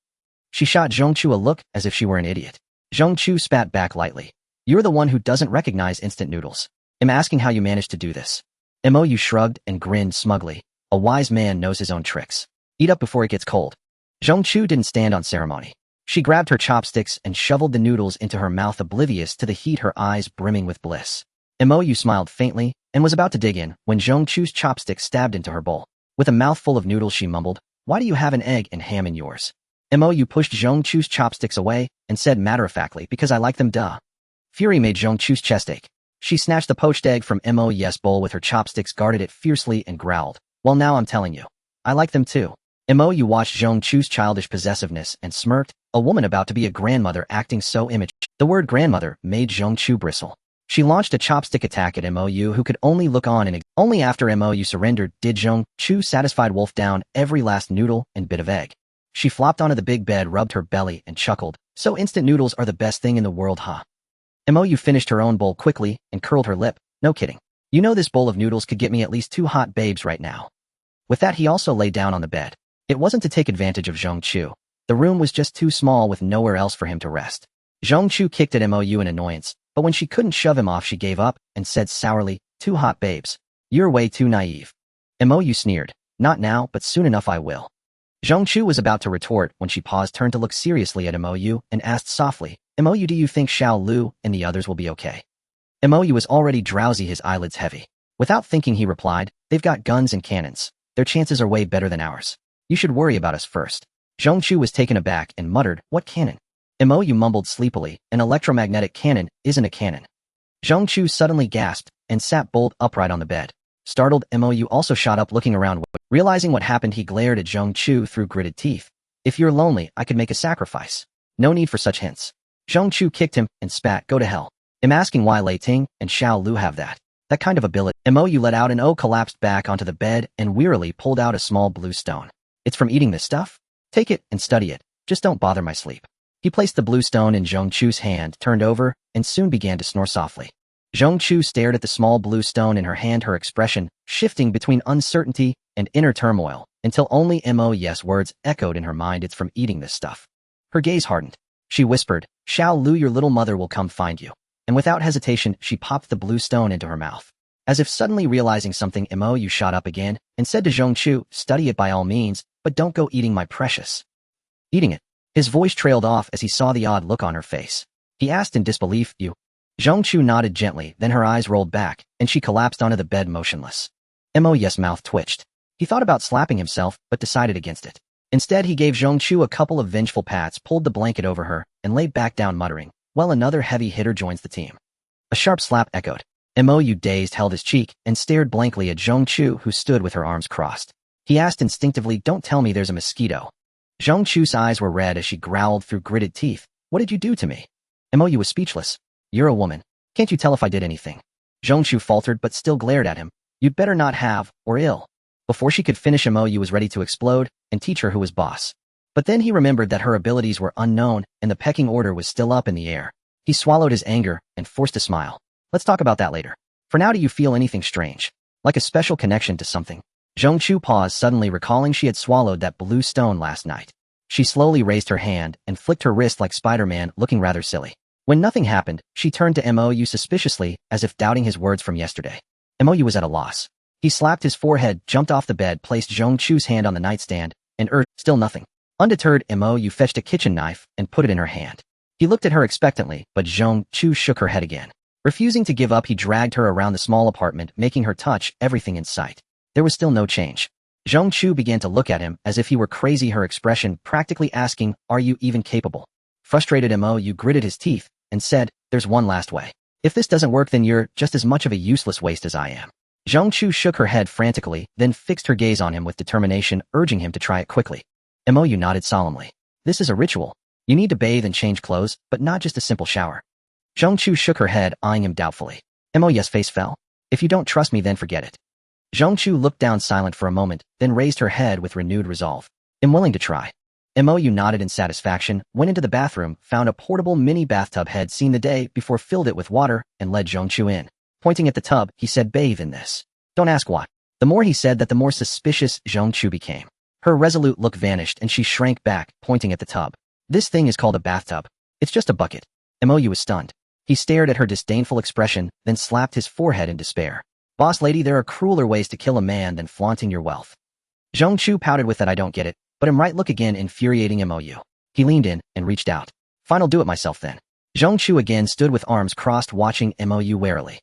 She shot Zhongchu a look as if she were an idiot. Zhongchu spat back lightly. "You're the one who doesn't recognize instant noodles. I'm asking how you managed to do this." MOU shrugged and grinned smugly. "A wise man knows his own tricks. Eat up before it gets cold." Zhongchu didn't stand on ceremony. She grabbed her chopsticks and shoveled the noodles into her mouth, oblivious to the heat, her eyes brimming with bliss. MOU smiled faintly and was about to dig in when Zhongchu's chopstick stabbed into her bowl. With a mouthful of noodles, she mumbled, "Why do you have an egg and ham in yours?" MOU pushed Zhongchu's chopsticks away and said matter-of-factly, "Because I like them, duh." Fury made Zhongchu's chest ache. She snatched the poached egg from MOU's bowl with her chopsticks, guarded it fiercely, and growled, "Well, now I'm telling you. I like them too." MOU watched Zhongchu's childish possessiveness and smirked, a woman about to be a grandmother acting so immature. The word grandmother made Zhongchu bristle. She launched a chopstick attack at MOU, who could only look on, and only after MOU surrendered did Zhongchu satisfied wolf down every last noodle and bit of egg. She flopped onto the big bed, rubbed her belly, and chuckled, "So instant noodles are the best thing in the world, huh?" MOU finished her own bowl quickly and curled her lip. "No kidding. You know this bowl of noodles could get me at least 2 hot babes right now." With that, he also lay down on the bed. It wasn't to take advantage of Zhongchu. The room was just too small with nowhere else for him to rest. Zhongchu kicked at MOU in annoyance, but when she couldn't shove him off, she gave up and said sourly, "2 hot babes. You're way too naive." MOU sneered, "Not now, but soon enough I will." Zhongchu was about to retort when she paused, turned to look seriously at MOU, and asked softly, "MOU, do you think Xiao Lu and the others will be okay?" MOU was already drowsy, his eyelids heavy. Without thinking, he replied, "They've got guns and cannons. Their chances are way better than ours. You should worry about us first." Zhongchu was taken aback and muttered, "What cannon?" MOU mumbled sleepily, "An electromagnetic cannon isn't a cannon." Zhongchu suddenly gasped and sat bolt upright on the bed. Startled, MOU also shot up, looking around. Realizing what happened, he glared at Zhongchu through gritted teeth. "If you're lonely, I could make a sacrifice. No need for such hints." Zhongchu kicked him and spat, "Go to hell. I'm asking why Lei Ting and Xiao Lu have that kind of ability." MOU let out an O, collapsed back onto the bed, and wearily pulled out a small blue stone. "It's from eating this stuff? Take it and study it. Just don't bother my sleep." He placed the blue stone in Zhongchu's hand, turned over, and soon began to snore softly. Zhongchu stared at the small blue stone in her hand, her expression shifting between uncertainty and inner turmoil, until only MOU's words echoed in her mind, "It's from eating this stuff." Her gaze hardened. She whispered, "Xiao Lu, your little mother will come find you." And without hesitation, she popped the blue stone into her mouth. As if suddenly realizing something, MOU shot up again and said to Zhongchu, "Study it by all means, but don't go eating my precious." "Eating it?" His voice trailed off as he saw the odd look on her face. He asked in disbelief, "You?" Zhongchu nodded gently, then her eyes rolled back, and she collapsed onto the bed motionless. MOU's mouth twitched. He thought about slapping himself, but decided against it. Instead, he gave Zhongchu a couple of vengeful pats, pulled the blanket over her, and lay back down, muttering, "Well, another heavy hitter joins the team." A sharp slap echoed. MOU, dazed, held his cheek and stared blankly at Zhongchu, who stood with her arms crossed. He asked instinctively, "Don't tell me there's a mosquito." Zhongchu's eyes were red as she growled through gritted teeth, "What did you do to me?" MOU was speechless. "You're a woman. Can't you tell if I did anything?" Zhongchu faltered but still glared at him. "You'd better not have, or ill." Before she could finish, MOU was ready to explode and teach her who was boss. But then he remembered that her abilities were unknown and the pecking order was still up in the air. He swallowed his anger and forced a smile. "Let's talk about that later. For now, do you feel anything strange? Like a special connection to something?" Zhongchu paused, suddenly recalling she had swallowed that blue stone last night. She slowly raised her hand and flicked her wrist like Spider-Man, looking rather silly. When nothing happened, she turned to MOU suspiciously, as if doubting his words from yesterday. MOU was at a loss. He slapped his forehead, jumped off the bed, placed Zhongchu's hand on the nightstand, and still nothing. Undeterred, MOU fetched a kitchen knife and put it in her hand. He looked at her expectantly, but Zhongchu shook her head again. Refusing to give up, he dragged her around the small apartment, making her touch everything in sight. There was still no change. Zhongchu began to look at him as if he were crazy, her expression practically asking, "Are you even capable?" Frustrated, MOU gritted his teeth and said, "There's one last way. If this doesn't work, then you're just as much of a useless waste as I am." Zhongchu shook her head frantically, then fixed her gaze on him with determination, urging him to try it quickly. MOU nodded solemnly. "This is a ritual. You need to bathe and change clothes, but not just a simple shower." Zhongchu shook her head, eyeing him doubtfully. MOU's face fell. If you don't trust me, then forget it. Zhongchu looked down silent for a moment, then raised her head with renewed resolve. I'm willing to try. Mou nodded in satisfaction, went into the bathroom, found a portable mini bathtub had seen the day before, filled it with water, and led Zhongchu in. Pointing at the tub, he said, bathe in this. Don't ask why. The more he said that, the more suspicious Zhongchu became. Her resolute look vanished and she shrank back, pointing at the tub. This thing is called a bathtub. It's just a bucket. Mou was stunned. He stared at her disdainful expression, then slapped his forehead in despair. Boss lady, there are crueler ways to kill a man than flaunting your wealth. Zhongchu pouted with that, I don't get it, but I'm right. Look again, infuriating Mou. He leaned in and reached out. Fine, I'll do it myself then. Zhongchu again stood with arms crossed, watching Mou warily.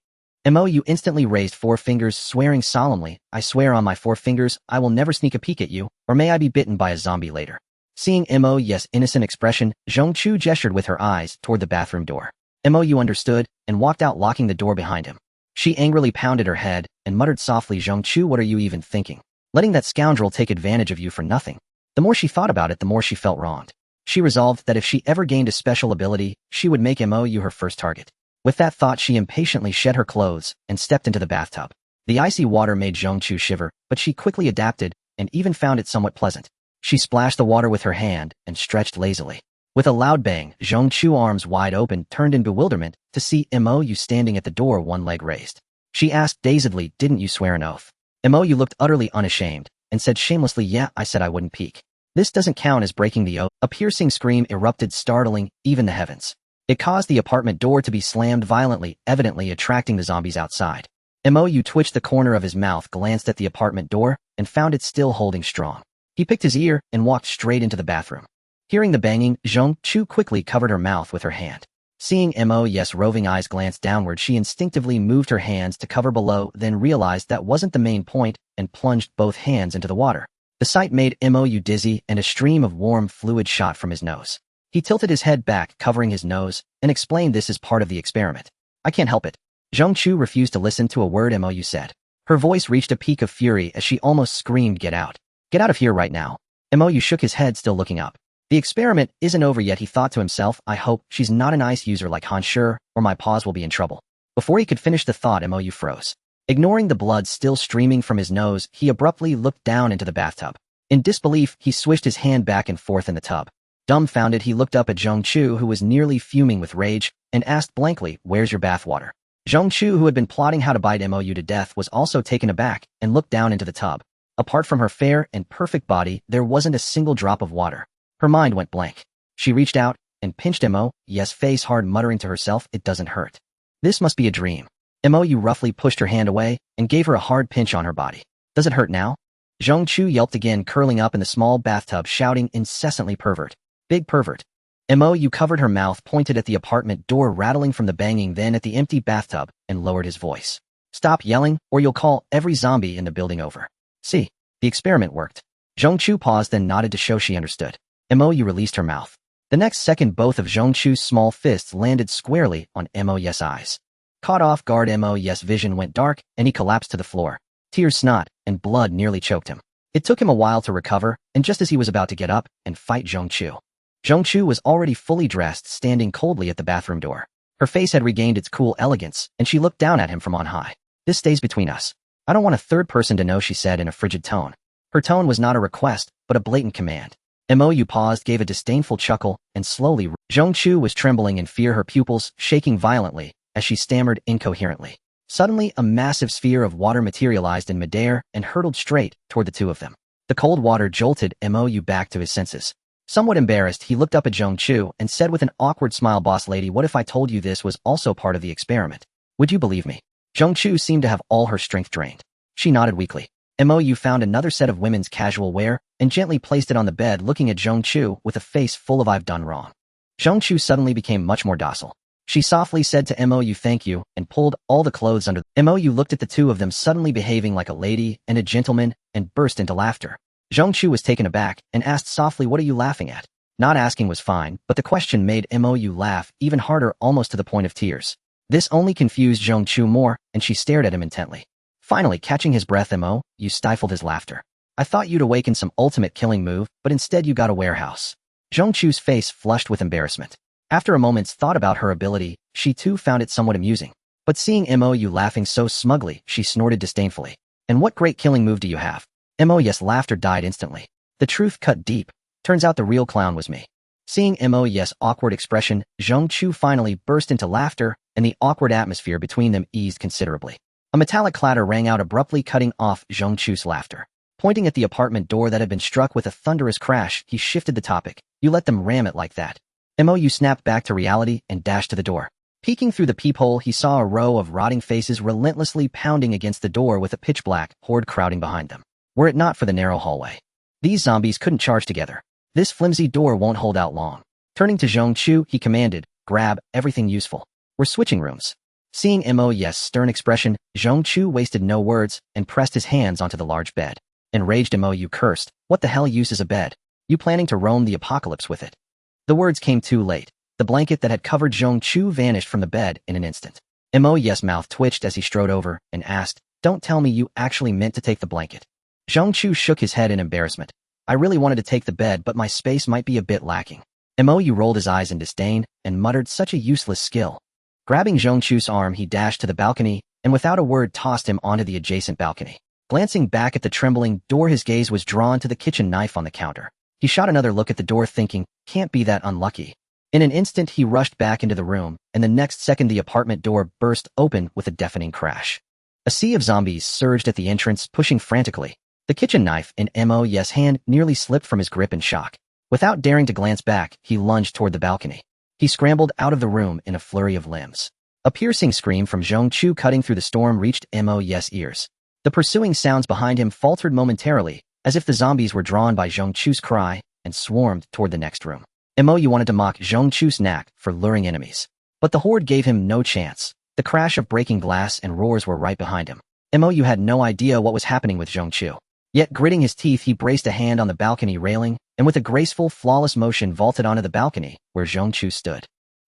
Mou instantly raised 4 fingers, swearing solemnly, I swear on my 4 fingers, I will never sneak a peek at you, or may I be bitten by a zombie later. Seeing Mou's innocent expression, Zhongchu gestured with her eyes toward the bathroom door. Mou understood and walked out, locking the door behind him. She angrily pounded her head and muttered softly, Zhongchu, what are you even thinking? Letting that scoundrel take advantage of you for nothing. The more she thought about it, the more she felt wronged. She resolved that if she ever gained a special ability, she would make Mou her first target. With that thought, she impatiently shed her clothes and stepped into the bathtub. The icy water made Zhongchu shiver, but she quickly adapted and even found it somewhat pleasant. She splashed the water with her hand and stretched lazily. With a loud bang, Zhongchu, arms wide open, turned in bewilderment to see Mou standing at the door, one leg raised. She asked dazedly, didn't you swear an oath? Mou looked utterly unashamed and said shamelessly, yeah, I said I wouldn't peek. This doesn't count as breaking the oath. A piercing scream erupted, startling even the heavens. It caused the apartment door to be slammed violently, evidently attracting the zombies outside. Mou twitched the corner of his mouth, glanced at the apartment door, and found it still holding strong. He picked his ear and walked straight into the bathroom. Hearing the banging, Zhongchu quickly covered her mouth with her hand. Seeing Mou's roving eyes glance downward, she instinctively moved her hands to cover below, then realized that wasn't the main point and plunged both hands into the water. The sight made Mou dizzy and a stream of warm fluid shot from his nose. He tilted his head back, covering his nose, and explained this is part of the experiment. I can't help it. Zhongchu refused to listen to a word Mou said. Her voice reached a peak of fury as she almost screamed, get out. Get out of here right now. Mou shook his head, still looking up. The experiment isn't over yet, he thought to himself. I hope she's not an ice user like Han Shi, or my paws will be in trouble. Before he could finish the thought, Mou froze. Ignoring the blood still streaming from his nose, he abruptly looked down into the bathtub. In disbelief, he swished his hand back and forth in the tub. Dumbfounded, he looked up at Zhongchu, who was nearly fuming with rage, and asked blankly, where's your bathwater? Zhongchu, who had been plotting how to bite Mou to death, was also taken aback and looked down into the tub. Apart from her fair and perfect body, there wasn't a single drop of water. Her mind went blank. She reached out and pinched Mou's face hard, muttering to herself, it doesn't hurt. This must be a dream. Mou roughly pushed her hand away and gave her a hard pinch on her body. Does it hurt now? Zhongchu yelped again, curling up in the small bathtub, shouting incessantly, pervert. Big pervert. Mou covered her mouth, pointed at the apartment door rattling from the banging, then at the empty bathtub, and lowered his voice. Stop yelling, or you'll call every zombie in the building over. See, the experiment worked. Zhongchu paused, then nodded to show she understood. Mou released her mouth. The next second, both of Zhongchu's small fists landed squarely on Mou's eyes. Caught off guard, Mou's vision went dark, and he collapsed to the floor. Tears, snot, and blood nearly choked him. It took him a while to recover, and just as he was about to get up and fight Zhongchu was already fully dressed, standing coldly at the bathroom door. Her face had regained its cool elegance, and she looked down at him from on high. This stays between us. I don't want a third person to know, she said in a frigid tone. Her tone was not a request, but a blatant command. Mou paused, gave a disdainful chuckle, and slowly. Zhongchu was trembling in fear, her pupils shaking violently as she stammered incoherently. Suddenly, a massive sphere of water materialized in midair and hurtled straight toward the two of them. The cold water jolted Mou back to his senses. Somewhat embarrassed, he looked up at Zhongchu and said with an awkward smile, boss lady, what if I told you this was also part of the experiment? Would you believe me? Zhongchu seemed to have all her strength drained. She nodded weakly. Mou found another set of women's casual wear and gently placed it on the bed, looking at Zhongchu with a face full of I've done wrong. Zhongchu suddenly became much more docile. She softly said to Mou, thank you, and pulled all the clothes under. Mou looked at the two of them, suddenly behaving like a lady and a gentleman, and burst into laughter. Zhongchu was taken aback and asked softly, what are you laughing at? Not asking was fine, but the question made Mou laugh even harder, almost to the point of tears. This only confused Zhongchu more, and she stared at him intently. Finally, catching his breath, Mou stifled his laughter. I thought you'd awaken some ultimate killing move, but instead you got a warehouse. Zhongchu's face flushed with embarrassment. After a moment's thought about her ability, she too found it somewhat amusing. But seeing Mou laughing so smugly, she snorted disdainfully. And what great killing move do you have? Mou's laughter died instantly. The truth cut deep. Turns out the real clown was me. Seeing Mou's awkward expression, Zhong Chu finally burst into laughter, and the awkward atmosphere between them eased considerably. A metallic clatter rang out abruptly, cutting off Zhong Chu's laughter. Pointing at the apartment door that had been struck with a thunderous crash, he shifted the topic. You let them ram it like that. Mou snapped back to reality and dashed to the door. Peeking through the peephole, he saw a row of rotting faces relentlessly pounding against the door with a pitch-black horde crowding behind them. Were it not for the narrow hallway, these zombies couldn't charge together. This flimsy door won't hold out long. Turning to Zhong Chu, he commanded, grab everything useful. We're switching rooms. Seeing Mou's stern expression, Zhong Chu wasted no words and pressed his hands onto the large bed. Enraged, Mou cursed, what the hell use is a bed? You planning to roam the apocalypse with it? The words came too late. The blanket that had covered Zhong Chu vanished from the bed in an instant. Mou's mouth twitched as he strode over and asked, don't tell me you actually meant to take the blanket. Zhong Chu shook his head in embarrassment. I really wanted to take the bed, but my space might be a bit lacking. Mou rolled his eyes in disdain and muttered, such a useless skill. Grabbing Zhong Chu's arm, he dashed to the balcony and without a word tossed him onto the adjacent balcony. Glancing back at the trembling door, his gaze was drawn to the kitchen knife on the counter. He shot another look at the door, thinking, can't be that unlucky. In an instant, he rushed back into the room, and the next second the apartment door burst open with a deafening crash. A sea of zombies surged at the entrance, pushing frantically. The kitchen knife in Mou's hand nearly slipped from his grip in shock. Without daring to glance back, he lunged toward the balcony. He scrambled out of the room in a flurry of limbs. A piercing scream from Zhong Chu cutting through the storm reached Mou's ears. The pursuing sounds behind him faltered momentarily, as if the zombies were drawn by Zhong Chu's cry, and swarmed toward the next room. Mou wanted to mock Zhong Chu's knack for luring enemies. But the horde gave him no chance. The crash of breaking glass and roars were right behind him. Mou had no idea what was happening with Zhong Chu. Yet, gritting his teeth, he braced a hand on the balcony railing, and with a graceful, flawless motion vaulted onto the balcony, where Zhong Chu stood.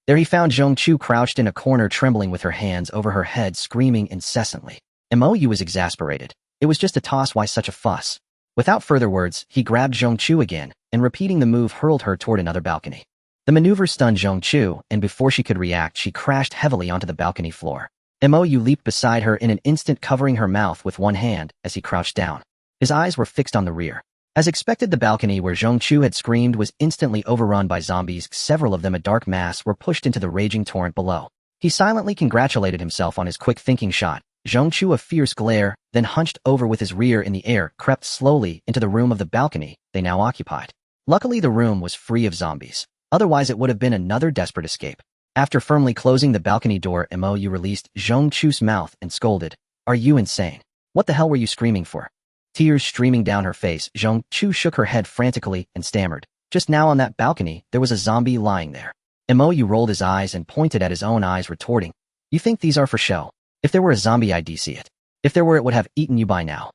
There he found Zhong Chu crouched in a corner, trembling with her hands over her head, screaming incessantly. Mou was exasperated. It was just a toss, why such a fuss? Without further words, he grabbed Zhong Chu again, and repeating the move, hurled her toward another balcony. The maneuver stunned Zhong Chu, and before she could react, she crashed heavily onto the balcony floor. Mou leaped beside her in an instant, covering her mouth with one hand as he crouched down. His eyes were fixed on the rear. As expected, the balcony where Zhong Chu had screamed was instantly overrun by zombies. Several of them, a dark mass, were pushed into the raging torrent below. He silently congratulated himself on his quick thinking shot. Zhong Chu, a fierce glare, then hunched over with his rear in the air, crept slowly into the room of the balcony they now occupied. Luckily, the room was free of zombies. Otherwise, it would have been another desperate escape. After firmly closing the balcony door, Mou released Zhong Chu's mouth and scolded, "Are you insane? What the hell were you screaming for?" Tears streaming down her face, Zhong Chu shook her head frantically and stammered, "Just now on that balcony, there was a zombie lying there." Mou rolled his eyes and pointed at his own eyes, retorting, "You think these are for show? If there were a zombie, I'd see it. If there were, it would have eaten you by now."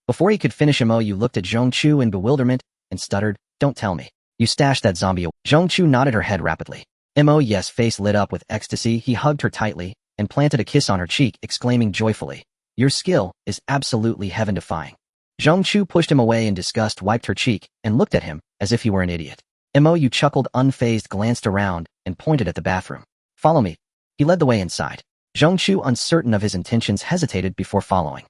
Before he could finish, Mou looked at Zhong Chu in bewilderment and stuttered, "Don't tell me. You stashed that zombie away." Zhong Chu nodded her head rapidly. Mou's face lit up with ecstasy. He hugged her tightly and planted a kiss on her cheek, exclaiming joyfully, "Your skill is absolutely heaven-defying." Zhong Chu pushed him away in disgust, wiped her cheek, and looked at him as if he were an idiot. Mou chuckled unfazed, glanced around, and pointed at the bathroom. "Follow me." He led the way inside. Zhong Chu, uncertain of his intentions, hesitated before following.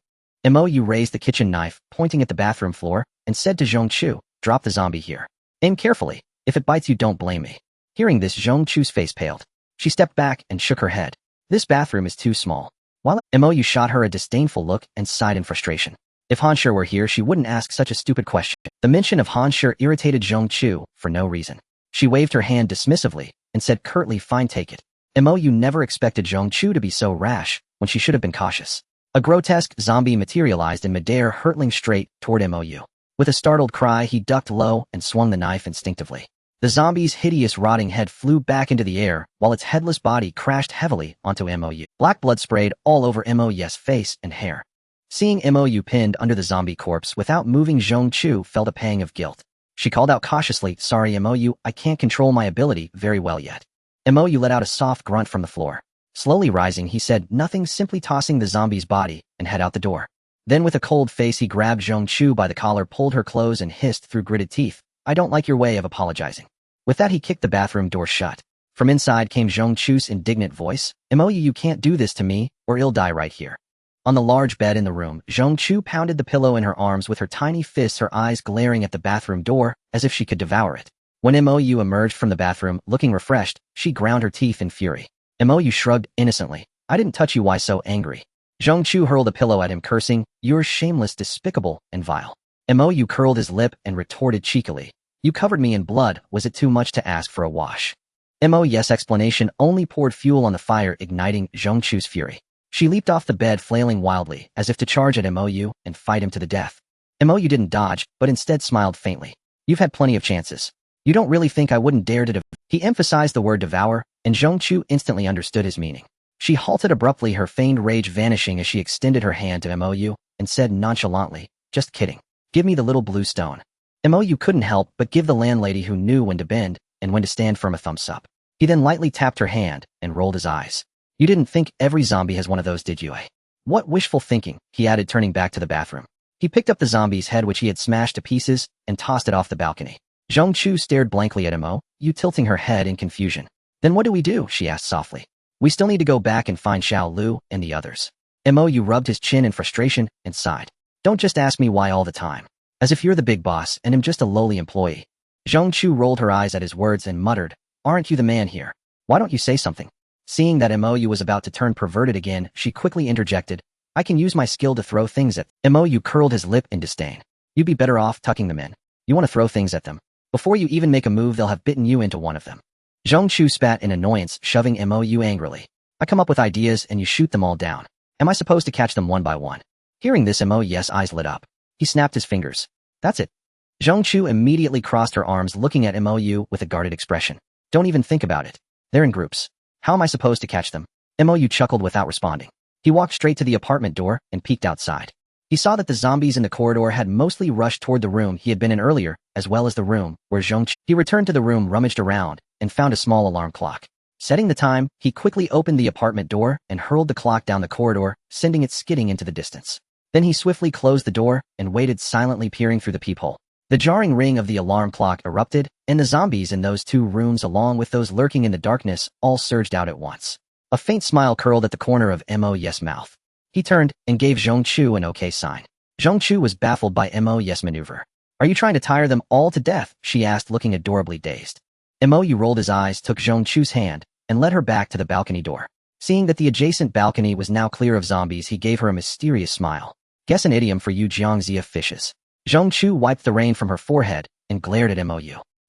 Mou raised the kitchen knife, pointing at the bathroom floor, and said to Zhong Chu, "Drop the zombie here. Aim carefully. If it bites you, don't blame me." Hearing this, Zhong Chu's face paled. She stepped back and shook her head. "This bathroom is too small." While Mou shot her a disdainful look and sighed in frustration. If Han Shi were here, she wouldn't ask such a stupid question. The mention of Han Shi irritated Zhong Chu for no reason. She waved her hand dismissively and said curtly, "Fine, take it." Mou never expected Zhong Chu to be so rash when she should have been cautious. A grotesque zombie materialized in midair, hurtling straight toward Mou. With a startled cry, he ducked low and swung the knife instinctively. The zombie's hideous, rotting head flew back into the air, while its headless body crashed heavily onto Mou. Black blood sprayed all over Mou's face and hair. Seeing Mou pinned under the zombie corpse without moving, Zhong Chu felt a pang of guilt. She called out cautiously, "Sorry, Mou, I can't control my ability very well yet." Mou let out a soft grunt from the floor. Slowly rising, he said nothing, simply tossing the zombie's body and head out the door. Then with a cold face, he grabbed Zhong Chu by the collar, pulled her clothes, and hissed through gritted teeth, "I don't like your way of apologizing." With that, he kicked the bathroom door shut. From inside came Zhongchu's indignant voice. Mo, you can't do this to me, or you'll die right here. On the large bed in the room, Zhongchu pounded the pillow in her arms with her tiny fists, her eyes glaring at the bathroom door as if she could devour it. When Mou emerged from the bathroom, looking refreshed, she ground her teeth in fury. Mou shrugged innocently. I didn't touch you, why so angry? Zhongchu hurled a pillow at him, cursing, You're shameless, despicable, and vile. Mou curled his lip and retorted cheekily. You covered me in blood, was it too much to ask for a wash? Mou's explanation only poured fuel on the fire, igniting Zhongchu's fury. She leaped off the bed, flailing wildly, as if to charge at Mou and fight him to the death. Mou didn't dodge, but instead smiled faintly. You've had plenty of chances. You don't really think I wouldn't dare to devour? He emphasized the word devour, and Zhongchu instantly understood his meaning. She halted abruptly, her feigned rage vanishing as she extended her hand to Mou and said nonchalantly, Just kidding. Give me the little blue stone. Mou couldn't help but give the landlady who knew when to bend and when to stand firm a thumbs up. He then lightly tapped her hand and rolled his eyes. You didn't think every zombie has one of those, did you? What wishful thinking, he added, turning back to the bathroom. He picked up the zombie's head, which he had smashed to pieces, and tossed it off the balcony. Zhongchu stared blankly at Mou, tilting her head in confusion. Then what do we do? She asked softly. We still need to go back and find Xiao Lu and the others. Mou rubbed his chin in frustration and sighed. Don't just ask me why all the time. As if you're the big boss and I'm just a lowly employee. Zhongchu rolled her eyes at his words and muttered, Aren't you the man here? Why don't you say something? Seeing that Mou was about to turn perverted again, she quickly interjected, I can use my skill to throw things at them. Mou curled his lip in disdain. You'd be better off tucking them in. You want to throw things at them. Before you even make a move, they'll have bitten you into one of them. Zhongchu spat in annoyance, shoving Mou angrily. I come up with ideas and you shoot them all down. Am I supposed to catch them one by one? Hearing this, Mou's eyes lit up. He snapped his fingers. That's it. Zhongchu immediately crossed her arms, looking at Mou with a guarded expression. Don't even think about it. They're in groups. How am I supposed to catch them? Mou chuckled without responding. He walked straight to the apartment door and peeked outside. He saw that the zombies in the corridor had mostly rushed toward the room he had been in earlier, as well as the room where Zhongchu. He returned to the room, rummaged around, and found a small alarm clock. Setting the time, he quickly opened the apartment door and hurled the clock down the corridor, sending it skidding into the distance. Then he swiftly closed the door and waited silently, peering through the peephole. The jarring ring of the alarm clock erupted, and the zombies in those two rooms, along with those lurking in the darkness, all surged out at once. A faint smile curled at the corner of Mou's mouth. He turned and gave Zhongchu an okay sign. Zhongchu was baffled by Mou's maneuver. Are you trying to tire them all to death? She asked, looking adorably dazed. Mou rolled his eyes, took Zhongchu's hand, and led her back to the balcony door. Seeing that the adjacent balcony was now clear of zombies, he gave her a mysterious smile. Guess an idiom for you Jiangxia fishes. Zhongchu wiped the rain from her forehead and glared at Mou.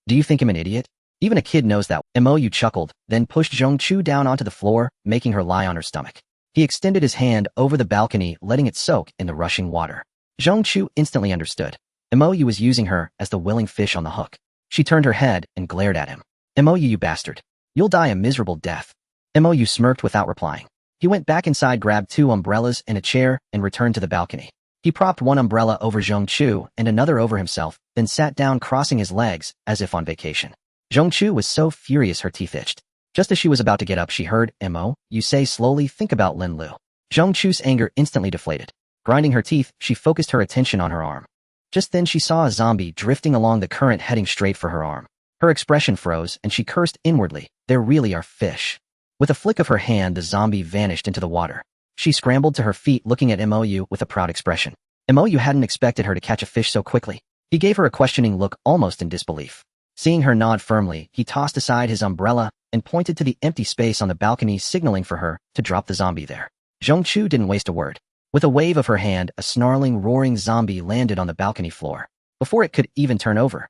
Do you think I'm an idiot? Even a kid knows that. Mou chuckled, then pushed Zhongchu down onto the floor, making her lie on her stomach. He extended his hand over the balcony, letting it soak in the rushing water. Zhongchu instantly understood. Mou was using her as the willing fish on the hook. She turned her head and glared at him. Mou, you bastard. You'll die a miserable death. Mou smirked without replying. He went back inside, grabbed 2 umbrellas and a chair, and returned to the balcony. He propped one umbrella over Zhongchu and another over himself, then sat down, crossing his legs as if on vacation. Zhongchu was so furious her teeth itched. Just as she was about to get up, she heard, Mou, you say slowly, think about Lin Lu. Zhongchu's anger instantly deflated. Grinding her teeth, she focused her attention on her arm. Just then she saw a zombie drifting along the current, heading straight for her arm. Her expression froze and she cursed inwardly, there really are fish. With a flick of her hand, the zombie vanished into the water. She scrambled to her feet, looking at Mou with a proud expression. Mou hadn't expected her to catch a fish so quickly. He gave her a questioning look, almost in disbelief. Seeing her nod firmly, he tossed aside his umbrella and pointed to the empty space on the balcony, signaling for her to drop the zombie there. Zhongchu didn't waste a word. With a wave of her hand, a snarling, roaring zombie landed on the balcony floor. Before it could even turn over,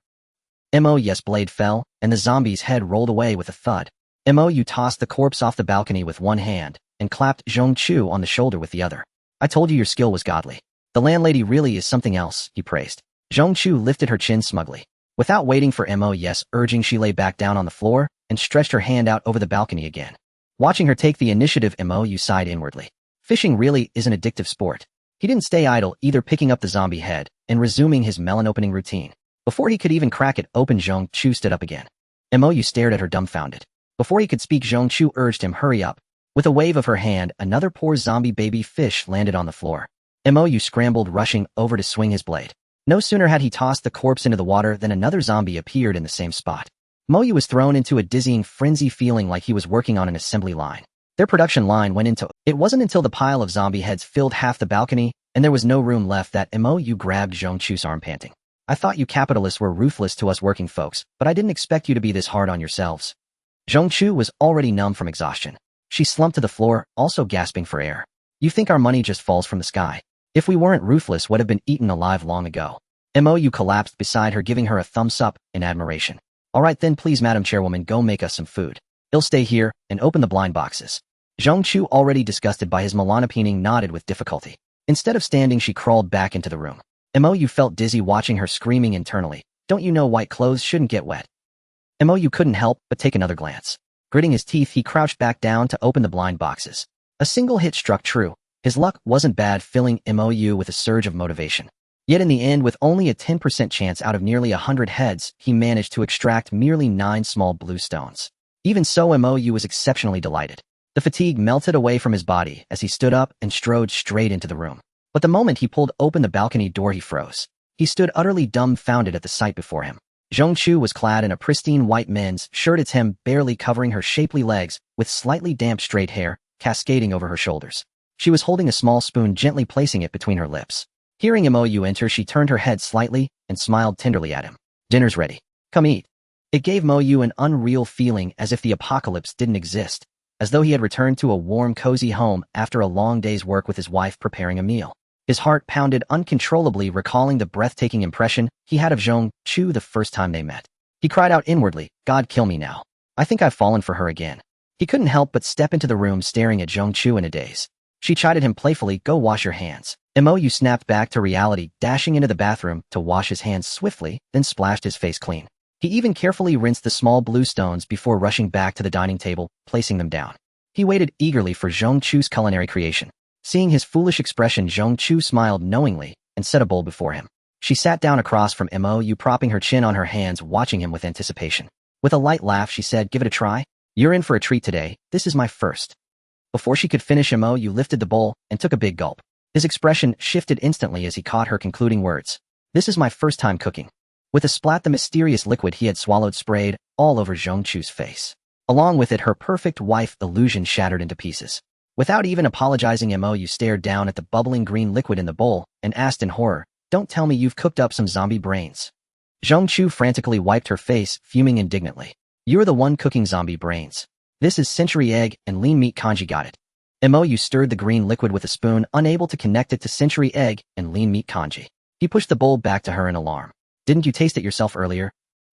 Mou's blade fell, and the zombie's head rolled away with a thud. Mou tossed the corpse off the balcony with one hand and clapped Zhongchu on the shoulder with the other. I told you your skill was godly. The landlady really is something else, he praised. Zhongchu lifted her chin smugly. Without waiting for Mou's urging, she lay back down on the floor and stretched her hand out over the balcony again. Watching her take the initiative, Mou sighed inwardly. Fishing really is an addictive sport. He didn't stay idle either, picking up the zombie head and resuming his melon opening routine. Before he could even crack it open, Zhongchu stood up again. Mou stared at her dumbfounded. Before he could speak, Zhongchu urged him, hurry up. With a wave of her hand, another poor zombie baby fish landed on the floor. Mou scrambled, rushing over to swing his blade. No sooner had he tossed the corpse into the water than another zombie appeared in the same spot. Moyu was thrown into a dizzying frenzy, feeling like he was working on an assembly line. Their production line went into. It wasn't until the pile of zombie heads filled half the balcony and there was no room left that Moyu grabbed Zhongchu's arm, panting. I thought you capitalists were ruthless to us working folks, but I didn't expect you to be this hard on yourselves. Zhongchu was already numb from exhaustion. She slumped to the floor, also gasping for air. You think our money just falls from the sky? If we weren't ruthless, would have been eaten alive long ago. Moyu collapsed beside her, giving her a thumbs up in admiration. All right then, please, Madam Chairwoman, go make us some food. I'll stay here and open the blind boxes. Zhongchu, already disgusted by his Milanopening, nodded with difficulty. Instead of standing, she crawled back into the room. Moyu felt dizzy watching her, screaming internally. Don't you know white clothes shouldn't get wet? Moyu couldn't help but take another glance. Gritting his teeth, he crouched back down to open the blind boxes. A single hit struck true. His luck wasn't bad, filling Moyu with a surge of motivation. Yet in the end, with only a 10% chance out of nearly 100 heads, he managed to extract merely 9 small blue stones. Even so, Moyu was exceptionally delighted. The fatigue melted away from his body as he stood up and strode straight into the room. But the moment he pulled open the balcony door, he froze. He stood utterly dumbfounded at the sight before him. Zhongchu was clad in a pristine white men's shirt, its hem barely covering her shapely legs, with slightly damp straight hair cascading over her shoulders. She was holding a small spoon, gently placing it between her lips. Hearing Moyu enter, she turned her head slightly and smiled tenderly at him. Dinner's ready. Come eat. It gave Moyu an unreal feeling, as if the apocalypse didn't exist, as though he had returned to a warm, cozy home after a long day's work with his wife preparing a meal. His heart pounded uncontrollably, recalling the breathtaking impression he had of Zhongchu the first time they met. He cried out inwardly, God, kill me now. I think I've fallen for her again. He couldn't help but step into the room, staring at Zhongchu in a daze. She chided him playfully, go wash your hands. Moyu snapped back to reality, dashing into the bathroom to wash his hands swiftly, then splashed his face clean. He even carefully rinsed the small blue stones before rushing back to the dining table, placing them down. He waited eagerly for Zhongchu's culinary creation. Seeing his foolish expression, Zhongchu smiled knowingly and set a bowl before him. She sat down across from Moyu, propping her chin on her hands, watching him with anticipation. With a light laugh, she said, give it a try. You're in for a treat today. This is my first. Before she could finish, Moyu lifted the bowl and took a big gulp. His expression shifted instantly as he caught her concluding words. This is my first time cooking. With a splat, the mysterious liquid he had swallowed sprayed all over Zhongchu's face. Along with it, her perfect wife illusion shattered into pieces. Without even apologizing, Moyu stared down at the bubbling green liquid in the bowl and asked in horror, don't tell me you've cooked up some zombie brains. Zhongchu frantically wiped her face, fuming indignantly. You're the one cooking zombie brains. This is century egg and lean meat congee, got it. Moyu stirred the green liquid with a spoon, unable to connect it to century egg and lean meat congee. He pushed the bowl back to her in alarm. Didn't you taste it yourself earlier?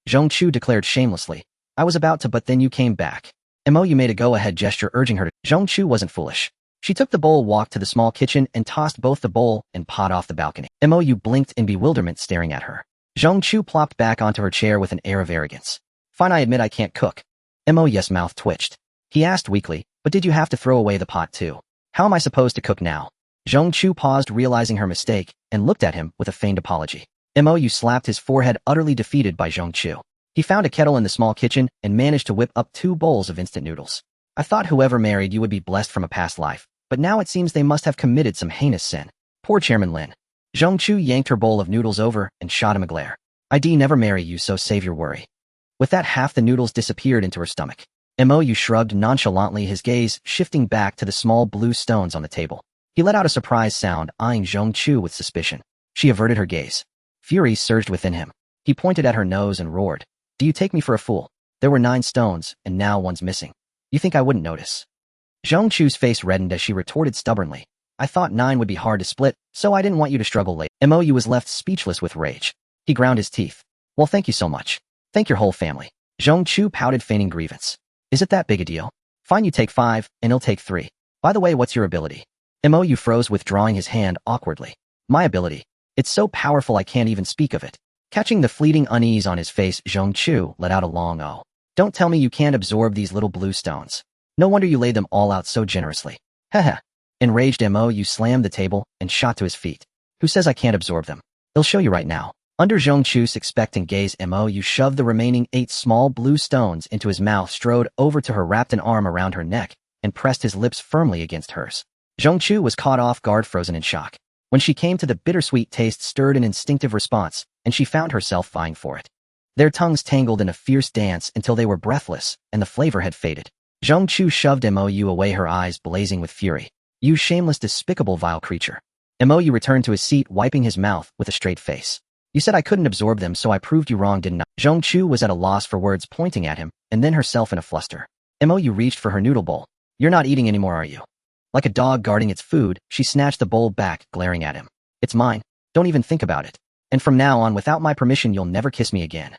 Zhongchu declared shamelessly. I was about to, but then you came back. Moyu made a go-ahead gesture, urging her to. Zhongchu wasn't foolish. She took the bowl, walked to the small kitchen, and tossed both the bowl and pot off the balcony. Moyu blinked in bewilderment, staring at her. Zhongchu plopped back onto her chair with an air of arrogance. Fine, I admit I can't cook. Moyu's mouth twitched. He asked weakly, but did you have to throw away the pot too? How am I supposed to cook now? Zhongchu paused, realizing her mistake, and looked at him with a feigned apology. Moyu slapped his forehead, utterly defeated by Zhongchu. He found a kettle in the small kitchen and managed to whip up 2 bowls of instant noodles. I thought whoever married you would be blessed from a past life, but now it seems they must have committed some heinous sin. Poor Chairman Lin. Zhongchu yanked her bowl of noodles over and shot him a glare. I'd never marry you, so save your worry. With that, half the noodles disappeared into her stomach. Moyu shrugged nonchalantly, his gaze shifting back to the small blue stones on the table. He let out a surprised sound, eyeing Zhongchu with suspicion. She averted her gaze. Fury surged within him. He pointed at her nose and roared. Do you take me for a fool? There were 9 stones, and now one's missing. You think I wouldn't notice? Zhongchu's face reddened as she retorted stubbornly. I thought 9 would be hard to split, so I didn't want you to struggle late. Moyu was left speechless with rage. He ground his teeth. Well, thank you so much. Thank your whole family. Zhongchu pouted, feigning grievance. Is it that big a deal? Fine, you take 5, and he'll take 3. By the way, what's your ability? Moyu froze, withdrawing his hand awkwardly. My ability. It's so powerful I can't even speak of it. Catching the fleeting unease on his face, Zhongchu let out a long oh. Don't tell me you can't absorb these little blue stones. No wonder you laid them all out so generously. Haha. Enraged, Moyu slammed the table and shot to his feet. Who says I can't absorb them? I'll show you right now. Under Zhongchu's expectant gaze, Moyu shoved the remaining 8 small blue stones into his mouth, strode over to her, wrapped an arm around her neck, and pressed his lips firmly against hers. Zhongchu was caught off guard, frozen in shock. When she came to the bittersweet taste, stirred an instinctive response, and she found herself vying for it. Their tongues tangled in a fierce dance until they were breathless, and the flavor had faded. Zhong Chu shoved Mou away, her eyes blazing with fury. You shameless, despicable, vile creature. Mou returned to his seat, wiping his mouth with a straight face. You said I couldn't absorb them, so I proved you wrong, didn't I? Zhong Chu was at a loss for words, pointing at him, and then herself in a fluster. Mou reached for her noodle bowl. You're not eating anymore, are you? Like a dog guarding its food, she snatched the bowl back, glaring at him. It's mine. Don't even think about it. And from now on, without my permission, you'll never kiss me again.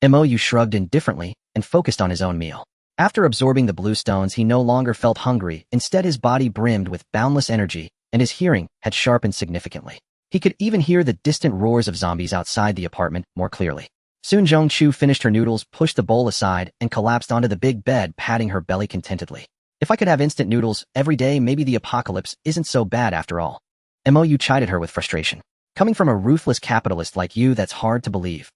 Mou shrugged indifferently and focused on his own meal. After absorbing the blue stones, he no longer felt hungry. Instead, his body brimmed with boundless energy, and his hearing had sharpened significantly. He could even hear the distant roars of zombies outside the apartment more clearly. Soon Zhong Chu finished her noodles, pushed the bowl aside, and collapsed onto the big bed, patting her belly contentedly. If I could have instant noodles every day, maybe the apocalypse isn't so bad after all. Mou chided her with frustration. Coming from a ruthless capitalist like you, that's hard to believe.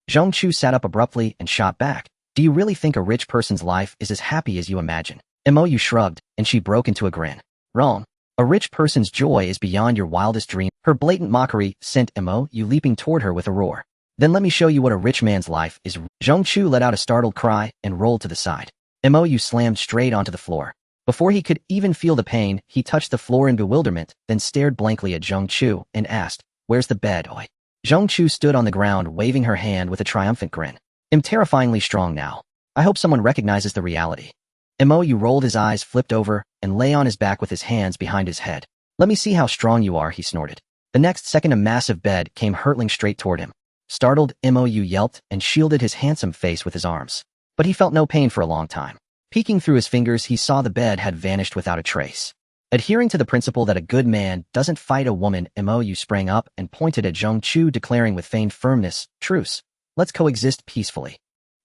Zhong Chu sat up abruptly and shot back. Do you really think a rich person's life is as happy as you imagine? Mou shrugged, and she broke into a grin. Wrong. A rich person's joy is beyond your wildest dream. Her blatant mockery sent Mou leaping toward her with a roar. Then let me show you what a rich man's life is. Zhong Chu let out a startled cry and rolled to the side. Mou slammed straight onto the floor. Before he could even feel the pain, he touched the floor in bewilderment, then stared blankly at Zhong Chu and asked, Where's the bed, oi? Zhong Chu stood on the ground, waving her hand with a triumphant grin. I'm terrifyingly strong now. I hope someone recognizes the reality. Mou rolled his eyes, flipped over, and lay on his back with his hands behind his head. Let me see how strong you are, he snorted. The next second, a massive bed came hurtling straight toward him. Startled, Mou yelped and shielded his handsome face with his arms. But he felt no pain for a long time. Peeking through his fingers, he saw the bed had vanished without a trace. Adhering to the principle that a good man doesn't fight a woman, Mou sprang up and pointed at Zhong Chu, declaring with feigned firmness, Truce. Let's coexist peacefully.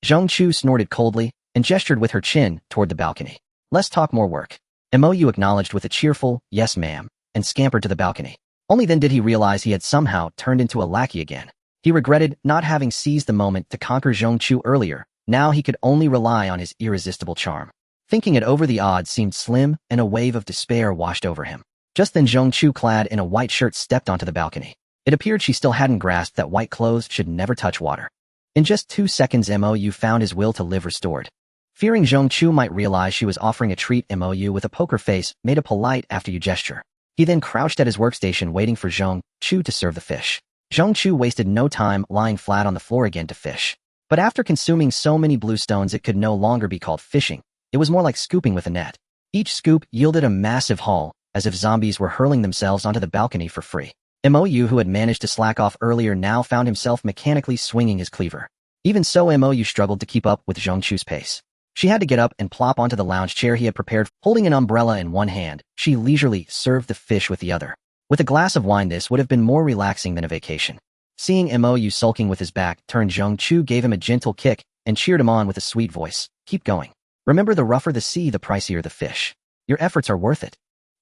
Zhong Chu snorted coldly and gestured with her chin toward the balcony. Less talk, more work. Mou acknowledged with a cheerful, yes ma'am, and scampered to the balcony. Only then did he realize he had somehow turned into a lackey again. He regretted not having seized the moment to conquer Zhong Chu earlier. Now he could only rely on his irresistible charm. Thinking it over, the odds seemed slim, and a wave of despair washed over him. Just then Zhong Chu, clad in a white shirt, stepped onto the balcony. It appeared she still hadn't grasped that white clothes should never touch water. In just 2 seconds, Mou found his will to live restored. Fearing Zhong Chu might realize she was offering a treat, Mou, with a poker face, made a polite after-you gesture. He then crouched at his workstation, waiting for Zhong Chu to serve the fish. Zhong Chu wasted no time lying flat on the floor again to fish. But after consuming so many blue stones, it could no longer be called fishing. It was more like scooping with a net. Each scoop yielded a massive haul, as if zombies were hurling themselves onto the balcony for free. Mou, who had managed to slack off earlier, now found himself mechanically swinging his cleaver. Even so, Mou struggled to keep up with Zhong Chu's pace. She had to get up and plop onto the lounge chair he had prepared. Holding an umbrella in one hand, she leisurely served the fish with the other. With a glass of wine, this would have been more relaxing than a vacation. Seeing Mou sulking with his back turned, Zhong Chu gave him a gentle kick and cheered him on with a sweet voice. Keep going. Remember, the rougher the sea, the pricier the fish. Your efforts are worth it.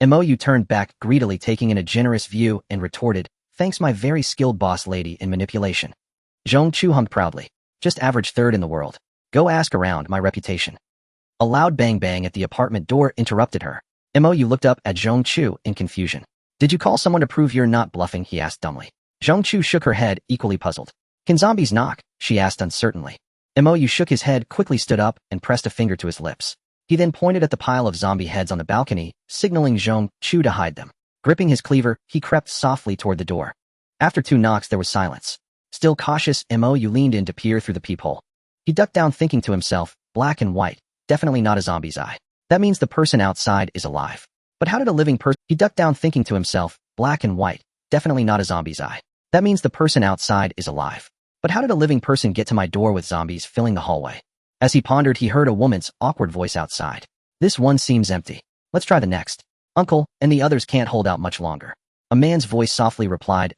Mou turned back greedily, taking in a generous view, and retorted, Thanks, my very skilled boss lady in manipulation. Zhong Chu hummed proudly. Just average third in the world. Go ask around my reputation. A loud bang-bang at the apartment door interrupted her. Mou looked up at Zhong Chu in confusion. Did you call someone to prove you're not bluffing? He asked dumbly. Zhong Chu shook her head, equally puzzled. Can zombies knock? She asked uncertainly. Mou shook his head, quickly stood up, and pressed a finger to his lips. He then pointed at the pile of zombie heads on the balcony, signaling Zhong Chu to hide them. Gripping his cleaver, he crept softly toward the door. After 2 knocks, there was silence. Still cautious, Mou leaned in to peer through the peephole. He ducked down, thinking to himself, black and white, definitely not a zombie's eye. That means the person outside is alive. But how did a living person— He ducked down, thinking to himself, black and white, definitely not a zombie's eye. That means the person outside is alive. But how did a living person get to my door with zombies filling the hallway? As he pondered, he heard a woman's awkward voice outside. This one seems empty. Let's try the next. Uncle, and the others can't hold out much longer. A man's voice softly replied,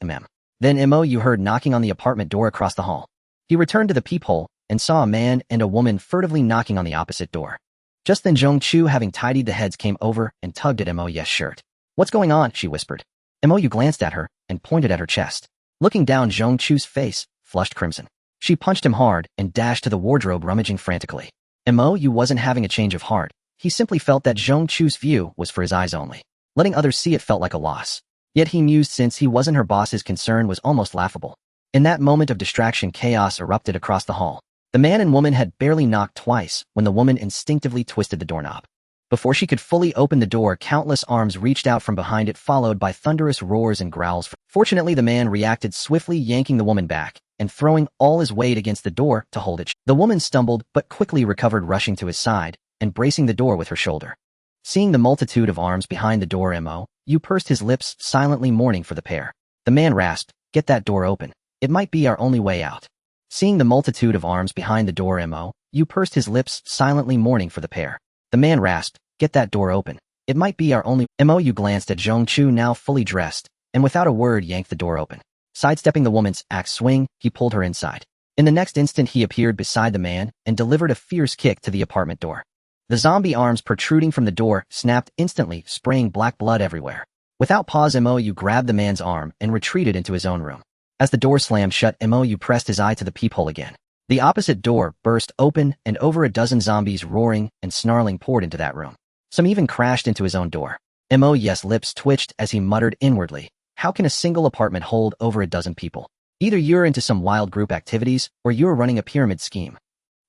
Then Mou heard knocking on the apartment door across the hall. He returned to the peephole and saw a man and a woman furtively knocking on the opposite door. Just then Zhong Chu, having tidied the heads, came over and tugged at Mou's shirt. What's going on? She whispered. Mou glanced at her and pointed at her chest. Looking down, Zhong Chu's face flushed crimson. She punched him hard and dashed to the wardrobe, rummaging frantically. Mou wasn't having a change of heart. He simply felt that Zhong Chu's view was for his eyes only. Letting others see it felt like a loss. Yet he mused, since he wasn't her boss, his concern was almost laughable. In that moment of distraction, chaos erupted across the hall. The man and woman had barely knocked twice when the woman instinctively twisted the doorknob. Before she could fully open the door, countless arms reached out from behind it, followed by thunderous roars and growls. Fortunately, the man reacted swiftly, yanking the woman back and throwing all his weight against the door to hold it. The woman stumbled but quickly recovered, rushing to his side and bracing the door with her shoulder. Seeing the multitude of arms behind the door, Mo-yu pursed his lips, silently mourning for the pair. The man rasped, "Get that door open. It might be our only way out." Seeing the multitude of arms behind the door, Mo-yu pursed his lips, silently mourning for the pair. The man rasped, "Get that door open. It might be our only—" Mo-yu glanced at Zhongchu, now fully dressed, and without a word yanked the door open. Sidestepping the woman's axe swing, he pulled her inside. In the next instant, he appeared beside the man and delivered a fierce kick to the apartment door. The zombie arms protruding from the door snapped instantly, spraying black blood everywhere. Without pause, Mo-yu grabbed the man's arm and retreated into his own room. As the door slammed shut, Mo-yu pressed his eye to the peephole again. The opposite door burst open, and over a dozen zombies roaring and snarling poured into that room. Some even crashed into his own door. Mo-yu's lips twitched as he muttered inwardly, "How can a single apartment hold over a dozen people? Either you're into some wild group activities, or you're running a pyramid scheme."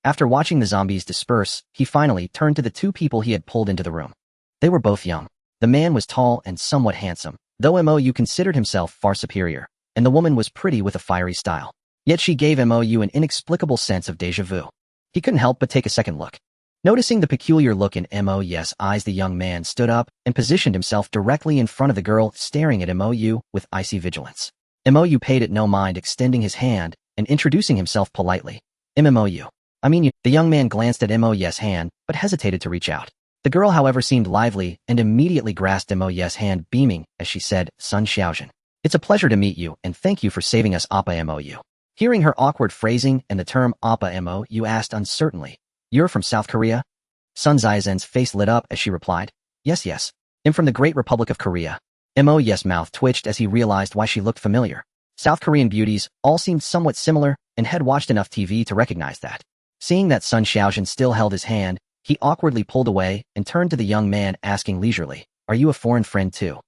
After watching the zombies disperse, he finally turned to the two people he had pulled into the room. They were both young. The man was tall and somewhat handsome, though Mo-yu considered himself far superior, and the woman was pretty with a fiery style. Yet she gave Mo-yu an inexplicable sense of déjà vu. He couldn't help but take a second look. Noticing the peculiar look in Mo-yu's eyes, the young man stood up and positioned himself directly in front of the girl, staring at Mo-yu with icy vigilance. Mo-yu paid it no mind, extending his hand and introducing himself politely. "Mo-yu. I mean you." The young man glanced at Mo-yu's hand, but hesitated to reach out. The girl, however, seemed lively and immediately grasped Mo-yu's hand, beaming as she said, "Sun Xiaojun. It's a pleasure to meet you, and thank you for saving us, Appa Mo-yu." Hearing her awkward phrasing and the term Appa Mo-yu asked uncertainly, "You're from South Korea?" Sun Zaizen's face lit up as she replied, Yes. I'm from the Great Republic of Korea." Mo-yu's mouth twitched as he realized why she looked familiar. South Korean beauties all seemed somewhat similar and had watched enough TV to recognize that. Seeing that Sun Xiaojun still held his hand, he awkwardly pulled away and turned to the young man, asking leisurely, "Are you a foreign friend too?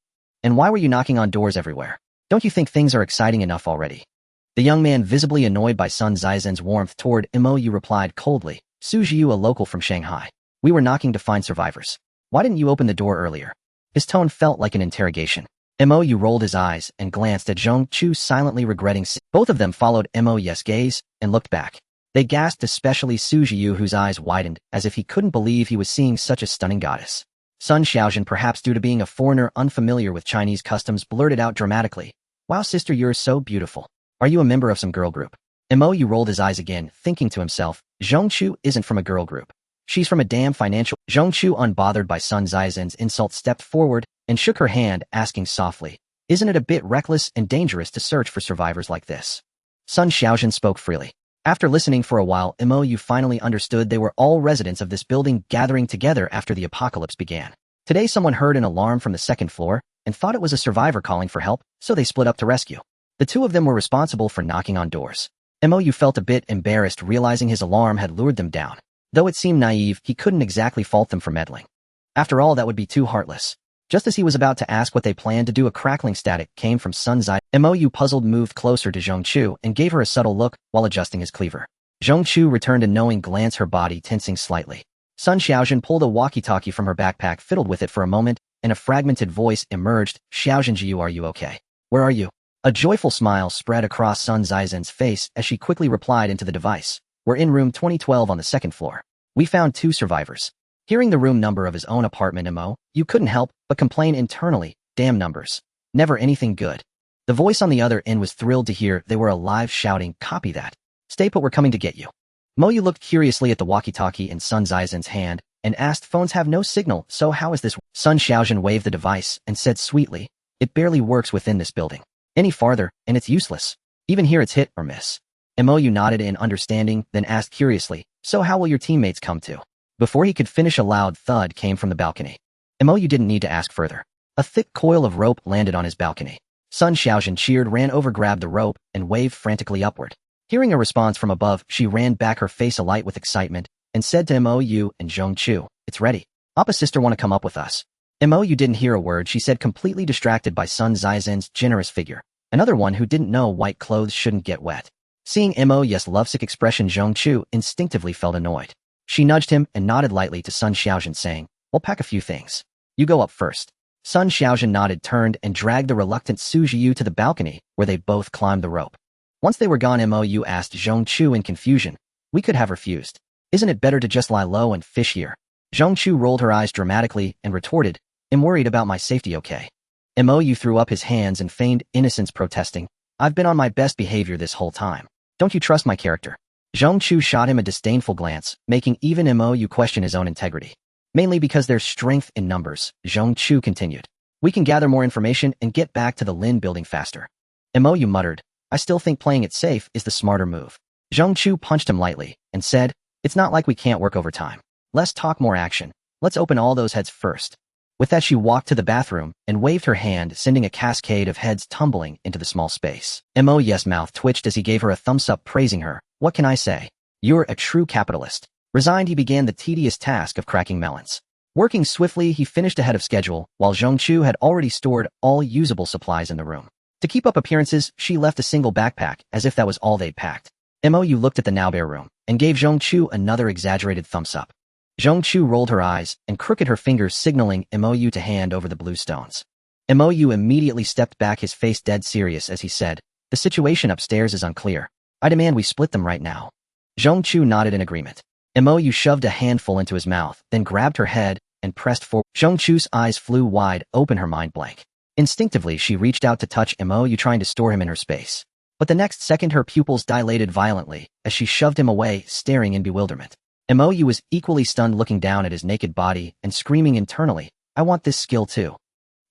And why were you knocking on doors everywhere? Don't you think things are exciting enough already?" The young man, visibly annoyed by Sun Zaizen's warmth toward Mo-yu, replied coldly, "Sujiu, a local from Shanghai. We were knocking to find survivors. Why didn't you open the door earlier?" His tone felt like an interrogation. Mo-yu rolled his eyes and glanced at Zhongchu, silently regretting. Both of them followed Mo-yu's gaze and looked back. They gasped, especially Sujiu, whose eyes widened as if he couldn't believe he was seeing such a stunning goddess. Sun Xiaojun, perhaps due to being a foreigner unfamiliar with Chinese customs, blurted out dramatically, "Wow, sister, you're so beautiful. Are you a member of some girl group?" Mo-yu rolled his eyes again, thinking to himself, Zhongchu isn't from a girl group. She's from a damn financial— Zhongchu, unbothered by Sun Zaizen's insult, stepped forward and shook her hand, asking softly, "Isn't it a bit reckless and dangerous to search for survivors like this?" Sun Xiaojun spoke freely. After listening for a while, Mo-yu finally understood they were all residents of this building gathering together after the apocalypse began. Today someone heard an alarm from the second floor and thought it was a survivor calling for help, so they split up to rescue. The two of them were responsible for knocking on doors. Mo-yu felt a bit embarrassed, realizing his alarm had lured them down. Though it seemed naive, he couldn't exactly fault them for meddling. After all, that would be too heartless. Just as he was about to ask what they planned to do, a crackling static came from Sun Zai. Mo-yu, puzzled, moved closer to Zhongchu and gave her a subtle look while adjusting his cleaver. Zhongchu returned a knowing glance, her body tensing slightly. Sun Xiaojun pulled a walkie-talkie from her backpack, fiddled with it for a moment, and a fragmented voice emerged, "Xiaojun-ji, are you okay? Where are you?" A joyful smile spread across Sun Zaizen's face as she quickly replied into the device, "We're in room 2012 on the second floor. We found 2 survivors." Hearing the room number of his own apartment, Mo-yu couldn't help but complain internally, "Damn numbers. Never anything good." The voice on the other end was thrilled to hear they were alive, shouting, "Copy that. Stay put, we're coming to get you." Mo-yu looked curiously at the walkie-talkie in Sun Zaizen's hand and asked, "Phones have no signal, so how is this?" Sun Xiaojun waved the device and said sweetly, "It barely works within this building. Any farther, and it's useless. Even here it's hit or miss." Mo-yu nodded in understanding, then asked curiously, "So how will your teammates come to?" Before he could finish, a loud thud came from the balcony. Mo-yu didn't need to ask further. A thick coil of rope landed on his balcony. Sun Xiaojun cheered, ran over, grabbed the rope, and waved frantically upward. Hearing a response from above, she ran back, her face alight with excitement, and said to Mo-yu and Zhongchu, "It's ready. Appa's sister want to come up with us." Mo-yu didn't hear a word she said, completely distracted by Sun Zaizen's generous figure. Another one who didn't know white clothes shouldn't get wet. Seeing Mo's lovesick expression, Zhongchu instinctively felt annoyed. She nudged him and nodded lightly to Sun Xiaojun, saying, "We'll pack a few things. You go up first." Sun Xiaojun nodded, turned, and dragged the reluctant Su Jiu to the balcony, where they both climbed the rope. Once they were gone, Mou asked Zhongchu in confusion, "We could have refused. Isn't it better to just lie low and fish here?" Zhongchu rolled her eyes dramatically and retorted, "I'm worried about my safety, okay?" Mou threw up his hands and feigned innocence, protesting, "I've been on my best behavior this whole time. Don't you trust my character?" Zhongchu shot him a disdainful glance, making even Mou question his own integrity. "Mainly because there's strength in numbers," Zhongchu continued. "We can gather more information and get back to the Lin building faster." Mou muttered, "I still think playing it safe is the smarter move." Zhongchu punched him lightly and said, "It's not like we can't work overtime. Less talk, more action. Let's open all those heads first." With that, she walked to the bathroom and waved her hand, sending a cascade of heads tumbling into the small space. Mou's mouth twitched as he gave her a thumbs up, praising her. "What can I say? You're a true capitalist." Resigned, he began the tedious task of cracking melons. Working swiftly, he finished ahead of schedule, while Zhongchu had already stored all usable supplies in the room. To keep up appearances, she left a single backpack, as if that was all they'd packed. Mou looked at the now bare room and gave Zhongchu another exaggerated thumbs up. Zhongchu rolled her eyes and crooked her fingers, signaling Mou to hand over the blue stones. Mou immediately stepped back, his face dead serious, as he said, "The situation upstairs is unclear. I demand we split them right now." Zhongchu nodded in agreement. Mou shoved a handful into his mouth, then grabbed her head and pressed forward. Zhongchu's eyes flew wide open, her mind blank. Instinctively, she reached out to touch Mou, trying to store him in her space. But the next second, her pupils dilated violently as she shoved him away, staring in bewilderment. Mou was equally stunned, looking down at his naked body and screaming internally, "I want this skill too."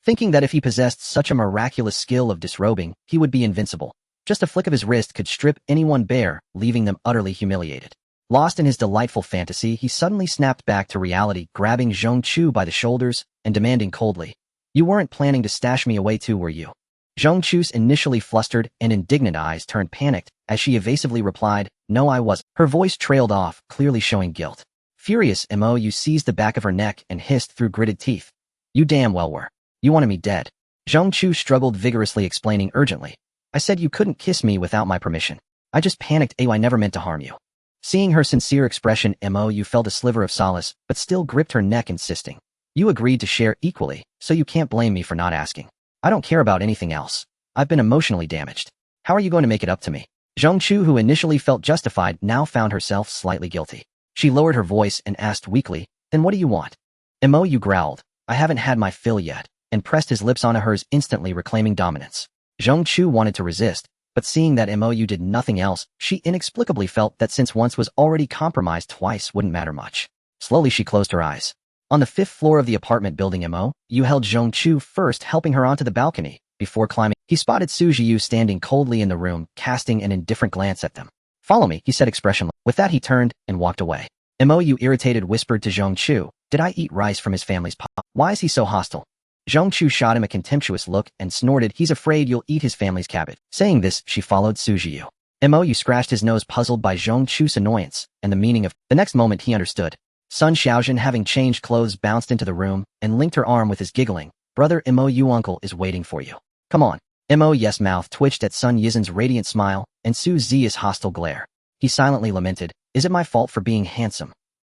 Thinking that if he possessed such a miraculous skill of disrobing, he would be invincible. Just a flick of his wrist could strip anyone bare, leaving them utterly humiliated. Lost in his delightful fantasy, he suddenly snapped back to reality, grabbing Zhongchu by the shoulders and demanding coldly, "You weren't planning to stash me away too, were you?" Zhongchu's initially flustered and indignant eyes turned panicked as she evasively replied, "No, I wasn't." Her voice trailed off, clearly showing guilt. Furious, Mou seized the back of her neck and hissed through gritted teeth, "You damn well were. You wanted me dead." Zhongchu struggled vigorously, explaining urgently, "I said you couldn't kiss me without my permission. I just panicked. I never meant to harm you." Seeing her sincere expression, Mou felt a sliver of solace, but still gripped her neck, insisting, "You agreed to share equally, so you can't blame me for not asking. I don't care about anything else. I've been emotionally damaged. How are you going to make it up to me?" Zhongchu, who initially felt justified, now found herself slightly guilty. She lowered her voice and asked weakly, "Then what do you want?" Mou growled, "I haven't had my fill yet," and pressed his lips onto hers, instantly reclaiming dominance. Zhongchu wanted to resist, but seeing that Mou did nothing else, she inexplicably felt that since once was already compromised, twice wouldn't matter much. Slowly, she closed her eyes. On the 5th floor of the apartment building, Mou held Zhongchu first, helping her onto the balcony. Before climbing, he spotted Su Jiu standing coldly in the room, casting an indifferent glance at them. "Follow me," he said expressionless. With that, he turned and walked away. Mou, irritated, whispered to Zhongchu, "Did I eat rice from his family's pot? Why is he so hostile?" Zhongchu shot him a contemptuous look and snorted, "He's afraid you'll eat his family's cabbage." Saying this, she followed Su Jiu. Mou scratched his nose, puzzled by Zhongchu's annoyance and the meaning of. The next moment, he understood. Sun Xiaojun, having changed clothes, bounced into the room and linked her arm with his, giggling, "Brother Mou, uncle is waiting for you. Come on." Mou's mouth twitched at Sun Yizin's radiant smile and Su Zi's hostile glare. He silently lamented, "Is it my fault for being handsome?"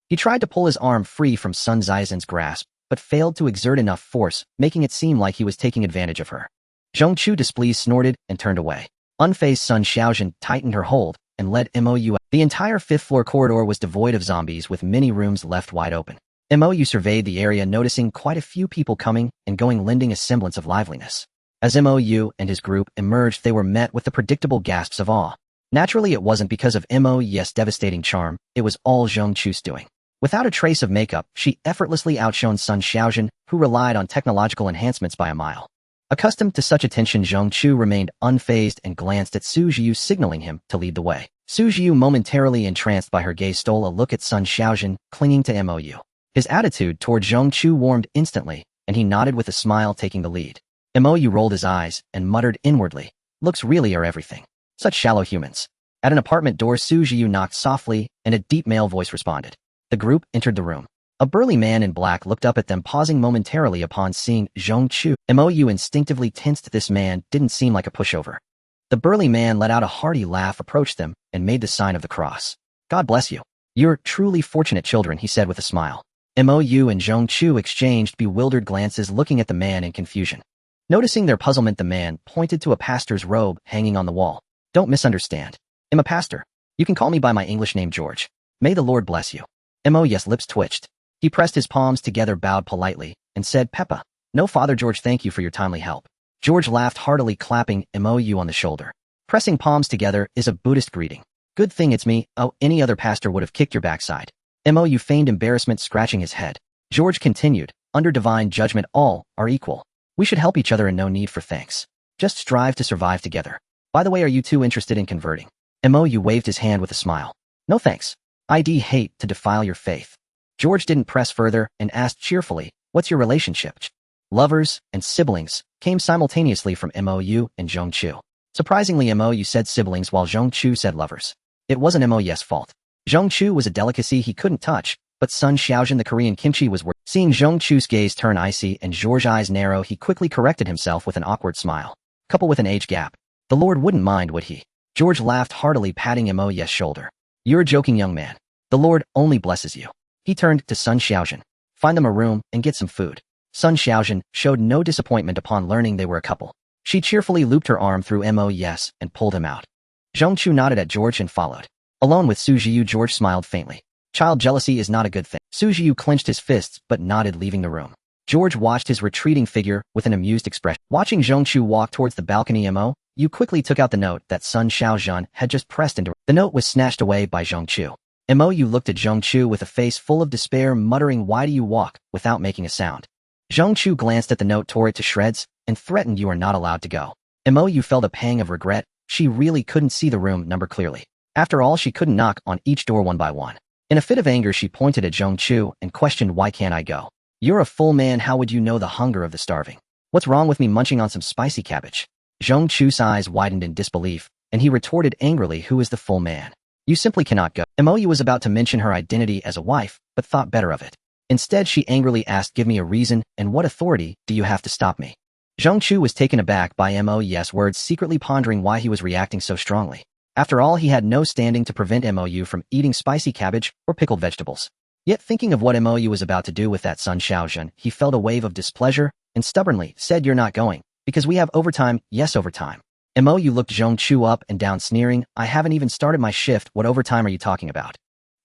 He tried to pull his arm free from Sun Zizin's grasp, but failed to exert enough force, making it seem like he was taking advantage of her. Zhongchu, displeased, snorted and turned away. Unfazed, Sun Xiaojun tightened her hold and led Mou out. The entire 5th floor corridor was devoid of zombies, with many rooms left wide open. Mou surveyed the area, noticing quite a few people coming and going, lending a semblance of liveliness. As Mou and his group emerged, they were met with the predictable gasps of awe. Naturally, it wasn't because of Mou's devastating charm, it was all Zhongchu's doing. Without a trace of makeup, she effortlessly outshone Sun Xiaojun, who relied on technological enhancements by a mile. Accustomed to such attention, Zhongchu remained unfazed and glanced at Su Jiu, signaling him to lead the way. Su Jiu, momentarily entranced by her gaze, stole a look at Sun Xiaojun, clinging to Mou. His attitude toward Zhongchu warmed instantly, and he nodded with a smile, taking the lead. Mou rolled his eyes and muttered inwardly, "Looks really are everything. Such shallow humans." At an apartment door, Su Jiu knocked softly, and a deep male voice responded. The group entered the room. A burly man in black looked up at them, pausing momentarily upon seeing Zhong Chu. Mo instinctively tensed. This man didn't seem like a pushover. The burly man let out a hearty laugh, approached them, and made the sign of the cross. God bless you. You're truly fortunate children, he said with a smile. Mo and Zhong Chu exchanged bewildered glances, looking at the man in confusion. Noticing their puzzlement, the man pointed to a pastor's robe hanging on the wall. Don't misunderstand. I'm a pastor. You can call me by my English name, George. May the Lord bless you. Mo's lips twitched. He pressed his palms together, bowed politely, and said, Peppa. No, Father George, thank you for your timely help. George laughed heartily, clapping Mo on the shoulder. Pressing palms together is a Buddhist greeting. Good thing it's me. Oh, any other pastor would have kicked your backside. Mo feigned embarrassment, scratching his head. George continued, under divine judgment, all are equal. We should help each other and no need for thanks. Just strive to survive together. By the way, are you two interested in converting? Mo waved his hand with a smile. No thanks. I'd hate to defile your faith. George didn't press further and asked cheerfully, what's your relationship? Lovers and siblings came simultaneously from Mo and Zhong Chu. Surprisingly, Mo said siblings while Zhong Chu said lovers. It wasn't Mo's fault. Zhong Chu was a delicacy he couldn't touch, but Sun Xiaojin, the Korean kimchi, was worth. Seeing Zhong Chu's gaze turn icy and George's eyes narrow, he quickly corrected himself with an awkward smile. Couple with an age gap. The Lord wouldn't mind, would he? George laughed heartily, patting Mo's shoulder. You're a joking young man. The Lord only blesses you. He turned to Sun Xiaojin. Find them a room and get some food. Sun Xiaojin showed no disappointment upon learning they were a couple. She cheerfully looped her arm through Mo's and pulled him out. Zhong Chu nodded at George and followed. Alone with Su Jiu, George smiled faintly. Child jealousy is not a good thing. Su Jiu clenched his fists but nodded, leaving the room. George watched his retreating figure with an amused expression. Watching Zhong Chu walk towards the balcony, Mo quickly took out the note that Sun Xiaojin had just pressed into. The note was snatched away by Zhong Chu. Mo looked at Zhong Chu with a face full of despair, muttering, why do you walk, without making a sound. Zhong Chu glanced at the note, tore it to shreds, and threatened, you are not allowed to go. Mo felt a pang of regret. She really couldn't see the room number clearly. After all, she couldn't knock on each door one by one. In a fit of anger, she pointed at Zhong Chu and questioned, why can't I go? You're a full man, how would you know the hunger of the starving? What's wrong with me munching on some spicy cabbage? Zhong Chu's eyes widened in disbelief, and he retorted angrily, who is the full man? You simply cannot go. Mo was about to mention her identity as a wife, but thought better of it. Instead, she angrily asked, give me a reason, and what authority do you have to stop me? Zhong Chu was taken aback by Mo's words, secretly pondering why he was reacting so strongly. After all, he had no standing to prevent Mo from eating spicy cabbage or pickled vegetables. Yet thinking of what Mo was about to do with that Sun Xiaojin, he felt a wave of displeasure and stubbornly said, you're not going, because we have overtime. Yes, overtime. Mo looked Zhong Chu up and down, sneering, I haven't even started my shift, what overtime are you talking about?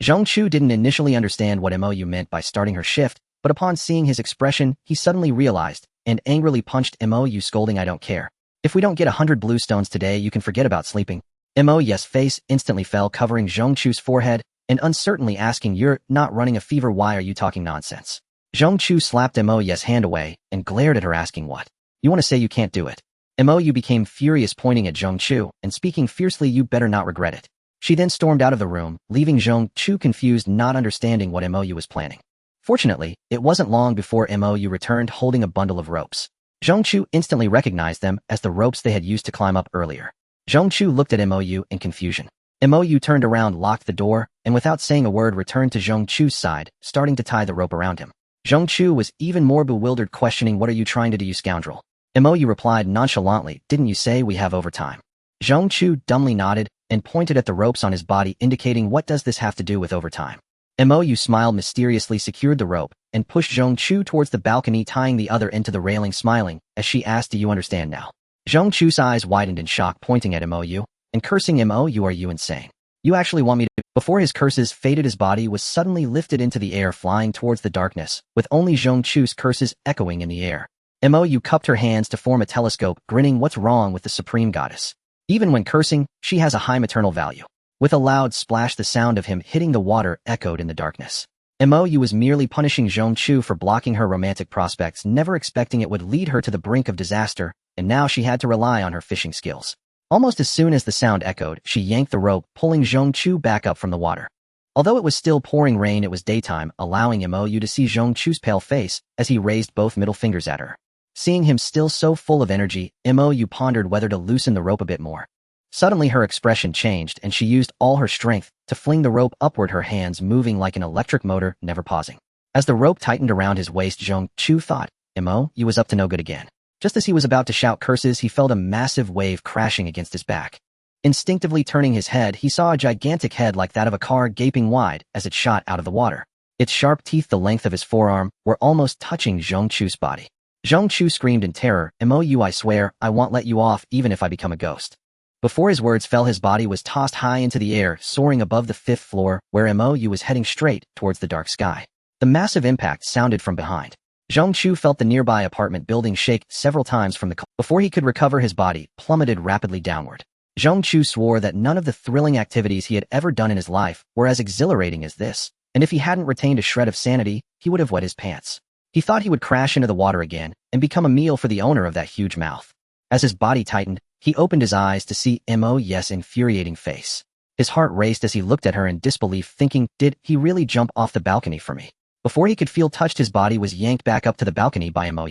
Zhong Chu didn't initially understand what Mo meant by starting her shift, but upon seeing his expression, he suddenly realized, and angrily punched Mo, scolding, I don't care. If we don't get 100 blue stones today, you can forget about sleeping. Mo's face instantly fell, covering Zhong Chu's forehead, and uncertainly asking, you're not running a fever, why are you talking nonsense? Zhong Chu slapped Mo's hand away and glared at her, asking, what? You want to say you can't do it? Mo became furious, pointing at Zhong Chu and speaking fiercely, you better not regret it. She then stormed out of the room, leaving Zhong Chu confused, not understanding what Mo was planning. Fortunately, it wasn't long before Mo returned holding a bundle of ropes. Zhong Chu instantly recognized them as the ropes they had used to climb up earlier. Zhong Chu looked at Mo in confusion. Mo turned around, locked the door, and without saying a word returned to Zhong Chu's side, starting to tie the rope around him. Zhong Chu was even more bewildered, questioning, what are you trying to do, you scoundrel? Mo replied nonchalantly, didn't you say we have overtime? Zhong Chu dumbly nodded and pointed at the ropes on his body, indicating, what does this have to do with overtime? Mo smiled mysteriously, secured the rope, and pushed Zhong Chu towards the balcony, tying the other end to the railing, smiling, as she asked, do you understand now? Zhong Chu's eyes widened in shock, pointing at Mo and cursing, Mo, are you insane? You actually want me to? Before his curses faded, his body was suddenly lifted into the air, flying towards the darkness, with only Zhong Chu's curses echoing in the air. Mo cupped her hands to form a telescope, grinning, what's wrong with the supreme goddess? Even when cursing, she has a high maternal value. With a loud splash, the sound of him hitting the water echoed in the darkness. Mo was merely punishing Zhong Chu for blocking her romantic prospects, never expecting it would lead her to the brink of disaster, and now she had to rely on her fishing skills. Almost as soon as the sound echoed, she yanked the rope, pulling Zhong Chu back up from the water. Although it was still pouring rain, it was daytime, allowing Mo to see Zhong Chu's pale face as he raised both middle fingers at her. Seeing him still so full of energy, Mo pondered whether to loosen the rope a bit more. Suddenly her expression changed, and she used all her strength to fling the rope upward, her hands moving like an electric motor, never pausing. As the rope tightened around his waist, Zhong-Chu thought, Mo, you was up to no good again. Just as he was about to shout curses, he felt a massive wave crashing against his back. Instinctively turning his head, he saw a gigantic head like that of a car gaping wide as it shot out of the water. Its sharp teeth, the length of his forearm, were almost touching Zhong-Chu's body. Zhong-Chu screamed in terror, Mo, I swear, I won't let you off even if I become a ghost. Before his words fell, his body was tossed high into the air, soaring above the 5th floor, where Mo was heading straight towards the dark sky. The massive impact sounded from behind. Zhong-Chu felt the nearby apartment building shake several times from the car. Before he could recover, his body plummeted rapidly downward. Zhong-Chu swore that none of the thrilling activities he had ever done in his life were as exhilarating as this, and if he hadn't retained a shred of sanity, he would have wet his pants. He thought he would crash into the water again and become a meal for the owner of that huge mouth. As his body tightened, he opened his eyes to see Mo's infuriating face. His heart raced as he looked at her in disbelief, thinking, did he really jump off the balcony for me? Before he could feel touched, his body was yanked back up to the balcony by Mo.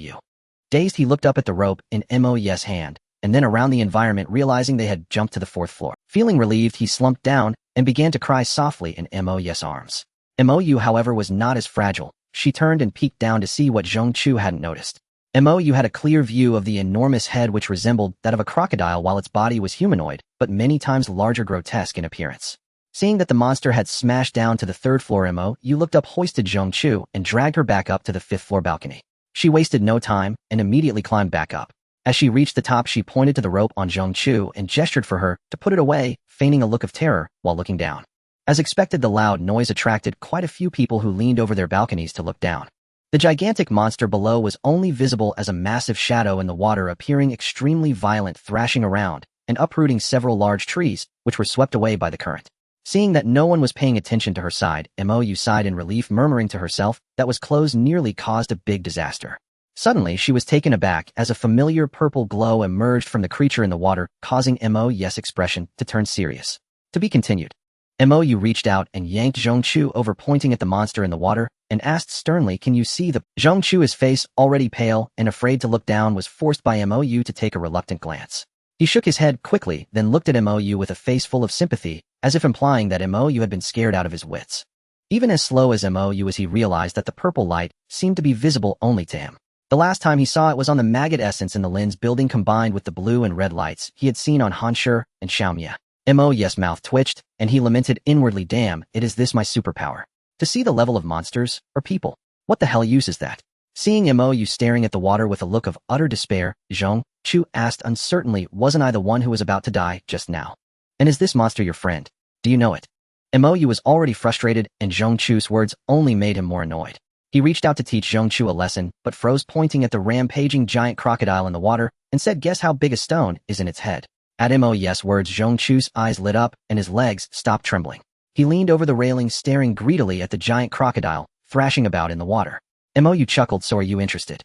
Dazed, he looked up at the rope in Mo's hand, and then around the environment, realizing they had jumped to the 4th floor. Feeling relieved, he slumped down and began to cry softly in Mo's arms. Mo, however, was not as fragile. She turned and peeked down to see what Zhong-Chu hadn't noticed. Mo had a clear view of the enormous head, which resembled that of a crocodile while its body was humanoid, but many times larger, grotesque in appearance. Seeing that the monster had smashed down to the 3rd floor, Mo looked up, hoisted Zhong-Chu, and dragged her back up to the 5th floor balcony. She wasted no time and immediately climbed back up. As she reached the top, she pointed to the rope on Zhong-Chu and gestured for her to put it away, feigning a look of terror while looking down. As expected, the loud noise attracted quite a few people who leaned over their balconies to look down. The gigantic monster below was only visible as a massive shadow in the water, appearing extremely violent, thrashing around and uprooting several large trees, which were swept away by the current. Seeing that no one was paying attention to her side, Mo sighed in relief, murmuring to herself that was closed nearly caused a big disaster. Suddenly, she was taken aback as a familiar purple glow emerged from the creature in the water, causing Mo's expression to turn serious. To be continued. Mo reached out and yanked Zhong-Chu over, pointing at the monster in the water, and asked sternly, can you see the... Zhong-Chu's face, already pale and afraid to look down, was forced by Mo to take a reluctant glance. He shook his head quickly, then looked at Mo with a face full of sympathy, as if implying that Mo had been scared out of his wits. Even as slow as Mo as he realized that the purple light seemed to be visible only to him. The last time he saw it was on the maggot essence in the lens building, combined with the blue and red lights he had seen on Han Shi and Xiaomia. Mo's mouth twitched, and he lamented inwardly, damn, it is this my superpower. To see the level of monsters, or people. What the hell use is that? Seeing Mo staring at the water with a look of utter despair, Zhong-Chu asked uncertainly, wasn't I the one who was about to die just now? And is this monster your friend? Do you know it? Mo was already frustrated, and Zhong-Chu's words only made him more annoyed. He reached out to teach Zhong-Chu a lesson, but froze, pointing at the rampaging giant crocodile in the water, and said, guess how big a stone is in its head. At Mo's words, Zhong-Chu's eyes lit up, and his legs stopped trembling. He leaned over the railing, staring greedily at the giant crocodile, thrashing about in the water. Mo chuckled, so are you interested?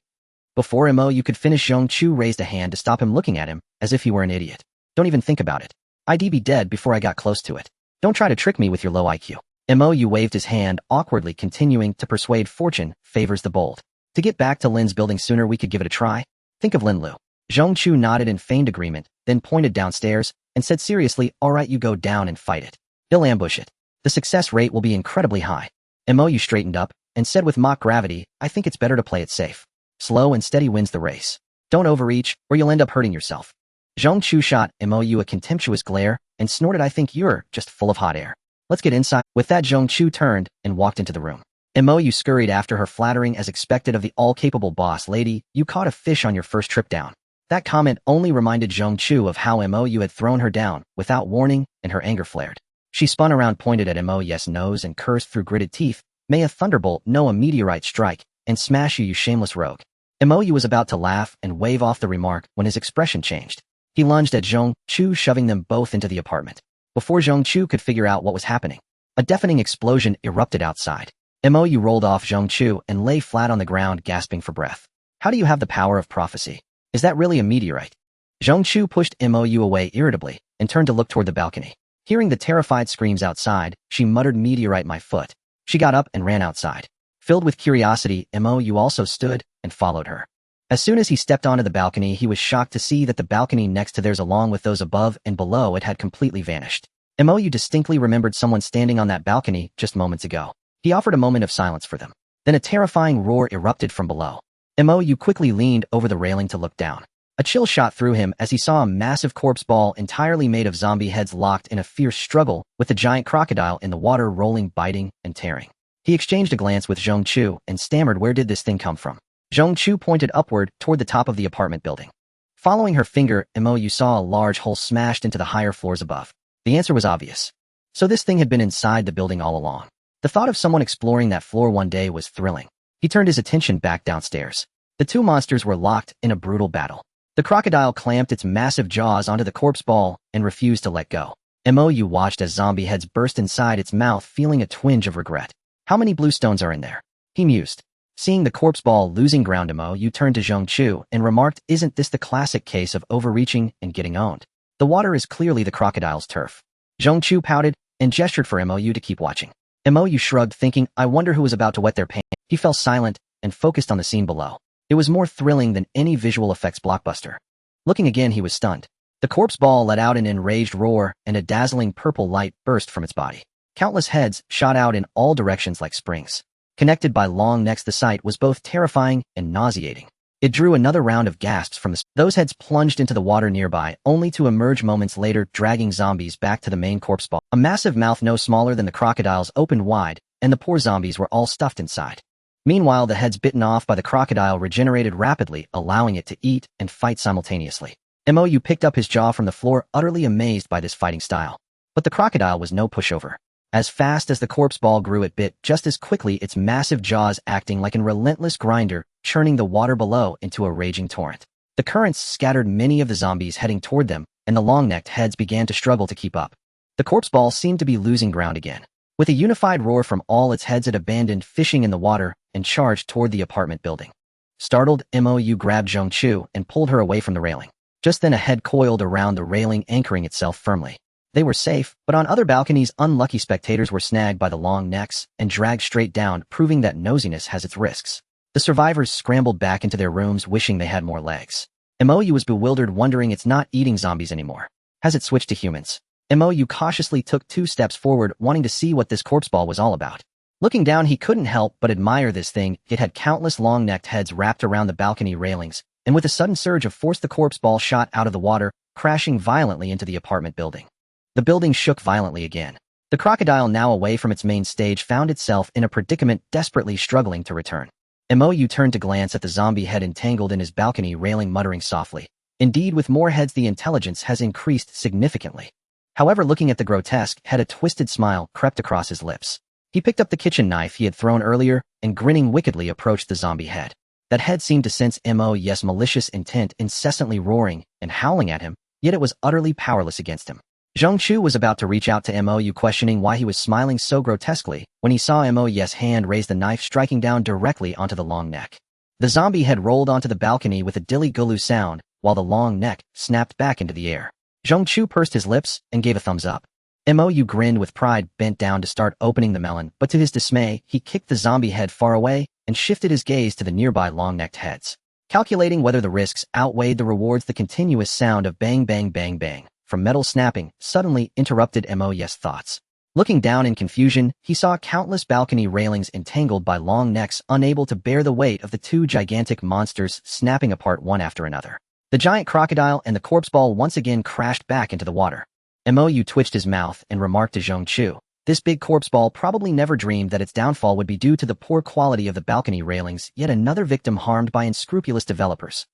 Before Mo could finish, Zhong-Chu raised a hand to stop him, looking at him as if he were an idiot. Don't even think about it. I'd be dead before I got close to it. Don't try to trick me with your low IQ. Mo waved his hand awkwardly, continuing to persuade fortune favors the bold. To get back to Lin's building sooner, we could give it a try. Think of Lin Lu. Zhong-Chu nodded in feigned agreement, then pointed downstairs and said seriously, all right, you go down and fight it. He'll ambush it. The success rate will be incredibly high. Mo straightened up and said with mock gravity, I think it's better to play it safe. Slow and steady wins the race. Don't overreach, or you'll end up hurting yourself. Zhong-Chu shot Mo a contemptuous glare and snorted, I think you're just full of hot air. Let's get inside. With that, Zhong-Chu turned and walked into the room. Mo scurried after her, flattering as expected of the all-capable boss lady, you caught a fish on your first trip down. That comment only reminded Zhong-Chu of how Mo had thrown her down without warning, and her anger flared. She spun around, pointed at Mo's nose, and cursed through gritted teeth, may a thunderbolt, no a meteorite strike, and smash you, you shameless rogue. Mo was about to laugh and wave off the remark when his expression changed. He lunged at Zhong-Chu, shoving them both into the apartment. Before Zhong-Chu could figure out what was happening, a deafening explosion erupted outside. Mo rolled off Zhong-Chu and lay flat on the ground, gasping for breath. How do you have the power of prophecy? Is that really a meteorite? Zhong-Chu pushed Mo away irritably and turned to look toward the balcony. Hearing the terrified screams outside, she muttered, meteorite my foot. She got up and ran outside. Filled with curiosity, Mo also stood and followed her. As soon as he stepped onto the balcony, he was shocked to see that the balcony next to theirs, along with those above and below it, had completely vanished. Mo distinctly remembered someone standing on that balcony just moments ago. He offered a moment of silence for them. Then a terrifying roar erupted from below. Mo quickly leaned over the railing to look down. A chill shot through him as he saw a massive corpse ball entirely made of zombie heads locked in a fierce struggle with the giant crocodile in the water rolling, biting, and tearing. He exchanged a glance with Zhongchu and stammered, "Where did this thing come from?" Zhongchu pointed upward toward the top of the apartment building. Following her finger, Mo saw a large hole smashed into the higher floors above. The answer was obvious. So this thing had been inside the building all along. The thought of someone exploring that floor one day was thrilling. He turned his attention back downstairs. The two monsters were locked in a brutal battle. The crocodile clamped its massive jaws onto the corpse ball and refused to let go. Mo watched as zombie heads burst inside its mouth, feeling a twinge of regret. "How many blue stones are in there?" he mused. Seeing the corpse ball losing ground, Mo turned to Zhongchu and remarked, "Isn't this the classic case of overreaching and getting owned? The water is clearly the crocodile's turf." Zhongchu pouted and gestured for Mo to keep watching. Mo shrugged, thinking, "I wonder who was about to wet their pants." He fell silent and focused on the scene below. It was more thrilling than any visual effects blockbuster. Looking again, he was stunned. The corpse ball let out an enraged roar, and a dazzling purple light burst from its body. Countless heads shot out in all directions like springs. Connected by long necks, the sight was both terrifying and nauseating. It drew another round of gasps from those heads plunged into the water nearby, only to emerge moments later, dragging zombies back to the main corpse ball. A massive mouth no smaller than the crocodile's opened wide, and the poor zombies were all stuffed inside. Meanwhile, the heads bitten off by the crocodile regenerated rapidly, allowing it to eat and fight simultaneously. Mo picked up his jaw from the floor, utterly amazed by this fighting style. But the crocodile was no pushover. As fast as the corpse ball grew, it bit just as quickly, its massive jaws acting like a relentless grinder, churning the water below into a raging torrent. The currents scattered many of the zombies heading toward them, and the long-necked heads began to struggle to keep up. The corpse ball seemed to be losing ground again. With a unified roar from all its heads, it abandoned fishing in the water and charged toward the apartment building. Startled, Mo grabbed Zhongchu and pulled her away from the railing. Just then a head coiled around the railing, anchoring itself firmly. They were safe, but on other balconies, unlucky spectators were snagged by the long necks and dragged straight down, proving that nosiness has its risks. The survivors scrambled back into their rooms, wishing they had more legs. Mo was bewildered, wondering, it's not eating zombies anymore. Has it switched to humans? Mo cautiously took 2 steps forward, wanting to see what this corpse ball was all about. Looking down, he couldn't help but admire this thing. It had countless long-necked heads wrapped around the balcony railings, and with a sudden surge of force, the corpse ball shot out of the water, crashing violently into the apartment building. The building shook violently again. The crocodile, now away from its main stage, found itself in a predicament, desperately struggling to return. Mo turned to glance at the zombie head entangled in his balcony railing, muttering softly. Indeed, with more heads, the intelligence has increased significantly. However, looking at the grotesque head, a twisted smile crept across his lips. He picked up the kitchen knife he had thrown earlier and, grinning wickedly, approached the zombie head. That head seemed to sense Mo's malicious intent, incessantly roaring and howling at him, yet it was utterly powerless against him. Zhongchu was about to reach out to Mo, questioning why he was smiling so grotesquely, when he saw Mo's hand raise the knife, striking down directly onto the long neck. The zombie head rolled onto the balcony with a dilly-gully sound, while the long neck snapped back into the air. Zhongchu pursed his lips and gave a thumbs up. Mo grinned with pride, bent down to start opening the melon, but to his dismay, he kicked the zombie head far away and shifted his gaze to the nearby long-necked heads. Calculating whether the risks outweighed the rewards, the continuous sound of bang bang bang bang from metal snapping suddenly interrupted Mo's thoughts. Looking down in confusion, he saw countless balcony railings entangled by long necks, unable to bear the weight of the 2 gigantic monsters, snapping apart one after another. The giant crocodile and the corpse ball once again crashed back into the water. Mo twitched his mouth and remarked to Zhongchu, this big corpse ball probably never dreamed that its downfall would be due to the poor quality of the balcony railings, yet another victim harmed by unscrupulous developers.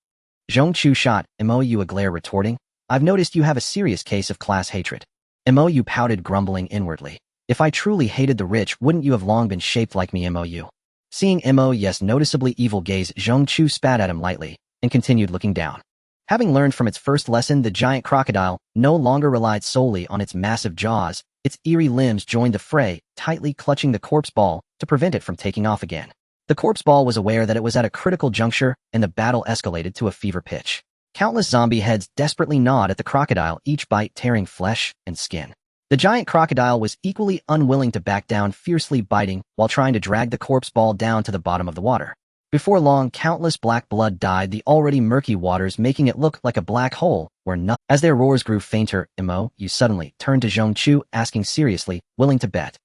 Zhongchu shot Mo a glare, retorting, I've noticed you have a serious case of class hatred. Mo pouted, grumbling inwardly. If I truly hated the rich, wouldn't you have long been shaped like me, Mo? Seeing Mo's noticeably evil gaze, Zhongchu spat at him lightly and continued looking down. Having learned from its first lesson, the giant crocodile no longer relied solely on its massive jaws. Its eerie limbs joined the fray, tightly clutching the corpse ball to prevent it from taking off again. The corpse ball was aware that it was at a critical juncture, and the battle escalated to a fever pitch. Countless zombie heads desperately gnawed at the crocodile, each bite tearing flesh and skin. The giant crocodile was equally unwilling to back down, fiercely biting while trying to drag the corpse ball down to the bottom of the water. Before long, countless black blood dyed the already murky waters, making it look like a black hole where nothing. As their roars grew fainter, Mo suddenly turned to Zhongchu, asking seriously, willing to bet?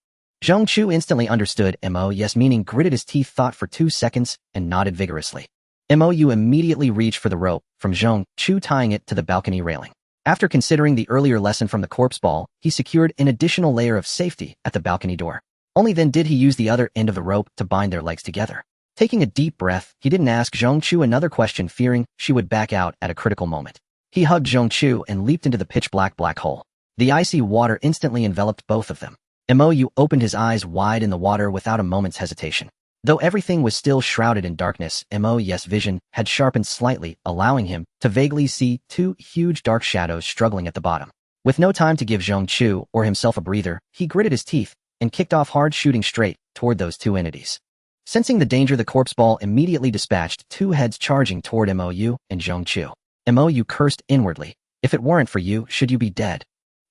Zhong Chu instantly understood yes, meaning gritted his teeth, thought for 2 seconds, and nodded vigorously. You immediately reached for the rope from Zhong Chu, tying it to the balcony railing. After considering the earlier lesson from the corpse ball, he secured an additional layer of safety at the balcony door. Only then did he use the other end of the rope to bind their legs together. Taking a deep breath, he didn't ask Zhong Chu another question, fearing she would back out at a critical moment. He hugged Zhong Chu and leaped into the pitch-black black hole. The icy water instantly enveloped both of them. Yu opened his eyes wide in the water without a moment's hesitation. Though everything was still shrouded in darkness, Mo's vision had sharpened slightly, allowing him to vaguely see 2 huge dark shadows struggling at the bottom. With no time to give Zhong Chu or himself a breather, he gritted his teeth and kicked off hard, shooting straight toward those 2 entities. Sensing the danger, the corpse ball immediately dispatched 2 heads charging toward Mu and Zhong Chu. Mu cursed inwardly. If it weren't for you, should you be dead?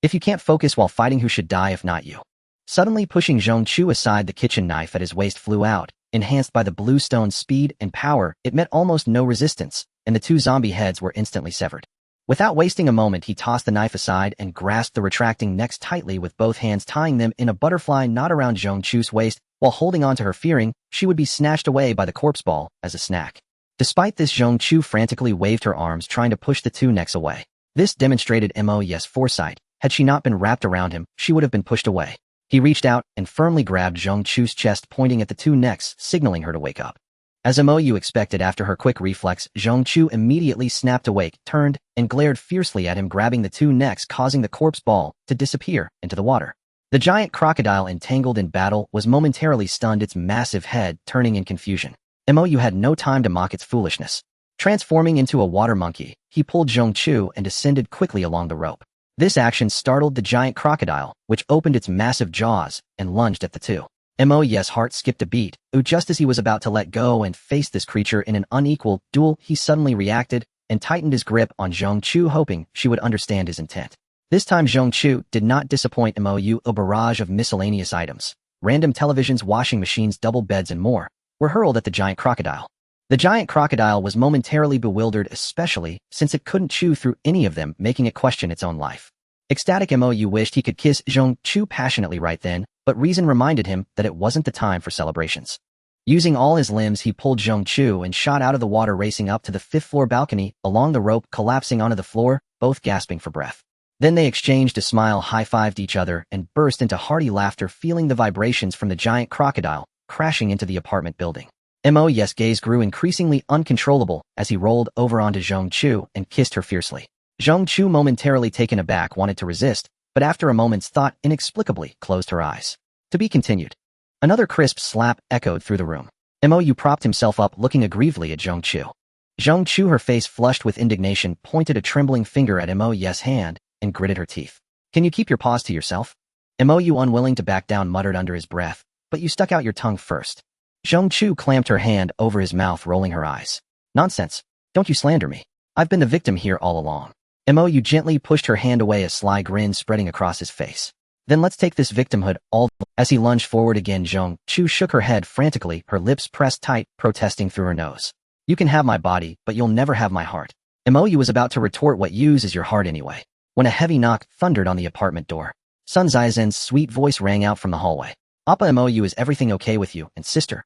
If you can't focus while fighting, who should die if not you? Suddenly pushing Zhong Chu aside, the kitchen knife at his waist flew out. Enhanced by the blue stone's speed and power, it met almost no resistance, and the 2 zombie heads were instantly severed. Without wasting a moment, he tossed the knife aside and grasped the retracting necks tightly with both hands, tying them in a butterfly knot around Zhong Chu's waist, while holding on to her, fearing she would be snatched away by the corpse ball as a snack. Despite this, Zhong Chu frantically waved her arms, trying to push the 2 necks away. This demonstrated Mo's foresight. Had she not been wrapped around him, she would have been pushed away. He reached out and firmly grabbed Zhong Chu's chest, pointing at the 2 necks, signaling her to wake up. As Mu expected, after her quick reflex, Zhong Chu immediately snapped awake, turned, and glared fiercely at him, grabbing the 2 necks, causing the corpse ball to disappear into the water. The giant crocodile, entangled in battle, was momentarily stunned, its massive head turning in confusion. Mu had no time to mock its foolishness. Transforming into a water monkey, he pulled Zhong Chu and descended quickly along the rope. This action startled the giant crocodile, which opened its massive jaws and lunged at the 2. Mu's heart skipped a beat. Just as he was about to let go and face this creature in an unequal duel, he suddenly reacted and tightened his grip on Zhong Chu, hoping she would understand his intent. This time Zhong Chu did not disappoint Mu. A barrage of miscellaneous items, random televisions, washing machines, double beds, and more, were hurled at the giant crocodile. The giant crocodile was momentarily bewildered, especially since it couldn't chew through any of them, making it question its own life. Ecstatic, Mu wished he could kiss Zhong Chu passionately right then, but reason reminded him that it wasn't the time for celebrations. Using all his limbs, he pulled Zhong Chu and shot out of the water, racing up to the 5th-floor balcony, along the rope, collapsing onto the floor, both gasping for breath. Then they exchanged a smile, high-fived each other, and burst into hearty laughter, feeling the vibrations from the giant crocodile crashing into the apartment building. Mu's gaze grew increasingly uncontrollable as he rolled over onto Zhong Chu and kissed her fiercely. Zhong Chu, momentarily taken aback, wanted to resist, but after a moment's thought, inexplicably closed her eyes. To be continued. Another crisp slap echoed through the room. Mu propped himself up, looking aggrievedly at Zhong Chu. Zhong Chu, her face flushed with indignation, pointed a trembling finger at Mu's hand and gritted her teeth. "Can you keep your paws to yourself?" Mu, unwilling to back down, muttered under his breath, "But you stuck out your tongue first." Zhong Chu clamped her hand over his mouth, rolling her eyes. "Nonsense. Don't you slander me. I've been the victim here all along." Mu gently pushed her hand away, a sly grin spreading across his face. "Then let's take this victimhood all." As he lunged forward again, Zhong Chu shook her head frantically, her lips pressed tight, protesting through her nose. "You can have my body, but you'll never have my heart." Mu was about to retort, "What use is your heart anyway?" when a heavy knock thundered on the apartment door. Sun Zaizen's sweet voice rang out from the hallway. "Appa, Mu, is everything okay with you and sister?"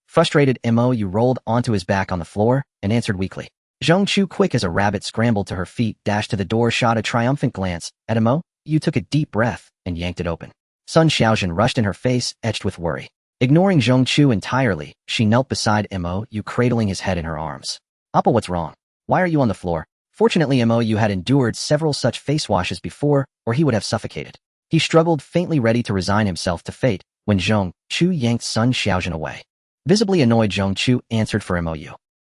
Frustrated, Mu rolled onto his back on the floor and answered weakly. Zhong Chu, quick as a rabbit, scrambled to her feet, dashed to the door, shot a triumphant glance at Mu. You took a deep breath and yanked it open. Sun Xiaojun rushed in, her face etched with worry. Ignoring Zhong Chu entirely, she knelt beside Mu, cradling his head in her arms. "Appa, what's wrong? Why are you on the floor?" Fortunately, Mu had endured several such face washes before, or he would have suffocated. He struggled, faintly ready to resign himself to fate, when Zhong Chu yanked Sun Xiaojun away. Visibly annoyed, Zhong Chu answered for Mu.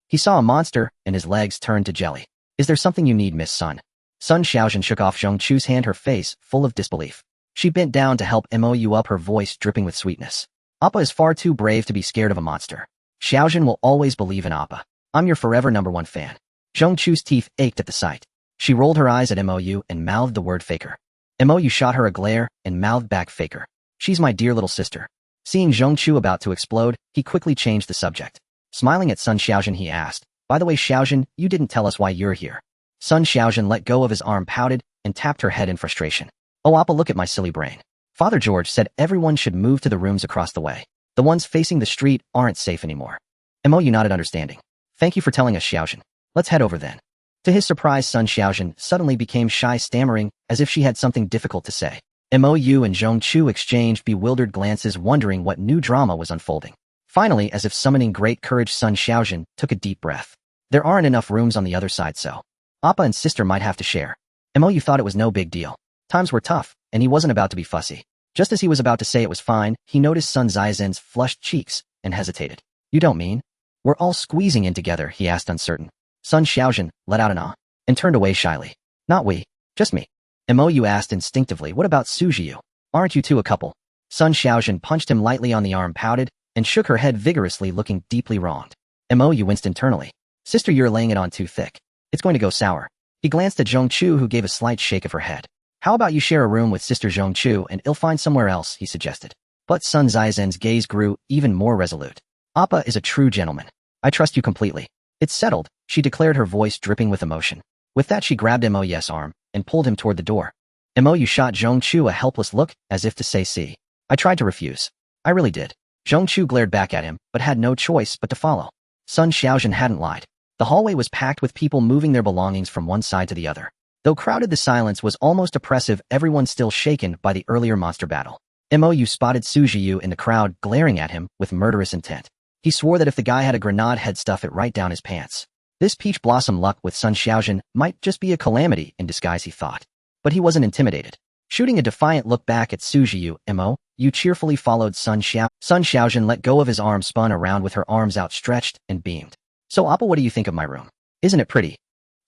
He saw a monster, and his legs turned to jelly. "Is there something you need, Miss Sun?" Sun Xiaojun shook off Zhong Chu's hand, her face full of disbelief. She bent down to help Mu up, her voice dripping with sweetness. "Appa is far too brave to be scared of a monster. Xiaojun will always believe in Appa. I'm your forever #1 fan." Zhong Chu's teeth ached at the sight. She rolled her eyes at Mu and mouthed the word faker. Mu shot her a glare and mouthed back, "Faker. She's my dear little sister." Seeing Zhong Chu about to explode, he quickly changed the subject. Smiling at Sun Xiaojun, he asked, "By the way, Xiaojun, you didn't tell us why you're here." Sun Xiaojun let go of his arm, pouted, and tapped her head in frustration. "Oh, Appa, look at my silly brain. Father George said everyone should move to the rooms across the way. The ones facing the street aren't safe anymore. Mou nodded understanding. Thank you for telling us, Xiaojin. Let's head over then. To his surprise, Sun Xiaojin suddenly became shy, stammering as if she had something difficult to say. Mou and Zhongchu exchanged bewildered glances, wondering what new drama was unfolding. Finally, as if summoning great courage, Sun Xiaojin took a deep breath. There aren't enough rooms on the other side, so Appa and sister might have to share. Mou thought it was no big deal. Times were tough, and he wasn't about to be fussy. Just as he was about to say it was fine, he noticed Sun Zaizen's flushed cheeks and hesitated. You don't mean? We're all squeezing in together, he asked, uncertain. Sun Xiaojin let out an ah and turned away shyly. Not we, just me. Mou asked instinctively, what about Sujiu? Aren't you two a couple? Sun Xiaojin punched him lightly on the arm, pouted, and shook her head vigorously, looking deeply wronged. Mou winced internally. Sister, you're laying it on too thick. It's going to go sour. He glanced at Zhongchu, who gave a slight shake of her head. How about you share a room with Sister Zhongchu and I'll find somewhere else, he suggested. But Sun Zaizen's gaze grew even more resolute. Appa is a true gentleman. I trust you completely. It's settled, she declared, her voice dripping with emotion. With that, she grabbed Mou's arm and pulled him toward the door. Mou shot Zhongchu a helpless look, as if to say, see. I tried to refuse. I really did. Zhongchu glared back at him, but had no choice but to follow. Sun Xiaojin hadn't lied. The hallway was packed with people moving their belongings from one side to the other. Though crowded, the silence was almost oppressive, everyone still shaken by the earlier monster battle. Mou spotted Sujiu in the crowd, glaring at him with murderous intent. He swore that if the guy had a grenade, he'd stuff it right down his pants. This peach blossom luck with Sun Xiaojin might just be a calamity in disguise, he thought. But he wasn't intimidated. Shooting a defiant look back at Sujiu, Mou cheerfully followed Sun Xiaojin. Sun Xiaojin let go of his arm, spun around with her arms outstretched, and beamed. So Appa, what do you think of my room? Isn't it pretty?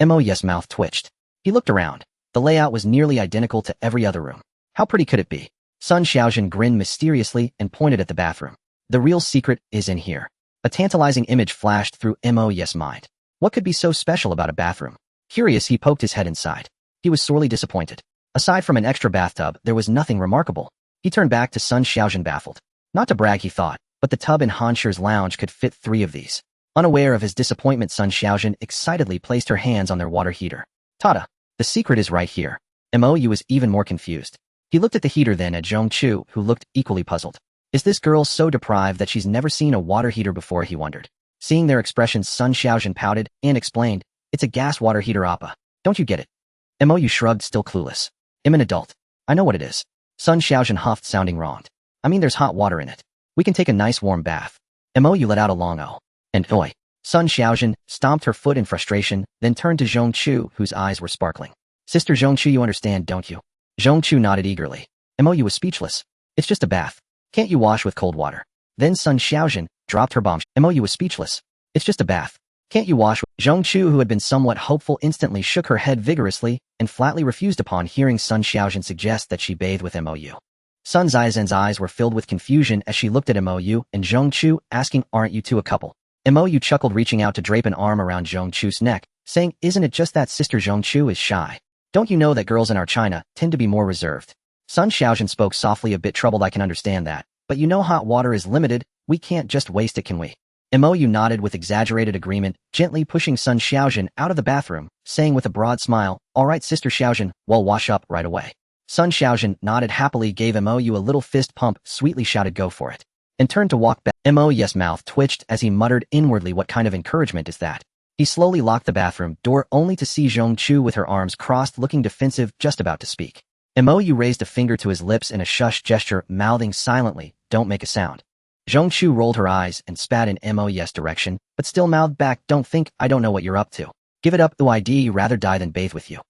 Mou's mouth twitched. He looked around. The layout was nearly identical to every other room. How pretty could it be? Sun Xiaojin grinned mysteriously and pointed at the bathroom. The real secret is in here. A tantalizing image flashed through Mou's mind. What could be so special about a bathroom? Curious, he poked his head inside. He was sorely disappointed. Aside from an extra bathtub, there was nothing remarkable. He turned back to Sun Xiaojin, baffled. Not to brag, he thought, but the tub in Han Shi's lounge could fit 3 of these. Unaware of his disappointment, Sun Xiaojin excitedly placed her hands on their water heater. Tada! The secret is right here. Mou was even more confused. He looked at the heater, then at Zhongchu, who looked equally puzzled. Is this girl so deprived that she's never seen a water heater before, he wondered. Seeing their expressions, Sun Xiaojin pouted and explained, it's a gas water heater, Appa. Don't you get it? Mou shrugged, still clueless. I'm an adult. I know what it is. Sun Xiaojin huffed, sounding wronged. I mean, there's hot water in it. We can take a nice warm bath. Mou let out a long oh. And oi. Sun Xiaojin stomped her foot in frustration, then turned to Zhongchu, whose eyes were sparkling. Sister Zhongchu, you understand, don't you? Zhongchu nodded eagerly. Mou was speechless. It's just a bath. Can't you wash with cold water? Then Sun Xiaojin dropped her bomb. Mou was speechless. It's just a bath. Can't you wash with... Zhongchu, who had been somewhat hopeful, instantly shook her head vigorously and flatly refused upon hearing Sun Xiaojin suggest that she bathe with Mou. Sun Zaizen's eyes were filled with confusion as she looked at Mou and Zhongchu, asking, aren't you two a couple? Mou chuckled, reaching out to drape an arm around Zhongchu's neck, saying, isn't it just that Sister Zhongchu is shy? Don't you know that girls in our China tend to be more reserved? Sun Xiaojin spoke softly, a bit troubled. I can understand that, but you know hot water is limited. We can't just waste it, can we? Mou nodded with exaggerated agreement, gently pushing Sun Xiaojin out of the bathroom, saying with a broad smile, all right, Sister Xiaojin, we'll wash up right away. Sun Xiaojin nodded happily, gave Mou a little fist pump, sweetly shouted, go for it, and turned to walk back. Mou's mouth twitched as he muttered inwardly, what kind of encouragement is that? He slowly locked the bathroom door, only to see Zhongchu with her arms crossed, looking defensive, just about to speak. Mou raised a finger to his lips in a shush gesture, mouthing silently, don't make a sound. Zhongchu rolled her eyes and spat in Mou's direction, but still mouthed back, don't think I don't know what you're up to. Give it up, I'd rather die than bathe with you.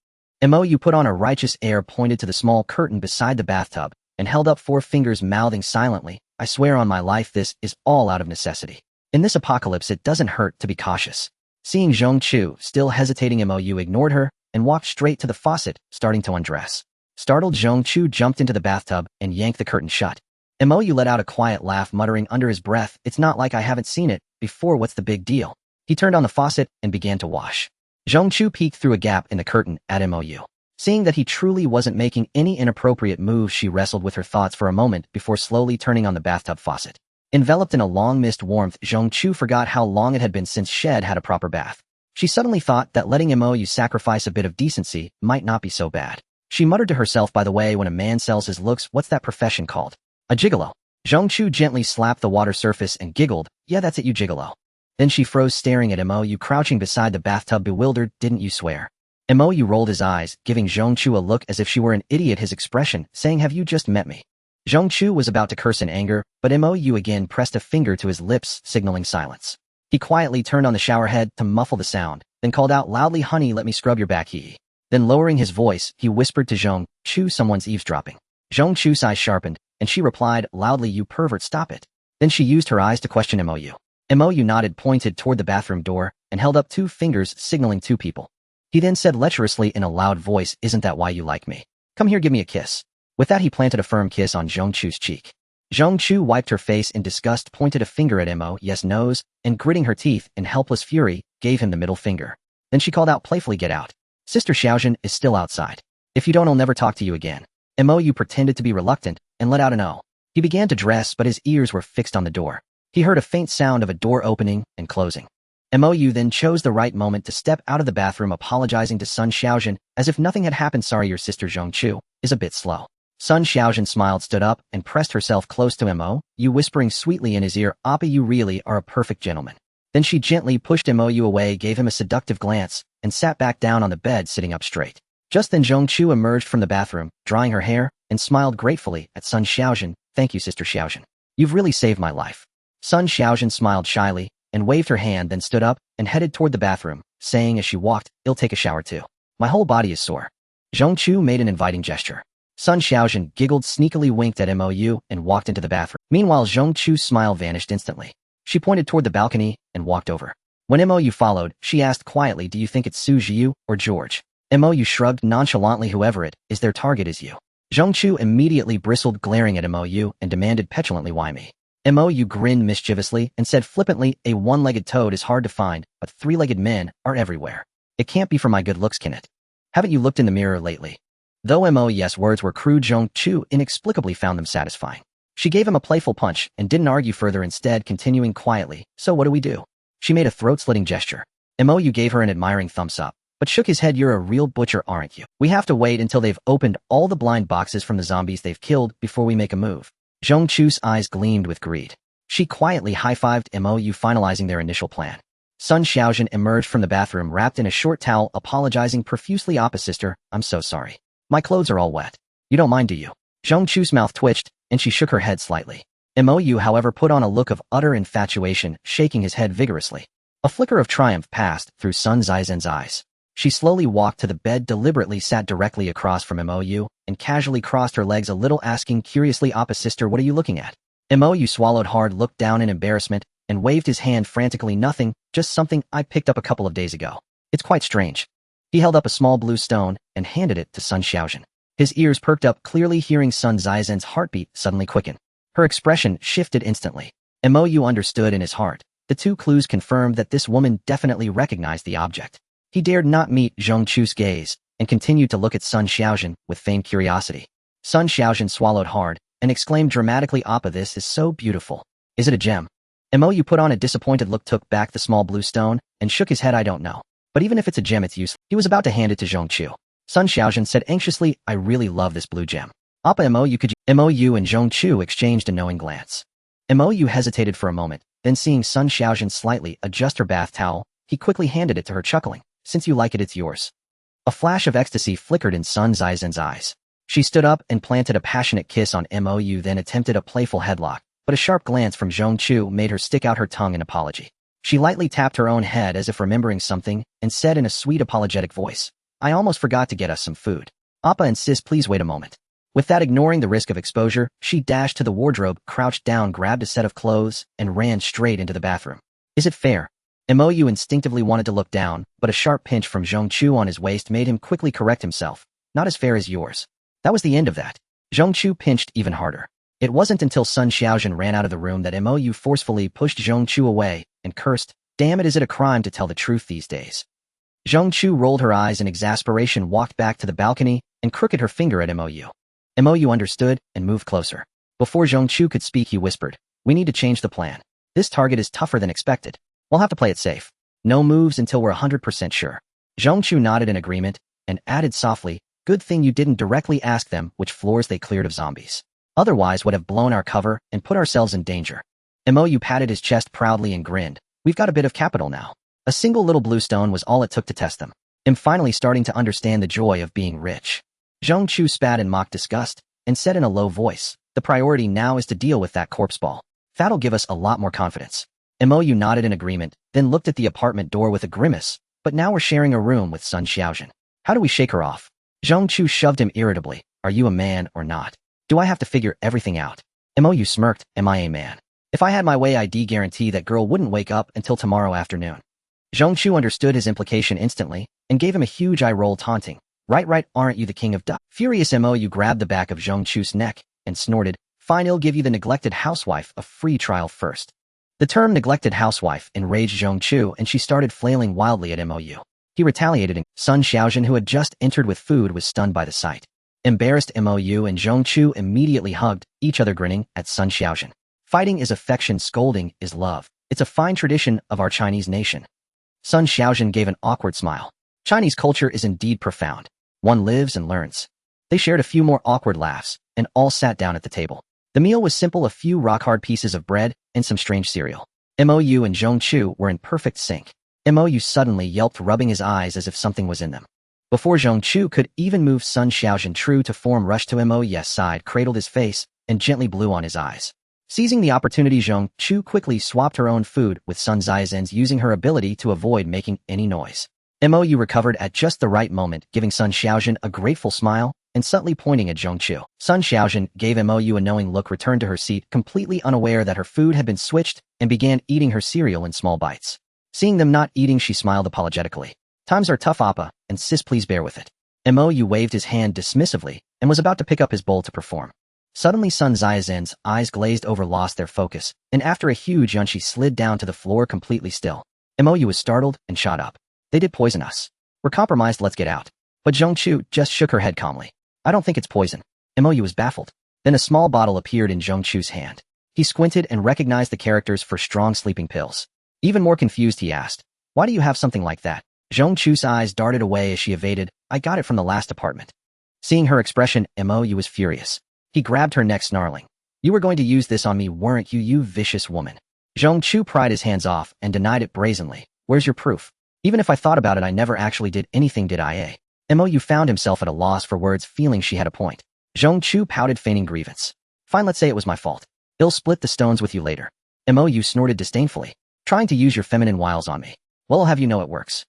Mou put on a righteous air, pointed to the small curtain beside the bathtub, and held up 4 fingers, mouthing silently, I swear on my life this is all out of necessity. In this apocalypse it doesn't hurt to be cautious. Seeing Zhongchu still hesitating, Mou ignored her and walked straight to the faucet, starting to undress. Startled, Zhongchu jumped into the bathtub and yanked the curtain shut. Mou let out a quiet laugh, muttering under his breath, it's not like I haven't seen it before, what's the big deal? He turned on the faucet and began to wash. Zhongchu peeked through a gap in the curtain at Mou. Seeing that he truly wasn't making any inappropriate moves, she wrestled with her thoughts for a moment before slowly turning on the bathtub faucet. Enveloped in a long mist warmth, Zhongchu forgot how long it had been since Shed had a proper bath. She suddenly thought that letting Mou sacrifice a bit of decency might not be so bad. She muttered to herself, by the way, when a man sells his looks, what's that profession called? A gigolo. Zhongchu gently slapped the water surface and giggled, yeah, that's it, you gigolo. Then she froze, staring at Mo Yu crouching beside the bathtub, bewildered. Didn't you swear? Mo Yu rolled his eyes, giving Zhongchu a look as if she were an idiot, his expression, saying, have you just met me? Zhongchu was about to curse in anger, but Mo Yu again pressed a finger to his lips, signaling silence. He quietly turned on the shower head to muffle the sound, then called out loudly, honey, let me scrub your back, hee. Then lowering his voice, he whispered to Zhongchu, someone's eavesdropping. Zhongchu's eyes sharpened, and she replied loudly, you pervert, stop it. Then she used her eyes to question Mo Yu. Mo Yu nodded, pointed toward the bathroom door, and held up 2 fingers, signaling 2 people. He then said lecherously in a loud voice, isn't that why you like me? Come here, give me a kiss. With that, he planted a firm kiss on Zhongchu's cheek. Zhongchu wiped her face in disgust, pointed a finger at Mo Yu's nose, and gritting her teeth in helpless fury, gave him the middle finger. Then she called out playfully, get out. Sister Xiaojun is still outside. If you don't, I'll never talk to you again. Mo Yu pretended to be reluctant and let out an "oh." He began to dress, but his ears were fixed on the door. He heard a faint sound of a door opening and closing. Mo Yu then chose the right moment to step out of the bathroom, apologizing to Sun Xiaojun as if nothing had happened. Sorry, your sister Zhongchu is a bit slow. Sun Xiaojun smiled, stood up, and pressed herself close to Mo Yu, whispering sweetly in his ear, Appa, you really are a perfect gentleman. Then she gently pushed Mo Yu away, gave him a seductive glance, and sat back down on the bed, sitting up straight. Just then Zhongchu emerged from the bathroom, drying her hair, and smiled gratefully at Sun Xiaojun. Thank you, Sister Xiaojun. You've really saved my life. Sun Xiaojun smiled shyly, and waved her hand, then stood up and headed toward the bathroom, saying as she walked, I'll take a shower too. My whole body is sore. Zhongchu made an inviting gesture. Sun Xiaojun giggled, sneakily winked at Mo Yu, and walked into the bathroom. Meanwhile, Zhongchu's smile vanished instantly. She pointed toward the balcony and walked over. When Mo Yu followed, she asked quietly, do you think it's Su Jiu or George? Mo Yu shrugged nonchalantly, whoever it is, their target is you. Zhongchu immediately bristled, glaring at Mo Yu, and demanded petulantly, why me? Mo Yu grinned mischievously and said flippantly, a one-legged toad is hard to find, but 3-legged men are everywhere. It can't be for my good looks, can it? Haven't you looked in the mirror lately? Though Mo Yu's words were crude, Zhongchu inexplicably found them satisfying. She gave him a playful punch and didn't argue further, instead continuing quietly, so what do we do? She made a throat-slitting gesture. Mo Yu gave her an admiring thumbs up, but shook his head. You're a real butcher, aren't you? We have to wait until they've opened all the blind boxes from the zombies they've killed before we make a move. Zhongchu's eyes gleamed with greed. She quietly high-fived Mo Yu, finalizing their initial plan. Sun Xiaojun emerged from the bathroom wrapped in a short towel, apologizing profusely. Appa, sister, I'm so sorry. My clothes are all wet. You don't mind, do you? Zhongchu's mouth twitched, and she shook her head slightly. Mo Yu, however, put on a look of utter infatuation, shaking his head vigorously. A flicker of triumph passed through Sun Xiaojun's eyes. She slowly walked to the bed, deliberately sat directly across from Mo Yu, and casually crossed her legs a little, asking curiously, Appa, sister, what are you looking at? Mo Yu swallowed hard, looked down in embarrassment, and waved his hand frantically. Nothing, just something I picked up a couple of days ago. It's quite strange. He held up a small blue stone and handed it to Sun Xiaojun. His ears perked up, clearly hearing Sun Xiaojun's heartbeat suddenly quicken. Her expression shifted instantly. Mo Yu understood in his heart. The 2 clues confirmed that this woman definitely recognized the object. He dared not meet Zhongchu's gaze, and continued to look at Sun Xiaojun with feigned curiosity. Sun Xiaojun swallowed hard, and exclaimed dramatically, Appa, this is so beautiful. Is it a gem? Mo Yu put on a disappointed look, took back the small blue stone, and shook his head. I don't know. But even if it's a gem, it's useless. He was about to hand it to Zhongchu. Sun Xiaojun said anxiously, I really love this blue gem. Appa, Mo Yu, could you? Mo Yu and Zhongchu exchanged a knowing glance. Mo Yu hesitated for a moment, then seeing Sun Xiaojun slightly adjust her bath towel, he quickly handed it to her, chuckling, since you like it, it's yours. A flash of ecstasy flickered in Sun Xiaojun's eyes. She stood up and planted a passionate kiss on Mo Yu, then attempted a playful headlock, but a sharp glance from Zhongchu made her stick out her tongue in apology. She lightly tapped her own head as if remembering something, and said in a sweet apologetic voice, I almost forgot to get us some food. Appa and sis, please wait a moment. With that, ignoring the risk of exposure, she dashed to the wardrobe, crouched down, grabbed a set of clothes, and ran straight into the bathroom. Is it fair? Mo Yu instinctively wanted to look down, but a sharp pinch from Zhongchu on his waist made him quickly correct himself. Not as fair as yours. That was the end of that. Zhongchu pinched even harder. It wasn't until Sun Xiaojun ran out of the room that Mo Yu forcefully pushed Zhongchu away and cursed, damn it, is it a crime to tell the truth these days? Zhongchu rolled her eyes in exasperation, walked back to the balcony, and crooked her finger at Mo Yu. Mo Yu understood and moved closer. Before Zhongchu could speak, he whispered, we need to change the plan. This target is tougher than expected. We'll have to play it safe. No moves until we're 100% sure. Zhongchu nodded in agreement and added softly, Good thing you didn't directly ask them which floors they cleared of zombies. Otherwise would have blown our cover and put ourselves in danger. Mou patted his chest proudly and grinned. We've got a bit of capital now. A single little blue stone was all it took to test them. I'm finally starting to understand the joy of being rich. Zhong Chu spat in mock disgust and said in a low voice, the priority now is to deal with that corpse ball. That'll give us a lot more confidence. Mou nodded in agreement, then looked at the apartment door with a grimace, but now we're sharing a room with Sun Xiaojun. How do we shake her off? Zhong Chu shoved him irritably. Are you a man or not? Do I have to figure everything out? Mou smirked, am I a man? If I had my way, I'd guarantee that girl wouldn't wake up until tomorrow afternoon. Zhong Chu understood his implication instantly and gave him a huge eye roll taunting. Right, aren't you the king of duck? Furious Mou grabbed the back of Zhong Chu's neck and snorted, fine, I'll give you the neglected housewife a free trial first. The term neglected housewife enraged Zhong Chu and she started flailing wildly at Mou. He retaliated and Sun Xiaojun, who had just entered with food, was stunned by the sight. Embarrassed, Mou and Zhong Chu immediately hugged each other, grinning at Sun Xiaojun. Fighting is affection, scolding is love. It's a fine tradition of our Chinese nation. Sun Xiaojun gave an awkward smile. Chinese culture is indeed profound. One lives and learns. They shared a few more awkward laughs and all sat down at the table. The meal was simple, a few rock-hard pieces of bread and some strange cereal. Mou and Zhong Chu were in perfect sync. Mou suddenly yelped, rubbing his eyes as if something was in them. Before Zhong Chu could even move, Sun Xiaojun, true to form, rushed to Mou's side, cradled his face, and gently blew on his eyes. Seizing the opportunity, Zhong Chu quickly swapped her own food with Sun Xiaojun's, using her ability to avoid making any noise. Mou recovered at just the right moment, giving Sun Xiaojun a grateful smile and subtly pointing at Zhong Chu. Sun Xiaojun gave Mou a knowing look, returned to her seat, completely unaware that her food had been switched, and began eating her cereal in small bites. Seeing them not eating, she smiled apologetically. Times are tough, Appa, and sis, please bear with it. Mou waved his hand dismissively and was about to pick up his bowl to perform. Suddenly Sun Xiaojun's eyes glazed over, lost their focus, and after a huge yawn she slid down to the floor completely still. Mou was startled and shot up. They did poison us. We're compromised, let's get out. But Zhong Chu just shook her head calmly. I don't think it's poison. Mou was baffled. Then a small bottle appeared in Zhong Chu's hand. He squinted and recognized the characters for strong sleeping pills. Even more confused, he asked, why do you have something like that? Zhong Chu's eyes darted away as she evaded, I got it from the last apartment. Seeing her expression, Mou was furious. He grabbed her neck, snarling, you were going to use this on me, weren't you, you vicious woman? Zhong Chu pried his hands off and denied it brazenly. Where's your proof? Even if I thought about it, I never actually did anything, did I? Mou found himself at a loss for words, feeling she had a point. Zhong Chu pouted, feigning grievance. Fine, let's say it was my fault. I'll split the stones with you later. Mou snorted disdainfully. Trying to use your feminine wiles on me. Well, I'll have you know it works.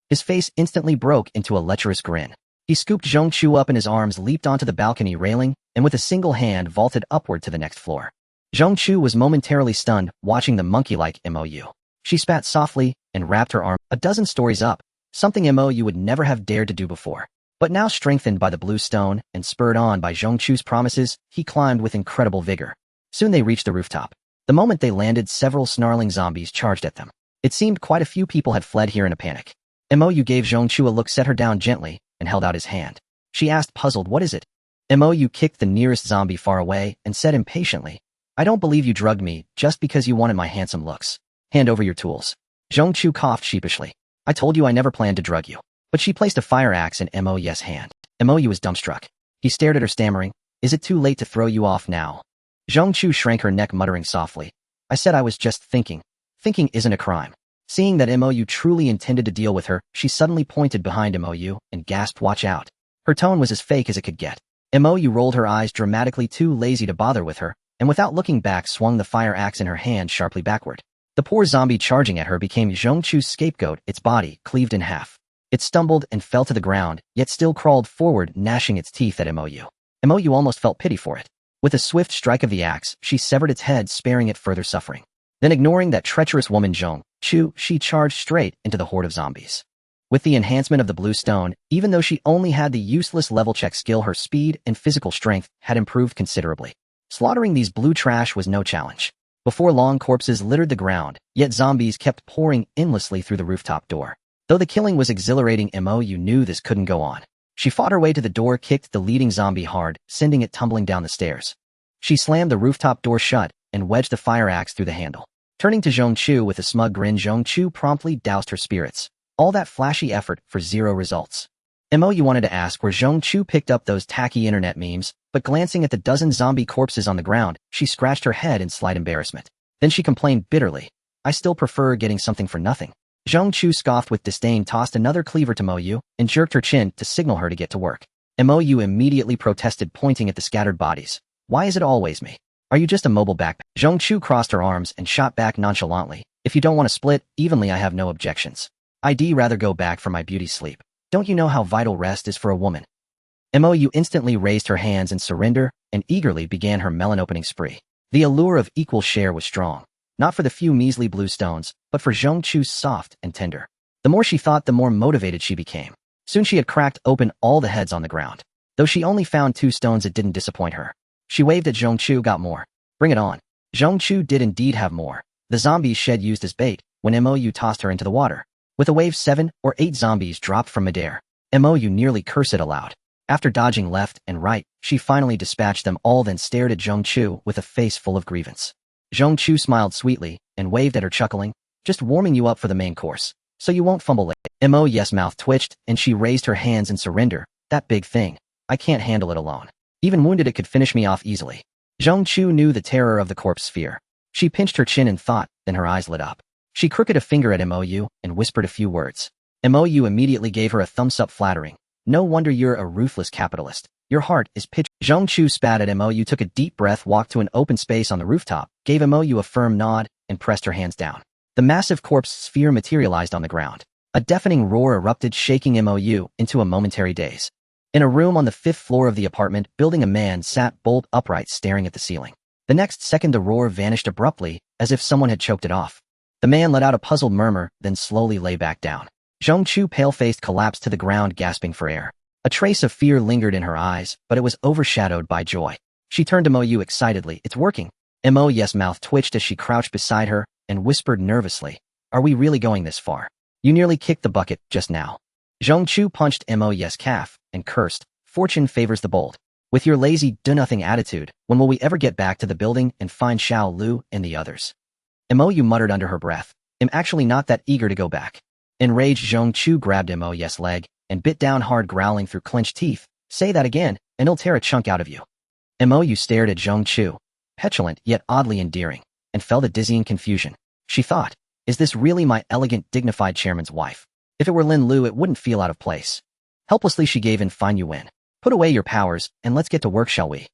His face instantly broke into a lecherous grin. He scooped Zhong Chu up in his arms, leaped onto the balcony railing, and with a single hand vaulted upward to the next floor. Zhong Chu was momentarily stunned, watching the monkey-like Mou. She spat softly and wrapped her arm a dozen stories up, something Mou would never have dared to do before. But now, strengthened by the blue stone and spurred on by Zhong Chu's promises, he climbed with incredible vigor. Soon they reached the rooftop. The moment they landed, several snarling zombies charged at them. It seemed quite a few people had fled here in a panic. Mou gave Zhong Chu a look, set her down gently, and held out his hand. She asked, puzzled, what is it? Mou kicked the nearest zombie far away and said impatiently, I don't believe you drugged me just because you wanted my handsome looks. Hand over your tools. Zhong Chu coughed sheepishly. I told you I never planned to drug you. But she placed a fire axe in Mou's hand. Mou was dumbstruck. He stared at her, stammering, is it too late to throw you off now? Zhong Chu shrank her neck, muttering softly, I said I was just thinking. Thinking isn't a crime. Seeing that Mou truly intended to deal with her, she suddenly pointed behind Mou and gasped, watch out. Her tone was as fake as it could get. Mou rolled her eyes dramatically, too lazy to bother with her, and without looking back swung the fire axe in her hand sharply backward. The poor zombie charging at her became Zhong Chu's scapegoat, its body cleaved in half. It stumbled and fell to the ground, yet still crawled forward, gnashing its teeth at Mou. Mou almost felt pity for it. With a swift strike of the axe, she severed its head, sparing it further suffering. Then, ignoring that treacherous woman Zhong Chu, she charged straight into the horde of zombies. With the enhancement of the blue stone, even though she only had the useless level check skill, her speed and physical strength had improved considerably. Slaughtering these blue trash was no challenge. Before long, corpses littered the ground, yet zombies kept pouring endlessly through the rooftop door. Though the killing was exhilarating, Mou knew this couldn't go on. She fought her way to the door, kicked the leading zombie hard, sending it tumbling down the stairs. She slammed the rooftop door shut and wedged the fire axe through the handle. Turning to Zhong Chu with a smug grin, Zhong Chu promptly doused her spirits. All that flashy effort for zero results. You wanted to ask where Zhongchu picked up those tacky internet memes, but glancing at the dozen zombie corpses on the ground, she scratched her head in slight embarrassment. Then she complained bitterly. I still prefer getting something for nothing. Zhongchu scoffed with disdain, tossed another cleaver to Moyu, and jerked her chin to signal her to get to work. Moyu immediately protested, pointing at the scattered bodies. Why is it always me? Are you just a mobile backpack? Zhongchu crossed her arms and shot back nonchalantly. If you don't want to split evenly, I have no objections. I'd rather go back for my beauty sleep. Don't you know how vital rest is for a woman? Moyu instantly raised her hands in surrender and eagerly began her melon-opening spree. The allure of equal share was strong, not for the few measly blue stones, but for Zhongchu's soft and tender. The more she thought, the more motivated she became. Soon she had cracked open all the heads on the ground. Though she only found 2 stones, it didn't disappoint her. She waved at Zhongchu. Got more? Bring it on. Zhongchu did indeed have more. The zombies shed used as bait when Moyu tossed her into the water. With a wave, 7 or 8 zombies dropped from midair. Moyu nearly cursed aloud. After dodging left and right, she finally dispatched them all, then stared at Zhongchu with a face full of grievance. Zhongchu smiled sweetly and waved at her, chuckling. Just warming you up for the main course, so you won't fumble later. Moyu's mouth twitched and she raised her hands in surrender. That big thing. I can't handle it alone. Even wounded, it could finish me off easily. Zhongchu knew the terror of the corpse sphere. She pinched her chin in thought, then her eyes lit up. She crooked a finger at Moyu and whispered a few words. Moyu immediately gave her a thumbs-up, flattering. No wonder you're a ruthless capitalist. Your heart is pitch. Zhongchu spat at Moyu, took a deep breath, walked to an open space on the rooftop, gave Moyu a firm nod, and pressed her hands down. The massive corpse sphere materialized on the ground. A deafening roar erupted, shaking Moyu into a momentary daze. In a room on the 5th floor of the apartment building, a man sat bolt upright, staring at the ceiling. The next second, the roar vanished abruptly, as if someone had choked it off. The man let out a puzzled murmur, then slowly lay back down. Zhongchu, pale-faced, collapsed to the ground, gasping for air. A trace of fear lingered in her eyes, but it was overshadowed by joy. She turned to Moyu excitedly. It's working. Moyu's mouth twitched as she crouched beside her and whispered nervously. Are we really going this far? You nearly kicked the bucket just now. Zhongchu punched Moyu's calf and cursed. Fortune favors the bold. With your lazy, do-nothing attitude, when will we ever get back to the building and find Xiao Lu and the others? Moyu muttered under her breath. I'm actually not that eager to go back. Enraged, Zhongchu grabbed Moyu's leg and bit down hard, growling through clenched teeth. Say that again, and he'll tear a chunk out of you. Moyu stared at Zhongchu, petulant yet oddly endearing, and felt a dizzying confusion. She thought, is this really my elegant, dignified chairman's wife? If it were Lin Lu, it wouldn't feel out of place. Helplessly she gave in. Fine, you win. Put away your powers, and let's get to work, shall we?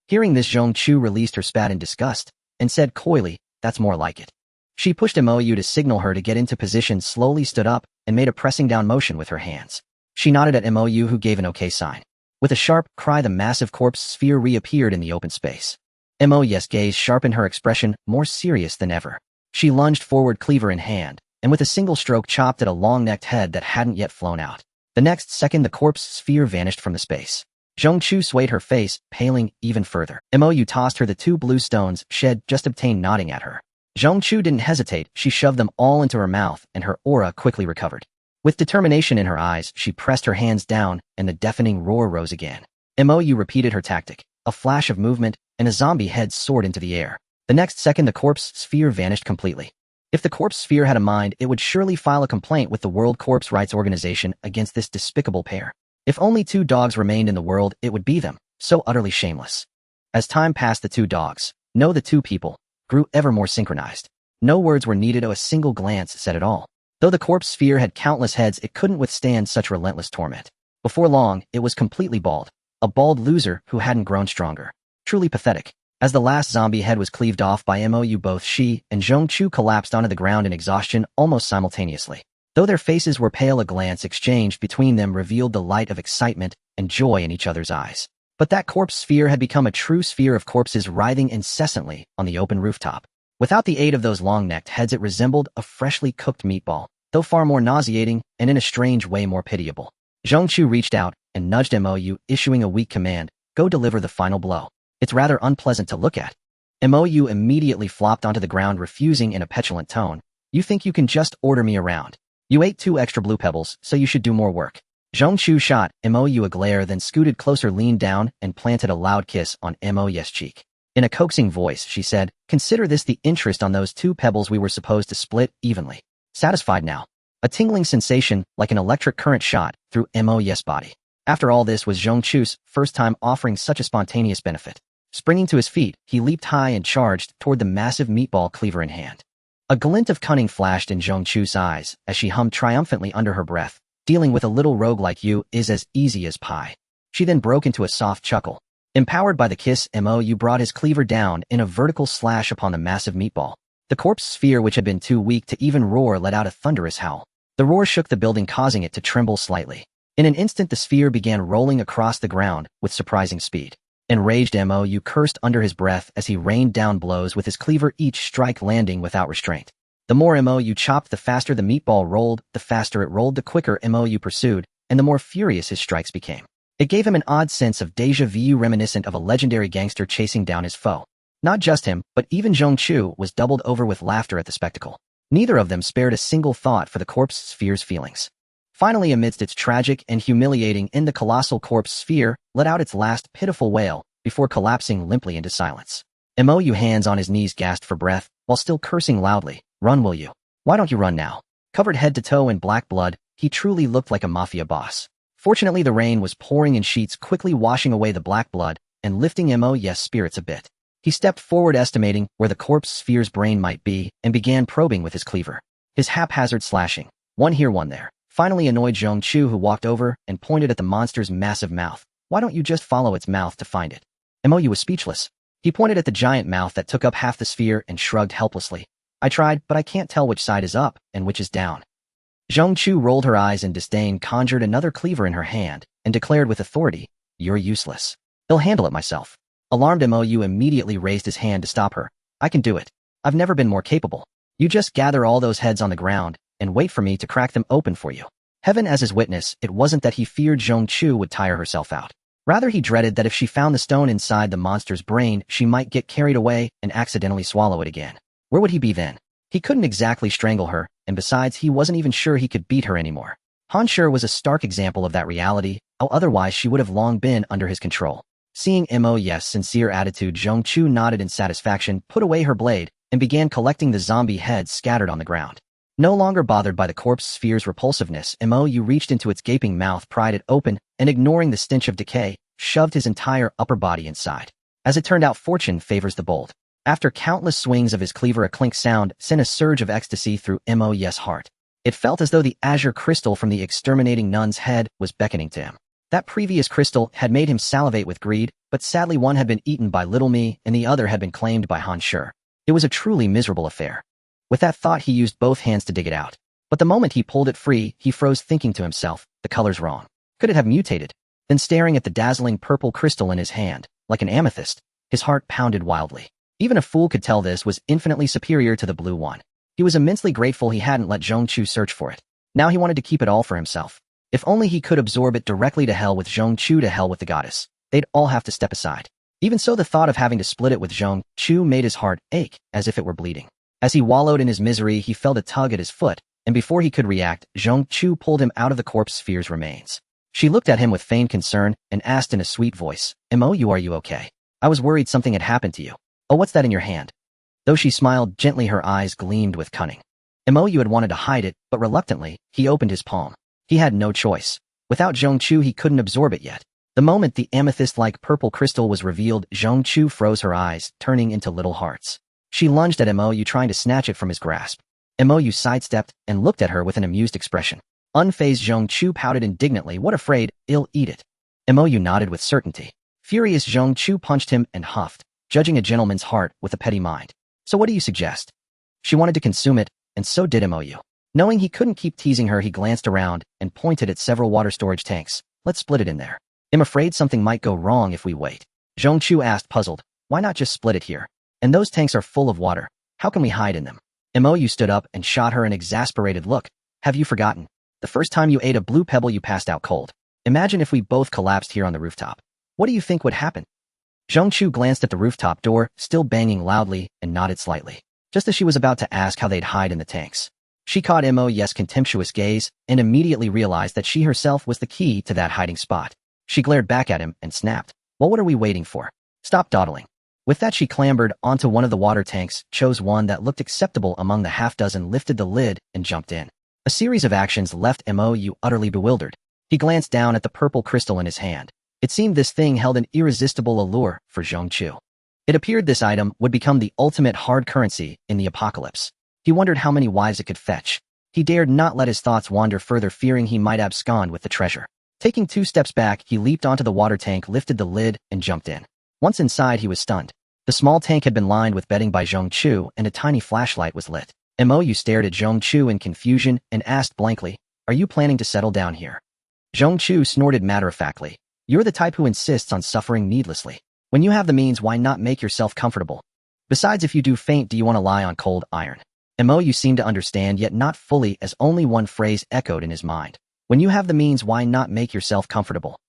Hearing this, Zhongchu released her spat in disgust, and said coyly, that's more like it. She pushed Moyu to signal her to get into position, slowly stood up, and made a pressing down motion with her hands. She nodded at Moyu, who gave an okay sign. With a sharp cry, the massive corpse sphere reappeared in the open space. Moyu's gaze sharpened, her expression more serious than ever. She lunged forward, cleaver in hand, and with a single stroke chopped at a long-necked head that hadn't yet flown out. The next second, the corpse sphere vanished from the space. Zhongchu swayed, her face paling even further. Moyu tossed her the 2 blue stones shed just obtained, nodding at her. Zhongchu didn't hesitate. She shoved them all into her mouth, and her aura quickly recovered. With determination in her eyes, she pressed her hands down, and the deafening roar rose again. Moyu repeated her tactic. A flash of movement, and a zombie head soared into the air. The next second, the corpse sphere vanished completely. If the corpse sphere had a mind, it would surely file a complaint with the World Corpse Rights Organization against this despicable pair. If only 2 dogs remained in the world, it would be them, so utterly shameless. As time passed, the 2 dogs, no, the 2 people, grew ever more synchronized. No words were needed, a single glance said it all. Though the corpse sphere had countless heads, it couldn't withstand such relentless torment. Before long, it was completely bald. A bald loser who hadn't grown stronger. Truly pathetic. As the last zombie head was cleaved off by Moyu, both she and Zhongchu collapsed onto the ground in exhaustion almost simultaneously. Though their faces were pale, a glance exchanged between them revealed the light of excitement and joy in each other's eyes. But that corpse sphere had become a true sphere of corpses writhing incessantly on the open rooftop. Without the aid of those long-necked heads, it resembled a freshly cooked meatball, though far more nauseating and in a strange way more pitiable. Zhongchu reached out and nudged Moyu, issuing a weak command, go deliver the final blow. It's rather unpleasant to look at. Moyu immediately flopped onto the ground, refusing in a petulant tone. You think you can just order me around? You ate 2 extra blue pebbles, so you should do more work. Zhongchu shot Moyu a glare, then scooted closer, leaned down, and planted a loud kiss on Moyu's cheek. In a coaxing voice, she said, consider this the interest on those 2 pebbles we were supposed to split evenly. Satisfied now? A tingling sensation, like an electric current shot, through Mo's body. After all, this was Zhongchu's first time offering such a spontaneous benefit. Springing to his feet, he leaped high and charged toward the massive meatball cleaver in hand. A glint of cunning flashed in Zhongchu's eyes as she hummed triumphantly under her breath. Dealing with a little rogue like you is as easy as pie. She then broke into a soft chuckle. Empowered by the kiss, Mo brought his cleaver down in a vertical slash upon the massive meatball. The corpse sphere, which had been too weak to even roar, let out a thunderous howl. The roar shook the building, causing it to tremble slightly. In an instant, the sphere began rolling across the ground with surprising speed. Enraged, Mo cursed under his breath as he rained down blows with his cleaver, each strike landing without restraint. The more Mo chopped, the faster the meatball rolled. The faster it rolled, the quicker Mo pursued, and the more furious his strikes became. It gave him an odd sense of déjà vu, reminiscent of a legendary gangster chasing down his foe. Not just him, but even Zhongchu was doubled over with laughter at the spectacle. Neither of them spared a single thought for the corpse sphere's feelings. Finally, amidst its tragic and humiliating end, the colossal corpse sphere let out its last pitiful wail before collapsing limply into silence. Mo, hands on his knees, gasped for breath while still cursing loudly. Run, will you? Why don't you run now? Covered head to toe in black blood, he truly looked like a mafia boss. Fortunately, the rain was pouring in sheets, quickly washing away the black blood and lifting Mo's spirits a bit. He stepped forward, estimating where the corpse sphere's brain might be, and began probing with his cleaver. His haphazard slashing, one here, one there, finally annoyed Zhongchu, who walked over and pointed at the monster's massive mouth. Why don't you just follow its mouth to find it? Mo was speechless. He pointed at the giant mouth that took up half the sphere and shrugged helplessly. I tried, but I can't tell which side is up and which is down. Zhongchu rolled her eyes in disdain, conjured another cleaver in her hand, and declared with authority, "You're useless. I'll handle it myself." Alarmed, Mo immediately raised his hand to stop her. "I can do it. I've never been more capable. You just gather all those heads on the ground and wait for me to crack them open for you." Heaven as his witness, it wasn't that he feared Zhongchu would tire herself out. Rather, he dreaded that if she found the stone inside the monster's brain, she might get carried away and accidentally swallow it again. Where would he be then? He couldn't exactly strangle her, and besides, he wasn't even sure he could beat her anymore. Han Shi was a stark example of that reality, how otherwise she would have long been under his control. Seeing Mo's sincere attitude, Zhongchu nodded in satisfaction, put away her blade, and began collecting the zombie heads scattered on the ground. No longer bothered by the corpse sphere's repulsiveness, Mo reached into its gaping mouth, pried it open, and ignoring the stench of decay, shoved his entire upper body inside. As it turned out, fortune favors the bold. After countless swings of his cleaver, a clink sound sent a surge of ecstasy through Mo's heart. It felt as though the azure crystal from the exterminating nun's head was beckoning to him. That previous crystal had made him salivate with greed, but sadly one had been eaten by little me and the other had been claimed by Han Shi. It was a truly miserable affair. With that thought, he used both hands to dig it out. But the moment he pulled it free, he froze, thinking to himself, the color's wrong. Could it have mutated? Then, staring at the dazzling purple crystal in his hand, like an amethyst, his heart pounded wildly. Even a fool could tell this was infinitely superior to the blue one. He was immensely grateful he hadn't let Zhongchu search for it. Now he wanted to keep it all for himself. If only he could absorb it directly. To hell with Zhongchu, to hell with the goddess. They'd all have to step aside. Even so, the thought of having to split it with Zhongchu made his heart ache as if it were bleeding. As he wallowed in his misery, he felt a tug at his foot, and before he could react, Zhongchu pulled him out of the corpse sphere's remains. She looked at him with feigned concern and asked in a sweet voice, Mo, are you okay? I was worried something had happened to you. Oh, what's that in your hand? Though she smiled gently, her eyes gleamed with cunning. Mo had wanted to hide it, but reluctantly, he opened his palm. He had no choice. Without Zhongchu, he couldn't absorb it yet. The moment the amethyst-like purple crystal was revealed, Zhongchu froze, her eyes turning into little hearts. She lunged at Mo, trying to snatch it from his grasp. Mo sidestepped and looked at her with an amused expression. Unfazed, Zhongchu pouted indignantly. What afraid? I'll eat it. Mo nodded with certainty. Furious, Zhongchu punched him and huffed, judging a gentleman's heart with a petty mind. So what do you suggest? She wanted to consume it, and so did Mo. Knowing he couldn't keep teasing her, he glanced around and pointed at several water storage tanks. Let's split it in there. I'm afraid something might go wrong if we wait. Zhongchu asked, puzzled. Why not just split it here? And those tanks are full of water. How can we hide in them? Mo stood up and shot her an exasperated look. Have you forgotten? The first time you ate a blue pebble, you passed out cold. Imagine if we both collapsed here on the rooftop. What do you think would happen? Zhongchu glanced at the rooftop door, still banging loudly, and nodded slightly, just as she was about to ask how they'd hide in the tanks. She caught Mo's contemptuous gaze and immediately realized that she herself was the key to that hiding spot. She glared back at him and snapped, well, what are we waiting for? Stop dawdling. With that, she clambered onto one of the water tanks, chose one that looked acceptable among the half-dozen, lifted the lid, and jumped in. A series of actions left Mo utterly bewildered. He glanced down at the purple crystal in his hand. It seemed this thing held an irresistible allure for Zhongchu. It appeared this item would become the ultimate hard currency in the apocalypse. He wondered how many wives it could fetch. He dared not let his thoughts wander further, fearing he might abscond with the treasure. Taking 2 steps back, he leaped onto the water tank, lifted the lid, and jumped in. Once inside, he was stunned. The small tank had been lined with bedding by Zhongchu, and a tiny flashlight was lit. Mo stared at Zhongchu in confusion and asked blankly, "Are you planning to settle down here?" Zhongchu snorted matter-of-factly. "You're the type who insists on suffering needlessly. When you have the means, why not make yourself comfortable? Besides, if you do faint, do you want to lie on cold iron?" Mo seemed to understand, yet not fully, as only one phrase echoed in his mind. "When you have the means, why not make yourself comfortable?"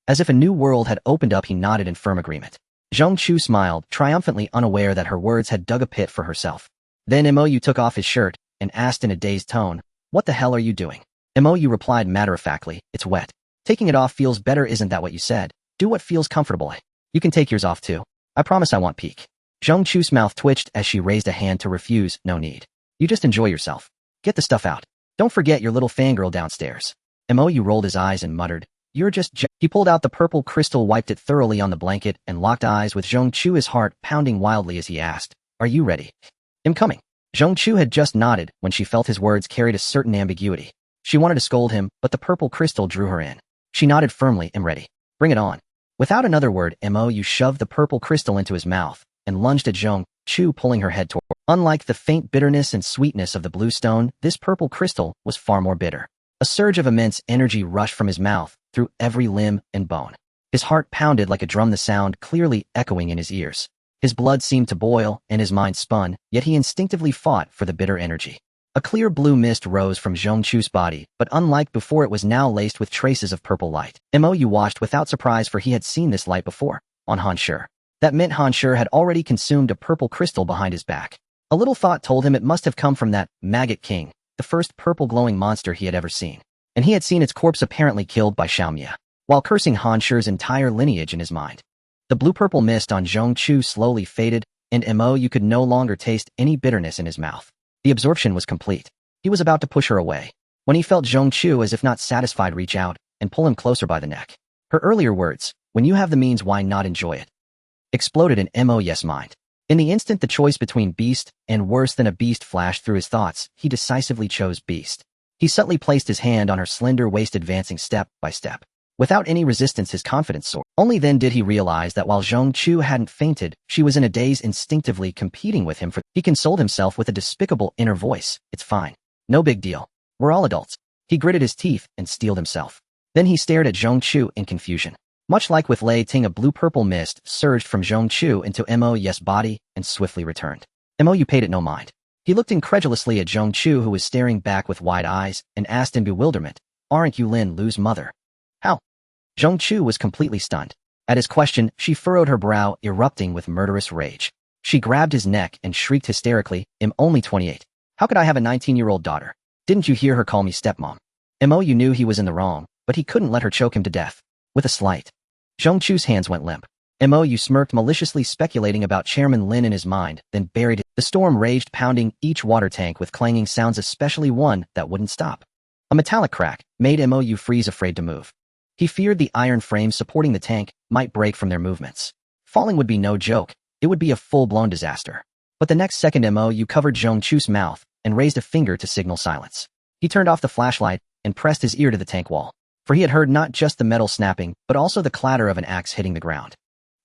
As if a new world had opened up, he nodded in firm agreement. Zhongchu smiled, triumphantly unaware that her words had dug a pit for herself. Then Mo took off his shirt and asked in a dazed tone, "What the hell are you doing?" Mo replied matter-of-factly, "It's wet. Taking it off feels better, isn't that what you said? Do what feels comfortable. You can take yours off too. I promise I won't peek." Zhongchu's mouth twitched as she raised a hand to refuse. "No need. You just enjoy yourself. Get the stuff out. Don't forget your little fangirl downstairs." Mo rolled his eyes and muttered, "You're just He pulled out the purple crystal, wiped it thoroughly on the blanket, and locked eyes with Zhongchu, his heart pounding wildly as he asked, "Are you ready?" "I'm coming." Zhongchu had just nodded when she felt his words carried a certain ambiguity. She wanted to scold him, but the purple crystal drew her in. She nodded firmly, "I'm ready. Bring it on." Without another word, Mo shoved the purple crystal into his mouth and lunged at Zhongchu, pulling her head toward. Unlike the faint bitterness and sweetness of the blue stone, this purple crystal was far more bitter. A surge of immense energy rushed from his mouth, through every limb and bone. His heart pounded like a drum, the sound clearly echoing in his ears. His blood seemed to boil, and his mind spun, yet he instinctively fought for the bitter energy. A clear blue mist rose from Zhongchu's body, but unlike before, it was now laced with traces of purple light. Mo watched without surprise, for he had seen this light before, on Han Shi. That meant Han Shi had already consumed a purple crystal behind his back. A little thought told him it must have come from that Maggot King, the first purple glowing monster he had ever seen. And he had seen its corpse apparently killed by Xiaomia, while cursing Han Shi's entire lineage in his mind. The blue-purple mist on Zhongchu slowly faded, and Mo could no longer taste any bitterness in his mouth. The absorption was complete. He was about to push her away, when he felt Zhongchu, as if not satisfied, reach out and pull him closer by the neck. Her earlier words, "When you have the means, why not enjoy it?" exploded in Mo's mind. In the instant, the choice between beast and worse than a beast flashed through his thoughts. He decisively chose beast. He subtly placed his hand on her slender waist, advancing step by step. Without any resistance, his confidence soared. Only then did he realize that while Zhongchu hadn't fainted, she was in a daze, instinctively competing with him for. He consoled himself with a despicable inner voice. "It's fine. No big deal. We're all adults." He gritted his teeth and steeled himself. Then he stared at Zhongchu in confusion. Much like with Lei Ting, a blue-purple mist surged from Zhongchu into Mo's body and swiftly returned. Mo paid it no mind. He looked incredulously at Zhongchu, who was staring back with wide eyes, and asked in bewilderment, "Aren't you Lin Lu's mother?" "How?" Zhongchu was completely stunned. At his question, she furrowed her brow, erupting with murderous rage. She grabbed his neck and shrieked hysterically, "I'm only 28. How could I have a 19-year-old daughter? Didn't you hear her call me stepmom?" Mo knew he was in the wrong, but he couldn't let her choke him to death. With a slight. Zhongchu's hands went limp. Mo smirked, maliciously speculating about Chairman Lin in his mind, then buried it. The storm raged, pounding each water tank with clanging sounds, especially one that wouldn't stop. A metallic crack made Mo freeze, afraid to move. He feared the iron frames supporting the tank might break from their movements. Falling would be no joke. It would be a full-blown disaster. But the next second, Mo covered Zhongchu's mouth and raised a finger to signal silence. He turned off the flashlight and pressed his ear to the tank wall, for he had heard not just the metal snapping, but also the clatter of an axe hitting the ground.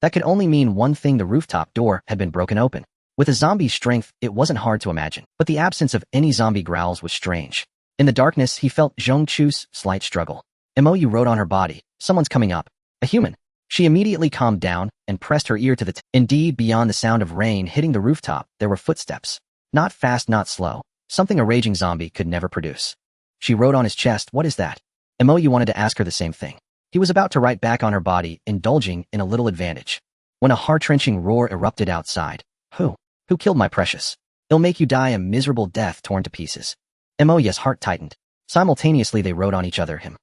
That could only mean one thing: the rooftop door had been broken open. With a zombie's strength, it wasn't hard to imagine, but the absence of any zombie growls was strange. In the darkness, he felt Zhongchu's slight struggle. Mo wrote on her body, "Someone's coming up. A human." She immediately calmed down and pressed her ear to the Indeed, beyond the sound of rain hitting the rooftop, there were footsteps. Not fast, not slow. Something a raging zombie could never produce. She wrote on his chest, "What is that?" Mo wanted to ask her the same thing. He was about to write back on her body, indulging in a little advantage, when a heart-wrenching roar erupted outside. Who killed my precious? It'll make you die a miserable death, torn to pieces." Mo's heart tightened. Simultaneously, they wrote on each other, "Him."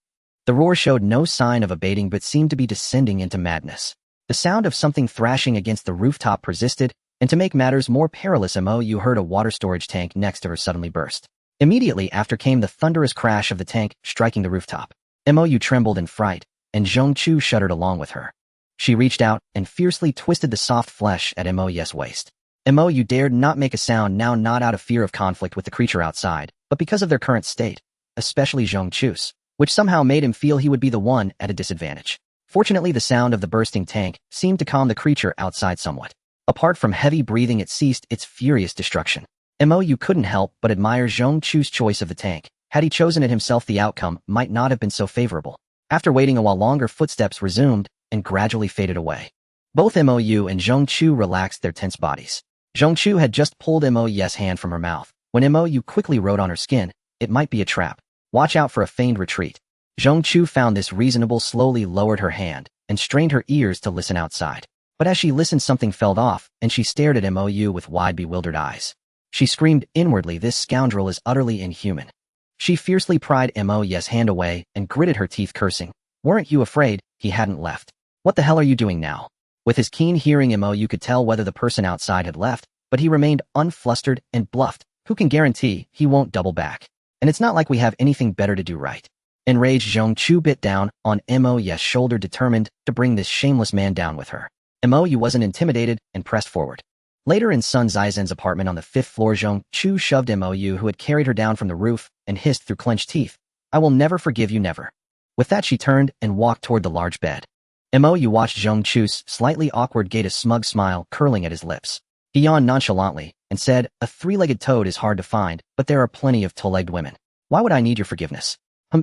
The roar showed no sign of abating, but seemed to be descending into madness. The sound of something thrashing against the rooftop persisted, and to make matters more perilous, Mo heard a water storage tank next to her suddenly burst. Immediately after came the thunderous crash of the tank striking the rooftop. Mou trembled in fright, and Zhongchu shuddered along with her. She reached out and fiercely twisted the soft flesh at Mou's waist. Mou dared not make a sound, now not out of fear of conflict with the creature outside, but because of their current state, especially Zhongchu's, which somehow made him feel he would be the one at a disadvantage. Fortunately, the sound of the bursting tank seemed to calm the creature outside somewhat. Apart from heavy breathing, it ceased its furious destruction. Mou couldn't help but admire Zhongchu's choice of the tank. Had he chosen it himself, the outcome might not have been so favorable. After waiting a while longer, footsteps resumed and gradually faded away. Both Mou and Zhongchu relaxed their tense bodies. Zhongchu had just pulled Mou's hand from her mouth. When Mou quickly wrote on her skin, "It might be a trap. Watch out for a feigned retreat." Zhongchu found this reasonable, slowly lowered her hand, and strained her ears to listen outside. But as she listened, something fell off, and she stared at Mou with wide, bewildered eyes. She screamed inwardly, "This scoundrel is utterly inhuman." She fiercely pried Mou's hand away and gritted her teeth, cursing. "Weren't you afraid?" He hadn't left. "What the hell are you doing now?" With his keen hearing, Mou could tell whether the person outside had left, but he remained unflustered and bluffed. Who can guarantee he won't double back? And it's not like we have anything better to do, right? Enraged, Zhongchu bit down on Mou's shoulder, determined to bring this shameless man down with her. Mou wasn't intimidated and pressed forward. Later in Sun Zaizen's apartment on the 5th floor, Zhongchu shoved Mou, who had carried her down from the roof, and hissed through clenched teeth, "I will never forgive you, never." With that, she turned and walked toward the large bed. Mou watched Zhongchu's slightly awkward gait, a smug smile curling at his lips. He yawned nonchalantly and said, "A three-legged toad is hard to find, but there are plenty of two-legged women. Why would I need your forgiveness?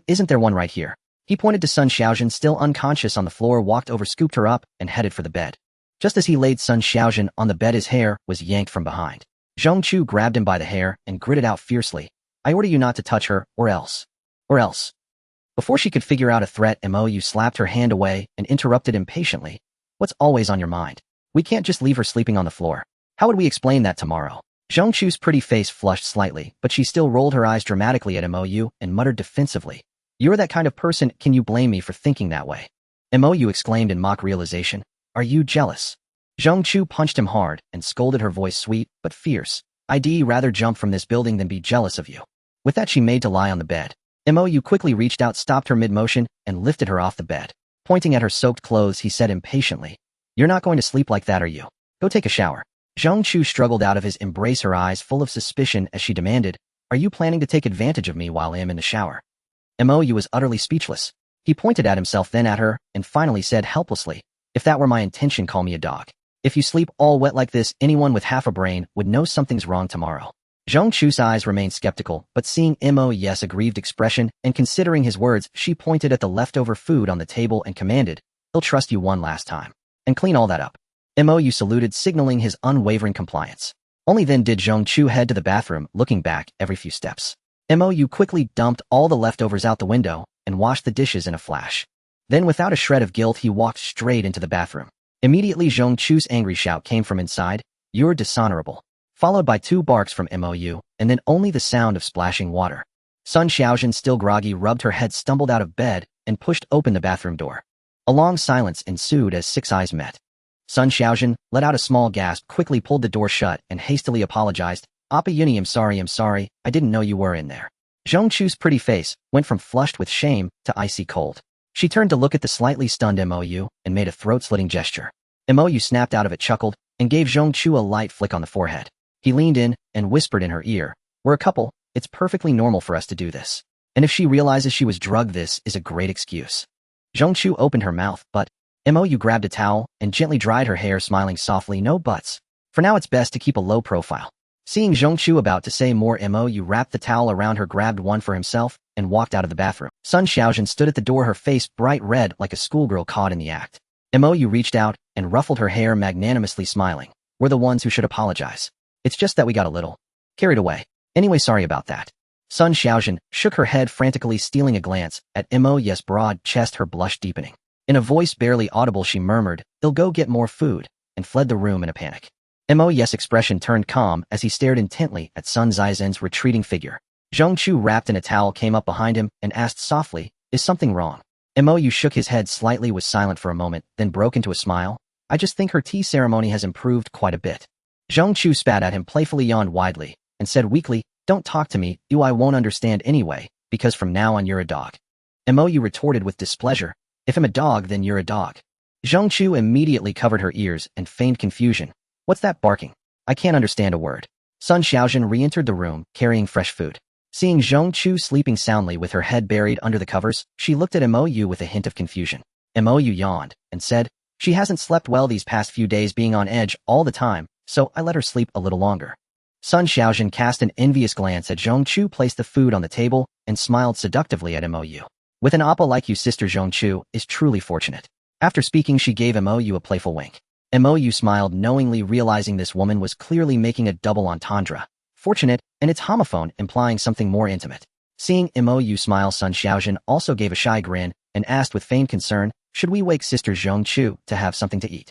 Isn't there one right here?" He pointed to Sun Xiaojun, still unconscious on the floor, walked over, scooped her up, and headed for the bed. Just as he laid Sun Xiaojun on the bed, his hair was yanked from behind. Zhongchu grabbed him by the hair and gritted out fiercely, "I order you not to touch her, or else." Or else. Before she could figure out a threat, Mou slapped her hand away and interrupted impatiently, "What's always on your mind? We can't just leave her sleeping on the floor. How would we explain that tomorrow?" Zhongchu's pretty face flushed slightly, but she still rolled her eyes dramatically at Mou and muttered defensively, "You're that kind of person, can you blame me for thinking that way?" Mou exclaimed in mock realization, "Are you jealous?" Zhongchu punched him hard and scolded, her voice sweet but fierce, "I'd rather jump from this building than be jealous of you." With that, she made to lie on the bed. Mou quickly reached out, stopped her mid-motion, and lifted her off the bed. Pointing at her soaked clothes, he said impatiently, "You're not going to sleep like that, are you? Go take a shower." Zhongchu struggled out of his embrace, her eyes full of suspicion as she demanded, "Are you planning to take advantage of me while I am in the shower?" Mou was utterly speechless. He pointed at himself, then at her, and finally said helplessly, "If that were my intention, call me a dog. If you sleep all wet like this, anyone with half a brain would know something's wrong tomorrow." Zhongchu's eyes remained skeptical, but seeing Mou's aggrieved expression and considering his words, she pointed at the leftover food on the table and commanded, "He'll trust you one last time. And clean all that up." Mou saluted, signaling his unwavering compliance. Only then did Zhongchu head to the bathroom, looking back every few steps. Mou quickly dumped all the leftovers out the window and washed the dishes in a flash. Then, without a shred of guilt, he walked straight into the bathroom. Immediately, Zhongchu's angry shout came from inside, "You're dishonorable," followed by 2 barks from Mou, and then only the sound of splashing water. Sun Xiaojun, still groggy, rubbed her head, stumbled out of bed, and pushed open the bathroom door. A long silence ensued as 6 eyes met. Sun Xiaojun let out a small gasp, quickly pulled the door shut, and hastily apologized, "Appa Yuni, I'm sorry, I didn't know you were in there." Zhongchu's pretty face went from flushed with shame to icy cold. She turned to look at the slightly stunned Mou and made a throat-slitting gesture. Mou snapped out of it, chuckled, and gave Zhongchu a light flick on the forehead. He leaned in and whispered in her ear, "We're a couple, it's perfectly normal for us to do this. And if she realizes she was drugged, this is a great excuse." Zhongchu opened her mouth, but Mou grabbed a towel and gently dried her hair, smiling softly, "No buts. For now it's best to keep a low profile." Seeing Zhongchu about to say more, Mou wrapped the towel around her, grabbed one for himself, and walked out of the bathroom. Sun Xiaojun stood at the door, her face bright red like a schoolgirl caught in the act. Mou reached out and ruffled her hair, magnanimously smiling. "We're the ones who should apologize. It's just that we got a little carried away. Anyway, sorry about that." Sun Xiaojun shook her head frantically, stealing a glance at Mou's broad chest, her blush deepening. In a voice barely audible, she murmured, "They'll go get more food," and fled the room in a panic. Mou's expression turned calm as he stared intently at Sun Zaizen's retreating figure. Zhongchu, wrapped in a towel, came up behind him and asked softly, "Is something wrong?" Mou shook his head slightly, was silent for a moment, then broke into a smile. "I just think her tea ceremony has improved quite a bit." Zhongchu spat at him playfully, yawned widely, and said weakly, Don't talk to me, you I won't understand anyway, because from now on you're a dog. Mou retorted with displeasure. If I'm a dog, then you're a dog. Zhongchu immediately covered her ears and feigned confusion. What's that barking? I can't understand a word. Sun Xiaojun re-entered the room, carrying fresh food. Seeing Zhongchu sleeping soundly with her head buried under the covers, she looked at Mou with a hint of confusion. Mou yawned and said, she hasn't slept well these past few days, being on edge all the time, so I let her sleep a little longer. Sun Xiaojun cast an envious glance at Zhongchu, placed the food on the table, and smiled seductively at Mou. With an appa like you, sister Zhongchu is truly fortunate. After speaking, she gave Mou a playful wink. Mou smiled knowingly, realizing this woman was clearly making a double entendre. Fortunate, and its homophone implying something more intimate. Seeing Mou smile, Sun Xiaojun also gave a shy grin and asked with feigned concern, should we wake sister Zhongchu to have something to eat?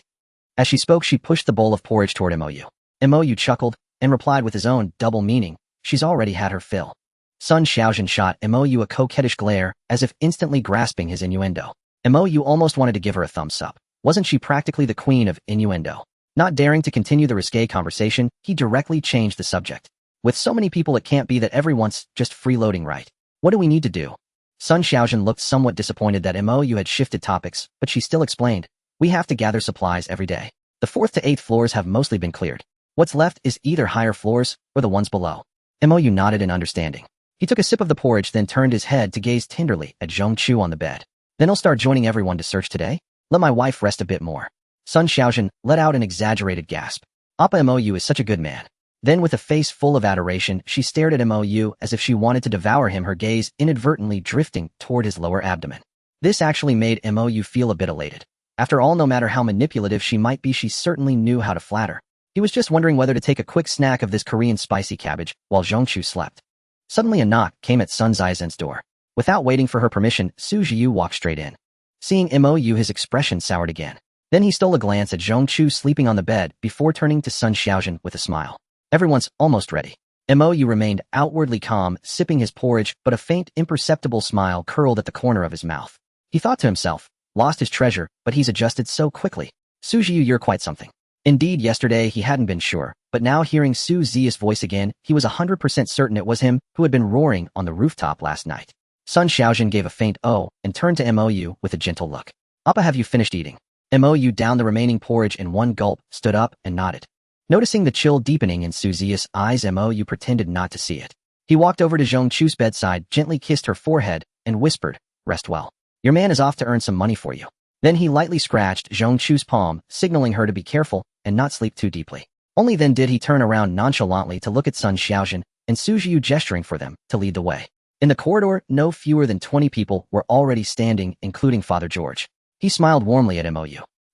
As she spoke, she pushed the bowl of porridge toward Mou. Mou chuckled and replied with his own double meaning, she's already had her fill. Sun Xiaojun shot Mou a coquettish glare, as if instantly grasping his innuendo. Mou almost wanted to give her a thumbs up. Wasn't she practically the queen of innuendo? Not daring to continue the risque conversation, he directly changed the subject. With so many people, it can't be that everyone's just freeloading, right? What do we need to do? Sun Xiaojun looked somewhat disappointed that Mou had shifted topics, but she still explained, we have to gather supplies every day. The 4th to 8th floors have mostly been cleared. What's left is either higher floors or the ones below. Mou nodded in understanding. He took a sip of the porridge, then turned his head to gaze tenderly at Zhongchu on the bed. Then I'll start joining everyone to search today? Let my wife rest a bit more. Sun Xiaojun let out an exaggerated gasp. Appa Mou is such a good man. Then with a face full of adoration, she stared at Mou as if she wanted to devour him, her gaze inadvertently drifting toward his lower abdomen. This actually made Mou feel a bit elated. After all, no matter how manipulative she might be, she certainly knew how to flatter. He was just wondering whether to take a quick snack of this Korean spicy cabbage while Zhongchu slept. Suddenly a knock came at Sun Zaizen's door. Without waiting for her permission, Su Jiu walked straight in. Seeing Mou, his expression soured again. Then he stole a glance at Zhongchu sleeping on the bed before turning to Sun Xiaojun with a smile. Everyone's almost ready. Mou remained outwardly calm, sipping his porridge, but a faint, imperceptible smile curled at the corner of his mouth. He thought to himself, lost his treasure, but he's adjusted so quickly. Su Jiu, you're quite something. Indeed, yesterday he hadn't been sure, but now hearing Su Zia's voice again, he was 100% certain it was him who had been roaring on the rooftop last night. Sun Xiaojun gave a faint "oh" and turned to Mou with a gentle look. Appa, have you finished eating? Mou downed the remaining porridge in one gulp, stood up, and nodded. Noticing the chill deepening in Su Zia's eyes, Mou pretended not to see it. He walked over to Zhongchu's bedside, gently kissed her forehead, and whispered, rest well. Your man is off to earn some money for you. Then he lightly scratched Zhongchu's palm, signaling her to be careful and not sleep too deeply. Only then did he turn around nonchalantly to look at Sun Xiaojun and Su Jiu, gesturing for them to lead the way. In the corridor, no fewer than 20 people were already standing, including Father George. He smiled warmly at Mou.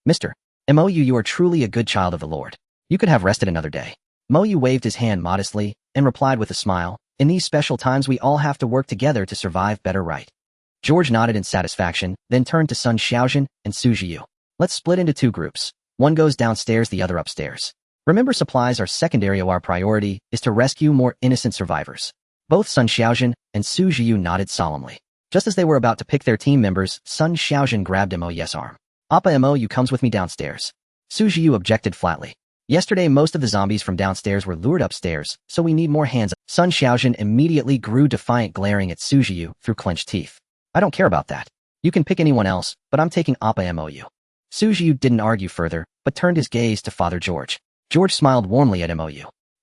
Mr. Mou, you are truly a good child of the Lord. You could have rested another day. Mou waved his hand modestly and replied with a smile, in these special times we all have to work together to survive better, right? George nodded in satisfaction, then turned to Sun Xiaojun and Su Jiu. Let's split into 2 groups. One goes downstairs, the other upstairs. Remember, supplies are secondary. Our priority is to rescue more innocent survivors. Both Sun Xiaojun and Su Jiu nodded solemnly. Just as they were about to pick their team members, Sun Xiaojun grabbed Mou's arm. Appa, Mou comes with me downstairs. Su Jiu objected flatly. Yesterday, most of the zombies from downstairs were lured upstairs, so we need more hands. Sun Xiaojun immediately grew defiant, glaring at Su Jiu through clenched teeth. I don't care about that. You can pick anyone else, but I'm taking Appa Mou. Su Jiu didn't argue further, but turned his gaze to Father George. George smiled warmly at Mou.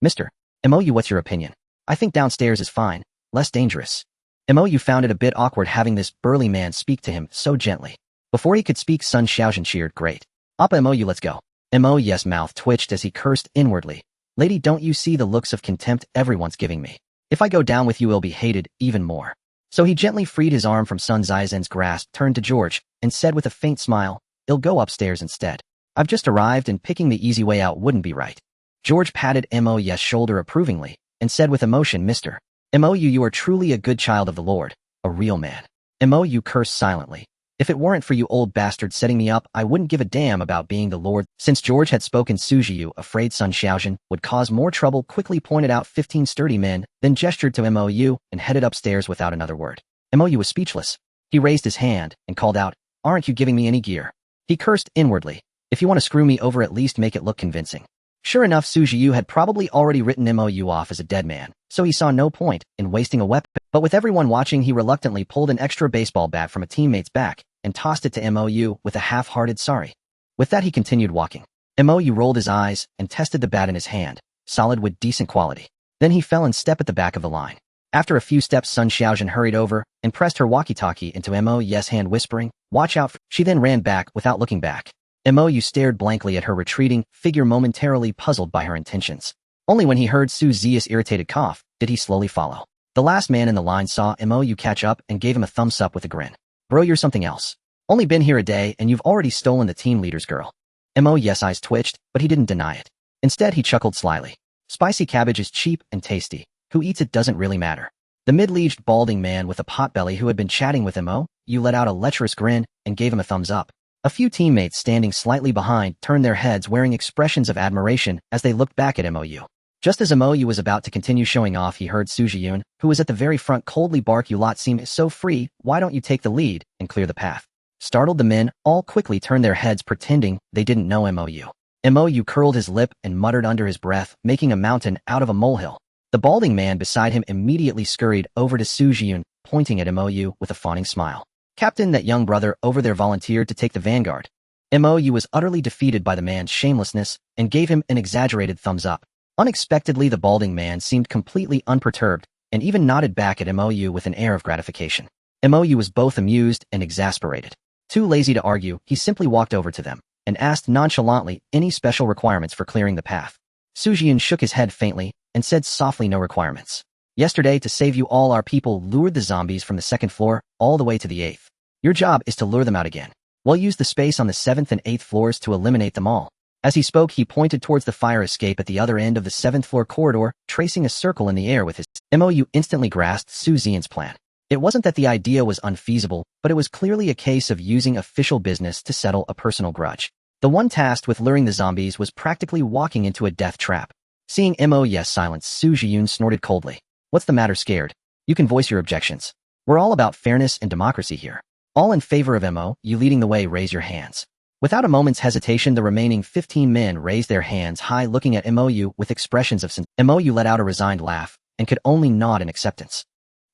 Mr. Mou, what's your opinion? I think downstairs is fine, less dangerous. Mou found it a bit awkward having this burly man speak to him so gently. Before he could speak, Sun Xiaojun cheered, great. Appa Mou, let's go. Mou's mouth twitched as he cursed inwardly. Lady, don't you see the looks of contempt everyone's giving me? If I go down with you, I'll be hated even more. So he gently freed his arm from Sun Zaizen's grasp, turned to George, and said with a faint smile, I'll go upstairs instead. I've just arrived and picking the easy way out wouldn't be right. George patted Mou's shoulder approvingly, and said with emotion, Mr. Mou, you are truly a good child of the Lord, a real man. Mou cursed silently. If it weren't for you old bastards setting me up, I wouldn't give a damn about being the Lord. Since George had spoken, Su Jiu, afraid Sun Xiaojun would cause more trouble, quickly pointed out 15 sturdy men, then gestured to Mou and headed upstairs without another word. Mou was speechless. He raised his hand and called out, aren't you giving me any gear? He cursed inwardly. If you want to screw me over, at least make it look convincing. Sure enough, Sujiyu had probably already written MOU off as a dead man, so he saw no point in wasting a weapon. But with everyone watching, he reluctantly pulled an extra baseball bat from a teammate's back and tossed it to MOU with a half-hearted sorry. With that, he continued walking. MOU rolled his eyes and tested the bat in his hand, solid with decent quality. Then he fell in step at the back of the line. After a few steps, Sun Xiaojun hurried over and pressed her walkie-talkie into MOU's hand, whispering, "Watch out." She then ran back without looking back. MOU stared blankly at her retreating figure, momentarily puzzled by her intentions. Only when he heard Su Zia's irritated cough did he slowly follow. The last man in the line saw MOU catch up and gave him a thumbs up with a grin. "Bro, you're something else. Only been here a day and you've already stolen the team leader's girl." MOU's eyes twitched, but he didn't deny it. Instead, he chuckled slyly. "Spicy cabbage is cheap and tasty. Who eats it doesn't really matter." The mid-aged balding man with a potbelly who had been chatting with MOU let out a lecherous grin and gave him a thumbs up. A few teammates standing slightly behind turned their heads, wearing expressions of admiration as they looked back at MOU. Just as MOU was about to continue showing off, he heard Sujiyun, who was at the very front, coldly bark, "You lot seem so free, why don't you take the lead and clear the path?" Startled, the men all quickly turned their heads, pretending they didn't know MOU. MOU curled his lip and muttered under his breath, making a mountain out of a molehill. The balding man beside him immediately scurried over to Sujiyun, pointing at MOU with a fawning smile. "Captain, that young brother over there volunteered to take the vanguard." MOU was utterly defeated by the man's shamelessness and gave him an exaggerated thumbs up. Unexpectedly, the balding man seemed completely unperturbed and even nodded back at MOU with an air of gratification. MOU was both amused and exasperated. Too lazy to argue, he simply walked over to them and asked nonchalantly any special requirements for clearing the path. Sujiyun shook his head faintly and said softly, "No requirements. Yesterday, to save you all, our people lured the zombies from the 2nd floor all the way to the 8th. Your job is to lure them out again. We'll use the space on the 7th and 8th floors to eliminate them all." As he spoke, he pointed towards the fire escape at the other end of the 7th floor corridor, tracing a circle in the air with his. MOU instantly grasped Su Xian's plan. It wasn't that the idea was unfeasible, but it was clearly a case of using official business to settle a personal grudge. The one tasked with luring the zombies was practically walking into a death trap. Seeing MOU's silence, Su Ziyun snorted coldly. "What's the matter, scared? You can voice your objections. We're all about fairness and democracy here. All in favor of MOU leading the way, raise your hands." Without a moment's hesitation, the remaining 15 men raised their hands high, looking at MOU with expressions of MOU let out a resigned laugh and could only nod in acceptance.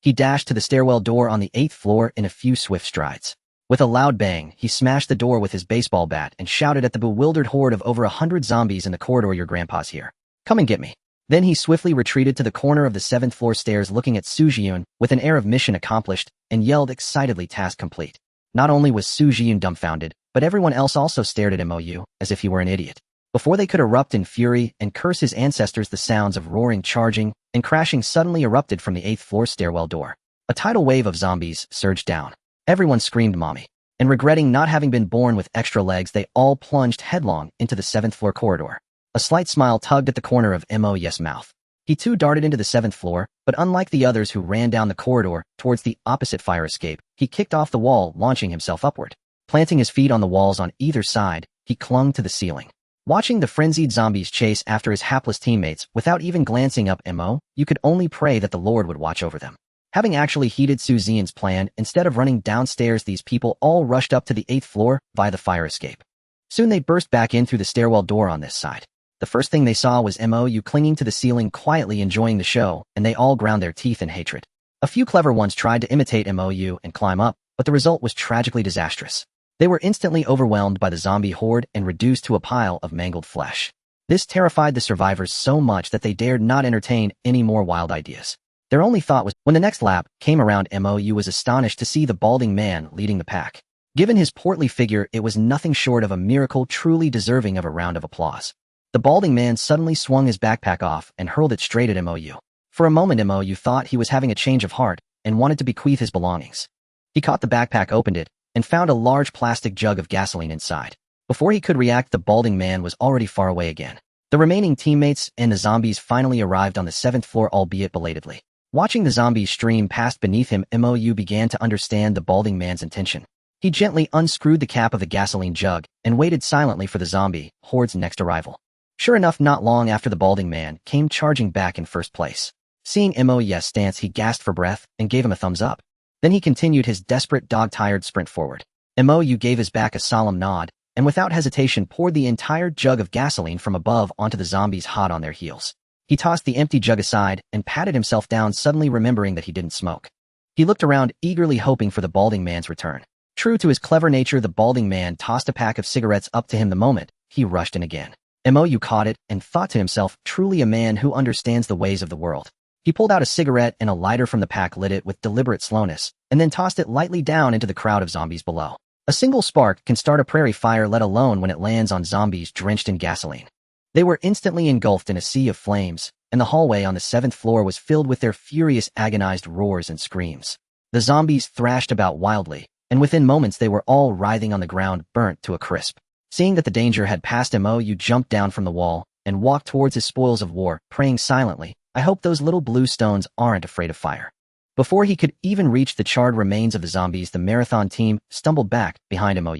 He dashed to the stairwell door on the 8th floor in a few swift strides. With a loud bang, he smashed the door with his baseball bat and shouted at the bewildered horde of over 100 zombies in the corridor, "Your grandpa's here. Come and get me." Then he swiftly retreated to the corner of the 7th floor stairs, looking at Su Ziyun with an air of mission accomplished, and yelled excitedly, "Task complete." Not only was Su Ziyun dumbfounded, but everyone else also stared at MOU as if he were an idiot. Before they could erupt in fury and curse his ancestors, the sounds of roaring, charging, and crashing suddenly erupted from the 8th floor stairwell door. A tidal wave of zombies surged down. Everyone screamed "Mommy." And regretting not having been born with extra legs, they all plunged headlong into the 7th floor corridor. A slight smile tugged at the corner of MOU's mouth. He too darted into the 7th floor, but unlike the others who ran down the corridor towards the opposite fire escape, he kicked off the wall, launching himself upward. Planting his feet on the walls on either side, he clung to the ceiling. Watching the frenzied zombies chase after his hapless teammates without even glancing up MO, you could only pray that the Lord would watch over them. Having actually heeded Su Xian's plan, instead of running downstairs, these people all rushed up to the 8th floor via the fire escape. Soon they burst back in through the stairwell door on this side. The first thing they saw was MOU clinging to the ceiling, quietly enjoying the show, and they all ground their teeth in hatred. A few clever ones tried to imitate MOU and climb up, but the result was tragically disastrous. They were instantly overwhelmed by the zombie horde and reduced to a pile of mangled flesh. This terrified the survivors so much that they dared not entertain any more wild ideas. Their only thought was, when the next lap came around, MOU was astonished to see the balding man leading the pack. Given his portly figure, it was nothing short of a miracle, truly deserving of a round of applause. The balding man suddenly swung his backpack off and hurled it straight at MOU. For a moment, MOU thought he was having a change of heart and wanted to bequeath his belongings. He caught the backpack, opened it, and found a large plastic jug of gasoline inside. Before he could react, the balding man was already far away again. The remaining teammates and the zombies finally arrived on the 7th floor, albeit belatedly. Watching the zombies stream past beneath him, MOU began to understand the balding man's intention. He gently unscrewed the cap of the gasoline jug and waited silently for the zombie horde's next arrival. Sure enough, not long after, the balding man came charging back in first place. Seeing MOU's stance, he gasped for breath and gave him a thumbs up. Then he continued his desperate, dog-tired sprint forward. MOU gave his back a solemn nod and without hesitation poured the entire jug of gasoline from above onto the zombies hot on their heels. He tossed the empty jug aside and patted himself down, suddenly remembering that he didn't smoke. He looked around, eagerly hoping for the balding man's return. True to his clever nature, the balding man tossed a pack of cigarettes up to him the moment he rushed in again. Mou caught it and thought to himself, truly a man who understands the ways of the world. He pulled out a cigarette and a lighter from the pack, lit it with deliberate slowness, and then tossed it lightly down into the crowd of zombies below. A single spark can start a prairie fire, let alone when it lands on zombies drenched in gasoline. They were instantly engulfed in a sea of flames, and the hallway on the 7th floor was filled with their furious, agonized roars and screams. The zombies thrashed about wildly, and within moments they were all writhing on the ground, burnt to a crisp. Seeing that the danger had passed, Mou jumped down from the wall and walked towards his spoils of war, praying silently, "I hope those little blue stones aren't afraid of fire." Before he could even reach the charred remains of the zombies, the marathon team stumbled back behind Mou.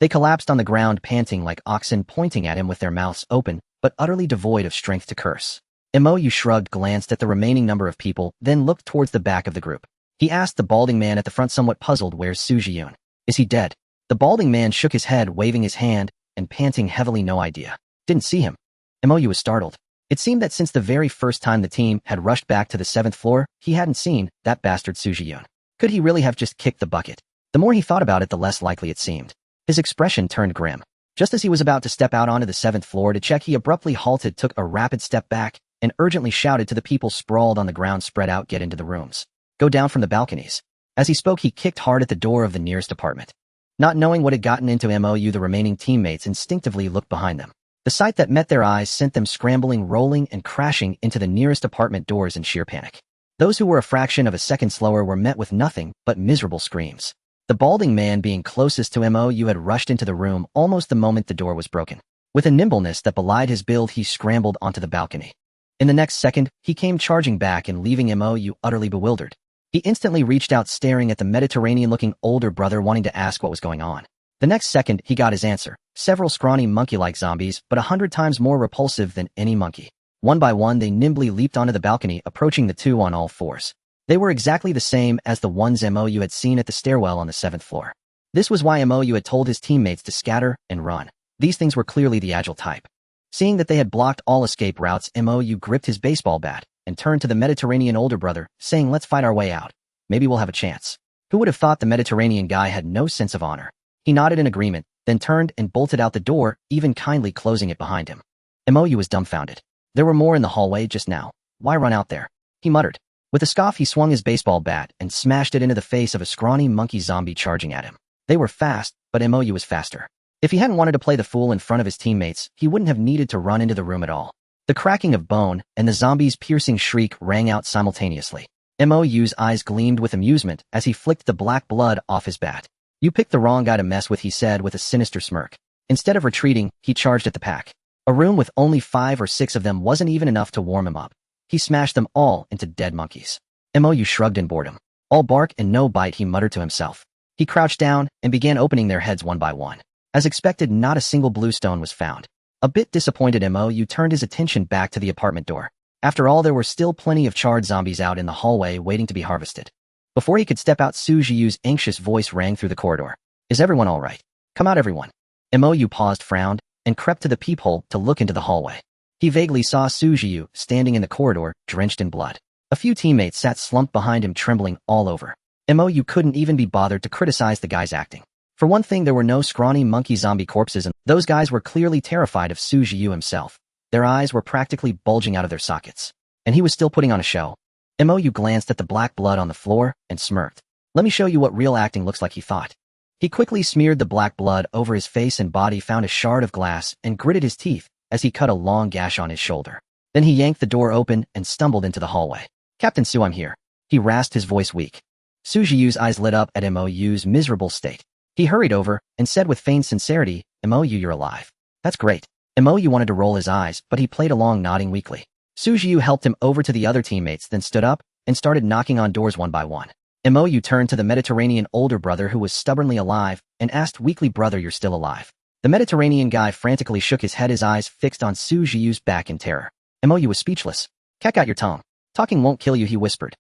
They collapsed on the ground, panting like oxen, pointing at him with their mouths open, but utterly devoid of strength to curse. Mou shrugged, glanced at the remaining number of people, then looked towards the back of the group. He asked the balding man at the front, somewhat puzzled, "Where's Su Jiyun? Is he dead?" The balding man shook his head, waving his hand and panting heavily, "No idea. Didn't see him." Mou was startled. It seemed that since the very first time the team had rushed back to the 7th floor, he hadn't seen that bastard Su Jiyun. Could he really have just kicked the bucket? The more he thought about it, the less likely it seemed. His expression turned grim. Just as he was about to step out onto the 7th floor to check, he abruptly halted, took a rapid step back, and urgently shouted to the people sprawled on the ground, "Spread out, get into the rooms. Go down from the balconies." As he spoke, he kicked hard at the door of the nearest apartment. Not knowing what had gotten into Mou, the remaining teammates instinctively looked behind them. The sight that met their eyes sent them scrambling, rolling, and crashing into the nearest apartment doors in sheer panic. Those who were a fraction of a second slower were met with nothing but miserable screams. The balding man, being closest to Mou, had rushed into the room almost the moment the door was broken. With a nimbleness that belied his build, he scrambled onto the balcony. In the next second, he came charging back and leaving Mou utterly bewildered. He instantly reached out, staring at the Mediterranean-looking older brother, wanting to ask what was going on. The next second, he got his answer. Several scrawny monkey-like zombies, but 100 times more repulsive than any monkey. One by one, they nimbly leaped onto the balcony, approaching the two on all fours. They were exactly the same as the ones Mou had seen at the stairwell on the 7th floor. This was why Mou had told his teammates to scatter and run. These things were clearly the agile type. Seeing that they had blocked all escape routes, Mou gripped his baseball bat and turned to the Mediterranean older brother, saying, "Let's fight our way out. Maybe we'll have a chance." Who would have thought the Mediterranean guy had no sense of honor? He nodded in agreement, then turned and bolted out the door, even kindly closing it behind him. Mou was dumbfounded. There were more in the hallway just now. Why run out there? He muttered. With a scoff, he swung his baseball bat and smashed it into the face of a scrawny monkey zombie charging at him. They were fast, but Mou was faster. If he hadn't wanted to play the fool in front of his teammates, he wouldn't have needed to run into the room at all. The cracking of bone and the zombie's piercing shriek rang out simultaneously. Mou's eyes gleamed with amusement as he flicked the black blood off his bat. "You picked the wrong guy to mess with," he said with a sinister smirk. Instead of retreating, he charged at the pack. A room with only 5 or 6 of them wasn't even enough to warm him up. He smashed them all into dead monkeys. Mou shrugged in boredom. "All bark and no bite," he muttered to himself. He crouched down and began opening their heads one by one. As expected, not a single blue stone was found. A bit disappointed, Mou turned his attention back to the apartment door. After all, there were still plenty of charred zombies out in the hallway waiting to be harvested. Before he could step out, Su Jiyu's anxious voice rang through the corridor. "Is everyone all right? Come out, everyone." Mou paused, frowned, and crept to the peephole to look into the hallway. He vaguely saw Su Jiyu standing in the corridor, drenched in blood. A few teammates sat slumped behind him, trembling all over. Mou couldn't even be bothered to criticize the guy's acting. For one thing, there were no scrawny monkey zombie corpses, and those guys were clearly terrified of Su Jiyu himself. Their eyes were practically bulging out of their sockets. And he was still putting on a show. Mou glanced at the black blood on the floor and smirked. "Let me show you what real acting looks like," he thought. He quickly smeared the black blood over his face and body, found a shard of glass, and gritted his teeth as he cut a long gash on his shoulder. Then he yanked the door open and stumbled into the hallway. "Captain Su, I'm here." He rasped, his voice weak. Su Jiyu's eyes lit up at Mou's miserable state. He hurried over and said with feigned sincerity, "Mou, you're alive. That's great." Mou wanted to roll his eyes, but he played along, nodding weakly. Su Jiyu helped him over to the other teammates, then stood up and started knocking on doors one by one. Mou turned to the Mediterranean older brother, who was stubbornly alive, and asked weakly, "Brother, you're still alive?" The Mediterranean guy frantically shook his head, his eyes fixed on Su Jiyu's back in terror. Mou was speechless. "Cat out your tongue. Talking won't kill you," he whispered.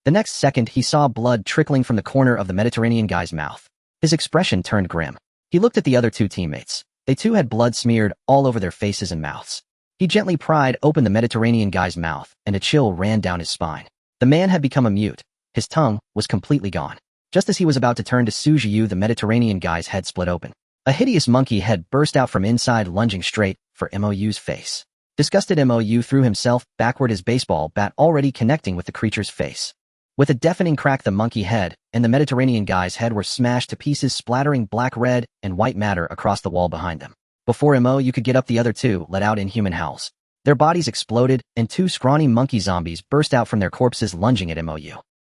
The next second, he saw blood trickling from the corner of the Mediterranean guy's mouth. His expression turned grim. He looked at the other two teammates. They too had blood smeared all over their faces and mouths. He gently pried open the Mediterranean guy's mouth, and a chill ran down his spine. The man had become a mute. His tongue was completely gone. Just as he was about to turn to Sujiu, the Mediterranean guy's head split open. A hideous monkey head burst out from inside, lunging straight for Mou's face. Disgusted, Mou threw himself backward, his baseball bat already connecting with the creature's face. With a deafening crack, the monkey head and the Mediterranean guy's head were smashed to pieces, splattering black, red, and white matter across the wall behind them. Before Mou could get up, the other two let out inhuman howls. Their bodies exploded, and two scrawny monkey zombies burst out from their corpses, lunging at Mou.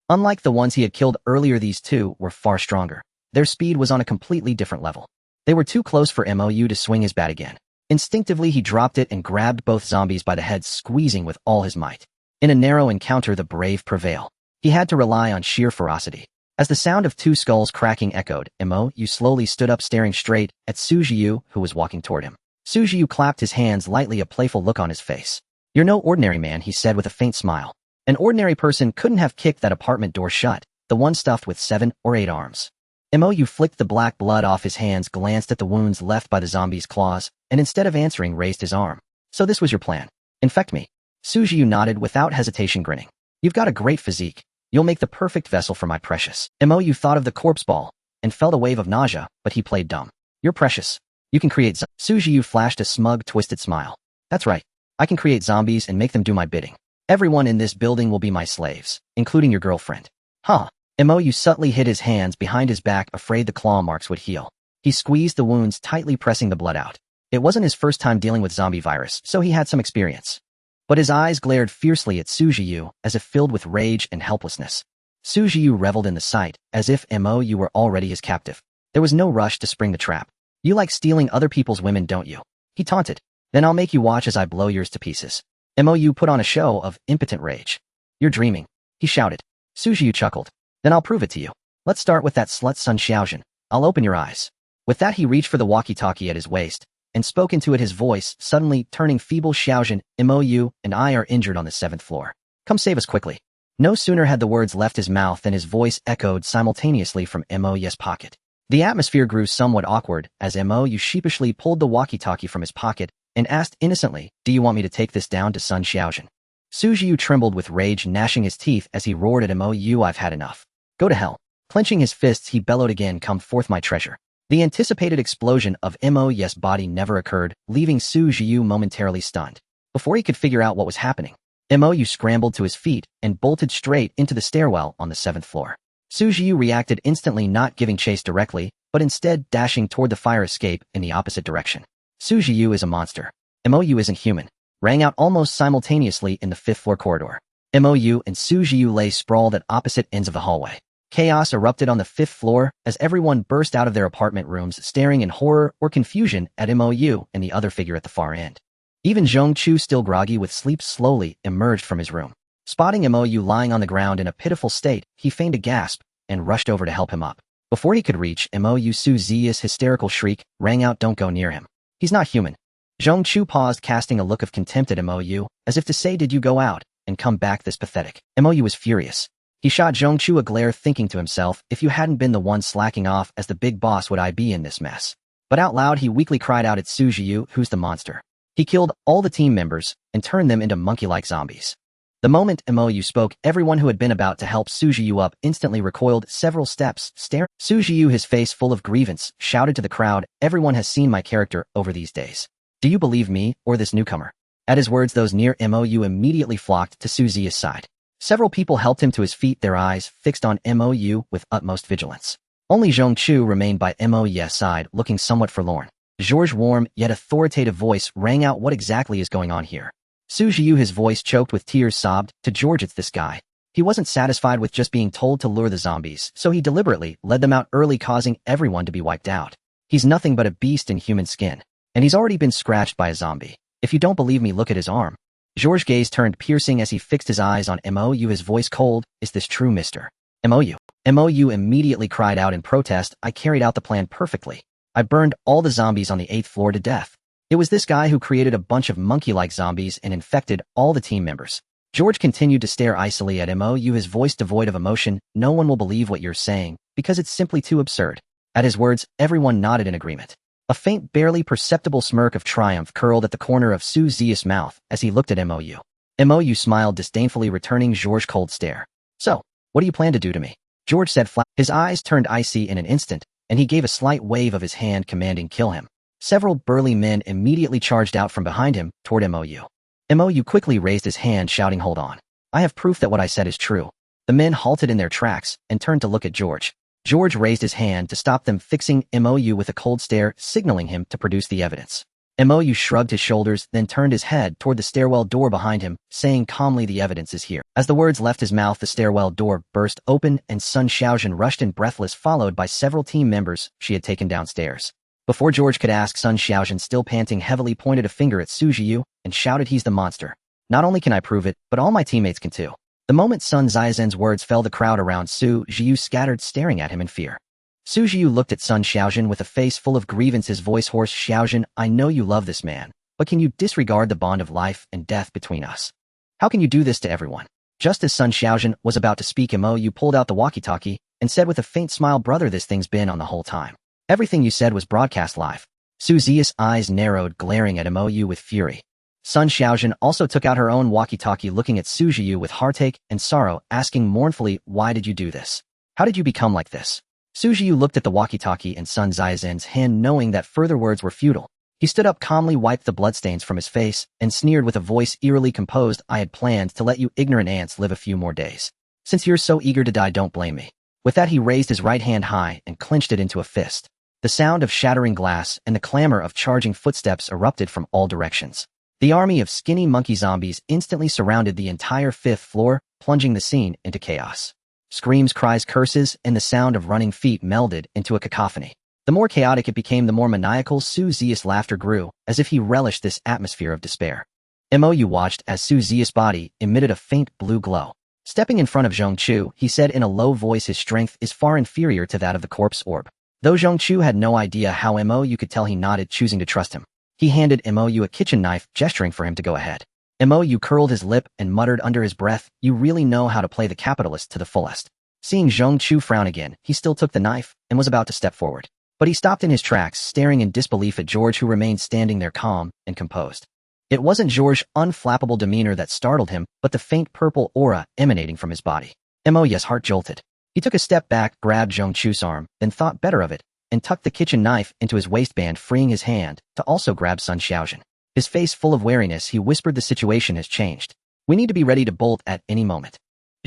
Unlike the ones he had killed earlier, these two were far stronger. Their speed was on a completely different level. They were too close for Mou to swing his bat again. Instinctively, he dropped it and grabbed both zombies by the heads, squeezing with all his might. In a narrow encounter, the brave prevail. He had to rely on sheer ferocity. As the sound of two skulls cracking echoed, Mou slowly stood up, staring straight at Sujiu, who was walking toward him. Sujiu clapped his hands lightly, a playful look on his face. "You're no ordinary man," he said with a faint smile. "An ordinary person couldn't have kicked that apartment door shut, the one stuffed with 7 or 8 arms." Mou flicked the black blood off his hands, glanced at the wounds left by the zombie's claws, and instead of answering, raised his arm. "So this was your plan? Infect me?" Sujiu nodded without hesitation, grinning. "You've got a great physique. You'll make the perfect vessel for my precious." Mou thought of the corpse ball and felt a wave of nausea, but he played dumb. "You're precious. You can create Sujiu flashed a smug, twisted smile. "That's right. I can create zombies and make them do my bidding. Everyone in this building will be my slaves, including your girlfriend." "Huh." Mou subtly hid his hands behind his back, afraid the claw marks would heal. He squeezed the wounds tightly, pressing the blood out. It wasn't his first time dealing with zombie virus, so he had some experience. But his eyes glared fiercely at Sujiu, as if filled with rage and helplessness. Sujiu reveled in the sight, as if Mou were already his captive. There was no rush to spring the trap. "You like stealing other people's women, don't you?" he taunted. "Then I'll make you watch as I blow yours to pieces." Mou put on a show of impotent rage. "You're dreaming," he shouted. Sujiu chuckled. "Then I'll prove it to you. Let's start with that slut Sun Xiaojun. I'll open your eyes." With that, he reached for the walkie-talkie at his waist and spoke into it, his voice suddenly turning feeble. "Xiaojun, Mou and I are injured on the 7th floor. Come save us quickly." No sooner had the words left his mouth than his voice echoed simultaneously from Mou's pocket. The atmosphere grew somewhat awkward as Mou sheepishly pulled the walkie-talkie from his pocket and asked innocently, "Do you want me to take this down to Sun Xiaojun?" Sujiu trembled with rage, gnashing his teeth as he roared at Mou, "I've had enough. Go to hell." Clenching his fists, he bellowed again, "Come forth, my treasure." The anticipated explosion of Mou's body never occurred, leaving Sujiu momentarily stunned. Before he could figure out what was happening, Mou scrambled to his feet and bolted straight into the stairwell on the 7th floor. Sujiu reacted instantly, not giving chase directly, but instead dashing toward the fire escape in the opposite direction. "Sujiu is a monster. Mou isn't human," rang out almost simultaneously in the 5th floor corridor. Mou and Sujiu lay sprawled at opposite ends of the hallway. Chaos erupted on the 5th floor as everyone burst out of their apartment rooms, staring in horror or confusion at Mou and the other figure at the far end. Even Zhongchu, still groggy with sleep, slowly emerged from his room. Spotting Mou lying on the ground in a pitiful state, he feigned a gasp and rushed over to help him up. Before he could reach Mou, Su Ziya's hysterical shriek rang out, "Don't go near him. He's not human." Zhongchu paused, casting a look of contempt at Mou, as if to say, "Did you go out and come back this pathetic?" Mou was furious. He shot Zhongchu a glare, thinking to himself, "If you hadn't been the one slacking off as the big boss, would I be in this mess?" But out loud, he weakly cried out at Sujiu, "Who's the monster?" He killed all the team members and turned them into monkey-like zombies. The moment Mou spoke, everyone who had been about to help Sujiu up instantly recoiled several steps, staring. Sujiu, his face full of grievance, shouted to the crowd, "Everyone has seen my character over these days. Do you believe me or this newcomer?" At his words, those near Mou immediately flocked to Su Ziya's side. Several people helped him to his feet, their eyes fixed on Mou with utmost vigilance. Only Zhongchu remained by Mou's side, looking somewhat forlorn. George's warm yet authoritative voice rang out, "What exactly is going on here?" Sujiu, his voice choked with tears, sobbed, "To George, it's this guy." He wasn't satisfied with just being told to lure the zombies, so he deliberately led them out early, causing everyone to be wiped out. He's nothing but a beast in human skin, and he's already been scratched by a zombie. If you don't believe me, look at his arm. George's gaze turned piercing as he fixed his eyes on Mou, his voice cold, "Is this true, Mr. Mou?" Mou immediately cried out in protest, "I carried out the plan perfectly. I burned all the zombies on the 8th floor to death. It was this guy who created a bunch of monkey-like zombies and infected all the team members." George continued to stare icily at Mou, his voice devoid of emotion, "No one will believe what you're saying, because it's simply too absurd." At his words, everyone nodded in agreement. A faint, barely perceptible smirk of triumph curled at the corner of Su Zia's mouth as he looked at MOU. MOU smiled disdainfully, returning George's cold stare. So, what do you plan to do to me? George said flat. His eyes turned icy in an instant, and he gave a slight wave of his hand commanding kill him. Several burly men immediately charged out from behind him toward MOU. MOU quickly raised his hand, shouting, "Hold on. I have proof that what I said is true." The men halted in their tracks and turned to look at George. George raised his hand to stop them, fixing MOU with a cold stare, signaling him to produce the evidence. MOU shrugged his shoulders, then turned his head toward the stairwell door behind him, saying calmly, "The evidence is here." As the words left his mouth, the stairwell door burst open and Sun Xiaojun rushed in breathless, followed by several team members she had taken downstairs. Before George could ask, Sun Xiaojun, still panting heavily, pointed a finger at Su Jiu and shouted, "He's the monster. Not only can I prove it, but all my teammates can too." The moment Sun Zaizen's words fell, the crowd around Su Jiu scattered, staring at him in fear. Su Jiu looked at Sun Xiaojun with a face full of grievance, his voice hoarse. "Xiaojun, I know you love this man, but can you disregard the bond of life and death between us? How can you do this to everyone?" Just as Sun Xiaojun was about to speak, MOU pulled out the walkie-talkie and said with a faint smile, "Brother, this thing's been on the whole time. Everything you said was broadcast live." Su Zia's eyes narrowed, glaring at MOU with fury. Sun Xiaojun also took out her own walkie-talkie, looking at Su Jiu with heartache and sorrow, asking mournfully, "Why did you do this? How did you become like this?" Su Jiu looked at the walkie-talkie and Sun Zaizen's hand, knowing that further words were futile. He stood up calmly, wiped the bloodstains from his face, and sneered with a voice eerily composed, "I had planned to let you ignorant ants live a few more days. Since you're so eager to die, don't blame me." With that, he raised his right hand high and clenched it into a fist. The sound of shattering glass and the clamor of charging footsteps erupted from all directions. The army of skinny monkey zombies instantly surrounded the entire 5th floor, plunging the scene into chaos. Screams, cries, curses, and the sound of running feet melded into a cacophony. The more chaotic it became, the more maniacal Su Zia's laughter grew, as if he relished this atmosphere of despair. MOU watched as Su Zia's body emitted a faint blue glow. Stepping in front of Zhongchu, he said in a low voice, "His strength is far inferior to that of the corpse orb." Though Zhongchu had no idea how MOU could tell, he nodded, choosing to trust him. He handed MOU a kitchen knife, gesturing for him to go ahead. MOU curled his lip and muttered under his breath, "You really know how to play the capitalist to the fullest." Seeing Zhongchu frown again, he still took the knife and was about to step forward. But he stopped in his tracks, staring in disbelief at George, who remained standing there calm and composed. It wasn't George's unflappable demeanor that startled him, but the faint purple aura emanating from his body. MOU's heart jolted. He took a step back, grabbed Zhongchu's arm, then thought better of it, and tucked the kitchen knife into his waistband, freeing his hand to also grab Sun Xiaojun. His face full of wariness, he whispered, "The situation has changed. We need to be ready to bolt at any moment."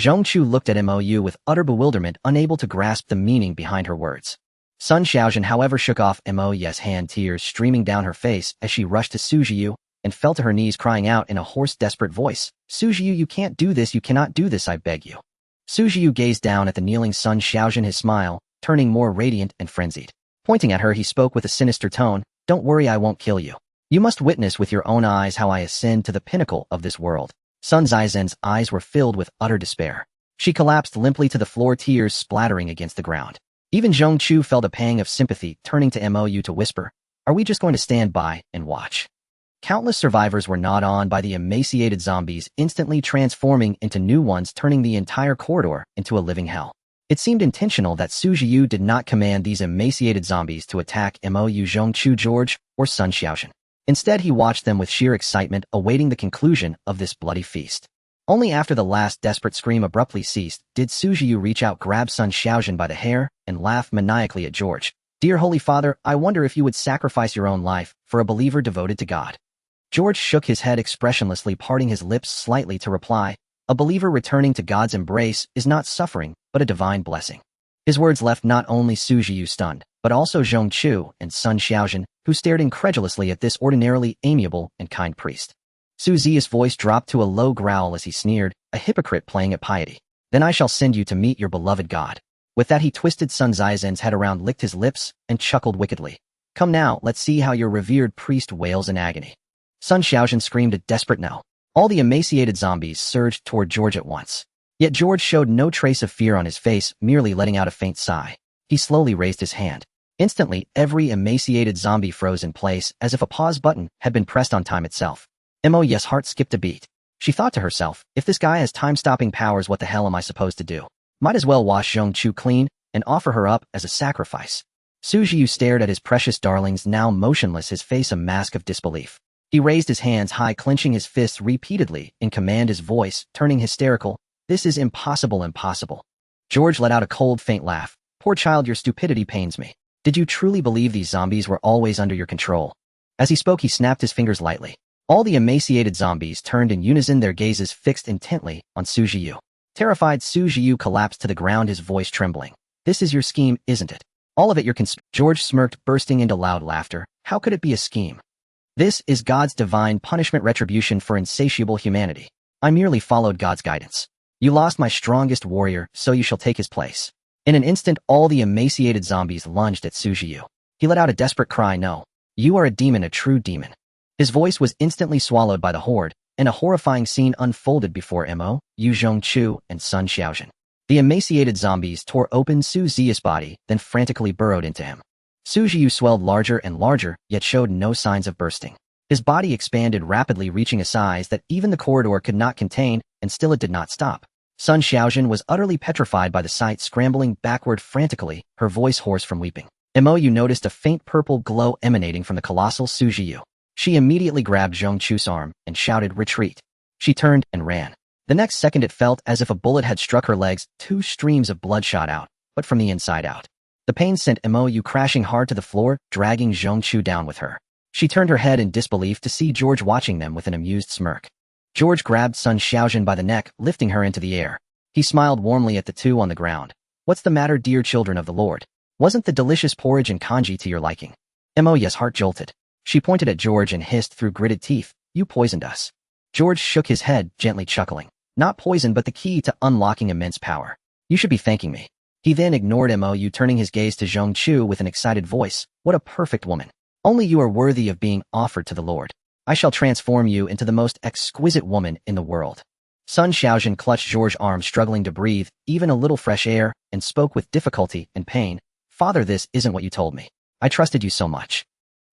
Zhongchu looked at MOU with utter bewilderment, unable to grasp the meaning behind her words. Sun Xiaojun, however, shook off MOU's hand, tears streaming down her face as she rushed to Su Jiu and fell to her knees, crying out in a hoarse, desperate voice, "Su Jiu, you can't do this, you cannot do this, I beg you." Su Jiu gazed down at the kneeling Sun Xiaojun, his smile turning more radiant and frenzied. Pointing at her, he spoke with a sinister tone, "Don't worry, I won't kill you. You must witness with your own eyes how I ascend to the pinnacle of this world." Sun Zaizen's eyes were filled with utter despair. She collapsed limply to the floor, tears splattering against the ground. Even Zhongchu felt a pang of sympathy, turning to MOU to whisper, "Are we just going to stand by and watch?" Countless survivors were gnawed on by the emaciated zombies, instantly transforming into new ones, turning the entire corridor into a living hell. It seemed intentional that Su Jiu did not command these emaciated zombies to attack MOU, Zhongchu, George, or Sun Xiaojun. Instead, he watched them with sheer excitement, awaiting the conclusion of this bloody feast. Only after the last desperate scream abruptly ceased did Su Jiu reach out, grab Sun Xiaojun by the hair, and laugh maniacally at George. "Dear Holy Father, I wonder if you would sacrifice your own life for a believer devoted to God." George shook his head expressionlessly, parting his lips slightly to reply, "A believer returning to God's embrace is not suffering, but a divine blessing." His words left not only Su Jiu stunned, but also Zhongchu and Sun Xiaojun, who stared incredulously at this ordinarily amiable and kind priest. Su Zia's voice dropped to a low growl as he sneered, "A hypocrite playing at piety. Then I shall send you to meet your beloved God." With that, he twisted Sun Zaizen's head around, licked his lips, and chuckled wickedly. "Come now, let's see how your revered priest wails in agony." Sun Xiaojun screamed a desperate no. All the emaciated zombies surged toward George at once. Yet George showed no trace of fear on his face, merely letting out a faint sigh. He slowly raised his hand. Instantly, every emaciated zombie froze in place, as if a pause button had been pressed on time itself. MOU's heart skipped a beat. She thought to herself, if this guy has time-stopping powers, what the hell am I supposed to do? Might as well wash Zhongchu clean and offer her up as a sacrifice. Sujiu stared at his precious darlings, now motionless, his face a mask of disbelief. He raised his hands high, clenching his fists repeatedly, in command, his voice turning hysterical. This is impossible, impossible. George let out a cold, faint laugh. Poor child, your stupidity pains me. Did you truly believe these zombies were always under your control? As he spoke, he snapped his fingers lightly. All the emaciated zombies turned in unison, their gazes fixed intently on Sujiu. Terrified, Sujiu collapsed to the ground, his voice trembling. This is your scheme, isn't it? All of it your George smirked, bursting into loud laughter. How could it be a scheme? This is God's divine punishment, retribution for insatiable humanity. I merely followed God's guidance. You lost my strongest warrior, so you shall take his place. In an instant, all the emaciated zombies lunged at Sujiu. He let out a desperate cry. No. You are a demon, a true demon. His voice was instantly swallowed by the horde, and a horrifying scene unfolded before Mo, Yu Zhongchu, and Sun Xiaojun. The emaciated zombies tore open Su Ziya's body, then frantically burrowed into him. Sujiu swelled larger and larger, yet showed no signs of bursting. His body expanded rapidly, reaching a size that even the corridor could not contain, and still it did not stop. Sun Xiaojun was utterly petrified by the sight, scrambling backward frantically, her voice hoarse from weeping. Mo noticed a faint purple glow emanating from the colossal Sujiu. She immediately grabbed Zhongchu's arm and shouted, "Retreat." She turned and ran. The next second it felt as if a bullet had struck her legs. 2 streams of blood shot out, but from the inside out. The pain sent Mo crashing hard to the floor, dragging Zhongchu down with her. She turned her head in disbelief to see George watching them with an amused smirk. George grabbed Sun Xiaojun by the neck, lifting her into the air. He smiled warmly at the two on the ground. What's the matter, dear children of the Lord? Wasn't the delicious porridge and congee to your liking? Mo's heart jolted. She pointed at George and hissed through gritted teeth, "You poisoned us." George shook his head, gently chuckling. Not poison, but the key to unlocking immense power. You should be thanking me. He then ignored Mo, turning his gaze to Zhongchu with an excited voice. What a perfect woman. Only you are worthy of being offered to the Lord. I shall transform you into the most exquisite woman in the world. Sun Xiaojun clutched George's arm, struggling to breathe, even a little fresh air, and spoke with difficulty and pain. Father, this isn't what you told me. I trusted you so much.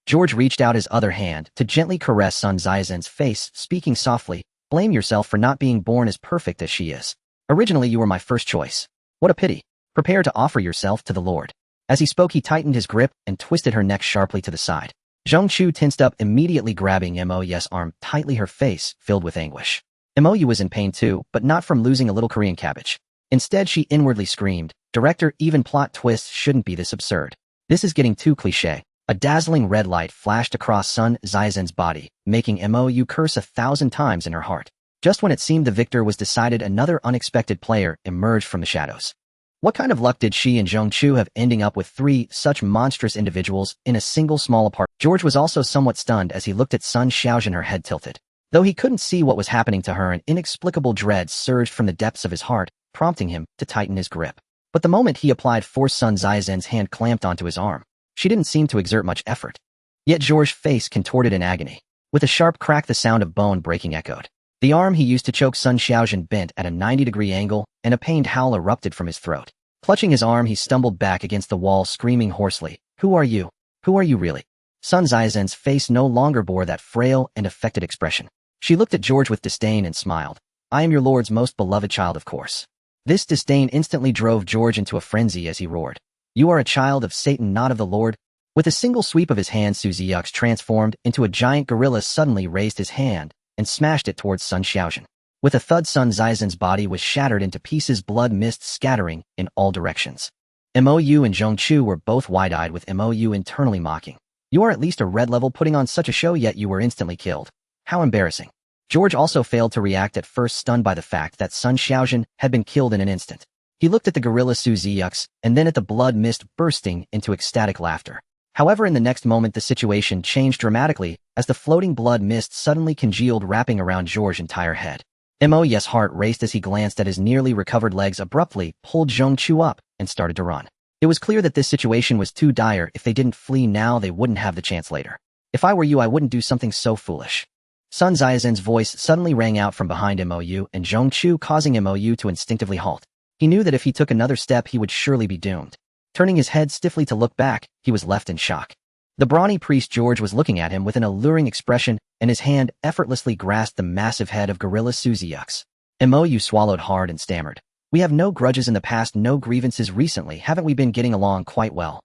George reached out his other hand to gently caress Sun Xiaojun's face, speaking softly. Blame yourself for not being born as perfect as she is. Originally you were my first choice. What a pity. Prepare to offer yourself to the Lord. As he spoke, he tightened his grip and twisted her neck sharply to the side. Zhongchu tensed up, immediately grabbing Mo's arm tightly, her face filled with anguish. Mo was in pain too, but not from losing a little Korean cabbage. Instead, she inwardly screamed, "Director, even plot twists shouldn't be this absurd. This is getting too cliché." A dazzling red light flashed across Sun Xiaojun's body, making Mo curse 1,000 times in her heart. Just when it seemed the victor was decided, another unexpected player emerged from the shadows. What kind of luck did she and Zhongchu have, ending up with 3 such monstrous individuals in a single small apartment? George was also somewhat stunned as he looked at Sun Xiaojun, her head tilted. Though he couldn't see what was happening to her, an inexplicable dread surged from the depths of his heart, prompting him to tighten his grip. But the moment he applied force, Sun Xiaojun's hand clamped onto his arm. She didn't seem to exert much effort. Yet George's face contorted in agony. With a sharp crack, the sound of bone breaking echoed. The arm he used to choke Sun Xiaojun bent at a 90-degree angle, and a pained howl erupted from his throat. Clutching his arm, he stumbled back against the wall, screaming hoarsely, "Who are you? Who are you really?" Sun Xiaojun's face no longer bore that frail and affected expression. She looked at George with disdain and smiled. "I am your Lord's most beloved child, of course." This disdain instantly drove George into a frenzy as he roared, "You are a child of Satan, not of the Lord." With a single sweep of his hand, Su Ziyux transformed into a giant gorilla, suddenly raised his hand and smashed it towards Sun Xiaojun. With a thud, Sun Xiaojun's body was shattered into pieces, blood mist scattering in all directions. Mo and Zhongchu were both wide-eyed, with Mo internally mocking. "You are at least a red level, putting on such a show, yet you were instantly killed. How embarrassing." George also failed to react, at first stunned by the fact that Sun Xiaojun had been killed in an instant. He looked at the gorilla Su Ziyux, and then at the blood mist, bursting into ecstatic laughter. However, in the next moment the situation changed dramatically as the floating blood mist suddenly congealed, wrapping around George's entire head. Mo's heart raced as he glanced at his nearly recovered legs, abruptly pulled Zhongchu up and started to run. It was clear that this situation was too dire. If they didn't flee now, they wouldn't have the chance later. "If I were you, I wouldn't do something so foolish." Sun Xiaojun's voice suddenly rang out from behind Mo and Zhongchu, causing Mo to instinctively halt. He knew that if he took another step, he would surely be doomed. Turning his head stiffly to look back, he was left in shock. The brawny priest George was looking at him with an alluring expression, and his hand effortlessly grasped the massive head of gorilla Su Ziyux. Mo swallowed hard and stammered, "We have no grudges in the past, no grievances recently. Haven't we been getting along quite well?"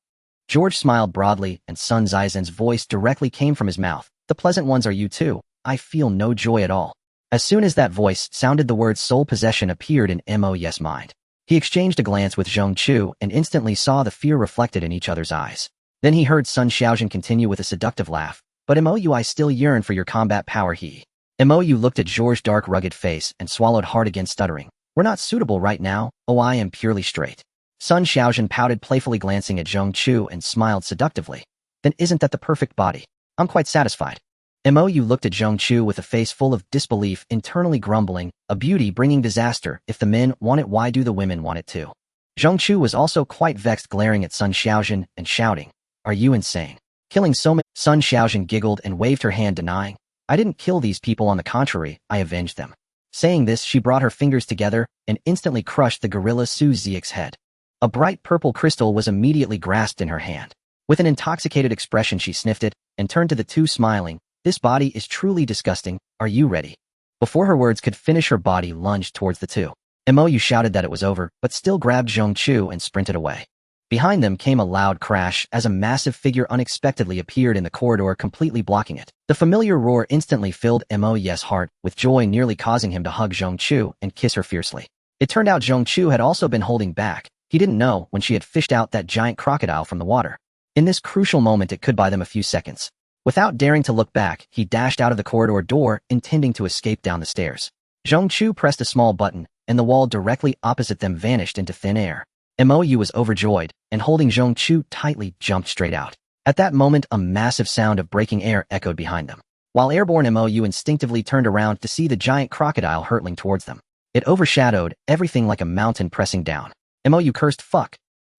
George smiled broadly, and Sun Zaizen's voice directly came from his mouth. The pleasant ones are you too. I feel no joy at all. As soon as that voice sounded, the word soul possession appeared in Mo's mind. He exchanged a glance with Zhong Chu and instantly saw the fear reflected in each other's eyes. Then he heard Sun Xiaojun continue with a seductive laugh. But Mou, I still yearn for your combat power. Mou looked at George's dark rugged face and swallowed hard again, stuttering. We're not suitable right now. Oh, I am purely straight. Sun Xiaojun pouted playfully, glancing at Zhong Chu and smiled seductively. Then isn't that the perfect body? I'm quite satisfied. Mou looked at Zhong Chu with a face full of disbelief, internally grumbling, a beauty bringing disaster. If the men want it, why do the women want it too? Zhong Chu was also quite vexed, glaring at Sun Xiaojun and shouting, Are you insane? Killing so many? Sun Xiaojun giggled and waved her hand, denying. I didn't kill these people, on the contrary, I avenged them. Saying this, she brought her fingers together and instantly crushed the gorilla Su Ziex's head. A bright purple crystal was immediately grasped in her hand. With an intoxicated expression, she sniffed it and turned to the two, smiling. This body is truly disgusting. Are you ready? Before her words could finish, her body lunged towards the two. Mou shouted that it was over, but still grabbed Zhong Chu and sprinted away. Behind them came a loud crash as a massive figure unexpectedly appeared in the corridor, completely blocking it. The familiar roar instantly filled Mou's heart, with joy nearly causing him to hug Zhong Chu and kiss her fiercely. It turned out Zhong Chu had also been holding back. He didn't know when she had fished out that giant crocodile from the water. In this crucial moment, it could buy them a few seconds. Without daring to look back, he dashed out of the corridor door, intending to escape down the stairs. Zhong Chu pressed a small button, and the wall directly opposite them vanished into thin air. Mou was overjoyed, and holding Zhong Chu tightly, jumped straight out. At that moment, a massive sound of breaking air echoed behind them. While airborne, Mou instinctively turned around to see the giant crocodile hurtling towards them. It overshadowed everything like a mountain pressing down. Mou cursed, fuck.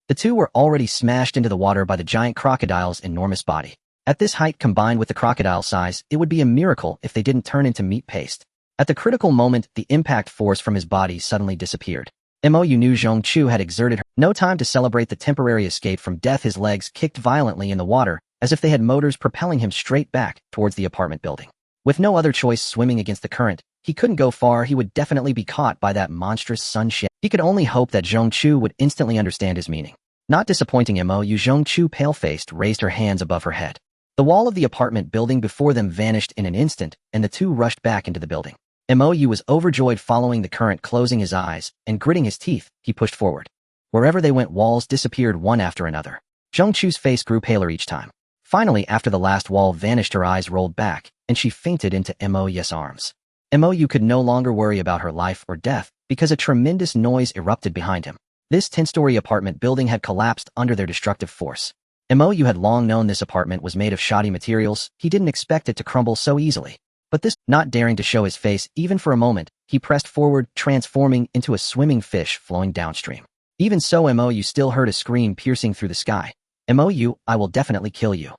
The two were already smashed into the water by the giant crocodile's enormous body. At this height, combined with the crocodile size, it would be a miracle if they didn't turn into meat paste. At the critical moment, the impact force from his body suddenly disappeared. Mou knew Zhong Chu had exerted her. No time to celebrate the temporary escape from death. His legs kicked violently in the water, as if they had motors propelling him straight back towards the apartment building. With no other choice, swimming against the current, he couldn't go far. He would definitely be caught by that monstrous Sun Shi. He could only hope that Zhong Chu would instantly understand his meaning. Not disappointing Mou, Zhong Chu, pale-faced, raised her hands above her head. The wall of the apartment building before them vanished in an instant, and the two rushed back into the building. Mou was overjoyed, following the current. Closing his eyes and gritting his teeth, he pushed forward. Wherever they went, walls disappeared one after another. Zhong Chu's face grew paler each time. Finally, after the last wall vanished, her eyes rolled back, and she fainted into Mou's arms. Mou could no longer worry about her life or death, because a tremendous noise erupted behind him. This 10-story apartment building had collapsed under their destructive force. Mou had long known this apartment was made of shoddy materials. He didn't expect it to crumble so easily. But this, not daring to show his face even for a moment, he pressed forward, transforming into a swimming fish flowing downstream. Even so, Mou still heard a scream piercing through the sky. Mou, I will definitely kill you.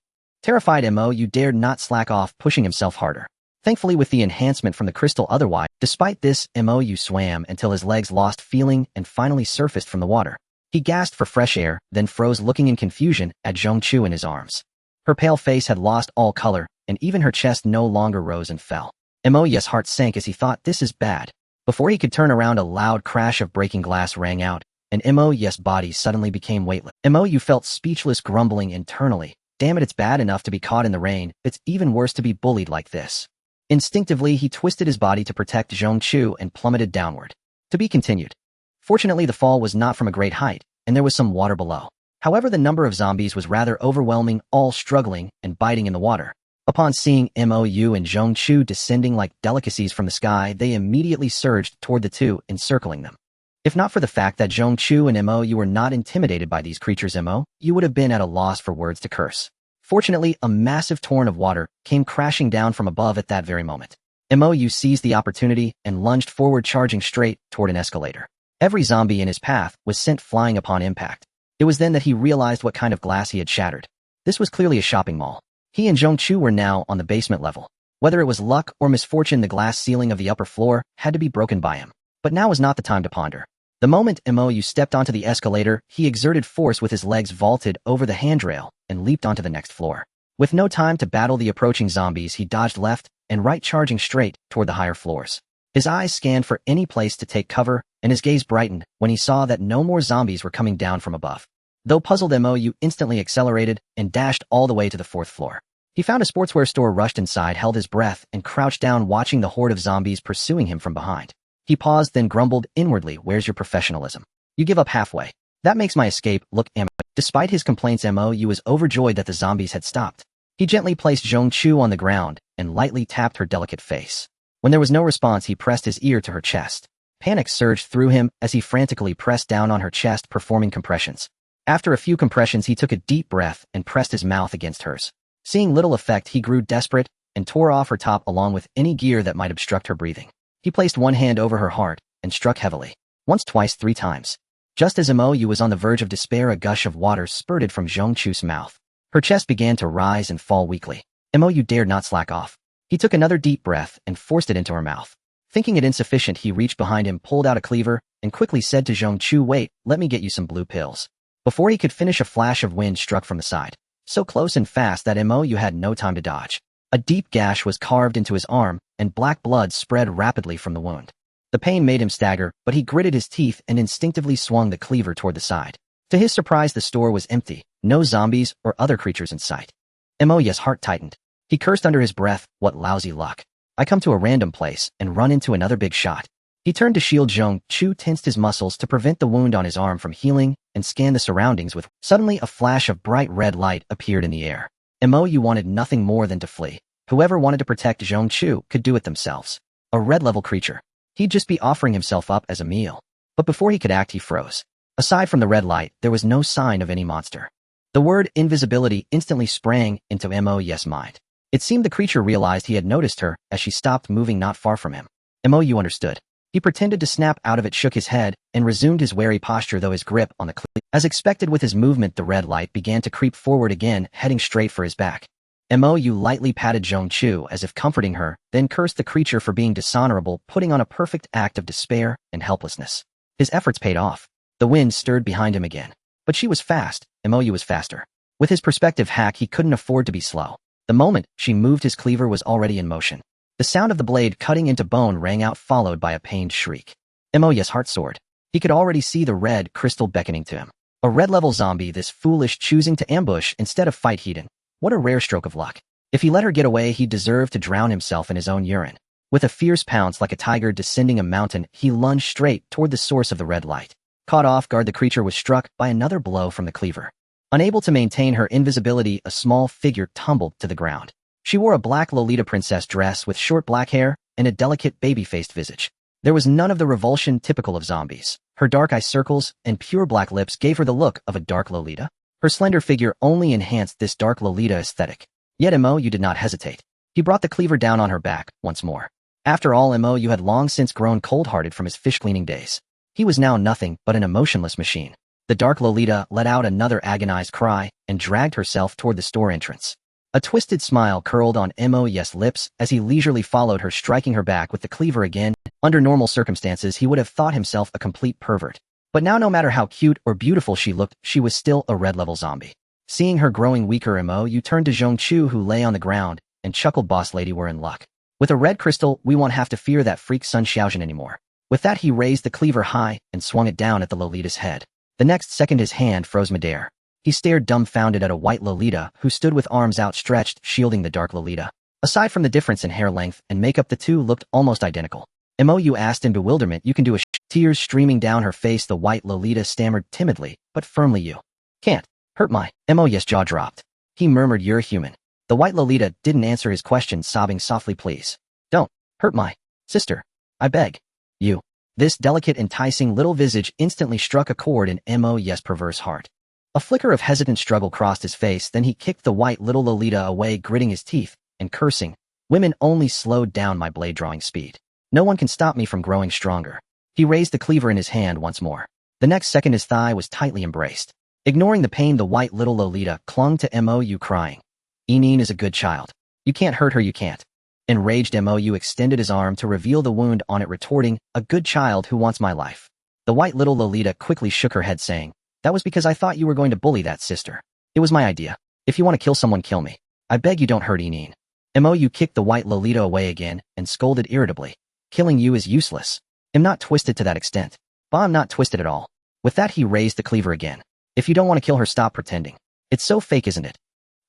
Terrified, Mou dared not slack off, pushing himself harder. Thankfully, with the enhancement from the crystal, otherwise, despite this, Mou swam until his legs lost feeling and finally surfaced from the water. He gasped for fresh air, then froze, looking in confusion at Zhong Chu in his arms. Her pale face had lost all color, and even her chest no longer rose and fell. Mou's heart sank as he thought, this is bad. Before he could turn around, a loud crash of breaking glass rang out, and Mou's body suddenly became weightless. Mou felt speechless, grumbling internally. Damn it, it's bad enough to be caught in the rain. It's even worse to be bullied like this. Instinctively, he twisted his body to protect Zhong Chu and plummeted downward. To be continued. Fortunately, the fall was not from a great height, and there was some water below. However, the number of zombies was rather overwhelming, all struggling and biting in the water. Upon seeing Mou and Zhong Chu descending like delicacies from the sky, they immediately surged toward the two, encircling them. If not for the fact that Zhong Chu and Mou were not intimidated by these creatures, Mou would have been at a loss for words to curse. Fortunately, a massive torrent of water came crashing down from above at that very moment. Mou seized the opportunity and lunged forward, charging straight toward an escalator. Every zombie in his path was sent flying upon impact. It was then that he realized what kind of glass he had shattered. This was clearly a shopping mall. He and Zhong Chu were now on the basement level. Whether it was luck or misfortune, the glass ceiling of the upper floor had to be broken by him. But now was not the time to ponder. The moment Mou stepped onto the escalator, he exerted force with his legs, vaulted over the handrail, and leaped onto the next floor. With no time to battle the approaching zombies, he dodged left and right, charging straight toward the higher floors. His eyes scanned for any place to take cover, and his gaze brightened when he saw that no more zombies were coming down from above. Though puzzled, MOU instantly accelerated and dashed all the way to the 4th floor. He found a sportswear store, rushed inside, held his breath, and crouched down, watching the horde of zombies pursuing him from behind. He paused, then grumbled inwardly, "Where's your professionalism? You give up halfway. That makes my escape look amateur." Despite his complaints, MOU was overjoyed that the zombies had stopped. He gently placed Zhongchu on the ground and lightly tapped her delicate face. When there was no response, he pressed his ear to her chest. Panic surged through him as he frantically pressed down on her chest, performing compressions. After a few compressions, he took a deep breath and pressed his mouth against hers. Seeing little effect, he grew desperate and tore off her top along with any gear that might obstruct her breathing. He placed one hand over her heart and struck heavily. Once, twice, 3 times. Just as MOU was on the verge of despair, a gush of water spurted from Zhongchu's mouth. Her chest began to rise and fall weakly. MOU dared not slack off. He took another deep breath and forced it into her mouth. Thinking it insufficient, he reached behind him, pulled out a cleaver, and quickly said to Zhongchu, "Wait, let me get you some blue pills." Before he could finish, a flash of wind struck from the side, so close and fast that MOU had no time to dodge. A deep gash was carved into his arm, and black blood spread rapidly from the wound. The pain made him stagger, but he gritted his teeth and instinctively swung the cleaver toward the side. To his surprise, the store was empty, no zombies or other creatures in sight. MOU's heart tightened. He cursed under his breath, "What lousy luck. I come to a random place and run into another big shot." He turned to shield Zhongchu, tensed his muscles to prevent the wound on his arm from healing, and scanned the surroundings with. Suddenly, a flash of bright red light appeared in the air. MOU wanted nothing more than to flee. Whoever wanted to protect Zhongchu could do it themselves. A red-level creature. He'd just be offering himself up as a meal. But before he could act, he froze. Aside from the red light, there was no sign of any monster. The word invisibility instantly sprang into MOU's mind. It seemed the creature realized he had noticed her as she stopped moving not far from him. MOU understood. He pretended to snap out of it, shook his head, and resumed his wary posture, though his grip on the cleaver. As expected with his movement, the red light began to creep forward again, heading straight for his back. MOU lightly patted Zhongchu as if comforting her, then cursed the creature for being dishonorable, putting on a perfect act of despair and helplessness. His efforts paid off. The wind stirred behind him again. But she was fast. MOU was faster. With his perspective hack, he couldn't afford to be slow. The moment she moved, his cleaver was already in motion. The sound of the blade cutting into bone rang out, followed by a pained shriek. MOU's heart soared. He could already see the red crystal beckoning to him. A red-level zombie, this foolish, choosing to ambush instead of fight Hedon. What a rare stroke of luck. If he let her get away, he deserved to drown himself in his own urine. With a fierce pounce like a tiger descending a mountain, he lunged straight toward the source of the red light. Caught off guard, the creature was struck by another blow from the cleaver. Unable to maintain her invisibility, a small figure tumbled to the ground. She wore a black Lolita princess dress with short black hair and a delicate baby-faced visage. There was none of the revulsion typical of zombies. Her dark eye circles and pure black lips gave her the look of a dark Lolita. Her slender figure only enhanced this dark Lolita aesthetic. Yet MOU did not hesitate. He brought the cleaver down on her back once more. After all, MOU had long since grown cold-hearted from his fish-cleaning days. He was now nothing but an emotionless machine. The dark Lolita let out another agonized cry and dragged herself toward the store entrance. A twisted smile curled on MOU's lips as he leisurely followed her, striking her back with the cleaver again. Under normal circumstances, he would have thought himself a complete pervert. But now, no matter how cute or beautiful she looked, she was still a red-level zombie. Seeing her growing weaker, MOU turned to Zhongchu, who lay on the ground, and chuckled, "Boss lady, we're in luck. With a red crystal, we won't have to fear that freak Sun Xiaojin anymore." With that, he raised the cleaver high and swung it down at the Lolita's head. The next second, his hand froze midair. He stared dumbfounded at a white Lolita who stood with arms outstretched, shielding the dark Lolita. Aside from the difference in hair length and makeup, the two looked almost identical. MOU asked in bewilderment, "You can do a Tears streaming down her face, the white Lolita stammered timidly, but firmly, "You can't hurt my..." MOU's jaw dropped. He murmured, "You're human." The white Lolita didn't answer his question, sobbing softly, "Please, don't hurt my sister. I beg you." This delicate, enticing little visage instantly struck a chord in MOU's perverse heart. A flicker of hesitant struggle crossed his face, then he kicked the white little Lolita away, gritting his teeth and cursing, "Women only slowed down my blade-drawing speed. No one can stop me from growing stronger." He raised the cleaver in his hand once more. The next second, his thigh was tightly embraced. Ignoring the pain, the white little Lolita clung to MOU, crying, "Enine is a good child. You can't hurt her, you can't." Enraged, MOU extended his arm to reveal the wound on it, retorting, "A good child who wants my life." The white little Lolita quickly shook her head, saying, "That was because I thought you were going to bully that sister. It was my idea. If you want to kill someone, kill me. I beg you, don't hurt Enine." MOU kicked the white Lolita away again and scolded irritably, "Killing you is useless. I'm not twisted to that extent." "Bah, I'm not twisted at all." With that, he raised the cleaver again. If you don't want to kill her, stop pretending. It's so fake, isn't it?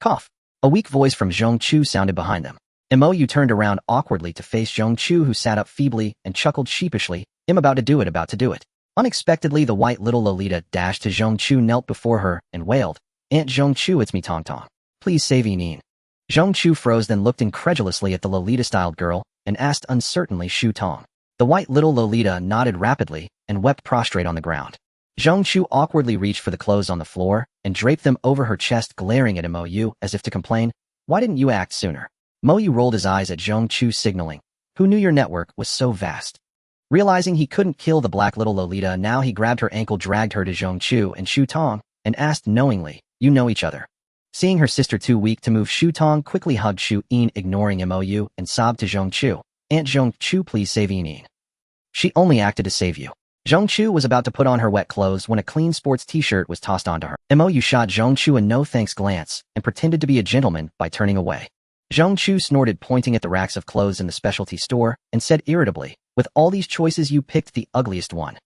Cough. A weak voice from Zhong Chu sounded behind them. Mo turned around awkwardly to face Zhong Chu, who sat up feebly and chuckled sheepishly. I'm about to do it, about to do it. Unexpectedly, the white little Lolita dashed to Zhong Chu, knelt before her, and wailed, Aunt Zhong Chu, it's me, Tong Tong. Please save Yin. Zhong Chu froze, then looked incredulously at the Lolita-styled girl and asked uncertainly, Shu Tong. The white little Lolita nodded rapidly and wept prostrate on the ground. Zhong Chu awkwardly reached for the clothes on the floor and draped them over her chest, glaring at Mo as if to complain, why didn't you act sooner? Mo rolled his eyes at Zhong Chu, signaling, who knew your network was so vast? Realizing he couldn't kill the black little Lolita, now he grabbed her ankle, dragged her to Zhong Chu and Shu Tong, and asked knowingly, you know each other? Seeing her sister too weak to move, Shu Tong quickly hugged Shu Yin, ignoring Mo and sobbed to Zhong Chu, Aunt Zhong Chu, please save Yin. She only acted to save you. Zhong Chu was about to put on her wet clothes when a clean sports t-shirt was tossed onto her. Mo shot Zhong Chu a no-thanks glance and pretended to be a gentleman by turning away. Zhong Chu snorted, pointing at the racks of clothes in the specialty store, and said irritably, with all these choices you picked the ugliest one.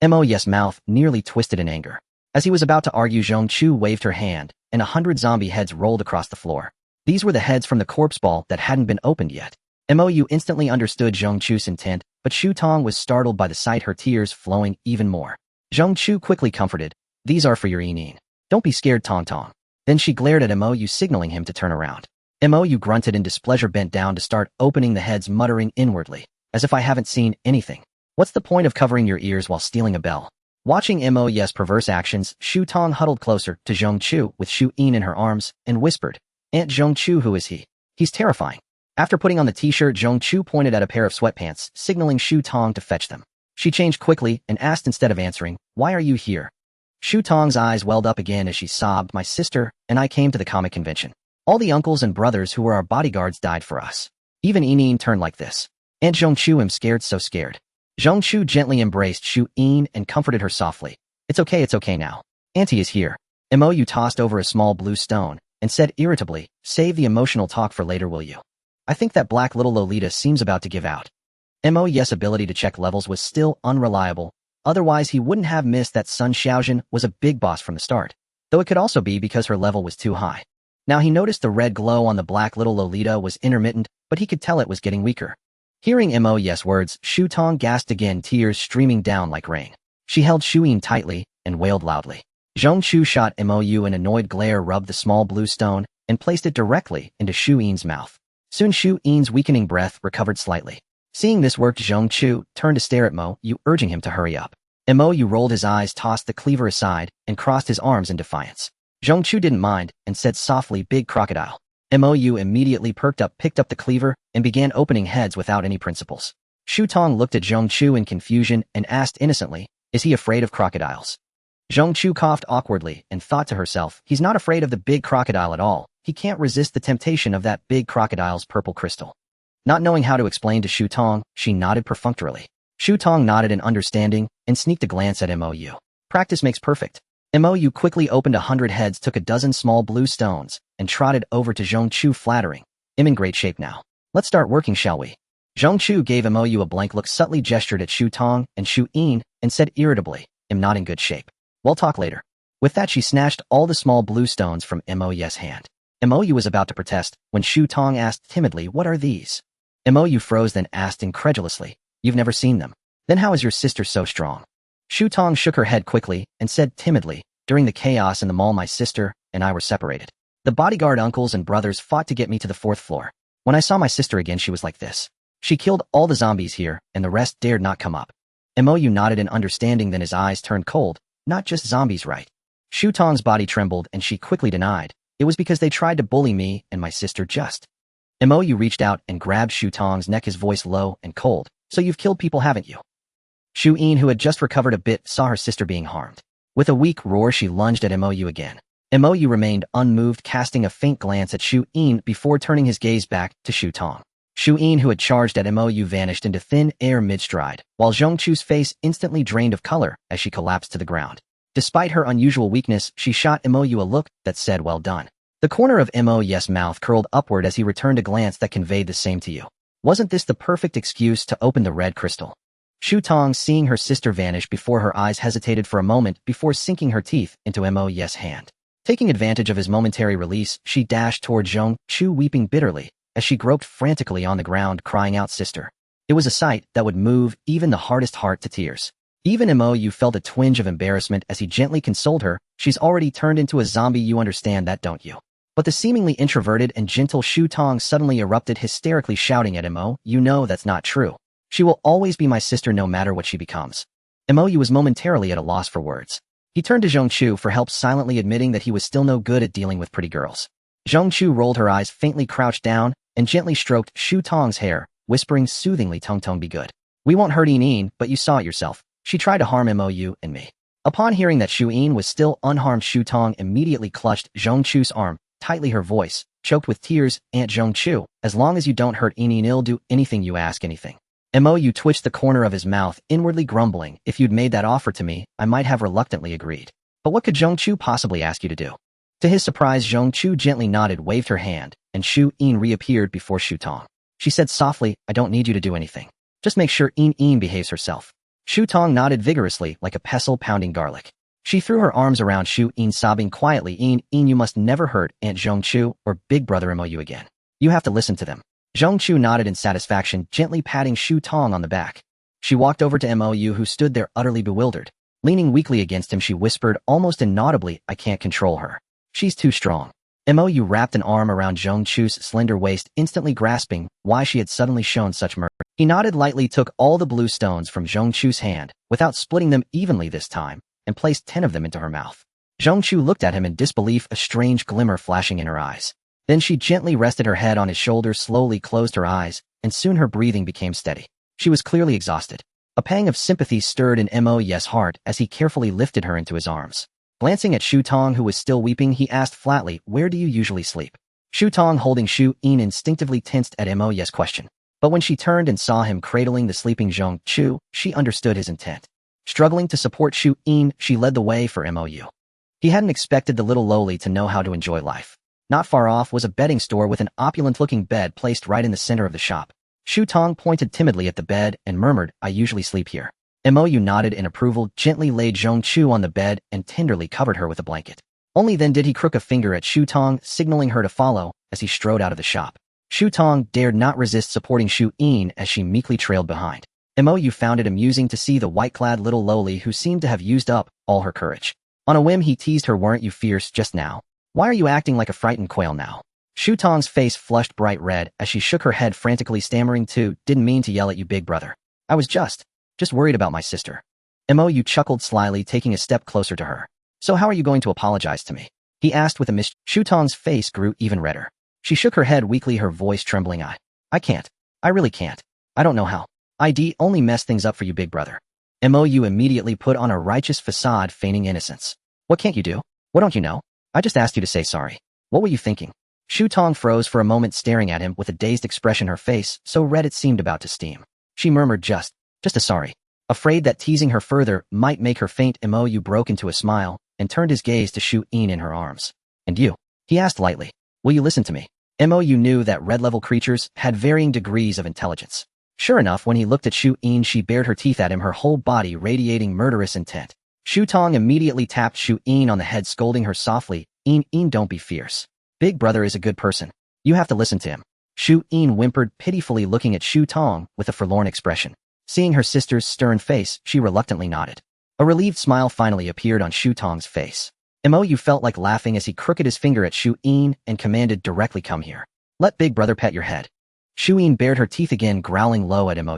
Mo's mouth nearly twisted in anger. As he was about to argue, Zhong Chu waved her hand, and 100 zombie heads rolled across the floor. These were the heads from the corpse ball that hadn't been opened yet. Mo instantly understood Zhong Chu's intent, but Shu Tong was startled by the sight, her tears flowing even more. Zhong Chu quickly comforted, these are for your Yin. Don't be scared, Tong Tong. Then she glared at Mo, signaling him to turn around. Mo grunted in displeasure, bent down to start opening the heads, muttering inwardly, as if I haven't seen anything. What's the point of covering your ears while stealing a bell? Watching Mo's perverse actions, Shu Tong huddled closer to Zhong Chu with Shu Yin in her arms and whispered, Aunt Zhong Chu, who is he? He's terrifying. After putting on the t-shirt, Zhong Chu pointed at a pair of sweatpants, signaling Shu Tong to fetch them. She changed quickly and asked instead of answering, why are you here? Shu Tong's eyes welled up again as she sobbed, my sister and I came to the comic convention. All the uncles and brothers who were our bodyguards died for us. Even Yin turned like this. Aunt Zhong Chu, I'm scared, so scared. Zhong Chu gently embraced Shu Yin and comforted her softly. It's okay now. Auntie is here. Mo tossed over a small blue stone and said irritably, save the emotional talk for later, will you? I think that black little Lolita seems about to give out. Mo's ability to check levels was still unreliable, otherwise he wouldn't have missed that Sun Xiaojin was a big boss from the start, though it could also be because her level was too high. Now he noticed the red glow on the black little Lolita was intermittent, but he could tell it was getting weaker. Hearing Mo's words, Shu Tong gasped again, tears streaming down like rain. She held Shu Yin tightly and wailed loudly. Zhong Chu shot Mo an annoyed glare, rubbed the small blue stone, and placed it directly into Shu Yin's mouth. Soon Shu Yin's weakening breath recovered slightly. Seeing this worked, Zhong Chu turned to stare at Mo, urging him to hurry up. Mo rolled his eyes, tossed the cleaver aside, and crossed his arms in defiance. Zhong Chu didn't mind and said softly, big crocodile. Mo immediately perked up, picked up the cleaver, and began opening heads without any principles. Shu Tong looked at Zhong Chu in confusion and asked innocently, is he afraid of crocodiles? Zhong Chu coughed awkwardly and thought to herself, he's not afraid of the big crocodile at all. He can't resist the temptation of that big crocodile's purple crystal. Not knowing how to explain to Shu Tong, she nodded perfunctorily. Shu Tong nodded in understanding and sneaked a glance at Mo. Practice makes perfect. Mo quickly opened 100 heads, took a dozen small blue stones, and trotted over to Zhong Chu, flattering, I'm in great shape now. Let's start working, shall we? Zhong Chu gave Mo a blank look, subtly gestured at Shu Tong and Shu Yin, and said irritably, I'm not in good shape. We'll talk later. With that, she snatched all the small blue stones from Mo's hand. Mo was about to protest when Shu Tong asked timidly, what are these? Mo froze, then asked incredulously, you've never seen them. Then how is your sister so strong? Shu Tong shook her head quickly and said timidly, during the chaos in the mall, my sister and I were separated. The bodyguard uncles and brothers fought to get me to the 4th floor. When I saw my sister again, she was like this. She killed all the zombies here, and the rest dared not come up. Mo nodded in understanding, then his eyes turned cold. Not just zombies, right? Shu Tong's body trembled, and she quickly denied. It was because they tried to bully me and my sister just. Mo reached out and grabbed Shu Tong's neck, his voice low and cold. So you've killed people, haven't you? Shu Yin, who had just recovered a bit, saw her sister being harmed. With a weak roar, she lunged at Mo again. Mo remained unmoved, casting a faint glance at Shu Yin before turning his gaze back to Shu Tong. Shu Yin, who had charged at Mo, vanished into thin air mid-stride, while Zhong Chu's face instantly drained of color as she collapsed to the ground. Despite her unusual weakness, she shot Mo a look that said, well done. The corner of Mo's mouth curled upward as he returned a glance that conveyed the same to you. Wasn't this the perfect excuse to open the red crystal? Shu Tong, seeing her sister vanish before her eyes, hesitated for a moment before sinking her teeth into Mo's hand. Taking advantage of his momentary release, she dashed toward Zhong Chu, weeping bitterly, as she groped frantically on the ground, crying out, "Sister." It was a sight that would move even the hardest heart to tears. Even Mo felt a twinge of embarrassment as he gently consoled her. "She's already turned into a zombie, you understand that, don't you?" But the seemingly introverted and gentle Shu Tong suddenly erupted, hysterically shouting at Mo, "You know that's not true. She will always be my sister no matter what she becomes." Mo was momentarily at a loss for words. He turned to Zhong Chu for help, silently admitting that he was still no good at dealing with pretty girls. Zhong Chu rolled her eyes, faintly crouched down, and gently stroked Shu Tong's hair, whispering soothingly, "Tong, be good. We won't hurt Yin, but you saw it yourself. She tried to harm Mo and me." Upon hearing that Shu Yin was still unharmed, Shu Tong immediately clutched Zhong Chu's arm tightly, her voice choked with tears. "Aunt Zhong Chu, as long as you don't hurt Yin, I'll do anything you ask, anything." Mo twitched the corner of his mouth, inwardly grumbling, "If you'd made that offer to me, I might have reluctantly agreed. But what could Zhong Chu possibly ask you to do?" To his surprise, Zhong Chu gently nodded, waved her hand, and Shu Yin reappeared before Shu Tong. She said softly, "I don't need you to do anything. Just make sure Yin behaves herself." Shu Tong nodded vigorously, like a pestle pounding garlic. She threw her arms around Shu Yin, sobbing quietly, Yin, you must never hurt Aunt Zhong Chu or Big Brother Mo again. You have to listen to them." Zhong Chu nodded in satisfaction, gently patting Shu Tong on the back. She walked over to Mo, who stood there utterly bewildered. Leaning weakly against him, she whispered almost inaudibly, "I can't control her. She's too strong." Mo wrapped an arm around Zhong Chu's slender waist, instantly grasping why she had suddenly shown such mercy. He nodded lightly, took all the blue stones from Zhong Chu's hand, without splitting them evenly this time, and placed 10 of them into her mouth. Zhong Chu looked at him in disbelief, a strange glimmer flashing in her eyes. Then she gently rested her head on his shoulder, slowly closed her eyes, and soon her breathing became steady. She was clearly exhausted. A pang of sympathy stirred in Mo's heart as he carefully lifted her into his arms. Glancing at Shu Tong, who was still weeping, he asked flatly, "Where do you usually sleep?" Shu Tong, holding Shu Yin, instinctively tensed at Mo's question. But when she turned and saw him cradling the sleeping Zhong Chu, she understood his intent. Struggling to support Shu Yin, she led the way for Mo. He hadn't expected the little lowly to know how to enjoy life. Not far off was a bedding store with an opulent-looking bed placed right in the center of the shop. Shu Tong pointed timidly at the bed and murmured, "I usually sleep here." Mo nodded in approval, gently laid Zhong Chu on the bed, and tenderly covered her with a blanket. Only then did he crook a finger at Shu Tong, signaling her to follow as he strode out of the shop. Shu Tong dared not resist supporting Shu Yin as she meekly trailed behind. Mo found it amusing to see the white-clad little lowly who seemed to have used up all her courage. On a whim, he teased her, "Weren't you fierce just now? Why are you acting like a frightened quail now?" Shu Tong's face flushed bright red as she shook her head, frantically stammering, "Didn't mean to yell at you, Big Brother. I was just worried about my sister." Mo chuckled slyly, taking a step closer to her. "So how are you going to apologize to me?" he asked with a mischief. Shu Tong's face grew even redder. She shook her head weakly, her voice trembling. I can't. I really can't. I don't know how. I'd only mess things up for you, Big Brother." Mo immediately put on a righteous facade, feigning innocence. "What can't you do? What don't you know? I just asked you to say sorry. What were you thinking?" Shu Tong froze for a moment, staring at him with a dazed expression, her face so red it seemed about to steam. She murmured, just a sorry." Afraid that teasing her further might make her faint, Mo broke into a smile and turned his gaze to Shu Yin in her arms. "And you?" he asked lightly. "Will you listen to me?" Mo knew that red-level creatures had varying degrees of intelligence. Sure enough, when he looked at Shu Yin, she bared her teeth at him, her whole body radiating murderous intent. Shu Tong immediately tapped Shu Yin on the head, scolding her softly, Yin, don't be fierce. Big Brother is a good person. You have to listen to him." Shu Yin whimpered pitifully, looking at Shu Tong with a forlorn expression. Seeing her sister's stern face, she reluctantly nodded. A relieved smile finally appeared on Shu Tong's face. Mo felt like laughing as he crooked his finger at Shu Yin and commanded directly, "Come here. Let Big Brother pet your head." Shu Yin bared her teeth again, growling low at Mo.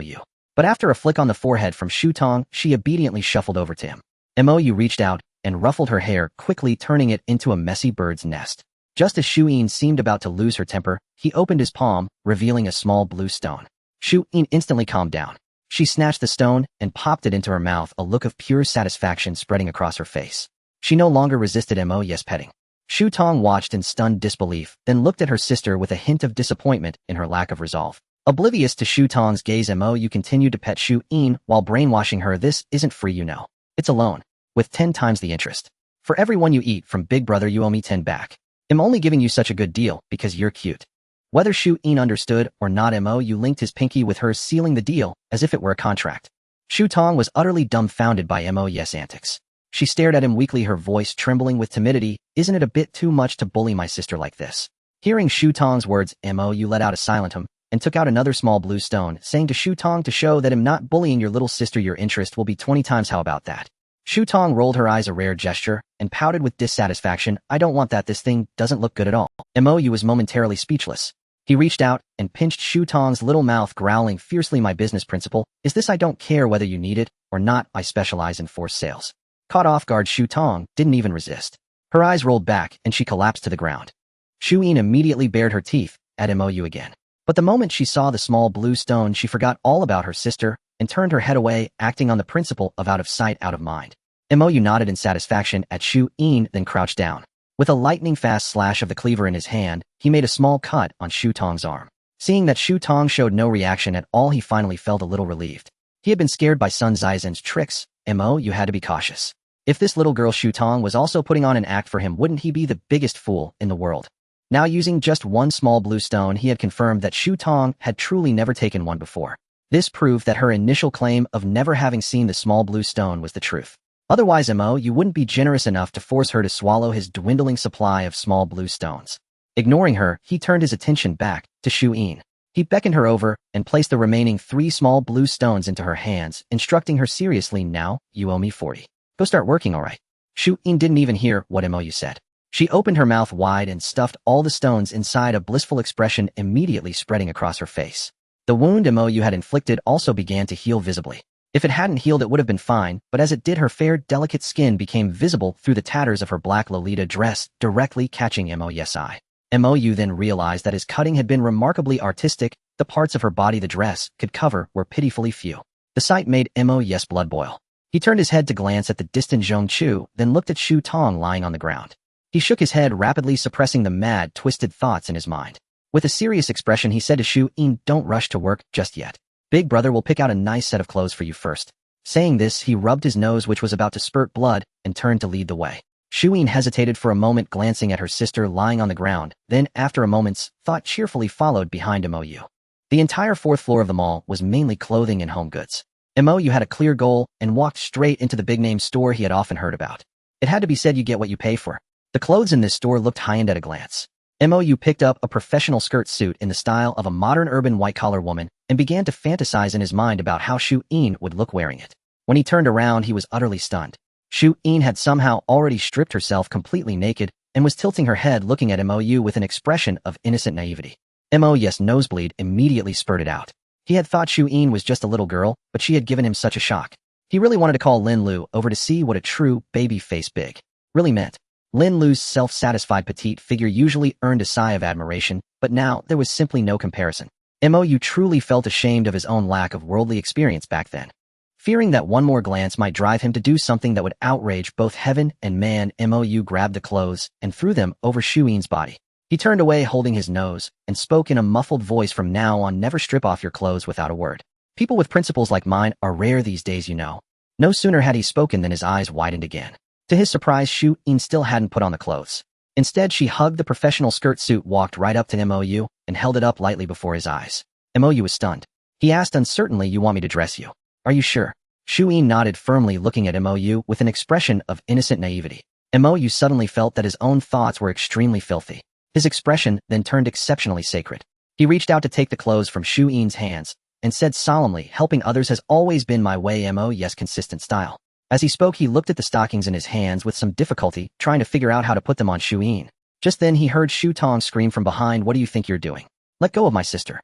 But after a flick on the forehead from Shu Tong, she obediently shuffled over to him. Mo reached out and ruffled her hair, quickly turning it into a messy bird's nest. Just as Shu Yin seemed about to lose her temper, he opened his palm, revealing a small blue stone. Shu Yin instantly calmed down. She snatched the stone and popped it into her mouth, a look of pure satisfaction spreading across her face. She no longer resisted Mo's petting. Shu Tong watched in stunned disbelief, then looked at her sister with a hint of disappointment in her lack of resolve. Oblivious to Shu Tong's gaze, Mo continued to pet Shu Yin while brainwashing her. "This isn't free, you know. It's a loan, with 10 times the interest. For every one you eat from Big Brother, you owe me 10 back. I'm only giving you such a good deal because you're cute." Whether Shu Yin understood or not, Mo linked his pinky with hers, sealing the deal as if it were a contract. Shu Tong was utterly dumbfounded by Mo's antics. She stared at him weakly, her voice trembling with timidity. Isn't it a bit too much to bully my sister like this? Hearing Shu Tong's words, Mo let out a silent hum and took out another small blue stone, saying to Shu Tong to show that I'm not bullying your little sister, your interest will be 20 times. How about that? Shu Tong rolled her eyes, a rare gesture, and pouted with dissatisfaction. I don't want that. This thing doesn't look good at all. Mo was momentarily speechless. He reached out and pinched Shu Tong's little mouth, growling fiercely, my business principle is this: I don't care whether you need it or not. I specialize in forced sales. Caught off guard, Shu Tong didn't even resist. Her eyes rolled back and she collapsed to the ground. Shu Yin immediately bared her teeth at Mo again. But the moment she saw the small blue stone, she forgot all about her sister and turned her head away, acting on the principle of out of sight, out of mind. Mo nodded in satisfaction at Shu Yin, then crouched down. With a lightning-fast slash of the cleaver in his hand, he made a small cut on Shu Tong's arm. Seeing that Shu Tong showed no reaction at all, he finally felt a little relieved. He had been scared by Sun Zaizen's tricks. Mo, you had to be cautious. If this little girl Shu Tong was also putting on an act for him, wouldn't he be the biggest fool in the world? Now, using just one small blue stone, he had confirmed that Shu Tong had truly never taken one before. This proved that her initial claim of never having seen the small blue stone was the truth. Otherwise, Mo, you wouldn't be generous enough to force her to swallow his dwindling supply of small blue stones. Ignoring her, he turned his attention back to Shu Yin. He beckoned her over and placed the remaining 3 small blue stones into her hands, instructing her seriously, now, you owe me 40. Go start working, all right? Shu Yin didn't even hear what Mo said. She opened her mouth wide and stuffed all the stones inside, a blissful expression immediately spreading across her face. The wound Mo had inflicted also began to heal visibly. If it hadn't healed, it would have been fine, but as it did, her fair, delicate skin became visible through the tatters of her black Lolita dress, directly catching Mo's eye. Mo then realized that his cutting had been remarkably artistic. The parts of her body the dress could cover were pitifully few. The sight made Mo's blood boil. He turned his head to glance at the distant Zhong Chu, then looked at Shu Tong lying on the ground. He shook his head, rapidly suppressing the mad, twisted thoughts in his mind. With a serious expression, he said to Shu Yin, don't rush to work just yet. Big brother will pick out a nice set of clothes for you first. Saying this, he rubbed his nose, which was about to spurt blood, and turned to lead the way. Shu Yin hesitated for a moment, glancing at her sister lying on the ground, then, after a moment's thought, cheerfully followed behind Mo. The entire 4th floor of the mall was mainly clothing and home goods. Mo had a clear goal and walked straight into the big-name store he had often heard about. It had to be said, you get what you pay for. The clothes in this store looked high-end at a glance. Mo picked up a professional skirt suit in the style of a modern urban white-collar woman and began to fantasize in his mind about how Shu Yin would look wearing it. When he turned around, he was utterly stunned. Shu Yin had somehow already stripped herself completely naked and was tilting her head, looking at Mo with an expression of innocent naivety. Mo's nosebleed immediately spurted out. He had thought Shu Yin was just a little girl, but she had given him such a shock. He really wanted to call Lin Lu over to see what a true baby face big really meant. Lin Lu's self-satisfied petite figure usually earned a sigh of admiration, but now there was simply no comparison. Mo truly felt ashamed of his own lack of worldly experience back then. Fearing that one more glance might drive him to do something that would outrage both heaven and man, Mo grabbed the clothes and threw them over Shu Yin's body. He turned away, holding his nose, and spoke in a muffled voice, from now on, never strip off your clothes without a word. People with principles like mine are rare these days, you know. No sooner had he spoken than his eyes widened again. To his surprise, Shu Yin still hadn't put on the clothes. Instead, she hugged the professional skirt suit, walked right up to Mo, and held it up lightly before his eyes. Mo was stunned. He asked uncertainly, you want me to dress you? Are you sure? Shu Yin nodded firmly, looking at Mo with an expression of innocent naivety. Mo suddenly felt that his own thoughts were extremely filthy. His expression then turned exceptionally sacred. He reached out to take the clothes from Shu Yin's hands and said solemnly, helping others has always been my way, Mo's consistent style. As he spoke, he looked at the stockings in his hands with some difficulty, trying to figure out how to put them on Shu Yin. Just then he heard Shu Tong scream from behind, what do you think you're doing? Let go of my sister.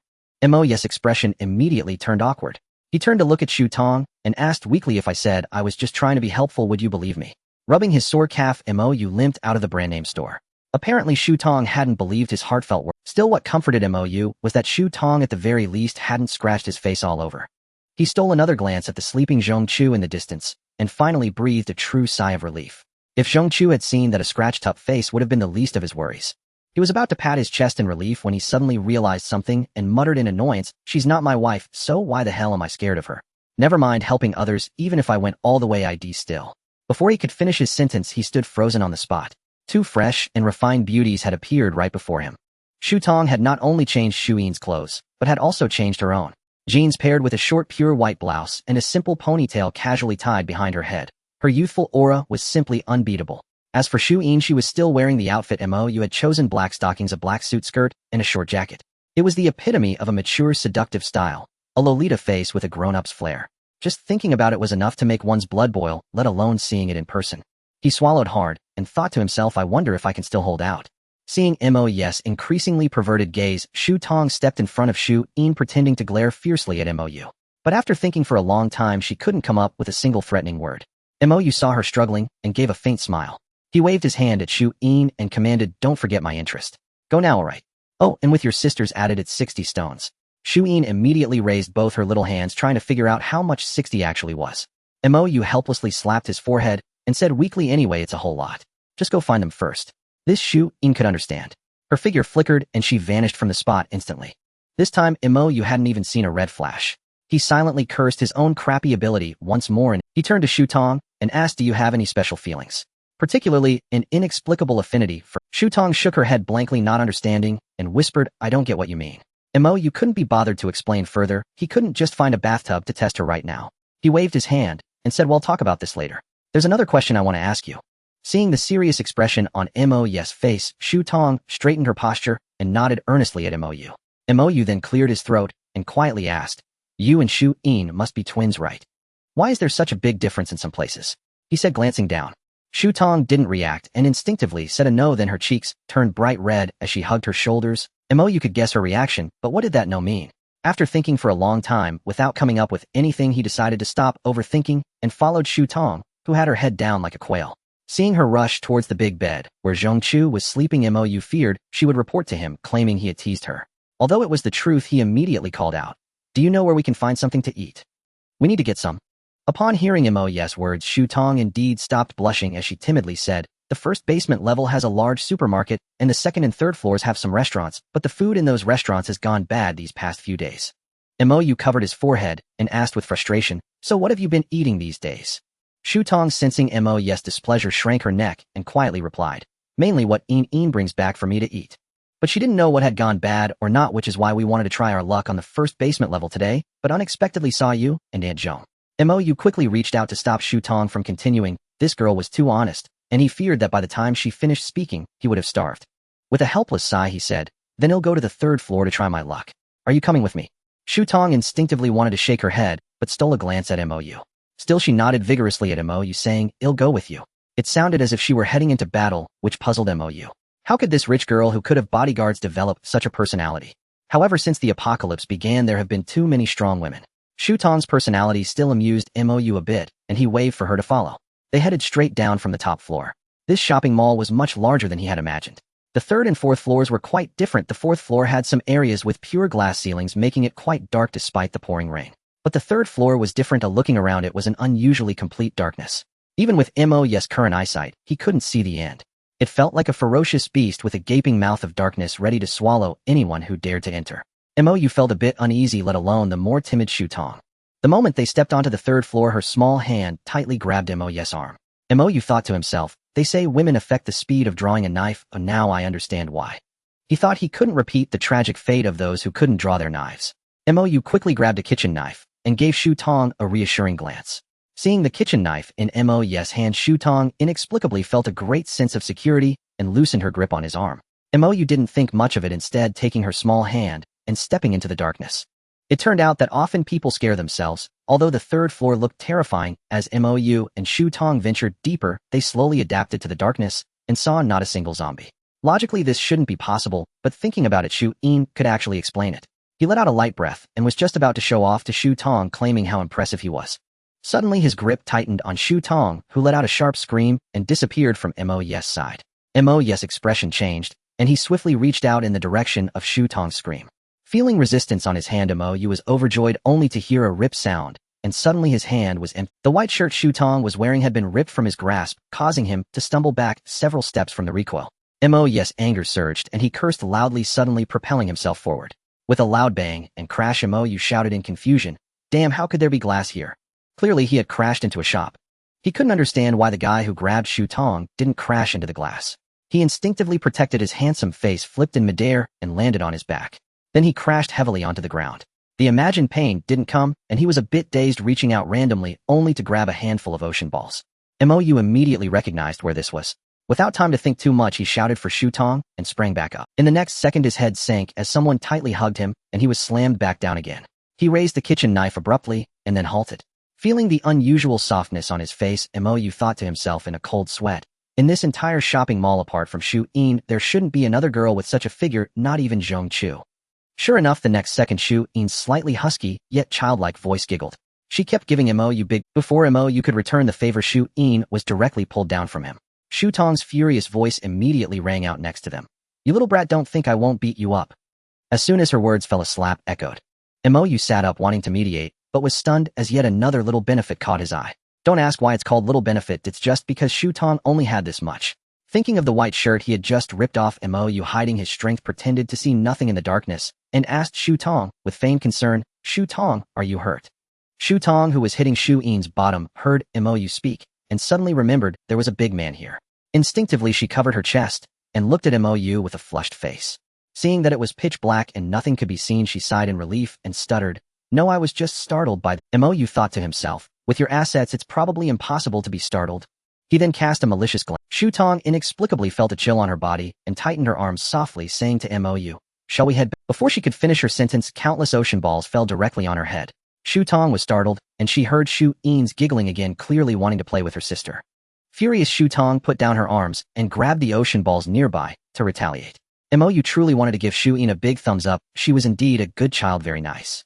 Mo's expression immediately turned awkward. He turned to look at Shu Tong and asked weakly, if I said I was just trying to be helpful, would you believe me? Rubbing his sore calf, Mo limped out of the brand name store. Apparently Shu Tong hadn't believed his heartfelt words. Still, what comforted Mo was that Shu Tong at the very least hadn't scratched his face all over. He stole another glance at the sleeping Zhong Chu in the distance, and finally breathed a true sigh of relief. If Zhong Chu had seen that, a scratched-up face would have been the least of his worries. He was about to pat his chest in relief when he suddenly realized something and muttered in annoyance, she's not my wife, so why the hell am I scared of her? Never mind helping others, even if I went all the way, I'd still. Before he could finish his sentence, he stood frozen on the spot. 2 fresh and refined beauties had appeared right before him. Shu Tong had not only changed Shu Yin's clothes, but had also changed her own. Jeans paired with a short pure white blouse and a simple ponytail casually tied behind her head. Her youthful aura was simply unbeatable. As for Shu-in, she was still wearing the outfit Mo had chosen: black stockings, a black suit skirt, and a short jacket. It was the epitome of a mature, seductive style, a Lolita face with a grown-up's flair. Just thinking about it was enough to make one's blood boil, let alone seeing it in person. He swallowed hard and thought to himself, I wonder if I can still hold out. Seeing Mo's increasingly perverted gaze, Shu Tong stepped in front of Shu-in, pretending to glare fiercely at Mo. But after thinking for a long time, she couldn't come up with a single threatening word. Mo saw her struggling and gave a faint smile. He waved his hand at Shu-in and commanded, don't forget my interest. Go now, alright. Oh, and with your sisters added, it's 60 stones. Shu-in immediately raised both her little hands, trying to figure out how much 60 actually was. Mo helplessly slapped his forehead and said weakly, anyway, it's a whole lot. Just go find them first. This Shu-in could understand. Her figure flickered and she vanished from the spot instantly. This time, Mo hadn't even seen a red flash. He silently cursed his own crappy ability once more, and he turned to Shu Tong and asked, do you have any special feelings? Particularly an inexplicable affinity for... Shu Tong shook her head blankly, not understanding, and whispered, I don't get what you mean. Mo couldn't be bothered to explain further. He couldn't just find a bathtub to test her right now. He waved his hand and said, we'll talk about this later. There's another question I want to ask you. Seeing the serious expression on Mo's face, Shu Tong straightened her posture and nodded earnestly at Mo. Mo then cleared his throat and quietly asked, you and Shu-in must be twins, right? Why is there such a big difference in some places? He said, glancing down. Shu Tong didn't react and instinctively said a no, then her cheeks turned bright red as she hugged her shoulders. Mo could guess her reaction, but what did that no mean? After thinking for a long time without coming up with anything, he decided to stop overthinking and followed Shu Tong, who had her head down like a quail. Seeing her rush towards the big bed, where Zhongchu was sleeping, Mo feared she would report to him, claiming he had teased her. Although it was the truth, he immediately called out, do you know where we can find something to eat? We need to get some. Upon hearing Mo's words, Shu Tong indeed stopped blushing as she timidly said, the first basement level has a large supermarket, and the second and third floors have some restaurants, but the food in those restaurants has gone bad these past few days. Mo covered his forehead and asked with frustration, so what have you been eating these days? Shu Tong, sensing Mo's displeasure, shrank her neck and quietly replied, mainly what In brings back for me to eat. But she didn't know what had gone bad or not, which is why we wanted to try our luck on the first basement level today, but unexpectedly saw you and Aunt Zhong. Mo quickly reached out to stop Shu Tong from continuing. This girl was too honest, and he feared that by the time she finished speaking, he would have starved. With a helpless sigh, he said, then he'll go to the third floor to try my luck. Are you coming with me? Shu Tong instinctively wanted to shake her head, but stole a glance at Mo. Still, she nodded vigorously at Mo, saying, I'll go with you. It sounded as if she were heading into battle, which puzzled Mo. How could this rich girl who could have bodyguards develop such a personality? However, since the apocalypse began, there have been too many strong women. Shu Tong's personality still amused Mo a bit, and he waved for her to follow. They headed straight down from the top floor. This shopping mall was much larger than he had imagined. The third and fourth floors were quite different. The fourth floor had some areas with pure glass ceilings, making it quite dark despite the pouring rain. But the third floor was different. Looking around, it was an unusually complete darkness. Even with Mo's current eyesight, he couldn't see the end. It felt like a ferocious beast with a gaping mouth of darkness ready to swallow anyone who dared to enter. Mo felt a bit uneasy, let alone the more timid Shu Tong. The moment they stepped onto the third floor, her small hand tightly grabbed Mo's arm. Mo thought to himself, they say women affect the speed of drawing a knife, and now I understand why. He thought he couldn't repeat the tragic fate of those who couldn't draw their knives. Mo quickly grabbed a kitchen knife and gave Shu Tong a reassuring glance. Seeing the kitchen knife in Mo's hand, Shu Tong inexplicably felt a great sense of security and loosened her grip on his arm. Mo didn't think much of it, instead taking her small hand and stepping into the darkness. It turned out that often people scare themselves. Although the third floor looked terrifying, as Mo and Shu Tong ventured deeper, they slowly adapted to the darkness and saw not a single zombie. Logically, this shouldn't be possible, but thinking about it, Shu-in could actually explain it. He let out a light breath and was just about to show off to Shu Tong, claiming how impressive he was. Suddenly, his grip tightened on Shu Tong, who let out a sharp scream and disappeared from Mo's side. Mo's expression changed, and he swiftly reached out in the direction of Shu Tong's scream. Feeling resistance on his hand, Mo was overjoyed only to hear a rip sound, and suddenly his hand was empty. The white shirt Shu Tong was wearing had been ripped from his grasp, causing him to stumble back several steps from the recoil. Mo's anger surged, and he cursed loudly, suddenly propelling himself forward. With a loud bang and crash, Mo shouted in confusion, damn, how could there be glass here? Clearly, he had crashed into a shop. He couldn't understand why the guy who grabbed Shu Tong didn't crash into the glass. He instinctively protected his handsome face, flipped in midair, and landed on his back. Then he crashed heavily onto the ground. The imagined pain didn't come, and he was a bit dazed, reaching out randomly only to grab a handful of ocean balls. Mou immediately recognized where this was. Without time to think too much, he shouted for Shu Tong and sprang back up. In the next second, his head sank as someone tightly hugged him, and he was slammed back down again. He raised the kitchen knife abruptly and then halted. Feeling the unusual softness on his face, Mou thought to himself in a cold sweat. In this entire shopping mall apart from Shu In, there shouldn't be another girl with such a figure, not even Zhong Chu. Sure enough, the next second, Shu In's slightly husky, yet childlike voice giggled. She kept giving Mou big. Before Mou could return the favor, Shu In was directly pulled down from him. Shu Tong's furious voice immediately rang out next to them. "You little brat, don't think I won't beat you up." As soon as her words fell, a slap echoed. Mou sat up wanting to mediate, but was stunned as yet another little benefit caught his eye. Don't ask why it's called little benefit, it's just because Shu Tong only had this much. Thinking of the white shirt he had just ripped off, Mou, hiding his strength, pretended to see nothing in the darkness, and asked Shu Tong, with feigned concern, "Shu Tong, are you hurt?" Shu Tong, who was hitting Shu In's bottom, heard Mou speak, and suddenly remembered there was a big man here. Instinctively, she covered her chest, and looked at Mou with a flushed face. Seeing that it was pitch black and nothing could be seen, she sighed in relief and stuttered, "No, I was just startled by Mou thought to himself, with your assets it's probably impossible to be startled. He then cast a malicious glance. Shu Tong inexplicably felt a chill on her body and tightened her arms softly, saying to Mou, "Shall we head back?" Before she could finish her sentence, countless ocean balls fell directly on her head. Shu Tong was startled, and she heard Shu In's giggling again, clearly wanting to play with her sister. Furious, Shu Tong put down her arms and grabbed the ocean balls nearby to retaliate. Mou truly wanted to give Shu In a big thumbs up. She was indeed a good child, very nice.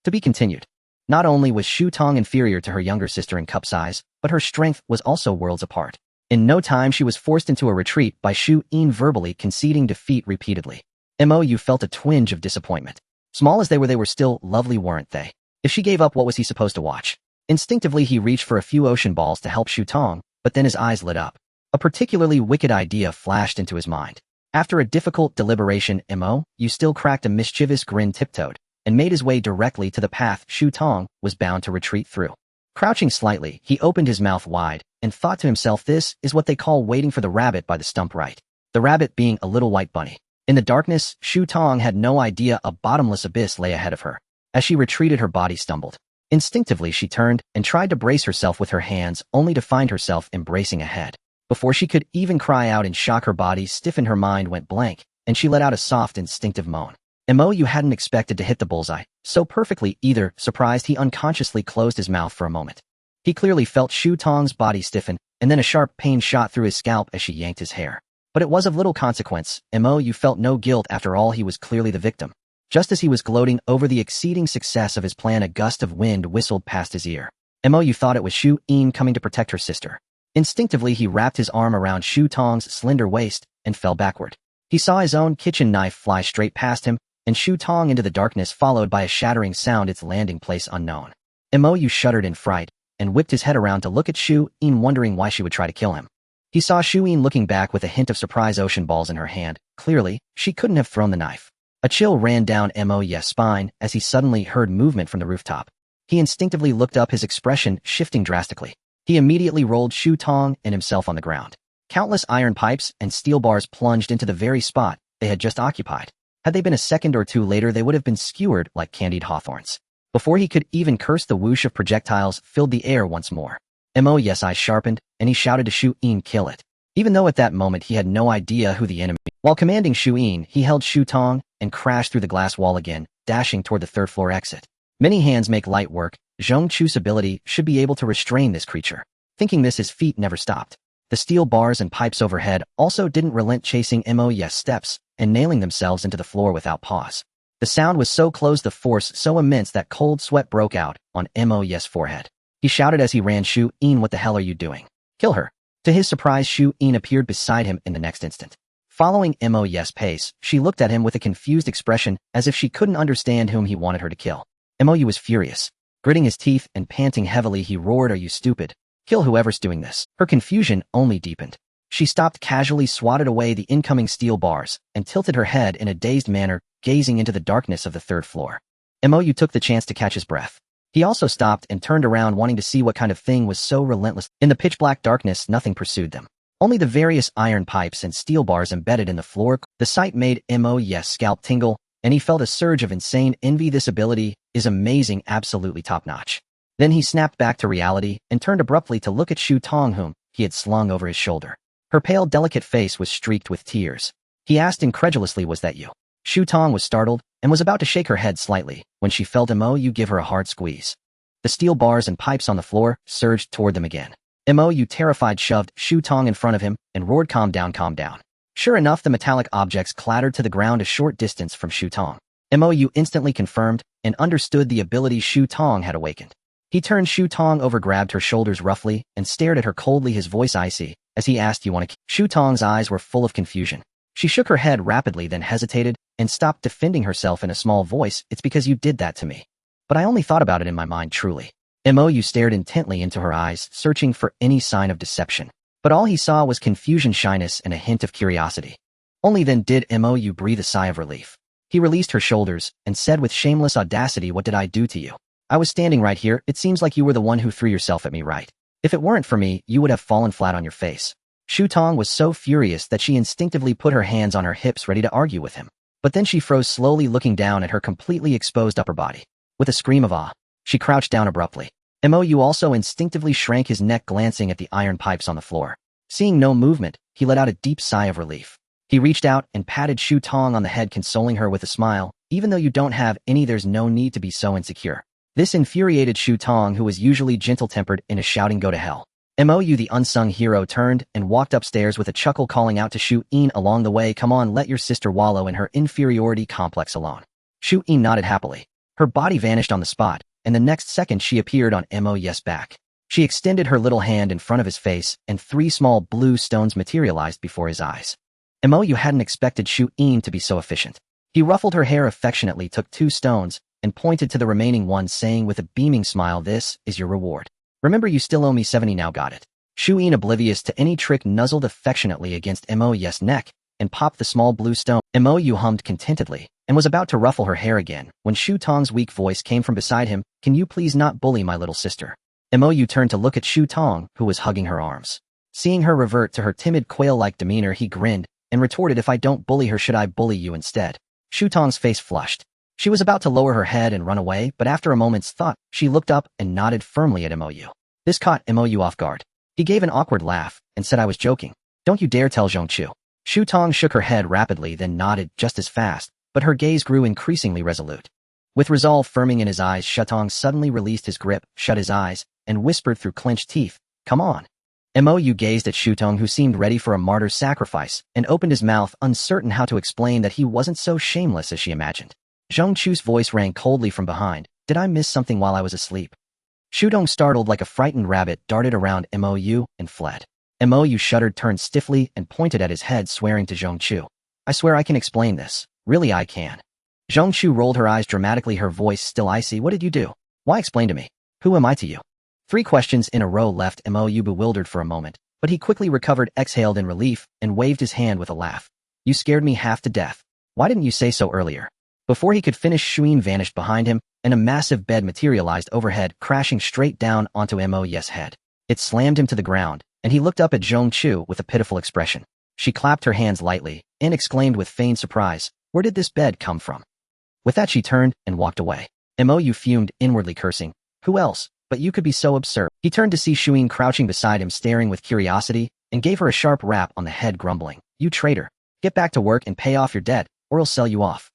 To be continued. Not only was Shu Tong inferior to her younger sister in cup size, but her strength was also worlds apart. In no time, she was forced into a retreat by Shu In, verbally conceding defeat repeatedly. Mou felt a twinge of disappointment. Small as they were still lovely, weren't they? If she gave up, what was he supposed to watch? Instinctively, he reached for a few ocean balls to help Shu Tong, but then his eyes lit up. A particularly wicked idea flashed into his mind. After a difficult deliberation, Mou still cracked a mischievous grin, tiptoed, and made his way directly to the path Shu Tong was bound to retreat through. Crouching slightly, he opened his mouth wide and thought to himself, this is what they call waiting for the rabbit by the stump, right? The rabbit being a little white bunny. In the darkness, Shu Tong had no idea a bottomless abyss lay ahead of her. As she retreated, her body stumbled. Instinctively, she turned and tried to brace herself with her hands, only to find herself embracing a head. Before she could even cry out in shock, her body stiffened, her mind went blank, and she let out a soft, instinctive moan. Mou hadn't expected to hit the bullseye so perfectly either. Surprised, he unconsciously closed his mouth for a moment. He clearly felt Shu Tong's body stiffen, and then a sharp pain shot through his scalp as she yanked his hair. But it was of little consequence. Mou felt no guilt. After all, he was clearly the victim. Just as he was gloating over the exceeding success of his plan, a gust of wind whistled past his ear. Mou thought it was Shu In coming to protect her sister. Instinctively, he wrapped his arm around Shu Tong's slender waist and fell backward. He saw his own kitchen knife fly straight past him, and Shu Tong into the darkness, followed by a shattering sound, its landing place unknown. Mou shuddered in fright and whipped his head around to look at Shu In, wondering why she would try to kill him. He saw Shu In looking back with a hint of surprise, ocean balls in her hand. Clearly, she couldn't have thrown the knife. A chill ran down Mou's spine as he suddenly heard movement from the rooftop. He instinctively looked up, his expression shifting drastically. He immediately rolled Shu Tong and himself on the ground. Countless iron pipes and steel bars plunged into the very spot they had just occupied. Had they been a second or two later, they would have been skewered like candied hawthorns. Before he could even curse, the whoosh of projectiles filled the air once more. Mou's eyes sharpened, and he shouted to Shu In, "Kill it." Even though at that moment he had no idea who the enemy was. While commanding Shu In, he held Shu Tong and crashed through the glass wall again, dashing toward the third-floor exit. Many hands make light work. Zhong Chu's ability should be able to restrain this creature. Thinking this, his feet never stopped. The steel bars and pipes overhead also didn't relent, chasing Mou's steps and nailing themselves into the floor without pause. The sound was so close, the force so immense, that cold sweat broke out on Mou's forehead. He shouted as he ran, "Shu In, what the hell are you doing? Kill her." To his surprise, Shu In appeared beside him in the next instant. Following Mou's pace, she looked at him with a confused expression, as if she couldn't understand whom he wanted her to kill. Mou was furious. Gritting his teeth and panting heavily, he roared, "Are you stupid? Kill whoever's doing this." Her confusion only deepened. She stopped, casually swatted away the incoming steel bars, and tilted her head in a dazed manner, gazing into the darkness of the third floor. Mou took the chance to catch his breath. He also stopped and turned around, wanting to see what kind of thing was so relentless. In the pitch-black darkness, nothing pursued them. Only the various iron pipes and steel bars embedded in the floor. The sight made Mou's scalp tingle, and he felt a surge of insane envy. This ability is amazing, absolutely top-notch. Then he snapped back to reality and turned abruptly to look at Shu Tong, whom he had slung over his shoulder. Her pale, delicate face was streaked with tears. He asked incredulously, "Was that you?" Shu Tong was startled and was about to shake her head slightly when she felt Mou give her a hard squeeze. The steel bars and pipes on the floor surged toward them again. Mou, terrified, shoved Shu Tong in front of him and roared, "Calm down, calm down." Sure enough, the metallic objects clattered to the ground a short distance from Shu Tong. Mou instantly confirmed and understood the ability Shu Tong had awakened. He turned Shu Tong over, grabbed her shoulders roughly, and stared at her coldly, his voice icy, as he asked, "You want to?" Shu Tong's eyes were full of confusion. She shook her head rapidly, then hesitated and stopped, defending herself in a small voice. "It's because you did that to me. But I only thought about it in my mind, truly." Mou stared intently into her eyes, searching for any sign of deception. But all he saw was confusion, shyness, and a hint of curiosity. Only then did Mou breathe a sigh of relief. He released her shoulders and said with shameless audacity, "What did I do to you? I was standing right here. It seems like you were the one who threw yourself at me, right? If it weren't for me, you would have fallen flat on your face." Shu Tong was so furious that she instinctively put her hands on her hips, ready to argue with him. But then she froze, slowly looking down at her completely exposed upper body. With a scream of awe, she crouched down abruptly. Mou also instinctively shrank his neck, glancing at the iron pipes on the floor. Seeing no movement, he let out a deep sigh of relief. He reached out and patted Shu Tong on the head, consoling her with a smile. "Even though you don't have any, there's no need to be so insecure." This infuriated Shu Tong, who was usually gentle-tempered, in a shouting, "Go to hell." Mou, the unsung hero, turned and walked upstairs with a chuckle, calling out to Shu In along the way, "Come on, let your sister wallow in her inferiority complex alone." Shu In nodded happily. Her body vanished on the spot, and the next second she appeared on Mou's back. She extended her little hand in front of his face, and 3 small blue stones materialized before his eyes. Mou hadn't expected Shu In to be so efficient. He ruffled her hair affectionately, took 2 stones, and pointed to the remaining one, saying with a beaming smile, "This is your reward. Remember, you still owe me 70 now, got it?" Shu In, oblivious to any trick, nuzzled affectionately against Mou's neck and popped the small blue stone. Mou hummed contentedly and was about to ruffle her hair again when Shu Tong's weak voice came from beside him, "Can you please not bully my little sister?" Mou turned to look at Shu Tong, who was hugging her arms. Seeing her revert to her timid, quail-like demeanor, he grinned and retorted, "If I don't bully her, should I bully you instead?" Shu Tong's face flushed. She was about to lower her head and run away, but after a moment's thought, she looked up and nodded firmly at Mou. This caught Mou off guard. He gave an awkward laugh and said, "I was joking. Don't you dare tell Zhongchu." Shu Tong shook her head rapidly, then nodded just as fast, but her gaze grew increasingly resolute. With resolve firming in his eyes, Shu Tong suddenly released his grip, shut his eyes, and whispered through clenched teeth, "Come on." Mou gazed at Shu Tong, who seemed ready for a martyr's sacrifice, and opened his mouth, uncertain how to explain that he wasn't so shameless as she imagined. Zhongchu's voice rang coldly from behind. "Did I miss something while I was asleep?" Shu Tong, startled like a frightened rabbit, darted around Mou and fled. Mou shuddered, turned stiffly, and pointed at his head, swearing to Zhongchu, "I swear I can explain this. Really, I can." Zhongchu rolled her eyes dramatically, her voice still icy. "What did you do? Why explain to me? Who am I to you?" 3 questions in a row left Mou bewildered for a moment, but he quickly recovered, exhaled in relief, and waved his hand with a laugh. "You scared me half to death. Why didn't you say so earlier?" Before he could finish, Shuin vanished behind him, and a massive bed materialized overhead, crashing straight down onto Mou's head. It slammed him to the ground, and he looked up at Zhongchu with a pitiful expression. She clapped her hands lightly and exclaimed with feigned surprise, "Where did this bed come from?" With that, she turned and walked away. Mou fumed, inwardly cursing. Who else? But you could be so absurd. He turned to see Shuin crouching beside him, staring with curiosity, and gave her a sharp rap on the head, grumbling, "You traitor. Get back to work and pay off your debt, or I'll sell you off."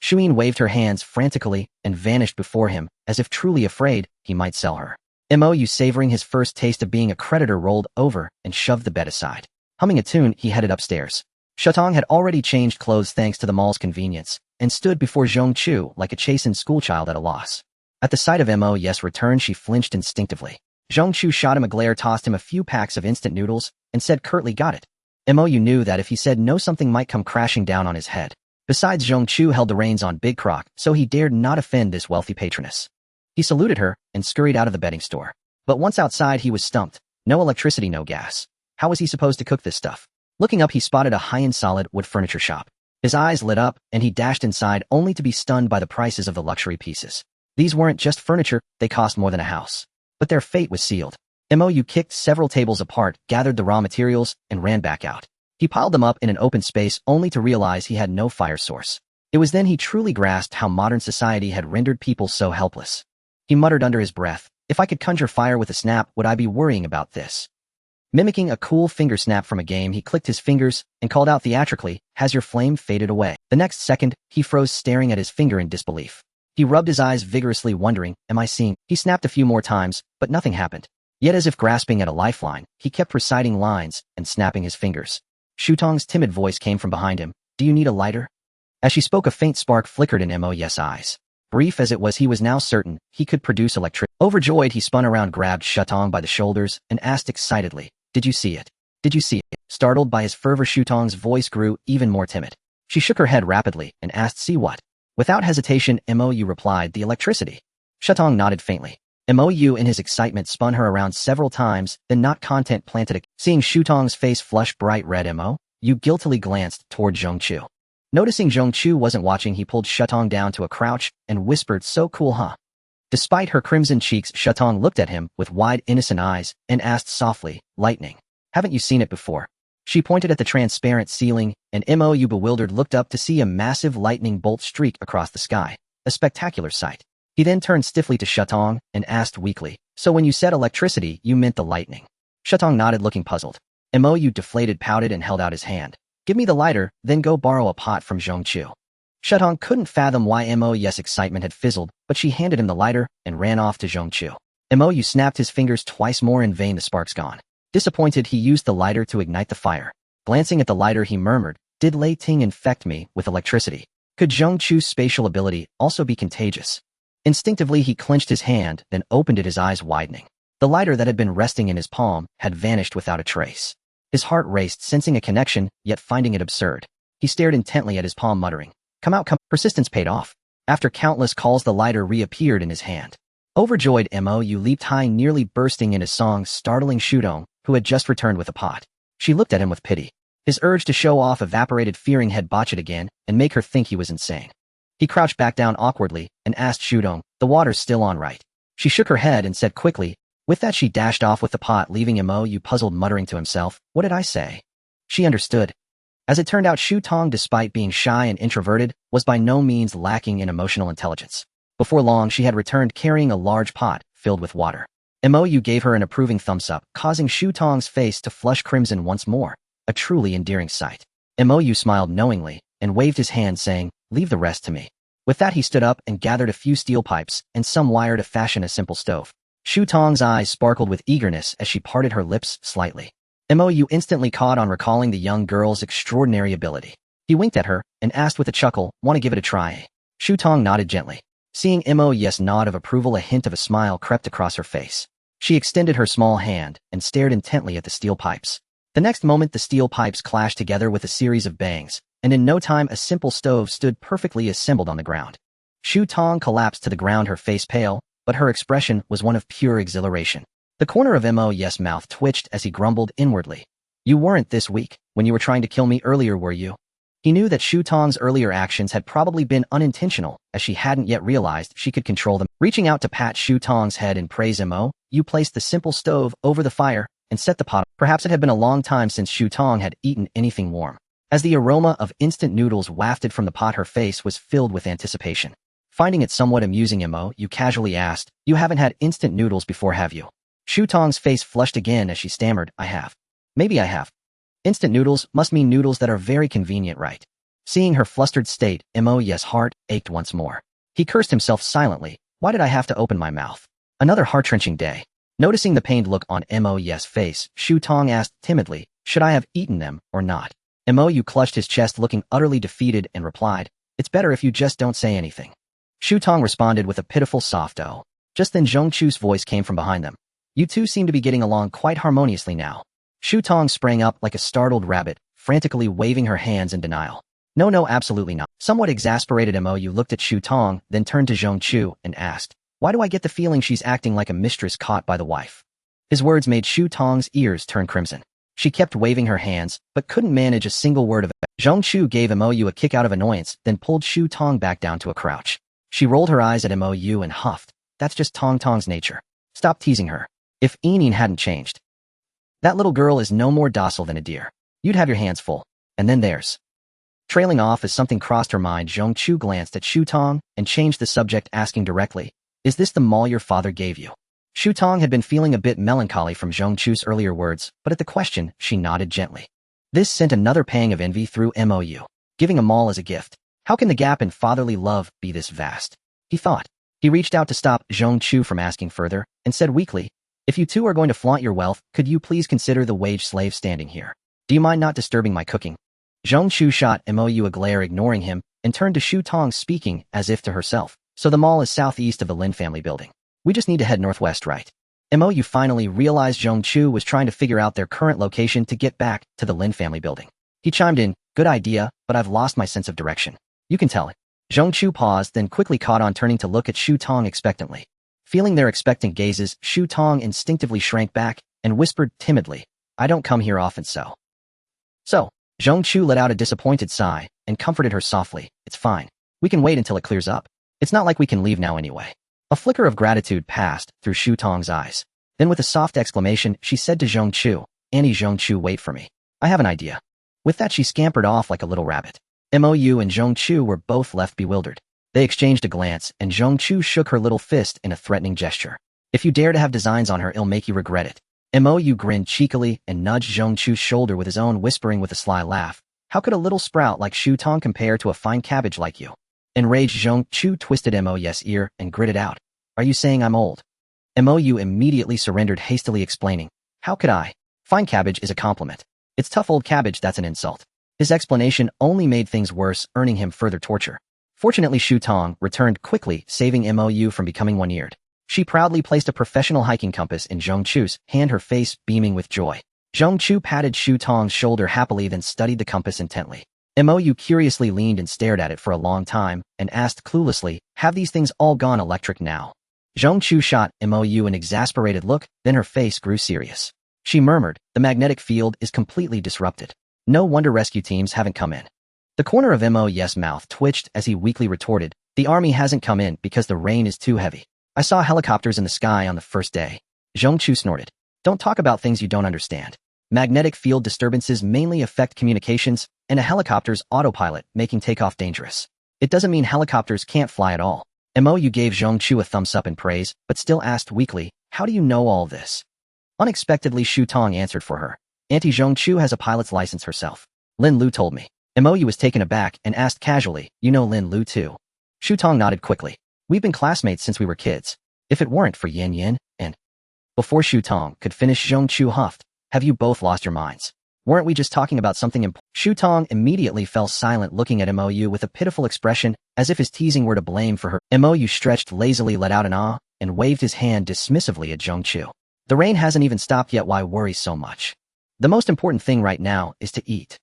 Shuin waved her hands frantically and vanished before him, as if truly afraid he might sell her. Mou, savoring his first taste of being a creditor, rolled over and shoved the bed aside. Humming a tune, he headed upstairs. Shu Tong had already changed clothes thanks to the mall's convenience, and stood before Zhongchu like a chastened schoolchild at a loss. At the sight of Mou's return, she flinched instinctively. Zhongchu shot him a glare, tossed him a few packs of instant noodles, and said curtly, "Got it." Mou knew that if he said no, something might come crashing down on his head. Besides, Zhongchu held the reins on Big Croc, so he dared not offend this wealthy patroness. He saluted her and scurried out of the bedding store. But once outside, he was stumped. No electricity, no gas. How was he supposed to cook this stuff? Looking up, he spotted a high-end solid wood furniture shop. His eyes lit up, and he dashed inside, only to be stunned by the prices of the luxury pieces. These weren't just furniture, they cost more than a house. But their fate was sealed. Mou kicked several tables apart, gathered the raw materials, and ran back out. He piled them up in an open space, only to realize he had no fire source. It was then he truly grasped how modern society had rendered people so helpless. He muttered under his breath, "If I could conjure fire with a snap, would I be worrying about this?" Mimicking a cool finger snap from a game, he clicked his fingers and called out theatrically, "Has your flame faded away?" The next second, he froze, staring at his finger in disbelief. He rubbed his eyes vigorously, wondering, "Am I seeing?" He snapped a few more times, but nothing happened. Yet as if grasping at a lifeline, he kept reciting lines and snapping his fingers. Shutong's timid voice came from behind him. "Do you need a lighter?" As she spoke, a faint spark flickered in Mo's eyes. Brief as it was, he was now certain he could produce electricity. Overjoyed, he spun around, grabbed Shutong by the shoulders, and asked excitedly, "Did you see it? Did you see it?" Startled by his fervor, Shutong's voice grew even more timid. She shook her head rapidly and asked, "See what?" Without hesitation, Mo replied, "The electricity." Shutong nodded faintly. Mo, in his excitement, spun her around several times, then not content, planted a... Seeing Shutong's face flush bright red, Mo guiltily glanced toward Zhongchu. Noticing Zhongchu wasn't watching, he pulled Shutong down to a crouch and whispered, "So cool, huh?" Despite her crimson cheeks, Shutong looked at him with wide, innocent eyes and asked softly, "Lightning? Haven't you seen it before?" She pointed at the transparent ceiling, and Mo, bewildered, looked up to see a massive lightning bolt streak across the sky. A spectacular sight. He then turned stiffly to Shutong and asked weakly, "So when you said electricity, you meant the lightning?" Shutong nodded, looking puzzled. Mo, deflated, pouted and held out his hand. "Give me the lighter, then go borrow a pot from Zhongchu." Shutong couldn't fathom why Mo's excitement had fizzled, but she handed him the lighter and ran off to Zhongchu. Mo snapped his fingers twice more, in vain, the sparks gone. Disappointed, he used the lighter to ignite the fire. Glancing at the lighter, he murmured, "Did Lei Ting infect me with electricity? Could Zhongchu's spatial ability also be contagious?" Instinctively, he clenched his hand, then opened it, his eyes widening. The lighter that had been resting in his palm had vanished without a trace. His heart raced, sensing a connection, yet finding it absurd. He stared intently at his palm, muttering, "Come out, come." Persistence paid off. After countless calls, the lighter reappeared in his hand. Overjoyed, Mo leaped high, nearly bursting into song, startling Shutong, who had just returned with a pot. She looked at him with pity. His urge to show off evaporated, fearing he'd botch it again and make her think he was insane. He crouched back down awkwardly and asked Shutong, "The water's still on, right?" She shook her head and said quickly. With that, she dashed off with the pot, leaving Mo puzzled, muttering to himself, "What did I say?" She understood. As it turned out, Shutong, despite being shy and introverted, was by no means lacking in emotional intelligence. Before long, she had returned carrying a large pot filled with water. Mo gave her an approving thumbs up, causing Shutong's face to flush crimson once more, a truly endearing sight. Mo smiled knowingly and waved his hand, saying, "Leave the rest to me." With that, he stood up and gathered a few steel pipes and some wire to fashion a simple stove. Shutong's eyes sparkled with eagerness as she parted her lips slightly. Mo instantly caught on, recalling the young girl's extraordinary ability. He winked at her and asked with a chuckle, "Want to give it a try?" Shutong nodded gently. Seeing Mo's nod of approval, a hint of a smile crept across her face. She extended her small hand and stared intently at the steel pipes. The next moment, the steel pipes clashed together with a series of bangs, and in no time a simple stove stood perfectly assembled on the ground. Shutong collapsed to the ground, her face pale, but her expression was one of pure exhilaration. The corner of Mo's mouth twitched as he grumbled inwardly. "You weren't this weak when you were trying to kill me earlier, were you?" He knew that Shutong's earlier actions had probably been unintentional, as she hadn't yet realized she could control them. Reaching out to pat Shutong's head in praise, Mo placed the simple stove over the fire and set the pot. Perhaps it had been a long time since Shutong had eaten anything warm. As the aroma of instant noodles wafted from the pot, her face was filled with anticipation. Finding it somewhat amusing, Mo casually asked, "You haven't had instant noodles before, have you?" Shutong's face flushed again as she stammered, "I have. Maybe I have. Instant noodles must mean noodles that are very convenient, right?" Seeing her flustered state, Mo's heart ached once more. He cursed himself silently. Why did I have to open my mouth? Another heart-wrenching day. Noticing the pained look on Mo's face, Shutong asked timidly, "Should I have eaten them or not?" Mo clutched his chest, looking utterly defeated, and replied, "It's better if you just don't say anything." Shutong responded with a pitiful soft "oh." Just then Zhongchu's voice came from behind them. "You two seem to be getting along quite harmoniously now." Shutong sprang up like a startled rabbit, frantically waving her hands in denial. No, absolutely not." Somewhat exasperated, Mo looked at Shutong, then turned to Zhongchu and asked, "Why do I get the feeling she's acting like a mistress caught by the wife?" His words made Shutong's ears turn crimson. She kept waving her hands, but couldn't manage a single word of it. Zhongchu gave Mo a kick out of annoyance, then pulled Shutong back down to a crouch. She rolled her eyes at Mo and huffed, "That's just Tong's nature. Stop teasing her. If Enin hadn't changed. That little girl is no more docile than a deer. You'd have your hands full. And then there's Trailing off as something crossed her mind, Zhong Chu glanced at Shu Tong and changed the subject, asking directly, "Is this the mall your father gave you?" Shu Tong had been feeling a bit melancholy from Zhong Chu's earlier words, but at the question, she nodded gently. This sent another pang of envy through Mou. Giving a mall as a gift. How can the gap in fatherly love be this vast? He thought. He reached out to stop Zhong Chu from asking further, and said weakly, "If you two are going to flaunt your wealth, could you please consider the wage slave standing here? Do you mind not disturbing my cooking?" Zhong Chu shot Mou a glare, ignoring him, and turned to Shu Tong, speaking as if to herself. "So the mall is southeast of the Lin family building. We just need to head northwest, right?" Mou finally realized Zhong Chu was trying to figure out their current location to get back to the Lin family building. He chimed in, "Good idea, but I've lost my sense of direction. You can tell it." Zhong Chu paused, then quickly caught on, turning to look at Shu Tong expectantly. Feeling their expectant gazes, Shu Tong instinctively shrank back and whispered timidly, "I don't come here often, so." Zhong Chu let out a disappointed sigh and comforted her softly, "It's fine. We can wait until it clears up. It's not like we can leave now anyway." A flicker of gratitude passed through Shu Tong's eyes. Then with a soft exclamation, she said to Zhong Chu, "Auntie Zhong Chu, wait for me. I have an idea." With that, she scampered off like a little rabbit. Mou and Zhong Chu were both left bewildered. They exchanged a glance, and Zhong Chu shook her little fist in a threatening gesture. "If you dare to have designs on her, it'll make you regret it." Mou grinned cheekily and nudged Zhong Chu's shoulder with his own, whispering with a sly laugh, "How could a little sprout like Shu Tong compare to a fine cabbage like you?" Enraged, Zhong Chu twisted Mou's ear and gritted out, "Are you saying I'm old?" Mou immediately surrendered, hastily explaining, "How could I? Fine cabbage is a compliment. It's tough old cabbage that's an insult." His explanation only made things worse, earning him further torture. Fortunately, Shu Tong returned quickly, saving Mou from becoming one-eared. She proudly placed a professional hiking compass in Zhong Chu's hand, her face beaming with joy. Zhong Chu patted Shu Tong's shoulder happily, then studied the compass intently. Mou curiously leaned and stared at it for a long time, and asked cluelessly, "Have these things all gone electric now?" Zhong Chu shot Mou an exasperated look, then her face grew serious. She murmured, "The magnetic field is completely disrupted. No wonder rescue teams haven't come in." The corner of Mou's mouth twitched as he weakly retorted, "The army hasn't come in because the rain is too heavy. I saw helicopters in the sky on the first day." Zhong Chu snorted, "Don't talk about things you don't understand. Magnetic field disturbances mainly affect communications and a helicopter's autopilot, making takeoff dangerous. It doesn't mean helicopters can't fly at all." Mou gave Zhong Chu a thumbs up in praise, but still asked weakly, "How do you know all this?" Unexpectedly, Shu Tong answered for her, "Auntie Zhong Chu has a pilot's license herself. Lin Lu told me." Mou was taken aback and asked casually, "You know Lin Lu too?" Shu Tong nodded quickly. "We've been classmates since we were kids. If it weren't for Yin Yin and—" Before Shu Tong could finish, Zhong Chu huffed, "Have you both lost your minds? Weren't we just talking about something important?" Shu Tong immediately fell silent, looking at Mou with a pitiful expression, as if his teasing were to blame for her. Mou stretched lazily, let out an ah, and waved his hand dismissively at Zhong Chu. "The rain hasn't even stopped yet, why worry so much? The most important thing right now is to eat."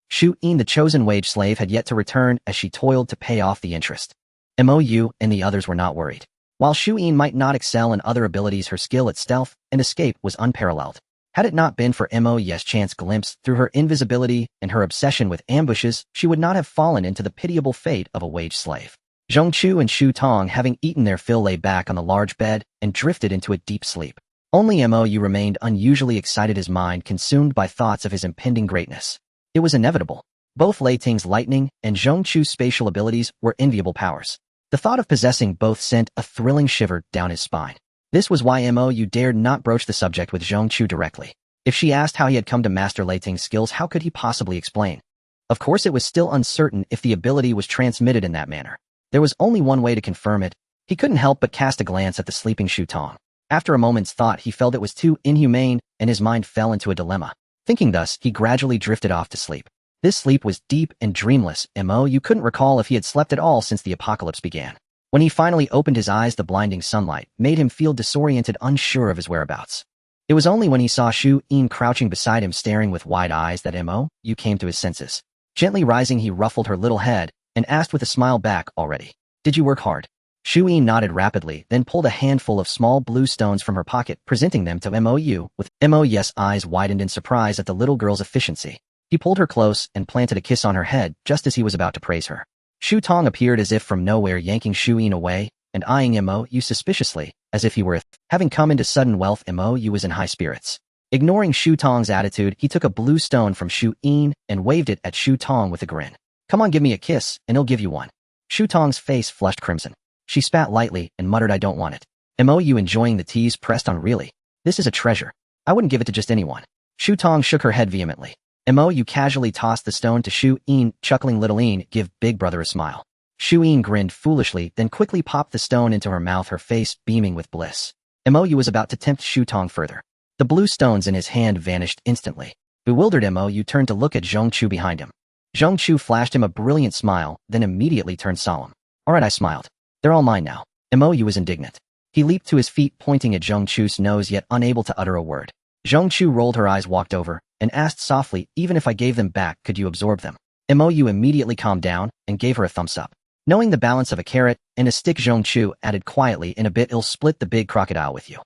Shu Yin, the chosen wage slave, had yet to return as she toiled to pay off the interest. Mou and the others were not worried. While Shu Yin might not excel in other abilities, her skill at stealth and escape was unparalleled. Had it not been for Mou's chance glimpse through her invisibility and her obsession with ambushes, she would not have fallen into the pitiable fate of a wage slave. Zhong Chu and Shu Tong, having eaten their fill, lay back on the large bed and drifted into a deep sleep. Only Mou remained unusually excited, his mind consumed by thoughts of his impending greatness. It was inevitable. Both Lei Ting's lightning and Zhong Chu's spatial abilities were enviable powers. The thought of possessing both sent a thrilling shiver down his spine. This was why Mou dared not broach the subject with Zhong Chu directly. If she asked how he had come to master Lei Ting's skills, how could he possibly explain? Of course, it was still uncertain if the ability was transmitted in that manner. There was only one way to confirm it. He couldn't help but cast a glance at the sleeping Shu Tong. After a moment's thought, he felt it was too inhumane, and his mind fell into a dilemma. Thinking thus, he gradually drifted off to sleep. This sleep was deep and dreamless. Mou couldn't recall if he had slept at all since the apocalypse began. When he finally opened his eyes, the blinding sunlight made him feel disoriented, unsure of his whereabouts. It was only when he saw Shu Yin crouching beside him, staring with wide eyes, that Mou came to his senses. Gently rising, he ruffled her little head and asked with a smile back, "Already? Did you work hard?" Shu Yin nodded rapidly, then pulled a handful of small blue stones from her pocket, presenting them to Mou. With Mou's eyes widened in surprise at the little girl's efficiency. He pulled her close and planted a kiss on her head just as he was about to praise her. Shu Tong appeared as if from nowhere, yanking Shu Yin away and eyeing Mou suspiciously, as if he were having come into sudden wealth. Mou was in high spirits. Ignoring Shu Tong's attitude, he took a blue stone from Shu Yin and waved it at Shu Tong with a grin. Come on, give me a kiss, and he'll give you one. Shu Tong's face flushed crimson. She spat lightly and muttered, I don't want it. You enjoying the tease pressed on. Really? This is a treasure. I wouldn't give it to just anyone. Shu Tong shook her head vehemently. You casually tossed the stone to Shu Yin, chuckling, little Yin, give big brother a smile. Shu Yin grinned foolishly, then quickly popped the stone into her mouth, her face beaming with bliss. You was about to tempt Shu Tong further. The blue stones in his hand vanished instantly. Bewildered, You turned to look at Zhong Chu behind him. Zhong Chu flashed him a brilliant smile, then immediately turned solemn. All right, I smiled. They're all mine now. You was indignant. He leaped to his feet, pointing at Zhong Chu's nose, yet unable to utter a word. Zhong Chu rolled her eyes, walked over, and asked softly, even if I gave them back, could you absorb them? You immediately calmed down and gave her a thumbs up. Knowing the balance of a carrot and a stick, Zhong Chu added quietly, in a bit I'll split the big crocodile with you.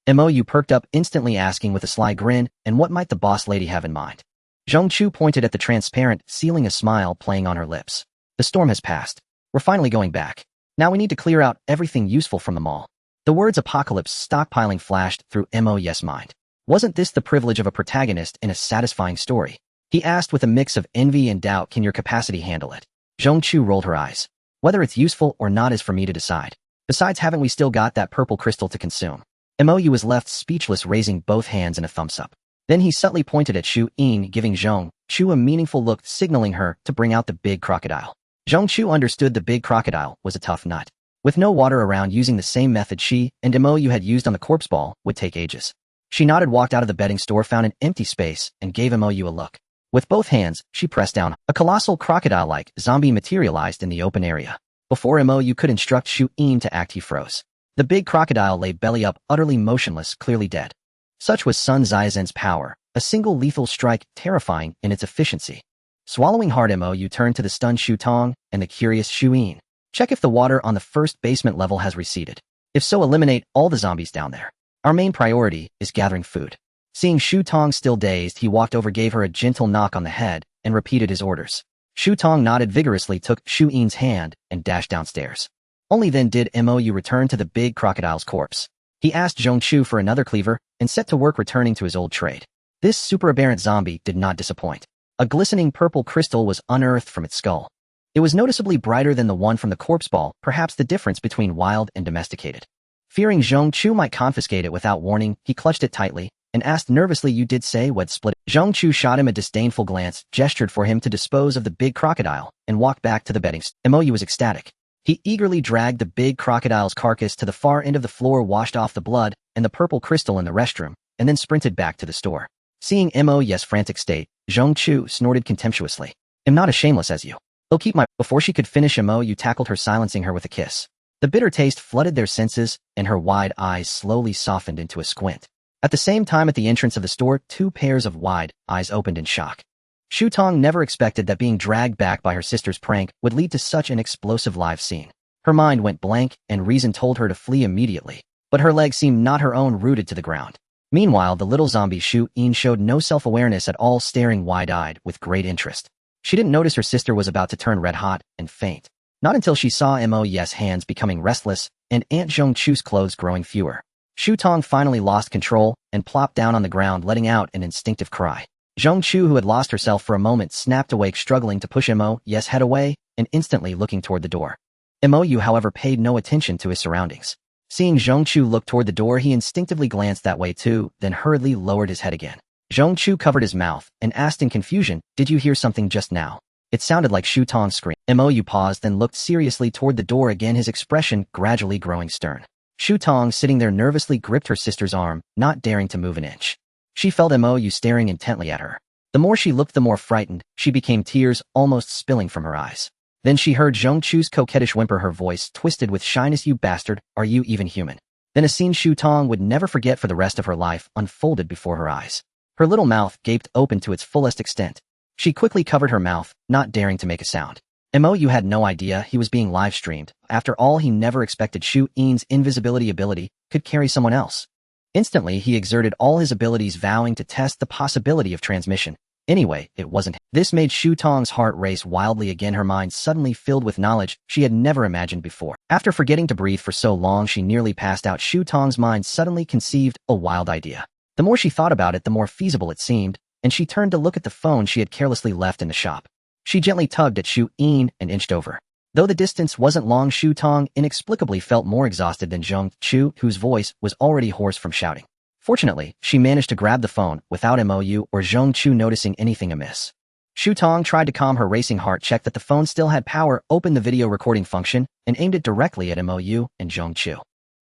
You perked up, instantly asking with a sly grin, and what might the boss lady have in mind? Zhong Chu pointed at the transparent, sealing a smile playing on her lips. The storm has passed. We're finally going back. Now we need to clear out everything useful from the mall. The words apocalypse stockpiling flashed through Mo's mind. Wasn't this the privilege of a protagonist in a satisfying story? He asked with a mix of envy and doubt, can your capacity handle it? Zhong Chu rolled her eyes. Whether it's useful or not is for me to decide. Besides, haven't we still got that purple crystal to consume? Mou was left speechless, raising both hands in a thumbs up. Then he subtly pointed at Shu Yin, giving Zhong Chu a meaningful look, signaling her to bring out the big crocodile. Zhong Chu understood the big crocodile was a tough nut. With no water around, using the same method she and Mou had used on the corpse ball would take ages. She nodded, walked out of the bedding store, found an empty space, and gave Mou a look. With both hands, she pressed down. A colossal crocodile-like zombie materialized in the open area. Before Mou could instruct Shu Yin to act, he froze. The big crocodile lay belly up, utterly motionless, clearly dead. Such was Sun Zaizen's power, a single lethal strike, terrifying in its efficiency. Swallowing hard, Mou turned to the stunned Shu Tong and the curious Shu Yin. Check if the water on the first basement level has receded. If so, eliminate all the zombies down there. Our main priority is gathering food. Seeing Shu Tong still dazed, he walked over, gave her a gentle knock on the head, and repeated his orders. Shu Tong nodded vigorously, took Shu Yin's hand, and dashed downstairs. Only then did Mou return to the big crocodile's corpse. He asked Zhong Chu for another cleaver, and set to work returning to his old trade. This super aberrant zombie did not disappoint. A glistening purple crystal was unearthed from its skull. It was noticeably brighter than the one from the corpse ball, perhaps the difference between wild and domesticated. Fearing Zhong Chu might confiscate it without warning, he clutched it tightly, and asked nervously, you did say would split it? Zhong Chu shot him a disdainful glance, gestured for him to dispose of the big crocodile, and walked back to the bedding. Mou was ecstatic. He eagerly dragged the big crocodile's carcass to the far end of the floor, washed off the blood and the purple crystal in the restroom, and then sprinted back to the store. Seeing Mou's frantic state, Zhong Chu snorted contemptuously. I'm not as shameless as you. They'll keep my— Before she could finish, Mou tackled her, silencing her with a kiss. The bitter taste flooded their senses, and her wide eyes slowly softened into a squint. At the same time, at the entrance of the store, two pairs of wide eyes opened in shock. Shu Tong never expected that being dragged back by her sister's prank would lead to such an explosive live scene. Her mind went blank, and reason told her to flee immediately. But her legs seemed not her own, rooted to the ground. Meanwhile, the little zombie Shu Yin showed no self-awareness at all, staring wide-eyed with great interest. She didn't notice her sister was about to turn red-hot and faint. Not until she saw Mou's hands becoming restless and Aunt Zhong Chu's clothes growing fewer. Shu Tong finally lost control and plopped down on the ground, letting out an instinctive cry. Zhong Chu, who had lost herself for a moment, snapped awake, struggling to push Mou's head away and instantly looking toward the door. Mou, however, paid no attention to his surroundings. Seeing Zhong Chu look toward the door, he instinctively glanced that way too, then hurriedly lowered his head again. Zhong Chu covered his mouth and asked in confusion, did you hear something just now? It sounded like Shu Tong's scream. Mou paused, then looked seriously toward the door again, his expression gradually growing stern. Shu Tong, sitting there nervously, gripped her sister's arm, not daring to move an inch. She felt Mou staring intently at her. The more she looked, the more frightened she became, tears almost spilling from her eyes. Then she heard Zhong Chu's coquettish whimper, her voice twisted with shyness, you bastard, are you even human? Then a scene Shu Tong would never forget for the rest of her life unfolded before her eyes. Her little mouth gaped open to its fullest extent. She quickly covered her mouth, not daring to make a sound. Mou had no idea he was being live-streamed. After all, he never expected Shu Yin's invisibility ability could carry someone else. Instantly, he exerted all his abilities, vowing to test the possibility of transmission. Anyway, it wasn't. This made Shu Tong's heart race wildly again, her mind suddenly filled with knowledge she had never imagined before. After forgetting to breathe for so long she nearly passed out, Shu Tong's mind suddenly conceived a wild idea. The more she thought about it, the more feasible it seemed, and she turned to look at the phone she had carelessly left in the shop. She gently tugged at Shu Yin and inched over. Though the distance wasn't long, Shu Tong inexplicably felt more exhausted than Zheng Chu, whose voice was already hoarse from shouting. Fortunately, she managed to grab the phone without Mou or Zheng Chu noticing anything amiss. Shu Tong tried to calm her racing heart, checked that the phone still had power, opened the video recording function, and aimed it directly at Mou and Zheng Chu.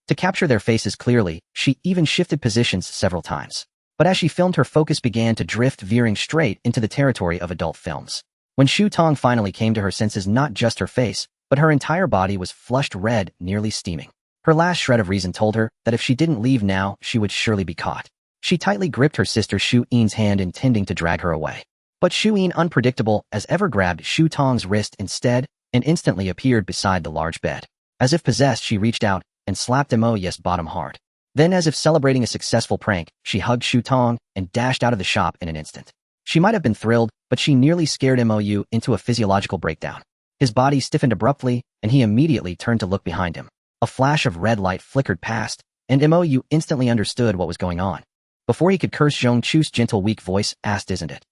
To capture their faces clearly, she even shifted positions several times. But as she filmed, her focus began to drift, veering straight into the territory of adult films. When Shu Tong finally came to her senses, not just her face, but her entire body was flushed red, nearly steaming. Her last shred of reason told her that if she didn't leave now, she would surely be caught. She tightly gripped her sister Shu Yin's hand, intending to drag her away. But Shu Yin, unpredictable as ever, grabbed Shu Tong's wrist instead and instantly appeared beside the large bed. As if possessed, she reached out and slapped Mo's bottom hard. Then, as if celebrating a successful prank, she hugged Shu Tong and dashed out of the shop in an instant. She might have been thrilled, but she nearly scared Mou into a physiological breakdown. His body stiffened abruptly, and he immediately turned to look behind him. A flash of red light flickered past, and Mou instantly understood what was going on. Before he could curse, Zheng Chu's gentle, weak voice asked, "Isn't it?"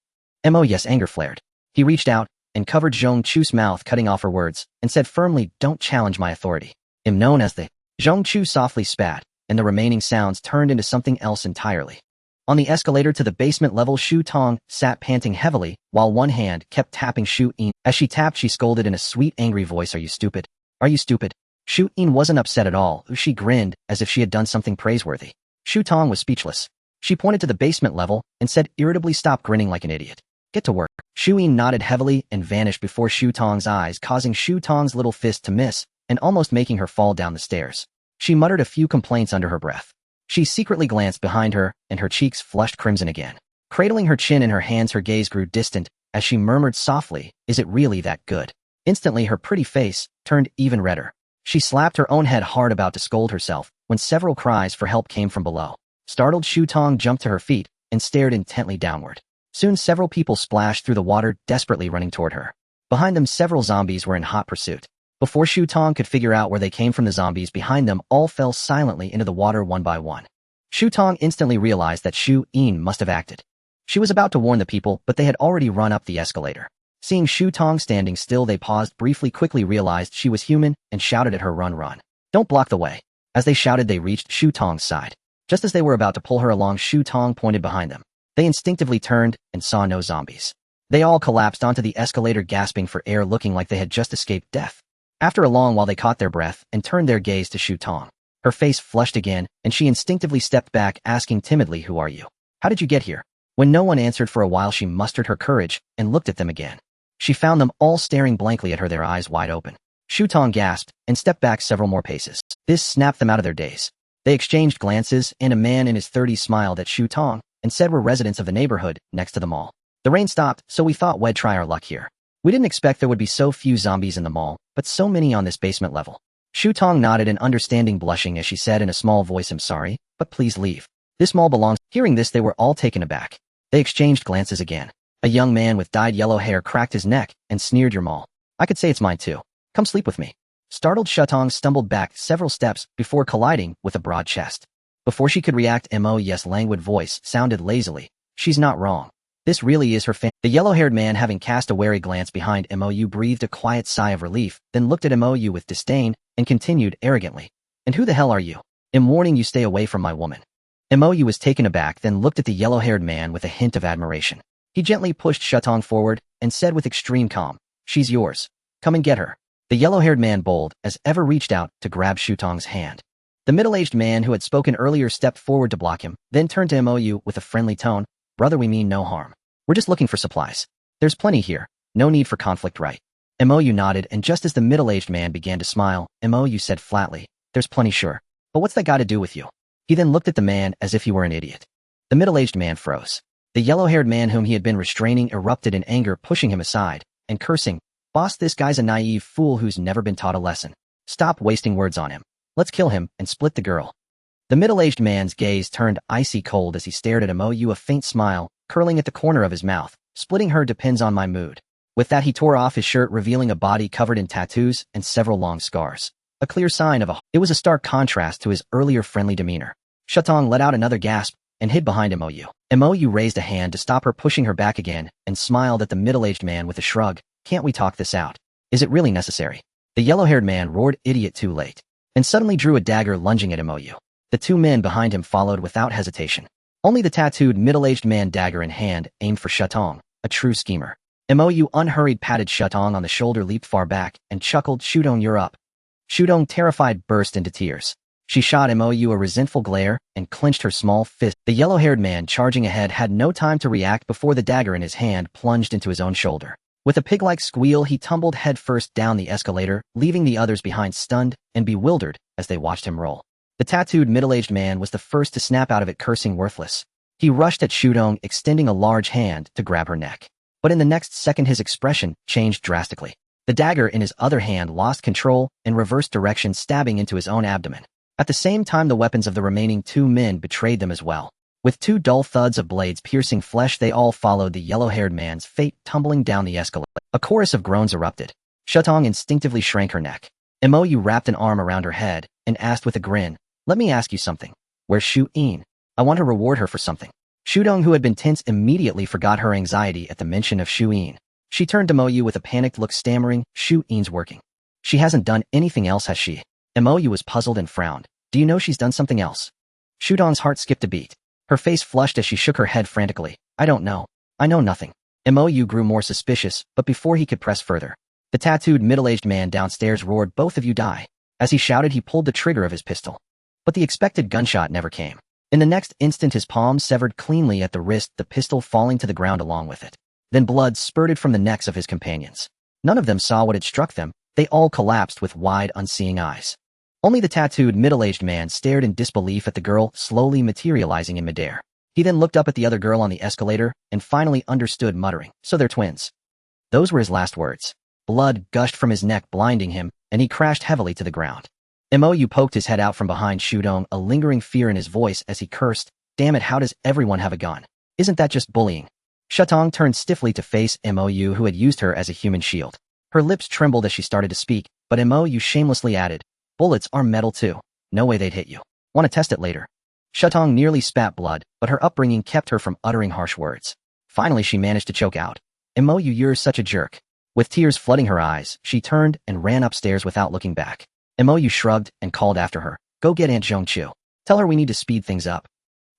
Mou's anger flared. He reached out and covered Zheng Chu's mouth, cutting off her words, and said firmly, "Don't challenge my authority. I'm known as the..." Zheng Chu softly spat, and the remaining sounds turned into something else entirely. On the escalator to the basement level, Shu Tong sat panting heavily, while one hand kept tapping Shu Yin. As she tapped, she scolded in a sweet, angry voice, "Are you stupid? Are you stupid?" Shu Yin wasn't upset at all. She grinned as if she had done something praiseworthy. Shu Tong was speechless. She pointed to the basement level and said irritably, "Stop grinning like an idiot. Get to work." Shu Yin nodded heavily and vanished before Shu Tong's eyes, causing Shu Tong's little fist to miss and almost making her fall down the stairs. She muttered a few complaints under her breath. She secretly glanced behind her, and her cheeks flushed crimson again. Cradling her chin in her hands, her gaze grew distant as she murmured softly, "Is it really that good?" Instantly, her pretty face turned even redder. She slapped her own head hard, about to scold herself, when several cries for help came from below. Startled, Shu Tong jumped to her feet and stared intently downward. Soon, several people splashed through the water, desperately running toward her. Behind them, several zombies were in hot pursuit. Before Shu Tong could figure out where they came from, the zombies behind them all fell silently into the water one by one. Shu Tong instantly realized that Shu Yin must have acted. She was about to warn the people, but they had already run up the escalator. Seeing Shu Tong standing still, they paused briefly, quickly realized she was human, and shouted at her, "Run, run. Don't block the way." As they shouted, they reached Shu Tong's side. Just as they were about to pull her along, Shu Tong pointed behind them. They instinctively turned and saw no zombies. They all collapsed onto the escalator, gasping for air, looking like they had just escaped death. After a long while, they caught their breath and turned their gaze to Shu Tong. Her face flushed again, and she instinctively stepped back, asking timidly, "Who are you? How did you get here?" When no one answered for a while, she mustered her courage and looked at them again. She found them all staring blankly at her, their eyes wide open. Shu Tong gasped and stepped back several more paces. This snapped them out of their daze. They exchanged glances, and a man in his 30s smiled at Shu Tong and said, "We're residents of the neighborhood next to the mall. The rain stopped, so we thought we'd try our luck here. We didn't expect there would be so few zombies in the mall, but so many on this basement level." Shu Tong nodded in understanding, blushing as she said in a small voice, "I'm sorry, but please leave. This mall belongs..." Hearing this, they were all taken aback. They exchanged glances again. A young man with dyed yellow hair cracked his neck and sneered, "Your mall. I could say it's mine too. Come sleep with me." Startled, Shu Tong stumbled back several steps before colliding with a broad chest. Before she could react, Mo's languid voice sounded lazily, "She's not wrong. This really is her family." The yellow-haired man, having cast a wary glance behind Mou, breathed a quiet sigh of relief, then looked at Mou with disdain and continued arrogantly, "And who the hell are you? I'm warning you, stay away from my woman." Mou was taken aback, then looked at the yellow-haired man with a hint of admiration. He gently pushed Shu Tong forward and said with extreme calm, "She's yours. Come and get her." The yellow-haired man, bold as ever, reached out to grab Shu Tong's hand. The middle-aged man who had spoken earlier stepped forward to block him, then turned to Mou with a friendly tone, "Brother, we mean no harm. We're just looking for supplies. There's plenty here. No need for conflict, right?" Mou nodded, and just as the middle-aged man began to smile, Mou said flatly, "There's plenty, sure. But what's that got to do with you?" He then looked at the man as if he were an idiot. The middle-aged man froze. The yellow-haired man whom he had been restraining erupted in anger, pushing him aside and cursing, "Boss, this guy's a naive fool who's never been taught a lesson. Stop wasting words on him. Let's kill him and split the girl." The middle-aged man's gaze turned icy cold as he stared at Mou, a faint smile curling at the corner of his mouth. "Splitting her depends on my mood." With that, he tore off his shirt, revealing a body covered in tattoos and several long scars. A clear sign of It was a stark contrast to his earlier friendly demeanor. Shu Tong let out another gasp and hid behind Mou. Mou raised a hand to stop her, pushing her back again, and smiled at the middle-aged man with a shrug. Can't we talk this out? Is it really necessary? The yellow-haired man roared, idiot, too late, and suddenly drew a dagger lunging at Mo. The two men behind him followed without hesitation. Only the tattooed, middle-aged man, dagger in hand, aimed for Shutong, a true schemer. Mo unhurried patted Shutong on the shoulder, leaped far back, and chuckled, Shutong, you're up. Shutong, terrified, burst into tears. She shot Mo a resentful glare and clenched her small fist. The yellow-haired man charging ahead had no time to react before the dagger in his hand plunged into his own shoulder. With a pig-like squeal, he tumbled headfirst down the escalator, leaving the others behind stunned and bewildered as they watched him roll. The tattooed middle-aged man was the first to snap out of it, cursing worthless. He rushed at Shutong, extending a large hand to grab her neck. But in the next second his expression changed drastically. The dagger in his other hand lost control and reversed direction, stabbing into his own abdomen. At the same time, the weapons of the remaining two men betrayed them as well. With two dull thuds of blades piercing flesh, they all followed the yellow-haired man's fate, tumbling down the escalator. A chorus of groans erupted. Shutong instinctively shrank her neck. Mo wrapped an arm around her head and asked with a grin, let me ask you something. Where's Shu-in? I want to reward her for something. Shutong, who had been tense, immediately forgot her anxiety at the mention of Shu-in. She turned to Mo with a panicked look, stammering, Shu-in's working. She hasn't done anything else, has she? Mo was puzzled and frowned. Do you know she's done something else? Shutong's heart skipped a beat. Her face flushed as she shook her head frantically. I don't know. I know nothing. Mo grew more suspicious, but before he could press further, the tattooed middle-aged man downstairs roared, both of you die. As he shouted, he pulled the trigger of his pistol. But the expected gunshot never came. In the next instant, his palm severed cleanly at the wrist, the pistol falling to the ground along with it. Then blood spurted from the necks of his companions. None of them saw what had struck them. They all collapsed with wide, unseeing eyes. Only the tattooed middle-aged man stared in disbelief at the girl slowly materializing in midair. He then looked up at the other girl on the escalator and finally understood, muttering, so they're twins. Those were his last words. Blood gushed from his neck, blinding him, and he crashed heavily to the ground. Mo poked his head out from behind Shutong, a lingering fear in his voice as he cursed, damn it, how does everyone have a gun? Isn't that just bullying? Shutong turned stiffly to face Mo, who had used her as a human shield. Her lips trembled as she started to speak, but Mo shamelessly added, bullets are metal too. No way they'd hit you. Want to test it later? Shutong nearly spat blood, but her upbringing kept her from uttering harsh words. Finally, she managed to choke out, Mo, you're such a jerk. With tears flooding her eyes, she turned and ran upstairs without looking back. Mo shrugged and called after her, go get Aunt Zhongchu. Tell her we need to speed things up.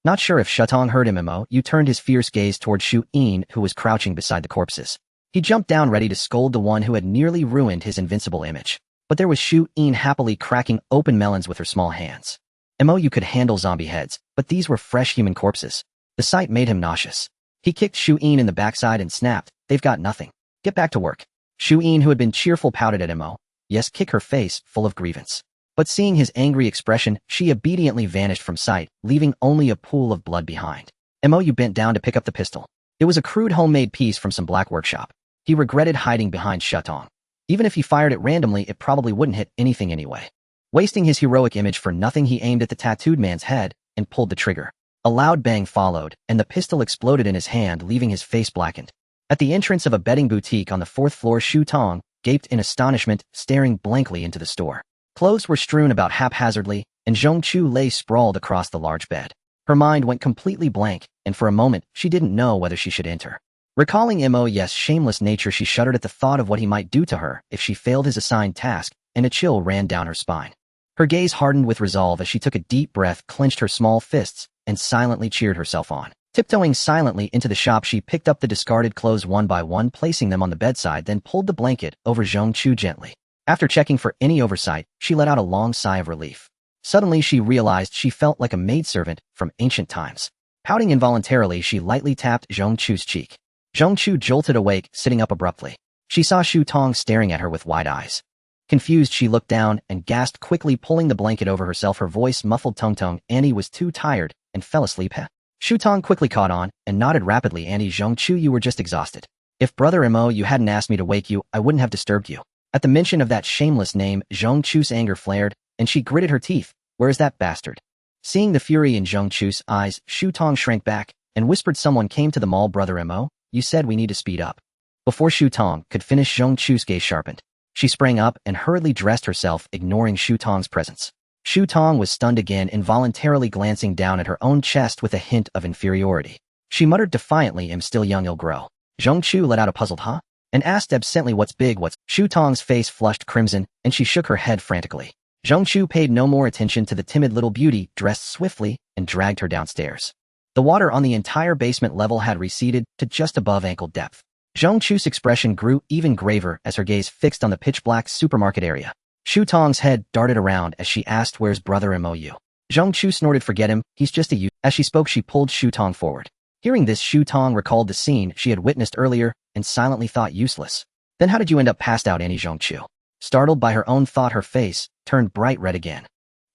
Not sure if Shutong heard him, Mo turned his fierce gaze toward Shu-in, who was crouching beside the corpses. He jumped down ready to scold the one who had nearly ruined his invincible image. But there was Shu-in happily cracking open melons with her small hands. Mo could handle zombie heads, but these were fresh human corpses. The sight made him nauseous. He kicked Shu-in in the backside and snapped, they've got nothing. Get back to work. Shu-in, who had been cheerful, pouted at Mo. Yes, kick her face, full of grievance. But seeing his angry expression, she obediently vanished from sight, leaving only a pool of blood behind. Mo bent down to pick up the pistol. It was a crude homemade piece from some black workshop. He regretted hiding behind Shutong. Even if he fired it randomly, it probably wouldn't hit anything anyway. Wasting his heroic image for nothing, he aimed at the tattooed man's head and pulled the trigger. A loud bang followed, and the pistol exploded in his hand, leaving his face blackened. At the entrance of a bedding boutique on the 4th floor, Shutong gaped in astonishment, staring blankly into the store. Clothes were strewn about haphazardly, and Zhongchu lay sprawled across the large bed. Her mind went completely blank, and for a moment, she didn't know whether she should enter. Recalling Mo's shameless nature, she shuddered at the thought of what he might do to her if she failed his assigned task, and a chill ran down her spine. Her gaze hardened with resolve as she took a deep breath, clenched her small fists, and silently cheered herself on. Tiptoeing silently into the shop, she picked up the discarded clothes one by one, placing them on the bedside, then pulled the blanket over Zhongchu gently. After checking for any oversight, she let out a long sigh of relief. Suddenly, she realized she felt like a maidservant from ancient times. Pouting involuntarily, she lightly tapped Zhongchu's cheek. Zhongchu jolted awake, sitting up abruptly. She saw Shutong staring at her with wide eyes. Confused, she looked down and gasped, quickly pulling the blanket over herself, her voice muffled. Tung, Annie was too tired and fell asleep. Shutong quickly caught on and nodded rapidly. Annie, Zhongchu, you were just exhausted. If Brother Mo, you hadn't asked me to wake you, I wouldn't have disturbed you. At the mention of that shameless name, Zhongchu's anger flared, and she gritted her teeth. Where is that bastard? Seeing the fury in Zhongchu's eyes, Shutong shrank back and whispered, someone came to the mall. Brother Mo, you said we need to speed up. Before Shutong could finish, Zhongchu's gaze sharpened. She sprang up and hurriedly dressed herself, ignoring Shutong's presence. Shutong was stunned again, involuntarily glancing down at her own chest with a hint of inferiority. She muttered defiantly, am still young, I'll grow. Zhongchu let out a puzzled huh? and asked absently what's big what's. Shu Tong's face flushed crimson, and she shook her head frantically. Zhong Chu paid no more attention to the timid little beauty, dressed swiftly, and dragged her downstairs. The water on the entire basement level had receded to just above ankle depth. Zhong Chu's expression grew even graver as her gaze fixed on the pitch-black supermarket area. Shu Tong's head darted around as she asked where's brother Mou. Zhong Chu snorted forget him, he's just a youth. As she spoke she pulled Shu Tong forward. Hearing this, Shu Tong recalled the scene she had witnessed earlier and silently thought useless. Then how did you end up passed out, Annie? Zhong Chu, startled by her own thought, her face turned bright red again.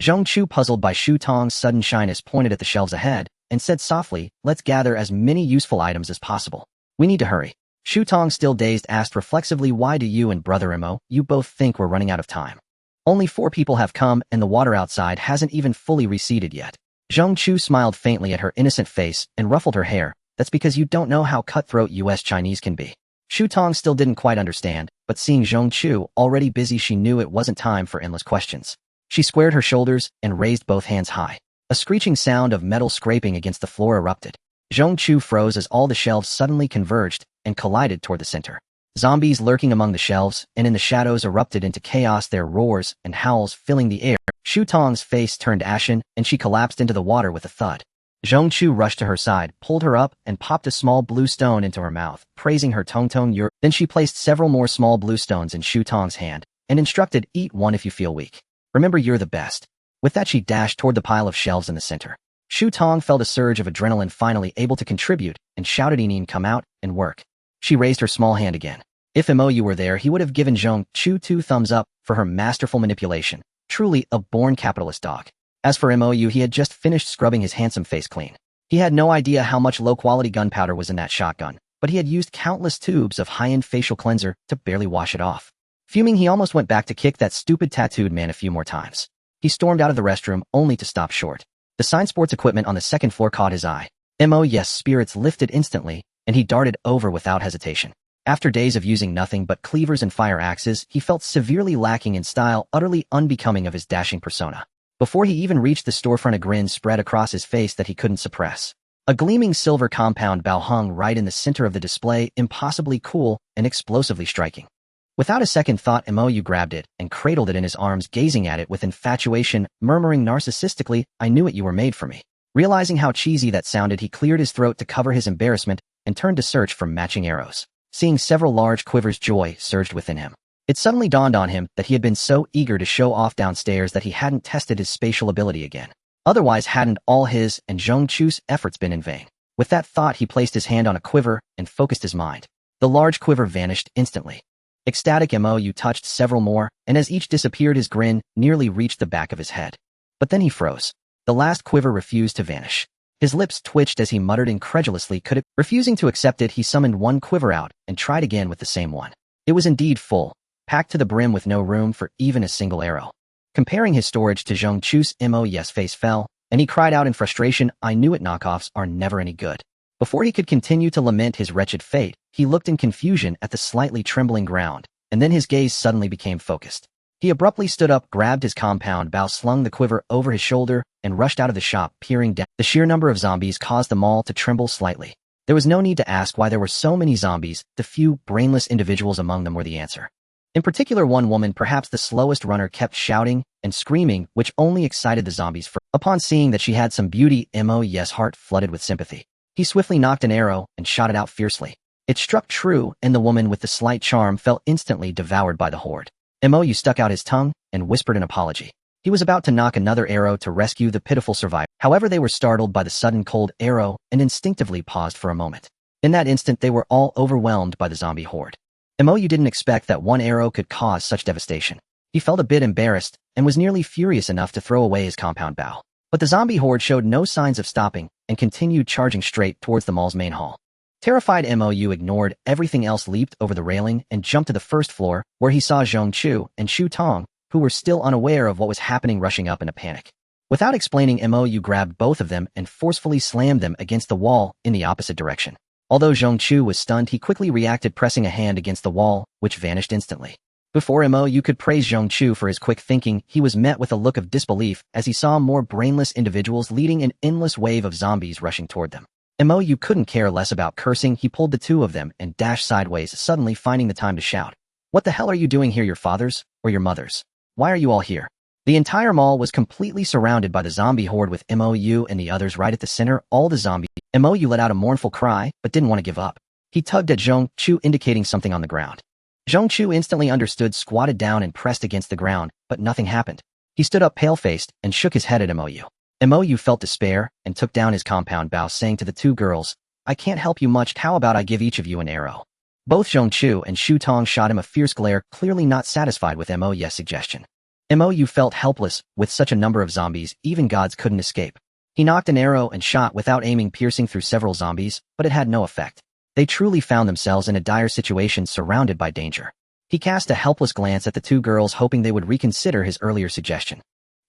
Zhong Chu, puzzled by Shu Tong's sudden shyness, pointed at the shelves ahead and said softly, let's gather as many useful items as possible. We need to hurry. Shu Tong, still dazed, asked reflexively, why do you and brother Mo, you both think we're running out of time? Only 4 people have come and the water outside hasn't even fully receded yet. Zhong Chu smiled faintly at her innocent face and ruffled her hair. That's because you don't know how cutthroat US Chinese can be. Shu Tong still didn't quite understand, but seeing Zhong Chu already busy, she knew it wasn't time for endless questions. She squared her shoulders and raised both hands high. A screeching sound of metal scraping against the floor erupted. Zhong Chu froze as all the shelves suddenly converged and collided toward the center. Zombies lurking among the shelves and in the shadows erupted into chaos, their roars and howls filling the air. Shu Tong's face turned ashen, and she collapsed into the water with a thud. Zhong Chu rushed to her side, pulled her up, and popped a small blue stone into her mouth, praising her Tong Yur. Then she placed several more small blue stones in Shu Tong's hand and instructed, eat one if you feel weak. Remember, you're the best. With that, she dashed toward the pile of shelves in the center. Shu Tong felt a surge of adrenaline, finally able to contribute, and shouted, Inin, come out and work. She raised her small hand again. If Mou were there, he would have given Zhong Chu 2 thumbs up for her masterful manipulation. Truly a born capitalist dog. As for Mou, he had just finished scrubbing his handsome face clean. He had no idea how much low-quality gunpowder was in that shotgun, but he had used countless tubes of high-end facial cleanser to barely wash it off. Fuming, he almost went back to kick that stupid tattooed man a few more times. He stormed out of the restroom, only to stop short. The sign sports equipment on the second floor caught his eye. Yes, spirits lifted instantly, and he darted over without hesitation. After days of using nothing but cleavers and fire axes, he felt severely lacking in style, utterly unbecoming of his dashing persona. Before he even reached the storefront, a grin spread across his face that he couldn't suppress. A gleaming silver compound bow hung right in the center of the display, impossibly cool and explosively striking. Without a second thought, Mou grabbed it and cradled it in his arms, gazing at it with infatuation, murmuring narcissistically, I knew it, you were made for me. Realizing how cheesy that sounded, he cleared his throat to cover his embarrassment and turned to search for matching arrows. Seeing several large quivers, joy surged within him. It suddenly dawned on him that he had been so eager to show off downstairs that he hadn't tested his spatial ability again. Otherwise, hadn't all his and Zhong Chu's efforts been in vain? With that thought, he placed his hand on a quiver and focused his mind. The large quiver vanished instantly. Ecstatic, Mou touched several more, and as each disappeared, his grin nearly reached the back of his head. But then he froze. The last quiver refused to vanish. His lips twitched as he muttered incredulously, could it? Refusing to accept it, he summoned one quiver out and tried again with the same one. It was indeed full, packed to the brim with no room for even a single arrow. Comparing his storage to Zhong Chu's, Mou's face fell, and he cried out in frustration, I knew it, knockoffs are never any good. Before he could continue to lament his wretched fate, he looked in confusion at the slightly trembling ground, and then his gaze suddenly became focused. He abruptly stood up, grabbed his compound bow, slung the quiver over his shoulder, and rushed out of the shop, peering down. The sheer number of zombies caused them all to tremble slightly. There was no need to ask why there were so many zombies. The few brainless individuals among them were the answer. In particular, one woman, perhaps the slowest runner, kept shouting and screaming, which only excited the zombies. Upon seeing that she had some beauty, Mou's heart flooded with sympathy. He swiftly nocked an arrow and shot it out fiercely. It struck true, and the woman with the slight charm fell instantly devoured by the horde. Mou stuck out his tongue and whispered an apology. He was about to nock another arrow to rescue the pitiful survivor. However, they were startled by the sudden cold arrow and instinctively paused for a moment. In that instant, they were all overwhelmed by the zombie horde. Mou didn't expect that one arrow could cause such devastation. He felt a bit embarrassed and was nearly furious enough to throw away his compound bow. But the zombie horde showed no signs of stopping and continued charging straight towards the mall's main hall. Terrified, Mou ignored everything else, leaped over the railing, and jumped to the first floor, where he saw Zhong Chu and Shu Tong, who were still unaware of what was happening, rushing up in a panic. Without explaining, Mou grabbed both of them and forcefully slammed them against the wall in the opposite direction. Although Zhong Chu was stunned, he quickly reacted, pressing a hand against the wall, which vanished instantly. Before Mou could praise Zhong Chu for his quick thinking, he was met with a look of disbelief as he saw more brainless individuals leading an endless wave of zombies rushing toward them. Mo couldn't care less about cursing. He pulled the two of them and dashed sideways, suddenly finding the time to shout. What the hell are you doing here, your fathers? Or your mothers? Why are you all here? The entire mall was completely surrounded by the zombie horde with Mo and the others right at the center, all the zombies. Mo let out a mournful cry, but didn't want to give up. He tugged at Zhong Chu, indicating something on the ground. Zhong Chu instantly understood, squatted down and pressed against the ground, but nothing happened. He stood up pale-faced and shook his head at Mo. Mo felt despair and took down his compound bow, saying to the two girls, I can't help you much, how about I give each of you an arrow? Both Zhong Chu and Shu Tong shot him a fierce glare, clearly not satisfied with Mo's suggestion. Mo felt helpless. With such a number of zombies, even gods couldn't escape. He knocked an arrow and shot without aiming, piercing through several zombies, but it had no effect. They truly found themselves in a dire situation, surrounded by danger. He cast a helpless glance at the two girls, hoping they would reconsider his earlier suggestion.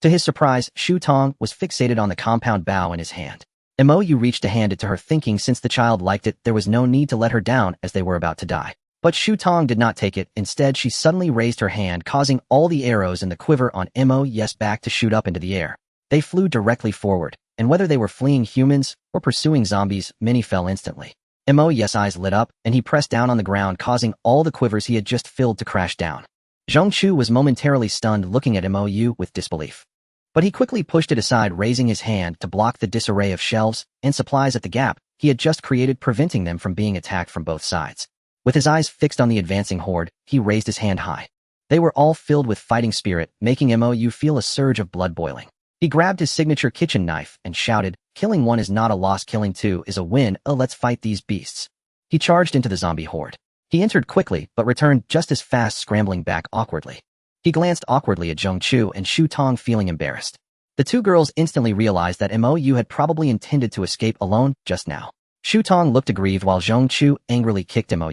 To his surprise, Shu Tong was fixated on the compound bow in his hand. Mo reached to hand it to her, thinking since the child liked it, there was no need to let her down as they were about to die. But Shu Tong did not take it. Instead, she suddenly raised her hand, causing all the arrows in the quiver on Mo's back to shoot up into the air. They flew directly forward, and whether they were fleeing humans or pursuing zombies, many fell instantly. Mo's eyes lit up, and he pressed down on the ground, causing all the quivers he had just filled to crash down. Zhong Chu was momentarily stunned, looking at Mo with disbelief. But he quickly pushed it aside, raising his hand to block the disarray of shelves and supplies at the gap he had just created, preventing them from being attacked from both sides. With his eyes fixed on the advancing horde, he raised his hand high. They were all filled with fighting spirit, making Mo feel a surge of blood boiling. He grabbed his signature kitchen knife and shouted, killing one is not a loss, killing two is a win, let's fight these beasts. He charged into the zombie horde. He entered quickly, but returned just as fast, scrambling back awkwardly. He glanced awkwardly at Zhong Chu and Shu Tong, feeling embarrassed. The two girls instantly realized that Mo had probably intended to escape alone just now. Shu Tong looked aggrieved while Zhong Chu angrily kicked Mo.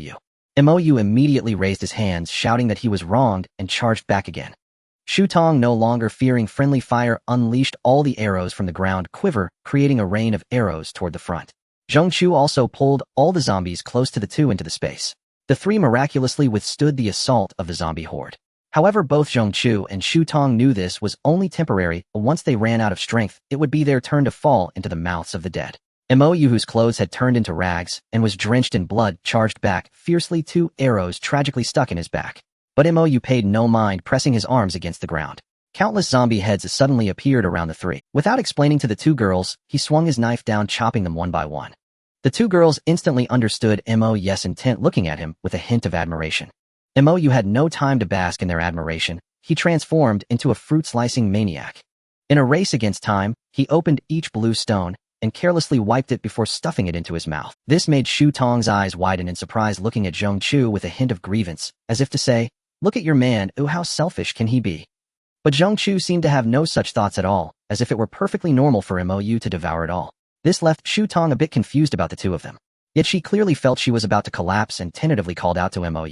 Mo immediately raised his hands, shouting that he was wronged, and charged back again. Shu Tong, no longer fearing friendly fire, unleashed all the arrows from the ground quiver, creating a rain of arrows toward the front. Zhong Chu also pulled all the zombies close to the two into the space. The three miraculously withstood the assault of the zombie horde. However, both Zhong Chu and Shu Tong knew this was only temporary. Once they ran out of strength, it would be their turn to fall into the mouths of the dead. Mo, whose clothes had turned into rags and was drenched in blood, charged back fiercely, two arrows tragically stuck in his back. But Mo paid no mind, pressing his arms against the ground. Countless zombie heads suddenly appeared around the three. Without explaining to the two girls, he swung his knife down, chopping them one by one. The two girls instantly understood Mo's intent, looking at him with a hint of admiration. Mo had no time to bask in their admiration. He transformed into a fruit-slicing maniac. In a race against time, he opened each blue stone and carelessly wiped it before stuffing it into his mouth. This made Shu Tong's eyes widen in surprise, looking at Zhong Chu with a hint of grievance, as if to say, look at your man, ooh, how selfish can he be? But Zhong Chu seemed to have no such thoughts at all, as if it were perfectly normal for Mo to devour it all. This left Shu Tong a bit confused about the two of them. Yet she clearly felt she was about to collapse and tentatively called out to Mo.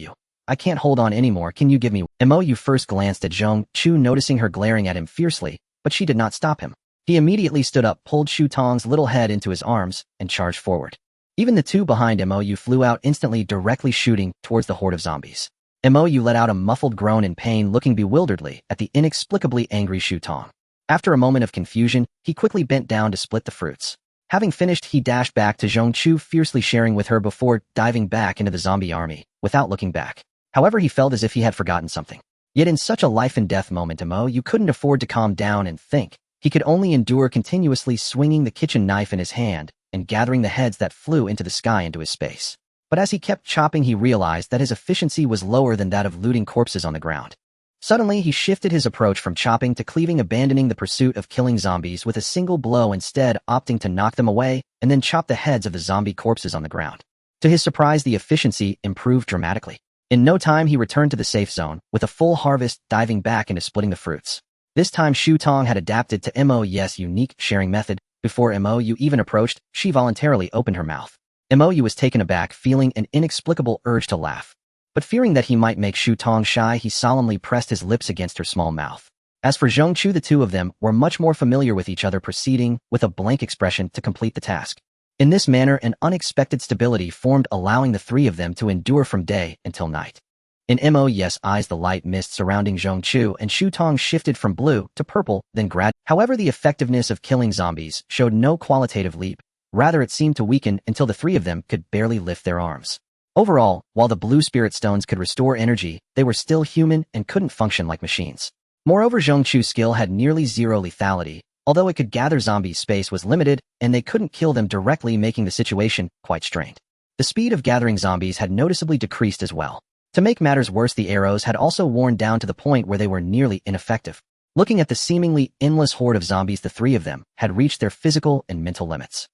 I can't hold on anymore, can you give me? Mo first glanced at Zhong Chu, noticing her glaring at him fiercely, but she did not stop him. He immediately stood up, pulled Shu Tong's little head into his arms, and charged forward. Even the two behind Mo flew out instantly, directly shooting towards the horde of zombies. Mo let out a muffled groan in pain, looking bewilderedly at the inexplicably angry Shu Tong. After a moment of confusion, he quickly bent down to split the fruits. Having finished, he dashed back to Zhong Chu, fiercely sharing with her before diving back into the zombie army, without looking back. However, he felt as if he had forgotten something. Yet in such a life-and-death moment, Mo couldn't afford to calm down and think. He could only endure continuously swinging the kitchen knife in his hand and gathering the heads that flew into the sky into his space. But as he kept chopping, he realized that his efficiency was lower than that of looting corpses on the ground. Suddenly, he shifted his approach from chopping to cleaving, abandoning the pursuit of killing zombies with a single blow, instead opting to knock them away and then chop the heads of the zombie corpses on the ground. To his surprise, the efficiency improved dramatically. In no time, he returned to the safe zone with a full harvest, diving back into splitting the fruits. This time, Shu Tong had adapted to Mo's unique sharing method. Before Mo even approached, she voluntarily opened her mouth. Mo was taken aback, feeling an inexplicable urge to laugh. But fearing that he might make Shu Tong shy, he solemnly pressed his lips against her small mouth. As for Zhong Chu, the two of them were much more familiar with each other, proceeding with a blank expression to complete the task. In this manner, an unexpected stability formed, allowing the three of them to endure from day until night. In Mo's eyes, the light mist surrounding Zhong Chu and Shu Tong shifted from blue to purple, then gradually. However, the effectiveness of killing zombies showed no qualitative leap. Rather, it seemed to weaken until the three of them could barely lift their arms. Overall, while the blue spirit stones could restore energy, they were still human and couldn't function like machines. Moreover, Zhongchu's skill had nearly zero lethality. Although it could gather zombies, space was limited, and they couldn't kill them directly, making the situation quite strained. The speed of gathering zombies had noticeably decreased as well. To make matters worse, the arrows had also worn down to the point where they were nearly ineffective. Looking at the seemingly endless horde of zombies, the three of them had reached their physical and mental limits.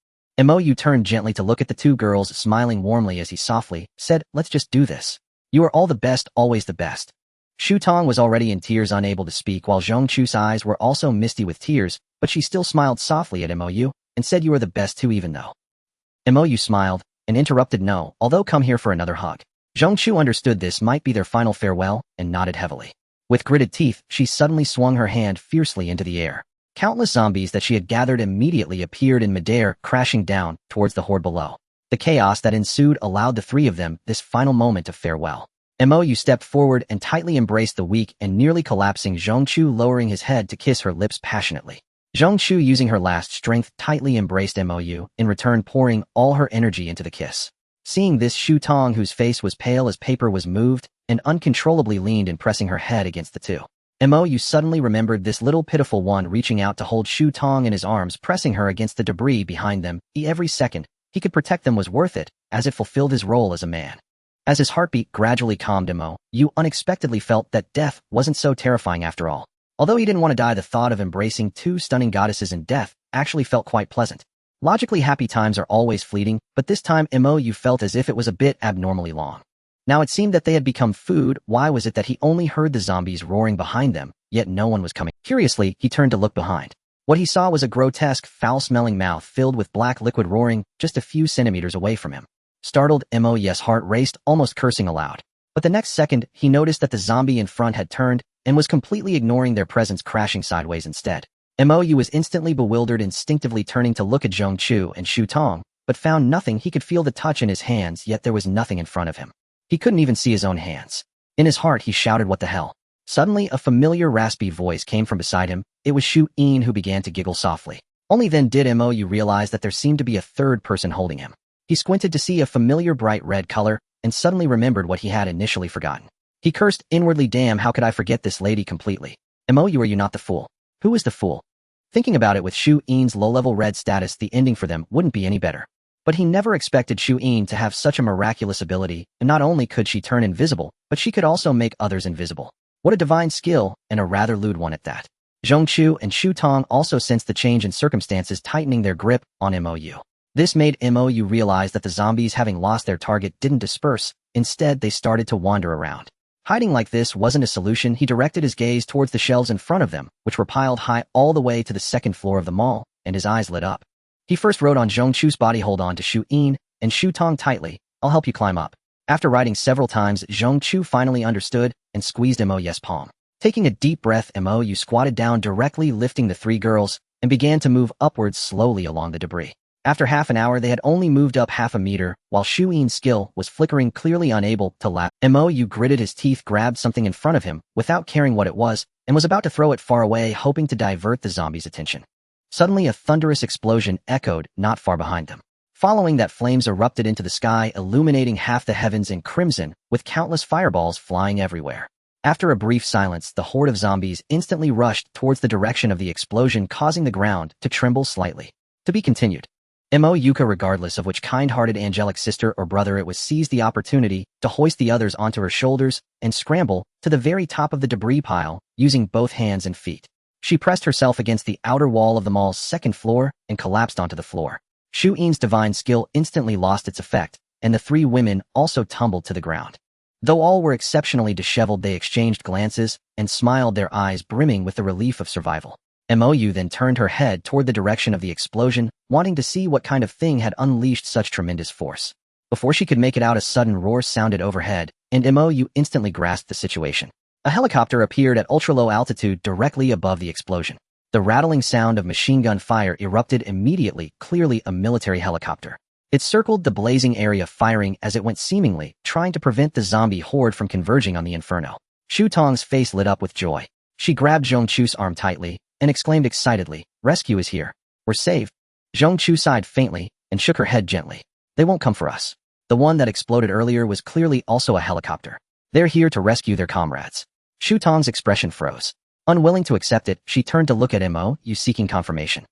Mou turned gently to look at the two girls, smiling warmly as he softly said, "Let's just do this. You are all the best, always the best." Shu Tong was already in tears, unable to speak, while Zhongchu's eyes were also misty with tears, but she still smiled softly at Mou and said, "You are the best too, even though." Mou smiled and interrupted, "No, although come here for another hug." Zhongchu understood this might be their final farewell and nodded heavily. With gritted teeth, she suddenly swung her hand fiercely into the air. Countless zombies that she had gathered immediately appeared in midair, crashing down towards the horde below. The chaos that ensued allowed the three of them this final moment of farewell. Mou stepped forward and tightly embraced the weak and nearly collapsing Zhongchu, lowering his head to kiss her lips passionately. Zhongchu, using her last strength, tightly embraced Mou, in return pouring all her energy into the kiss. Seeing this, Shu Tong, whose face was pale as paper, was moved and uncontrollably leaned in, pressing her head against the two. Mou suddenly remembered this little pitiful one, reaching out to hold Shu Tong in his arms, pressing her against the debris behind them. Every second he could protect them was worth it, as it fulfilled his role as a man. As his heartbeat gradually calmed, Mou unexpectedly felt that death wasn't so terrifying after all. Although he didn't want to die, the thought of embracing two stunning goddesses in death actually felt quite pleasant. Logically, happy times are always fleeting, but this time Mou felt as if it was a bit abnormally long. Now it seemed that they had become food. Why was it that he only heard the zombies roaring behind them, yet no one was coming? Curiously, he turned to look behind. What he saw was a grotesque, foul-smelling mouth filled with black liquid roaring just a few centimeters away from him. Startled, Mou's heart raced, almost cursing aloud. But the next second, he noticed that the zombie in front had turned and was completely ignoring their presence, crashing sideways instead. Mou was instantly bewildered, instinctively turning to look at Zhongchu and Shu Tong, but found nothing. He could feel the touch in his hands, yet there was nothing in front of him. He couldn't even see his own hands. In his heart, he shouted, "What the hell?" Suddenly, a familiar raspy voice came from beside him. It was Shu Yin, who began to giggle softly. Only then did Mou realize that there seemed to be a third person holding him. He squinted to see a familiar bright red color and suddenly remembered what he had initially forgotten. He cursed inwardly, "Damn, how could I forget this lady completely? Mou, are you not the fool?" Who is the fool? Thinking about it, with Shu Yin's low-level red status, the ending for them wouldn't be any better. But he never expected Shu Yin to have such a miraculous ability, and not only could she turn invisible, but she could also make others invisible. What a divine skill, and a rather lewd one at that. Zhongchu and Shu Tong also sensed the change in circumstances, tightening their grip on Mou. This made Mou realize that the zombies, having lost their target, didn't disperse. Instead, they started to wander around. Hiding like this wasn't a solution. He directed his gaze towards the shelves in front of them, which were piled high all the way to the second floor of the mall, and his eyes lit up. He first wrote on Zhongchu's body, "Hold on to Shu Yin and Shu Tong tightly. I'll help you climb up." After writing several times, Zhongchu finally understood and squeezed Mou's palm. Taking a deep breath, Mou squatted down, directly lifting the three girls, and began to move upwards slowly along the debris. After half an hour, they had only moved up half a meter, while Shu Yin's skill was flickering, clearly unable to laugh. Mou gritted his teeth, grabbed something in front of him, without caring what it was, and was about to throw it far away, hoping to divert the zombies' attention. Suddenly, a thunderous explosion echoed not far behind them. Following that, flames erupted into the sky, illuminating half the heavens in crimson, with countless fireballs flying everywhere. After a brief silence, the horde of zombies instantly rushed towards the direction of the explosion, causing the ground to tremble slightly. To be continued. Mou, regardless of which kind-hearted angelic sister or brother it was, seized the opportunity to hoist the others onto her shoulders and scramble to the very top of the debris pile, using both hands and feet. She pressed herself against the outer wall of the mall's second floor and collapsed onto the floor. Shu Yin's divine skill instantly lost its effect, and the three women also tumbled to the ground. Though all were exceptionally disheveled, they exchanged glances and smiled, their eyes brimming with the relief of survival. Mou then turned her head toward the direction of the explosion, wanting to see what kind of thing had unleashed such tremendous force. Before she could make it out, a sudden roar sounded overhead, and Mou instantly grasped the situation. A helicopter appeared at ultra-low altitude directly above the explosion. The rattling sound of machine gun fire erupted immediately, clearly a military helicopter. It circled the blazing area, firing as it went, seemingly trying to prevent the zombie horde from converging on the inferno. Shu Tong's face lit up with joy. She grabbed Zhongchu's arm tightly and exclaimed excitedly, "Rescue is here. We're saved." Zhongchu sighed faintly and shook her head gently. They won't come for us. The one that exploded earlier was clearly also a helicopter. They're here to rescue their comrades. Shu Tong's expression froze. Unwilling to accept it, she turned to look at Mo, seeking confirmation.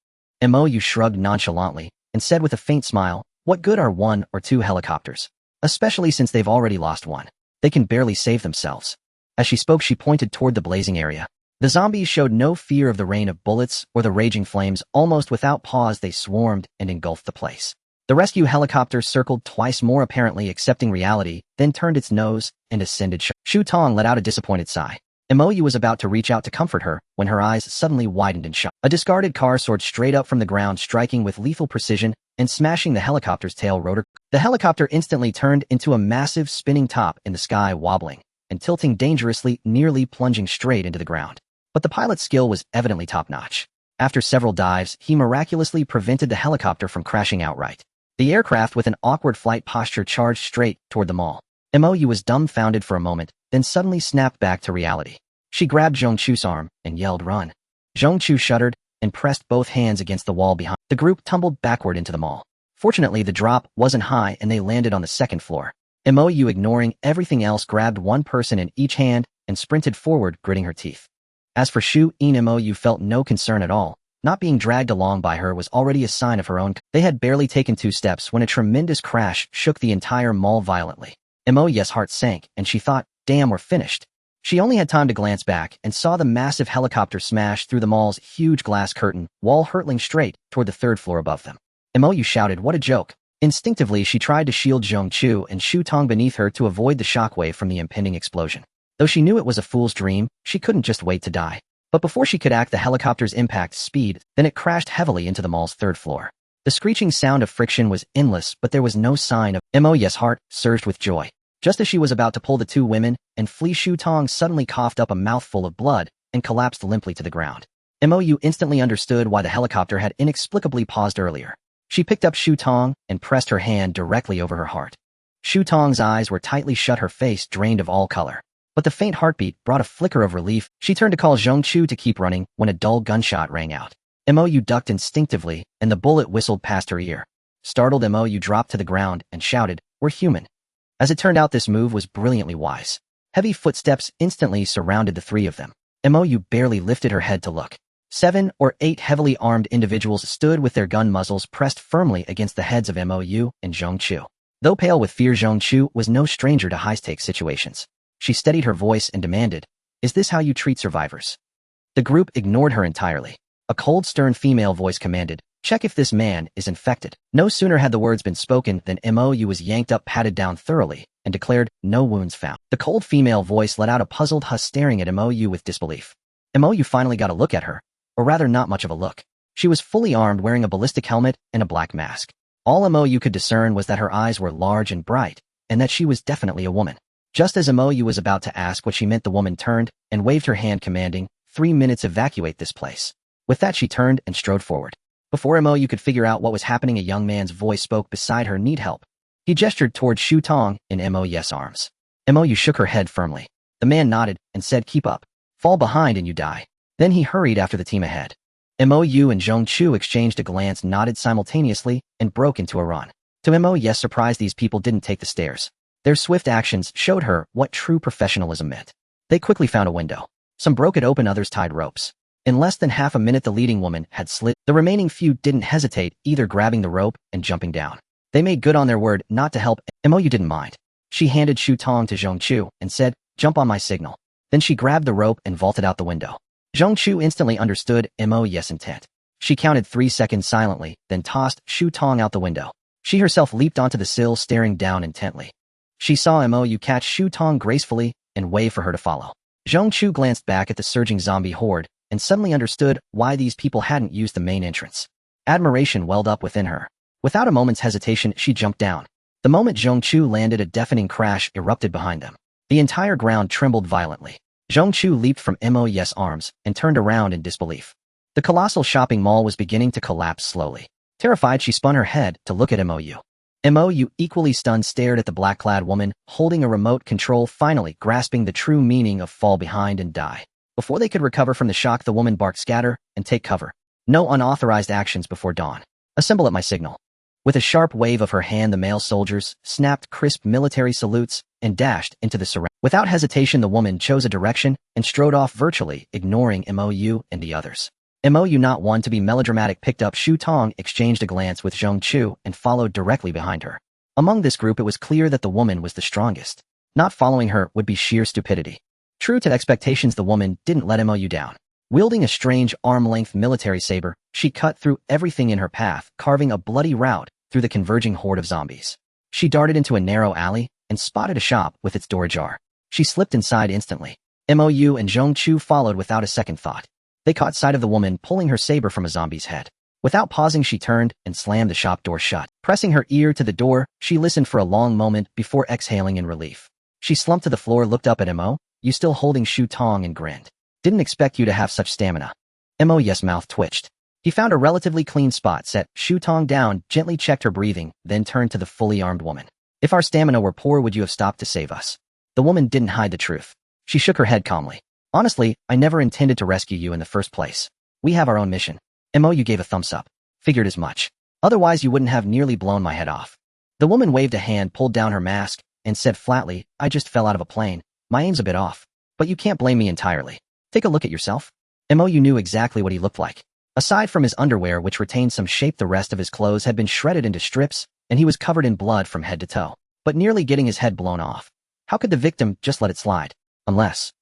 Mo shrugged nonchalantly and said with a faint smile, what good are 1 or 2 helicopters? Especially since they've already lost one. They can barely save themselves. As she spoke, she pointed toward the blazing area. The zombies showed no fear of the rain of bullets or the raging flames. Almost without pause, they swarmed and engulfed the place. The rescue helicopter circled twice more, apparently accepting reality, then turned its nose and ascended. Shu Tong let out a disappointed sigh. Mo was about to reach out to comfort her when her eyes suddenly widened in shock. A discarded car soared straight up from the ground, striking with lethal precision and smashing the helicopter's tail rotor. The helicopter instantly turned into a massive spinning top in the sky, wobbling and tilting dangerously, nearly plunging straight into the ground. But the pilot's skill was evidently top-notch. After several dives, he miraculously prevented the helicopter from crashing outright. The aircraft, with an awkward flight posture, charged straight toward them all. Mo was dumbfounded for a moment, then suddenly snapped back to reality. She grabbed Zhongchu's arm and yelled, "Run!" Zhongchu shuddered and pressed both hands against the wall behind. The group tumbled backward into the mall. Fortunately, the drop wasn't high and they landed on the second floor. Mo, ignoring everything else, grabbed one person in each hand and sprinted forward, gritting her teeth. As for Shu In, Mo felt no concern at all. Not being dragged along by her was already a sign of her own. They had barely taken 2 steps when a tremendous crash shook the entire mall violently. Mo's heart sank, and she thought, damn, we're finished. She only had time to glance back and saw the massive helicopter smash through the mall's huge glass curtain wall, hurtling straight toward the 3rd floor above them. Mo shouted, "What a joke." Instinctively, she tried to shield Zhongchu and Shu Tong beneath her to avoid the shockwave from the impending explosion. Though she knew it was a fool's dream, she couldn't just wait to die. But before she could act, the helicopter's impact speed, then it crashed heavily into the mall's 3rd floor. The screeching sound of friction was endless, but there was no sign of. Mo's heart surged with joy. Just as she was about to pull the 2 women and flee, Shu Tong suddenly coughed up a mouthful of blood and collapsed limply to the ground. Mo instantly understood why the helicopter had inexplicably paused earlier. She picked up Shu Tong and pressed her hand directly over her heart. Shu Tong's eyes were tightly shut, her face drained of all color. But the faint heartbeat brought a flicker of relief. She turned to call Zhongchu to keep running when a dull gunshot rang out. Mo ducked instinctively, and the bullet whistled past her ear. Startled, Mo dropped to the ground and shouted, "We're human." As it turned out, this move was brilliantly wise. Heavy footsteps instantly surrounded the 3 of them. Mo barely lifted her head to look. 7 or 8 heavily armed individuals stood with their gun muzzles pressed firmly against the heads of Mo and Zhongchu. Though pale with fear, Zhongchu was no stranger to high-stakes situations. She steadied her voice and demanded, "Is this how you treat survivors?" The group ignored her entirely. A cold, stern female voice commanded, "Check if this man is infected." No sooner had the words been spoken than Mo was yanked up, patted down thoroughly, and declared, "No wounds found." The cold female voice let out a puzzled hush, staring at Mo with disbelief. Mo finally got a look at her, or rather not much of a look. She was fully armed, wearing a ballistic helmet and a black mask. All Mo could discern was that her eyes were large and bright, and that she was definitely a woman. Just as Mo was about to ask what she meant, the woman turned and waved her hand, commanding, 3 minutes, evacuate this place. With that, she turned and strode forward. Before Mo could figure out what was happening, a young man's voice spoke beside her, "Need help." He gestured toward Shu Tong in Mo's arms. Mo shook her head firmly. The man nodded and said, "Keep up. Fall behind and you die." Then he hurried after the team ahead. Mo and Zhongchu exchanged a glance, nodded simultaneously, and broke into a run. To Mo's surprise, these people didn't take the stairs. Their swift actions showed her what true professionalism meant. They quickly found a window. Some broke it open, others tied ropes. In less than half a minute, the leading woman had slid. The remaining few didn't hesitate, either grabbing the rope and jumping down. They made good on their word not to help. Mo didn't mind. She handed Shu Tong to Zhongchu and said, "Jump on my signal." Then she grabbed the rope and vaulted out the window. Zhongchu instantly understood Mo's intent. She counted 3 seconds silently, then tossed Shu Tong out the window. She herself leaped onto the sill, staring down intently. She saw Mo catch Shu Tong gracefully and wave for her to follow. Zhongchu glanced back at the surging zombie horde and suddenly understood why these people hadn't used the main entrance. Admiration welled up within her. Without a moment's hesitation, she jumped down. The moment Zhongchu landed, a deafening crash erupted behind them. The entire ground trembled violently. Zhongchu leaped from Mo's arms and turned around in disbelief. The colossal shopping mall was beginning to collapse slowly. Terrified, she spun her head to look at Mo. Mo, equally stunned, stared at the black-clad woman holding a remote control, finally grasping the true meaning of fall behind and die. Before they could recover from the shock, the woman barked, "Scatter and take cover. No unauthorized actions before dawn. Assemble at my signal." With a sharp wave of her hand, the male soldiers snapped crisp military salutes and dashed into the surround. Without hesitation, the woman chose a direction and strode off virtually, ignoring Mou and the others. Mou, not one to be melodramatic, picked up Shu Tong, exchanged a glance with Zhong Chu, and followed directly behind her. Among this group, it was clear that the woman was the strongest. Not following her would be sheer stupidity. True to expectations, the woman didn't let Mou down. Wielding a strange arm-length military saber, she cut through everything in her path, carving a bloody route through the converging horde of zombies. She darted into a narrow alley and spotted a shop with its door ajar. She slipped inside instantly. Mou and Zhong Chu followed without a second thought. They caught sight of the woman pulling her saber from a zombie's head. Without pausing, she turned and slammed the shop door shut. Pressing her ear to the door, she listened for a long moment before exhaling in relief. She slumped to the floor, looked up at Mou, you still holding Shu Tong, and grinned. Didn't expect you to have such stamina. Mou's mouth twitched. He found a relatively clean spot, set Shu Tong down, gently checked her breathing, then turned to the fully armed woman. If our stamina were poor, would you have stopped to save us? The woman didn't hide the truth. She shook her head calmly. Honestly, I never intended to rescue you in the first place. We have our own mission. Mou gave a thumbs up. Figured as much. Otherwise you wouldn't have nearly blown my head off. The woman waved a hand, pulled down her mask, and said flatly, I just fell out of a plane. My aim's a bit off. But you can't blame me entirely. Take a look at yourself. Mou knew exactly what he looked like. Aside from his underwear, which retained some shape, the rest of his clothes had been shredded into strips, and he was covered in blood from head to toe, but nearly getting his head blown off. How could the victim just let it slide? Unless...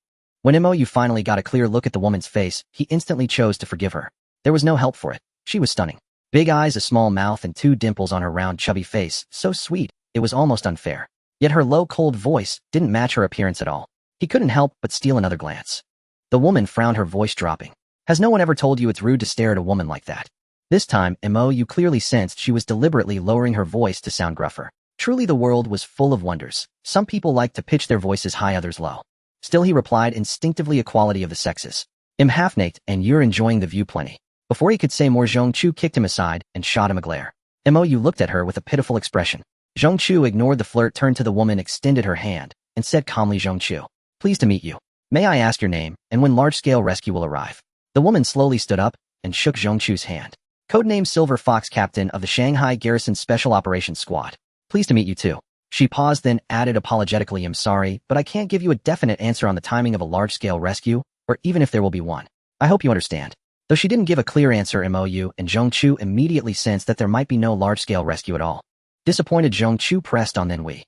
When Mou finally got a clear look at the woman's face, he instantly chose to forgive her. There was no help for it. She was stunning. Big eyes, a small mouth, and 2 dimples on her round, chubby face. So sweet, it was almost unfair. Yet her low, cold voice didn't match her appearance at all. He couldn't help but steal another glance. The woman frowned, her voice dropping. Has no one ever told you it's rude to stare at a woman like that? This time, Mou clearly sensed she was deliberately lowering her voice to sound gruffer. Truly, the world was full of wonders. Some people like to pitch their voices high, others low. Still, he replied, instinctively, equality of the sexes. I'm half-naked, and you're enjoying the view plenty. Before he could say more, Zhong Chu kicked him aside and shot him a glare. Mou looked at her with a pitiful expression. Zhong Chu ignored the flirt, turned to the woman, extended her hand, and said calmly, Zhong Chu, pleased to meet you. May I ask your name, and when large-scale rescue will arrive? The woman slowly stood up and shook Zhong Chu's hand. Codename Silver Fox, captain of the Shanghai Garrison Special Operations Squad. Pleased to meet you too. She paused, then added apologetically, I'm sorry, but I can't give you a definite answer on the timing of a large-scale rescue, or even if there will be one. I hope you understand. Though she didn't give a clear answer, Mou and Zhong Chu immediately sensed that there might be no large-scale rescue at all. Disappointed, Zhong Chu pressed on, then we.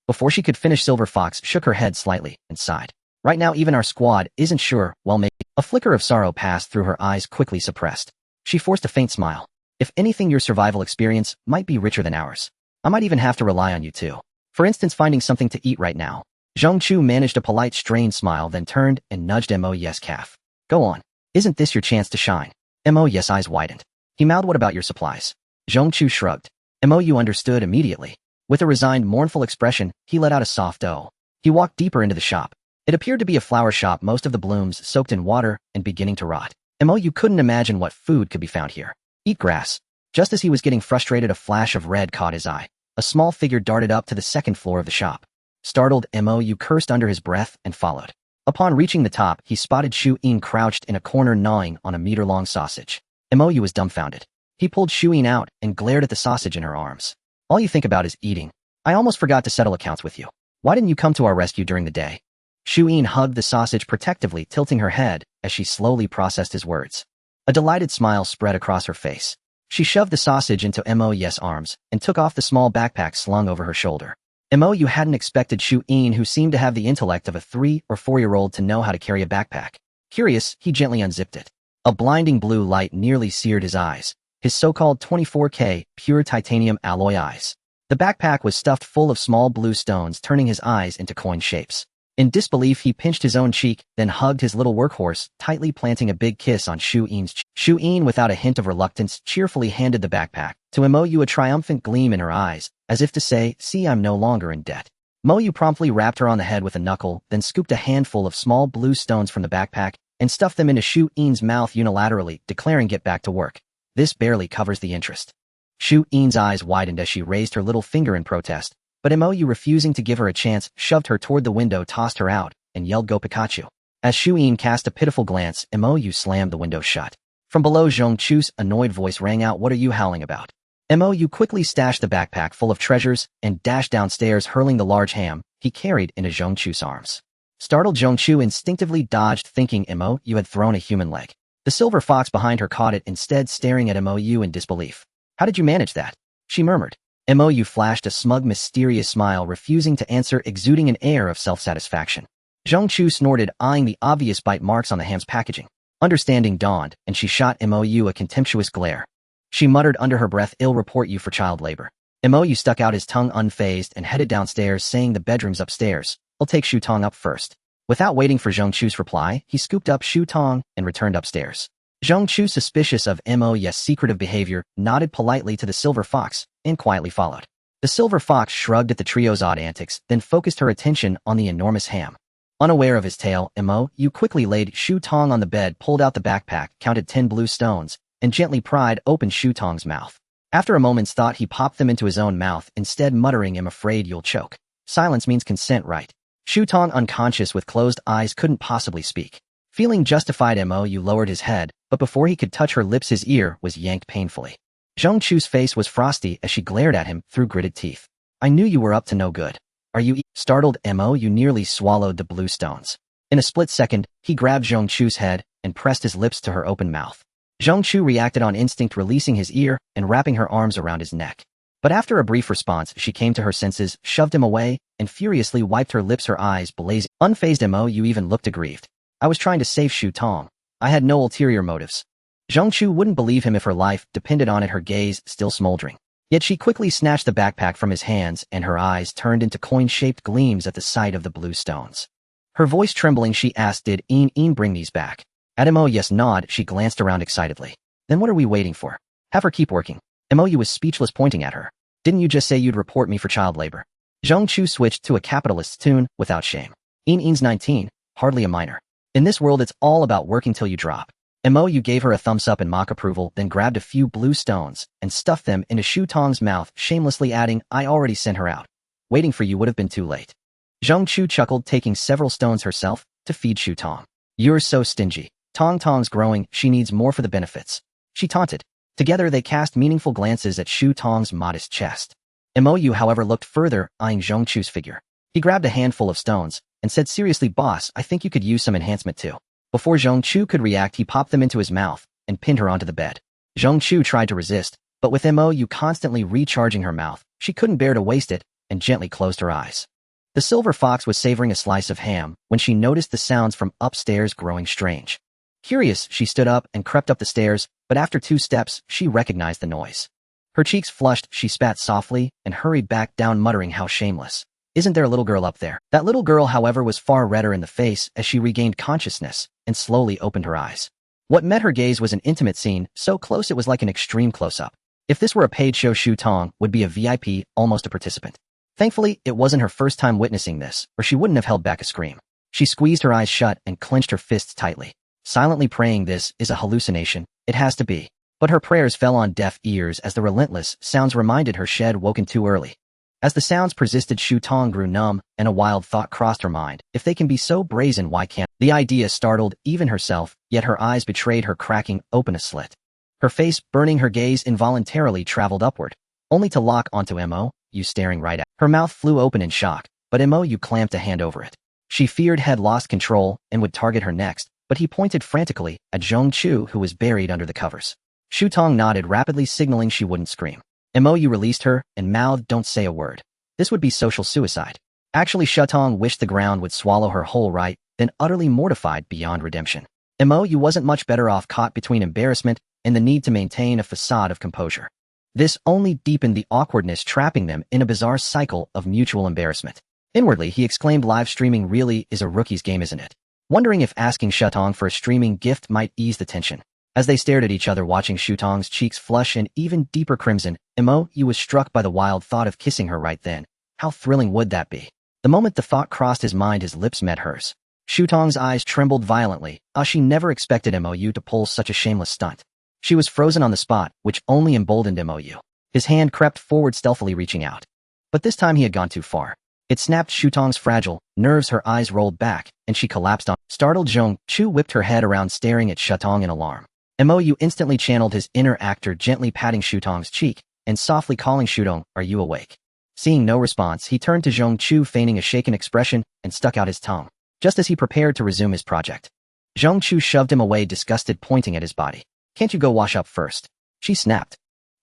Before she could finish, Silver Fox shook her head slightly and sighed. Right now, even our squad isn't sure, well, maybe. A flicker of sorrow passed through her eyes, quickly suppressed. She forced a faint smile. If anything, your survival experience might be richer than ours. I might even have to rely on you too. For instance, finding something to eat right now. Zhong Chu managed a polite, strained smile, then turned and nudged Mou's calf. Go on. Isn't this your chance to shine? Mou's eyes widened. He mouthed, what about your supplies? Zhong Chu shrugged. Mou understood immediately. With a resigned, mournful expression, he let out a soft "oh." He walked deeper into the shop. It appeared to be a flower shop, most of the blooms soaked in water and beginning to rot. Mou couldn't imagine what food could be found here. Eat grass. Just as he was getting frustrated, a flash of red caught his eye. A small figure darted up to the second floor of the shop. Startled, Mou cursed under his breath and followed. Upon reaching the top, he spotted Shu Yin crouched in a corner, gnawing on a meter-long sausage. Mou was dumbfounded. He pulled Shu Yin out and glared at the sausage in her arms. All you think about is eating. I almost forgot to settle accounts with you. Why didn't you come to our rescue during the day? Shu Yin hugged the sausage protectively, tilting her head as she slowly processed his words. A delighted smile spread across her face. She shoved the sausage into Mou's arms and took off the small backpack slung over her shoulder. Mou hadn't expected Shu Yin, who seemed to have the intellect of a 3- or 4-year-old, to know how to carry a backpack. Curious, he gently unzipped it. A blinding blue light nearly seared his eyes. His so-called 24K pure titanium alloy eyes. The backpack was stuffed full of small blue stones, turning his eyes into coin shapes. In disbelief, he pinched his own cheek, then hugged his little workhorse, tightly planting a big kiss on Shu Yin's cheek. Shu Yin, without a hint of reluctance, cheerfully handed the backpack to Mou, a triumphant gleam in her eyes, as if to say, see, I'm no longer in debt. Mou promptly rapped her on the head with a knuckle, then scooped a handful of small blue stones from the backpack and stuffed them into Shu Yin's mouth unilaterally, declaring, get back to work. This barely covers the interest. Shu Yin's eyes widened as she raised her little finger in protest, but Mou, refusing to give her a chance, shoved her toward the window, tossed her out, and yelled, go Pikachu. As Shu Yin cast a pitiful glance, Mou slammed the window shut. From below, Zhong Chu's annoyed voice rang out, what are you howling about? Mo quickly stashed the backpack full of treasures and dashed downstairs, hurling the large ham he carried into Zhongchu's arms. Startled, Zhongchu instinctively dodged, thinking Mo had thrown a human leg. The silver fox behind her caught it, instead staring at Mo in disbelief. "How did you manage that?" she murmured. Mo flashed a smug, mysterious smile, refusing to answer, exuding an air of self-satisfaction. Zhongchu snorted, eyeing the obvious bite marks on the ham's packaging. Understanding dawned, and she shot Mo a contemptuous glare. She muttered under her breath, "I'll report you for child labor." Mo stuck out his tongue unfazed and headed downstairs, saying, "The bedroom's upstairs. I'll take Shu Tong up first." Without waiting for Zhongchu's reply, he scooped up Shu Tong and returned upstairs. Zhongchu, suspicious of Mo's secretive behavior, nodded politely to the silver fox and quietly followed. The silver fox shrugged at the trio's odd antics, then focused her attention on the enormous ham. Unaware of his tail, Mo quickly laid Shu Tong on the bed, pulled out the backpack, counted 10 blue stones, and gently pried open Shu Tong's mouth. After a moment's thought, he popped them into his own mouth, instead muttering, "I'm afraid you'll choke." Silence means consent, right? Shu Tong, unconscious with closed eyes, couldn't possibly speak. Feeling justified, Mo lowered his head, but before he could touch her lips, his ear was yanked painfully. Zhongchu's face was frosty as she glared at him through gritted teeth. "I knew you were up to no good. Are you Startled, Mo nearly swallowed the blue stones. In a split second, he grabbed Zhongchu's head and pressed his lips to her open mouth. Zhongchu reacted on instinct, releasing his ear and wrapping her arms around his neck. But after a brief response, she came to her senses, shoved him away, and furiously wiped her lips, her eyes blazing. Unfazed, Mo even looked aggrieved. "I was trying to save Shu Tong. I had no ulterior motives." Zhongchu wouldn't believe him if her life depended on it, her gaze still smoldering. Yet she quickly snatched the backpack from his hands, and her eyes turned into coin-shaped gleams at the sight of the blue stones. Her voice trembling, she asked, "Did Een bring these back?" At Mo yes nod, she glanced around excitedly. "Then what are we waiting for? Have her keep working." Mo was speechless, pointing at her. "Didn't you just say you'd report me for child labor?" Zhongchu switched to a capitalist's tune without shame.Een's 19, hardly a minor. In this world, it's all about working till you drop. Mo gave her a thumbs up in mock approval, then grabbed a few blue stones and stuffed them into Shu Tong's mouth, shamelessly adding, "I already sent her out. Waiting for you would have been too late." Zhongchu chuckled, taking several stones herself to feed Shu Tong. "You're so stingy. Tong's growing, she needs more for the benefits," she taunted. Together they cast meaningful glances at Shu Tong's modest chest. Mo, however, looked further, eyeing Zhongchu's figure. He grabbed a handful of stones and said seriously, "Boss, I think you could use some enhancement too." Before Zhongchu could react, he popped them into his mouth and pinned her onto the bed. Zhongchu tried to resist, but with Mo constantly recharging her mouth, she couldn't bear to waste it and gently closed her eyes. The silver fox was savoring a slice of ham when she noticed the sounds from upstairs growing strange. Curious, she stood up and crept up the stairs, but after 2 steps, she recognized the noise. Her cheeks flushed, she spat softly and hurried back down, muttering, "How shameless. Isn't there a little girl up there?" That little girl, however, was far redder in the face as she regained consciousness and slowly opened her eyes. What met her gaze was an intimate scene, so close it was like an extreme close-up. If this were a paid show, Shu Tong would be a VIP, almost a participant. Thankfully, it wasn't her first time witnessing this, or she wouldn't have held back a scream. She squeezed her eyes shut and clenched her fists tightly, silently praying this is a hallucination, it has to be. But her prayers fell on deaf ears as the relentless sounds reminded her she had woken too early. As the sounds persisted, Shu Tong grew numb, and a wild thought crossed her mind. If they can be so brazen, why can't the idea startled even herself, yet her eyes betrayed her, cracking open a slit. Her face, burning, her gaze involuntarily traveled upward, only to lock onto Mo, staring right at. Her mouth flew open in shock, but Mo clamped a hand over it. She feared had lost control and would target her next, but he pointed frantically at Zhongchu, who was buried under the covers. Shu Tong nodded rapidly, signaling she wouldn't scream. Mo released her and mouthed, "Don't say a word. This would be social suicide." Actually, Shu Tong wished the ground would swallow her whole, right, then utterly mortified beyond redemption. Mo wasn't much better off, caught between embarrassment and the need to maintain a facade of composure. This only deepened the awkwardness, trapping them in a bizarre cycle of mutual embarrassment. Inwardly, he exclaimed, "Live streaming really is a rookie's game, isn't it?" Wondering if asking Shu Tong for a streaming gift might ease the tension. As they stared at each other, watching Shu Tong's cheeks flush an even deeper crimson, Mo was struck by the wild thought of kissing her right then. How thrilling would that be? The moment the thought crossed his mind, his lips met hers. Shu Tong's eyes trembled violently, as she never expected Mo to pull such a shameless stunt. She was frozen on the spot, which only emboldened Mo. His hand crept forward, stealthily reaching out. But this time he had gone too far. It snapped Shu Tong's fragile nerves, her eyes rolled back, and she collapsed on. Startled, Zhongchu whipped her head around, staring at Shu Tong in alarm. Mo instantly channeled his inner actor, gently patting Shu Tong's cheek and softly calling Shudong, "Are you awake?" Seeing no response, he turned to Zhong Chu feigning a shaken expression and stuck out his tongue, just as he prepared to resume his project. Zhong Chu shoved him away, disgusted, pointing at his body. "Can't you go wash up first?" She snapped.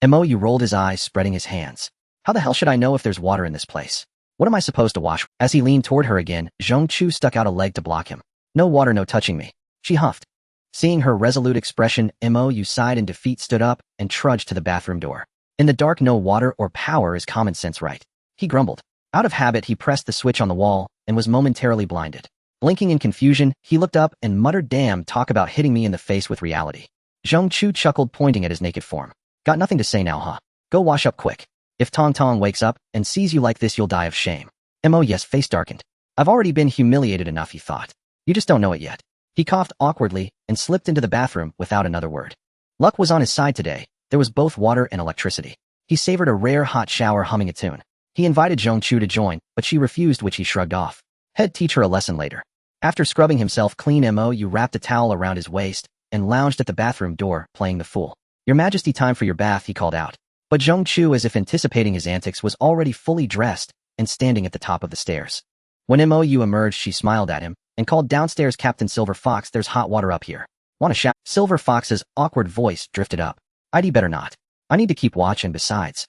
Mo rolled his eyes, spreading his hands. "How the hell should I know if there's water in this place? What am I supposed to wash?" As he leaned toward her again, Zhong Chu stuck out a leg to block him. "No water, no touching me," she huffed. Seeing her resolute expression, Mo sighed in defeat, stood up, and trudged to the bathroom door. In the dark, no water or power is common sense, right? He grumbled. Out of habit, he pressed the switch on the wall and was momentarily blinded. Blinking in confusion, he looked up and muttered, "Damn, talk about hitting me in the face with reality." Zhong Chu chuckled, pointing at his naked form. "Got nothing to say now, huh? Go wash up quick. If Tong Tong wakes up and sees you like this, you'll die of shame." Mo's face darkened. "I've already been humiliated enough," he thought. "You just don't know it yet." He coughed awkwardly and slipped into the bathroom without another word. Luck was on his side today. There was both water and electricity. He savored a rare hot shower, humming a tune. He invited Zhong Chu to join, but she refused, which he shrugged off. He'd teach her a lesson later. After scrubbing himself clean, Mo wrapped a towel around his waist and lounged at the bathroom door, playing the fool. "Your Majesty, time for your bath," he called out. But Zhong Chu, as if anticipating his antics, was already fully dressed and standing at the top of the stairs. When Mo emerged, she smiled at him and called downstairs, "Captain Silver Fox, there's hot water up here. Want a shower?" Silver Fox's awkward voice drifted up. "I'd better not. I need to keep watch, and besides..."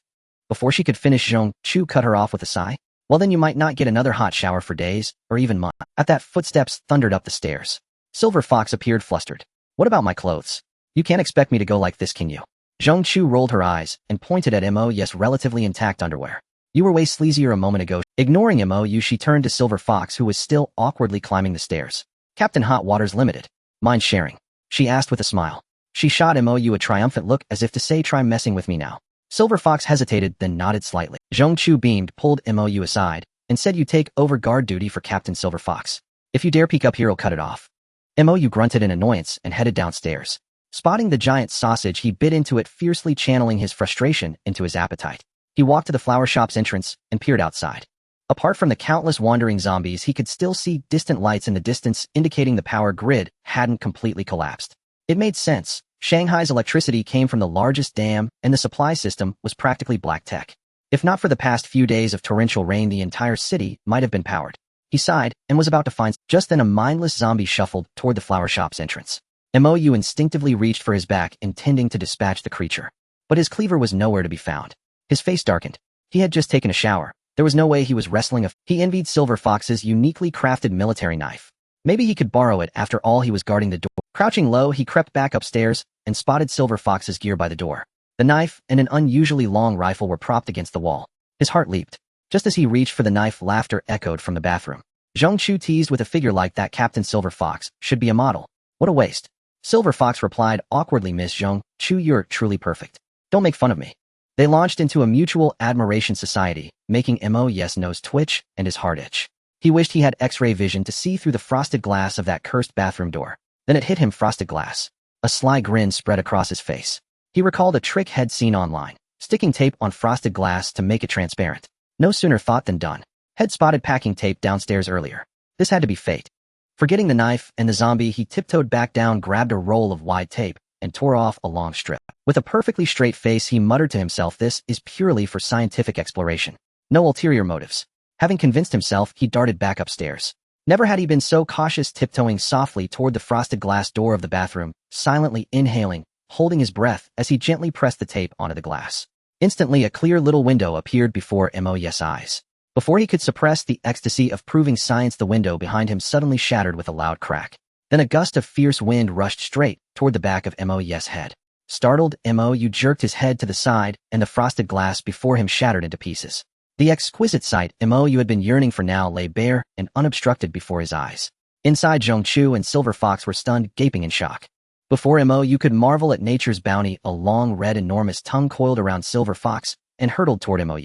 Before she could finish, Zhong Chu cut her off with a sigh. "Well, then you might not get another hot shower for days, or even months." At that, footsteps thundered up the stairs. Silver Fox appeared, flustered. "What about my clothes? You can't expect me to go like this, can you?" Zhong Chu rolled her eyes and pointed at Mo's relatively intact underwear. "You were way sleazier a moment ago." Ignoring Mo, she turned to Silver Fox, who was still awkwardly climbing the stairs. "Captain Hot Water's Limited. Mind sharing?" she asked with a smile. She shot Mo a triumphant look, as if to say, "Try messing with me now." Silver Fox hesitated, then nodded slightly. Zhong Chu beamed, pulled Mo aside, and said, "You take over guard duty for Captain Silver Fox. If you dare peek up here, I'll cut it off." Mo grunted in annoyance and headed downstairs. Spotting the giant sausage, he bit into it, fiercely channeling his frustration into his appetite. He walked to the flower shop's entrance and peered outside. Apart from the countless wandering zombies, he could still see distant lights in the distance, indicating the power grid hadn't completely collapsed. It made sense. Shanghai's electricity came from the largest dam, and the supply system was practically black tech. If not for the past few days of torrential rain, the entire city might have been powered. He sighed and was about to find. Just then, a mindless zombie shuffled toward the flower shop's entrance. Mo instinctively reached for his back, intending to dispatch the creature. But his cleaver was nowhere to be found. His face darkened. He had just taken a shower. There was no way he was wrestling He envied Silver Fox's uniquely crafted military knife. Maybe he could borrow it. After all, he was guarding the door. Crouching low, he crept back upstairs and spotted Silver Fox's gear by the door. The knife and an unusually long rifle were propped against the wall. His heart leaped. Just as he reached for the knife, laughter echoed from the bathroom. Zhong Chu teased, "With a figure like that, Captain Silver Fox should be a model. What a waste." Silver Fox replied awkwardly, "Miss Zhong Chu, you're truly perfect. Don't make fun of me." They launched into a mutual admiration society, making Mo's nose twitch and his heart itch. He wished he had X-ray vision to see through the frosted glass of that cursed bathroom door. Then it hit him, frosted glass. A sly grin spread across his face. He recalled a trick he'd seen online, sticking tape on frosted glass to make it transparent. No sooner thought than done. He'd spotted packing tape downstairs earlier. This had to be fate. Forgetting the knife and the zombie, he tiptoed back down, grabbed a roll of wide tape, and tore off a long strip. With a perfectly straight face, he muttered to himself, "This is purely for scientific exploration. No ulterior motives." Having convinced himself, he darted back upstairs. Never had he been so cautious, tiptoeing softly toward the frosted glass door of the bathroom, silently inhaling, holding his breath as he gently pressed the tape onto the glass. Instantly, a clear little window appeared before Mo's eyes. Before he could suppress the ecstasy of proving science, the window behind him suddenly shattered with a loud crack. Then a gust of fierce wind rushed straight toward the back of Mo's head. Startled, Mo jerked his head to the side, and the frosted glass before him shattered into pieces. The exquisite sight Mo had been yearning for now lay bare and unobstructed before his eyes. Inside, Zhong Chu and Silver Fox were stunned, gaping in shock. Before Mo could marvel at nature's bounty, a long, red, enormous tongue coiled around Silver Fox and hurtled toward Mo.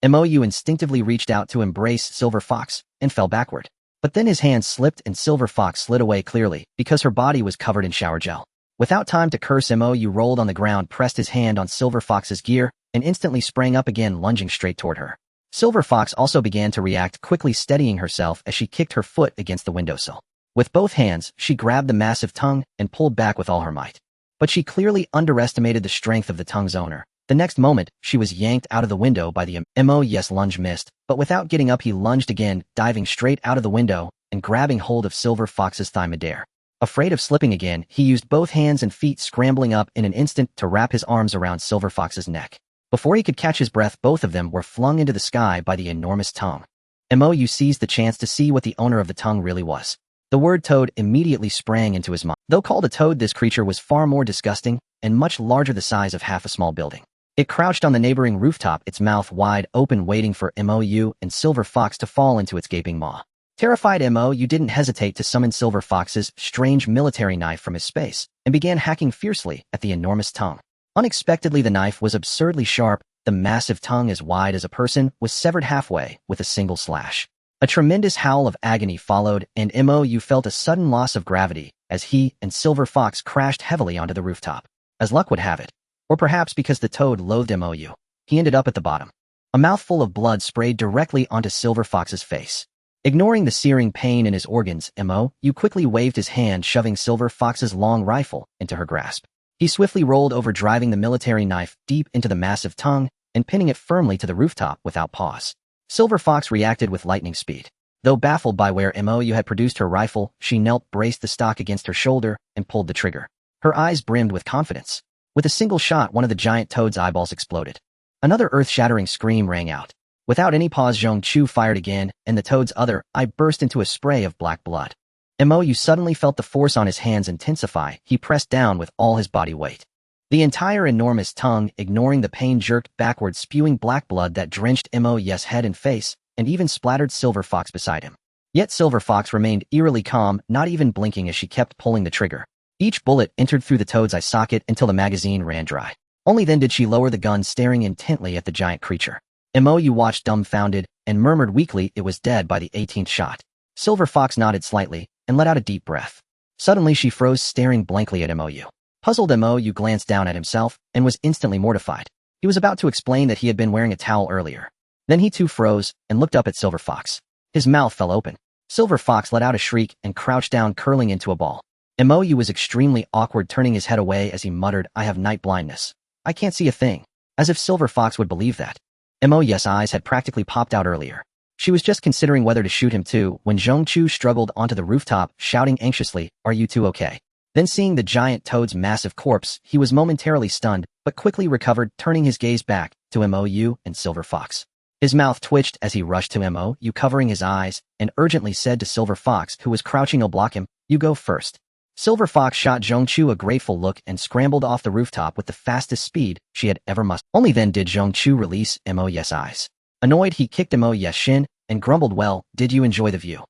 Mo instinctively reached out to embrace Silver Fox and fell backward. But then his hand slipped and Silver Fox slid away, clearly because her body was covered in shower gel. Without time to curse, Mo rolled on the ground, pressed his hand on Silver Fox's gear, and instantly sprang up again, lunging straight toward her. Silver Fox also began to react, quickly steadying herself as she kicked her foot against the windowsill. With both hands, she grabbed the massive tongue and pulled back with all her might. But she clearly underestimated the strength of the tongue's owner, The next moment, she was yanked out of the window by the MOU's lunge missed, but without getting up he lunged again, diving straight out of the window and grabbing hold of Silver Fox's thigh midair. Afraid of slipping again, he used both hands and feet scrambling up in an instant to wrap his arms around Silver Fox's neck. Before he could catch his breath, both of them were flung into the sky by the enormous tongue. MOU seized the chance to see what the owner of the tongue really was. The word toad immediately sprang into his mind. Though called a toad, this creature was far more disgusting and much larger, the size of half a small building. It crouched on the neighboring rooftop, its mouth wide open, waiting for MOU and Silver Fox to fall into its gaping maw. Terrified, MOU didn't hesitate to summon Silver Fox's strange military knife from his space and began hacking fiercely at the enormous tongue. Unexpectedly, the knife was absurdly sharp. The massive tongue, as wide as a person, was severed halfway with a single slash. A tremendous howl of agony followed, and MOU felt a sudden loss of gravity as he and Silver Fox crashed heavily onto the rooftop. As luck would have it, or perhaps because the toad loathed MOU, he ended up at the bottom. A mouthful of blood sprayed directly onto Silver Fox's face. Ignoring the searing pain in his organs, MOU quickly waved his hand, shoving Silver Fox's long rifle into her grasp. He swiftly rolled over, driving the military knife deep into the massive tongue and pinning it firmly to the rooftop without pause. Silver Fox reacted with lightning speed. Though baffled by where MOU had produced her rifle, she knelt, braced the stock against her shoulder, and pulled the trigger. Her eyes brimmed with confidence. With a single shot, one of the giant toad's eyeballs exploded. Another earth-shattering scream rang out. Without any pause, Zhong-Chu fired again, and the toad's other eye burst into a spray of black blood. MOU suddenly felt the force on his hands intensify. He pressed down with all his body weight. The entire enormous tongue, ignoring the pain, jerked backward, spewing black blood that drenched MOU's head and face, and even splattered Silver Fox beside him. Yet Silver Fox remained eerily calm, not even blinking as she kept pulling the trigger. Each bullet entered through the toad's eye socket until the magazine ran dry. Only then did she lower the gun, staring intently at the giant creature. MOU watched dumbfounded and murmured weakly it was dead by the 18th shot. Silver Fox nodded slightly and let out a deep breath. Suddenly she froze, staring blankly at MOU. Puzzled, MOU glanced down at himself and was instantly mortified. He was about to explain that he had been wearing a towel earlier. Then he too froze and looked up at Silver Fox. His mouth fell open. Silver Fox let out a shriek and crouched down, curling into a ball. MOU was extremely awkward, turning his head away as he muttered, "I have night blindness. I can't see a thing." As if Silver Fox would believe that. MOU's eyes had practically popped out earlier. She was just considering whether to shoot him too when Zhong-Chu struggled onto the rooftop, shouting anxiously, "Are you two okay?" Then, seeing the giant toad's massive corpse, he was momentarily stunned, but quickly recovered, turning his gaze back to MOU and Silver Fox. His mouth twitched as he rushed to MOU, covering his eyes, and urgently said to Silver Fox, who was crouching, "Oh, block him. You go first." Silver Fox shot Zhong-Chu a grateful look and scrambled off the rooftop with the fastest speed she had ever mustered. Only then did Zhong-Chu release MOU's eyes. Annoyed, he kicked MOU's shin and grumbled, "Well, did you enjoy the view?"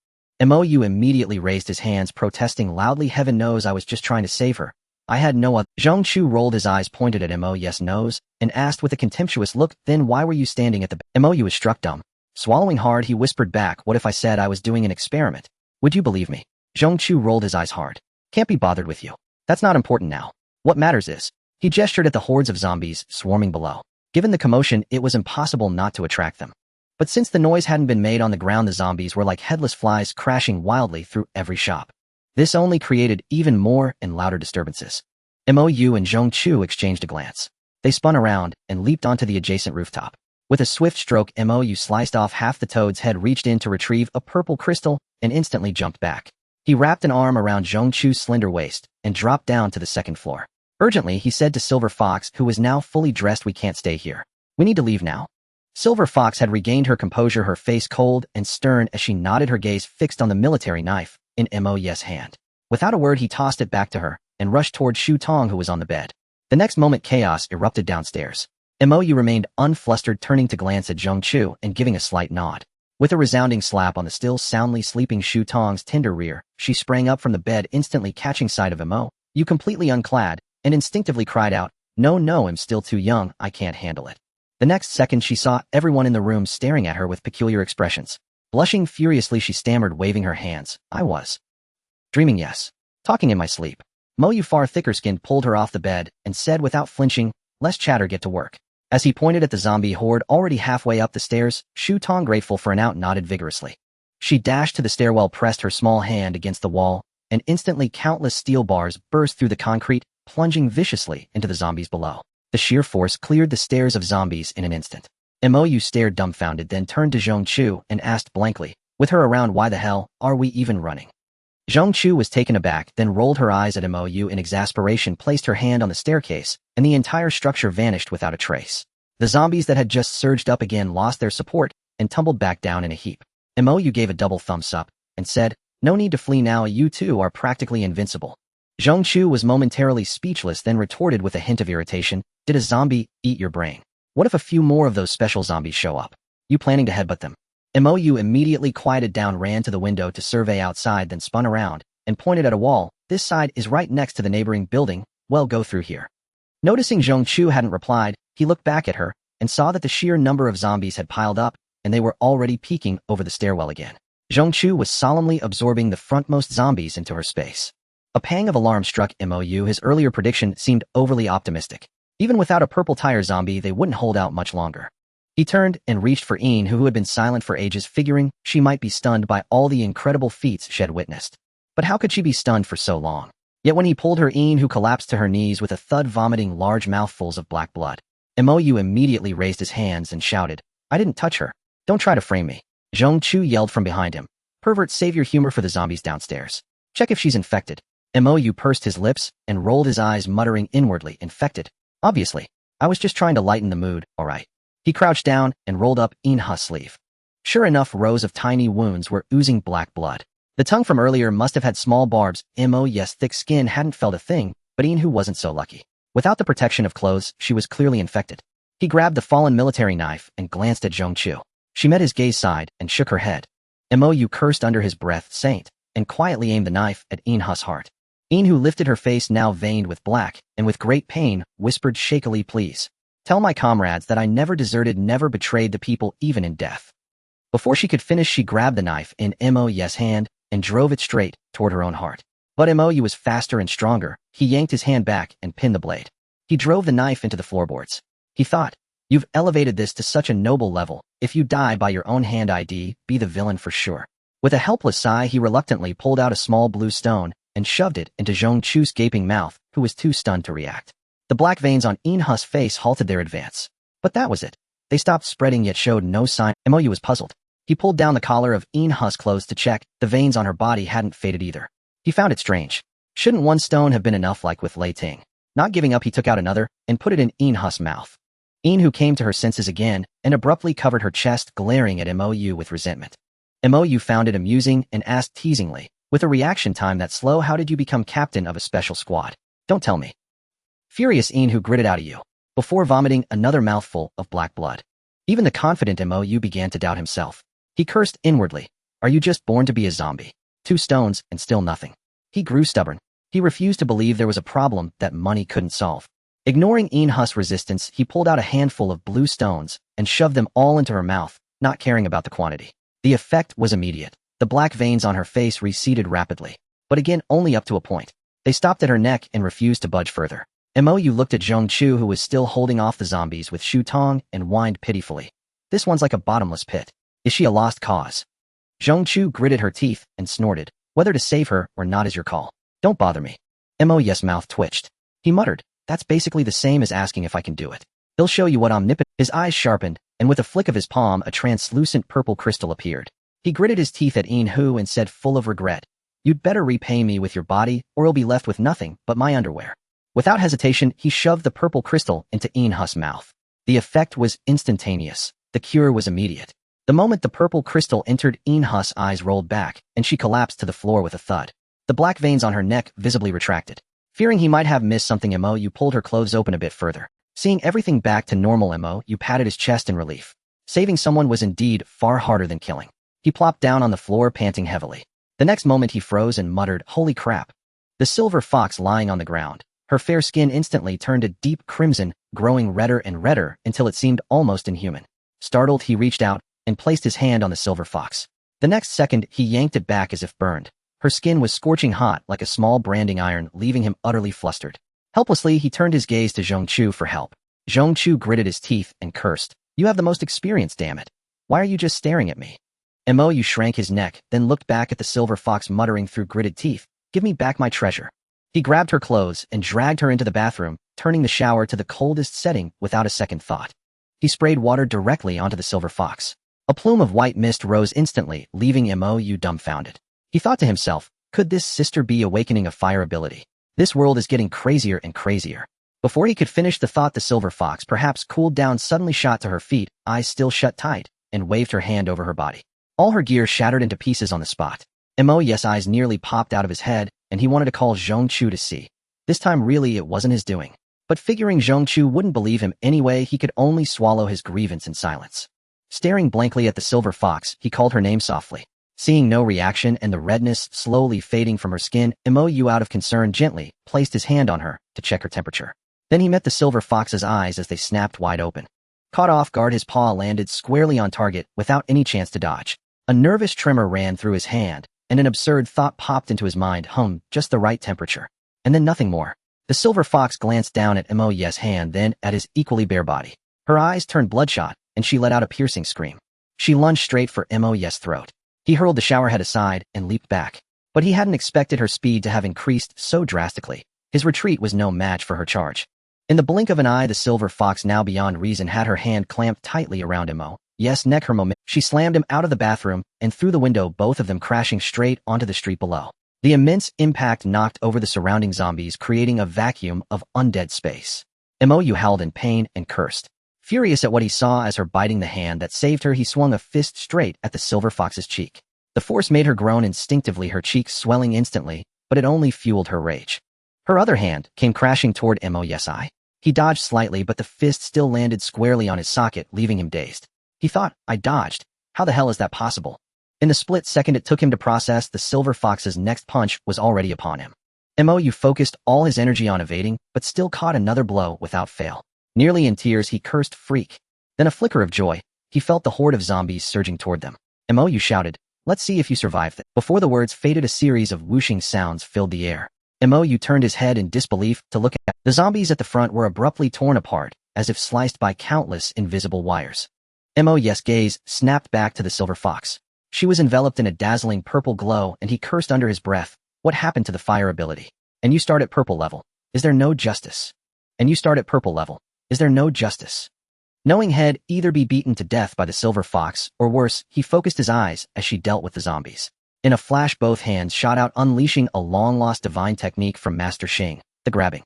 MOU immediately raised his hands, protesting loudly, "Heaven knows I was just trying to save her. I had no other." Zhong-Chu rolled his eyes, pointed at MOU's nose, and asked with a contemptuous look, "Then why were you standing at the bed?" MOU was struck dumb. Swallowing hard, he whispered back, "What if I said I was doing an experiment? Would you believe me?" Zhong-Chu rolled his eyes hard. "Can't be bothered with you. That's not important now. What matters is..." He gestured at the hordes of zombies swarming below. Given the commotion, it was impossible not to attract them. But since the noise hadn't been made on the ground, the zombies were like headless flies crashing wildly through every shop. This only created even more and louder disturbances. MOU and Zhong-Chu exchanged a glance. They spun around and leaped onto the adjacent rooftop. With a swift stroke, MOU sliced off half the toad's head, reached in to retrieve a purple crystal, and instantly jumped back. He wrapped an arm around Zhong-Chu's slender waist and dropped down to the second floor. Urgently, he said to Silver Fox, who was now fully dressed, "We can't stay here. We need to leave now." Silver Fox had regained her composure, her face cold and stern as she nodded, her gaze fixed on the military knife in MOU's hand. Without a word, he tossed it back to her and rushed toward Shu Tong, who was on the bed. The next moment, chaos erupted downstairs. MOU remained unflustered, turning to glance at Zhong-Chu and giving a slight nod. With a resounding slap on the still soundly sleeping Shu Tong's tender rear, she sprang up from the bed, instantly catching sight of MOU, completely unclad, and instinctively cried out, "No, no, I'm still too young, I can't handle it." The next second, she saw everyone in the room staring at her with peculiar expressions. Blushing furiously, she stammered, waving her hands, "I was dreaming, yes. Talking in my sleep." MOU, far thicker-skinned, pulled her off the bed and said without flinching, "Less chatter, get to work." As he pointed at the zombie horde already halfway up the stairs, Shu Tong, grateful for an out, nodded vigorously. She dashed to the stairwell, pressed her small hand against the wall, and instantly countless steel bars burst through the concrete, plunging viciously into the zombies below. The sheer force cleared the stairs of zombies in an instant. Mou stared dumbfounded, then turned to Zhongchu and asked blankly, with her around, why the hell are we even running? Zhongchu was taken aback, then rolled her eyes at Mou in exasperation, placed her hand on the staircase, and the entire structure vanished without a trace. The zombies that had just surged up again lost their support and tumbled back down in a heap. Mou gave a double thumbs up and said, "No need to flee now, you two are practically invincible." Zhongchu was momentarily speechless, then retorted with a hint of irritation, "Did a zombie eat your brain? What if a few more of those special zombies show up? You planning to headbutt them?" Mou immediately quieted down, ran to the window to survey outside, then spun around and pointed at a wall. "This side is right next to the neighboring building. Well, go through here." Noticing Zhongchu hadn't replied, he looked back at her and saw that the sheer number of zombies had piled up and they were already peeking over the stairwell again. Zhongchu was solemnly absorbing the frontmost zombies into her space. A pang of alarm struck Mou. His earlier prediction seemed overly optimistic. Even without a purple tire zombie, they wouldn't hold out much longer. He turned and reached for Yin, who had been silent for ages, figuring she might be stunned by all the incredible feats she had witnessed. But how could she be stunned for so long? Yet when he pulled her, Yin, who collapsed to her knees with a thud, vomiting large mouthfuls of black blood. Mou immediately raised his hands and shouted, "I didn't touch her. Don't try to frame me." Zhongchu yelled from behind him, "Pervert, save your humor for the zombies downstairs. Check if she's infected." Mou pursed his lips and rolled his eyes, muttering inwardly, "Infected? Obviously. I was just trying to lighten the mood, alright." He crouched down and rolled up Inha's sleeve. Sure enough, rows of tiny wounds were oozing black blood. The tongue from earlier must have had small barbs. Mou's thick skin hadn't felt a thing, but Inhu wasn't so lucky. Without the protection of clothes, she was clearly infected. He grabbed the fallen military knife and glanced at Zhongchu. She met his gaze, sighed, and shook her head. Mou cursed under his breath, "Saint," and quietly aimed the knife at Inha's heart. Inhu lifted her face, now veined with black, and with great pain, whispered shakily, "Please. Tell my comrades that I never deserted, never betrayed the people, even in death." Before she could finish, she grabbed the knife in Mou's hand and drove it straight toward her own heart. But Mou was faster and stronger. He yanked his hand back and pinned the blade. He drove the knife into the floorboards. He thought, "You've elevated this to such a noble level. If you die by your own hand, I'd be the villain for sure." With a helpless sigh, he reluctantly pulled out a small blue stone and shoved it into Zhongchu's gaping mouth, who was too stunned to react. The black veins on Inha's face halted their advance. But that was it. They stopped spreading, yet showed no sign. Mou was puzzled. He pulled down the collar of Inha's clothes to check. The veins on her body hadn't faded either. He found it strange. Shouldn't one stone have been enough, like with Lei Ting? Not giving up, he took out another and put it in Inha's mouth. Inhu came to her senses again and abruptly covered her chest, glaring at Mou with resentment. Mou found it amusing and asked teasingly, with a reaction time that slow, "How did you become captain of a special squad? Don't tell me." Furious, Inhu gritted out, "You," before vomiting another mouthful of black blood. Even the confident Mou began to doubt himself. He cursed inwardly, "Are you just born to be a zombie? 2 stones and still nothing." He grew stubborn. He refused to believe there was a problem that money couldn't solve. Ignoring Inha's resistance, he pulled out a handful of blue stones and shoved them all into her mouth, not caring about the quantity. The effect was immediate. The black veins on her face receded rapidly, but again only up to a point. They stopped at her neck and refused to budge further. Mou looked at Zhongchu, who was still holding off the zombies with Shu Tong, and whined pitifully, "This one's like a bottomless pit. Is she a lost cause?" Zhongchu gritted her teeth and snorted, "Whether to save her or not is your call. Don't bother me." Mou's mouth twitched. He muttered, "That's basically the same as asking if I can do it. He'll show you what omnipotent." His eyes sharpened, and with a flick of his palm, a translucent purple crystal appeared. He gritted his teeth at Inhu and said, full of regret, "You'd better repay me with your body, or you'll be left with nothing but my underwear." Without hesitation, he shoved the purple crystal into Inha's mouth. The effect was instantaneous. The cure was immediate. The moment the purple crystal entered, Inha's eyes rolled back, and she collapsed to the floor with a thud. The black veins on her neck visibly retracted. Fearing he might have missed something, Mou pulled her clothes open a bit further. Seeing everything back to normal, Mou patted his chest in relief. Saving someone was indeed far harder than killing. He plopped down on the floor, panting heavily. The next moment he froze and muttered, "Holy crap." The silver fox lying on the ground. Her fair skin instantly turned a deep crimson, growing redder and redder until it seemed almost inhuman. Startled, he reached out and placed his hand on the silver fox. The next second, he yanked it back as if burned. Her skin was scorching hot like a small branding iron, leaving him utterly flustered. Helplessly, he turned his gaze to Zhongchu for help. Zhongchu gritted his teeth and cursed, "You have the most experience, damn it. Why are you just staring at me?" Mou shrank his neck, then looked back at the silver fox, muttering through gritted teeth, "Give me back my treasure." He grabbed her clothes and dragged her into the bathroom, turning the shower to the coldest setting without a second thought. He sprayed water directly onto the silver fox. A plume of white mist rose instantly, leaving Mo dumbfounded. He thought to himself, could this sister be awakening a fire ability? This world is getting crazier and crazier. Before he could finish the thought, the silver fox, perhaps cooled down, suddenly shot to her feet, eyes still shut tight, and waved her hand over her body. All her gear shattered into pieces on the spot. Mo's eyes nearly popped out of his head, and he wanted to call Zhongchu to see. This time really it wasn't his doing. But figuring Zhongchu wouldn't believe him anyway, he could only swallow his grievance in silence. Staring blankly at the silver fox, he called her name softly. Seeing no reaction and the redness slowly fading from her skin, Mo, out of concern, gently placed his hand on her to check her temperature. Then he met the silver fox's eyes as they snapped wide open. Caught off guard, his paw landed squarely on target without any chance to dodge. A nervous tremor ran through his hand, and an absurd thought popped into his mind, just the right temperature. And then nothing more. The silver fox glanced down at Mo's hand, then at his equally bare body. Her eyes turned bloodshot, and she let out a piercing scream. She lunged straight for Mo's throat. He hurled the shower head aside and leaped back. But he hadn't expected her speed to have increased so drastically. His retreat was no match for her charge. In the blink of an eye, the silver fox, now beyond reason, had her hand clamped tightly around Mo's neck. Her moment, she slammed him out of the bathroom and through the window, both of them crashing straight onto the street below. The immense impact knocked over the surrounding zombies, creating a vacuum of undead space. Mo howled in pain and cursed. Furious at what he saw as her biting the hand that saved her, he swung a fist straight at the silver fox's cheek. The force made her groan instinctively, her cheeks swelling instantly, but it only fueled her rage. Her other hand came crashing toward Mo's eye. He dodged slightly, but the fist still landed squarely on his socket, leaving him dazed. He thought, I dodged. How the hell is that possible? In the split second it took him to process, the silver fox's next punch was already upon him. Mo focused all his energy on evading, but still caught another blow without fail. Nearly in tears, he cursed freak. Then a flicker of joy. He felt the horde of zombies surging toward them. Mo shouted, let's see if you survive that. Before the words faded, a series of whooshing sounds filled the air. Mo turned his head in disbelief to look at the zombies at the front were abruptly torn apart, as if sliced by countless invisible wires. Mo's gaze snapped back to the silver fox. She was enveloped in a dazzling purple glow, and he cursed under his breath, what happened to the fire ability? And you start at purple level. Is there no justice? And you start at purple level. Is there no justice? Knowing he'd either be beaten to death by the silver fox, or worse, he focused his eyes as she dealt with the zombies. In a flash, both hands shot out, unleashing a long-lost divine technique from Master Xing, the grabbing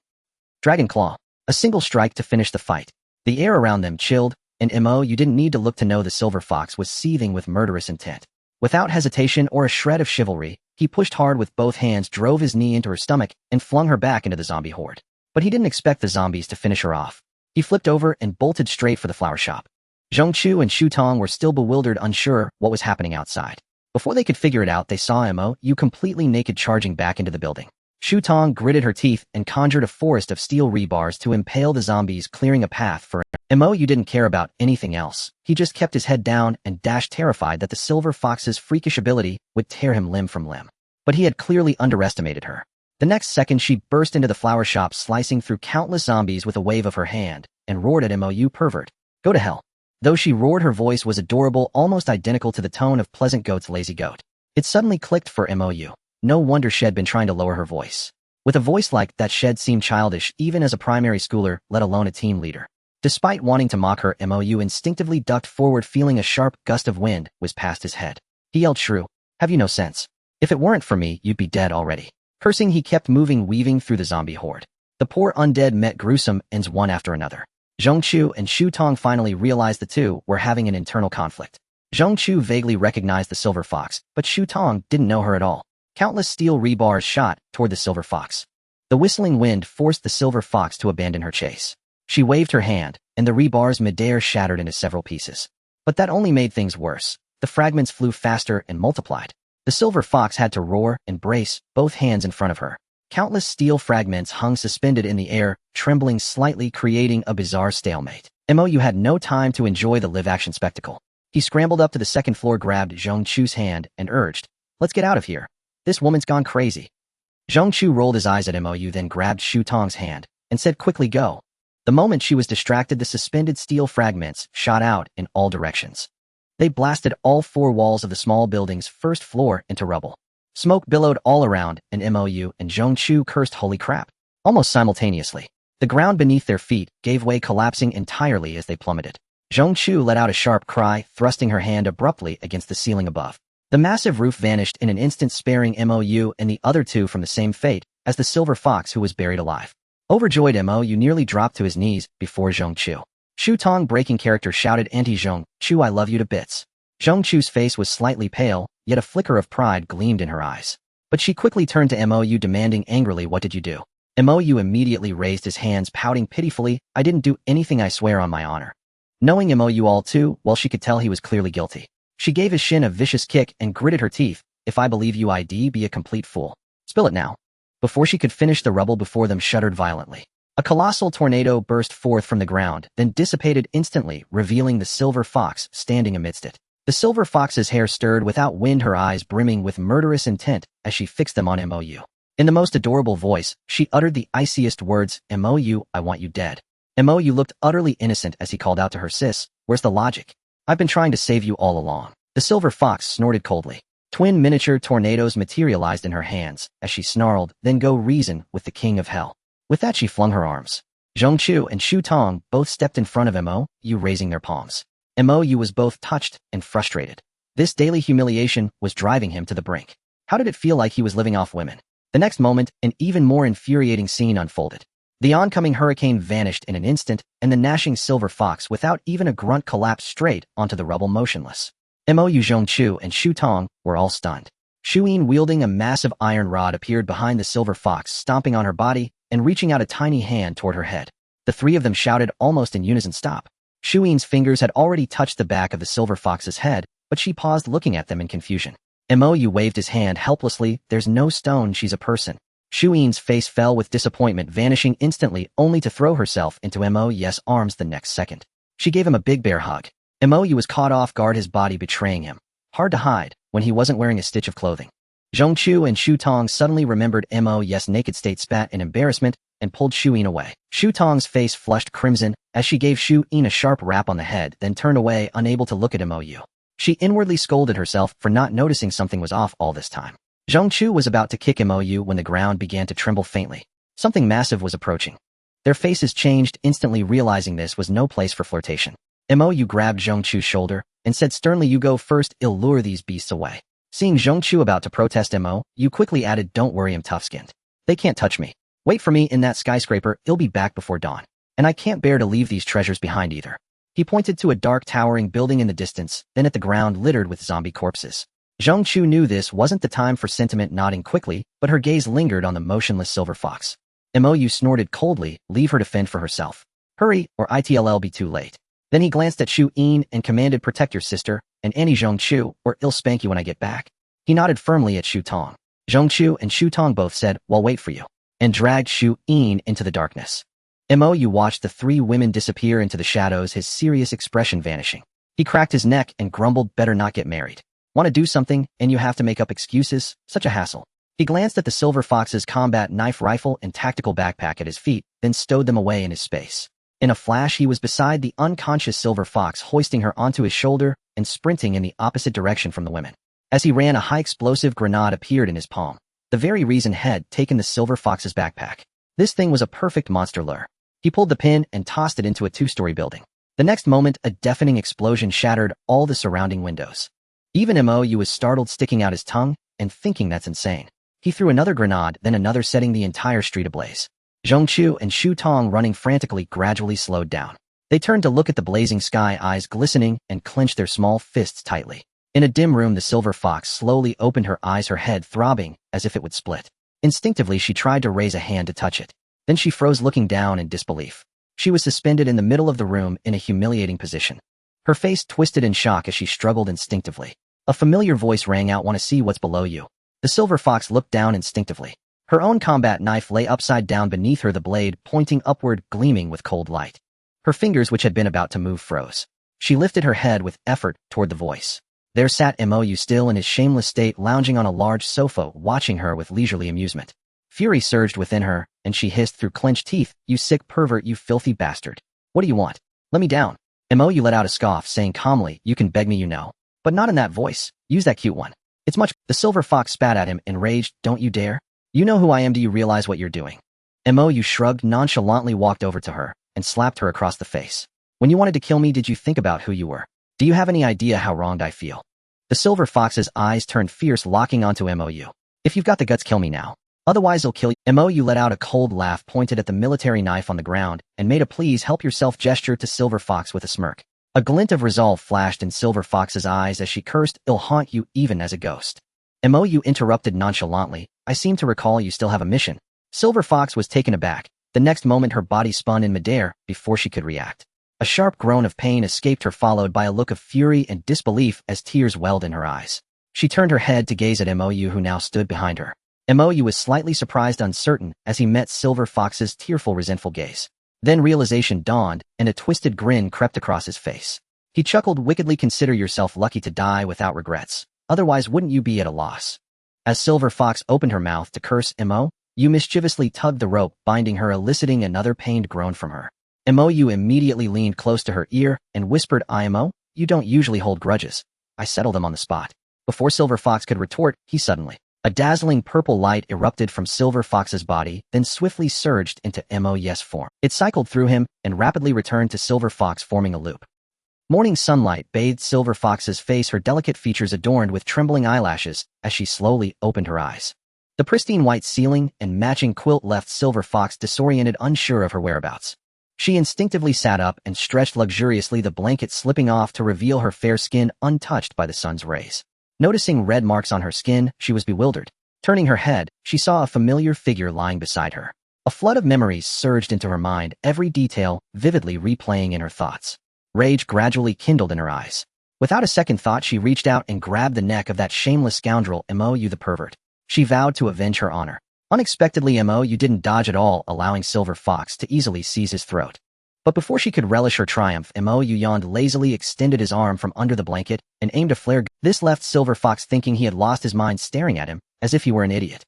Dragon Claw. A single strike to finish the fight. The air around them chilled, and Mo, you didn't need to look to know the silver fox was seething with murderous intent. Without hesitation or a shred of chivalry, he pushed hard with both hands, drove his knee into her stomach, and flung her back into the zombie horde. But he didn't expect the zombies to finish her off. He flipped over and bolted straight for the flower shop. Zhongchu and Shu Tong were still bewildered, unsure what was happening outside. Before they could figure it out, they saw Mo completely naked charging back into the building. Shu Tong gritted her teeth and conjured a forest of steel rebars to impale the zombies, clearing a path for Mo. Didn't care about anything else. He just kept his head down and dashed, terrified that the silver fox's freakish ability would tear him limb from limb. But he had clearly underestimated her. The next second, she burst into the flower shop, slicing through countless zombies with a wave of her hand, and roared at Mo, "You pervert. Go to hell." Though she roared, her voice was adorable, almost identical to the tone of Pleasant Goat's Lazy Goat. It suddenly clicked for Mo. No wonder Shed been trying to lower her voice. With a voice like that, Shed seemed childish even as a primary schooler, let alone a team leader. Despite wanting to mock her, Mo instinctively ducked forward, feeling a sharp gust of wind whiz past his head. He yelled, "Shrew, have you no sense? If it weren't for me, you'd be dead already." Cursing, he kept moving, weaving through the zombie horde. The poor undead met gruesome ends one after another. Zhongchu and Shu Tong finally realized the two were having an internal conflict. Zhongchu vaguely recognized the silver fox, but Shu Tong didn't know her at all. Countless steel rebars shot toward the silver fox. The whistling wind forced the silver fox to abandon her chase. She waved her hand, and the rebars midair shattered into several pieces. But that only made things worse. The fragments flew faster and multiplied. The silver fox had to roar and brace, both hands in front of her. Countless steel fragments hung suspended in the air, trembling slightly, creating a bizarre stalemate. Mo had no time to enjoy the live-action spectacle. He scrambled up to the second floor, grabbed Zhongchu's hand, and urged, "Let's get out of here. This woman's gone crazy." Zhongchu rolled his eyes at Mo, then grabbed Shu Tong's hand, and said quickly, "Go." The moment she was distracted, the suspended steel fragments shot out in all directions. They blasted all four walls of the small building's first floor into rubble. Smoke billowed all around, and MOU and Zhongchu cursed holy crap. Almost simultaneously, the ground beneath their feet gave way, collapsing entirely as they plummeted. Zhongchu let out a sharp cry, thrusting her hand abruptly against the ceiling above. The massive roof vanished in an instant, sparing MOU and the other two from the same fate as the silver fox who was buried alive. Overjoyed, MOU nearly dropped to his knees before Zhongchu. Shu Tong, breaking character, shouted, "Anti-Zhongchu, I love you to bits." Zhongchu's face was slightly pale, yet a flicker of pride gleamed in her eyes. But she quickly turned to MOU, demanding angrily, "What did you do?" MOU immediately raised his hands, pouting pitifully, "I didn't do anything, I swear on my honor." Knowing MOU all too well, she could tell he was clearly guilty. She gave his shin a vicious kick and gritted her teeth. "If I believe you, I'd be a complete fool. Spill it now." Before she could finish, the rubble before them shuddered violently. A colossal tornado burst forth from the ground, then dissipated instantly, revealing the silver fox standing amidst it. The silver fox's hair stirred without wind, her eyes brimming with murderous intent as she fixed them on MOU. In the most adorable voice, she uttered the iciest words, "MOU, I want you dead." MOU looked utterly innocent as he called out to her, "Sis, where's the logic? I've been trying to save you all along." The silver fox snorted coldly. Twin miniature tornadoes materialized in her hands as she snarled, "Then go reason with the king of hell." With that, she flung her arms. Zhongchu and Shu Tong both stepped in front of MOU, raising their palms. MOU was both touched and frustrated. This daily humiliation was driving him to the brink. How did it feel like he was living off women? The next moment, an even more infuriating scene unfolded. The oncoming hurricane vanished in an instant, and the gnashing silver fox, without even a grunt, collapsed straight onto the rubble, motionless. MOU, Zhongchu, and Shu Tong were all stunned. Shu Yin, wielding a massive iron rod, appeared behind the silver fox, stomping on her body and reaching out a tiny hand toward her head. The three of them shouted almost in unison, "Stop!" Shu Yin's fingers had already touched the back of the silver fox's head, but she paused, looking at them in confusion. MOU waved his hand helplessly, "There's no stone, she's a person." Shu Yin's face fell with disappointment, vanishing instantly, only to throw herself into MOU's arms the next second. She gave him a big bear hug. MOU was caught off guard, his body betraying him. Hard to hide when he wasn't wearing a stitch of clothing. Zhongchu and Shu Tong suddenly remembered MOU's naked state, spat in embarrassment, and pulled Shu Yin away. Shu Tong's face flushed crimson as she gave Shu Yin a sharp rap on the head, then turned away, unable to look at MOU. She inwardly scolded herself for not noticing something was off all this time. Zhongchu was about to kick MOU when the ground began to tremble faintly. Something massive was approaching. Their faces changed, instantly realizing this was no place for flirtation. MOU grabbed Zhongchu's shoulder and said sternly, "You go first, I'll lure these beasts away." Seeing Zhongchu about to protest, MOU quickly added, "Don't worry, I'm tough-skinned. They can't touch me. Wait for me in that skyscraper, I'll be back before dawn. And I can't bear to leave these treasures behind either." He pointed to a dark towering building in the distance, then at the ground littered with zombie corpses. Zhongchu knew this wasn't the time for sentiment, nodding quickly, but her gaze lingered on the motionless silver fox. MOU snorted coldly, "Leave her to fend for herself. Hurry, or it'll be too late." Then he glanced at Shu Yin and commanded, "Protect your sister, and Annie Zhongchu, or I'll spank you when I get back." He nodded firmly at Shu Tong. Zhongchu and Shu Tong both said, "We'll wait for you," and dragged Shu Yin into the darkness. MOU watched the three women disappear into the shadows, his serious expression vanishing. He cracked his neck and grumbled, "Better not get married. Want to do something, and you have to make up excuses? Such a hassle." He glanced at the silver fox's combat knife, rifle, and tactical backpack at his feet, then stowed them away in his space. In a flash, he was beside the unconscious silver fox, hoisting her onto his shoulder and sprinting in the opposite direction from the women. As he ran, a high-explosive grenade appeared in his palm, the very reason had taken the silver fox's backpack. This thing was a perfect monster lure. He pulled the pin and tossed it into a two-story building. The next moment, a deafening explosion shattered all the surrounding windows. Even MOU was startled, sticking out his tongue and thinking, "That's insane." He threw another grenade, then another, setting the entire street ablaze. Zhongchu and Shu Tong, running frantically, gradually slowed down. They turned to look at the blazing sky, eyes glistening, and clenched their small fists tightly. In a dim room, the silver fox slowly opened her eyes, her head throbbing as if it would split. Instinctively, she tried to raise a hand to touch it. Then she froze, looking down in disbelief. She was suspended in the middle of the room in a humiliating position. Her face twisted in shock as she struggled instinctively. A familiar voice rang out, "Want to see what's below you?" The silver fox looked down instinctively. Her own combat knife lay upside down beneath her, the blade pointing upward, gleaming with cold light. Her fingers, which had been about to move, froze. She lifted her head with effort toward the voice. There sat MOU, still in his shameless state, lounging on a large sofa, watching her with leisurely amusement. Fury surged within her, and she hissed through clenched teeth, "You sick pervert, you filthy bastard. What do you want? Let me down." MOU let out a scoff, saying calmly, "You can beg me, but not in that voice. Use that cute one." It's much. The silver fox spat at him, enraged. Don't you dare. You know who I am. Do you realize what you're doing? Mo shrugged, nonchalantly walked over to her and slapped her across the face. When you wanted to kill me, did you think about who you were? Do you have any idea how wronged I feel? The silver fox's eyes turned fierce, locking onto Mo. If you've got the guts, kill me now. Otherwise I'll kill you. Mo let out a cold laugh, pointed at the military knife on the ground, and made a please help yourself gesture to Silver Fox with a smirk. A glint of resolve flashed in Silver Fox's eyes as she cursed, I'll haunt you even as a ghost. Mo interrupted nonchalantly, I seem to recall you still have a mission. Silver Fox was taken aback. The next moment her body spun in midair before she could react. A sharp groan of pain escaped her, followed by a look of fury and disbelief as tears welled in her eyes. She turned her head to gaze at Mo, who now stood behind her. Mo was slightly surprised, uncertain, as he met Silver Fox's tearful, resentful gaze. Then realization dawned, and a twisted grin crept across his face. He chuckled wickedly. Consider yourself lucky to die without regrets. Otherwise wouldn't you be at a loss? As Silver Fox opened her mouth to curse Mo, mischievously tugged the rope, binding her, eliciting another pained groan from her. Mo immediately leaned close to her ear and whispered, Mo, you don't usually hold grudges. I settle them on the spot. Before Silver Fox could retort, a dazzling purple light erupted from Silver Fox's body, then swiftly surged into Mo's form. It cycled through him and rapidly returned to Silver Fox, forming a loop. Morning sunlight bathed Silver Fox's face, her delicate features adorned with trembling eyelashes, as she slowly opened her eyes. The pristine white ceiling and matching quilt left Silver Fox disoriented, unsure of her whereabouts. She instinctively sat up and stretched luxuriously, the blanket slipping off to reveal her fair skin untouched by the sun's rays. Noticing red marks on her skin, she was bewildered. Turning her head, she saw a familiar figure lying beside her. A flood of memories surged into her mind, every detail vividly replaying in her thoughts. Rage gradually kindled in her eyes. Without a second thought, she reached out and grabbed the neck of that shameless scoundrel, Mo the pervert. She vowed to avenge her honor. Unexpectedly, Mo didn't dodge at all, allowing Silver Fox to easily seize his throat. But before she could relish her triumph, Mo yawned lazily, extended his arm from under the blanket, and aimed a flare gun. This left Silver Fox thinking he had lost his mind, staring at him as if he were an idiot.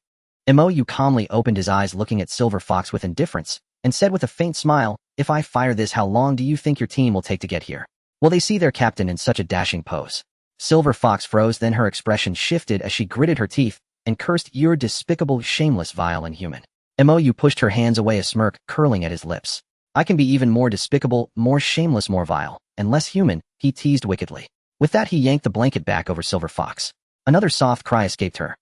Mo calmly opened his eyes, looking at Silver Fox with indifference, and said with a faint smile, if I fire this, how long do you think your team will take to get here? Will they see their captain in such a dashing pose? Silver Fox froze, then her expression shifted as she gritted her teeth and cursed, you're despicable, shameless, vile, inhuman. Mo pushed her hands away, a smirk curling at his lips. I can be even more despicable, more shameless, more vile, and less human, he teased wickedly. With that, he yanked the blanket back over Silver Fox. Another soft cry escaped her.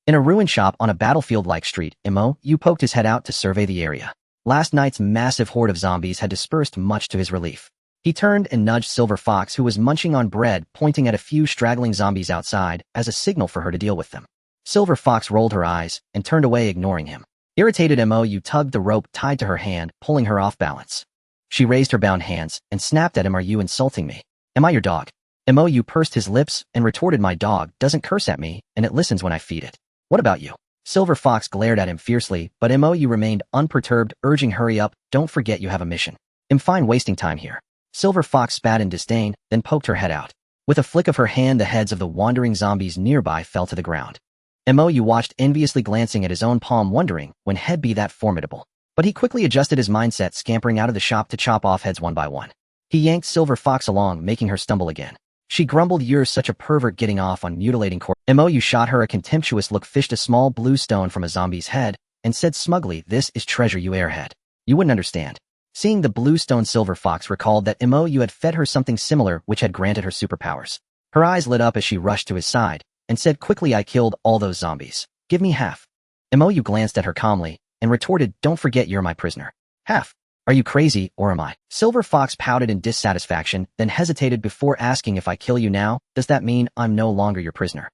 In a ruined shop on a battlefield-like street, Mo poked his head out to survey the area. Last night's massive horde of zombies had dispersed, much to his relief. He turned and nudged Silver Fox, who was munching on bread, pointing at a few straggling zombies outside as a signal for her to deal with them. Silver Fox rolled her eyes and turned away, ignoring him. Irritated, Mo tugged the rope tied to her hand, pulling her off balance. She raised her bound hands and snapped at him, are you insulting me? Am I your dog? Mo pursed his lips and retorted, my dog doesn't curse at me, and it listens when I feed it. What about you? Silver Fox glared at him fiercely, but Mo remained unperturbed, urging, hurry up, don't forget you have a mission. I'm fine wasting time here. Silver Fox spat in disdain, then poked her head out. With a flick of her hand, the heads of the wandering zombies nearby fell to the ground. Mo watched enviously, glancing at his own palm, wondering when he'd be that formidable. But he quickly adjusted his mindset, scampering out of the shop to chop off heads one by one. He yanked Silver Fox along, making her stumble again. She grumbled, you're such a pervert, getting off on mutilating corpses. Mo shot her a contemptuous look, fished a small blue stone from a zombie's head, and said smugly, this is treasure, you airhead. You wouldn't understand. Seeing the blue stone, Silver Fox recalled that Mo had fed her something similar which had granted her superpowers. Her eyes lit up as she rushed to his side, and said quickly, I killed all those zombies. Give me half. Mo glanced at her calmly, and retorted, don't forget you're my prisoner. Half. Are you crazy, or am I? Silver Fox pouted in dissatisfaction, then hesitated before asking, if I kill you now, does that mean I'm no longer your prisoner?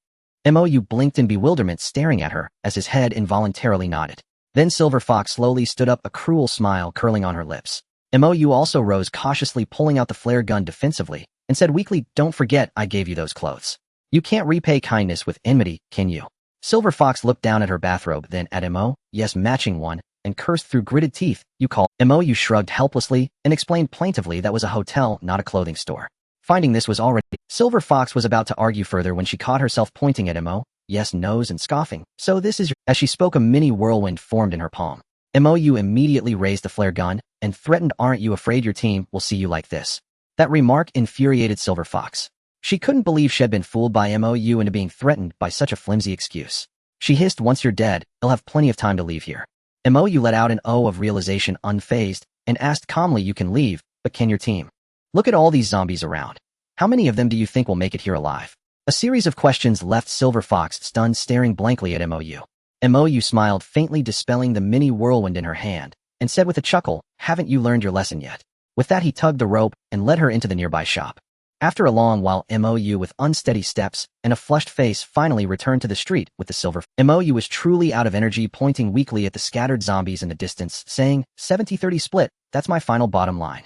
Mo blinked in bewilderment, staring at her, as his head involuntarily nodded. Then Silver Fox slowly stood up, a cruel smile curling on her lips. Mo also rose cautiously, pulling out the flare gun defensively, and said weakly, don't forget I gave you those clothes. You can't repay kindness with enmity, can you? Silver Fox looked down at her bathrobe, then at Mo, yes, matching one, and cursed through gritted teeth, you call. Mo shrugged helplessly and explained plaintively that was a hotel, not a clothing store. Finding this was already. Silver Fox was about to argue further when she caught herself pointing at Mo, yes, nose, and scoffing. So this is your. As she spoke, a mini whirlwind formed in her palm. Mo immediately raised the flare gun and threatened, aren't you afraid your team will see you like this? That remark infuriated Silver Fox. She couldn't believe she had been fooled by MOU into being threatened by such a flimsy excuse. She hissed, "Once you're dead, you'll have plenty of time to leave here." MOU let out an O of realization unfazed and asked calmly, "You can leave, but can your team? Look at all these zombies around. How many of them do you think will make it here alive?" A series of questions left Silver Fox stunned, staring blankly at MOU. MOU smiled faintly, dispelling the mini whirlwind in her hand, and said with a chuckle, "Haven't you learned your lesson yet?" With that, he tugged the rope and led her into the nearby shop. After a long while, MOU, with unsteady steps and a flushed face, finally returned to the street with the silver. MOU was truly out of energy, pointing weakly at the scattered zombies in the distance, saying, 70-30 split, that's my final bottom line."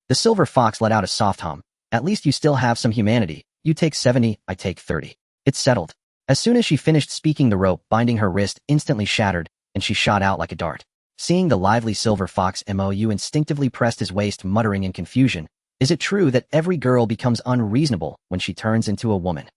The Silver Fox let out a soft hum. "At least you still have some humanity. You take 70, I take 30. It's settled." As soon as she finished speaking, the rope binding her wrist instantly shattered, and she shot out like a dart. Seeing the lively Silver Fox, MOU instinctively pressed his waist, muttering in confusion, "Is it true that every girl becomes unreasonable when she turns into a woman?"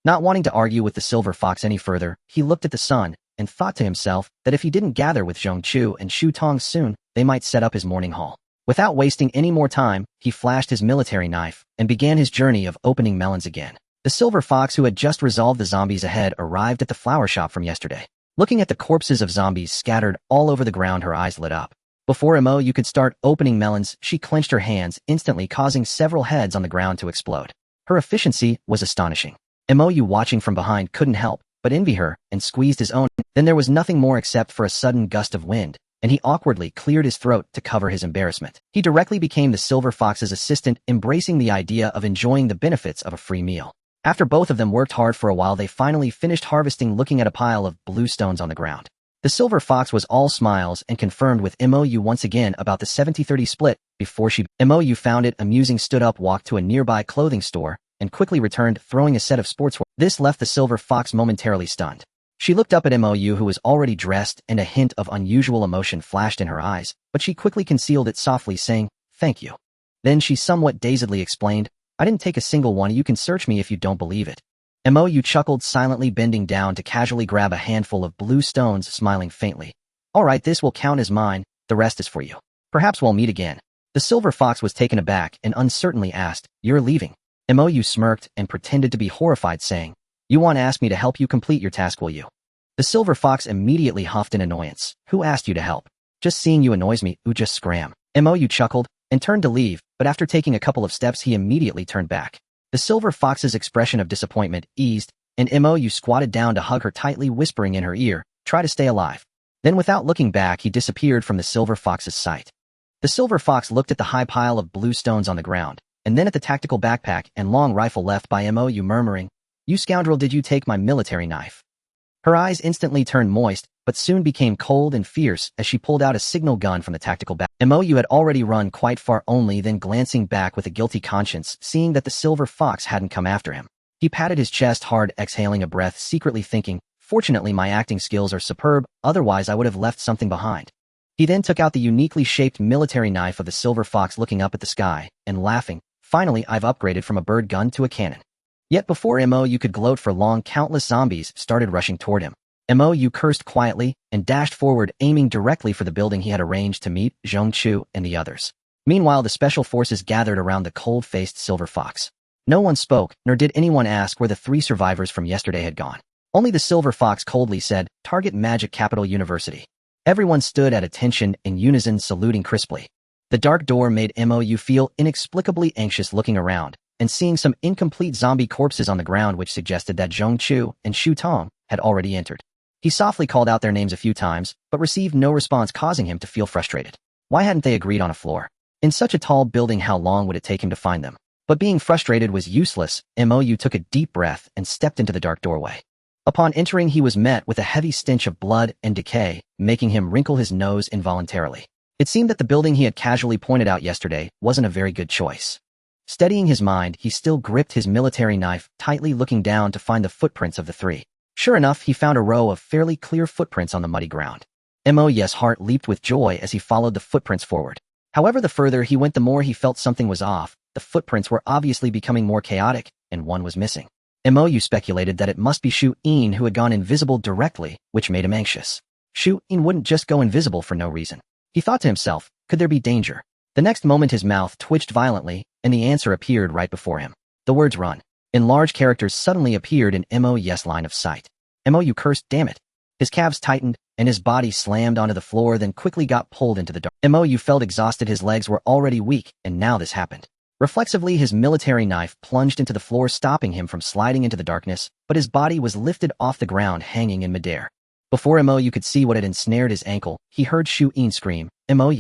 Not wanting to argue with the Silver Fox any further, he looked at the sun and thought to himself that if he didn't gather with Zhongchu and Shu Tong soon, they might set up his morning haul. Without wasting any more time, he flashed his military knife and began his journey of opening melons again. The Silver Fox, who had just resolved the zombies ahead, arrived at the flower shop from yesterday. Looking at the corpses of zombies scattered all over the ground, her eyes lit up. Before MOU could start opening melons, she clenched her hands, instantly causing several heads on the ground to explode. Her efficiency was astonishing. MOU, watching from behind, couldn't help but envy her and squeezed his own. Then there was nothing more except for a sudden gust of wind, and he awkwardly cleared his throat to cover his embarrassment. He directly became the Silver Fox's assistant, embracing the idea of enjoying the benefits of a free meal. After both of them worked hard for a while, they finally finished harvesting, looking at a pile of blue stones on the ground. The Silver Fox was all smiles and confirmed with MOU once again about the 70-30 split. Before MOU found it amusing, stood up, walked to a nearby clothing store, and quickly returned, throwing a set of sportswear. This left the Silver Fox momentarily stunned. She looked up at MOU, who was already dressed, and a hint of unusual emotion flashed in her eyes, but she quickly concealed it, softly saying, "Thank you." Then she somewhat dazedly explained, "I didn't take a single one. You can search me if you don't believe it." MOU chuckled silently, bending down to casually grab a handful of blue stones, smiling faintly. "All right, this will count as mine. The rest is for you. Perhaps we'll meet again." The Silver Fox was taken aback and uncertainly asked, "You're leaving?" MOU smirked and pretended to be horrified, saying, "You want to ask me to help you complete your task, will you?" The Silver Fox immediately huffed in annoyance. "Who asked you to help? Just seeing you annoys me. Ooh, just scram." MOU chuckled and turned to leave, but after taking a couple of steps, he immediately turned back. The Silver Fox's expression of disappointment eased, and MOU squatted down to hug her tightly, whispering in her ear, "Try to stay alive." Then, without looking back, he disappeared from the Silver Fox's sight. The Silver Fox looked at the high pile of blue stones on the ground, and then at the tactical backpack and long rifle left by MOU, murmuring, "You scoundrel, did you take my military knife?" Her eyes instantly turned moist, but soon became cold and fierce as she pulled out a signal gun from the tactical backpack. MOU had already run quite far, only then glancing back with a guilty conscience, seeing that the Silver Fox hadn't come after him. He patted his chest hard, exhaling a breath, secretly thinking, "Fortunately, my acting skills are superb, otherwise I would have left something behind." He then took out the uniquely shaped military knife of the Silver Fox, looking up at the sky and laughing, "Finally, I've upgraded from a bird gun to a cannon." Yet before MOU could gloat for long, countless zombies started rushing toward him. MOU cursed quietly and dashed forward, aiming directly for the building he had arranged to meet Zhongchu and the others. Meanwhile, the special forces gathered around the cold-faced Silver Fox. No one spoke, nor did anyone ask where the 3 survivors from yesterday had gone. Only the Silver Fox coldly said, "Target Magic Capital University." Everyone stood at attention in unison, saluting crisply. The dark door made MOU feel inexplicably anxious, looking around and seeing some incomplete zombie corpses on the ground, which suggested that Zhongchu and Shu Tong had already entered. He softly called out their names a few times, but received no response, causing him to feel frustrated. Why hadn't they agreed on a floor? In such a tall building, how long would it take him to find them? But being frustrated was useless. MOU took a deep breath and stepped into the dark doorway. Upon entering, he was met with a heavy stench of blood and decay, making him wrinkle his nose involuntarily. It seemed that the building he had casually pointed out yesterday wasn't a very good choice. Steadying his mind, he still gripped his military knife tightly, looking down to find the footprints of the 3. Sure enough, he found a row of fairly clear footprints on the muddy ground. MOU's heart leaped with joy as he followed the footprints forward. However, the further he went, the more he felt something was off. The footprints were obviously becoming more chaotic, and one was missing. MOU speculated that it must be Shu-in, who had gone invisible directly, which made him anxious. Shu-in wouldn't just go invisible for no reason. He thought to himself, could there be danger? The next moment his mouth twitched violently, and the answer appeared right before him. The words "run." in large characters suddenly appeared in Mo's line of sight. Mo cursed, damn it. His calves tightened, and his body slammed onto the floor, then quickly got pulled into the dark. Mo felt exhausted, his legs were already weak, and now this happened. Reflexively, his military knife plunged into the floor, stopping him from sliding into the darkness, but his body was lifted off the ground, hanging in midair. Before Mo could see what had ensnared his ankle, he heard Shu-in scream, Mo.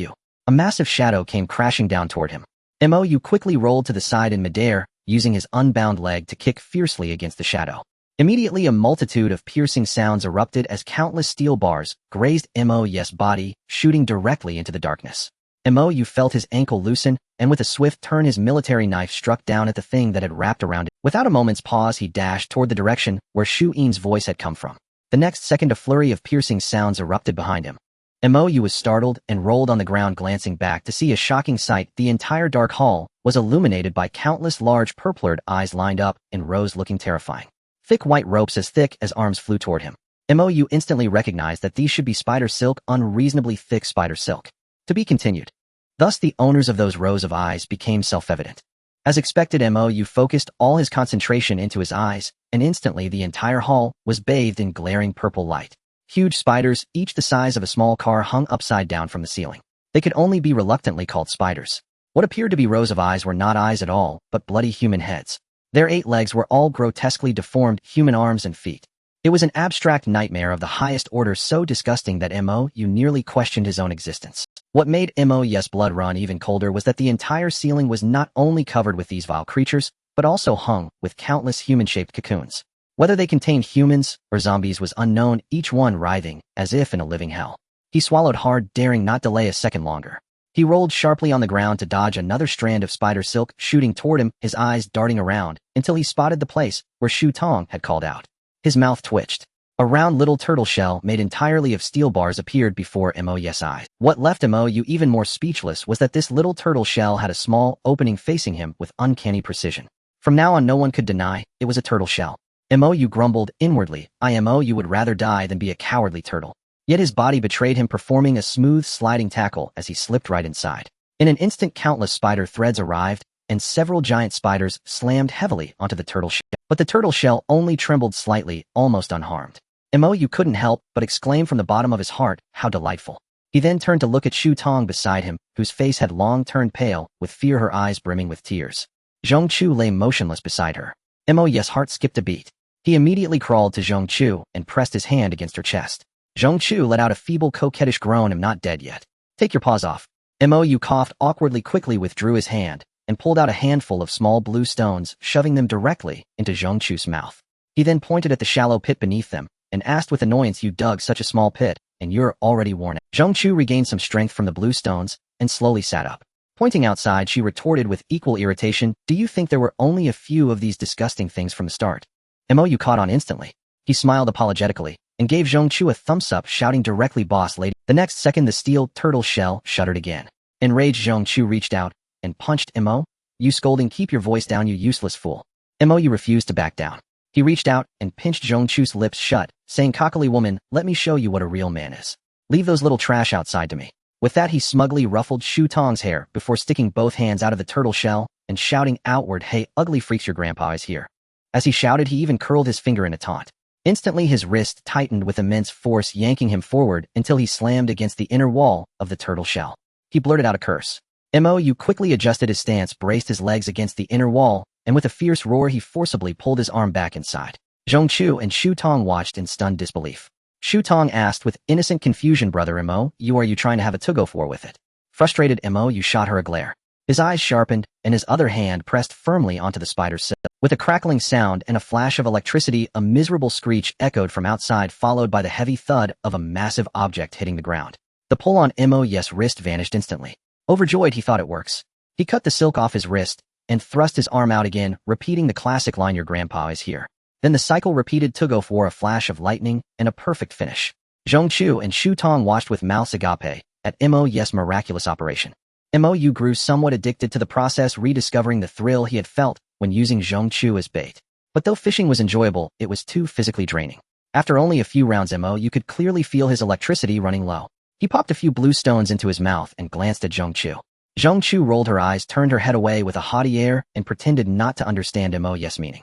A massive shadow came crashing down toward him. Mo quickly rolled to the side in midair, using his unbound leg to kick fiercely against the shadow. Immediately, a multitude of piercing sounds erupted as countless steel bars grazed Mo's body, shooting directly into the darkness. Mo felt his ankle loosen, and with a swift turn his military knife struck down at the thing that had wrapped around it. Without a moment's pause, he dashed toward the direction where Shu-in's voice had come from. The next second, a flurry of piercing sounds erupted behind him. Mo was startled and rolled on the ground, glancing back to see a shocking sight. The entire dark hall was illuminated by countless large purplured eyes lined up in rows, looking terrifying. Thick white ropes as thick as arms flew toward him. Mo instantly recognized that these should be spider silk, unreasonably thick spider silk. To be continued. Thus the owners of those rows of eyes became self-evident. As expected, Mo focused all his concentration into his eyes, and instantly the entire hall was bathed in glaring purple light. Huge spiders, each the size of a small car, hung upside down from the ceiling. They could only be reluctantly called spiders. What appeared to be rows of eyes were not eyes at all, but bloody human heads. Their 8 legs were all grotesquely deformed human arms and feet. It was an abstract nightmare of the highest order, so disgusting that Mo nearly questioned his own existence. What made Mo's blood run even colder was that the entire ceiling was not only covered with these vile creatures, but also hung with countless human-shaped cocoons. Whether they contained humans or zombies was unknown, each one writhing as if in a living hell. He swallowed hard, daring not delay a second longer. He rolled sharply on the ground to dodge another strand of spider silk shooting toward him, his eyes darting around, until he spotted the place where Shu Tong had called out. His mouth twitched. A round little turtle shell made entirely of steel bars appeared before Mo's eyes. What left Mo even more speechless was that this little turtle shell had a small opening facing him with uncanny precision. From now on, no one could deny it was a turtle shell. Mo grumbled inwardly, Mo would rather die than be a cowardly turtle. Yet his body betrayed him, performing a smooth sliding tackle as he slipped right inside. In an instant, countless spider threads arrived, and several giant spiders slammed heavily onto the turtle shell. But the turtle shell only trembled slightly, almost unharmed. Mo couldn't help but exclaim from the bottom of his heart, how delightful. He then turned to look at Shu Tong beside him, whose face had long turned pale with fear, her eyes brimming with tears. Zhong Chu lay motionless beside her. Mo's heart skipped a beat. He immediately crawled to Zhong Chu and pressed his hand against her chest. Zhong Chu let out a feeble, coquettish groan. I'm not dead yet. Take your paws off. Mo coughed awkwardly, quickly withdrew his hand, and pulled out a handful of small blue stones, shoving them directly into Zhong Chu's mouth. He then pointed at the shallow pit beneath them, and asked with annoyance, you dug such a small pit, and you're already worn out. Zhong Chu regained some strength from the blue stones, and slowly sat up. Pointing outside, she retorted with equal irritation, do you think there were only a few of these disgusting things from the start? Mo caught on instantly. He smiled apologetically, and gave Zhong Chu a thumbs up, shouting directly, boss lady. The next second, the steel turtle shell shuddered again. Enraged, Zhong Chu reached out and punched Mo. You scolding, keep your voice down, you useless fool. Mo refused to back down. He reached out and pinched Zhong Chu's lips shut, saying cockily, woman, let me show you what a real man is. Leave those little trash outside to me. With that, he smugly ruffled Shu Tong's hair before sticking both hands out of the turtle shell and shouting outward, hey, ugly freaks, your grandpa is here. As he shouted, he even curled his finger in a taunt. Instantly, his wrist tightened with immense force, yanking him forward until he slammed against the inner wall of the turtle shell. He blurted out a curse. Mo quickly adjusted his stance, braced his legs against the inner wall, and with a fierce roar, he forcibly pulled his arm back inside. Zhong Chu and Shu Tong watched in stunned disbelief. Shu Tong asked with innocent confusion, brother Mo, are you trying to have a tug-of-war with it? Frustrated, Mo shot her a glare. His eyes sharpened, and his other hand pressed firmly onto the spider's silk. With a crackling sound and a flash of electricity, a miserable screech echoed from outside, followed by the heavy thud of a massive object hitting the ground. The pull on Mo's wrist vanished instantly. Overjoyed, he thought, it works. He cut the silk off his wrist and thrust his arm out again, repeating the classic line, your grandpa is here. Then the cycle repeated, tug-of-war, a flash of lightning, and a perfect finish. Zhong Chu and Shu Tong watched with mouths agape at Mo's miraculous operation. Mo grew somewhat addicted to the process, rediscovering the thrill he had felt when using Zhong Chu as bait. But though fishing was enjoyable, it was too physically draining. After only a few rounds, Mo could clearly feel his electricity running low. He popped a few blue stones into his mouth and glanced at Zhong Chu. Zhong Chu rolled her eyes, turned her head away with a haughty air, and pretended not to understand Mo's meaning.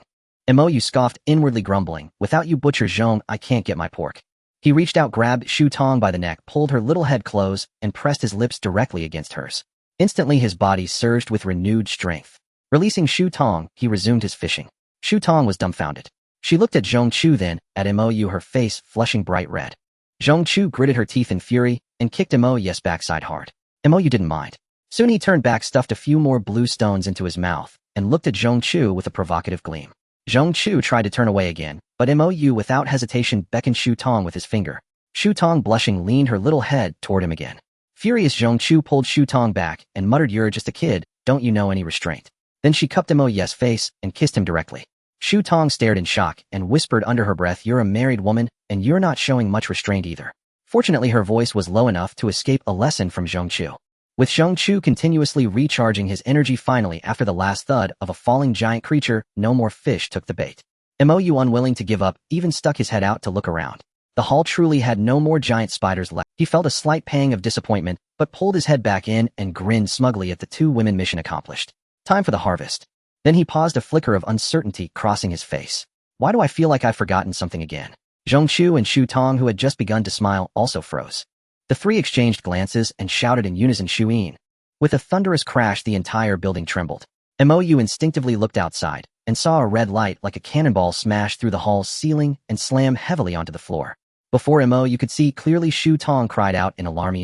Mo scoffed, inwardly grumbling, "Without you butcher Zhong, I can't get my pork." He reached out, grabbed Shu Tong by the neck, pulled her little head close, and pressed his lips directly against hers. Instantly his body surged with renewed strength. Releasing Shu Tong, he resumed his fishing. Shu Tong was dumbfounded. She looked at Zhong Chu, then at Mo, her face flushing bright red. Zhong Chu gritted her teeth in fury and kicked Mo's backside hard. Mo didn't mind. Soon he turned back, stuffed a few more blue stones into his mouth, and looked at Zhong Chu with a provocative gleam. Zhong Chu tried to turn away again, but Mo without hesitation beckoned Shu Tong with his finger. Shu Tong, blushing, leaned her little head toward him again. Furious, Zhong Chu pulled Shu Tong back and muttered, "You're just a kid, don't you know any restraint?" Then she cupped Mo's face and kissed him directly. Shu Tong stared in shock and whispered under her breath, "You're a married woman, and you're not showing much restraint either." Fortunately, her voice was low enough to escape a lesson from Zhong Chu. With Zhong Chu continuously recharging his energy, finally, after the last thud of a falling giant creature, no more fish took the bait. Mo, unwilling to give up, even stuck his head out to look around. The hall truly had no more giant spiders left. He felt a slight pang of disappointment, but pulled his head back in and grinned smugly at the two women. Mission accomplished. Time for the harvest. Then he paused, a flicker of uncertainty crossing his face. Why do I feel like I've forgotten something again? Zhong Chu and Shu Tong, who had just begun to smile, also froze. The three exchanged glances and shouted in unison, "Shu-in." With a thunderous crash, the entire building trembled. Mo instinctively looked outside and saw a red light like a cannonball smash through the hall's ceiling and slam heavily onto the floor. Before Mo could see clearly, Shu Tong cried out in alarm.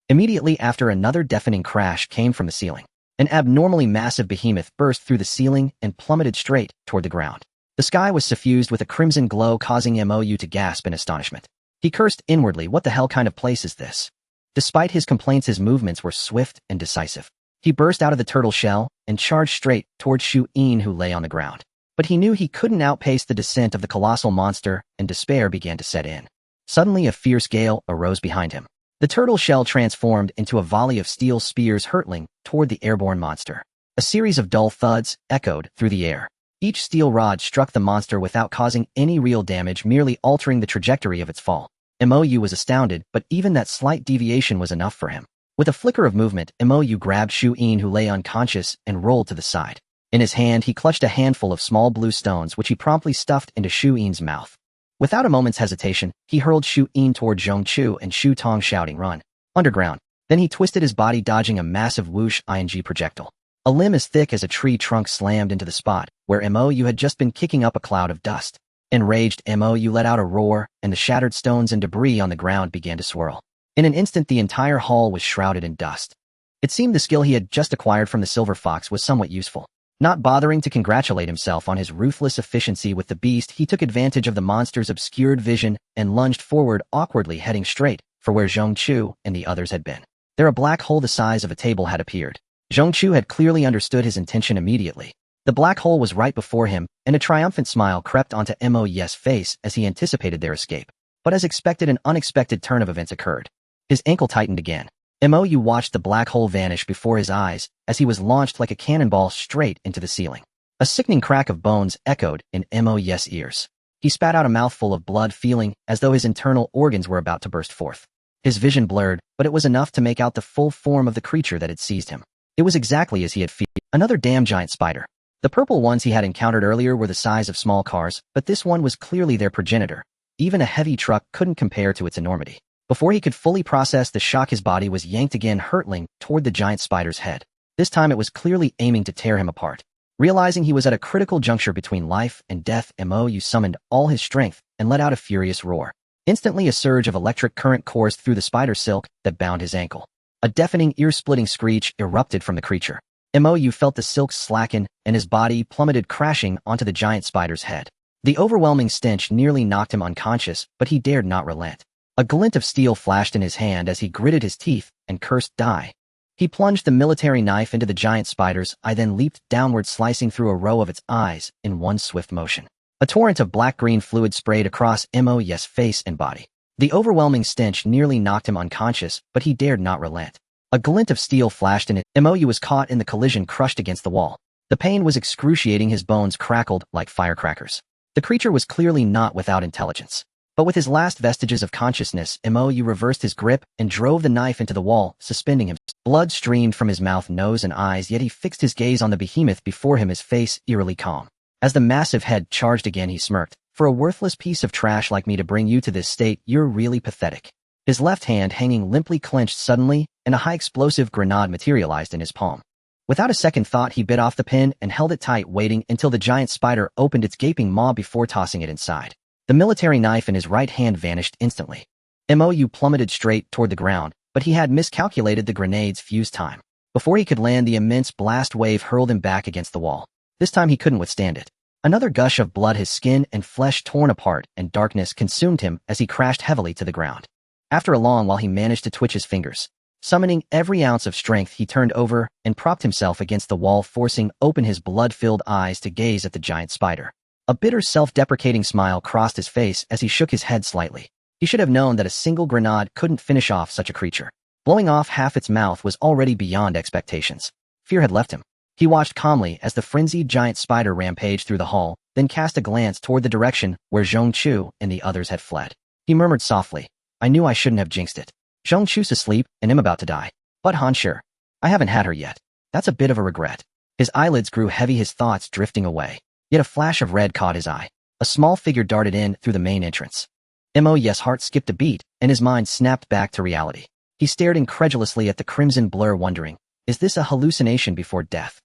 Immediately after, another deafening crash came from the ceiling. An abnormally massive behemoth burst through the ceiling and plummeted straight toward the ground. The sky was suffused with a crimson glow, causing Mo to gasp in astonishment. He cursed inwardly, "What the hell kind of place is this?" Despite his complaints, his movements were swift and decisive. He burst out of the turtle shell and charged straight toward Shu-in, who lay on the ground. But he knew he couldn't outpace the descent of the colossal monster, and despair began to set in. Suddenly, a fierce gale arose behind him. The turtle shell transformed into a volley of steel spears hurtling toward the airborne monster. A series of dull thuds echoed through the air. Each steel rod struck the monster without causing any real damage, merely altering the trajectory of its fall. Mo was astounded, but even that slight deviation was enough for him. With a flicker of movement, Mo grabbed Shu-in, who lay unconscious, and rolled to the side. In his hand, he clutched a handful of small blue stones, which he promptly stuffed into Shu-in's mouth. Without a moment's hesitation, he hurled Shu-in toward Zhong Chu and Shu Tong, shouting, "Run!" Underground. Then he twisted his body, dodging a massive whoosh projectile. A limb as thick as a tree trunk slammed into the spot where Mo had just been kicking up a cloud of dust. Enraged, Mo let out a roar, and the shattered stones and debris on the ground began to swirl. In an instant, the entire hall was shrouded in dust. It seemed the skill he had just acquired from the Silver Fox was somewhat useful. Not bothering to congratulate himself on his ruthless efficiency with the beast, he took advantage of the monster's obscured vision and lunged forward, awkwardly heading straight for where Zhong Chu and the others had been. There, a black hole the size of a table had appeared. Zhong Chu had clearly understood his intention immediately. The black hole was right before him, and a triumphant smile crept onto Mo's face as he anticipated their escape. But as expected, an unexpected turn of events occurred. His ankle tightened again. Mo watched the black hole vanish before his eyes as he was launched like a cannonball straight into the ceiling. A sickening crack of bones echoed in Mo's ears. He spat out a mouthful of blood, feeling as though his internal organs were about to burst forth. His vision blurred, but it was enough to make out the full form of the creature that had seized him. It was exactly as he had feared. Another damn giant spider. The purple ones he had encountered earlier were the size of small cars, but this one was clearly their progenitor. Even a heavy truck couldn't compare to its enormity. Before he could fully process the shock, his body was yanked again, hurtling toward the giant spider's head. This time it was clearly aiming to tear him apart. Realizing he was at a critical juncture between life and death, Mo summoned all his strength and let out a furious roar. Instantly, a surge of electric current coursed through the spider silk that bound his ankle. A deafening, ear-splitting screech erupted from the creature. Mo felt the silk slacken, and his body plummeted, crashing onto the giant spider's head. The overwhelming stench nearly knocked him unconscious, but he dared not relent. A glint of steel flashed in his hand as he gritted his teeth and cursed, "Die." He plunged the military knife into the giant spider's eye, then leaped downward, slicing through a row of its eyes in one swift motion. A torrent of black-green fluid sprayed across Mo's face and body. The overwhelming stench nearly knocked him unconscious, but he dared not relent. A glint of steel flashed in it. Mo was caught in the collision, crushed against the wall. The pain was excruciating, his bones crackled like firecrackers. The creature was clearly not without intelligence. But with his last vestiges of consciousness, Mo reversed his grip and drove the knife into the wall, suspending him. Blood streamed from his mouth, nose, and eyes, yet he fixed his gaze on the behemoth before him, his face eerily calm. As the massive head charged again, he smirked. For a worthless piece of trash like me to bring you to this state, you're really pathetic. His left hand hanging limply clenched suddenly, and a high-explosive grenade materialized in his palm. Without a second thought, he bit off the pin and held it tight, waiting until the giant spider opened its gaping maw before tossing it inside. The military knife in his right hand vanished instantly. Mou plummeted straight toward the ground, but he had miscalculated the grenade's fuse time. Before he could land, the immense blast wave hurled him back against the wall. This time he couldn't withstand it. Another gush of blood, his skin and flesh torn apart, and darkness consumed him as he crashed heavily to the ground. After a long while, he managed to twitch his fingers. Summoning every ounce of strength, he turned over and propped himself against the wall, forcing open his blood-filled eyes to gaze at the giant spider. A bitter, self-deprecating smile crossed his face as he shook his head slightly. He should have known that a single grenade couldn't finish off such a creature. Blowing off half its mouth was already beyond expectations. Fear had left him. He watched calmly as the frenzied giant spider rampaged through the hall, then cast a glance toward the direction where Zhongchu and the others had fled. He murmured softly, "I knew I shouldn't have jinxed it. Zhongchu's asleep, and I'm about to die. But Han Shi, I haven't had her yet. That's a bit of a regret." His eyelids grew heavy, his thoughts drifting away. Yet a flash of red caught his eye. A small figure darted in through the main entrance. Mou's heart skipped a beat, and his mind snapped back to reality. He stared incredulously at the crimson blur, wondering, is this a hallucination before death?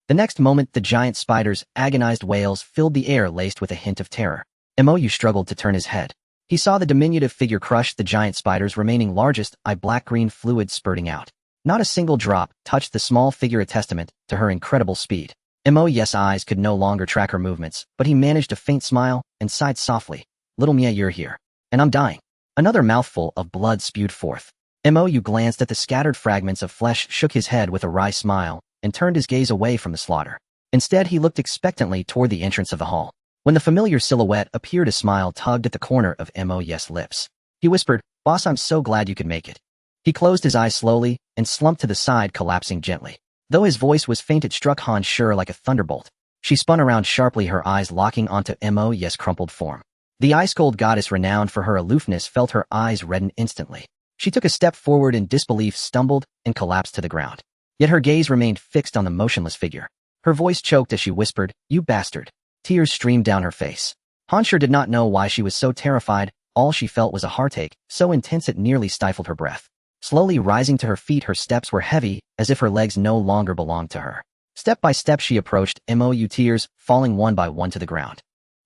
The next moment, the giant spider's agonized wails filled the air, laced with a hint of terror. Mou struggled to turn his head. He saw the diminutive figure crush the giant spider's remaining largest eye, black-green fluid spurting out. Not a single drop touched the small figure, a testament to her incredible speed. Mou's eyes could no longer track her movements, but he managed a faint smile and sighed softly. "Little Mia, you're here. And I'm dying." Another mouthful of blood spewed forth. Mou glanced at the scattered fragments of flesh, shook his head with a wry smile, and turned his gaze away from the slaughter. Instead, he looked expectantly toward the entrance of the hall. When the familiar silhouette appeared, a smile tugged at the corner of Mou's lips. He whispered, "Boss, I'm so glad you could make it." He closed his eyes slowly and slumped to the side, collapsing gently. Though his voice was faint, it struck Han Shi like a thunderbolt. She spun around sharply, her eyes locking onto Mou's crumpled form. The ice-cold goddess renowned for her aloofness felt her eyes redden instantly. She took a step forward in disbelief, stumbled, and collapsed to the ground. Yet her gaze remained fixed on the motionless figure. Her voice choked as she whispered, "You bastard." Tears streamed down her face. Han Shi did not know why she was so terrified. All she felt was a heartache, so intense it nearly stifled her breath. Slowly rising to her feet, her steps were heavy, as if her legs no longer belonged to her. Step by step she approached Mou, tears falling one by one to the ground.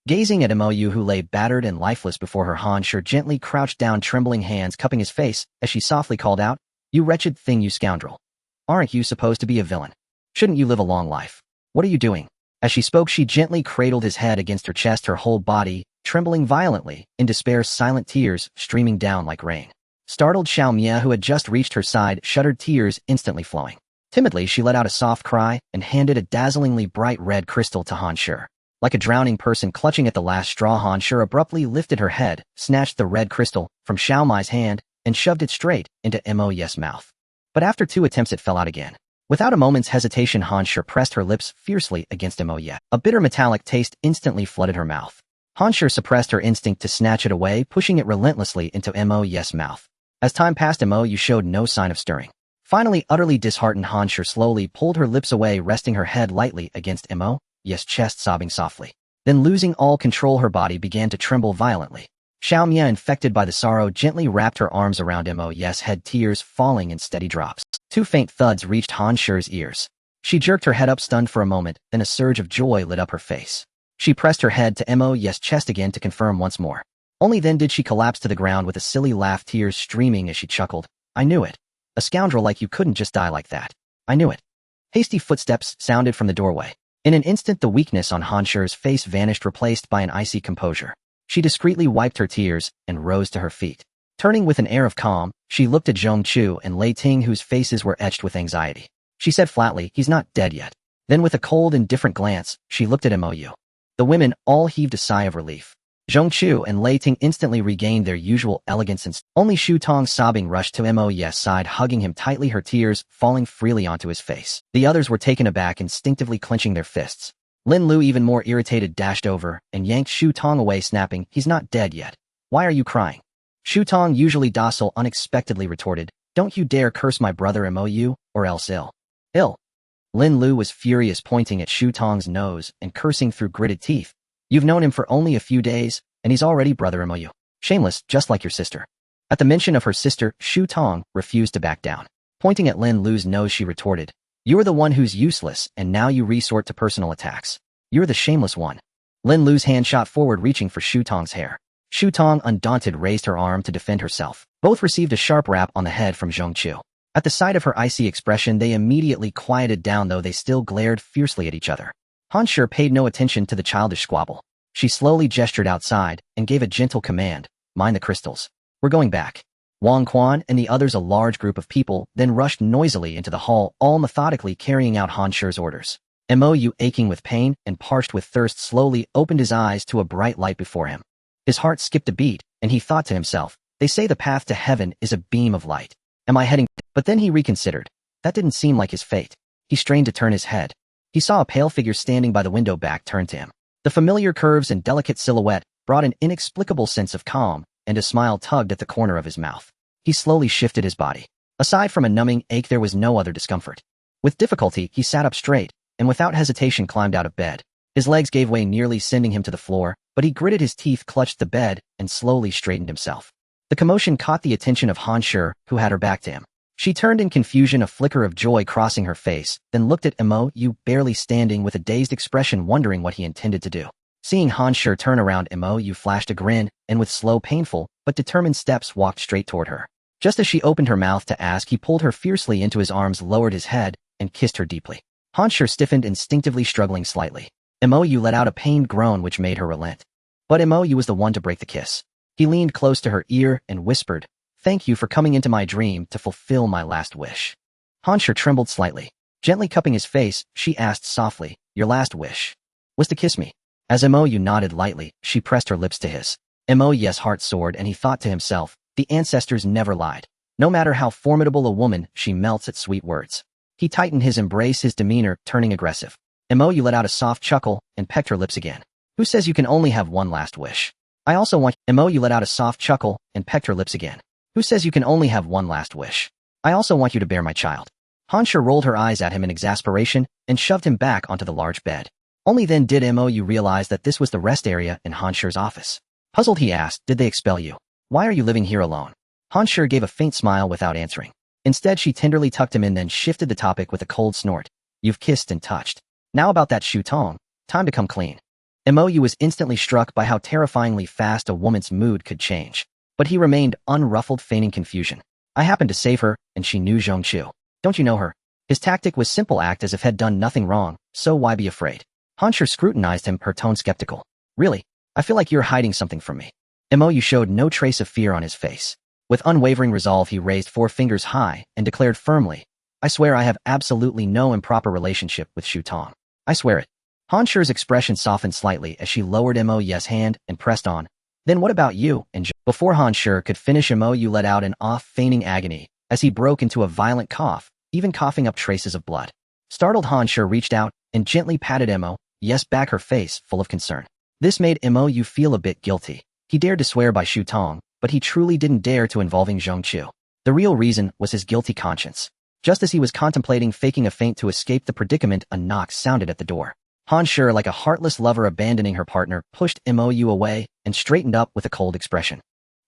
Gazing at Mou, who lay battered and lifeless before her, Han Shi gently crouched down, trembling hands cupping his face, as she softly called out, "You wretched thing, you scoundrel. Aren't you supposed to be a villain? Shouldn't you live a long life? What are you doing?" As she spoke, she gently cradled his head against her chest, her whole body trembling violently, in despair, silent tears streaming down like rain. Startled Xiao Mia, who had just reached her side, shuddered, tears instantly flowing. Timidly, she let out a soft cry and handed a dazzlingly bright red crystal to Han Shi. Like a drowning person clutching at the last straw, Han Shi abruptly lifted her head, snatched the red crystal from Xiao Mia's hand, and shoved it straight into Mou's mouth. But after 2 attempts, it fell out again. Without a moment's hesitation, Han Shi pressed her lips fiercely against Mou. A bitter metallic taste instantly flooded her mouth. Han Shi suppressed her instinct to snatch it away, pushing it relentlessly into Mou's mouth. As time passed, Mou showed no sign of stirring. Finally, utterly disheartened, Han Shi slowly pulled her lips away, resting her head lightly against Mou's chest, sobbing softly. Then, losing all control, her body began to tremble violently. Xiao Mia, infected by the sorrow, gently wrapped her arms around Mou's head, tears falling in steady drops. 2 faint thuds reached Han Shi's ears. She jerked her head up, stunned for a moment, then a surge of joy lit up her face. She pressed her head to Mou's chest again to confirm once more. Only then did she collapse to the ground with a silly laugh, tears streaming as she chuckled. "I knew it. A scoundrel like you couldn't just die like that. I knew it." Hasty footsteps sounded from the doorway. In an instant, the weakness on Han Shi's face vanished, replaced by an icy composure. She discreetly wiped her tears and rose to her feet. Turning with an air of calm, she looked at Zhongchu and Lei Ting, whose faces were etched with anxiety. She said flatly, "He's not dead yet." Then, with a cold, indifferent glance, she looked at Mou. The women all heaved a sigh of relief. Zhongchu and Lei Ting instantly regained their usual elegance, and only Shu Tong, sobbing, rushed to Mou's side, hugging him tightly, her tears falling freely onto his face. The others were taken aback, instinctively clenching their fists. Lin Lu, even more irritated, dashed over and yanked Shu Tong away, snapping, "He's not dead yet. Why are you crying?" Shu Tong, usually docile, unexpectedly retorted, "Don't you dare curse my brother Mou, or else ill. Lin Lu was furious, pointing at Shu Tong's nose and cursing through gritted teeth. You've known him for only a few days, and he's already brother Mo you. Shameless, just like your sister. At the mention of her sister, Shu Tong refused to back down. Pointing at Lin Lu's nose, she retorted, "You're the one who's useless, and now you resort to personal attacks. You're the shameless one." Lin Lu's hand shot forward, reaching for Shu Tong's hair. Shu Tong, undaunted, raised her arm to defend herself. Both received a sharp rap on the head from Zhong Chu. At the sight of her icy expression, they immediately quieted down, though they still glared fiercely at each other. Han Shi paid no attention to the childish squabble. She slowly gestured outside and gave a gentle command, "Mind the crystals. We're going back." Wang Quan and the others, a large group of people, then rushed noisily into the hall, all methodically carrying out Han Shi's orders. Mo, aching with pain and parched with thirst, slowly opened his eyes to a bright light before him. His heart skipped a beat, and he thought to himself, "They say the path to heaven is a beam of light. Am I heading?" But then he reconsidered. That didn't seem like his fate. He strained to turn his head. He saw a pale figure standing by the window, back turned to him. The familiar curves and delicate silhouette brought an inexplicable sense of calm, and a smile tugged at the corner of his mouth. He slowly shifted his body. Aside from a numbing ache, there was no other discomfort. With difficulty, he sat up straight, and without hesitation climbed out of bed. His legs gave way, nearly sending him to the floor, but he gritted his teeth, clutched the bed, and slowly straightened himself. The commotion caught the attention of Han Shi, who had her back to him. She turned in confusion, a flicker of joy crossing her face, then looked at Mo, barely standing with a dazed expression, wondering what he intended to do. Seeing Han Shi turn around, Mo flashed a grin, and with slow, painful, but determined steps walked straight toward her. Just as she opened her mouth to ask, he pulled her fiercely into his arms, lowered his head, and kissed her deeply. Han Shi stiffened, instinctively struggling slightly. Mo let out a pained groan which made her relent. But Mo was the one to break the kiss. He leaned close to her ear and whispered, "Thank you for coming into my dream to fulfill my last wish." Han Shi trembled slightly. Gently cupping his face, she asked softly, "Your last wish was to kiss me?" As Mo nodded lightly, she pressed her lips to his. Mo's heart soared, and he thought to himself, the ancestors never lied. No matter how formidable a woman, she melts at sweet words. He tightened his embrace, his demeanor turning aggressive. Mo let out a soft chuckle and pecked her lips again. "Who says you can only have one last wish? I also want—" Mo let out a soft chuckle and pecked her lips again. "Who says you can only have one last wish? I also want you to bear my child." Han Shi rolled her eyes at him in exasperation and shoved him back onto the large bed. Only then did Mo realize that this was the rest area in Han Shi's office. Puzzled, he asked, "Did they expel you? Why are you living here alone?" Han Shi gave a faint smile without answering. Instead, she tenderly tucked him in, then shifted the topic with a cold snort. "You've kissed and touched. Now about that Shu Tong. Time to come clean." Mo was instantly struck by how terrifyingly fast a woman's mood could change. But he remained unruffled, feigning confusion. "I happened to save her, and she knew Zhong Chu. Don't you know her?" His tactic was simple: act as if had done nothing wrong, so why be afraid? Han Shi scrutinized him, her tone skeptical. "Really? I feel like you're hiding something from me." Mo showed no trace of fear on his face. With unwavering resolve, he raised 4 fingers high and declared firmly, "I swear I have absolutely no improper relationship with Shu Tong. I swear it." Han Shi's expression softened slightly as she lowered Mo's hand and pressed on. "Then what about you?" And before Han Shi could finish, Mo let out an feigning agony as he broke into a violent cough, even coughing up traces of blood. Startled, Han Shi reached out and gently patted Mo's back, her face full of concern. This made Mo feel a bit guilty. He dared to swear by Shu Tong, but he truly didn't dare to involving Zhong Chu. The real reason was his guilty conscience. Just as he was contemplating faking a faint to escape the predicament, a knock sounded at the door. Han Shi, like a heartless lover abandoning her partner, pushed Mo away and straightened up with a cold expression.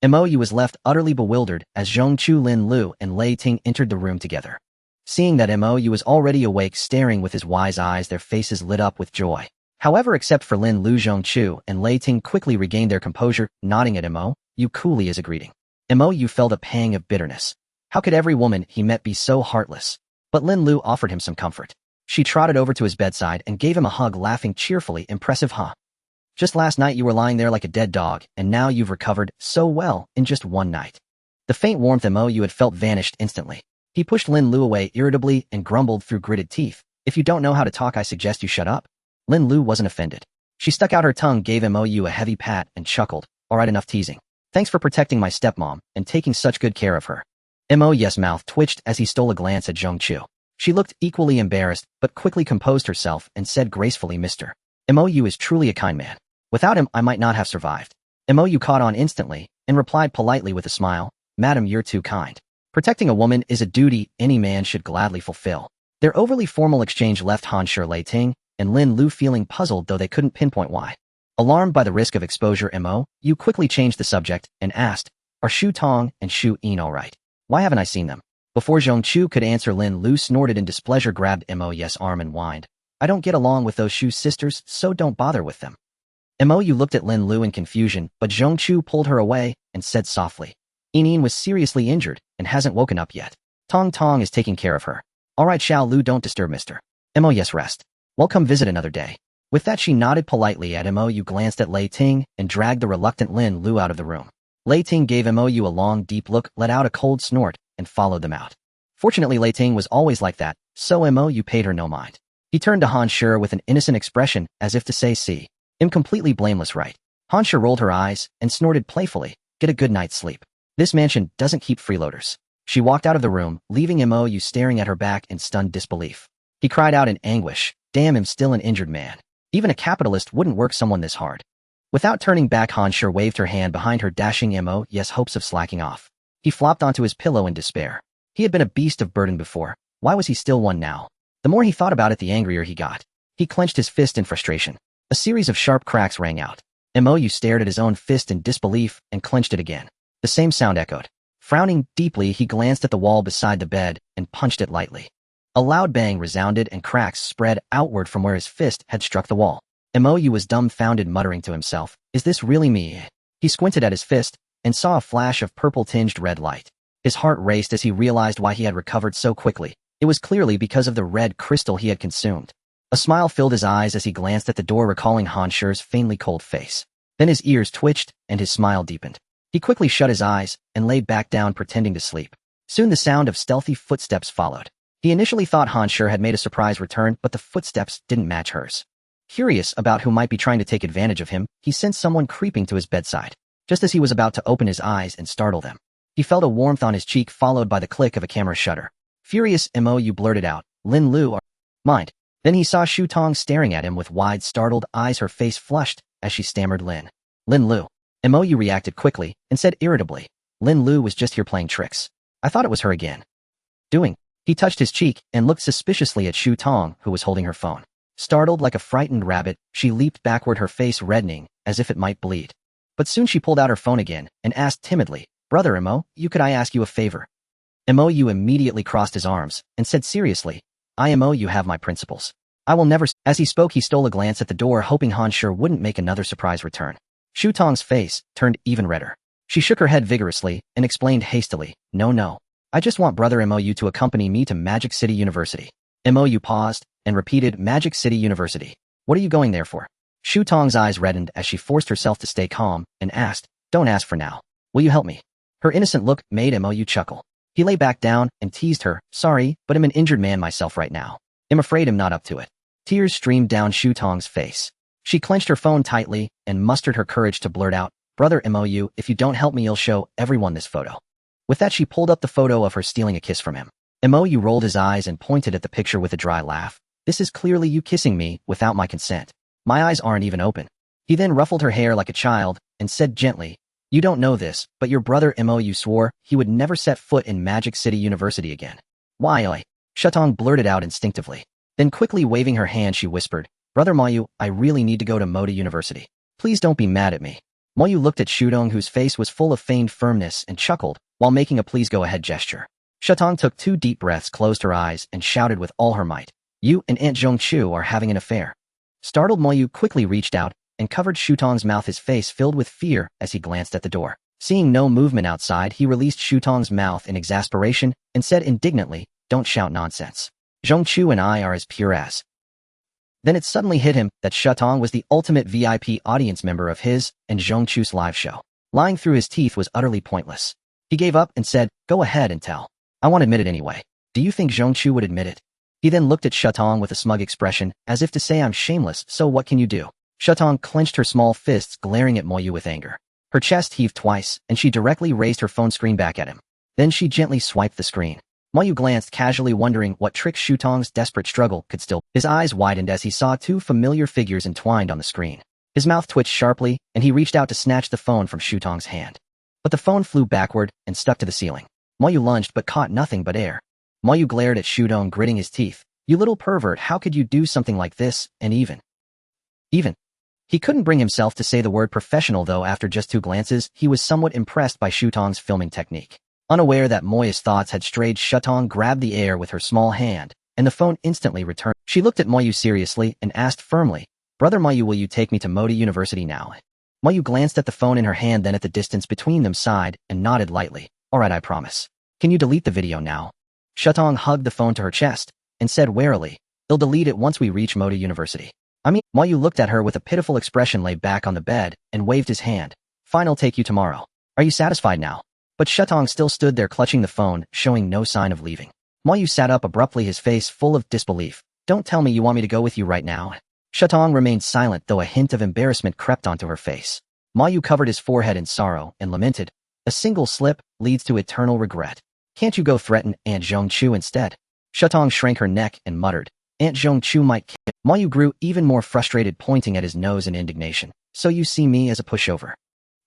Mo was left utterly bewildered as Zhong Chu, Lin Lu, and Lei Ting entered the room together. Seeing that Mo was already awake, staring with his wise eyes, their faces lit up with joy. However, except for Lin Lu, Zhong Chu and Lei Ting quickly regained their composure, nodding at Mo coolly as a greeting. Mo felt a pang of bitterness. How could every woman he met be so heartless? But Lin Lu offered him some comfort. She trotted over to his bedside and gave him a hug, laughing cheerfully. "Impressive, huh? Just last night you were lying there like a dead dog, and now you've recovered so well in just one night." The faint warmth Mo had felt vanished instantly. He pushed Lin Lu away irritably and grumbled through gritted teeth, "If you don't know how to talk, I suggest you shut up." Lin Lu wasn't offended. She stuck out her tongue, gave Mo a heavy pat, and chuckled. "All right, enough teasing. Thanks for protecting my stepmom and taking such good care of her." Mo's mouth twitched as he stole a glance at Zhong Chu. She looked equally embarrassed, but quickly composed herself and said gracefully, "Mr. Mo is truly a kind man. Without him, I might not have survived." Mo caught on instantly and replied politely with a smile, "Madam, you're too kind. Protecting a woman is a duty any man should gladly fulfill." Their overly formal exchange left Han Shi, Lei Ting, and Lin Lu feeling puzzled, though they couldn't pinpoint why. Alarmed by the risk of exposure, you quickly changed the subject and asked, "Are Shu Tong and Shu Yin all right? Why haven't I seen them?" Before Zhongchu could answer, Lin Lu snorted in displeasure, grabbed Mo's arm and whined, "I don't get along with those Shu sisters, so don't bother with them." You looked at Lin Lu in confusion, but Zhongchu pulled her away and said softly, "Yin was seriously injured and hasn't woken up yet. Tong Tong is taking care of her. All right, Xiao Lu, don't disturb Mr. Yes, rest. We'll come visit another day." With that, she nodded politely at You, glanced at Lei Ting, and dragged the reluctant Lin Lu out of the room. Lei Ting gave You a long, deep look, let out a cold snort, and followed them out. Fortunately, Lei Ting was always like that, so You paid her no mind. He turned to Han Shi with an innocent expression, as if to say, "See, I'm completely blameless, right?" Han Shi rolled her eyes and snorted playfully, "Get a good night's sleep. This mansion doesn't keep freeloaders." She walked out of the room, leaving You staring at her back in stunned disbelief. He cried out in anguish, "Damn, I'm still an injured man. Even a capitalist wouldn't work someone this hard." Without turning back, Han Shi waved her hand behind her, dashing Mo's hopes of slacking off. He flopped onto his pillow in despair. He had been a beast of burden before. Why was he still one now? The more he thought about it, the angrier he got. He clenched his fist in frustration. A series of sharp cracks rang out. You stared at his own fist in disbelief and clenched it again. The same sound echoed. Frowning deeply, he glanced at the wall beside the bed and punched it lightly. A loud bang resounded and cracks spread outward from where his fist had struck the wall. You was dumbfounded, muttering to himself, "Is this really me?" He squinted at his fist and saw a flash of purple-tinged red light. His heart raced as he realized why he had recovered so quickly. It was clearly because of the red crystal he had consumed. A smile filled his eyes as he glanced at the door, recalling Han Shi's faintly cold face. Then his ears twitched and his smile deepened. He quickly shut his eyes and lay back down, pretending to sleep. Soon the sound of stealthy footsteps followed. He initially thought Han Shi had made a surprise return, but the footsteps didn't match hers. Curious about who might be trying to take advantage of him, he sensed someone creeping to his bedside. Just as he was about to open his eyes and startle them, he felt a warmth on his cheek, followed by the click of a camera shutter. Furious, You blurted out, "Lin Lu, mind." Then he saw Shu Tong staring at him with wide, startled eyes, her face flushed as she stammered, Lin Lu." You reacted quickly and said irritably, "Lin Lu was just here playing tricks. I thought it was her again." Doing. He touched his cheek and looked suspiciously at Shu Tong, who was holding her phone. Startled like a frightened rabbit, she leaped backward, her face reddening, as if it might bleed. But soon she pulled out her phone again and asked timidly, "Brother could I ask you a favor?" You immediately crossed his arms and said seriously, "You have my principles. I will never." As he spoke, he stole a glance at the door, hoping Han Shi wouldn't make another surprise return. Shu Tong's face turned even redder. She shook her head vigorously and explained hastily, No. I just want Brother Mo to accompany me to Magic City University." Mo paused and repeated, "Magic City University. What are you going there for?" Shu Tong's eyes reddened as she forced herself to stay calm and asked, "Don't ask for now. Will you help me?" Her innocent look made Mo chuckle. He lay back down and teased her, "Sorry, but I'm an injured man myself right now. I'm afraid I'm not up to it." Tears streamed down Shu Tong's face. She clenched her phone tightly and mustered her courage to blurt out, "Brother Mo, if you don't help me, you'll show everyone this photo." With that, she pulled up the photo of her stealing a kiss from him. Mo rolled his eyes and pointed at the picture with a dry laugh. "This is clearly you kissing me without my consent. My eyes aren't even open." He then ruffled her hair like a child and said gently, "You don't know this, but your brother Mo swore he would never set foot in Magic City University again." "Why?" Shu Tong blurted out instinctively. Then quickly waving her hand, she whispered, "Brother Moyu, I really need to go to Moda University. Please don't be mad at me." Moyu looked at Shu Tong, whose face was full of feigned firmness, and chuckled, while making a please go ahead gesture. Shu Tong took 2 deep breaths, closed her eyes, and shouted with all her might, "You and Aunt Zhongchu are having an affair." Startled, Moyu quickly reached out and covered Shu Tong's mouth, his face filled with fear as he glanced at the door. Seeing no movement outside, he released Shu Tong's mouth in exasperation and said indignantly, "Don't shout nonsense. Zhongchu and I are as pure as." Then it suddenly hit him that Shu Tong was the ultimate VIP audience member of his and Zhongchu's live show. Lying through his teeth was utterly pointless. He gave up and said, "Go ahead and tell. I won't admit it anyway." "Do you think Zhongchu would admit it?" He then looked at Shu Tong with a smug expression, as if to say, "I'm shameless, so what can you do?" Shu Tong clenched her small fists, glaring at Moyu with anger. Her chest heaved twice, and she directly raised her phone screen back at him. Then she gently swiped the screen. Moyu glanced casually, wondering what trick Shu Tong's desperate struggle could still. His eyes widened as he saw 2 familiar figures entwined on the screen. His mouth twitched sharply, and he reached out to snatch the phone from Shu Tong's hand. But the phone flew backward and stuck to the ceiling. Moyu lunged but caught nothing but air. Moyu glared at Shu Tong, gritting his teeth. You little pervert, how could you do something like this, and even. He couldn't bring himself to say the word professional though after just 2 glances, he was somewhat impressed by Shutong's filming technique. Unaware that Moya's thoughts had strayed, Shutong grabbed the air with her small hand, and the phone instantly returned. She looked at Moyu seriously and asked firmly, "Brother Moyu, will you take me to Modi University now?" Moyu glanced at the phone in her hand, then at the distance between them, sighed, and nodded lightly. "Alright, I promise. Can you delete the video now?" Shutong hugged the phone to her chest, and said warily, "I'll delete it once we reach Modi University." Moyu looked at her with a pitiful expression, lay back on the bed, and waved his hand. "Fine, I'll take you tomorrow. Are you satisfied now?" But Shutong still stood there clutching the phone, showing no sign of leaving. Moyu sat up abruptly, his face full of disbelief. "Don't tell me you want me to go with you right now?" Shutong remained silent, though a hint of embarrassment crept onto her face. Moyu covered his forehead in sorrow and lamented, "A single slip leads to eternal regret. Can't you go threaten Aunt Zhongchu instead?" Shutong shrank her neck and muttered, "Aunt Zhongchu might kill." Moyu grew even more frustrated, pointing at his nose in indignation. "So you see me as a pushover?"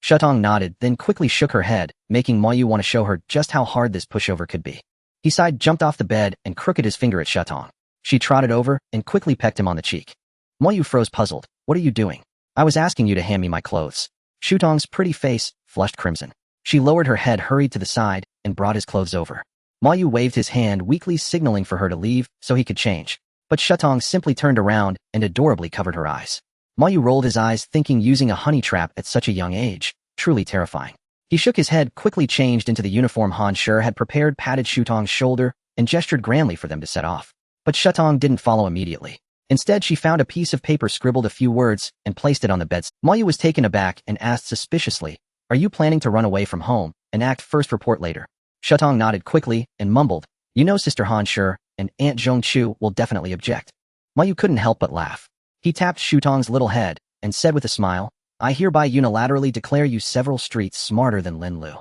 Shutong nodded, then quickly shook her head, making Moyu want to show her just how hard this pushover could be. He sighed, jumped off the bed, and crooked his finger at Shutong. She trotted over and quickly pecked him on the cheek. Moyu froze, puzzled. "What are you doing?" "I was asking you to hand me my clothes." Shutong's pretty face flushed crimson. She lowered her head, hurried to the side, and brought his clothes over. Moyu waved his hand, weakly signaling for her to leave so he could change. But Shutong simply turned around and adorably covered her eyes. Moyu rolled his eyes, thinking using a honey trap at such a young age, truly terrifying. He shook his head, quickly changed into the uniform Han Shi had prepared, patted Shutong's shoulder, and gestured grandly for them to set off. But Shutong didn't follow immediately. Instead, she found a piece of paper, scribbled a few words, and placed it on the bed. Moyu was taken aback and asked suspiciously, "Are you planning to run away from home and act first, report later?" Shutong nodded quickly and mumbled, "You know Sister Han Shi and Aunt Zhongchu will definitely object." Moyu couldn't help but laugh. He tapped Shutong's little head and said with a smile, "I hereby unilaterally declare you several streets smarter than Lin Lu."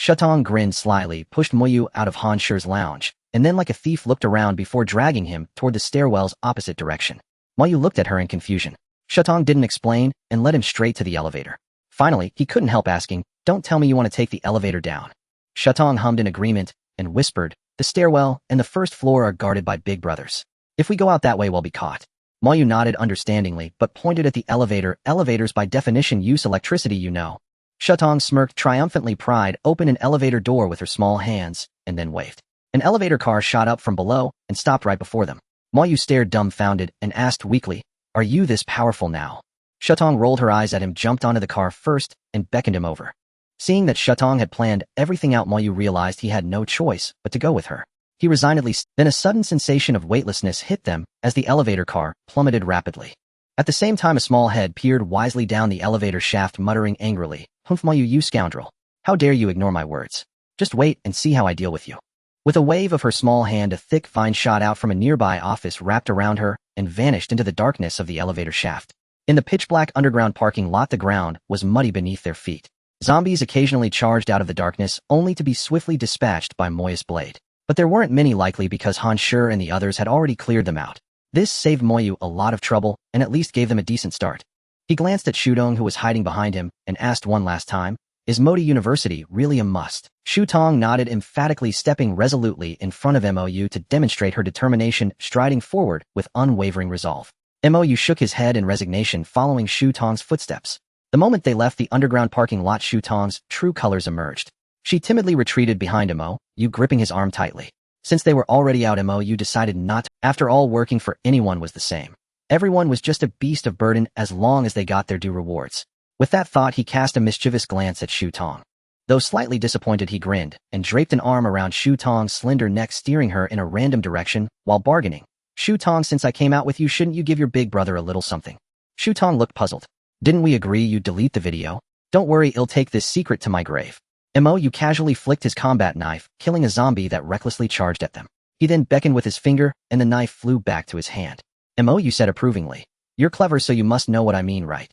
Shutong grinned slyly, pushed Moyu out of Han Shi's lounge, and then like a thief looked around before dragging him toward the stairwell's opposite direction. Moyu looked at her in confusion. Shutong didn't explain and led him straight to the elevator. Finally, he couldn't help asking, "Don't tell me you want to take the elevator down." Shutong hummed in agreement and whispered, "The stairwell and the first floor are guarded by big brothers. If we go out that way, we'll be caught." Moyu nodded understandingly, but pointed at the elevator. "Elevators by definition use electricity, you know." Shutong smirked triumphantly, pried open an elevator door with her small hands, and then waved. An elevator car shot up from below and stopped right before them. Moyu stared dumbfounded and asked weakly, "Are you this powerful now?" Shutong rolled her eyes at him, jumped onto the car first, and beckoned him over. Seeing that Shutong had planned everything out, Moyu realized he had no choice but to go with her. He resignedly then a sudden sensation of weightlessness hit them as the elevator car plummeted rapidly. At the same time, a small head peered wisely down the elevator shaft, muttering angrily, "Humph, Moyu, you scoundrel. How dare you ignore my words? Just wait and see how I deal with you." With a wave of her small hand, a thick vine shot out from a nearby office, wrapped around her, and vanished into the darkness of the elevator shaft. In the pitch-black underground parking lot, the ground was muddy beneath their feet. Zombies occasionally charged out of the darkness, only to be swiftly dispatched by Moya's blade. But there weren't many, likely because Han Shi and the others had already cleared them out. This saved Moyu a lot of trouble and at least gave them a decent start. He glanced at Shutong, who was hiding behind him, and asked one last time, "Is Modi University really a must?" Shutong nodded emphatically, stepping resolutely in front of Moyu to demonstrate her determination, striding forward with unwavering resolve. Moyu shook his head in resignation, following Shutong's footsteps. The moment they left the underground parking lot, Shutong's true colors emerged. She timidly retreated behind Moyu, gripping his arm tightly. Since they were already out, Moyu decided not to. After all, working for anyone was the same. Everyone was just a beast of burden as long as they got their due rewards. With that thought, he cast a mischievous glance at Shutong. Though slightly disappointed, he grinned and draped an arm around Shutong's slender neck, steering her in a random direction while bargaining. "Shutong, since I came out with you, shouldn't you give your big brother a little something?" Shutong looked puzzled. "Didn't we agree you'd delete the video? Don't worry, I'll take this secret to my grave." Moyu casually flicked his combat knife, killing a zombie that recklessly charged at them. He then beckoned with his finger, and the knife flew back to his hand. Moyu said approvingly, "You're clever, so you must know what I mean, right?"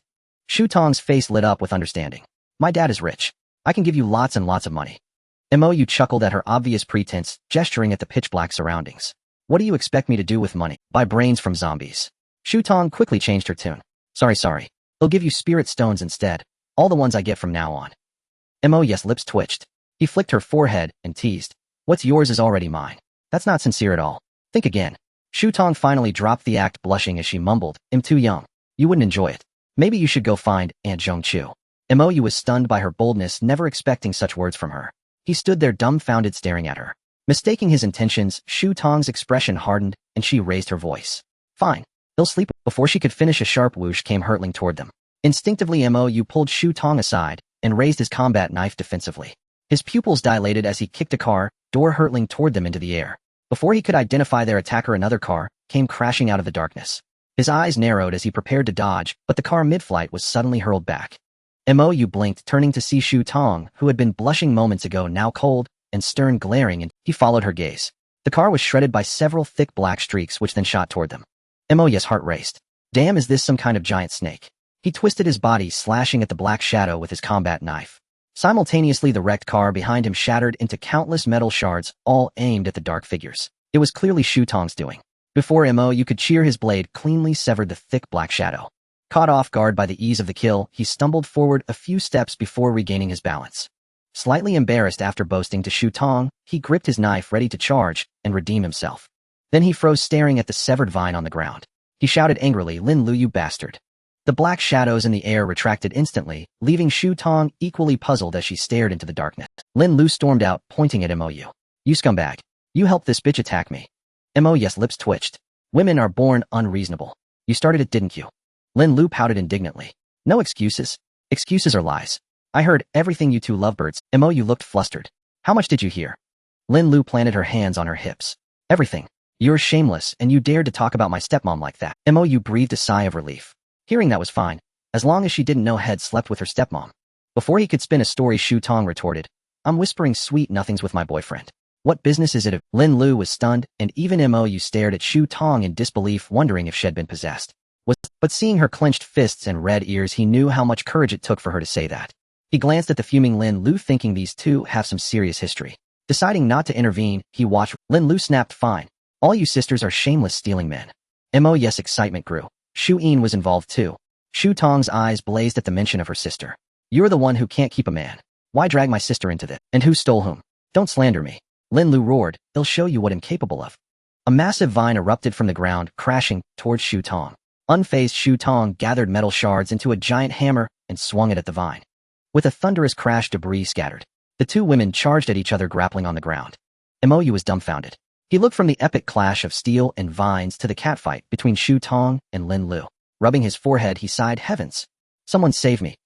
Shutong's face lit up with understanding. "My dad is rich. I can give you lots and lots of money." Moyu chuckled at her obvious pretense, gesturing at the pitch-black surroundings. "What do you expect me to do with money? Buy brains from zombies?" Shutong quickly changed her tune. Sorry. I'll give you spirit stones instead. All the ones I get from now on." Moyu's lips twitched. He flicked her forehead and teased, "What's yours is already mine. That's not sincere at all. Think again." Shu Tong finally dropped the act, blushing as she mumbled, "I'm too young. You wouldn't enjoy it. Maybe you should go find Aunt Zhongchu." Mo was stunned by her boldness, never expecting such words from her. He stood there dumbfounded, staring at her. Mistaking his intentions, Shu Tong's expression hardened, and she raised her voice. "Fine. They'll sleep." Before she could finish, a sharp whoosh came hurtling toward them. Instinctively, Mo pulled Shu Tong aside and raised his combat knife defensively. His pupils dilated as he kicked a car door hurtling toward them into the air. Before he could identify their attacker, another car came crashing out of the darkness. His eyes narrowed as he prepared to dodge, but the car mid-flight was suddenly hurled back. Mo blinked, turning to see Shu Tong, who had been blushing moments ago, now cold and stern, glaring, and he followed her gaze. The car was shredded by several thick black streaks, which then shot toward them. Mo's heart raced. Damn, is this some kind of giant snake? He twisted his body, slashing at the black shadow with his combat knife. Simultaneously, the wrecked car behind him shattered into countless metal shards, all aimed at the dark figures. It was clearly Shu Tong's doing. Before Mo could cheer, his blade cleanly severed the thick black shadow. Caught off guard by the ease of the kill, he stumbled forward a few steps before regaining his balance. Slightly embarrassed after boasting to Shu Tong, he gripped his knife, ready to charge and redeem himself. Then he froze, staring at the severed vine on the ground. He shouted angrily, "Lin Lu, you bastard!" The black shadows in the air retracted instantly, leaving Shu Tong equally puzzled as she stared into the darkness. Lin Lu stormed out, pointing at Mo. "You scumbag! You helped this bitch attack me." Mo's lips twitched. "Women are born unreasonable. You started it, didn't you?" Lin Lu pouted indignantly. "No excuses. Excuses are lies. I heard everything, you two lovebirds." Mo looked flustered. "How much did you hear?" Lin Lu planted her hands on her hips. "Everything. You're shameless, and you dared to talk about my stepmom like that." Mo breathed a sigh of relief. Hearing that was fine, as long as she didn't know Head slept with her stepmom. Before he could spin a story, Shu Tong retorted, "I'm whispering sweet nothings with my boyfriend. What business is it of—" Lin Lu was stunned, and even Mo stared at Shu Tong in disbelief, wondering if she'd been possessed. But seeing her clenched fists and red ears, he knew how much courage it took for her to say that. He glanced at the fuming Lin Lu, thinking these two have some serious history. Deciding not to intervene, he watched. Lin Lu snapped, "Fine. All you sisters are shameless stealing men." Mo's excitement grew. Shu Yin was involved too. Shu Tong's eyes blazed at the mention of her sister. "You're the one who can't keep a man. Why drag my sister into this? And who stole whom? Don't slander me." Lin Lu roared, "They'll show you what I'm capable of." A massive vine erupted from the ground, crashing towards Shu Tong. Unfazed, Shu Tong gathered metal shards into a giant hammer and swung it at the vine. With a thunderous crash, debris scattered. The two women charged at each other, grappling on the ground. Mo was dumbfounded. He looked from the epic clash of steel and vines to the catfight between Shu Tong and Lin Lu. Rubbing his forehead, he sighed, "Heavens! Someone save me."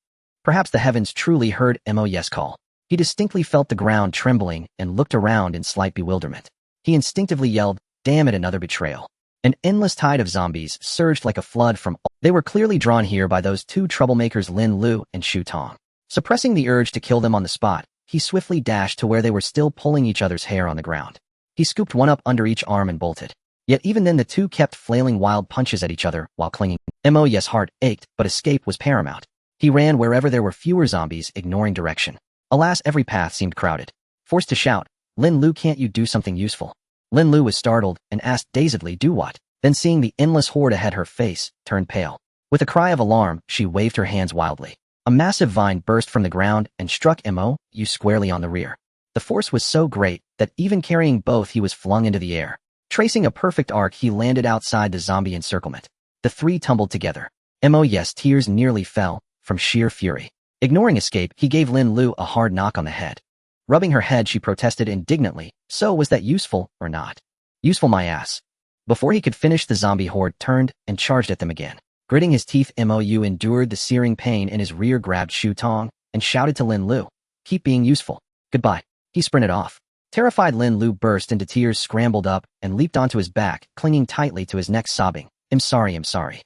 Perhaps the heavens truly heard Mo's call. He distinctly felt the ground trembling and looked around in slight bewilderment. He instinctively yelled, "Damn it, another betrayal." An endless tide of zombies surged like a flood from all. They were clearly drawn here by those two troublemakers, Lin Lu and Shu Tong. Suppressing the urge to kill them on the spot, he swiftly dashed to where they were still pulling each other's hair on the ground. He scooped one up under each arm and bolted. Yet even then, the two kept flailing wild punches at each other while clinging. Mo's heart ached, but escape was paramount. He ran wherever there were fewer zombies, ignoring direction. Alas, every path seemed crowded. Forced to shout, "Lin Lu, can't you do something useful?" Lin Lu was startled and asked dazedly, "Do what?" Then, seeing the endless horde ahead, her face turned pale. With a cry of alarm, she waved her hands wildly. A massive vine burst from the ground and struck Mo squarely on the rear. The force was so great that even carrying both, he was flung into the air. Tracing a perfect arc, he landed outside the zombie encirclement. The three tumbled together. Mo's tears nearly fell from sheer fury. Ignoring escape, he gave Lin Lu a hard knock on the head. Rubbing her head, she protested indignantly, "So was that useful or not?" "Useful my ass." Before he could finish, the zombie horde turned and charged at them again. Gritting his teeth, Mo endured the searing pain in his rear, grabbed Shu Tong, and shouted to Lin Lu, "Keep being useful. Goodbye." He sprinted off. Terrified, Lin Lu burst into tears, scrambled up, and leaped onto his back, clinging tightly to his neck, sobbing, I'm sorry.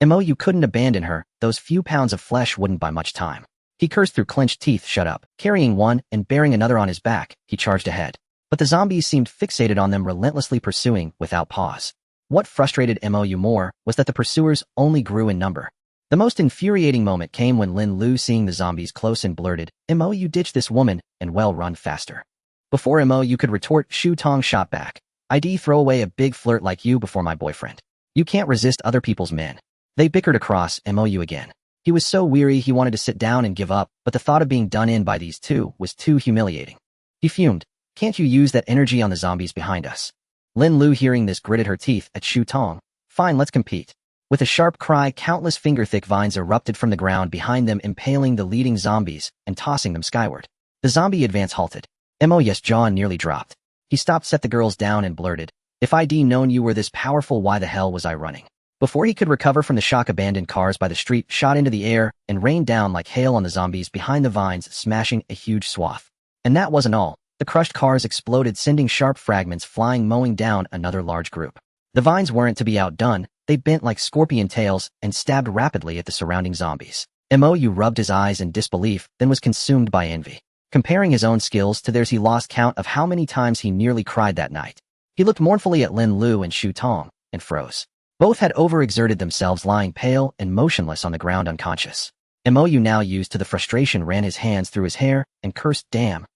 Mo couldn't abandon her. Those few pounds of flesh wouldn't buy much time. He cursed through clenched teeth, shut up. Carrying one and bearing another on his back, he charged ahead. But the zombies seemed fixated on them, relentlessly pursuing without pause. What frustrated Mo more was that the pursuers only grew in number. The most infuriating moment came when Lin Lu, seeing the zombies close and blurted, Mo, ditch this woman and well, run faster. Before Mo could retort, Shu Tong shot back. I'd throw away a big flirt like you before my boyfriend. You can't resist other people's men. They bickered across Mo again. He was so weary he wanted to sit down and give up, but the thought of being done in by these two was too humiliating. He fumed. Can't you use that energy on the zombies behind us? Lin Lu hearing this gritted her teeth at Shu Tong. Fine, let's compete. With a sharp cry, countless finger-thick vines erupted from the ground behind them, impaling the leading zombies and tossing them skyward. The zombie advance halted. Mo's jaw nearly dropped. He stopped, set the girls down, and blurted, "If I'd known you were this powerful, why the hell was I running?" Before he could recover from the shock, abandoned cars by the street shot into the air and rained down like hail on the zombies behind the vines, smashing a huge swath. And that wasn't all. The crushed cars exploded, sending sharp fragments flying, mowing down another large group. The vines weren't to be outdone. They bent like scorpion tails and stabbed rapidly at the surrounding zombies. Mou rubbed his eyes in disbelief, then was consumed by envy. Comparing his own skills to theirs, he lost count of how many times he nearly cried that night. He looked mournfully at Lin Lu and Shu Tong, and froze. Both had overexerted themselves, lying pale and motionless on the ground, unconscious. Mou, now used to the frustration, ran his hands through his hair and cursed, "Damn."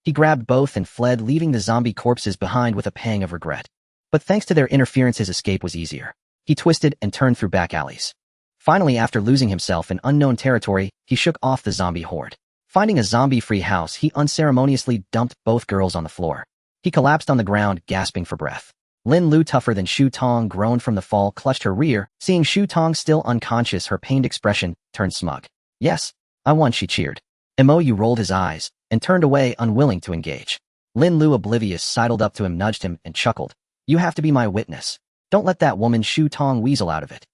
He grabbed both and fled, leaving the zombie corpses behind with a pang of regret. But thanks to their interference, his escape was easier. He twisted and turned through back alleys. Finally, after losing himself in unknown territory, he shook off the zombie horde. Finding a zombie-free house, he unceremoniously dumped both girls on the floor. He collapsed on the ground, gasping for breath. Lin Lu, tougher than Shu Tong, groaned from the fall, clutched her rear. Seeing Shu Tong still unconscious, her pained expression turned smug. "Yes, I won," she cheered. Mou rolled his eyes and turned away, unwilling to engage. Lin Lu, oblivious, sidled up to him, nudged him, and chuckled. "You have to be my witness. Don't let that woman Shu Tong weasel out of it."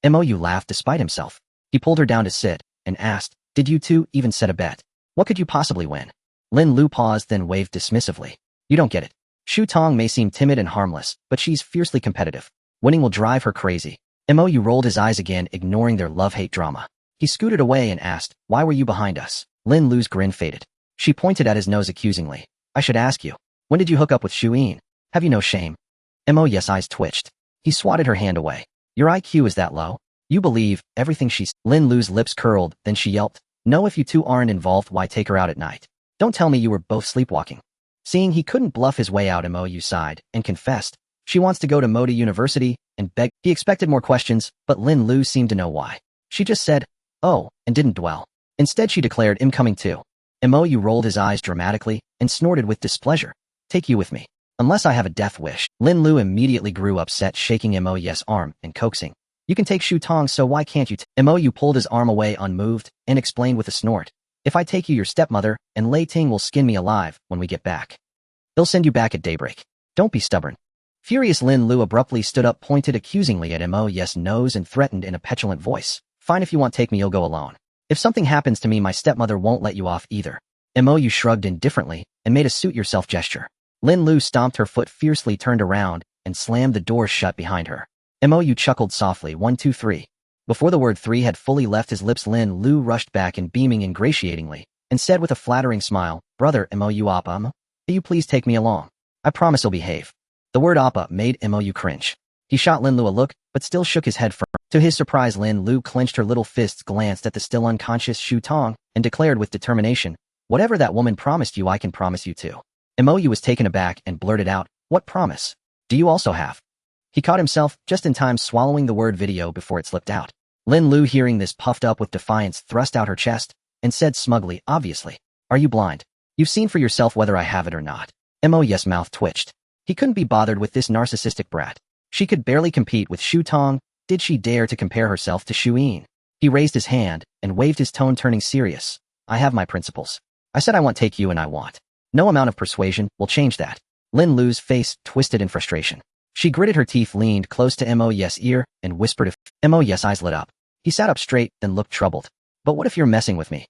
Mou laughed despite himself. He pulled her down to sit and asked, "Did you two even set a bet? What could you possibly win?" Lin Lu paused, then waved dismissively. "You don't get it. Shu Tong may seem timid and harmless, but she's fiercely competitive. Winning will drive her crazy." Mou rolled his eyes again, ignoring their love-hate drama. He scooted away and asked, "Why were you behind us?" Lin Lu's grin faded. She pointed at his nose accusingly. "I should ask you, when did you hook up with Shu-in? Have you no shame?" Mou's eyes twitched. He swatted her hand away. "Your IQ is that low? You believe everything she's—" Lin Lu's lips curled, then she yelped, "No, if you two aren't involved, why take her out at night? Don't tell me you were both sleepwalking." Seeing he couldn't bluff his way out, Mou sighed and confessed, "She wants to go to Moda University and beg." He expected more questions, but Lin Lu seemed to know why. She just said, "Oh," and didn't dwell. Instead, she declared, "I'm coming too." Mou rolled his eyes dramatically and snorted with displeasure. "Take you with me. Unless I have a death wish." Lin Lu immediately grew upset, shaking Mou's arm and coaxing, "You can take Shu Tong, so why can't you?" Mou pulled his arm away unmoved and explained with a snort, "If I take you, your stepmother and Lei Ting will skin me alive when we get back. They'll send you back at daybreak. Don't be stubborn." Furious, Lin Lu abruptly stood up, pointed accusingly at Mou's nose, and threatened in a petulant voice, "Fine, if you want, take me, you'll go alone. If something happens to me, my stepmother won't let you off either." Mou shrugged indifferently and made a suit-yourself gesture. Lin Lu stomped her foot fiercely, turned around, and slammed the door shut behind her. Mou chuckled softly, 1, 2, 3. Before the word 3 had fully left his lips, Lin Lu rushed back and beaming ingratiatingly, and said with a flattering smile, "Brother Mou Appa, will you please take me along? I promise I'll behave." The word Appa made Mou cringe. He shot Lin Lu a look, but still shook his head firm. To his surprise, Lin Lu clenched her little fists, glanced at the still unconscious Shu Tong, and declared with determination, "Whatever that woman promised you, I can promise you too." Mou was taken aback and blurted out, "What promise do you also have?" He caught himself just in time, swallowing the word video before it slipped out. Lin Lu, hearing this, puffed up with defiance, thrust out her chest, and said smugly, "Obviously. Are you blind? You've seen for yourself whether I have it or not." Mou's mouth twitched. He couldn't be bothered with this narcissistic brat. She could barely compete with Shu Tong. Did she dare to compare herself to Shu-in? He raised his hand and waved, his tone turning serious. "I have my principles. I said I want take you, and I want. No amount of persuasion will change that." Lin Lu's face twisted in frustration. She gritted her teeth, leaned close to Mou's ear, and whispered if Mou's eyes lit up. He sat up straight, then looked troubled. "But what if you're messing with me?"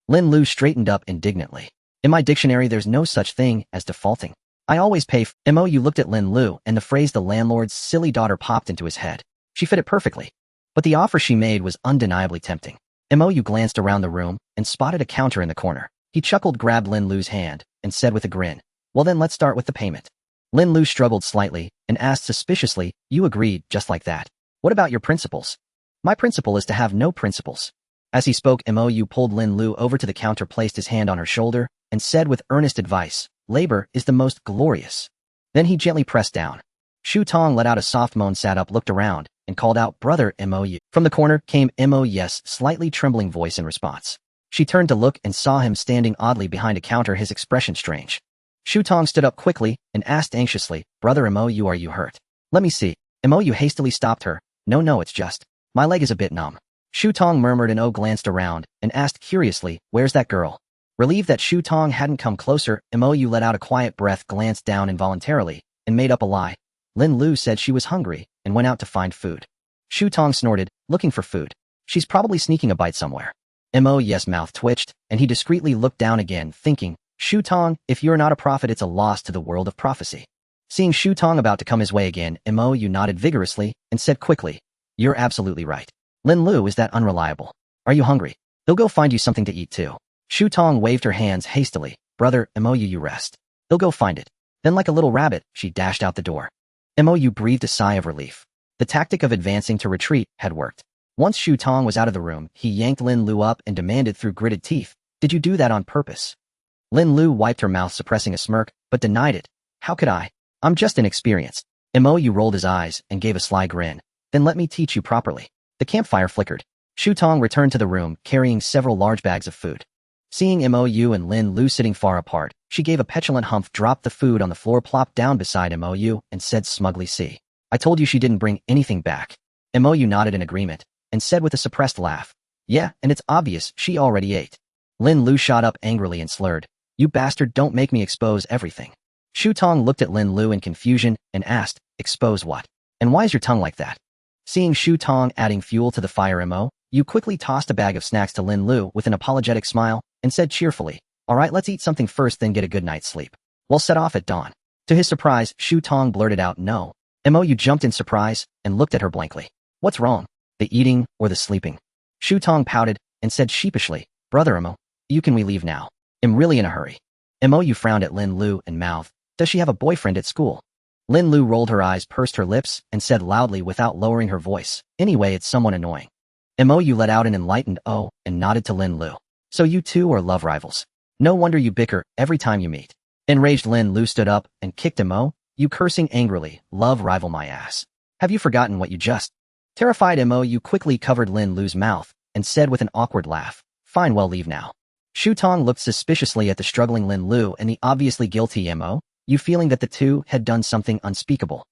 Lin Lu straightened up indignantly. "In my dictionary, there's no such thing as defaulting. I always pay Mou looked at Lin Lu, and the phrase "the landlord's silly daughter" popped into his head. She fit it perfectly. But the offer she made was undeniably tempting. Mou glanced around the room and spotted a counter in the corner. He chuckled, grabbed Lin Lu's hand, and said with a grin, "Well then, let's start with the payment." Lin Lu struggled slightly and asked suspiciously, "You agreed just like that. What about your principles?" "My principle is to have no principles." As he spoke, Mou pulled Lin Lu over to the counter, placed his hand on her shoulder, and said with earnest advice, "Labor is the most glorious." Then he gently pressed down. Shu Tong let out a soft moan, sat up, looked around, and called out, "Brother Mou." From the corner came Mou's slightly trembling voice in response. She turned to look and saw him standing oddly behind a counter, his expression strange. Shu Tong stood up quickly and asked anxiously, Brother Mo, are you hurt? Let me see. Mo hastily stopped her. No, it's just, my leg is a bit numb. Shu Tong murmured and glanced around and asked curiously, where's that girl? Relieved that Shu Tong hadn't come closer, Mo let out a quiet breath, glanced down involuntarily, and made up a lie. Lin Lu said she was hungry and went out to find food. Shu Tong snorted, looking for food. She's probably sneaking a bite somewhere. Mo's mouth twitched, and he discreetly looked down again, thinking, Shu Tong, if you're not a prophet, it's a loss to the world of prophecy. Seeing Shu Tong about to come his way again, Mo nodded vigorously and said quickly, You're absolutely right. Lin Lu is that unreliable. Are you hungry? They'll go find you something to eat too. Shu Tong waved her hands hastily. Brother, Mo, you rest. They'll go find it. Then like a little rabbit, she dashed out the door. Mo breathed a sigh of relief. The tactic of advancing to retreat had worked. Once Shu Tong was out of the room, he yanked Lin Lu up and demanded through gritted teeth, Did you do that on purpose? Lin Lu wiped her mouth, suppressing a smirk, but denied it. How could I? I'm just inexperienced. Mo rolled his eyes and gave a sly grin. Then let me teach you properly. The campfire flickered. Shu Tong returned to the room, carrying several large bags of food. Seeing Mo and Lin Lu sitting far apart, she gave a petulant humph, dropped the food on the floor, plopped down beside Mo, and said smugly, See, I told you she didn't bring anything back. Mo nodded in agreement, and said with a suppressed laugh, Yeah, and it's obvious she already ate. Lin Lu shot up angrily and slurred, You bastard, don't make me expose everything. Shu Tong looked at Lin Lu in confusion and asked, Expose what? And why is your tongue like that? Seeing Shu Tong adding fuel to the fire, Mo quickly tossed a bag of snacks to Lin Lu with an apologetic smile and said cheerfully, All right, let's eat something first, then get a good night's sleep. We'll set off at dawn. To his surprise, Shu Tong blurted out, No. Mo jumped in surprise and looked at her blankly. What's wrong? The eating or the sleeping? Shu Tong pouted and said sheepishly, Brother Mo, can we leave now? I'm really in a hurry. Mo frowned at Lin Lu and mouthed, Does she have a boyfriend at school? Lin Lu rolled her eyes, pursed her lips, and said loudly without lowering her voice, Anyway, it's somewhat annoying. Mo let out an enlightened oh and nodded to Lin Lu. So you two are love rivals. No wonder you bicker every time you meet. Enraged, Lin Lu stood up and kicked Mo, cursing angrily, Love rival my ass. Have you forgotten what you just? Terrified, Mo quickly covered Lin Lu's mouth and said with an awkward laugh, Fine, well, leave now. Shu Tong looked suspiciously at the struggling Lin Lu and the obviously guilty Mo, feeling that the two had done something unspeakable.